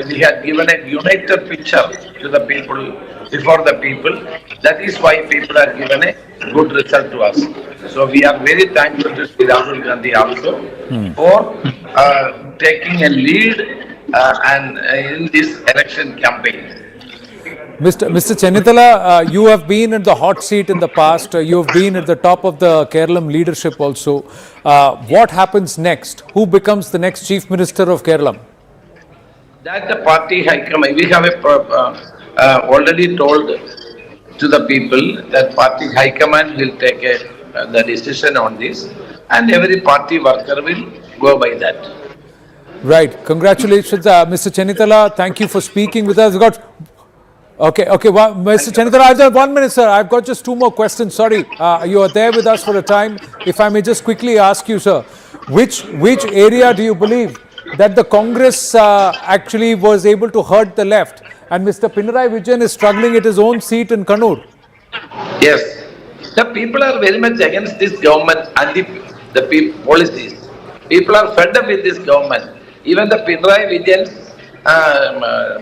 Speaker 3: we had given a united picture to the people, before the people. That is why people are given a good result to us. So we are very thankful to Sri Rahul Gandhi also for taking a lead in this election campaign.
Speaker 2: Mr. Chennithala, you have been in the hot seat in the past. You have been at the top of the Kerala leadership also. What happens next? Who becomes the next Chief Minister of Kerala?
Speaker 3: That the party high command, we have already told to the people that party high command will take the decision on this, and every party worker will go by that.
Speaker 2: Right. Congratulations, Mr. Chennithala. Thank you for speaking with us. Okay. Mr. Chennithala, I've got 1 minute, sir. I've got just 2 more questions. Sorry, you are there with us for a time. If I may just quickly ask you, sir, which area do you believe that the Congress actually was able to hurt the left, and Mr. Pinarayi Vijayan is struggling at his own seat in Kannur?
Speaker 3: Yes, the people are very much against this government and the policies. People are fed up with this government. Even the Pinarayi Vijayan's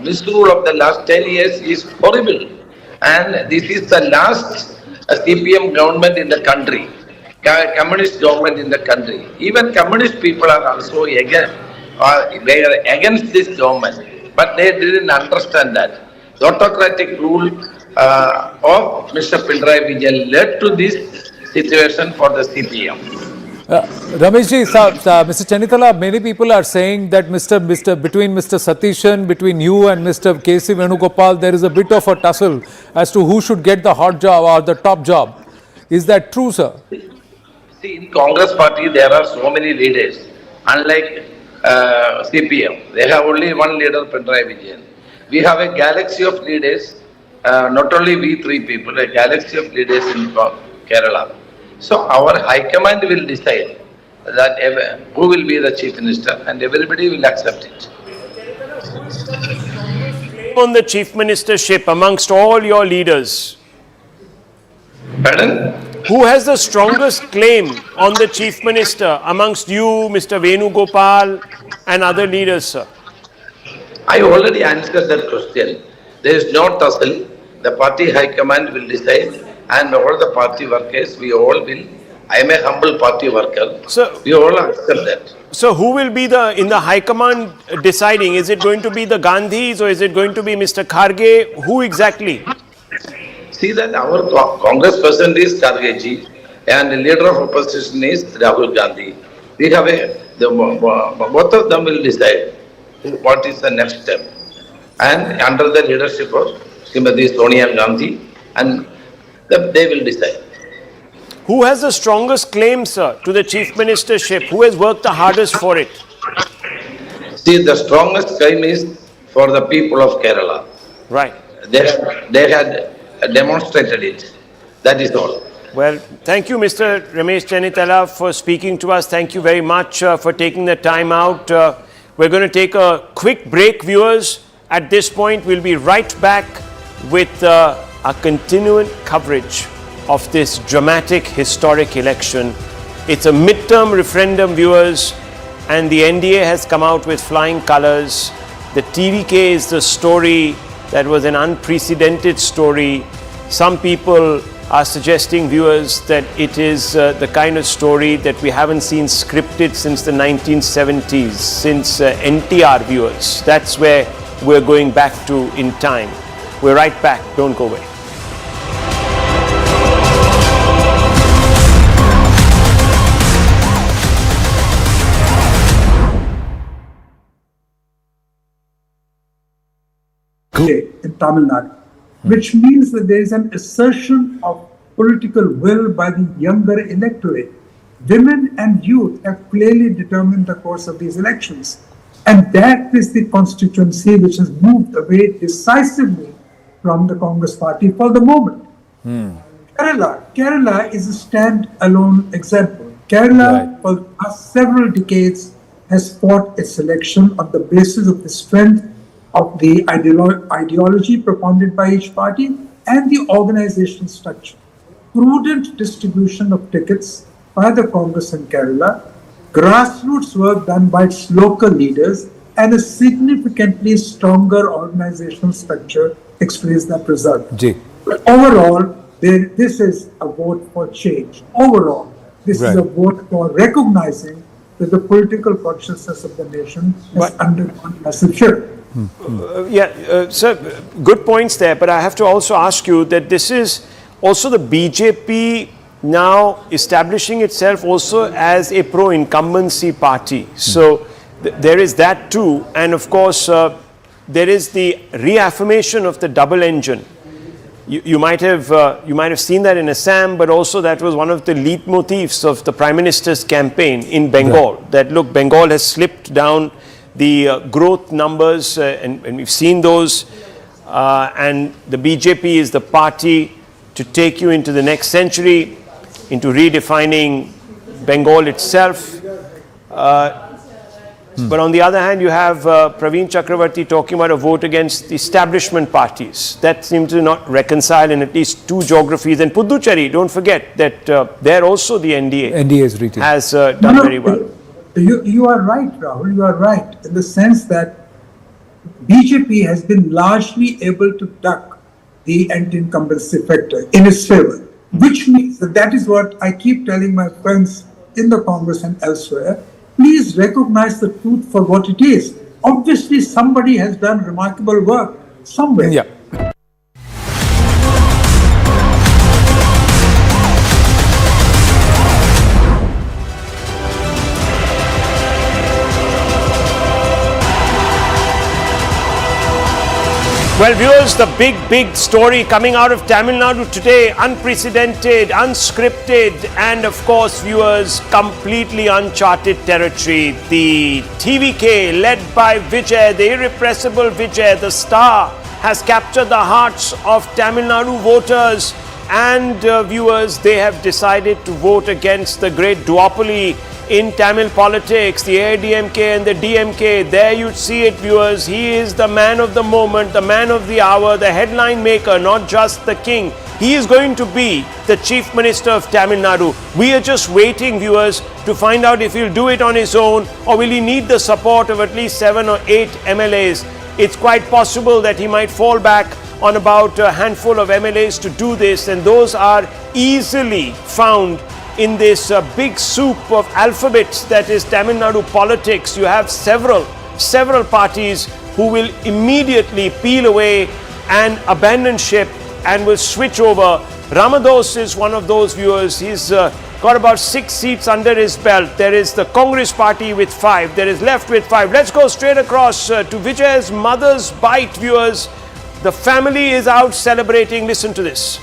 Speaker 3: misrule of the last 10 years is horrible, and this is the last CPM government in the country, communist government in the country. Even communist people are also they are against this government, but they didn't understand that. The autocratic rule of Mr. Pinarayi Vijayan led to this situation for the CPM.
Speaker 2: Rameshji, Mr. Chennithala, many people are saying that between Mr. Satishan, between you and Mr. K.C. Venugopal, there is a bit of a tussle as to who should get the hot job or the top job. Is that true, sir?
Speaker 3: See, in Congress party, there are so many leaders. Unlike CPM, they have only one leader, Pinarayi Vijayan. We have a galaxy of leaders, not only we 3 people, a galaxy of leaders in Kerala. So our High Command will decide that who will be the Chief Minister, and everybody will accept it.
Speaker 4: On the Chief Ministership amongst all your leaders?
Speaker 3: Pardon?
Speaker 4: Who has the strongest claim on the Chief Minister amongst you, Mr. Venugopal and other leaders, sir?
Speaker 3: I already answered that question. There is no tussle. The party high command will decide, and all the party workers, we all will. I am a humble party worker. So we all accept that.
Speaker 4: So who will be in the high command deciding? Is it going to be the Gandhis or is it going to be Mr. Kharge? Who exactly?
Speaker 3: See that our Congress president is Kharge, and the leader of opposition is Rahul Gandhi. We have both of them will decide what is the next step, and under the leadership of Srimati Sonia Gandhi, and they will decide.
Speaker 4: Who has the strongest claim, sir, to the Chief Ministership? Who has worked the hardest for it?
Speaker 3: See, the strongest claim is for the people of Kerala.
Speaker 4: Right.
Speaker 3: They had demonstrated it. That is all.
Speaker 4: Well, thank you, Mr. Ramesh Chennitala, for speaking to us. Thank you very much for taking the time out. We're going to take a quick break, viewers. At this point, we'll be right back with a continuing coverage of this dramatic, historic election. It's a midterm referendum, viewers, and the NDA has come out with flying colors. The TVK is the story that was an unprecedented story. Some people are suggesting, viewers, that it is the kind of story that we haven't seen scripted since the 1970s, since NTR, viewers. That's where we're going back to in time. We're right back. Don't go away.
Speaker 13: In Tamil Nadu, which means that there is an assertion of political will by the younger electorate. Women and youth have clearly determined the course of these elections. And that is the constituency which has moved away decisively from the Congress party for the moment. Kerala is a stand-alone example. Kerala, for the past several decades, has fought its election on the basis of the strength of the ideology propounded by each party and the organizational structure. Prudent distribution of tickets by the Congress in Kerala, grassroots work done by its local leaders, and a significantly stronger organizational structure explains that result. But overall, this is a vote for change. Overall, this is a vote for recognizing that the political consciousness of the nation has undergone massive shift.
Speaker 4: Sir, good points there, but I have to also ask you that this is also the BJP now establishing itself also as a pro-incumbency party. So there is that too, and of course there is the reaffirmation of the double engine. You might have seen that in Assam, but also that was one of the leitmotifs of the Prime Minister's campaign in Bengal. That look, Bengal has slipped down the growth numbers, and we've seen those, and the BJP is the party to take you into the next century, into redefining Bengal itself. But on the other hand, you have Praveen Chakravarti talking about a vote against the establishment parties. That seems to not reconcile in at least two geographies. And Puducherry, don't forget that there also the NDA has done very well.
Speaker 13: You are right, Rahul. You are right in the sense that BJP has been largely able to duck the anti-incumbency factor in its favor, which means that is what I keep telling my friends in the Congress and elsewhere. Please recognize the truth for what it is. Obviously, somebody has done remarkable work somewhere.
Speaker 4: Well, viewers, the big story coming out of Tamil Nadu today, unprecedented, unscripted, and of course, viewers, completely uncharted territory. The TVK, led by Vijay, the irrepressible Vijay, the star, has captured the hearts of Tamil Nadu voters. And viewers, they have decided to vote against the great duopoly in Tamil politics, the AIDMK and the DMK. There you see it, viewers. He is the man of the moment, the man of the hour, the headline maker, not just the king. He is going to be the Chief Minister of Tamil Nadu. We are just waiting, viewers, to find out if he'll do it on his own or will he need the support of at least 7 or 8 MLAs. It's quite possible that he might fall back on about a handful of MLAs to do this, and those are easily found in this big soup of alphabets that is Tamil Nadu politics. You have several parties who will immediately peel away and abandon ship and will switch over. Ramados is one of those, viewers. He's got about 6 seats under his belt. There is the Congress party with 5. There is left with 5. Let's go straight across to Vijay's mother's bite, viewers. The family is out celebrating. Listen to this.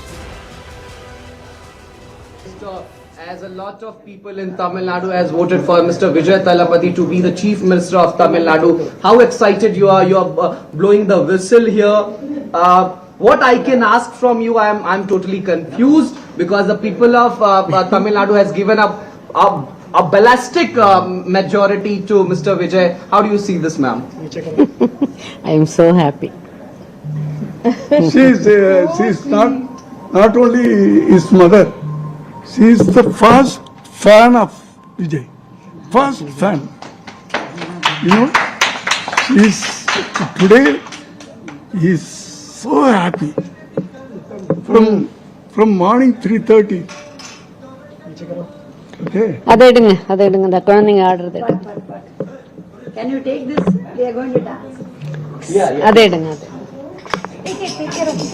Speaker 21: as a lot of people in Tamil Nadu has voted for Mr. Vijay Thalapathy to be the Chief Minister of Tamil Nadu, how excited you are? You are blowing the whistle here. What I can ask from you, I'm totally confused because the people of Tamil Nadu has given up a ballistic majority to Mr. Vijay. How do you see this, ma'am?
Speaker 11: I am so happy.
Speaker 14: She's not only his mother, she is the first fan of Vijay. First fan. You know, today he is so happy. From morning 3:30. Okay.
Speaker 11: the குழந்தைங்க ஆடுறது.
Speaker 15: Can you take this? We are going to dance.
Speaker 11: அதே எடுங்க.
Speaker 15: Take care of it.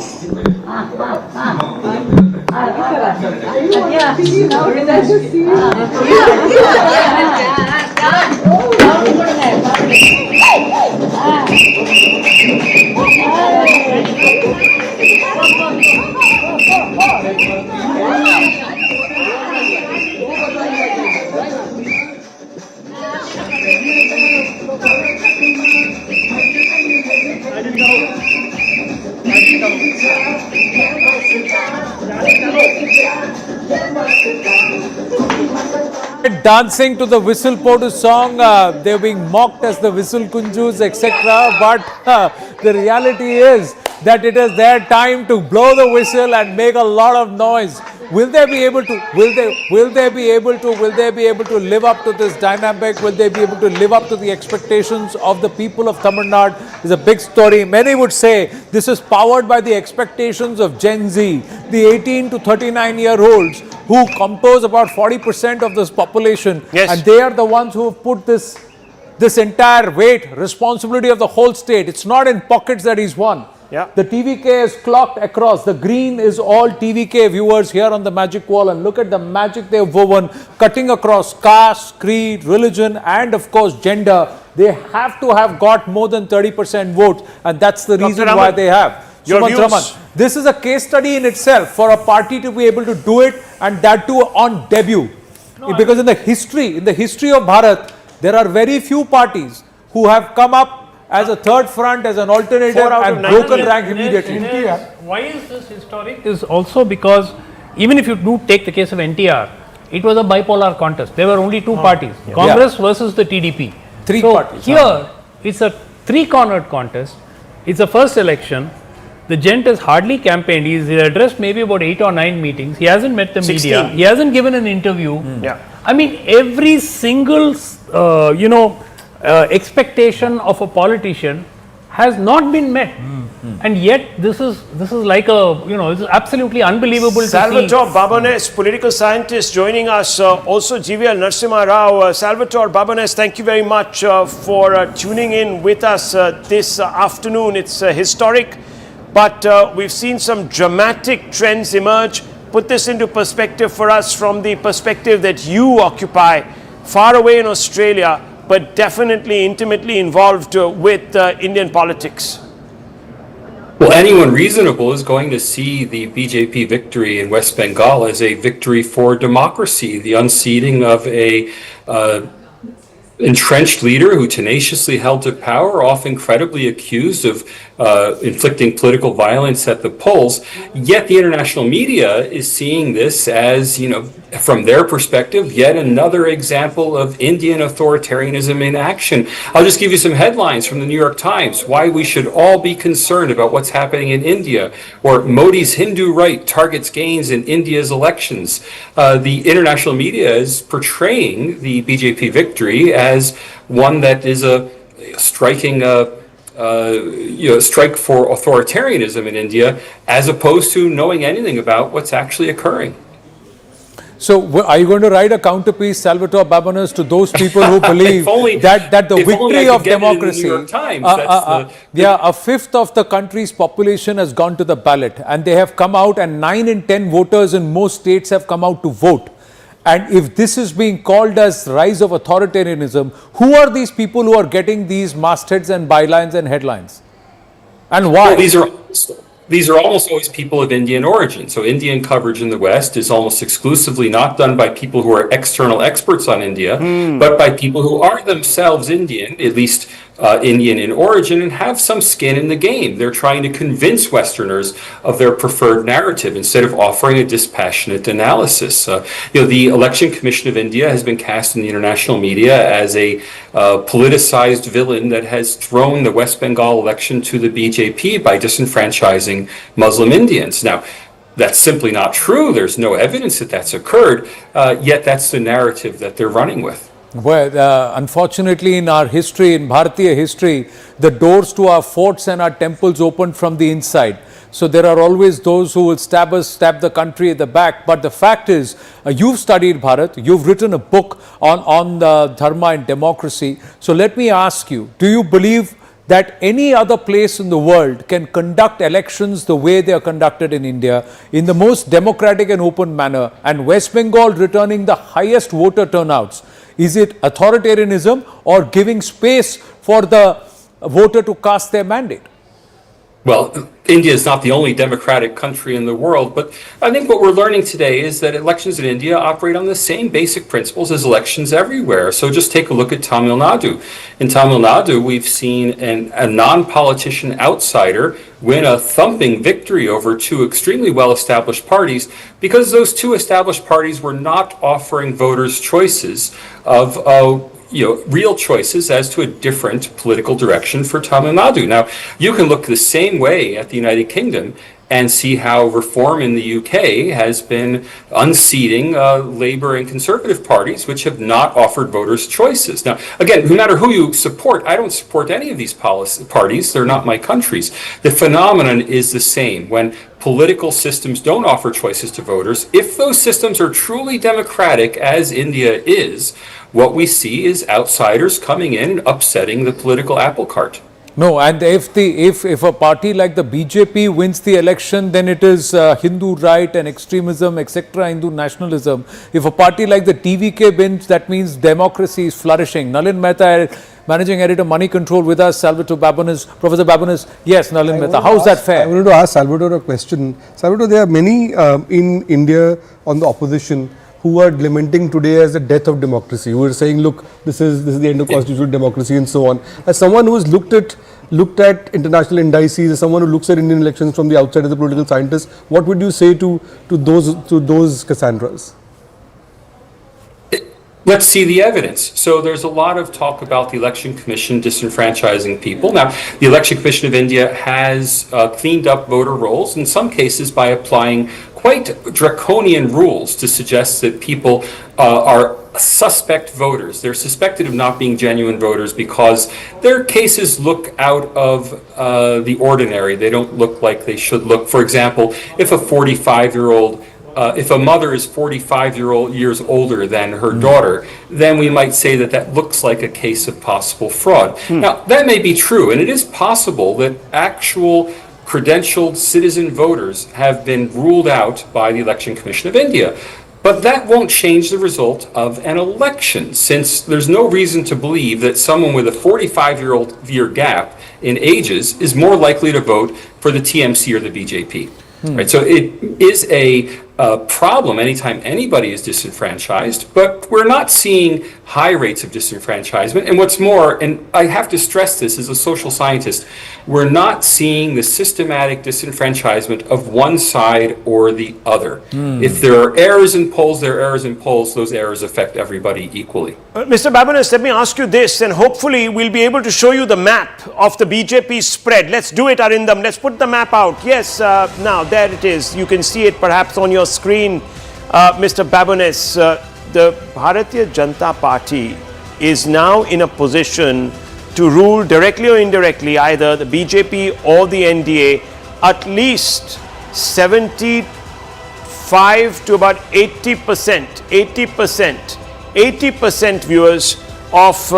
Speaker 2: Dancing to the whistle potu song, they're being mocked as the whistle kunjus, etc. But the reality is that it is their time to blow the whistle and make a lot of noise. Will they be able to? Will they be able to live up to this dynamic? Will they be able to live up to the expectations of the people of Tamil Nadu? Is a big story. Many would say this is powered by the expectations of Gen Z, the 18 to 39-year-olds who compose about 40% of this population, and they are the ones who have put this entire weight, responsibility of the whole state. It's not in pockets that he's won. The TVK is clocked across. The green is all TVK viewers here on the magic wall, and look at the magic they've woven, cutting across caste, creed, religion, and of course gender. They have to have got more than 30% votes, and that's the reason why they have.
Speaker 4: Your views?
Speaker 2: This is a case study in itself for a party to be able to do it, and that too on debut. Because in the history of Bharat, there are very few parties who have come up as a third front, as an alternative, and broken rank immediately.
Speaker 19: Why is this historic? Is also because even if you do take the case of NTR, it was a bipolar contest. There were only two parties, Congress versus the TDP.
Speaker 2: Three parties.
Speaker 19: Here, it's a three-cornered contest. It's the first election. The gent has hardly campaigned. He's addressed maybe about 8 or 9 meetings. He hasn't met the
Speaker 4: 16.
Speaker 19: media. He hasn't given an interview. I mean, every single, expectation of a politician has not been met. And yet, this is like a, this is absolutely unbelievable to see.
Speaker 4: Salvatore Babones, political scientist, joining us. Also, GVL Narasimha Rao. Salvatore Babones, thank you very much for tuning in with us this afternoon. It's historic. But we've seen some dramatic trends emerge. Put this into perspective for us from the perspective that you occupy, far away in Australia, but definitely intimately involved with Indian politics.
Speaker 22: Well, anyone reasonable is going to see the BJP victory in West Bengal as a victory for democracy, the unseating of a entrenched leader who tenaciously held to power, often credibly accused of inflicting political violence at the polls. Yet the international media is seeing this as, from their perspective, yet another example of Indian authoritarianism in action. I'll just give you some headlines from the New York Times, why we should all be concerned about what's happening in India, or Modi's Hindu right targets gains in India's elections. The international media is portraying the BJP victory as one that is a striking strike for authoritarianism in India, as opposed to knowing anything about what's actually occurring.
Speaker 2: So, are you going to write a counterpiece, Salvatore Babones, to those people who believe that the victory of democracy, a fifth of the country's population has gone to the ballot, and they have come out, and 9 in 10 voters in most states have come out to vote. And if this is being called as rise of authoritarianism, who are these people who are getting these mastheads and bylines and headlines? And why?
Speaker 22: Well, these are almost always people of Indian origin. So Indian coverage in the West is almost exclusively not done by people who are external experts on India, but by people who are themselves Indian, at least Indian in origin, and have some skin in the game. They're trying to convince Westerners of their preferred narrative instead of offering a dispassionate analysis. The Election Commission of India has been cast in the international media as a politicized villain that has thrown the West Bengal election to the BJP by disenfranchising Muslim Indians. Now, that's simply not true. There's no evidence that that's occurred, yet that's the narrative that they're running with.
Speaker 2: Well, unfortunately, in our history, in Bharatiya history, the doors to our forts and our temples opened from the inside. So there are always those who will stab the country at the back. But the fact is, you've studied Bharat, you've written a book on dharma and democracy. So let me ask you, do you believe that any other place in the world can conduct elections the way they are conducted in India, in the most democratic and open manner, and West Bengal returning the highest voter turnouts? Is it authoritarianism or giving space for the voter to cast their mandate?
Speaker 22: Well, India is not the only democratic country in the world, but I think what we're learning today is that elections in India operate on the same basic principles as elections everywhere. So just take a look at Tamil Nadu. In Tamil Nadu, we've seen a non-politician outsider win a thumping victory over two extremely well-established parties because those two established parties were not offering voters choices of real choices as to a different political direction for Tamil Nadu. Now, you can look the same way at the United Kingdom and see how reform in the UK has been unseating Labour and Conservative parties, which have not offered voters choices. Now, again, no matter who you support, I don't support any of these parties. They're not my countries. The phenomenon is the same. When political systems don't offer choices to voters, if those systems are truly democratic, as India is, what we see is outsiders coming in and upsetting the political apple cart.
Speaker 2: No, and if a party like the BJP wins the election, then it is Hindu right and extremism, etc., Hindu nationalism. If a party like the TVK wins, that means democracy is flourishing. Nalin Mehta, Managing Editor, Moneycontrol, with us. Salvatore Babones, Professor Babones. Yes, Nalin Mehta. How is that fair?
Speaker 16: I wanted to ask Salvatore a question. Salvatore, there are many in India on the opposition who are lamenting today as the death of democracy, who are saying, look, this is the end of constitutional democracy and so on. As someone who has looked at international indices, as someone who looks at Indian elections from the outside as a political scientist, what would you say to those Cassandras?
Speaker 22: Let's see the evidence. So there's a lot of talk about the Election Commission disenfranchising people. Now, the Election Commission of India has cleaned up voter rolls, in some cases by applying quite draconian rules to suggest that people are suspect voters. They're suspected of not being genuine voters because their cases look out of the ordinary. They don't look like they should look. For example, if a 45-year-old if a mother is 45 years older than her daughter, then we might say that that looks like a case of possible fraud. Now, that may be true, and it is possible that actual credentialed citizen voters have been ruled out by the Election Commission of India. But that won't change the result of an election, since there's no reason to believe that someone with a 45-year gap in ages is more likely to vote for the TMC or the BJP. Right, so it is a problem anytime anybody is disenfranchised, but we're not seeing high rates of disenfranchisement. And what's more, and I have to stress this as a social scientist, we're not seeing the systematic disenfranchisement of one side or the other. If there are errors in polls, there are errors in polls. Those errors affect everybody equally.
Speaker 4: Mr. Babones, let me ask you this, and hopefully we'll be able to show you the map of the BJP spread. Let's do it, Arindam. Let's put the map out. Yes, now there it is. You can see it perhaps on your screen, Mr. Babones. The Bharatiya Janata Party is now in a position to rule directly or indirectly, either the BJP or the NDA, at least 75 to about 80% viewers of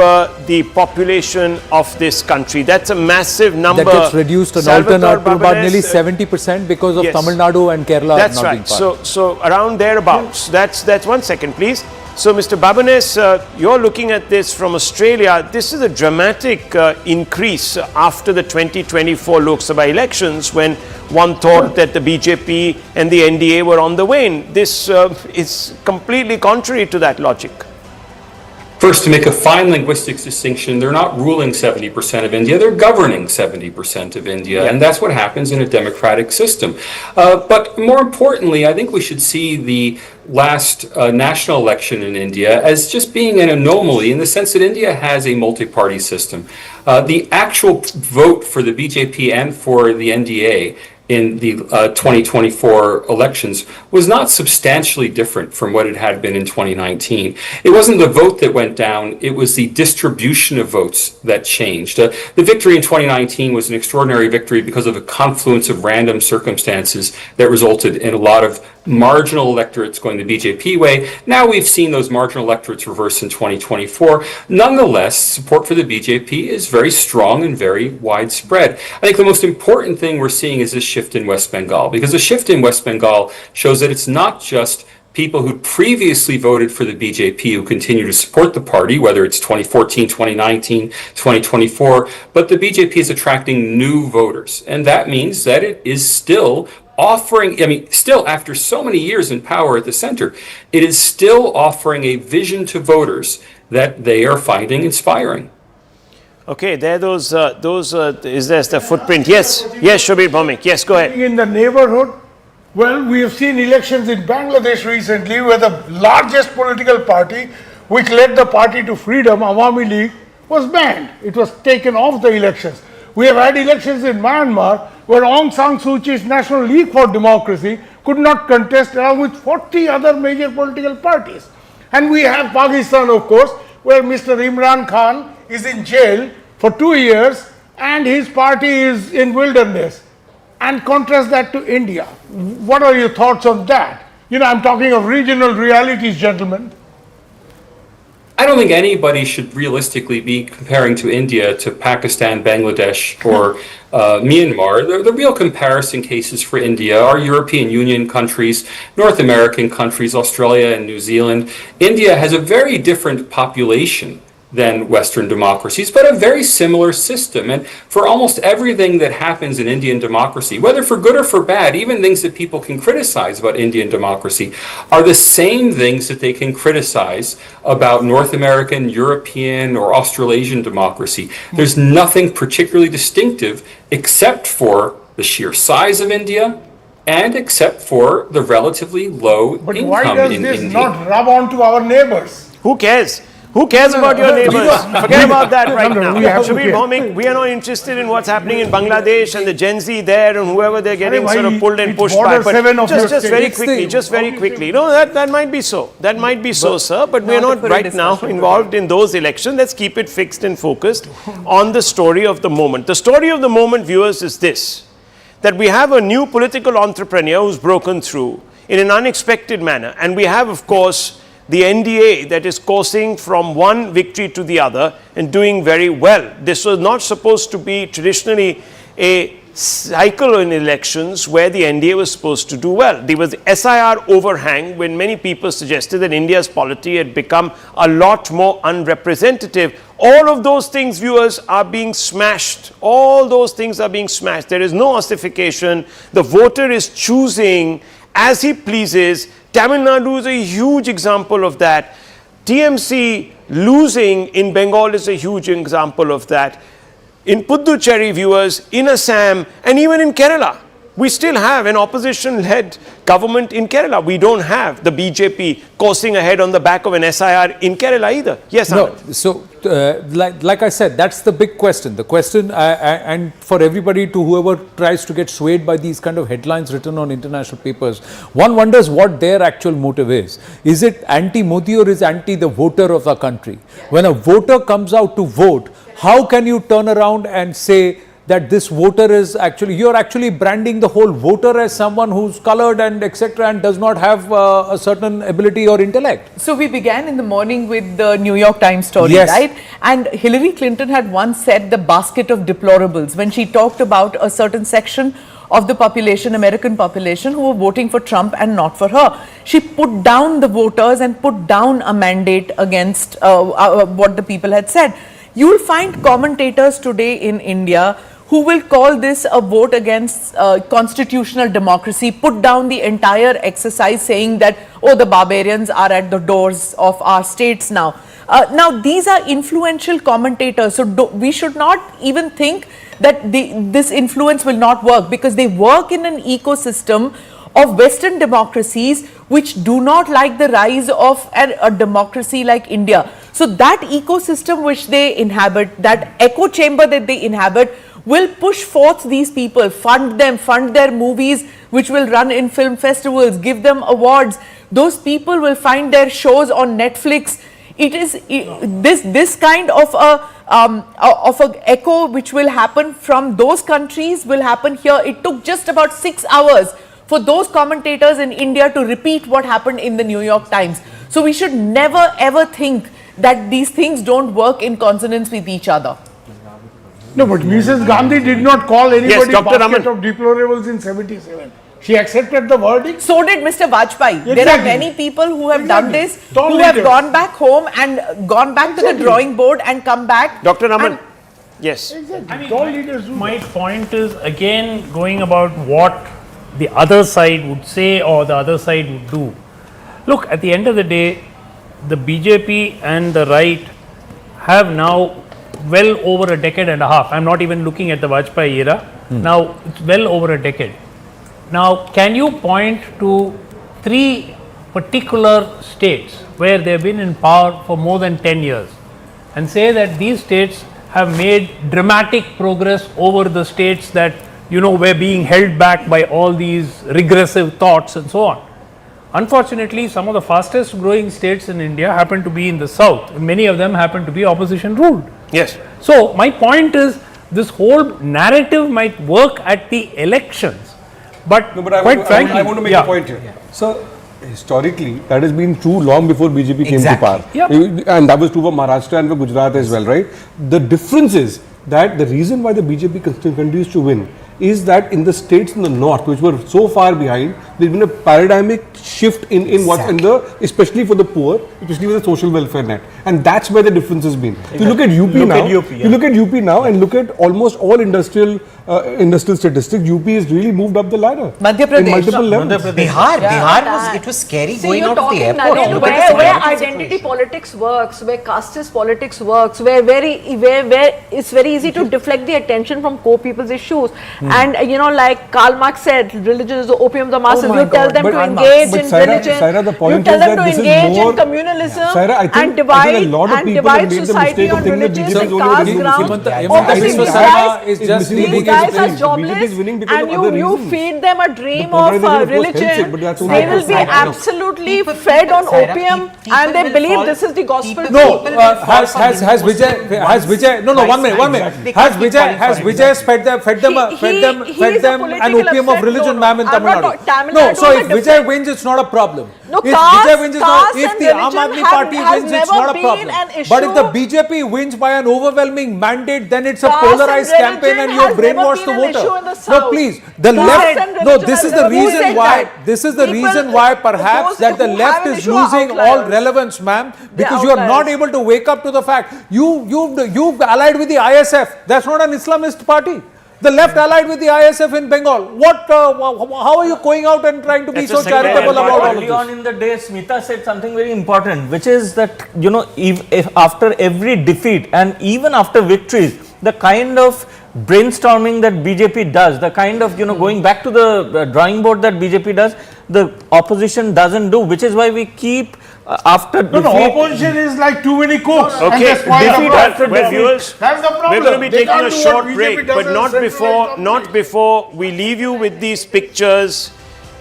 Speaker 4: the population of this country. That's a massive number.
Speaker 2: That gets reduced to about nearly 70% because of Tamil Nadu and Kerala.
Speaker 4: That's right. So around thereabouts. That's 1 second, please. So, Mr. Babanes, you're looking at this from Australia. This is a dramatic increase after the 2024 Lok Sabha elections, when one thought that the BJP and the NDA were on the wane. This is completely contrary to that logic.
Speaker 22: First, to make a fine linguistics distinction, they're not ruling 70% of India, they're governing 70% of India, and that's what happens in a democratic system. But more importantly, I think we should see the last national election in India as just being an anomaly in the sense that India has a multi-party system. The actual vote for the BJP and for the NDA in the 2024 elections was not substantially different from what it had been in 2019. It wasn't the vote that went down, it was the distribution of votes that changed. The victory in 2019 was an extraordinary victory because of a confluence of random circumstances that resulted in a lot of marginal electorates going the BJP way. Now we've seen those marginal electorates reverse in 2024. Nonetheless, support for the BJP is very strong and very widespread. I think the most important thing we're seeing is this shift in West Bengal, because the shift in West Bengal shows that it's not just people who previously voted for the BJP who continue to support the party, whether it's 2014, 2019, 2024, but the BJP is attracting new voters. And that means that it is still offering, still after so many years in power at the center, it is still offering a vision to voters that they are finding inspiring.
Speaker 4: Okay, there is there the footprint? Yes, Shobir Bhaumik, yes, go ahead.
Speaker 17: In the neighborhood, well, we have seen elections in Bangladesh recently where the largest political party, which led the party to freedom, Awami League, was banned. It was taken off the elections. We have had elections in Myanmar where Aung San Suu Kyi's National League for Democracy could not contest along with 40 other major political parties. And we have Pakistan, of course, where Mr. Imran Khan is in jail for 2 years and his party is in wilderness. And contrast that to India. What are your thoughts on that? I'm talking of regional realities, gentlemen.
Speaker 22: I don't think anybody should realistically be comparing to India, to Pakistan, Bangladesh, or Myanmar. The real comparison cases for India are European Union countries, North American countries, Australia and New Zealand. India has a very different population than Western democracies, but a very similar system. And for almost everything that happens in Indian democracy, whether for good or for bad, even things that people can criticize about Indian democracy are the same things that they can criticize about North American, European, or Australasian democracy. There's nothing particularly distinctive except for the sheer size of India and except for the relatively low income in India.
Speaker 17: But why does this not rub on to our neighbors?
Speaker 4: Who cares? Who cares about your neighbors? Forget about that right now. Shobir Bhaumik, we are not interested in what's happening in Bangladesh and the Gen Z there and whoever they're getting sort of pulled and pushed by. But just very quickly. No, that might be so. That might be so, sir. But we're not right now involved in those elections. Let's keep it fixed and focused on the story of the moment. The story of the moment, viewers, is this: that we have a new political entrepreneur who's broken through in an unexpected manner. And we have, of course, the NDA that is coursing from one victory to the other and doing very well. This was not supposed to be traditionally a cycle in elections where the NDA was supposed to do well. There was SIR overhang when many people suggested that India's polity had become a lot more unrepresentative. All of those things, viewers, are being smashed. All those things are being smashed. There is no ossification. The voter is choosing as he pleases. Tamil Nadu is a huge example of that. TMC losing in Bengal is a huge example of that. In Puducherry, viewers, in Assam, and even in Kerala, we still have an opposition-led government in Kerala. We don't have the BJP coursing ahead on the back of an SIR in Kerala either. Yes, Anand.
Speaker 2: No, so like I said, that's the big question. The question, and for everybody, to whoever tries to get swayed by these kind of headlines written on international papers, one wonders what their actual motive is. Is it anti-Modi or is anti the voter of the country? When a voter comes out to vote, how can you turn around and say that this voter is actually, you're actually branding the whole voter as someone who's colored and etc. and does not have a certain ability or intellect.
Speaker 5: So we began in the morning with the New York Times story,
Speaker 2: yes,
Speaker 5: right? And Hillary Clinton had once said the basket of deplorables when she talked about a certain section of the population, American population, who were voting for Trump and not for her. She put down the voters and put down a mandate against what the people had said. You will find commentators today in India who will call this a vote against constitutional democracy, put down the entire exercise saying that, oh, the barbarians are at the doors of our states now. Now, these are influential commentators, so we should not even think that this influence will not work, because they work in an ecosystem of Western democracies which do not like the rise of a democracy like India. So that ecosystem which they inhabit, that echo chamber that they inhabit, will push forth these people, fund them, fund their movies which will run in film festivals, give them awards. Those people will find their shows on Netflix. It is this kind of a echo which will happen from those countries will happen here. It took just about 6 hours for those commentators in India to repeat what happened in the New York Times. So we should never ever think that these things don't work in consonance with each other.
Speaker 17: No, but Mrs. Gandhi did not call anybody
Speaker 4: Dr.
Speaker 17: basket
Speaker 4: Raman.
Speaker 17: of deplorables in 77. She accepted the verdict.
Speaker 5: So did Mr. Vajpayee.
Speaker 17: Exactly.
Speaker 5: There are many people who have done this,
Speaker 17: Tall
Speaker 5: who have
Speaker 17: leaders.
Speaker 5: gone back home and gone back to the drawing board and come back.
Speaker 4: Dr. Raman. Yes.
Speaker 19: My point is again going about what the other side would say or the other side would do. Look, at the end of the day, the BJP and the right have now well over a decade and a half. I'm not even looking at the Vajpayee era. Now it's well over a decade. Now, can you point to 3 particular states where they've been in power for more than 10 years and say that these states have made dramatic progress over the states that, you know, were being held back by all these regressive thoughts and so on? Unfortunately, some of the fastest growing states in India happen to be in the south, and many of them happen to be opposition ruled.
Speaker 4: Yes.
Speaker 19: So, my point is, this whole narrative might work at the elections, but, quite frankly,
Speaker 16: I want to make a point here. So, historically, that has been true long before BJP came to power. And that was true for Maharashtra and for Gujarat as well, right? The difference is that the reason why the BJP continues to win is that in the states in the north, which were so far behind, there's been a paradigmic shift in what in the, especially for the poor, especially with the social welfare net, and that's where the difference has been. Exactly. You look at UP now. You look at UP now, and look at almost all industrial statistics. UP has really moved up the ladder.
Speaker 5: Madhya Pradesh.
Speaker 16: In multiple levels.
Speaker 8: Bihar it was scary going out of the airport.
Speaker 9: Where identity politics works, where casteist politics works, where it's very easy to deflect the attention from core people's issues. And you know, like Karl Marx said, religion is the opium of the masses. You tell them to engage in religion. You tell them to engage in communalism and divide society on religion and caste ground. Obviously, these guys are jobless, and you feed them a dream of religion. They will be absolutely fed on opium, and they believe this is the gospel.
Speaker 2: No, has Vijay? No, 1 minute. Has Vijay fed them an opium of religion, ma'am, in Tamil Nadu? No, so if Vijay wins, it's not a problem.
Speaker 9: No,
Speaker 2: if Vijay wins, if the Aam Aadmi Party wins, it's not a problem. But if the BJP wins by an overwhelming mandate, then it's a polarized campaign and you have brainwashed the voter. No, please, the left. No, this is the reason why. This is the reason why perhaps that the left is losing all relevance, ma'am, because you are not able to wake up to the fact you've allied with the ISF. That's not an Islamist party. The left allied with the ISF in Bengal. How are you going out and trying to be so charitable about all of this?
Speaker 1: Early on in the day, Smita said something very important, which is that, you know, if after every defeat and even after victories, the kind of brainstorming that BJP does, the kind of, you know, going back to the drawing board that BJP does, the opposition doesn't do, which is why we keep after defeat.
Speaker 17: No, opposition is like too many cooks.
Speaker 4: Okay,
Speaker 17: Viewers, that's the problem.
Speaker 4: We're going to be taking a short break, but not before we leave you with these pictures.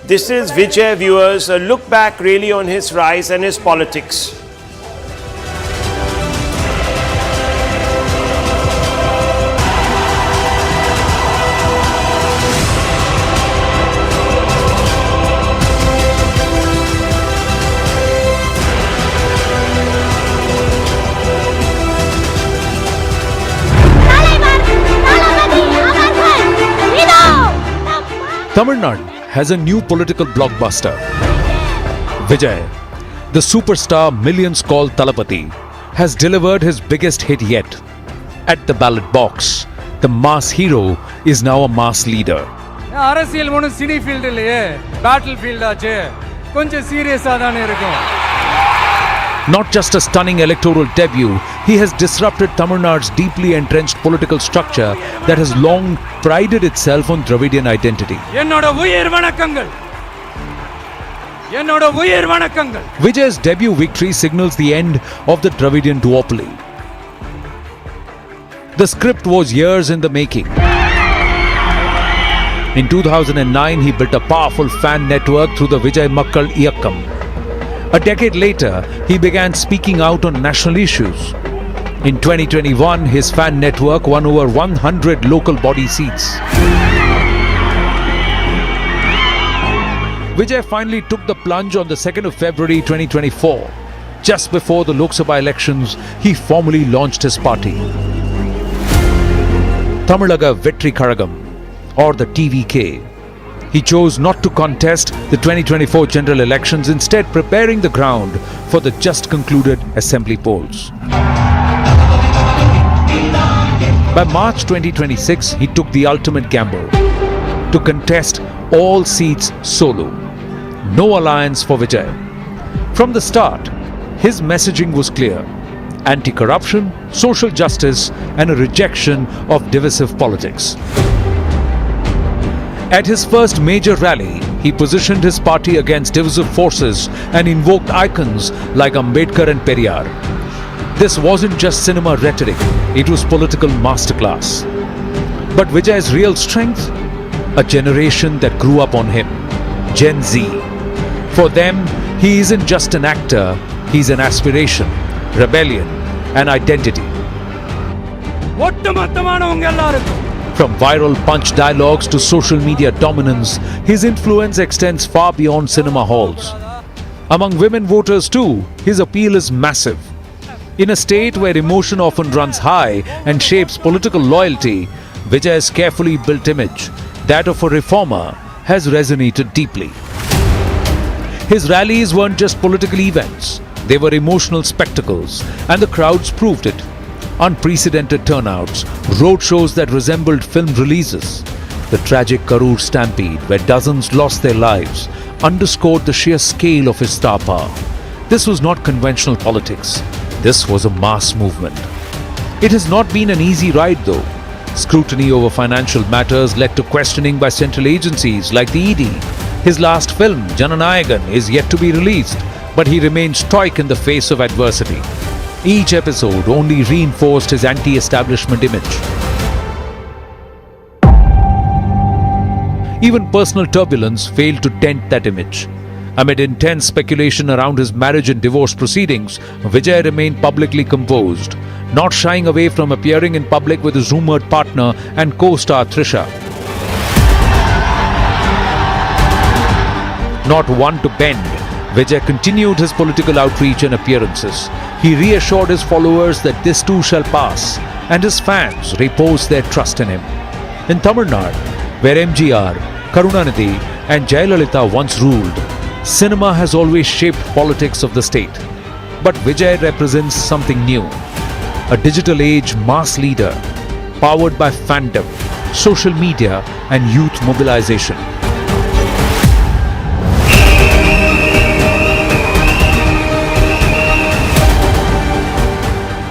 Speaker 4: This is Vijay, viewers, a look back really on his rise and his politics.
Speaker 12: Tamil Nadu has a new political blockbuster. Vijay, the superstar millions call Talapati, has delivered his biggest hit yet. At the ballot box, the mass hero is now a mass leader.
Speaker 20: அரசியல் ஒன்றும் cine field இல்லையே, battle field ஆச்சு, கொஞ்சம் சீரியஸாக தானே இருக்கும்.
Speaker 12: Not just a stunning electoral debut, he has disrupted Tamil Nadu's deeply entrenched political structure that has long prided itself on Dravidian identity.
Speaker 20: என்னோட உயிர் வணக்கங்கள். என்னோட உயிர் வணக்கங்கள்.
Speaker 12: Vijay's debut victory signals the end of the Dravidian duopoly. The script was years in the making. In 2009, he built a powerful fan network through the Vijay Makkal Iyakkam. A decade later, he began speaking out on national issues. In 2021, his fan network won over 100 local body seats. Vijay finally took the plunge on the 2nd of February 2024. Just before the Lok Sabha elections, he formally launched his party. Tamilaga Vetri Karagam, or the TVK. He chose not to contest the 2024 general elections, instead preparing the ground for the just concluded assembly polls. By March 2026, he took the ultimate gamble to contest all seats solo. No alliance for Vijay. From the start, his messaging was clear: anti-corruption, social justice, and a rejection of divisive politics. At his first major rally, he positioned his party against divisive forces and invoked icons like Ambedkar and Periyar. This wasn't just cinema rhetoric, it was political masterclass. But Vijay's real strength? A generation that grew up on him, Gen Z. For them, he isn't just an actor, he's an aspiration, rebellion, and identity. From viral punch dialogues to social media dominance, his influence extends far beyond cinema halls. Among women voters too, his appeal is massive. In a state where emotion often runs high and shapes political loyalty, Vijay's carefully built image, that of a reformer, has resonated deeply. His rallies weren't just political events, they were emotional spectacles, and the crowds proved it. Unprecedented turnouts, road shows that resembled film releases. The tragic Karur stampede, where dozens lost their lives, underscored the sheer scale of his star power. This was not conventional politics. This was a mass movement. It has not been an easy ride though. Scrutiny over financial matters led to questioning by central agencies like the ED. His last film, Jananayagan, is yet to be released, but he remained stoic in the face of adversity. Each episode only reinforced his anti-establishment image. Even personal turbulence failed to dent that image. Amid intense speculation around his marriage and divorce proceedings, Vijay remained publicly composed, not shying away from appearing in public with his rumored partner and co-star Trisha. Not one to bend, Vijay continued his political outreach and appearances. He reassured his followers that this too shall pass, and his fans reposed their trust in him. In Tamil Nadu, where MGR, Karunanidhi and Jayalalitha once ruled, cinema has always shaped politics of the state. But Vijay represents something new. A digital age mass leader, powered by fandom, social media and youth mobilization.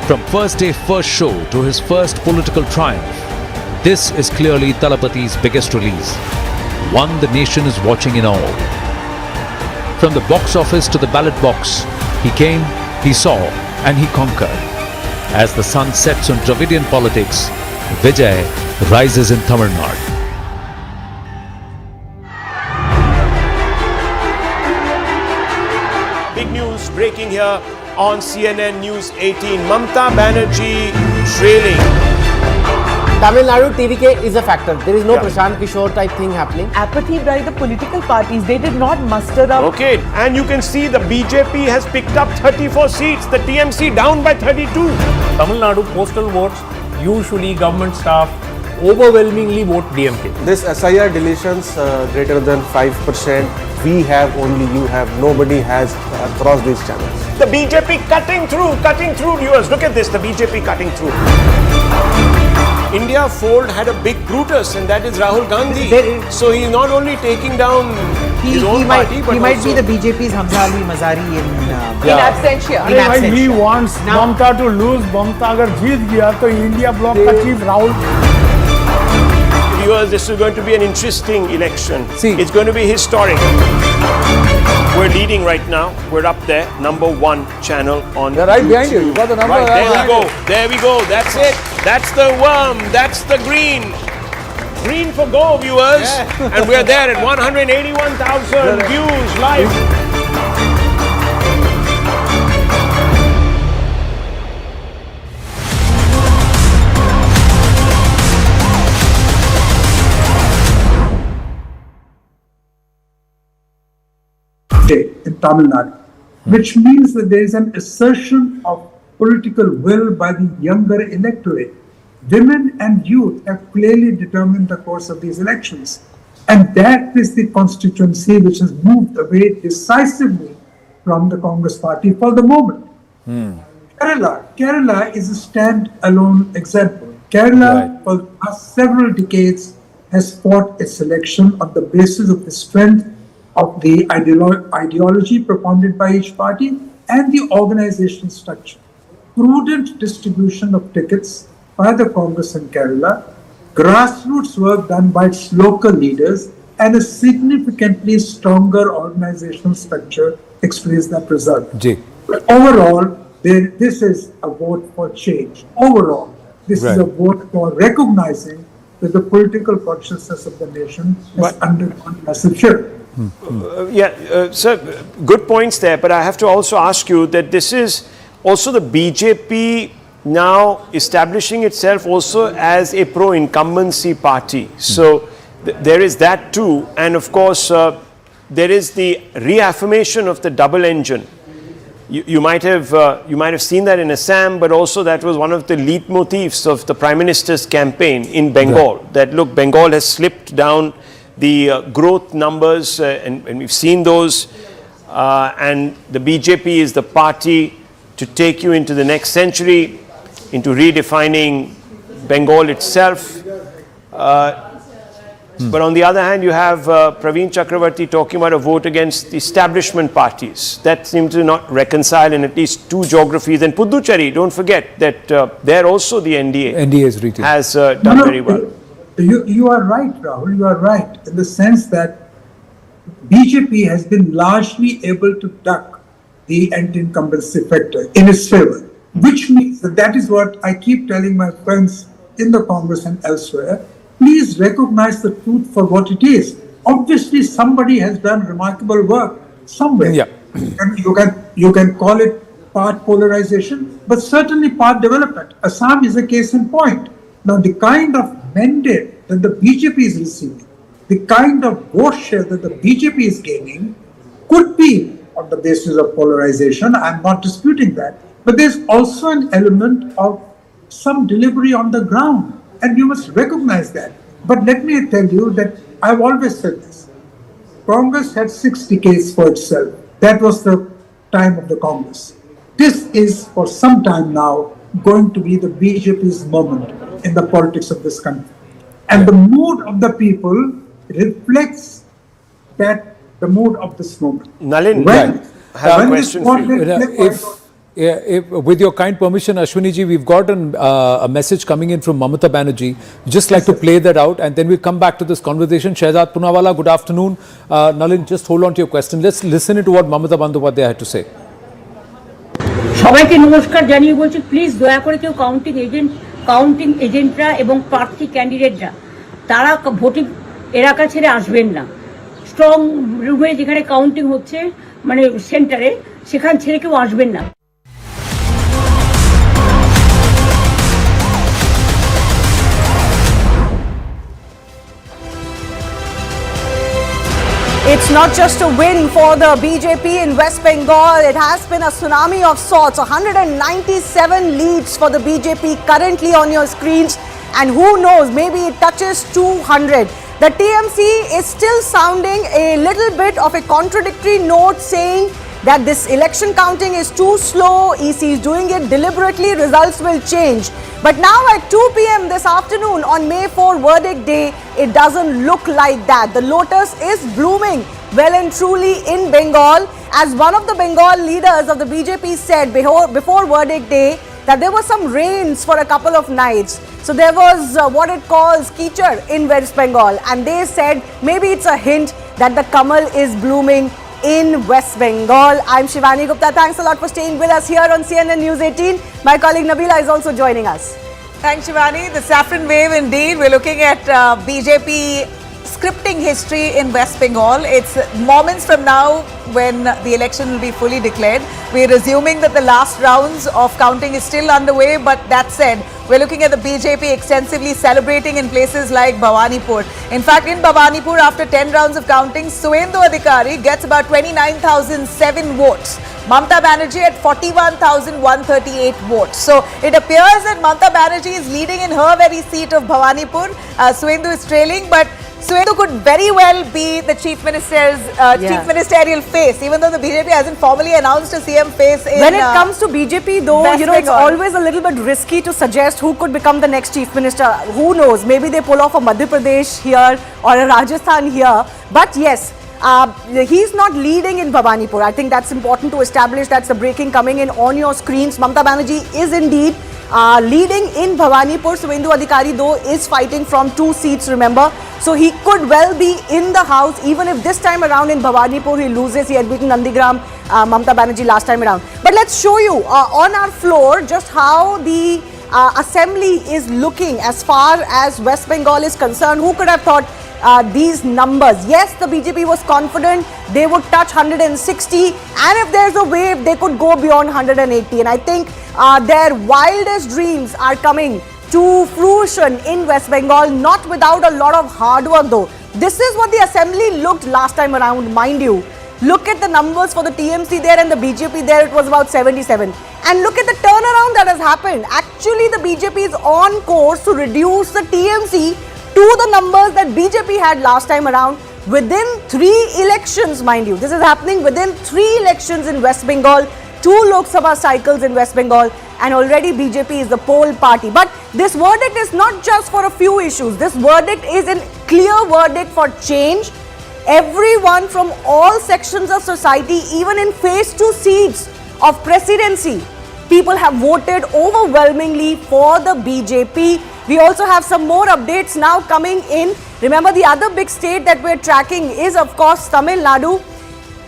Speaker 12: From first day, first show to his first political triumph, this is clearly Talapati's biggest release. One the nation is watching in awe. From the box office to the ballot box, he came, he saw, and he conquered. As the sun sets on Dravidian politics, Vijay rises in Tamil Nadu.
Speaker 4: Big news breaking here on CNN News 18. Mamata Banerjee trailing.
Speaker 23: Tamil Nadu TVK is a factor. There is no Prashant Kishore type thing happening.
Speaker 5: Apathy by the political parties. They did not muster up.
Speaker 4: Okay, and you can see the BJP has picked up 34 seats. The TMC down by 32.
Speaker 19: Tamil Nadu postal votes, usually government staff overwhelmingly vote DMK.
Speaker 23: This SIR deletions greater than 5%, we have only, you have, nobody has across these channels.
Speaker 4: The BJP cutting through viewers. Look at this, the BJP cutting through. India Fold had a big Brutus, and that is Rahul Gandhi. So he's not only taking down his own party, but
Speaker 8: he might be the BJP's Hamza Ali Mazari in
Speaker 5: absentia.
Speaker 17: अरे भाई, he wants Mamata to lose. Mamata अगर जीत गया तो India bloc का chief Rahul.
Speaker 4: Viewers, this is going to be an interesting election. It's going to be historic. We're leading right now. We're up there, #1 channel on.
Speaker 2: They're right behind you. You got the number.
Speaker 4: Right, there we go. There we go. That's it. That's the worm. That's the green. Green for go, viewers. And we're there at 181,000 views live.
Speaker 13: In Tamil Nadu, which means that there is an assertion of political will by the younger electorate. Women and youth have clearly determined the course of these elections, and that is the constituency which has moved away decisively from the Congress party for the moment. Kerala is a stand-alone example. Kerala, for the past several decades, has fought its election on the basis of the strength of the ideology propounded by each party and the organizational structure. Prudent distribution of tickets by the Congress in Kerala, grassroots work done by its local leaders, and a significantly stronger organizational structure explains that result. But overall, this is a vote for change. Overall, this is a vote for recognizing that the political consciousness of the nation has undergone massive shift.
Speaker 4: Sir, good points there, but I have to also ask you that this is also the BJP now establishing itself also as a pro-incumbency party. So there is that too, and of course there is the reaffirmation of the double engine. You might have seen that in Assam, but also that was one of the leitmotifs of the Prime Minister's campaign in Bengal. That look, Bengal has slipped down the growth numbers, and we've seen those, and the BJP is the party to take you into the next century, into redefining Bengal itself. But on the other hand, you have Praveen Chakravarti talking about a vote against the establishment parties. That seems to not reconcile in at least two geographies. And Puducherry, don't forget that there also the NDA has done very well.
Speaker 13: You are right, Rahul. You are right in the sense that BJP has been largely able to duck the anti-incumbency factor in its favor, which means that is what I keep telling my friends in the Congress and elsewhere. Please recognize the truth for what it is. Obviously, somebody has done remarkable work somewhere. And you can call it part polarization, but certainly part development. Assam is a case in point. Now, the kind of mandate that the BJP is receiving, the kind of vote share that the BJP is gaining, could be on the basis of polarization. I'm not disputing that. But there's also an element of some delivery on the ground, and you must recognize that. But let me tell you that I've always said this. Congress had 6 decades for itself. That was the time of the Congress. This is, for some time now, going to be the BJP's moment in the politics of this country. And the mood of the people reflects that, the mood of this moment.
Speaker 4: Nalin, I have a question for you.
Speaker 2: With your kind permission, Ashwiniji, we've got a message coming in from Mamata Banerjee. Just like to play that out, and then we'll come back to this conversation. Shehzad Punawala, good afternoon. Nalin, just hold on to your question. Let's listen to what Mamata Bandyopadhyay had to say.
Speaker 15: সবাইকে নমস্কার জানিয়ে বলছি, please দয়া করে কেউ counting এজেন্টরা এবং প্রার্থী ক্যান্ডিডেটরা তারা ভোটিং এলাকা ছেড়ে আসবেন না। স্ট্রং রুমে যেখানে কাউন্টিং হচ্ছে, মানে সেন্টারে, সেখান ছেড়ে কেউ আসবেন না।
Speaker 9: It's not just a win for the BJP in West Bengal, it has been a tsunami of sorts. 197 leads for the BJP currently on your screens.
Speaker 7: and who knows, maybe it touches 200. The TMC is still sounding a little bit of a contradictory note, saying that this election counting is too slow, EC is doing it deliberately, results will change. But now at 2 p.m. this afternoon on May 4 verdict day, it doesn't look like that. The lotus is blooming well and truly in Bengal, as one of the Bengal leaders of the BJP said before verdict day that there were some rains for a couple of nights. So there was what it calls kichad in West Bengal, and they said maybe it's a hint that the Kamal is blooming in West Bengal. I'm Shivani Gupta. Thanks a lot for staying with us here on CNN News 18. My colleague Nabila is also joining us.
Speaker 5: Thanks, Shivani. The saffron wave indeed. We're looking at BJP scripting history in West Bengal. It's moments from now when the election will be fully declared. We're assuming that the last rounds of counting is still underway, but that said, we're looking at the BJP extensively celebrating in places like Bhawanipur. In fact, in Bhawanipur, after 10 rounds of counting, Suvendu Adhikari gets about 29,007 votes. Mamata Banerjee at 41,138 votes. So it appears that Mamata Banerjee is leading in her very seat of Bhawanipur. Suvendu is trailing, but Suvendu could very well be the chief ministerial face, even though the BJP hasn't formally announced a CM face.
Speaker 7: When it comes to BJP, though,
Speaker 5: West
Speaker 7: it's
Speaker 5: Bengal.
Speaker 7: always a little bit risky to suggest who could become the next chief minister. Who knows? Maybe they pull off a Madhya Pradesh here or a Rajasthan here. But yes, he's not leading in Bhawanipur. I think that's important to establish. That's the breaking coming in on your screens. Mamata Banerjee is indeed leading in Bhawanipur. Suvendu Adhikari, though, is fighting from 2 seats, remember. So he could well be in the house, even if this time around in Bhawanipur he loses. He had beaten Nandigram, Mamata Banerjee last time around. But let's show you on our floor just how the assembly is looking as far as West Bengal is concerned. Who could have thought these numbers? Yes, the BJP was confident they would touch 160, and if there's a wave, they could go beyond 180. And I think their wildest dreams are coming to fruition in West Bengal, not without a lot of hard work though. This is what the assembly looked last time around, mind you. Look at the numbers for the TMC there and the BJP there, it was about 77. And look at the turnaround that has happened. Actually, the BJP is on course to reduce the TMC to the numbers that BJP had last time around within 3 elections, mind you. This is happening within 3 elections in West Bengal, 2 Lok Sabha cycles in West Bengal, and already BJP is the pole party. But this verdict is not just for a few issues. This verdict is a clear verdict for change. Everyone from all sections of society, even in phase 2 seats of presidency, people have voted overwhelmingly for the BJP. We also have some more updates now coming in. Remember, the other big state that we're tracking is, of course, Tamil Nadu.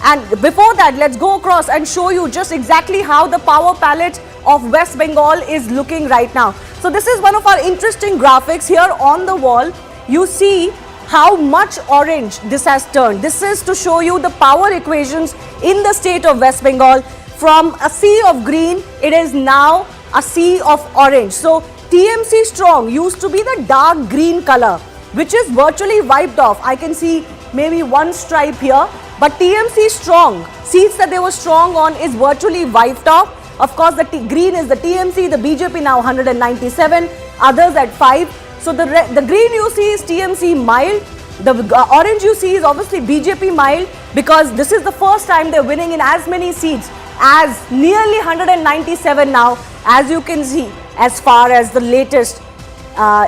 Speaker 7: And before that, let's go across and show you just exactly how the power palette of West Bengal is looking right now. So this is one of our interesting graphics here on the wall. You see how much orange this has turned. This is to show you the power equations in the state of West Bengal. From a sea of green, it is now a sea of orange. So TMC strong used to be the dark green color, which is virtually wiped off. I can see maybe one stripe here, but TMC strong, seats that they were strong on, is virtually wiped off. Of course, the green is the TMC, the BJP now 197, others at 5. So the green you see is TMC mild, the orange you see is obviously BJP mild, because this is the first time they're winning in as many seats as nearly 197 now, as you can see, as far as the latest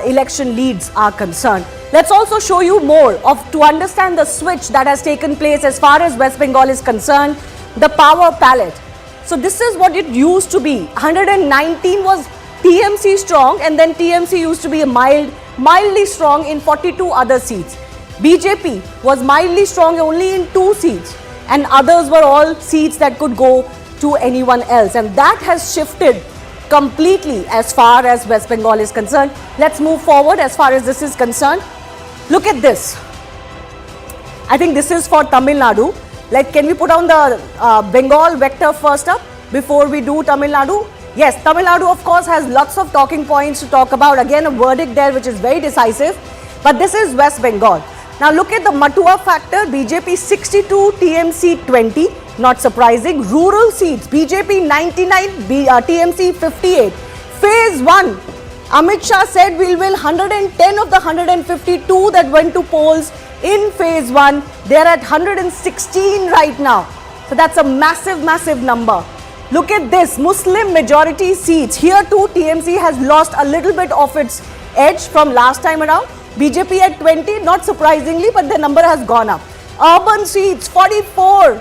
Speaker 7: election leads are concerned. Let's also show you more to understand the switch that has taken place as far as West Bengal is concerned, the power palette. So this is what it used to be. 119 was TMC strong, and then TMC used to be a mildly strong in 42 other seats. BJP was mildly strong only in 2 seats, and others were all seats that could go to anyone else. And that has shifted completely as far as West Bengal is concerned. Let's move forward as far as this is concerned. Look at this. I think this is for Tamil Nadu. Like, can we put on the Bengal vector first up before we do Tamil Nadu? Yes, Tamil Nadu, of course, has lots of talking points to talk about. Again, a verdict there which is very decisive. But this is West Bengal. Now look at the Matua factor. BJP 62, TMC 20. Not surprising. Rural seats, BJP 99, TMC 58. Phase 1, Amit Shah said we'll win 110 of the 152 that went to polls in phase 1. They're at 116 right now. So that's a massive, massive number. Look at this, Muslim majority seats. Here too, TMC has lost a little bit of its edge from last time around. BJP at 20, not surprisingly, but the number has gone up. Urban seats, 44.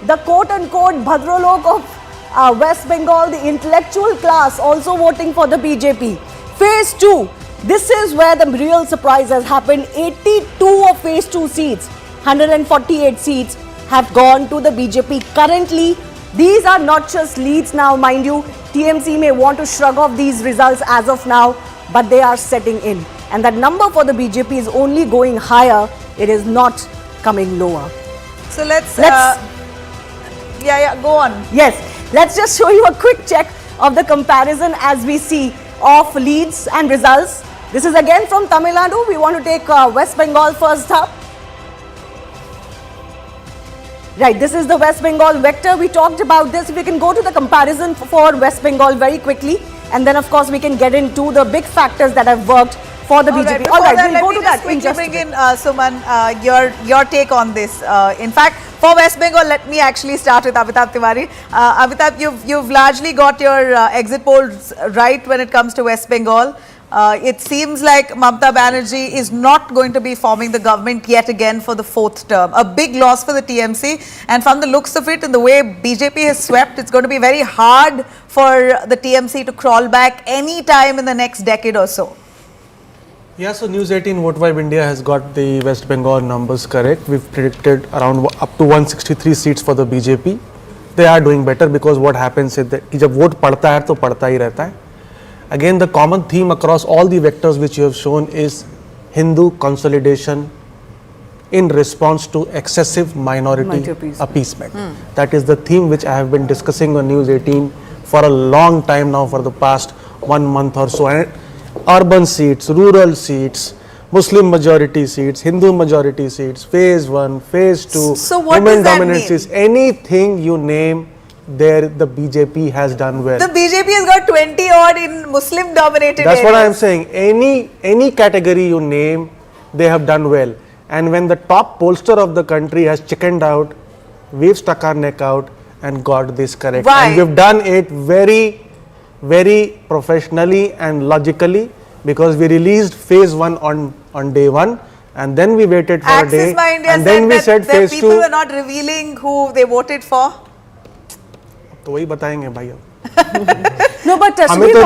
Speaker 7: The quote-unquote Bhadralok of West Bengal, the intellectual class, also voting for the BJP. Phase 2, this is where the real surprise has happened. 82 of phase 2 seats, 148 seats have gone to the BJP. Currently, these are not just leads now, mind you. TMC may want to shrug off these results as of now, but they are setting in. And that number for the BJP is only going higher. It is not coming lower.
Speaker 6: So let's go on.
Speaker 7: Yes, let's just show you a quick check of the comparison as we see of leads and results. This is again from Tamil Nadu. We want to take West Bengal first up. Right, this is the West Bengal vector. We talked about this. We can go to the comparison for West Bengal very quickly. And then, of course, we can get into the big factors that have worked for the BJP. All right, we'll go to that in just a bit.
Speaker 6: Suman, your take on this. In fact, for West Bengal, let me actually start with Amitabh Tiwari. Amitabh, you've largely got your exit polls right when it comes to West Bengal. It seems like Mamata Banerjee is not going to be forming the government yet again for the 4th term. A big loss for the TMC, and from the looks of it and the way BJP has swept, it's going to be very hard for the TMC to crawl back any time in the next decade or so.
Speaker 23: Yeah, so News 18 Vote Vibe India has got the West Bengal numbers correct. We've predicted around up to 163 seats for the BJP. They are doing better because what happens is that जब vote पड़ता है तो पड़ता ही रहता है. Again, the common theme across all the vectors which you have shown is Hindu consolidation in response to excessive minority appeasement. That is the theme which I have been discussing on News 18 for a long time now, for the past 1 month or so. And urban seats, rural seats, Muslim majority seats, Hindu majority seats, phase 1, phase 2,
Speaker 6: so what
Speaker 23: women
Speaker 6: does that
Speaker 23: dominant
Speaker 6: mean?
Speaker 23: seats, anything you name, there the BJP has done well.
Speaker 6: The BJP has got 20 odd in Muslim dominated
Speaker 23: That's
Speaker 6: areas.
Speaker 23: what I am saying. Any category you name, they have done well. And when the top pollster of the country has chickened out, we've stuck our neck out and got this correct.
Speaker 6: Why?
Speaker 23: And we've done it very, very professionally and logically, because we released phase 1 on day 1, and then we waited for a day,
Speaker 6: Axis by India
Speaker 23: and then we said phase 2.
Speaker 6: people were not revealing who they voted for.
Speaker 23: तो वही बताएंगे भाई अब.
Speaker 7: No, but
Speaker 23: हमें तो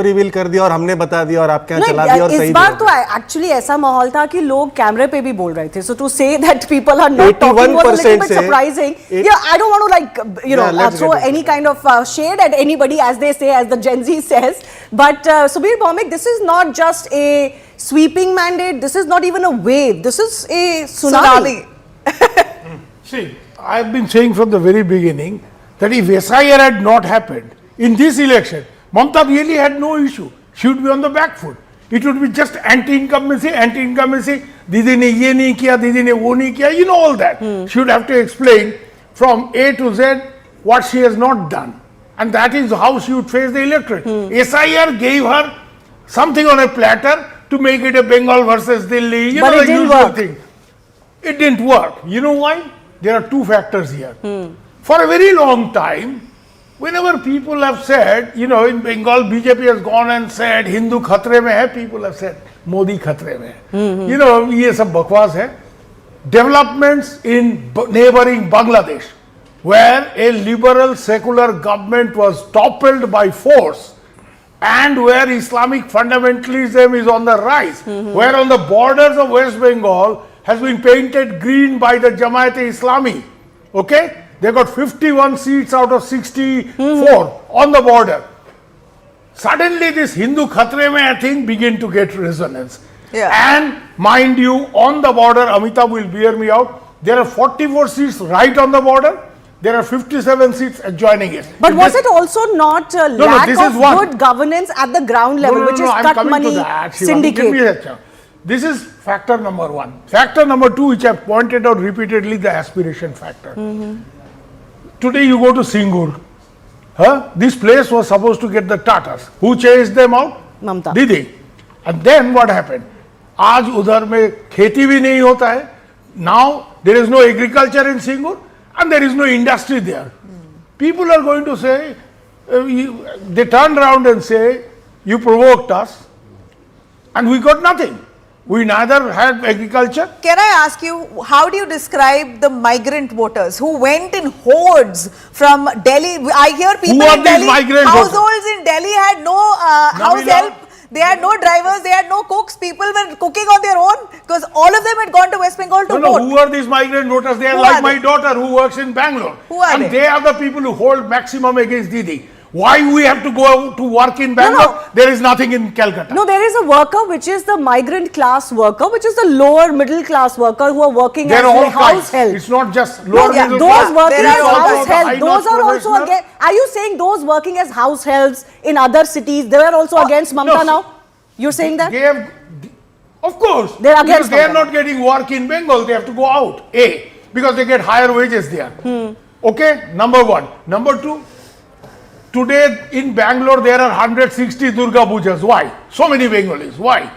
Speaker 23: reveal कर दिया और हमने बता दिया और आप क्या चला दिया और सही.
Speaker 7: इस बार तो एक्चुअली ऐसा माहौल था कि लोग कैमरे पे भी बोल रहे थे. So to say that people are not talking was a little bit surprising. Yeah, I don't want to throw any kind of shade at anybody, as they say, as the Gen Z says. But Subir Bhaumik, this is not just a sweeping mandate. This is not even a wave. This is a tsunami.
Speaker 17: See, I've been saying from the very beginning that if SIR had not happened in this election, Mamata really had no issue. She would be on the back foot. It would be just anti-incumbency. Didi ne ye nahi kiya, Didi ne wo nahi kiya. You know all that. She would have to explain from A to Z what she has not done. And that is how she would face the electorate. SIR gave her something on a platter to make it a Bengal versus Delhi. You know, the usual thing. It didn't work. You know why? There are two factors here. For a very long time, whenever people have said, you know, in Bengal, BJP has gone and said, Hindu khatre mein hai, people have said, Modi khatre mein hai. You know, ye sab bakwas hai. Developments in neighboring Bangladesh, where a liberal secular government was toppled by force, and where Islamic fundamentalism is on the rise, where on the borders of West Bengal has been painted green by the Jamaat-e-Islami. Okay? They got 51 seats out of 64 on the border. Suddenly this Hindu khatre mein thing begin to get resonance. And mind you, on the border, Amitabh will bear me out, there are 44 seats right on the border. There are 57 seats adjoining it.
Speaker 7: But was it also not a lack of good governance at the ground level, which is cut money, syndicate?
Speaker 17: This is factor number 1. Factor number 2, which I have pointed out repeatedly, the aspiration factor. Today you go to Singur. This place was supposed to get the Tatars. Who chased them out?
Speaker 7: Mamata.
Speaker 17: Didi. And then what happened? आज उधर में खेती भी नहीं होता है. Now there is no agriculture in Singur and there is no industry there. People are going to say, they turn around and say, you provoked us and we got nothing. We neither had agriculture.
Speaker 6: Can I ask you, how do you describe the migrant voters who went in hordes from Delhi? I hear people
Speaker 17: Who are
Speaker 6: in
Speaker 17: these
Speaker 6: Delhi,
Speaker 17: migrant
Speaker 6: households in Delhi had no house help. They had no drivers, they had no cooks, people were cooking on their own because all of them had gone to West Bengal to vote.
Speaker 17: Who are these migrant voters? They are like my daughter who works in Bangalore.
Speaker 6: Who are
Speaker 17: and
Speaker 6: they?
Speaker 17: They are the people who hold maximum against Didi. Why we have to go to work in Bangalore? There is nothing in Calcutta.
Speaker 7: No, there is a worker which is the migrant class worker, which is the lower middle class worker who are working
Speaker 17: They're all
Speaker 7: as house
Speaker 17: kinds.
Speaker 7: help.
Speaker 17: It's not just lower
Speaker 7: No,
Speaker 17: middle
Speaker 7: those
Speaker 17: class.
Speaker 7: working
Speaker 17: It's
Speaker 7: as
Speaker 17: also
Speaker 7: house
Speaker 17: the
Speaker 7: help,
Speaker 17: high
Speaker 7: those are also
Speaker 17: professional.
Speaker 7: against. Are you saying those working as house helps in other cities, they are also against Mamata now? You're saying that?
Speaker 17: They have, of course.
Speaker 7: They're
Speaker 17: Because
Speaker 7: against
Speaker 17: they are
Speaker 7: Mamata.
Speaker 17: not getting work in Bengal. They have to go out. A. Because they get higher wages there. Okay. Number one. Number two. Today in Bangalore there are 160 Durga Pujas. Why? So many Bengalis. Why?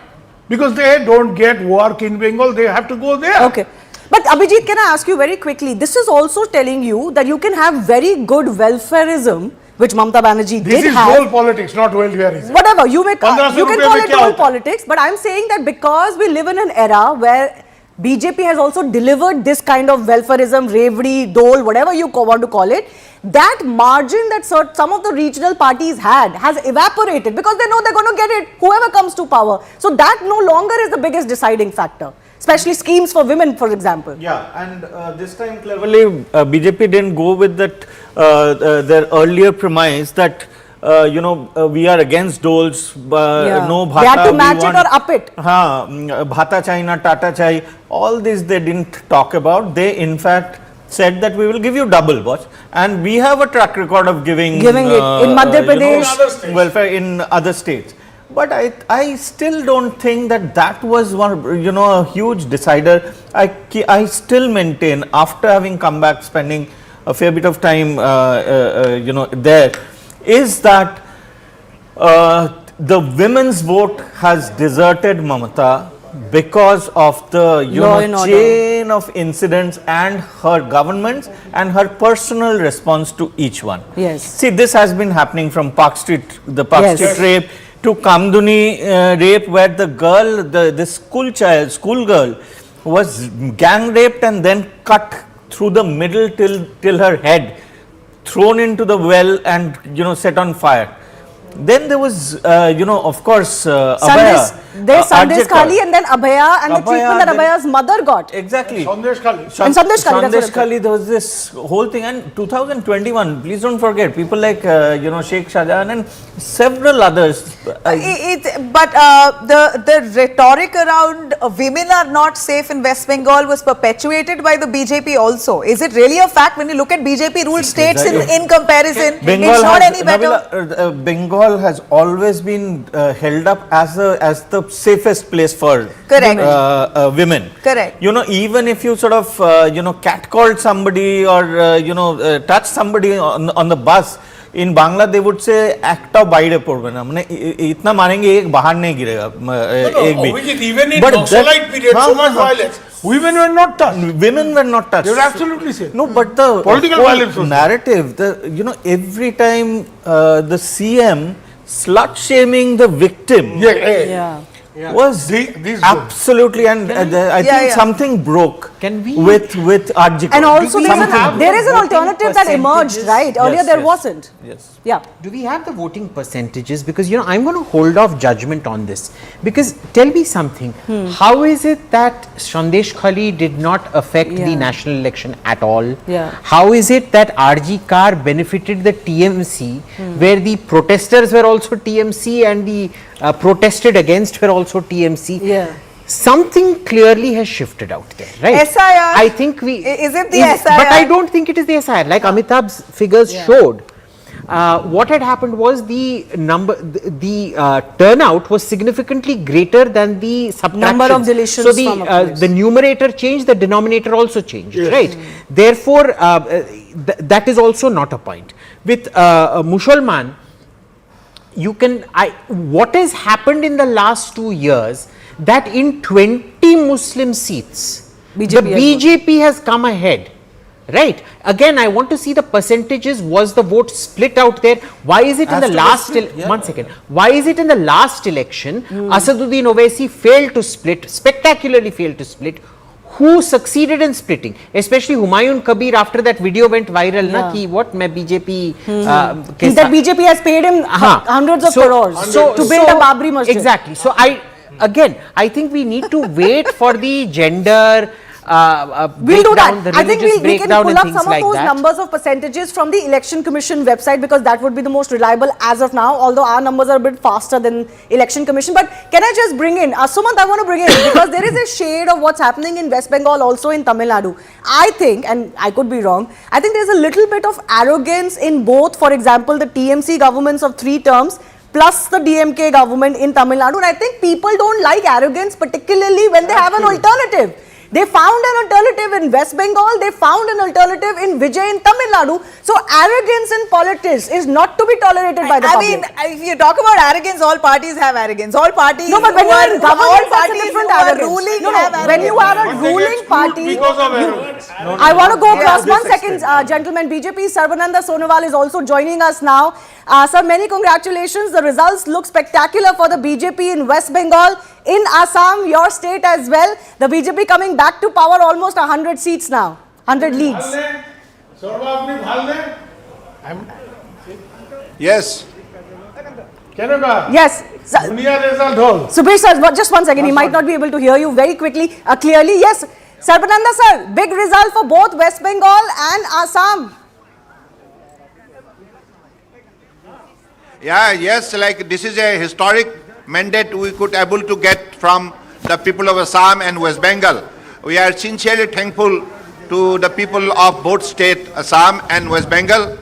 Speaker 17: Because they don't get work in Bengal. They have to go there.
Speaker 7: Okay. But Abhijit, can I ask you very quickly? This is also telling you that you can have very good welfareism, which Mamata Banerjee
Speaker 17: This
Speaker 7: did
Speaker 17: is
Speaker 7: have.
Speaker 17: role politics, not welfareism.
Speaker 7: Whatever, you can
Speaker 17: 1500
Speaker 7: call
Speaker 17: रुपए में
Speaker 7: it
Speaker 17: क्या
Speaker 7: all
Speaker 17: होता है?
Speaker 7: politics, but I'm saying that because we live in an era where BJP has also delivered this kind of welfareism, Revdi, Dole, whatever you want to call it, that margin that some of the regional parties had has evaporated because they know they're going to get it, whoever comes to power. So that no longer is the biggest deciding factor, especially schemes for women, for example.
Speaker 1: Yeah, and this time cleverly BJP didn't go with that their earlier premise that we are against doles, no bhata.
Speaker 7: They had to match it or up it.
Speaker 1: Bhata chai na tata chai, all this they didn't talk about. They in fact said that we will give you double, boss. And we have a track record of giving
Speaker 7: it in Madhya Pradesh,
Speaker 1: welfare in other states. But I still don't think that was one, a huge decider. I still maintain, after having come back, spending a fair bit of time, there, is that the women's vote has deserted Mamata because of the chain of incidents and her governments and her personal response to each one.
Speaker 7: Yes.
Speaker 1: See, this has been happening from the Park Street rape to Kamduni rape, where the girl, the school girl was gang raped and then cut through the middle till her head, thrown into the well and set on fire. Then there was, of course, Abhaya.
Speaker 7: There's Sandesh Khali and then Abhaya and the treatment that Abhaya's mother got.
Speaker 1: Exactly.
Speaker 17: Sandesh Khali.
Speaker 7: And Sandesh Khali.
Speaker 1: Sandesh Khali, there was this whole thing. And 2021, please don't forget, people like, Sheikh Shahjahan and several others.
Speaker 6: But the rhetoric around women are not safe in West Bengal was perpetuated by the BJP also. Is it really a fact when you look at BJP ruled states in comparison? It's not any better.
Speaker 1: Bengal has always been held up as the safest place for women.
Speaker 6: Correct.
Speaker 1: Even if you sort of catcalled somebody or touch somebody on the bus, in Bangla they would say act of baire porbe na, mane itna marenge ek bahar nahi girega
Speaker 17: Even in Naxalite period, so much violence. Women were not touched.
Speaker 1: Women were not touched.
Speaker 17: They were absolutely safe.
Speaker 1: No, but the
Speaker 17: political violence
Speaker 1: narrative, every time the CM slut shaming the victim was absolutely, and I think something broke with Adhikari.
Speaker 7: And also there is an alternative that emerged, right? Earlier there wasn't.
Speaker 1: Yes.
Speaker 7: Yeah.
Speaker 8: Do we have the voting percentages? Because I'm going to hold off judgment on this. Because tell me something. How is it that Sandesh Khali did not affect the national election at all?
Speaker 7: Yeah.
Speaker 8: How is it that RG Kar benefited the TMC, where the protesters were also TMC and the protested against were also TMC?
Speaker 7: Yeah.
Speaker 8: Something clearly has shifted out there, right?
Speaker 6: SIR.
Speaker 8: I think
Speaker 6: Is it the SIR?
Speaker 8: But I don't think it is the SIR. Like Amitabh's figures showed. What had happened was the turnout was significantly greater than the subtraction.
Speaker 7: Number of deletions.
Speaker 8: So the numerator changed, the denominator also changed, right? Therefore, that is also not a point. With Mushulman, what has happened in the last 2 years, that in 20 Muslim seats, the BJP has come ahead. Right. Again, I want to see the percentages. Was the vote split out there? Why is it in the last, one second, why is it in the last election, Asaduddin Owaisi failed to split, spectacularly failed to split? Who succeeded in splitting? Especially Humayun Kabir, after that video went viral, na, ki what mein BJP,
Speaker 7: that BJP has paid him hundreds of crores to build a Babri Masjid.
Speaker 8: Exactly. So I think we need to wait for the gender,
Speaker 7: we'll do that. I think we can pull up some of those
Speaker 8: that.
Speaker 7: numbers of percentages from the Election Commission website, because that would be the most reliable as of now, although our numbers are a bit faster than Election Commission. But can I just bring in, Sumant, I want to bring in, because there is a shade of what's happening in West Bengal also in Tamil Nadu. I think, and I could be wrong, I think there's a little bit of arrogance in both, for example, the TMC governments of 3 terms, plus the DMK government in Tamil Nadu. And I think people don't like arrogance, particularly when they have an alternative. They found an alternative in West Bengal, they found an alternative in Vijay in Tamil Nadu. So arrogance in politics is not to be tolerated by the public.
Speaker 6: I mean, if you talk about arrogance, all parties have arrogance. All parties
Speaker 7: no, but when you are in government, that's a different arrogance.
Speaker 6: Ruling
Speaker 7: when you are a ruling party, I want to go across 1 second, gentlemen. BJP Sarbananda Sonowal is also joining us now. Sir, many congratulations. The results look spectacular for the BJP in West Bengal, in Assam, your state as well. The BJP coming back to power, almost 100 seats now, 100 leads.
Speaker 4: Yes.
Speaker 7: Yes. Subhesh sir, just 1 second. He might not be able to hear you very quickly, clearly. Yes, Sarbananda sir, big result for both West Bengal and Assam.
Speaker 3: Yeah, yes, like this is a historic mandate we could able to get from the people of Assam and West Bengal. We are sincerely thankful to the people of both states, Assam and West Bengal,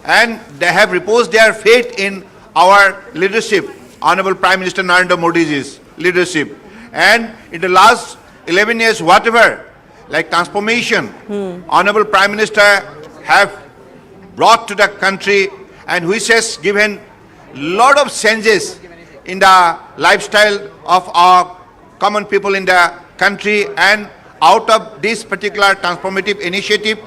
Speaker 3: and they have reposed their faith in our leadership, Honorable Prime Minister Narendra Modi's leadership. And in the last 11 years, whatever, like transformation, Honorable Prime Minister have brought to the country, and which has given lot of changes in the lifestyle of our common people in the country. And out of this particular transformative initiative,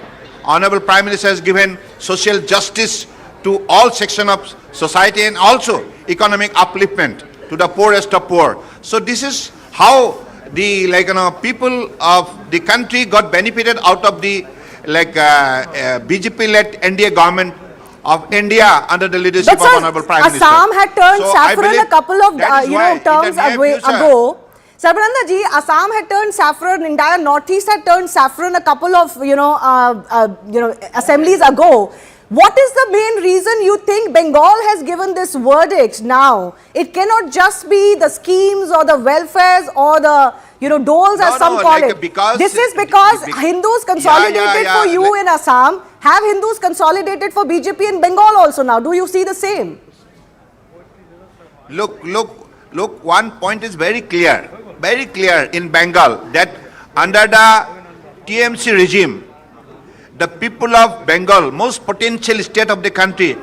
Speaker 3: Honorable Prime Minister has given social justice to all sections of society and also economic upliftment to the poorest of poor. So this is how the people of the country got benefited out of the BJP-led NDA government of India under the leadership of Honorable Prime Minister.
Speaker 7: Assam had turned saffron a couple of terms ago. Sarbananda ji, Assam had turned saffron, entire Northeast had turned saffron a couple of assemblies ago. What is the main reason you think Bengal has given this verdict now? It cannot just be the schemes or the welfares or the doles as some call it. This is because Hindus consolidated for you in Assam. Have Hindus consolidated for BJP in Bengal also now? Do you see the same?
Speaker 3: Look, one point is very clear in Bengal, that under the TMC regime, the people of Bengal, most potential state of the country,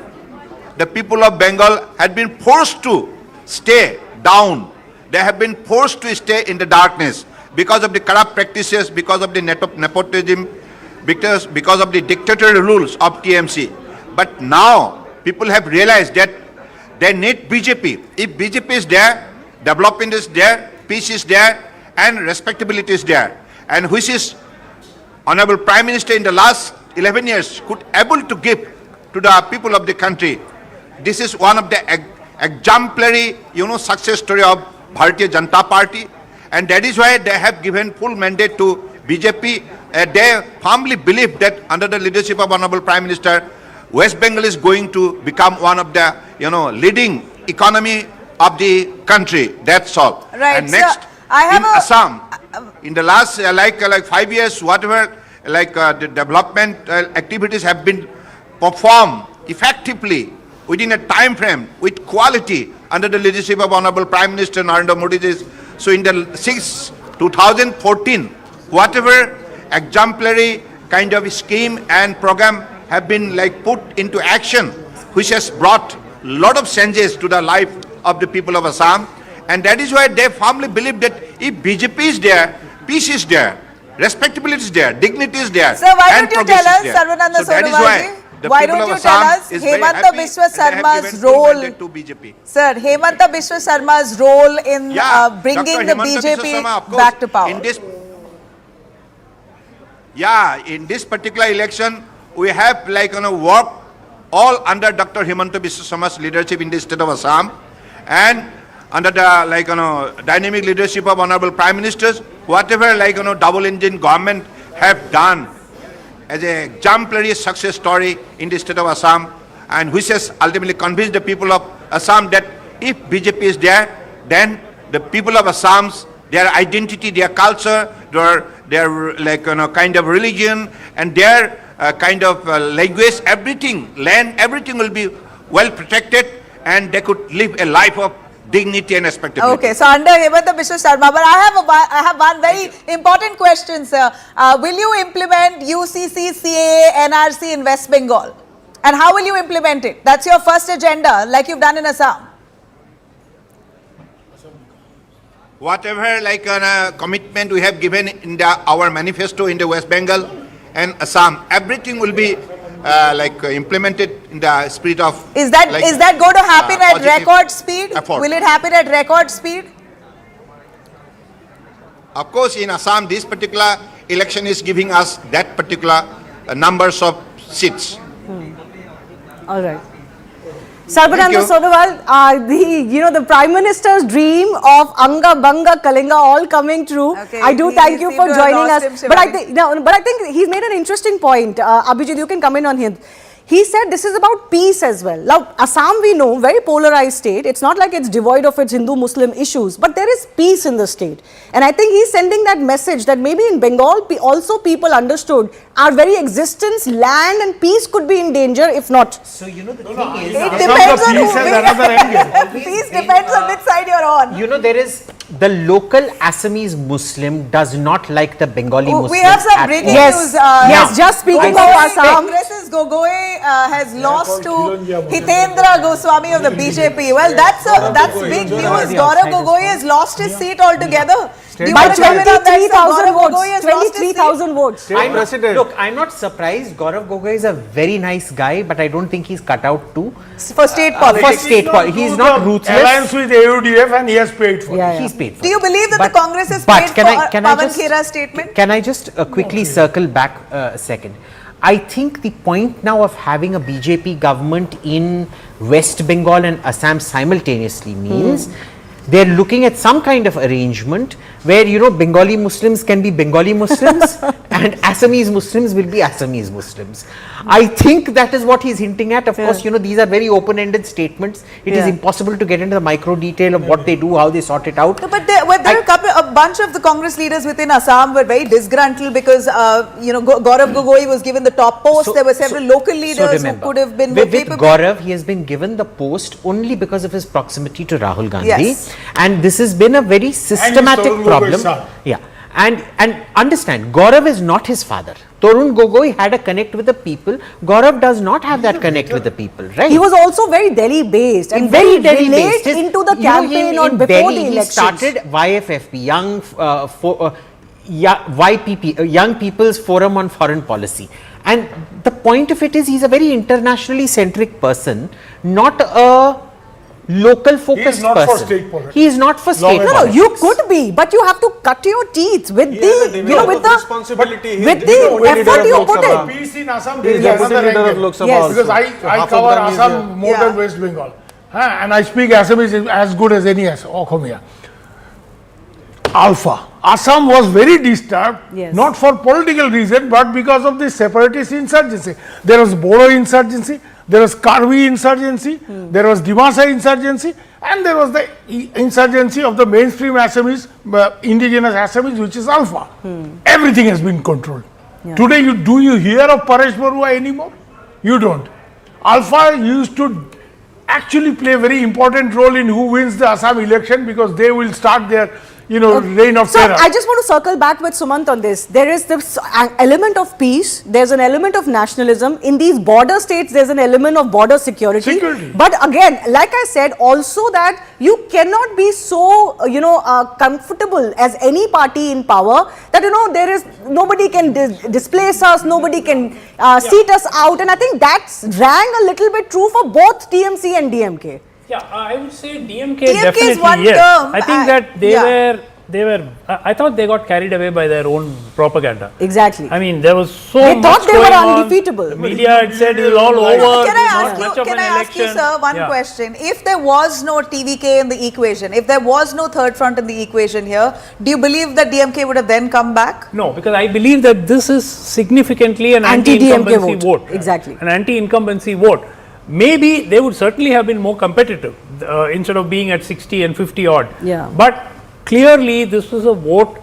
Speaker 3: the people of Bengal had been forced to stay down. They have been forced to stay in the darkness because of the corrupt practices, because of the nepotism, because of the dictatorial rules of TMC. But now people have realized that they need BJP. If BJP is there, development is there, peace is there, and respectability is there. And which is Honorable Prime Minister in the last 11 years could able to give to the people of the country. This is one of the exemplary, success story of Bharatiya Janata Party, and that is why they have given full mandate to BJP. They firmly believe that under the leadership of Honorable Prime Minister, West Bengal is going to become one of the leading economy of the country. That's all.
Speaker 6: Right.
Speaker 3: And next, in Assam, in the last 5 years, whatever the development activities have been performed effectively within a time frame with quality under the leadership of Honorable Prime Minister Narendra Modi. So in the 2014, whatever exemplary kind of scheme and program have been put into action, which has brought lot of changes to the life of the people of Assam, and that is why they firmly believe that if BJP is there, peace is there, respectability is there, dignity is there.
Speaker 6: Sir, why
Speaker 3: and
Speaker 6: don't you
Speaker 3: progress
Speaker 6: tell us,
Speaker 3: is there.
Speaker 6: Sarvananda
Speaker 3: So that is
Speaker 6: Sonovalji,
Speaker 3: the
Speaker 6: why
Speaker 3: people
Speaker 6: don't
Speaker 3: of
Speaker 6: you tell
Speaker 3: Assam
Speaker 6: us
Speaker 3: is very
Speaker 6: Hemanta
Speaker 3: happy
Speaker 6: Biswa
Speaker 3: and they have
Speaker 6: Sarma's
Speaker 3: given full
Speaker 6: role,
Speaker 3: mandate to BJP.
Speaker 6: sir, Hemanta Biswa Sarma's role in bringing
Speaker 3: Dr.
Speaker 6: the
Speaker 3: Hemanta
Speaker 6: BJP
Speaker 3: Biswa Sarma, of course,
Speaker 6: back to power?
Speaker 3: In this particular election, we have work all under Dr. Hemanta Biswa Sarma's leadership in the state of Assam, and under the dynamic leadership of Honorable Prime Ministers, whatever double engine government have done as a exemplary success story in the state of Assam, and which has ultimately convinced the people of Assam that if BJP is there, then the people of Assam's, their identity, their culture, their kind of religion, and their kind of language, everything, land, everything will be well protected, and they could live a life of dignity and respectability.
Speaker 6: Okay, so under Hemanta Biswa Sarma, but I have one very important question, sir. Will you implement UCC, CAA, NRC in West Bengal? And how will you implement it? That's your first agenda, like you've done in Assam.
Speaker 3: Whatever commitment we have given in our manifesto in the West Bengal and Assam, everything will be implemented in the spirit of.
Speaker 6: Is that going to happen at record speed?
Speaker 3: Effort.
Speaker 6: Will it happen at record speed?
Speaker 3: Of course, in Assam, this particular election is giving us that particular numbers of seats.
Speaker 7: All right. Sarvananda Sonowal, the Prime Minister's dream of Anga Banga Kalinga all coming true. Okay, I do thank you for joining us. But I think he's made an interesting point. Abhijit, you can come in on him. He said this is about peace as well. Now, Assam, we know, very polarized state. It's not like it's devoid of its Hindu-Muslim issues, but there is peace in the state. And I think he's sending that message that maybe in Bengal, also people understood our very existence, land and peace could be in danger if not.
Speaker 8: So, the thing is...
Speaker 6: It depends on who. Peace depends on which side you're on.
Speaker 8: There is... The local Assamese Muslim does not like the Bengali Muslim.
Speaker 6: We have some breaking news.
Speaker 7: Yes, just speaking of Assam.
Speaker 6: Congress's Gogoi has lost to Hitendra Goswami of the BJP. Well, that's big news. Gaurav Gogoi has lost his seat altogether.
Speaker 7: By 23,000 votes. 23,000 votes.
Speaker 8: Look, I'm not surprised. Gaurav Gogoi is a very nice guy, but I don't think he's cut out to
Speaker 6: for state politics.
Speaker 8: He's not ruthless.
Speaker 17: Alliance with AUDF, and he has paid for it.
Speaker 8: He's paid for it.
Speaker 6: Do you believe that the Congress has paid for Pawan Khera's statement?
Speaker 8: Can I just quickly circle back a second? I think the point now of having a BJP government in West Bengal and Assam simultaneously means they're looking at some kind of arrangement where, Bengali Muslims can be Bengali Muslims and Assamese Muslims will be Assamese Muslims. I think that is what he's hinting at. Of course, these are very open-ended statements. It is impossible to get into the micro detail of what they do, how they sort it out.
Speaker 6: But there a bunch of the Congress leaders within Assam were very disgruntled because, Gaurav Gogoi was given the top post. There were several local leaders who could have been more capable.
Speaker 8: With Gaurav, he has been given the post only because of his proximity to Rahul Gandhi.
Speaker 6: Yes.
Speaker 8: And this has been a very systematic problem. Yeah. And understand, Gaurav is not his father. Torun Gogoi had a connect with the people. Gaurav does not have that connect with the people, right?
Speaker 7: He was also very Delhi based and very Delhi based into the campaign or before
Speaker 8: Delhi,
Speaker 7: the elections.
Speaker 8: He started YFFP, Young People's Forum on Foreign Policy. And the point of it is he's a very internationally centric person, not a local focused person.
Speaker 17: For state politics.
Speaker 8: He is not for state politics.
Speaker 7: No, you could be, but you have to cut your teeth with with the effort you put in.
Speaker 17: Peace in Assam, there is another angle. Because I cover Assam more than West Bengal. And I speak Assamese as good as any Okhomia. Alpha. Assam was very disturbed, not for political reason, but because of the separatist insurgency. There was Bodo insurgency, there was Karvi insurgency, there was Dimasa insurgency, and there was the insurgency of the mainstream Assamese, indigenous Assamese, which is Alpha. Everything has been controlled. Today, do you hear of Paresh Barua anymore? You don't. Alpha used to actually play a very important role in who wins the Assam election because they will start their reign of
Speaker 7: so
Speaker 17: terror.
Speaker 7: I just want to circle back with Sumant on this. There is this element of peace, there's an element of nationalism. In these border states, there's an element of border security. But again, like I said, also that you cannot be so, comfortable as any party in power that, there is, nobody can displace us, nobody can seat us out. And I think that's rang a little bit true for both TMC and DMK.
Speaker 19: Yeah, I would say DMK
Speaker 6: DMK is
Speaker 19: definitely
Speaker 6: one
Speaker 19: yes.
Speaker 6: term.
Speaker 19: I think that they were. I thought they got carried away by their own propaganda.
Speaker 7: Exactly.
Speaker 19: I mean, there was so
Speaker 7: they
Speaker 19: much
Speaker 7: thought they
Speaker 19: going
Speaker 7: were
Speaker 19: on.
Speaker 7: undefeatable.
Speaker 19: The media had said it is all over.
Speaker 6: Can I ask you, sir, one question? If there was no TVK in the equation, if there was no third front in the equation here, do you believe that DMK would have then come back?
Speaker 19: No, because I believe that this is significantly an anti-incumbency vote.
Speaker 7: Exactly.
Speaker 19: An anti-incumbency vote. Maybe they would certainly have been more competitive instead of being at 60 and 50 odd.
Speaker 7: Yeah.
Speaker 19: But clearly this was a vote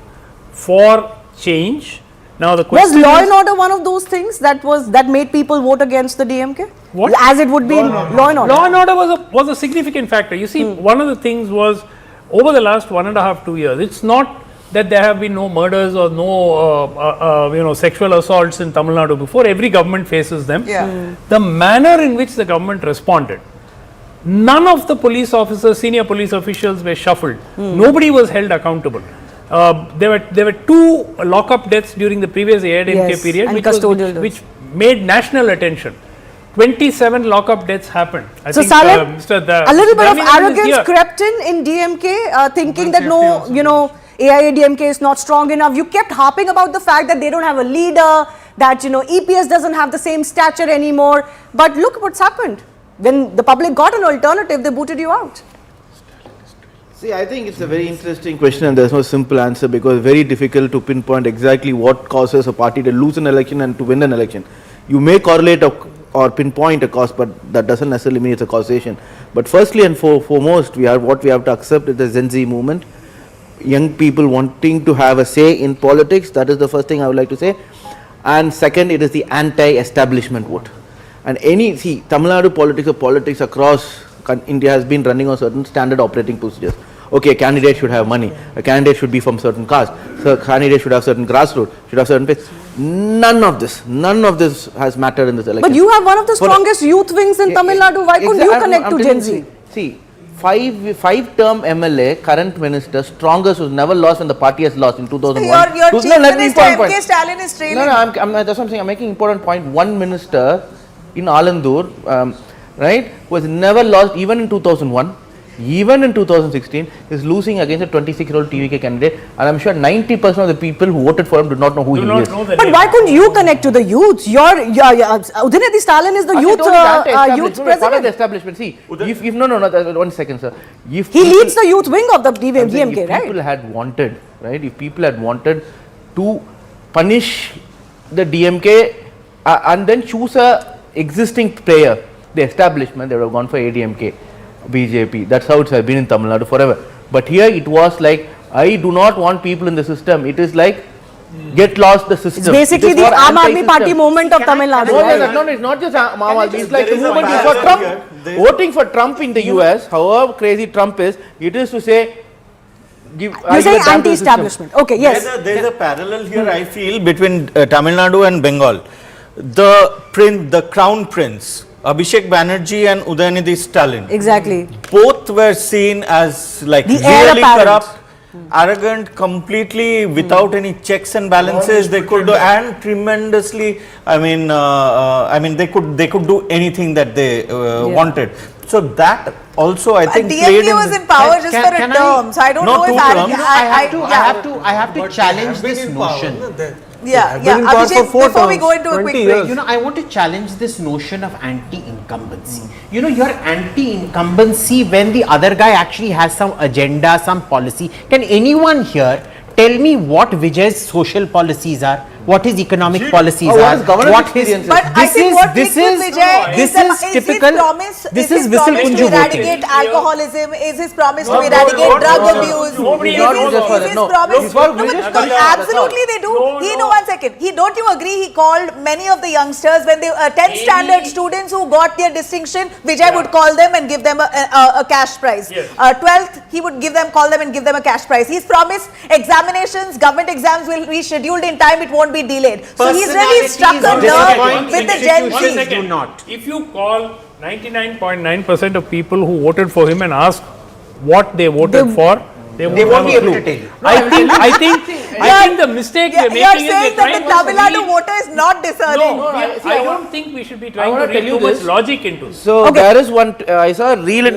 Speaker 19: for change. Now the question
Speaker 7: was law
Speaker 19: is,
Speaker 7: and order one of those things that made people vote against the DMK?
Speaker 19: What?
Speaker 7: As it would be in law and order.
Speaker 19: Law and order was a significant factor. You see, one of the things was over the last 1.5-2 years, it's not that there have been no murders or no sexual assaults in Tamil Nadu before. Every government faces them.
Speaker 6: Yeah.
Speaker 19: The manner in which the government responded, none of the police officers, senior police officials were shuffled. Nobody was held accountable. There were 2 lockup deaths during the previous AIDMK period, which made national attention. 27 lockup deaths happened. I
Speaker 7: so
Speaker 19: think,
Speaker 7: Salem, a little bit of arrogance crept in DMK, thinking that AIADMK is not strong enough. You kept harping about the fact that they don't have a leader, that EPS doesn't have the same stature anymore. But look what's happened. When the public got an alternative, they booted you out.
Speaker 10: See, I think it's a very interesting question and there's no simple answer because it's very difficult to pinpoint exactly what causes a party to lose an election and to win an election. You may correlate or pinpoint a cause, but that doesn't necessarily mean it's a causation. But firstly and foremost, what we have to accept is the Gen Z movement. Young people wanting to have a say in politics, that is the first thing I would like to say. And second, it is the anti-establishment vote. And Tamil Nadu politics or politics across India has been running on certain standard operating procedures. Okay, a candidate should have money, a candidate should be from certain caste, so a candidate should have certain grassroots, should have certain place. None of this has mattered in this election.
Speaker 7: But you have one of the strongest youth wings in Tamil Nadu. Why couldn't you connect to Gen Z?
Speaker 10: See, five-term MLA, current minister, strongest, who's never lost when the party has lost in 2001.
Speaker 6: Your chief minister, MK Stalin, is trailing.
Speaker 10: No, that's what I'm saying. I'm making important point. One minister in Alandur, right, who has never lost even in 2001, even in 2016, is losing against a 26-year-old TVK candidate, and I'm sure 90% of the people who voted for him do not know who he is.
Speaker 7: But why couldn't you connect to the youth? Udinati Stalin is the youth president.
Speaker 10: Part of the establishment. See, no, 1 second, sir.
Speaker 7: He leads the youth wing of the DMK, right?
Speaker 10: If people had wanted to punish the DMK and then choose a existing player, the establishment, they would have gone for ADMK. BJP. That's how it has been in Tamil Nadu forever. But here it was like, I do not want people in the system. It is like, get lost the system.
Speaker 7: It's basically the Aam Aadmi Party movement of Tamil Nadu.
Speaker 10: No, it's not just Aam Aadmi. It's like the movement for Trump. Voting for Trump in the US, however crazy Trump is, it is to say,
Speaker 7: you say anti-establishment. Okay, yes.
Speaker 18: There is a parallel here, I feel, between Tamil Nadu and Bengal. The crown prince, Abhishek Banerjee and Udayanidhi Stalin.
Speaker 7: Exactly.
Speaker 18: Both were seen as like really corrupt, arrogant, completely without any checks and balances. They could do, and tremendously. I mean, they could do anything that they wanted. So that also, I think,
Speaker 6: DMK was in power just for a term. So I don't know if
Speaker 8: I have to challenge this notion.
Speaker 6: Abhijit, before we go into a quick break,
Speaker 8: I want to challenge this notion of anti-incumbency. You're anti-incumbency when the other guy actually has some agenda, some policy. Can anyone here tell me what Vijay's social policies are? what his economic policies
Speaker 10: what
Speaker 8: are,
Speaker 10: his governance
Speaker 8: what his.
Speaker 10: experience is.
Speaker 6: But I think what clicked with Vijay
Speaker 8: this
Speaker 6: is
Speaker 8: is typical.
Speaker 6: his promise,
Speaker 8: This
Speaker 6: is
Speaker 8: is
Speaker 6: his
Speaker 8: whistle
Speaker 6: promise to
Speaker 8: punju voting.
Speaker 6: eradicate alcoholism, is his promise to eradicate drug abuse, is his promise. Absolutely they do. No, 1 second. Don't you agree he called many of the youngsters when they 10th standard students who got their distinction, Vijay would call them and give them a cash prize. 12th, he would call them and give them a cash prize. He's promised examinations, government exams will be scheduled in time, it won't be delayed. So he's really struck a nerve with the Gen Z.
Speaker 8: Do not.
Speaker 19: If you call 99.9% of people who voted for him and ask what they voted for, they won't be able to tell you. I think the mistake we're making is
Speaker 6: saying that the Tamil Nadu voter is not discerning.
Speaker 19: No, I don't think we should be trying to read too much logic into it.
Speaker 10: So there is one, I saw a reel in,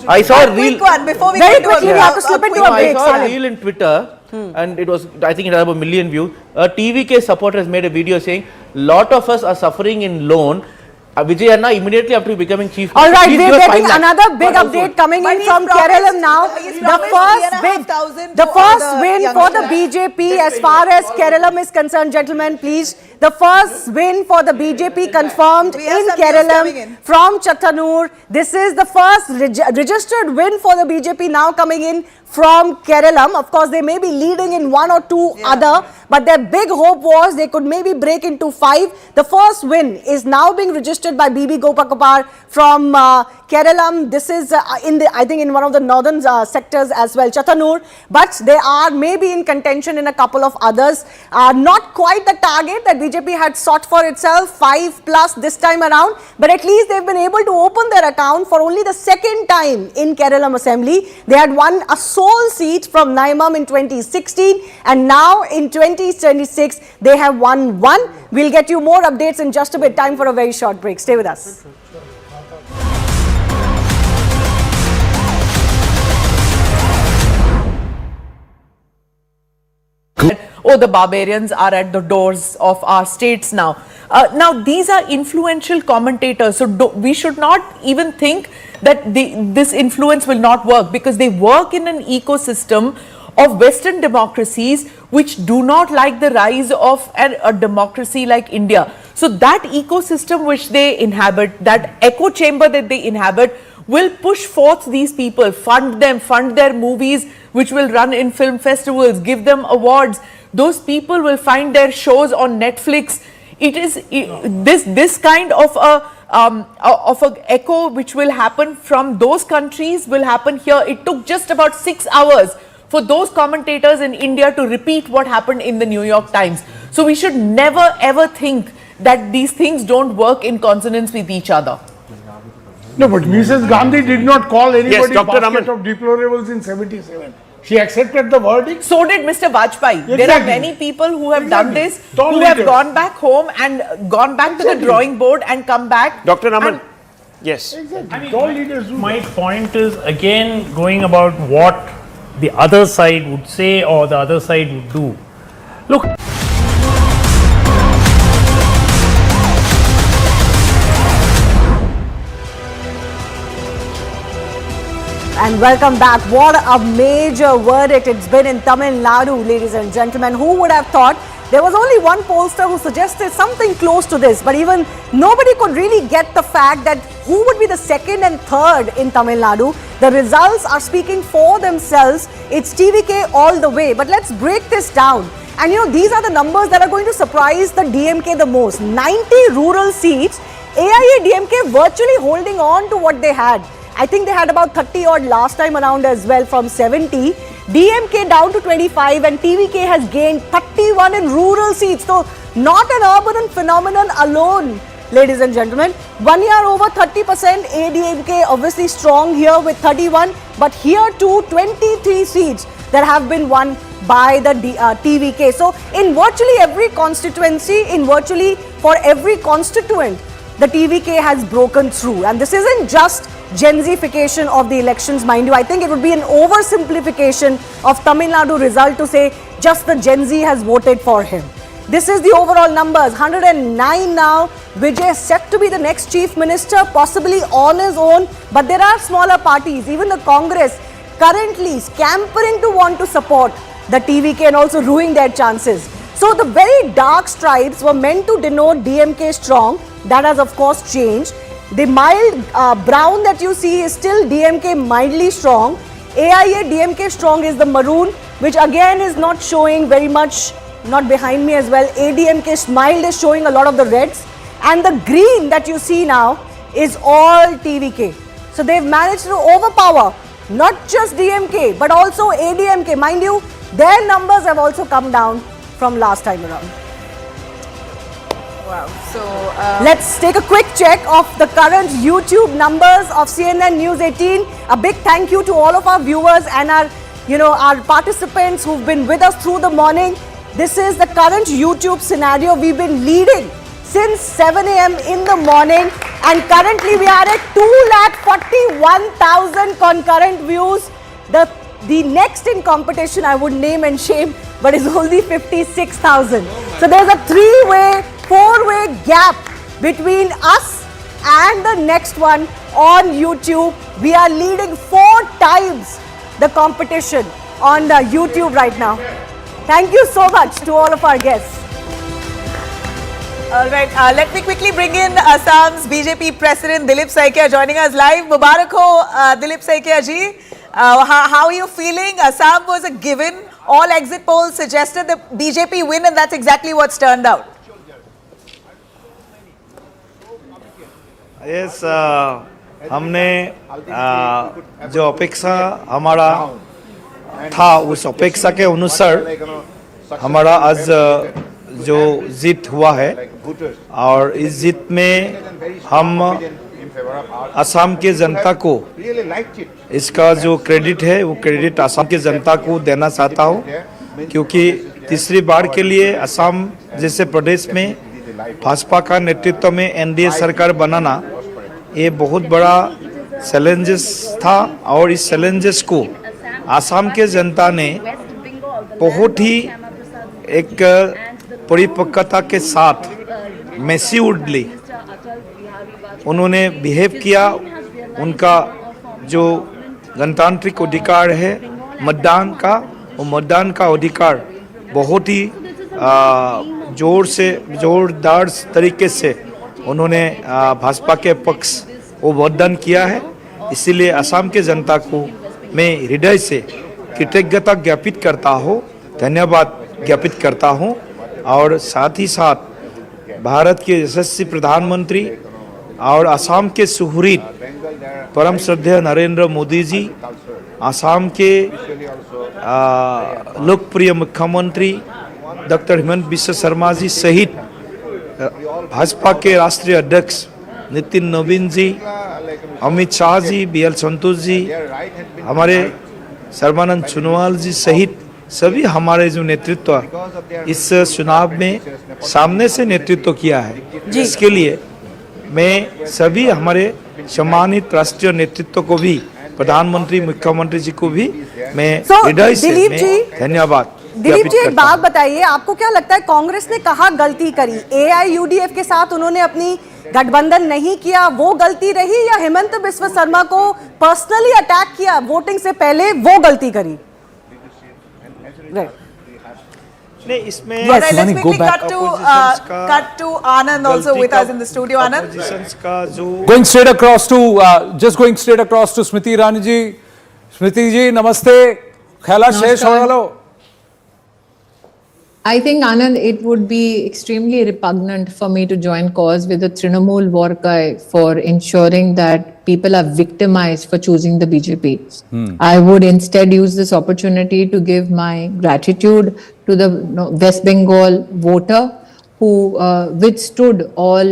Speaker 10: I saw a reel.
Speaker 6: Quick one, before we
Speaker 7: Very
Speaker 6: go
Speaker 7: quickly, we have to slip into a break.
Speaker 10: I saw a reel in Twitter and it was, I think it had about 1 million views. A TVK supporter has made a video saying, lot of us are suffering in loan. Vijay Anna immediately after becoming chief minister.
Speaker 7: All right,
Speaker 10: please
Speaker 7: we're
Speaker 10: give us
Speaker 7: getting
Speaker 10: 5 lakhs.
Speaker 7: another big update coming in from Kerala now. The first win for the BJP as far as Kerala is concerned, gentlemen, please. The first win for the BJP confirmed in Kerala from Chattanur. This is the first registered win for the BJP now coming in from Kerala. Of course, they may be leading in 1 or 2 other, but their big hope was they could maybe break into 5. The first win is now being registered by BB Gopakapar from Kerala. This is I think in one of the northern sectors as well, Chattanur. But they are maybe in contention in a couple of others. Not quite the target that BJP had sought for itself, 5+ this time around. But at least they've been able to open their account for only the second time in Kerala Assembly. They had won a sole seat from Naimam in 2016 and now in 2026 they have won 1. We'll get you more updates in just a bit. Time for a very short break. Stay with us.
Speaker 5: Oh, the barbarians are at the doors of our states now. Now, these are influential commentators, so we should not even think that this influence will not work, because they work in an ecosystem of Western democracies which do not like the rise of a democracy like India. So that ecosystem which they inhabit, that echo chamber that they inhabit, will push forth these people, fund them, fund their movies which will run in film festivals, give them awards. Those people will find their shows on Netflix. It is this kind of a echo which will happen from those countries will happen here. It took just about 6 hours for those commentators in India to repeat what happened in the New York Times. So we should never ever think that these things don't work in consonance with each other.
Speaker 17: No, but Mrs. Gandhi did not call anybody basket of deplorables in 77. She accepted the verdict.
Speaker 5: So did Mr. Vajpayee.
Speaker 17: Exactly.
Speaker 5: There are many people who have done this, who have gone back home and gone back to the drawing board and come back.
Speaker 4: Dr. Raman. Yes.
Speaker 19: Exactly. My point is again going about what the other side would say or the other side would do. Look.
Speaker 7: And welcome back. What a major verdict it's been in Tamil Nadu, ladies and gentlemen. Who would have thought? There was only one pollster who suggested something close to this, but even nobody could really get the fact that who would be the second and third in Tamil Nadu. The results are speaking for themselves. It's TVK all the way. But let's break this down. And you know, these are the numbers that are going to surprise the DMK the most. 90 rural seats, AIADMK virtually holding on to what they had. I think they had about 30 odd last time around as well from 70. DMK down to 25 and TVK has gained 31 in rural seats. So not an urban phenomenon alone, ladies and gentlemen. 1 year over 30%, ADMK obviously strong here with 31. But here too 23 seats that have been won by the TVK. So in virtually every constituency, in virtually for every constituent, the TVK has broken through. And this isn't just Gen Z-fication of the elections, mind you. I think it would be an oversimplification of Tamil Nadu result to say just the Gen Z has voted for him. This is the overall numbers, 109 now. Vijay set to be the next chief minister, possibly on his own. But there are smaller parties, even the Congress, currently scampering to want to support the TVK and also ruining their chances. So So the very dark stripes were meant to denote DMK strong. That has of course changed. The mild brown that you see is still DMK mildly strong. AIA DMK strong is the maroon, which again is not showing very much, not behind me as well. ADMK mild is showing a lot of the reds. And the green that you see now is all TVK. So they've managed to overpower not just DMK but also ADMK. Mind you, their numbers have also come down from last time around.
Speaker 6: Wow. So
Speaker 7: let's take a quick check of the current YouTube numbers of CNN News 18. A big thank you to all of our viewers and our, our participants who've been with us through the morning. This is the current YouTube scenario. We've been leading since 7 a.m. in the morning, and currently we are at 2,41,000 concurrent views. The next in competition, I would name and shame, but is only 56,000. So there's a 3-way, 4-way gap between us and the next one on YouTube. We are leading 4 times the competition on YouTube right now. Thank you so much to all of our guests.
Speaker 6: All right, let me quickly bring in Assam's BJP President Dilip Saikia joining us live. Mubarak ho, Dilip Saikia ji. How are you feeling? Assam was a given. All exit polls suggested the BJP win, and that's exactly what's turned out.
Speaker 11: Yes, हमने जो अपेक्षा हमारा था उस अपेक्षा के अनुसार हमारा आज जो जीत हुआ है और इस जीत में हम असम के जनता को इसका जो क्रेडिट है वो क्रेडिट असम के जनता को देना चाहता हूँ, क्योंकि तीसरी बार के लिए असम जैसे प्रदेश में भाजपा का नेतृत्व में एनडीए सरकार बनाना ये बहुत बड़ा चैलेंजेस था और इस चैलेंजेस को असम के जनता ने बहुत ही एक परिपक्वता के साथ मैच्योर्डली उन्होंने बिहेव किया। उनका जो गणतांत्रिक अधिकार है मतदान का, वो मतदान का अधिकार बहुत ही जोरदार तरीके से उन्होंने भाजपा के पक्ष वो मतदान किया है। इसीलिए असम के जनता को मैं हृदय से कृतज्ञता ज्ञापित करता हूँ, धन्यवाद ज्ञापित करता हूँ। और साथ ही साथ भारत के यशस्वी प्रधानमंत्री और असम के सुहृद परम श्रद्धेय नरेंद्र मोदी जी, असम के लोकप्रिय मुख्यमंत्री डॉक्टर हिमंत बिश्व शर्मा जी सहित भाजपा के राष्ट्रीय अध्यक्ष नितिन नवीन जी, अमित शाह जी, BL संतोष जी, हमारे सर्बानंद सोनोवाल जी सहित सभी हमारे जो नेतृत्व इस चुनाव में सामने से नेतृत्व किया है, इसके लिए मैं सभी हमारे सम्मानित राष्ट्रीय नेतृत्व को भी, प्रधानमंत्री मुख्यमंत्री जी को भी मैं हृदय से धन्यवाद।
Speaker 7: दिलीप जी, एक बात बताइए, आपको क्या लगता है कांग्रेस ने कहाँ गलती करी? AIUDF के साथ उन्होंने अपनी गठबंधन नहीं किया, वो गलती रही, या हेमंत बिस्वा शर्मा को पर्सनली अटैक किया वोटिंग से पहले, वो गलती करी?
Speaker 11: नहीं, इसमें
Speaker 6: let's quickly cut to Anand also with us in the studio. Anand,
Speaker 2: going straight across to Smriti Irani ji. Smriti ji, namaste. Khela shesh ho gelo.
Speaker 14: I think, Anand, it would be extremely repugnant for me to join cause with the Trinamool war cry for ensuring that people are victimized for choosing the BJP. I would instead use this opportunity to give my gratitude to the West Bengal voter who withstood all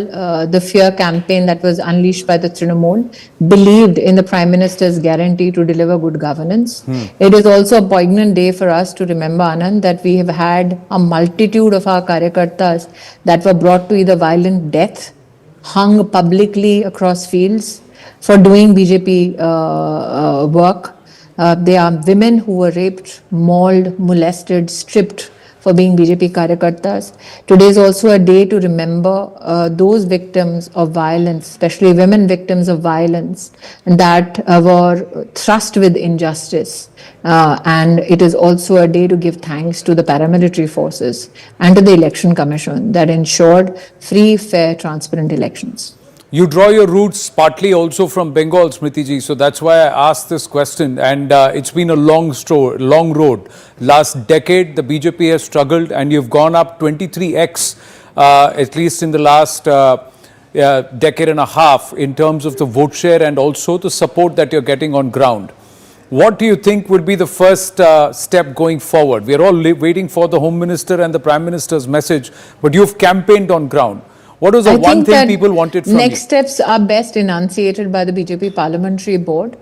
Speaker 14: the fear campaign that was unleashed by the Trinamool, believed in the Prime Minister's guarantee to deliver good governance. It is also a poignant day for us to remember, Anand, that we have had a multitude of our karyakartas that were brought to either violent death, hung publicly across fields for doing BJP work. They are women who were raped, mauled, molested, stripped for being BJP Karyakartas. Today is also a day to remember those victims of violence, especially women victims of violence, that were thrust with injustice. And it is also a day to give thanks to the paramilitary forces and to the Election Commission that ensured free, fair, transparent elections.
Speaker 2: You draw your roots partly also from Bengal, Smriti ji, so that's why I asked this question. And it's been a long road. Last decade, the BJP has struggled, and you've gone up 23x, at least in the last decade and a half, in terms of the vote share and also the support that you're getting on ground. What do you think would be the first step going forward? We are all waiting for the Home Minister and the Prime Minister's message, but you've campaigned on ground. What was the one thing people wanted from you?
Speaker 14: Next steps are best enunciated by the BJP Parliamentary Board.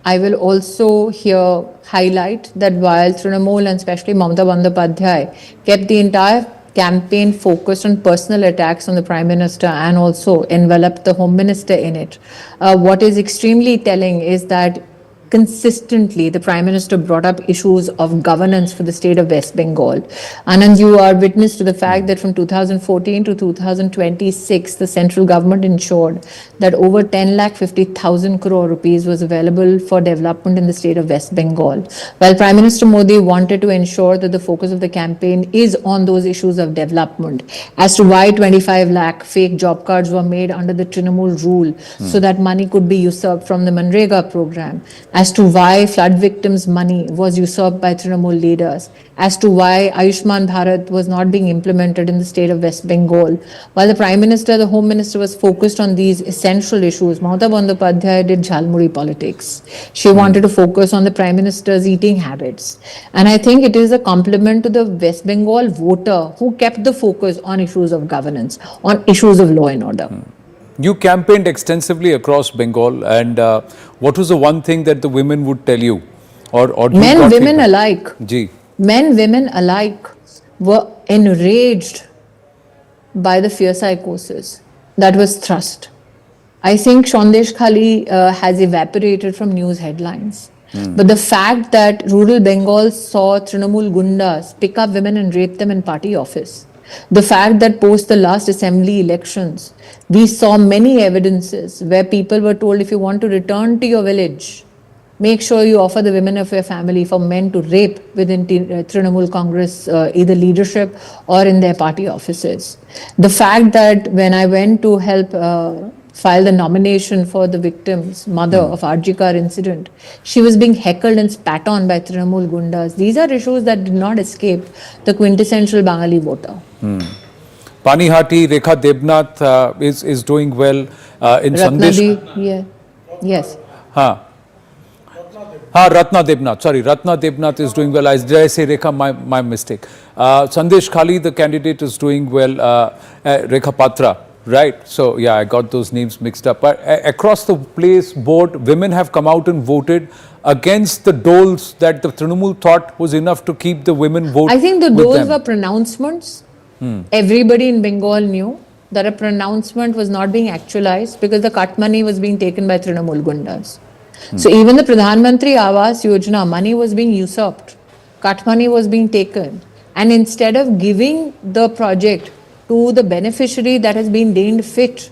Speaker 14: I will also here highlight that while Trinamool and especially Mamata Banerjee kept the entire campaign focused on personal attacks on the Prime Minister and also enveloped the Home Minister in it, what is extremely telling is that consistently the Prime Minister brought up issues of governance for the state of West Bengal. Anand, you are witness to the fact that from 2014 to 2026, the central government ensured that over 10,50,000 crore rupees was available for development in the state of West Bengal. While Prime Minister Modi wanted to ensure that the focus of the campaign is on those issues of development, as to why 25 lakh fake job cards were made under the Trinamool rule so that money could be usurped from the Manrega program, as to why flood victims' money was usurped by Trinamool leaders, as to why Ayushman Bharat was not being implemented in the state of West Bengal. While the Prime Minister, the Home Minister was focused on these essential issues, Mamata Banerjee did jhalmuri politics. She wanted to focus on the Prime Minister's eating habits. And I think it is a compliment to the West Bengal voter who kept the focus on issues of governance, on issues of law and order.
Speaker 2: You campaigned extensively across Bengal, and what was the one thing that the women would tell you? Or
Speaker 14: men, women alike.
Speaker 2: Ji.
Speaker 14: Men, women alike were enraged by the fear psychosis that was thrust. I think Sandesh Khali has evaporated from news headlines. But the fact that rural Bengal saw Trinamool Gundas pick up women and rape them in party office, the fact that post the last assembly elections, we saw many evidences where people were told, if you want to return to your village, make sure you offer the women of your family for men to rape within Trinamool Congress, either leadership or in their party offices. The fact that when I went to help file the nomination for the victim's mother of Adhikari incident, she was being heckled and spat on by Trinamool Gundas. These are issues that did not escape the quintessential Bengali voter.
Speaker 2: Panihati, Rekha Debnath is doing well in Sandesh.
Speaker 14: Yes.
Speaker 2: Ratna Debnath. Sorry, Ratna Debnath is doing well. Did I say Rekha? My mistake. Sandesh Khali, the candidate, is doing well. Rekha Patra. Right. So, yeah, I got those names mixed up. But across the place board, women have come out and voted against the doles that the Trinamool thought was enough to keep the women vote.
Speaker 14: I think the doles were pronouncements. Everybody in Bengal knew that a pronouncement was not being actualized because the cut money was being taken by Trinamool Gundas. So even the Pradhan Mantri Awas Yojana, money was being usurped. Cut money was being taken. And instead of giving the project to the beneficiary that has been deemed fit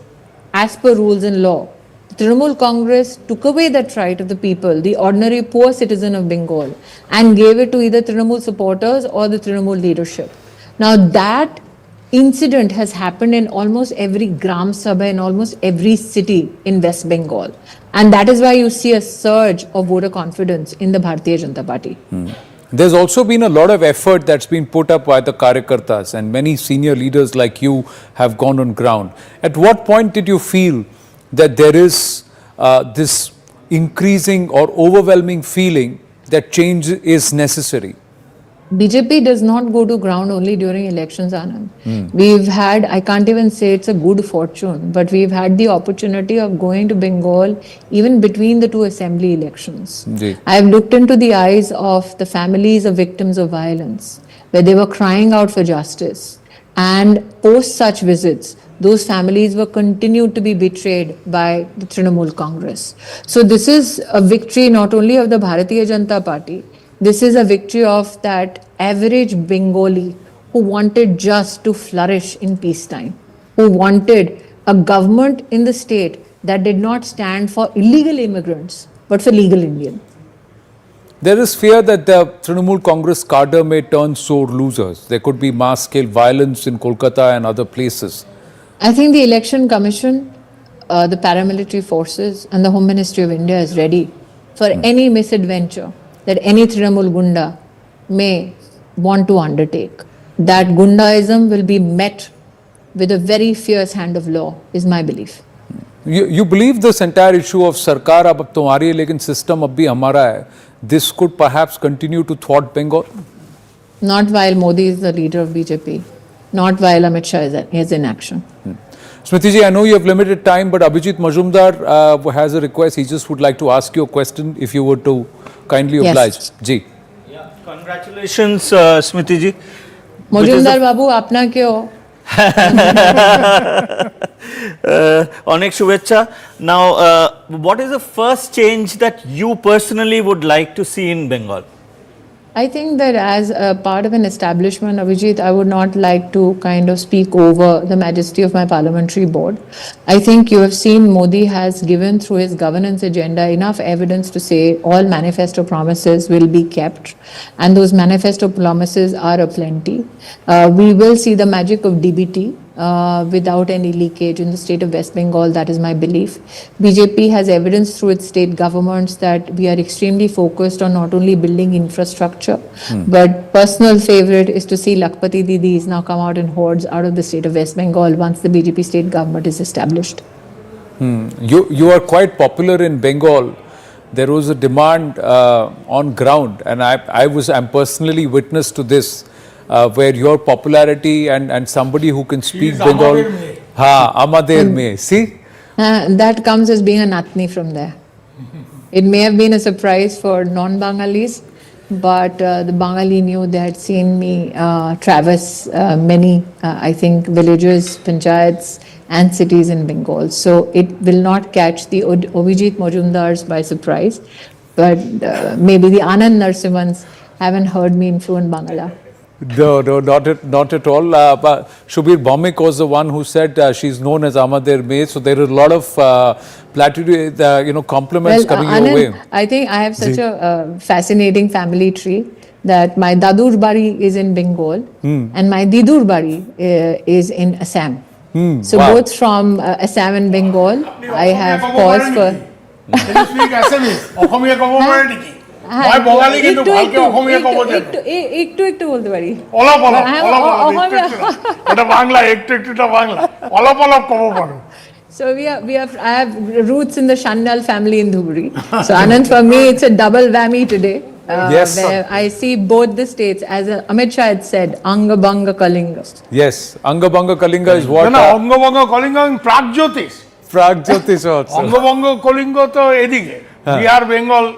Speaker 14: as per rules and law, the Trinamool Congress took away that right of the people, the ordinary poor citizen of Bengal, and gave it to either Trinamool supporters or the Trinamool leadership. Now that incident has happened in almost every Gram Sabha, in almost every city in West Bengal. And that is why you see a surge of voter confidence in the Bharatiya Janata Party.
Speaker 2: There's also been a lot of effort that's been put up by the Karyakartas, and many senior leaders like you have gone on ground. At what point did you feel that there is this increasing or overwhelming feeling that change is necessary?
Speaker 14: BJP does not go to ground only during elections, Anand. We've had, I can't even say it's a good fortune, but we've had the opportunity of going to Bengal even between the two assembly elections. I've looked into the eyes of the families of victims of violence, where they were crying out for justice. And post such visits, those families were continued to be betrayed by the Trinamool Congress. So this is a victory not only of the Bharatiya Janata Party, this is a victory of that average Bengali who wanted just to flourish in peacetime, who wanted a government in the state that did not stand for illegal immigrants, but for legal Indians.
Speaker 2: There is fear that the Trinamool Congress cadre may turn sore losers. There could be mass-scale violence in Kolkata and other places.
Speaker 14: I think the Election Commission, the paramilitary forces and the Home Ministry of India is ready for any misadventure that any Trinamool Gunda may want to undertake. That Gundaism will be met with a very fierce hand of law, is my belief.
Speaker 2: You believe this entire issue of Sarkar ab tumhari hai lekin system ab bhi hamara hai, this could perhaps continue to thwart Bengal?
Speaker 14: Not while Modi is the leader of BJP, not while Amit Shah is in action.
Speaker 2: Smriti ji, I know you have limited time, but Abhijit Majumdar has a request. He just would like to ask you a question, if you were to kindly oblige. Ji.
Speaker 18: Yeah, congratulations, Smriti ji.
Speaker 14: Majumdar Babu, apna kyo?
Speaker 18: Onek Shuvecha. Now, what is the first change that you personally would like to see in Bengal?
Speaker 14: I think that as a part of an establishment, Abhijit, I would not like to kind of speak over the majesty of my parliamentary board. I think you have seen Modi has given through his governance agenda enough evidence to say all manifesto promises will be kept, and those manifesto promises are aplenty. We will see the magic of DBT without any leakage in the state of West Bengal. That is my belief. BJP has evidence through its state governments that we are extremely focused on not only building infrastructure, but personal favorite is to see Lakpati Didis now come out in hordes out of the state of West Bengal once the BJP state government is established.
Speaker 2: You are quite popular in Bengal. There was a demand on ground, and I'm personally witness to this. Where your popularity and somebody who can speak Bengal, Amader mein, see?
Speaker 14: That comes as being a Natni from there. It may have been a surprise for non-Bangalis, but the Bengali knew they had seen me traverse many, I think, villages, panchayats and cities in Bengal. So it will not catch the Abhijit Majumdars by surprise, but maybe the Anand Narsimhans haven't heard me in fluent Bangala.
Speaker 2: No, not at all. But Shubir Bhaumik was the one who said she's known as Amader May. So there are a lot of platitude, compliments coming
Speaker 14: Anand,
Speaker 2: your way.
Speaker 14: I think I have such a fascinating family tree that my Dadur Bari is in Bengal and my Didur Bari is in Assam. So both from Assam and Bengal, I have paused for...
Speaker 17: Can you speak Assamese? মই বঙালী কিন্তু ভালকে অসমীয়া ক'ব জানো
Speaker 14: একটু বলতে পারি
Speaker 17: অলপ ওটা বাংলা একটুটা বাংলা অলপ ক'ব পারো
Speaker 14: So I have roots in the Shandal family in Dhubri. So Anand, for me it's a double whammy today.
Speaker 2: Yes.
Speaker 14: Where I see both the states, as Amit Shah had said, Anga Banga Kalinga.
Speaker 2: Yes, Anga Banga Kalinga is what?
Speaker 17: No, Anga Banga Kalinga in Pragjyotish.
Speaker 2: Pragjyotish also.
Speaker 17: Anga Banga Kalinga to edike, Bihar, Bengal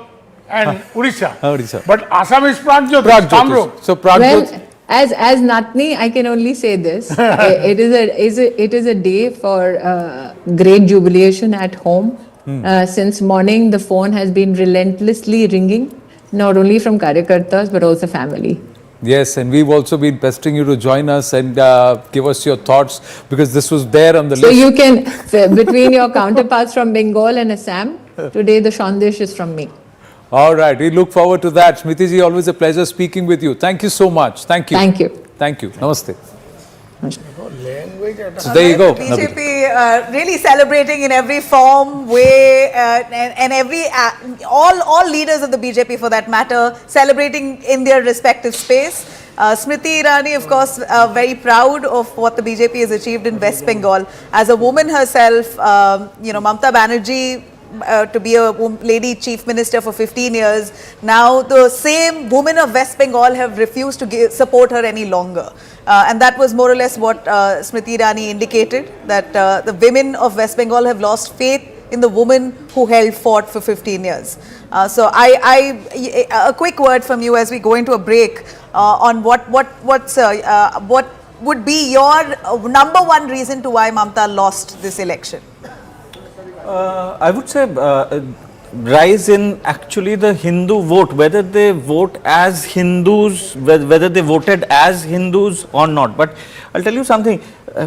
Speaker 17: and Odisha. But Assam is Pragjyotish.
Speaker 2: So Pragjyotish.
Speaker 14: Well, as Natni, I can only say this: it is a day for great jubilation at home. Since morning, the phone has been relentlessly ringing, not only from Karyakartas but also family.
Speaker 2: Yes, and we've also been pestering you to join us and give us your thoughts, because this was there on the list.
Speaker 14: So you can, between your counterparts from Bengal and Assam, today the Shandesh is from me.
Speaker 2: All right, we look forward to that. Smriti ji, always a pleasure speaking with you. Thank you so much. Thank you.
Speaker 14: Thank you.
Speaker 2: Thank you. Namaste. So there you go.
Speaker 6: BJP really celebrating in every form, way, and every all leaders of the BJP for that matter celebrating in their respective space. Smriti Irani, of course, very proud of what the BJP has achieved in West Bengal. As a woman herself, Mamata Banerjee, to be a lady chief minister for 15 years. Now the same women of West Bengal have refused to support her any longer. And that was more or less what Smriti Irani indicated, that the women of West Bengal have lost faith in the woman who held fort for 15 years. So a quick word from you as we go into a break on what would be your number one reason to why Mamata lost this election.
Speaker 18: I would say rise in actually the Hindu vote, whether they vote as Hindus, whether they voted as Hindus or not. But I'll tell you something,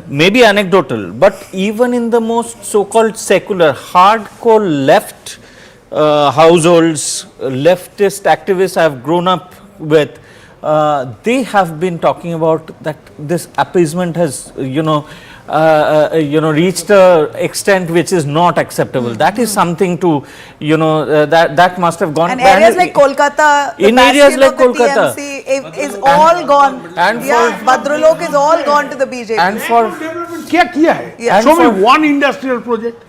Speaker 18: maybe anecdotal, but even in the most so-called secular, hardcore left households, leftist activists I have grown up with, they have been talking about that this appeasement has, reached a extent which is not acceptable. That is something to, that must have gone.
Speaker 6: And areas like Kolkata,
Speaker 18: in areas like Kolkata,
Speaker 6: TMC is all gone.
Speaker 18: And
Speaker 6: Bhadralok is all gone to the BJP.
Speaker 18: And for
Speaker 17: क्या किया है? Show me one industrial project.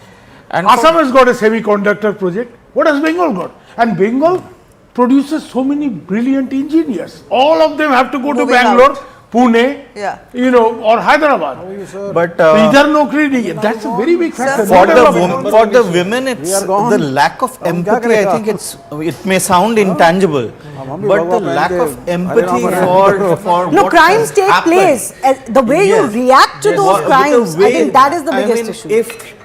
Speaker 18: And
Speaker 17: Assam has got a semiconductor project. What has Bengal got? And Bengal produces so many brilliant engineers. All of them have to go to Bangalore, Pune, or Hyderabad.
Speaker 18: But
Speaker 17: either nokri nahi. That's a very big factor.
Speaker 18: For the women, it's the lack of empathy. I think it may sound intangible, but the lack of empathy for
Speaker 7: no, crimes take place. The way you react to those crimes, I think that is the biggest issue.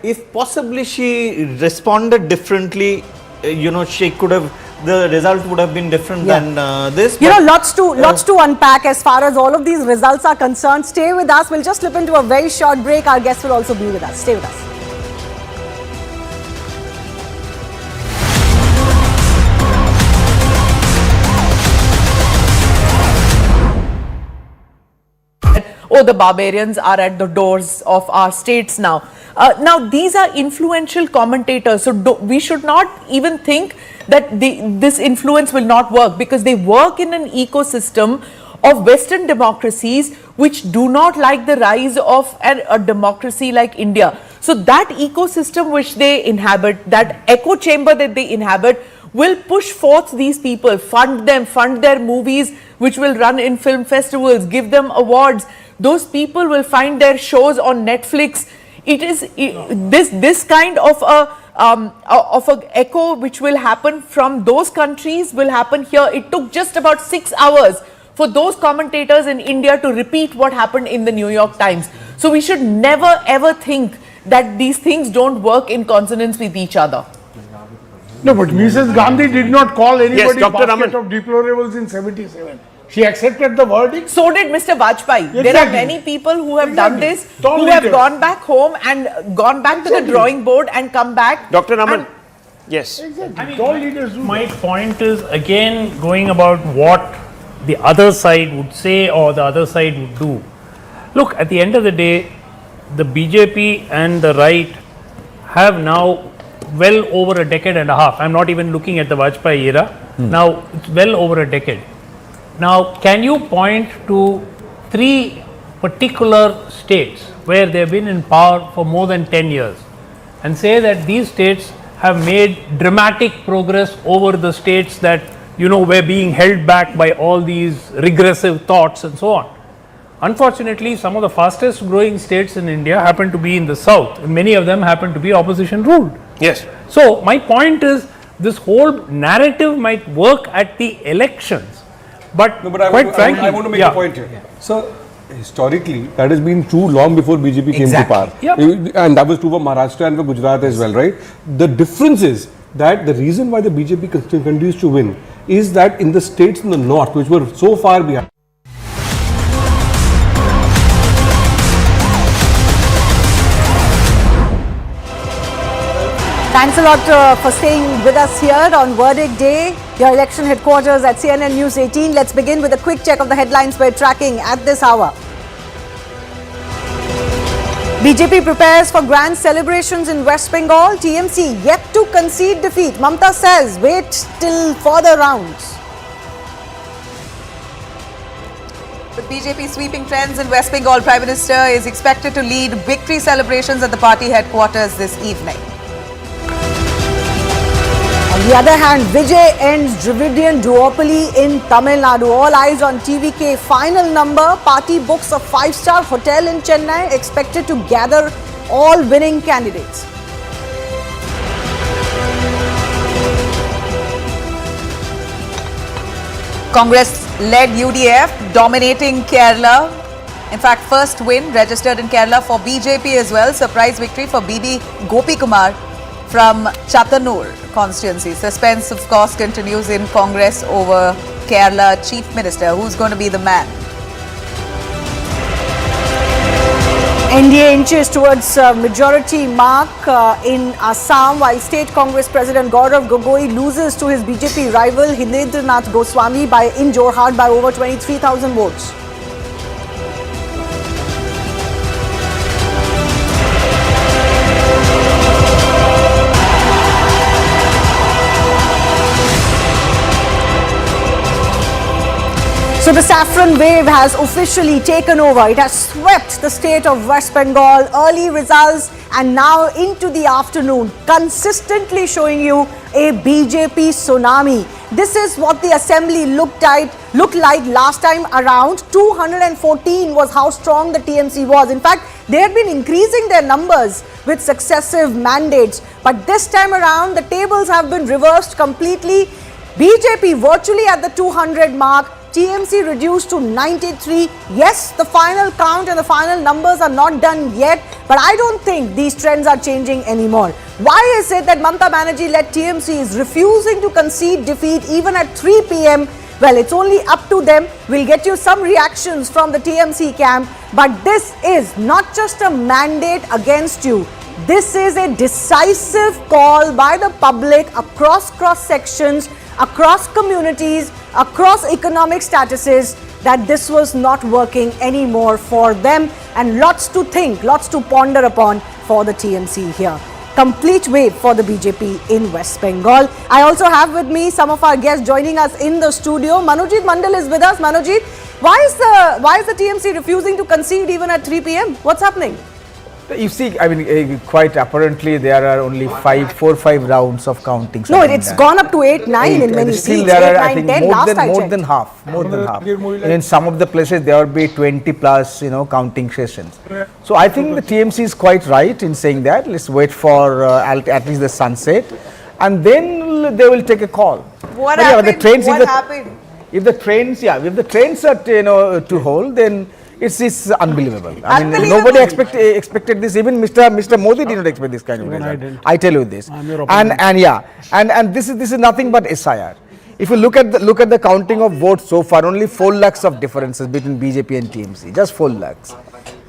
Speaker 18: If possibly she responded differently, she could have. The result would have been different than this.
Speaker 7: Lots to unpack as far as all of these results are concerned. Stay with us. We'll just slip into a very short break. Our guests will also be with us. Stay with us.
Speaker 5: Oh, the barbarians are at the doors of our states now. Now, these are influential commentators, so we should not even think that this influence will not work, because they work in an ecosystem of Western democracies which do not like the rise of a democracy like India. So that ecosystem which they inhabit, that echo chamber that they inhabit, will push forth these people, fund them, fund their movies which will run in film festivals, give them awards. Those people will find their shows on Netflix. It is this kind of a echo which will happen from those countries will happen here. It took just about 6 hours for those commentators in India to repeat what happened in the New York Times. So we should never ever think that these things don't work in consonance with each other.
Speaker 17: No, but Mrs. Gandhi did not call anybody basket of deplorables in 77. She accepted the verdict.
Speaker 5: So did Mr. Vajpayee.
Speaker 17: Exactly.
Speaker 5: There are many people who have done this, who have gone back home and gone back to the drawing board and come back.
Speaker 4: Dr. Raman, yes.
Speaker 19: My point is again going about what the other side would say or the other side would do. Look, at the end of the day, the BJP and the right have now well over a decade and a half. I'm not even looking at the Vajpayee era. Now, it's well over a decade. Now, can you point to 3 particular states where they have been in power for more than 10 years and say that these states have made dramatic progress over the states that, were being held back by all these regressive thoughts and so on? Unfortunately, some of the fastest growing states in India happen to be in the south, and many of them happen to be opposition ruled.
Speaker 4: Yes.
Speaker 19: So, my point is, this whole narrative might work at the elections. But, quite frankly,
Speaker 16: I want to make a point here. So, historically, that has been true long before BJP came to power. And that was true for Maharashtra and for Gujarat as well, right? The difference is that the reason why the BJP continues to win is that in the states in the north, which were so far behind.
Speaker 7: Thanks a lot for staying with us here on Verdict Day, your election headquarters at CNN News 18. Let's begin with a quick check of the headlines we're tracking at this hour. BJP prepares for grand celebrations in West Bengal. TMC yet to concede defeat. Mamata says wait till further rounds.
Speaker 6: With BJP sweeping trends in West Bengal, Prime Minister is expected to lead victory celebrations at the party headquarters this evening.
Speaker 7: On the other hand, Vijay ends Dravidian duopoly in Tamil Nadu. All eyes on TVK final number. Party books a 5-star hotel in Chennai, expected to gather all winning candidates.
Speaker 6: Congress-led UDF dominating Kerala. In fact, first win registered in Kerala for BJP as well. Surprise victory for BB Gopi Kumar from Chatanur constituency. Suspense, of course, continues in Congress over Kerala Chief Minister. Who's going to be the man?
Speaker 7: NDA inches towards majority mark in Assam, while State Congress President Gaurav Gogoi loses to his BJP rival Hindendranath Goswami in Jorhat by over 23,000 votes. So the saffron wave has officially taken over. It has swept the state of West Bengal. Early results and now into the afternoon, consistently showing you a BJP tsunami. This is what the assembly looked like last time around. 214 was how strong the TMC was. In fact, they had been increasing their numbers with successive mandates. But this time around, the tables have been reversed completely. BJP virtually at the 200 mark. TMC reduced to 93. Yes, the final count and the final numbers are not done yet, but I don't think these trends are changing anymore. Why is it that Mamata Banerjee-led TMC is refusing to concede defeat even at 3 p.m.? Well, it's only up to them. We'll get you some reactions from the TMC camp, but this is not just a mandate against you. This is a decisive call by the public across cross-sections, across communities, across economic statuses, that this was not working anymore for them, and lots to think, lots to ponder upon for the TMC here. Complete wave for the BJP in West Bengal. I also have with me some of our guests joining us in the studio. Manojit Mandal is with us. Manojit, why is the TMC refusing to concede even at 3 p.m.? What's happening?
Speaker 20: You see, I mean, quite apparently there are only 4 or 5 rounds of counting.
Speaker 7: No, it's gone up to 8, 9 in many
Speaker 20: still
Speaker 7: seats.
Speaker 20: there
Speaker 7: 8,
Speaker 20: are,
Speaker 7: 9,
Speaker 20: I think,
Speaker 7: 10
Speaker 20: more than half. In some of the places there will be 20 plus, counting sessions. So I think the TMC is quite right in saying that. Let's wait for at least the sunset, and then they will take a call.
Speaker 6: What happened?
Speaker 20: If the trains are to hold, then it's unbelievable. I mean, nobody expected this. Even Mr. Modi did not expect this kind of result. I tell you this. And this is nothing but SIR. If you look at the counting of votes so far, only 4 lakhs of differences between BJP and TMC. Just 4 lakhs.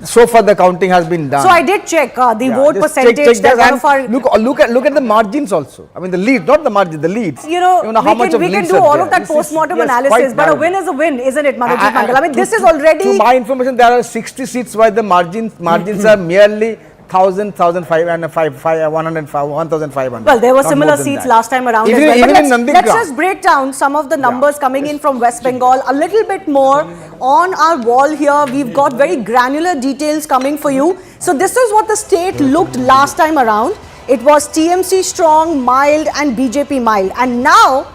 Speaker 20: So far the counting has been done.
Speaker 7: So I did check the vote percentage.
Speaker 20: Look at the margins also. I mean the lead, not the margin, the leads.
Speaker 7: We can do all of that post-mortem analysis, but a win is a win, isn't it, Manojit Mandal? I mean, this is already.
Speaker 20: To my information, there are 60 seats where the margins are merely 1,000, 1,500.
Speaker 7: Well, there were similar seats last time around
Speaker 20: even,
Speaker 7: as well.
Speaker 20: But
Speaker 7: let's just break down some of the numbers coming in from West Bengal a little bit more on our wall here. We've got very granular details coming for you. So this is what the state looked last time around. It was TMC strong, mild and BJP mild. And now,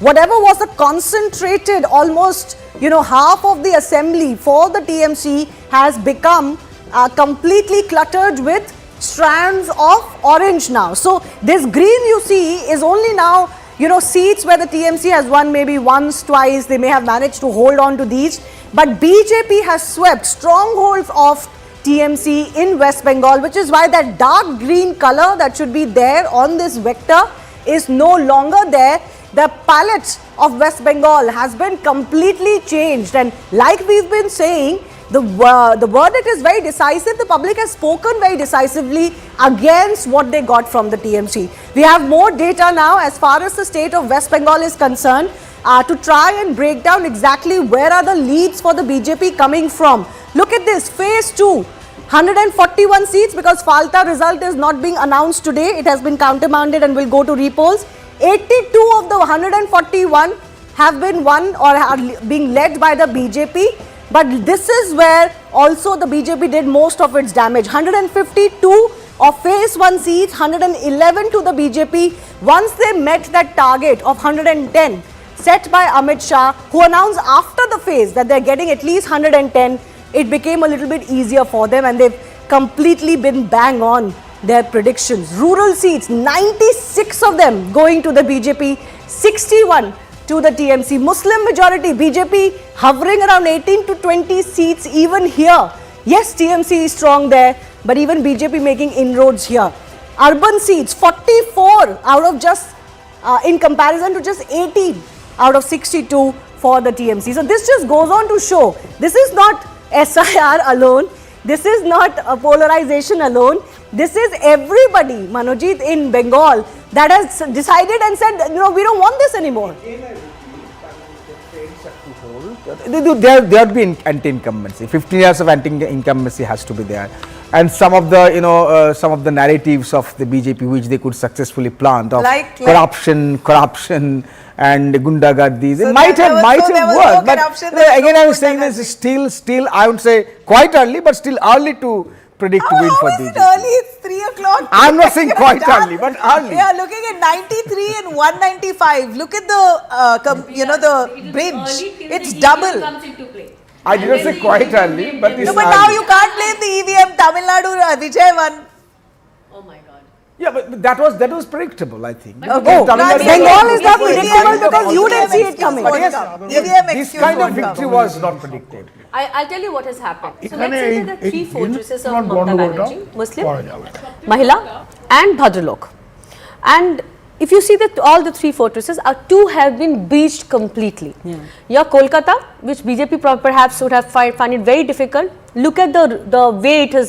Speaker 7: whatever was the concentrated almost, half of the assembly for the TMC has become completely cluttered with strands of orange now. So this green you see is only now, seats where the TMC has won maybe once, twice. They may have managed to hold on to these. But BJP has swept strongholds of TMC in West Bengal, which is why that dark green color that should be there on this vector is no longer there. The palette of West Bengal has been completely changed. And like we've been saying, the verdict is very decisive. The public has spoken very decisively against what they got from the TMC. We have more data now as far as the state of West Bengal is concerned to try and break down exactly where are the leads for the BJP coming from. Look at this, phase 2, 141 seats because Falta result is not being announced today. It has been countermanded and will go to repolls. 82 of the 141 have been won or are being led by the BJP. But this is where also the BJP did most of its damage. 152 of phase 1 seats, 111 to the BJP. Once they met that target of 110 set by Amit Shah, who announced after the phase that they're getting at least 110, it became a little bit easier for them and they've completely been bang on their predictions. Rural seats, 96 of them going to the BJP, 61 to the TMC. Muslim majority, BJP hovering around 18 to 20 seats even here. Yes, TMC is strong there, but even BJP making inroads here. urban seats, 44 out of just, in comparison to just 18 out of 62 for the TMC. So this just goes on to show, this is not SIR alone, this is not a polarization alone, this is everybody, Manojit, in Bengal that has decided and said, no, we don't want this anymore.
Speaker 20: There would be anti-incumbency. 15 years of anti-incumbency has to be there, and some of the some of the narratives of the BJP which they could successfully plant of corruption and gundagardi,
Speaker 6: So
Speaker 20: they might have worked.
Speaker 6: No
Speaker 20: But again, I was saying this is still I would say quite early, but still early to predict win for BJP.
Speaker 6: Early, it's 3 o'clock.
Speaker 20: I'm not saying quite early, but early.
Speaker 6: Yeah, looking at 93 and 195. Look at the, the bridge. It's double.
Speaker 20: I didn't say quite early, but it's
Speaker 6: No, but
Speaker 20: early.
Speaker 6: now you can't blame the EVM. Tamil Nadu, Vijay won.
Speaker 20: Yeah, but that was predictable, I think.
Speaker 7: Bengal is not predictable because you didn't see it coming.
Speaker 20: This kind of victory was not predicted.
Speaker 9: I'll tell you what has happened. So let's
Speaker 17: এখানে
Speaker 9: say that the three fortresses of Mamata
Speaker 17: গন্ডগোলটা
Speaker 9: Banerjee, Muslim,
Speaker 17: করা যাবে
Speaker 9: Mahila and Bhadralok. And if you see that all the three fortresses, two have been breached completely. Your Kolkata, which BJP perhaps would have find it very difficult. Look at the way it has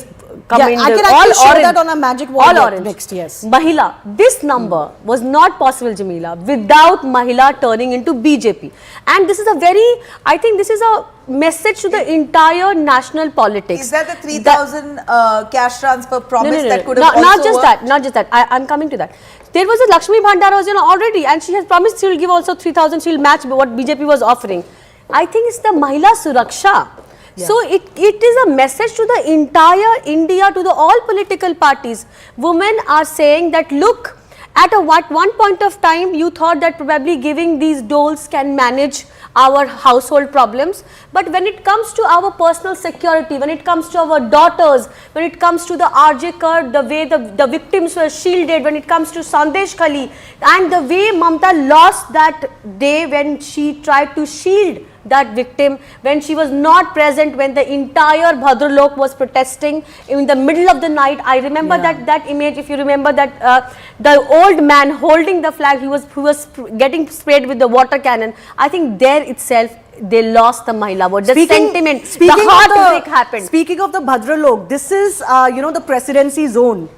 Speaker 9: come in.
Speaker 7: I can actually show that on a magic wall next, yes.
Speaker 9: Mahila, this number was not possible, Jamila, without Mahila turning into BJP. And this is a very, I think this is a message to the entire national politics.
Speaker 6: Is that the 3,000 cash transfer promise that could have
Speaker 9: not
Speaker 6: also
Speaker 9: just
Speaker 6: worked?
Speaker 9: that, not just that. I'm coming to that. There was a Lakshmi Bhandara was already, and she has promised she will give also 3,000. She will match what BJP was offering. I think it's the Mahila Suraksha. So it is a message to the entire India, to the all political parties. Women are saying that look, at one point of time you thought that probably giving these doles can manage our household problems, but when it comes to our personal security, when it comes to our daughters, when it comes to the RJ Kar, the way the victims were shielded, when it comes to Sandesh Khali, and the way Mamata lost that day when she tried to shield that victim, when she was not present, when the entire Bhadralok was protesting in the middle of the night. I remember that image. If you remember that the old man holding the flag, he was getting sprayed with the water cannon. I think there itself they lost the Mahila vote. The sentiment, the heartbreak happened.
Speaker 7: Speaking of the Bhadralok, this is the presidency zone,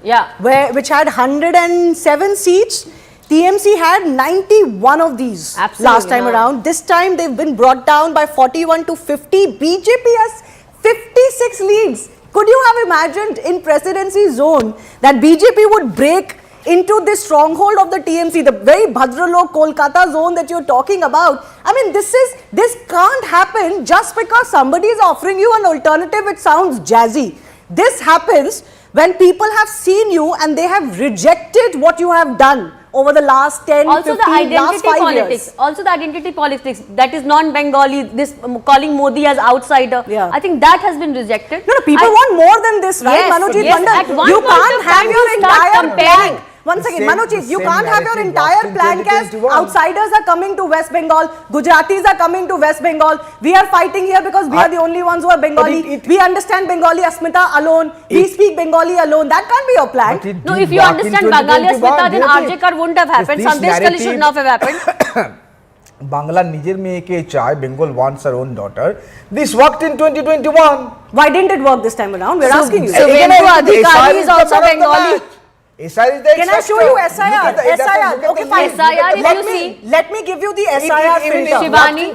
Speaker 7: which had 107 seats. TMC had 91 of these last time around. This time they've been brought down by 41 to 50. BJP has 56 leads. Could you have imagined in presidency zone that BJP would break into this stronghold of the TMC, the very Bhadralok Kolkata zone that you're talking about? I mean, this can't happen just because somebody is offering you an alternative which sounds jazzy. This happens when people have seen you and they have rejected what you have done over the last 10,
Speaker 9: also
Speaker 7: 15, last 5
Speaker 9: politics,
Speaker 7: years.
Speaker 9: Also the identity politics, that is non-Bengali, this calling Modi as outsider. I think that has been rejected.
Speaker 7: No, people want more than this, right, Manojit Bandal? You can't have your entire plan. Once again, Manojit, you can't have your entire plan as outsiders are coming to West Bengal, Gujaratis are coming to West Bengal. We are fighting here because we are the only ones who are Bengali. We understand Bengali Asmita alone. We speak Bengali alone. That can't be your plan.
Speaker 9: No, if you understand Bengali Asmita, then RJ Kar wouldn't have happened. Sandesh Khali should not have happened.
Speaker 20: Bangla Nijer meke chai, Bengal wants her own daughter. This worked in 2021.
Speaker 7: Why didn't it work this time around? We're asking you.
Speaker 9: Suvendu Adhikari is also Bengali.
Speaker 20: SIR is the
Speaker 7: Can I show you SIR? SIR. Okay, fine.
Speaker 9: SIR, if you see,
Speaker 7: let me give you the SIR filter.
Speaker 9: Shivani,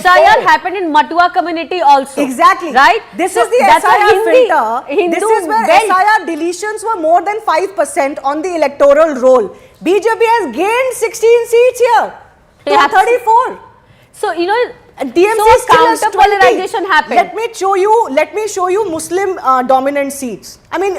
Speaker 9: SIR happened in Matua community also.
Speaker 7: Exactly.
Speaker 9: Right?
Speaker 7: This is the
Speaker 9: that's
Speaker 7: SIR filter.
Speaker 9: Hindu
Speaker 7: This is where SIR deletions were more than 5% on the electoral roll. BJP has gained 16 seats here to 34.
Speaker 9: So,
Speaker 7: TMC
Speaker 9: so
Speaker 7: still has
Speaker 9: counter-polarization happened.
Speaker 7: Let me show you Muslim dominant seats. I mean,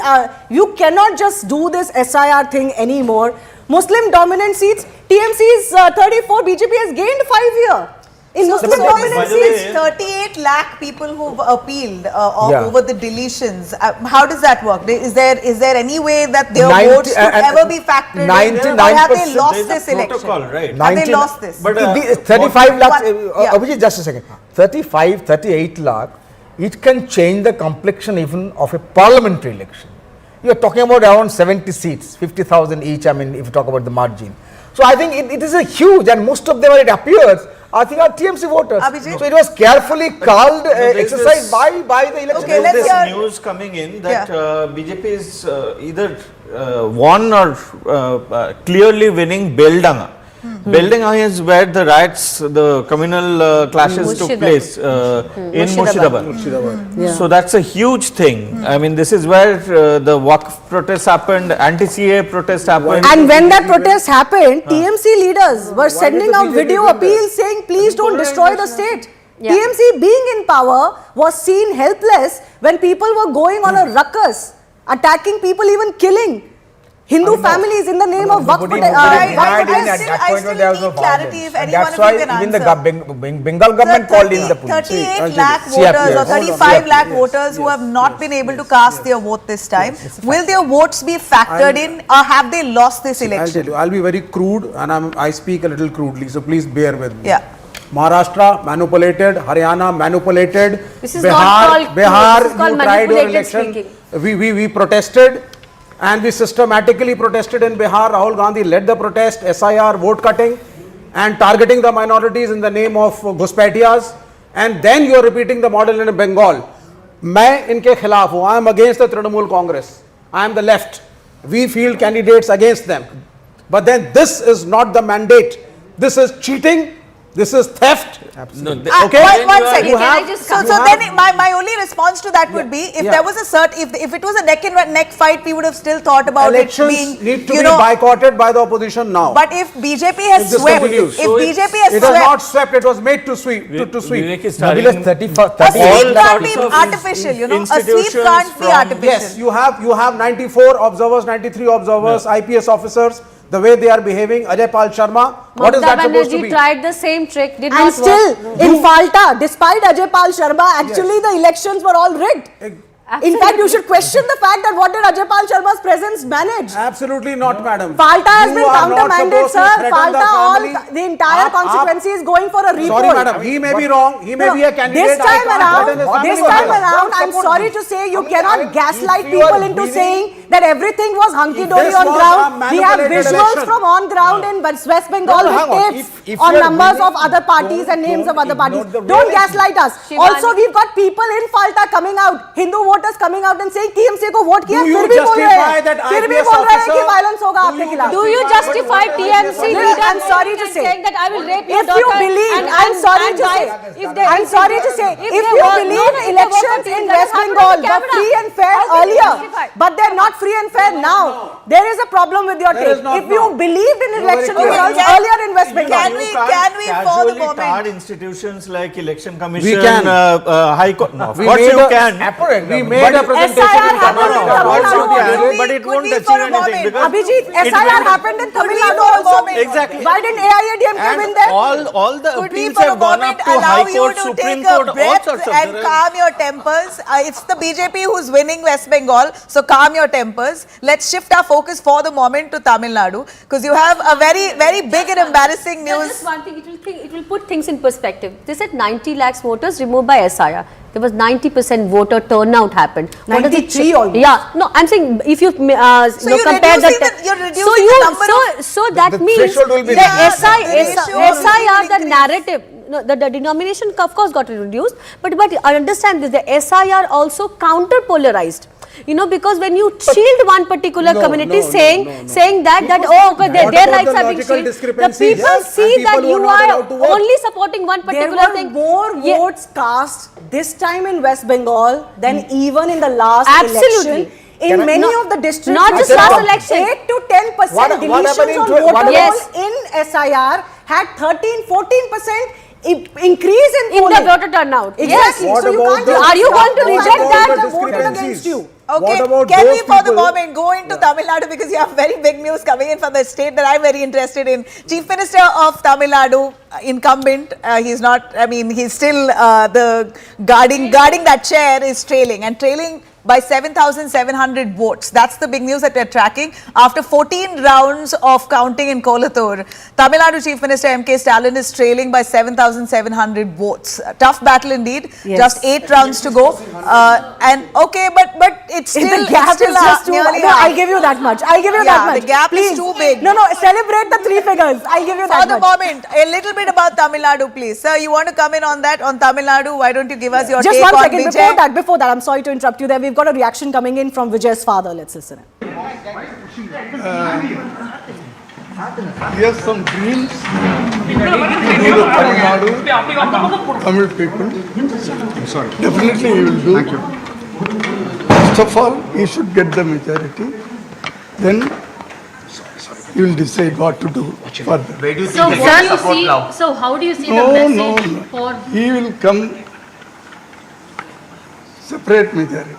Speaker 7: you cannot just do this SIR thing anymore. Muslim dominant seats, TMC is 34, BJP has gained 5 here. In Muslim dominant seats,
Speaker 6: 38 lakh people who've appealed over the deletions. How does that work? Is there any way that their votes could ever be factored in? Or have they lost this election?
Speaker 11: Protocol, right?
Speaker 6: Have they lost this?
Speaker 20: But 35 lakh, Abhijit, just a second. 38 lakh, it can change the complexion even of a parliamentary election. you are talking about around 70 seats, 50,000 each, I mean, if you talk about the margin. So I think it is a huge, and most of them, it appears, I think are TMC voters.
Speaker 6: Abhijit?
Speaker 20: So it was carefully called exercise by the election.
Speaker 18: Okay, there's this news coming in that BJP is either won or clearly winning Beldanga. Beldanga is where the riots, the communal clashes took place in Mushidabad. So that's a huge thing. I mean, this is where the Waqf protest happened, anti-CA protest happened.
Speaker 7: And when that protest happened, TMC leaders were sending out video appeals saying, please don't destroy the state. TMC being in power was seen helpless when people were going on a ruckus, attacking people, even killing Hindu families in the name of Waqf protection.
Speaker 6: I still need clarity if anyone of you can answer.
Speaker 20: Even the Bengal government called in the police.
Speaker 6: 38 lakh voters or 35 lakh voters who have not been able to cast their vote this time. Will their votes be factored in or have they lost this election?
Speaker 12: I'll tell you, I'll be very crude and I speak a little crudely, so please bear with me.
Speaker 6: Yeah.
Speaker 12: Maharashtra manipulated, Haryana manipulated,
Speaker 9: This is not called
Speaker 12: Bihar,
Speaker 9: this is called
Speaker 12: you tried your
Speaker 9: manipulated
Speaker 12: election.
Speaker 9: speaking.
Speaker 12: We protested and we systematically protested in Bihar. Rahul Gandhi led the protest, SIR, vote cutting and targeting the minorities in the name of Ghuspetiyas. And then you are repeating the model in Bengal. मैं इनके खिलाफ हूँ. I am against the Trinamool Congress. I am the left. We field candidates against them. But then this is not the mandate. This is cheating. This is theft.
Speaker 6: Absolutely. Okay. One second. So then my only response to that would be if there was a if it was a neck and neck fight, we would have still thought about
Speaker 12: elections
Speaker 6: it being
Speaker 12: need to be boycotted by the opposition now.
Speaker 6: But if BJP has swept,
Speaker 12: it has not swept, it was made to sweep. To sweep.
Speaker 6: A sweep can't be artificial, you know. A sweep can't be artificial.
Speaker 12: Yes, you have 94 observers, 93 observers, IPS officers. The way they are behaving, Ajay Pal Sharma, what is that supposed to be?
Speaker 9: tried the same trick, did
Speaker 7: and
Speaker 9: not
Speaker 7: still
Speaker 9: work.
Speaker 7: in Falta, despite Ajay Pal Sharma, actually the elections were all rigged. In fact, you should question the fact that what did Ajay Pal Sharma's presence manage?
Speaker 12: Absolutely not, madam.
Speaker 7: Falta has been countermanded, sir.
Speaker 12: Falta,
Speaker 7: the entire constituency is going for a report.
Speaker 12: Sorry, madam. He may be wrong. He may be a candidate.
Speaker 7: This time around, I'm sorry to say, you cannot gaslight people into saying that everything was hunky-dory on ground. We have visuals from on ground in West Bengal with tapes on numbers of other parties and names of other parties. Don't gaslight us. Also, we've got people in Falta coming out, Hindu voters coming out and saying TMC को vote किया फिर भी बोल रहे हैं कि violence होगा आपके खिलाफ.
Speaker 9: Do you justify TMC leaders?
Speaker 7: I'm sorry to say,
Speaker 9: saying that I will rape your
Speaker 7: if
Speaker 9: daughter?
Speaker 7: you believe, I'm sorry to say, if you believe elections in West Bengal were free and fair earlier, but they're not free and fair now, there is a problem with your take. If you believed in election results earlier in West Bengal,
Speaker 6: can we for the moment
Speaker 18: tar institutions like election commission, high court? No, of course you can.
Speaker 12: We made a presentation
Speaker 18: but it won't achieve anything because
Speaker 7: Abhijit, SIR happened in Tamil Nadu also.
Speaker 18: Exactly.
Speaker 7: Why didn't AIADMK win there?
Speaker 18: All the appeals have gone up to High Court, Supreme Court, all sorts of
Speaker 6: and calm your tempers. It's the BJP who's winning West Bengal, so calm your tempers. Let's shift our focus for the moment to Tamil Nadu because you have a very, very big and embarrassing news.
Speaker 9: Just one thing, it will put things in perspective. They said 90 lakhs voters removed by SIR. There was 90% voter turnout happened.
Speaker 7: 93 almost.
Speaker 9: Yeah, no, I'm saying if you compare that. So that means the SIR, the narrative, no, the denomination of course got reduced, but understand this, the SIR also counter-polarized. You know, because when you shield one particular community saying that okay, their rights are being shielded, the people see that you are only supporting one particular thing.
Speaker 7: There were more votes cast this time in West Bengal than even in the last election. In many of the districts,
Speaker 9: not just last election,
Speaker 7: 8 to 10% deletions on voter rolls in SIR had 13-14% increase in
Speaker 9: the voter turnout.
Speaker 7: Exactly.
Speaker 9: Yes.
Speaker 7: So you can't.
Speaker 9: Are you going to reject that?
Speaker 7: Voted against you.
Speaker 6: Okay, can we for the moment go into Tamil Nadu because you have very big news coming in from the state that I'm very interested in. Chief Minister of Tamil Nadu, incumbent, he's not, I mean, he's still the guarding that chair is trailing by 7,700 votes. That's the big news that we're tracking. After 14 rounds of counting in Kolkata, Tamil Nadu Chief Minister M.K. Stalin is trailing by 7,700 votes. Tough battle indeed.
Speaker 7: Yes.
Speaker 6: Just 8 rounds to go. And okay, but it's still,
Speaker 7: the gap
Speaker 6: it's still
Speaker 7: is just too.
Speaker 6: nearly
Speaker 7: No,
Speaker 6: half.
Speaker 7: I'll give you that much. I'll give you that much.
Speaker 6: The gap
Speaker 7: Please.
Speaker 6: is too big.
Speaker 7: No, celebrate the 3 figures. I'll give you that
Speaker 6: For the
Speaker 7: much.
Speaker 6: moment, a little bit about Tamil Nadu, please. Sir, you want to come in on that, on Tamil Nadu? Why don't you give us your
Speaker 7: Just
Speaker 6: take
Speaker 7: one
Speaker 6: on
Speaker 7: second.
Speaker 6: Vijay?
Speaker 7: Before that, I'm sorry to interrupt you there. We've got a reaction coming in from Vijay's father. Let's listen in.
Speaker 13: He has some dreams to do the Tamil Nadu, Tamil people. I'm sorry. Definitely he will do. Thank you. First of all, he should get the majority. Then he will decide what to do further.
Speaker 21: Where do you think he will support now? So how do you see the message for...
Speaker 13: He will come separate majority.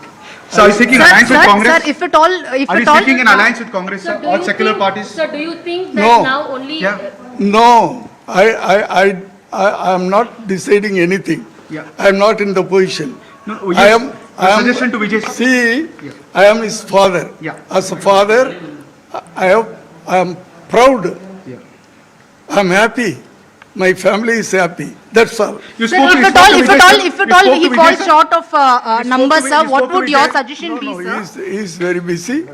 Speaker 21: So he's seeking alliance with Congress?
Speaker 13: Sir, if at all...
Speaker 21: Are you seeking an alliance with Congress, sir? All secular parties? So do you think that now only...
Speaker 13: No, I am not deciding anything.
Speaker 21: Yeah.
Speaker 13: I am not in the position.
Speaker 21: No,
Speaker 13: I am
Speaker 21: suggestion to Vijay.
Speaker 13: See, I am his father.
Speaker 21: Yeah.
Speaker 13: As a father, I am proud.
Speaker 21: Yeah.
Speaker 13: I am happy. My family is happy. That's all.
Speaker 21: You
Speaker 22: Sir, if at all he falls short of numbers, sir, what would your suggestion be, sir?
Speaker 13: He is very busy.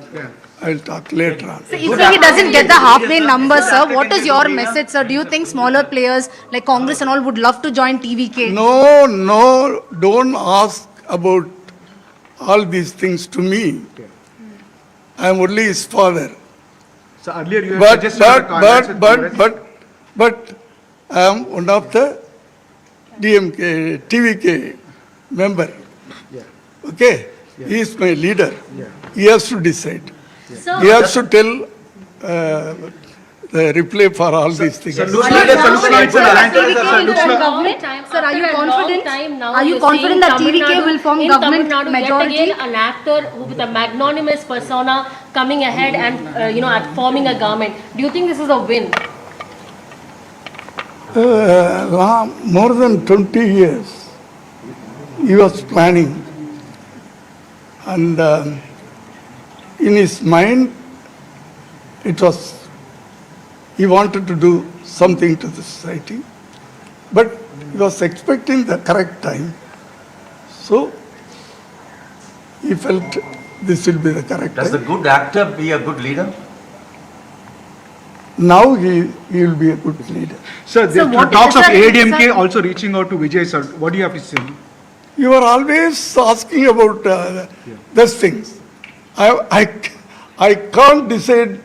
Speaker 13: I will talk later on.
Speaker 22: So if he doesn't get the halfway numbers, sir, what is your message, sir? Do you think smaller players like Congress and all would love to join TVK?
Speaker 13: No, don't ask about all these things to me. I am only his father.
Speaker 21: So earlier you had suggested
Speaker 13: but I am one of the DMK, TVK member.
Speaker 21: Yeah.
Speaker 13: Okay?
Speaker 21: Yeah.
Speaker 13: He is my leader.
Speaker 21: Yeah.
Speaker 13: He has to decide.
Speaker 21: Yeah.
Speaker 13: He has to tell the reply for all these things.
Speaker 22: Sir, are you confident? Are you confident that TVK will form government majority?
Speaker 21: Yet again, an actor with a magnanimous persona coming ahead and forming a government. Do you think this is a win?
Speaker 13: More than 20 years, he was planning, and in his mind, he wanted to do something to the society, but he was expecting the correct time, so he felt this will be the correct time.
Speaker 21: Does the good actor be a good leader?
Speaker 13: Now he will be a good leader.
Speaker 21: Sir, the talks of ADMK also reaching out to Vijay, sir. What do you have to say?
Speaker 13: You are always asking about those things. I can't decide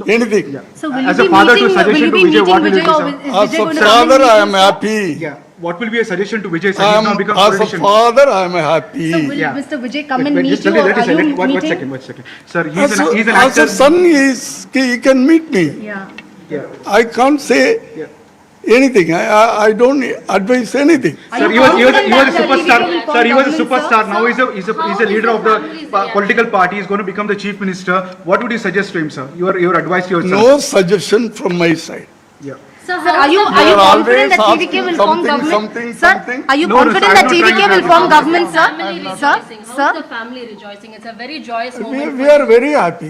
Speaker 13: anything.
Speaker 22: So will as a father to suggestion to Vijay, what will you do, sir?
Speaker 13: As a father, I am happy.
Speaker 21: Yeah. What will be a suggestion to Vijay, sir? He's now become
Speaker 13: as a father, I am happy.
Speaker 22: So will Mr. Vijay come and meet you, or are you meeting?
Speaker 21: One second. Sir, he's an
Speaker 13: actor. As a son, he can meet me.
Speaker 22: Yeah.
Speaker 13: I can't say anything. I don't advise anything.
Speaker 21: Sir, he was a superstar. Sir, he was a superstar. Now he's a leader of the political party. He's going to become the chief minister. What would you suggest to him, sir? Your advice to your son?
Speaker 13: No suggestion from my side.
Speaker 21: Yeah.
Speaker 22: Sir, are you confident that TVK will form government? Sir, are you confident that TVK will form government, sir?
Speaker 21: Sir,
Speaker 22: Sir?
Speaker 21: the family rejoicing. It's a very joyous moment.
Speaker 13: We are very happy.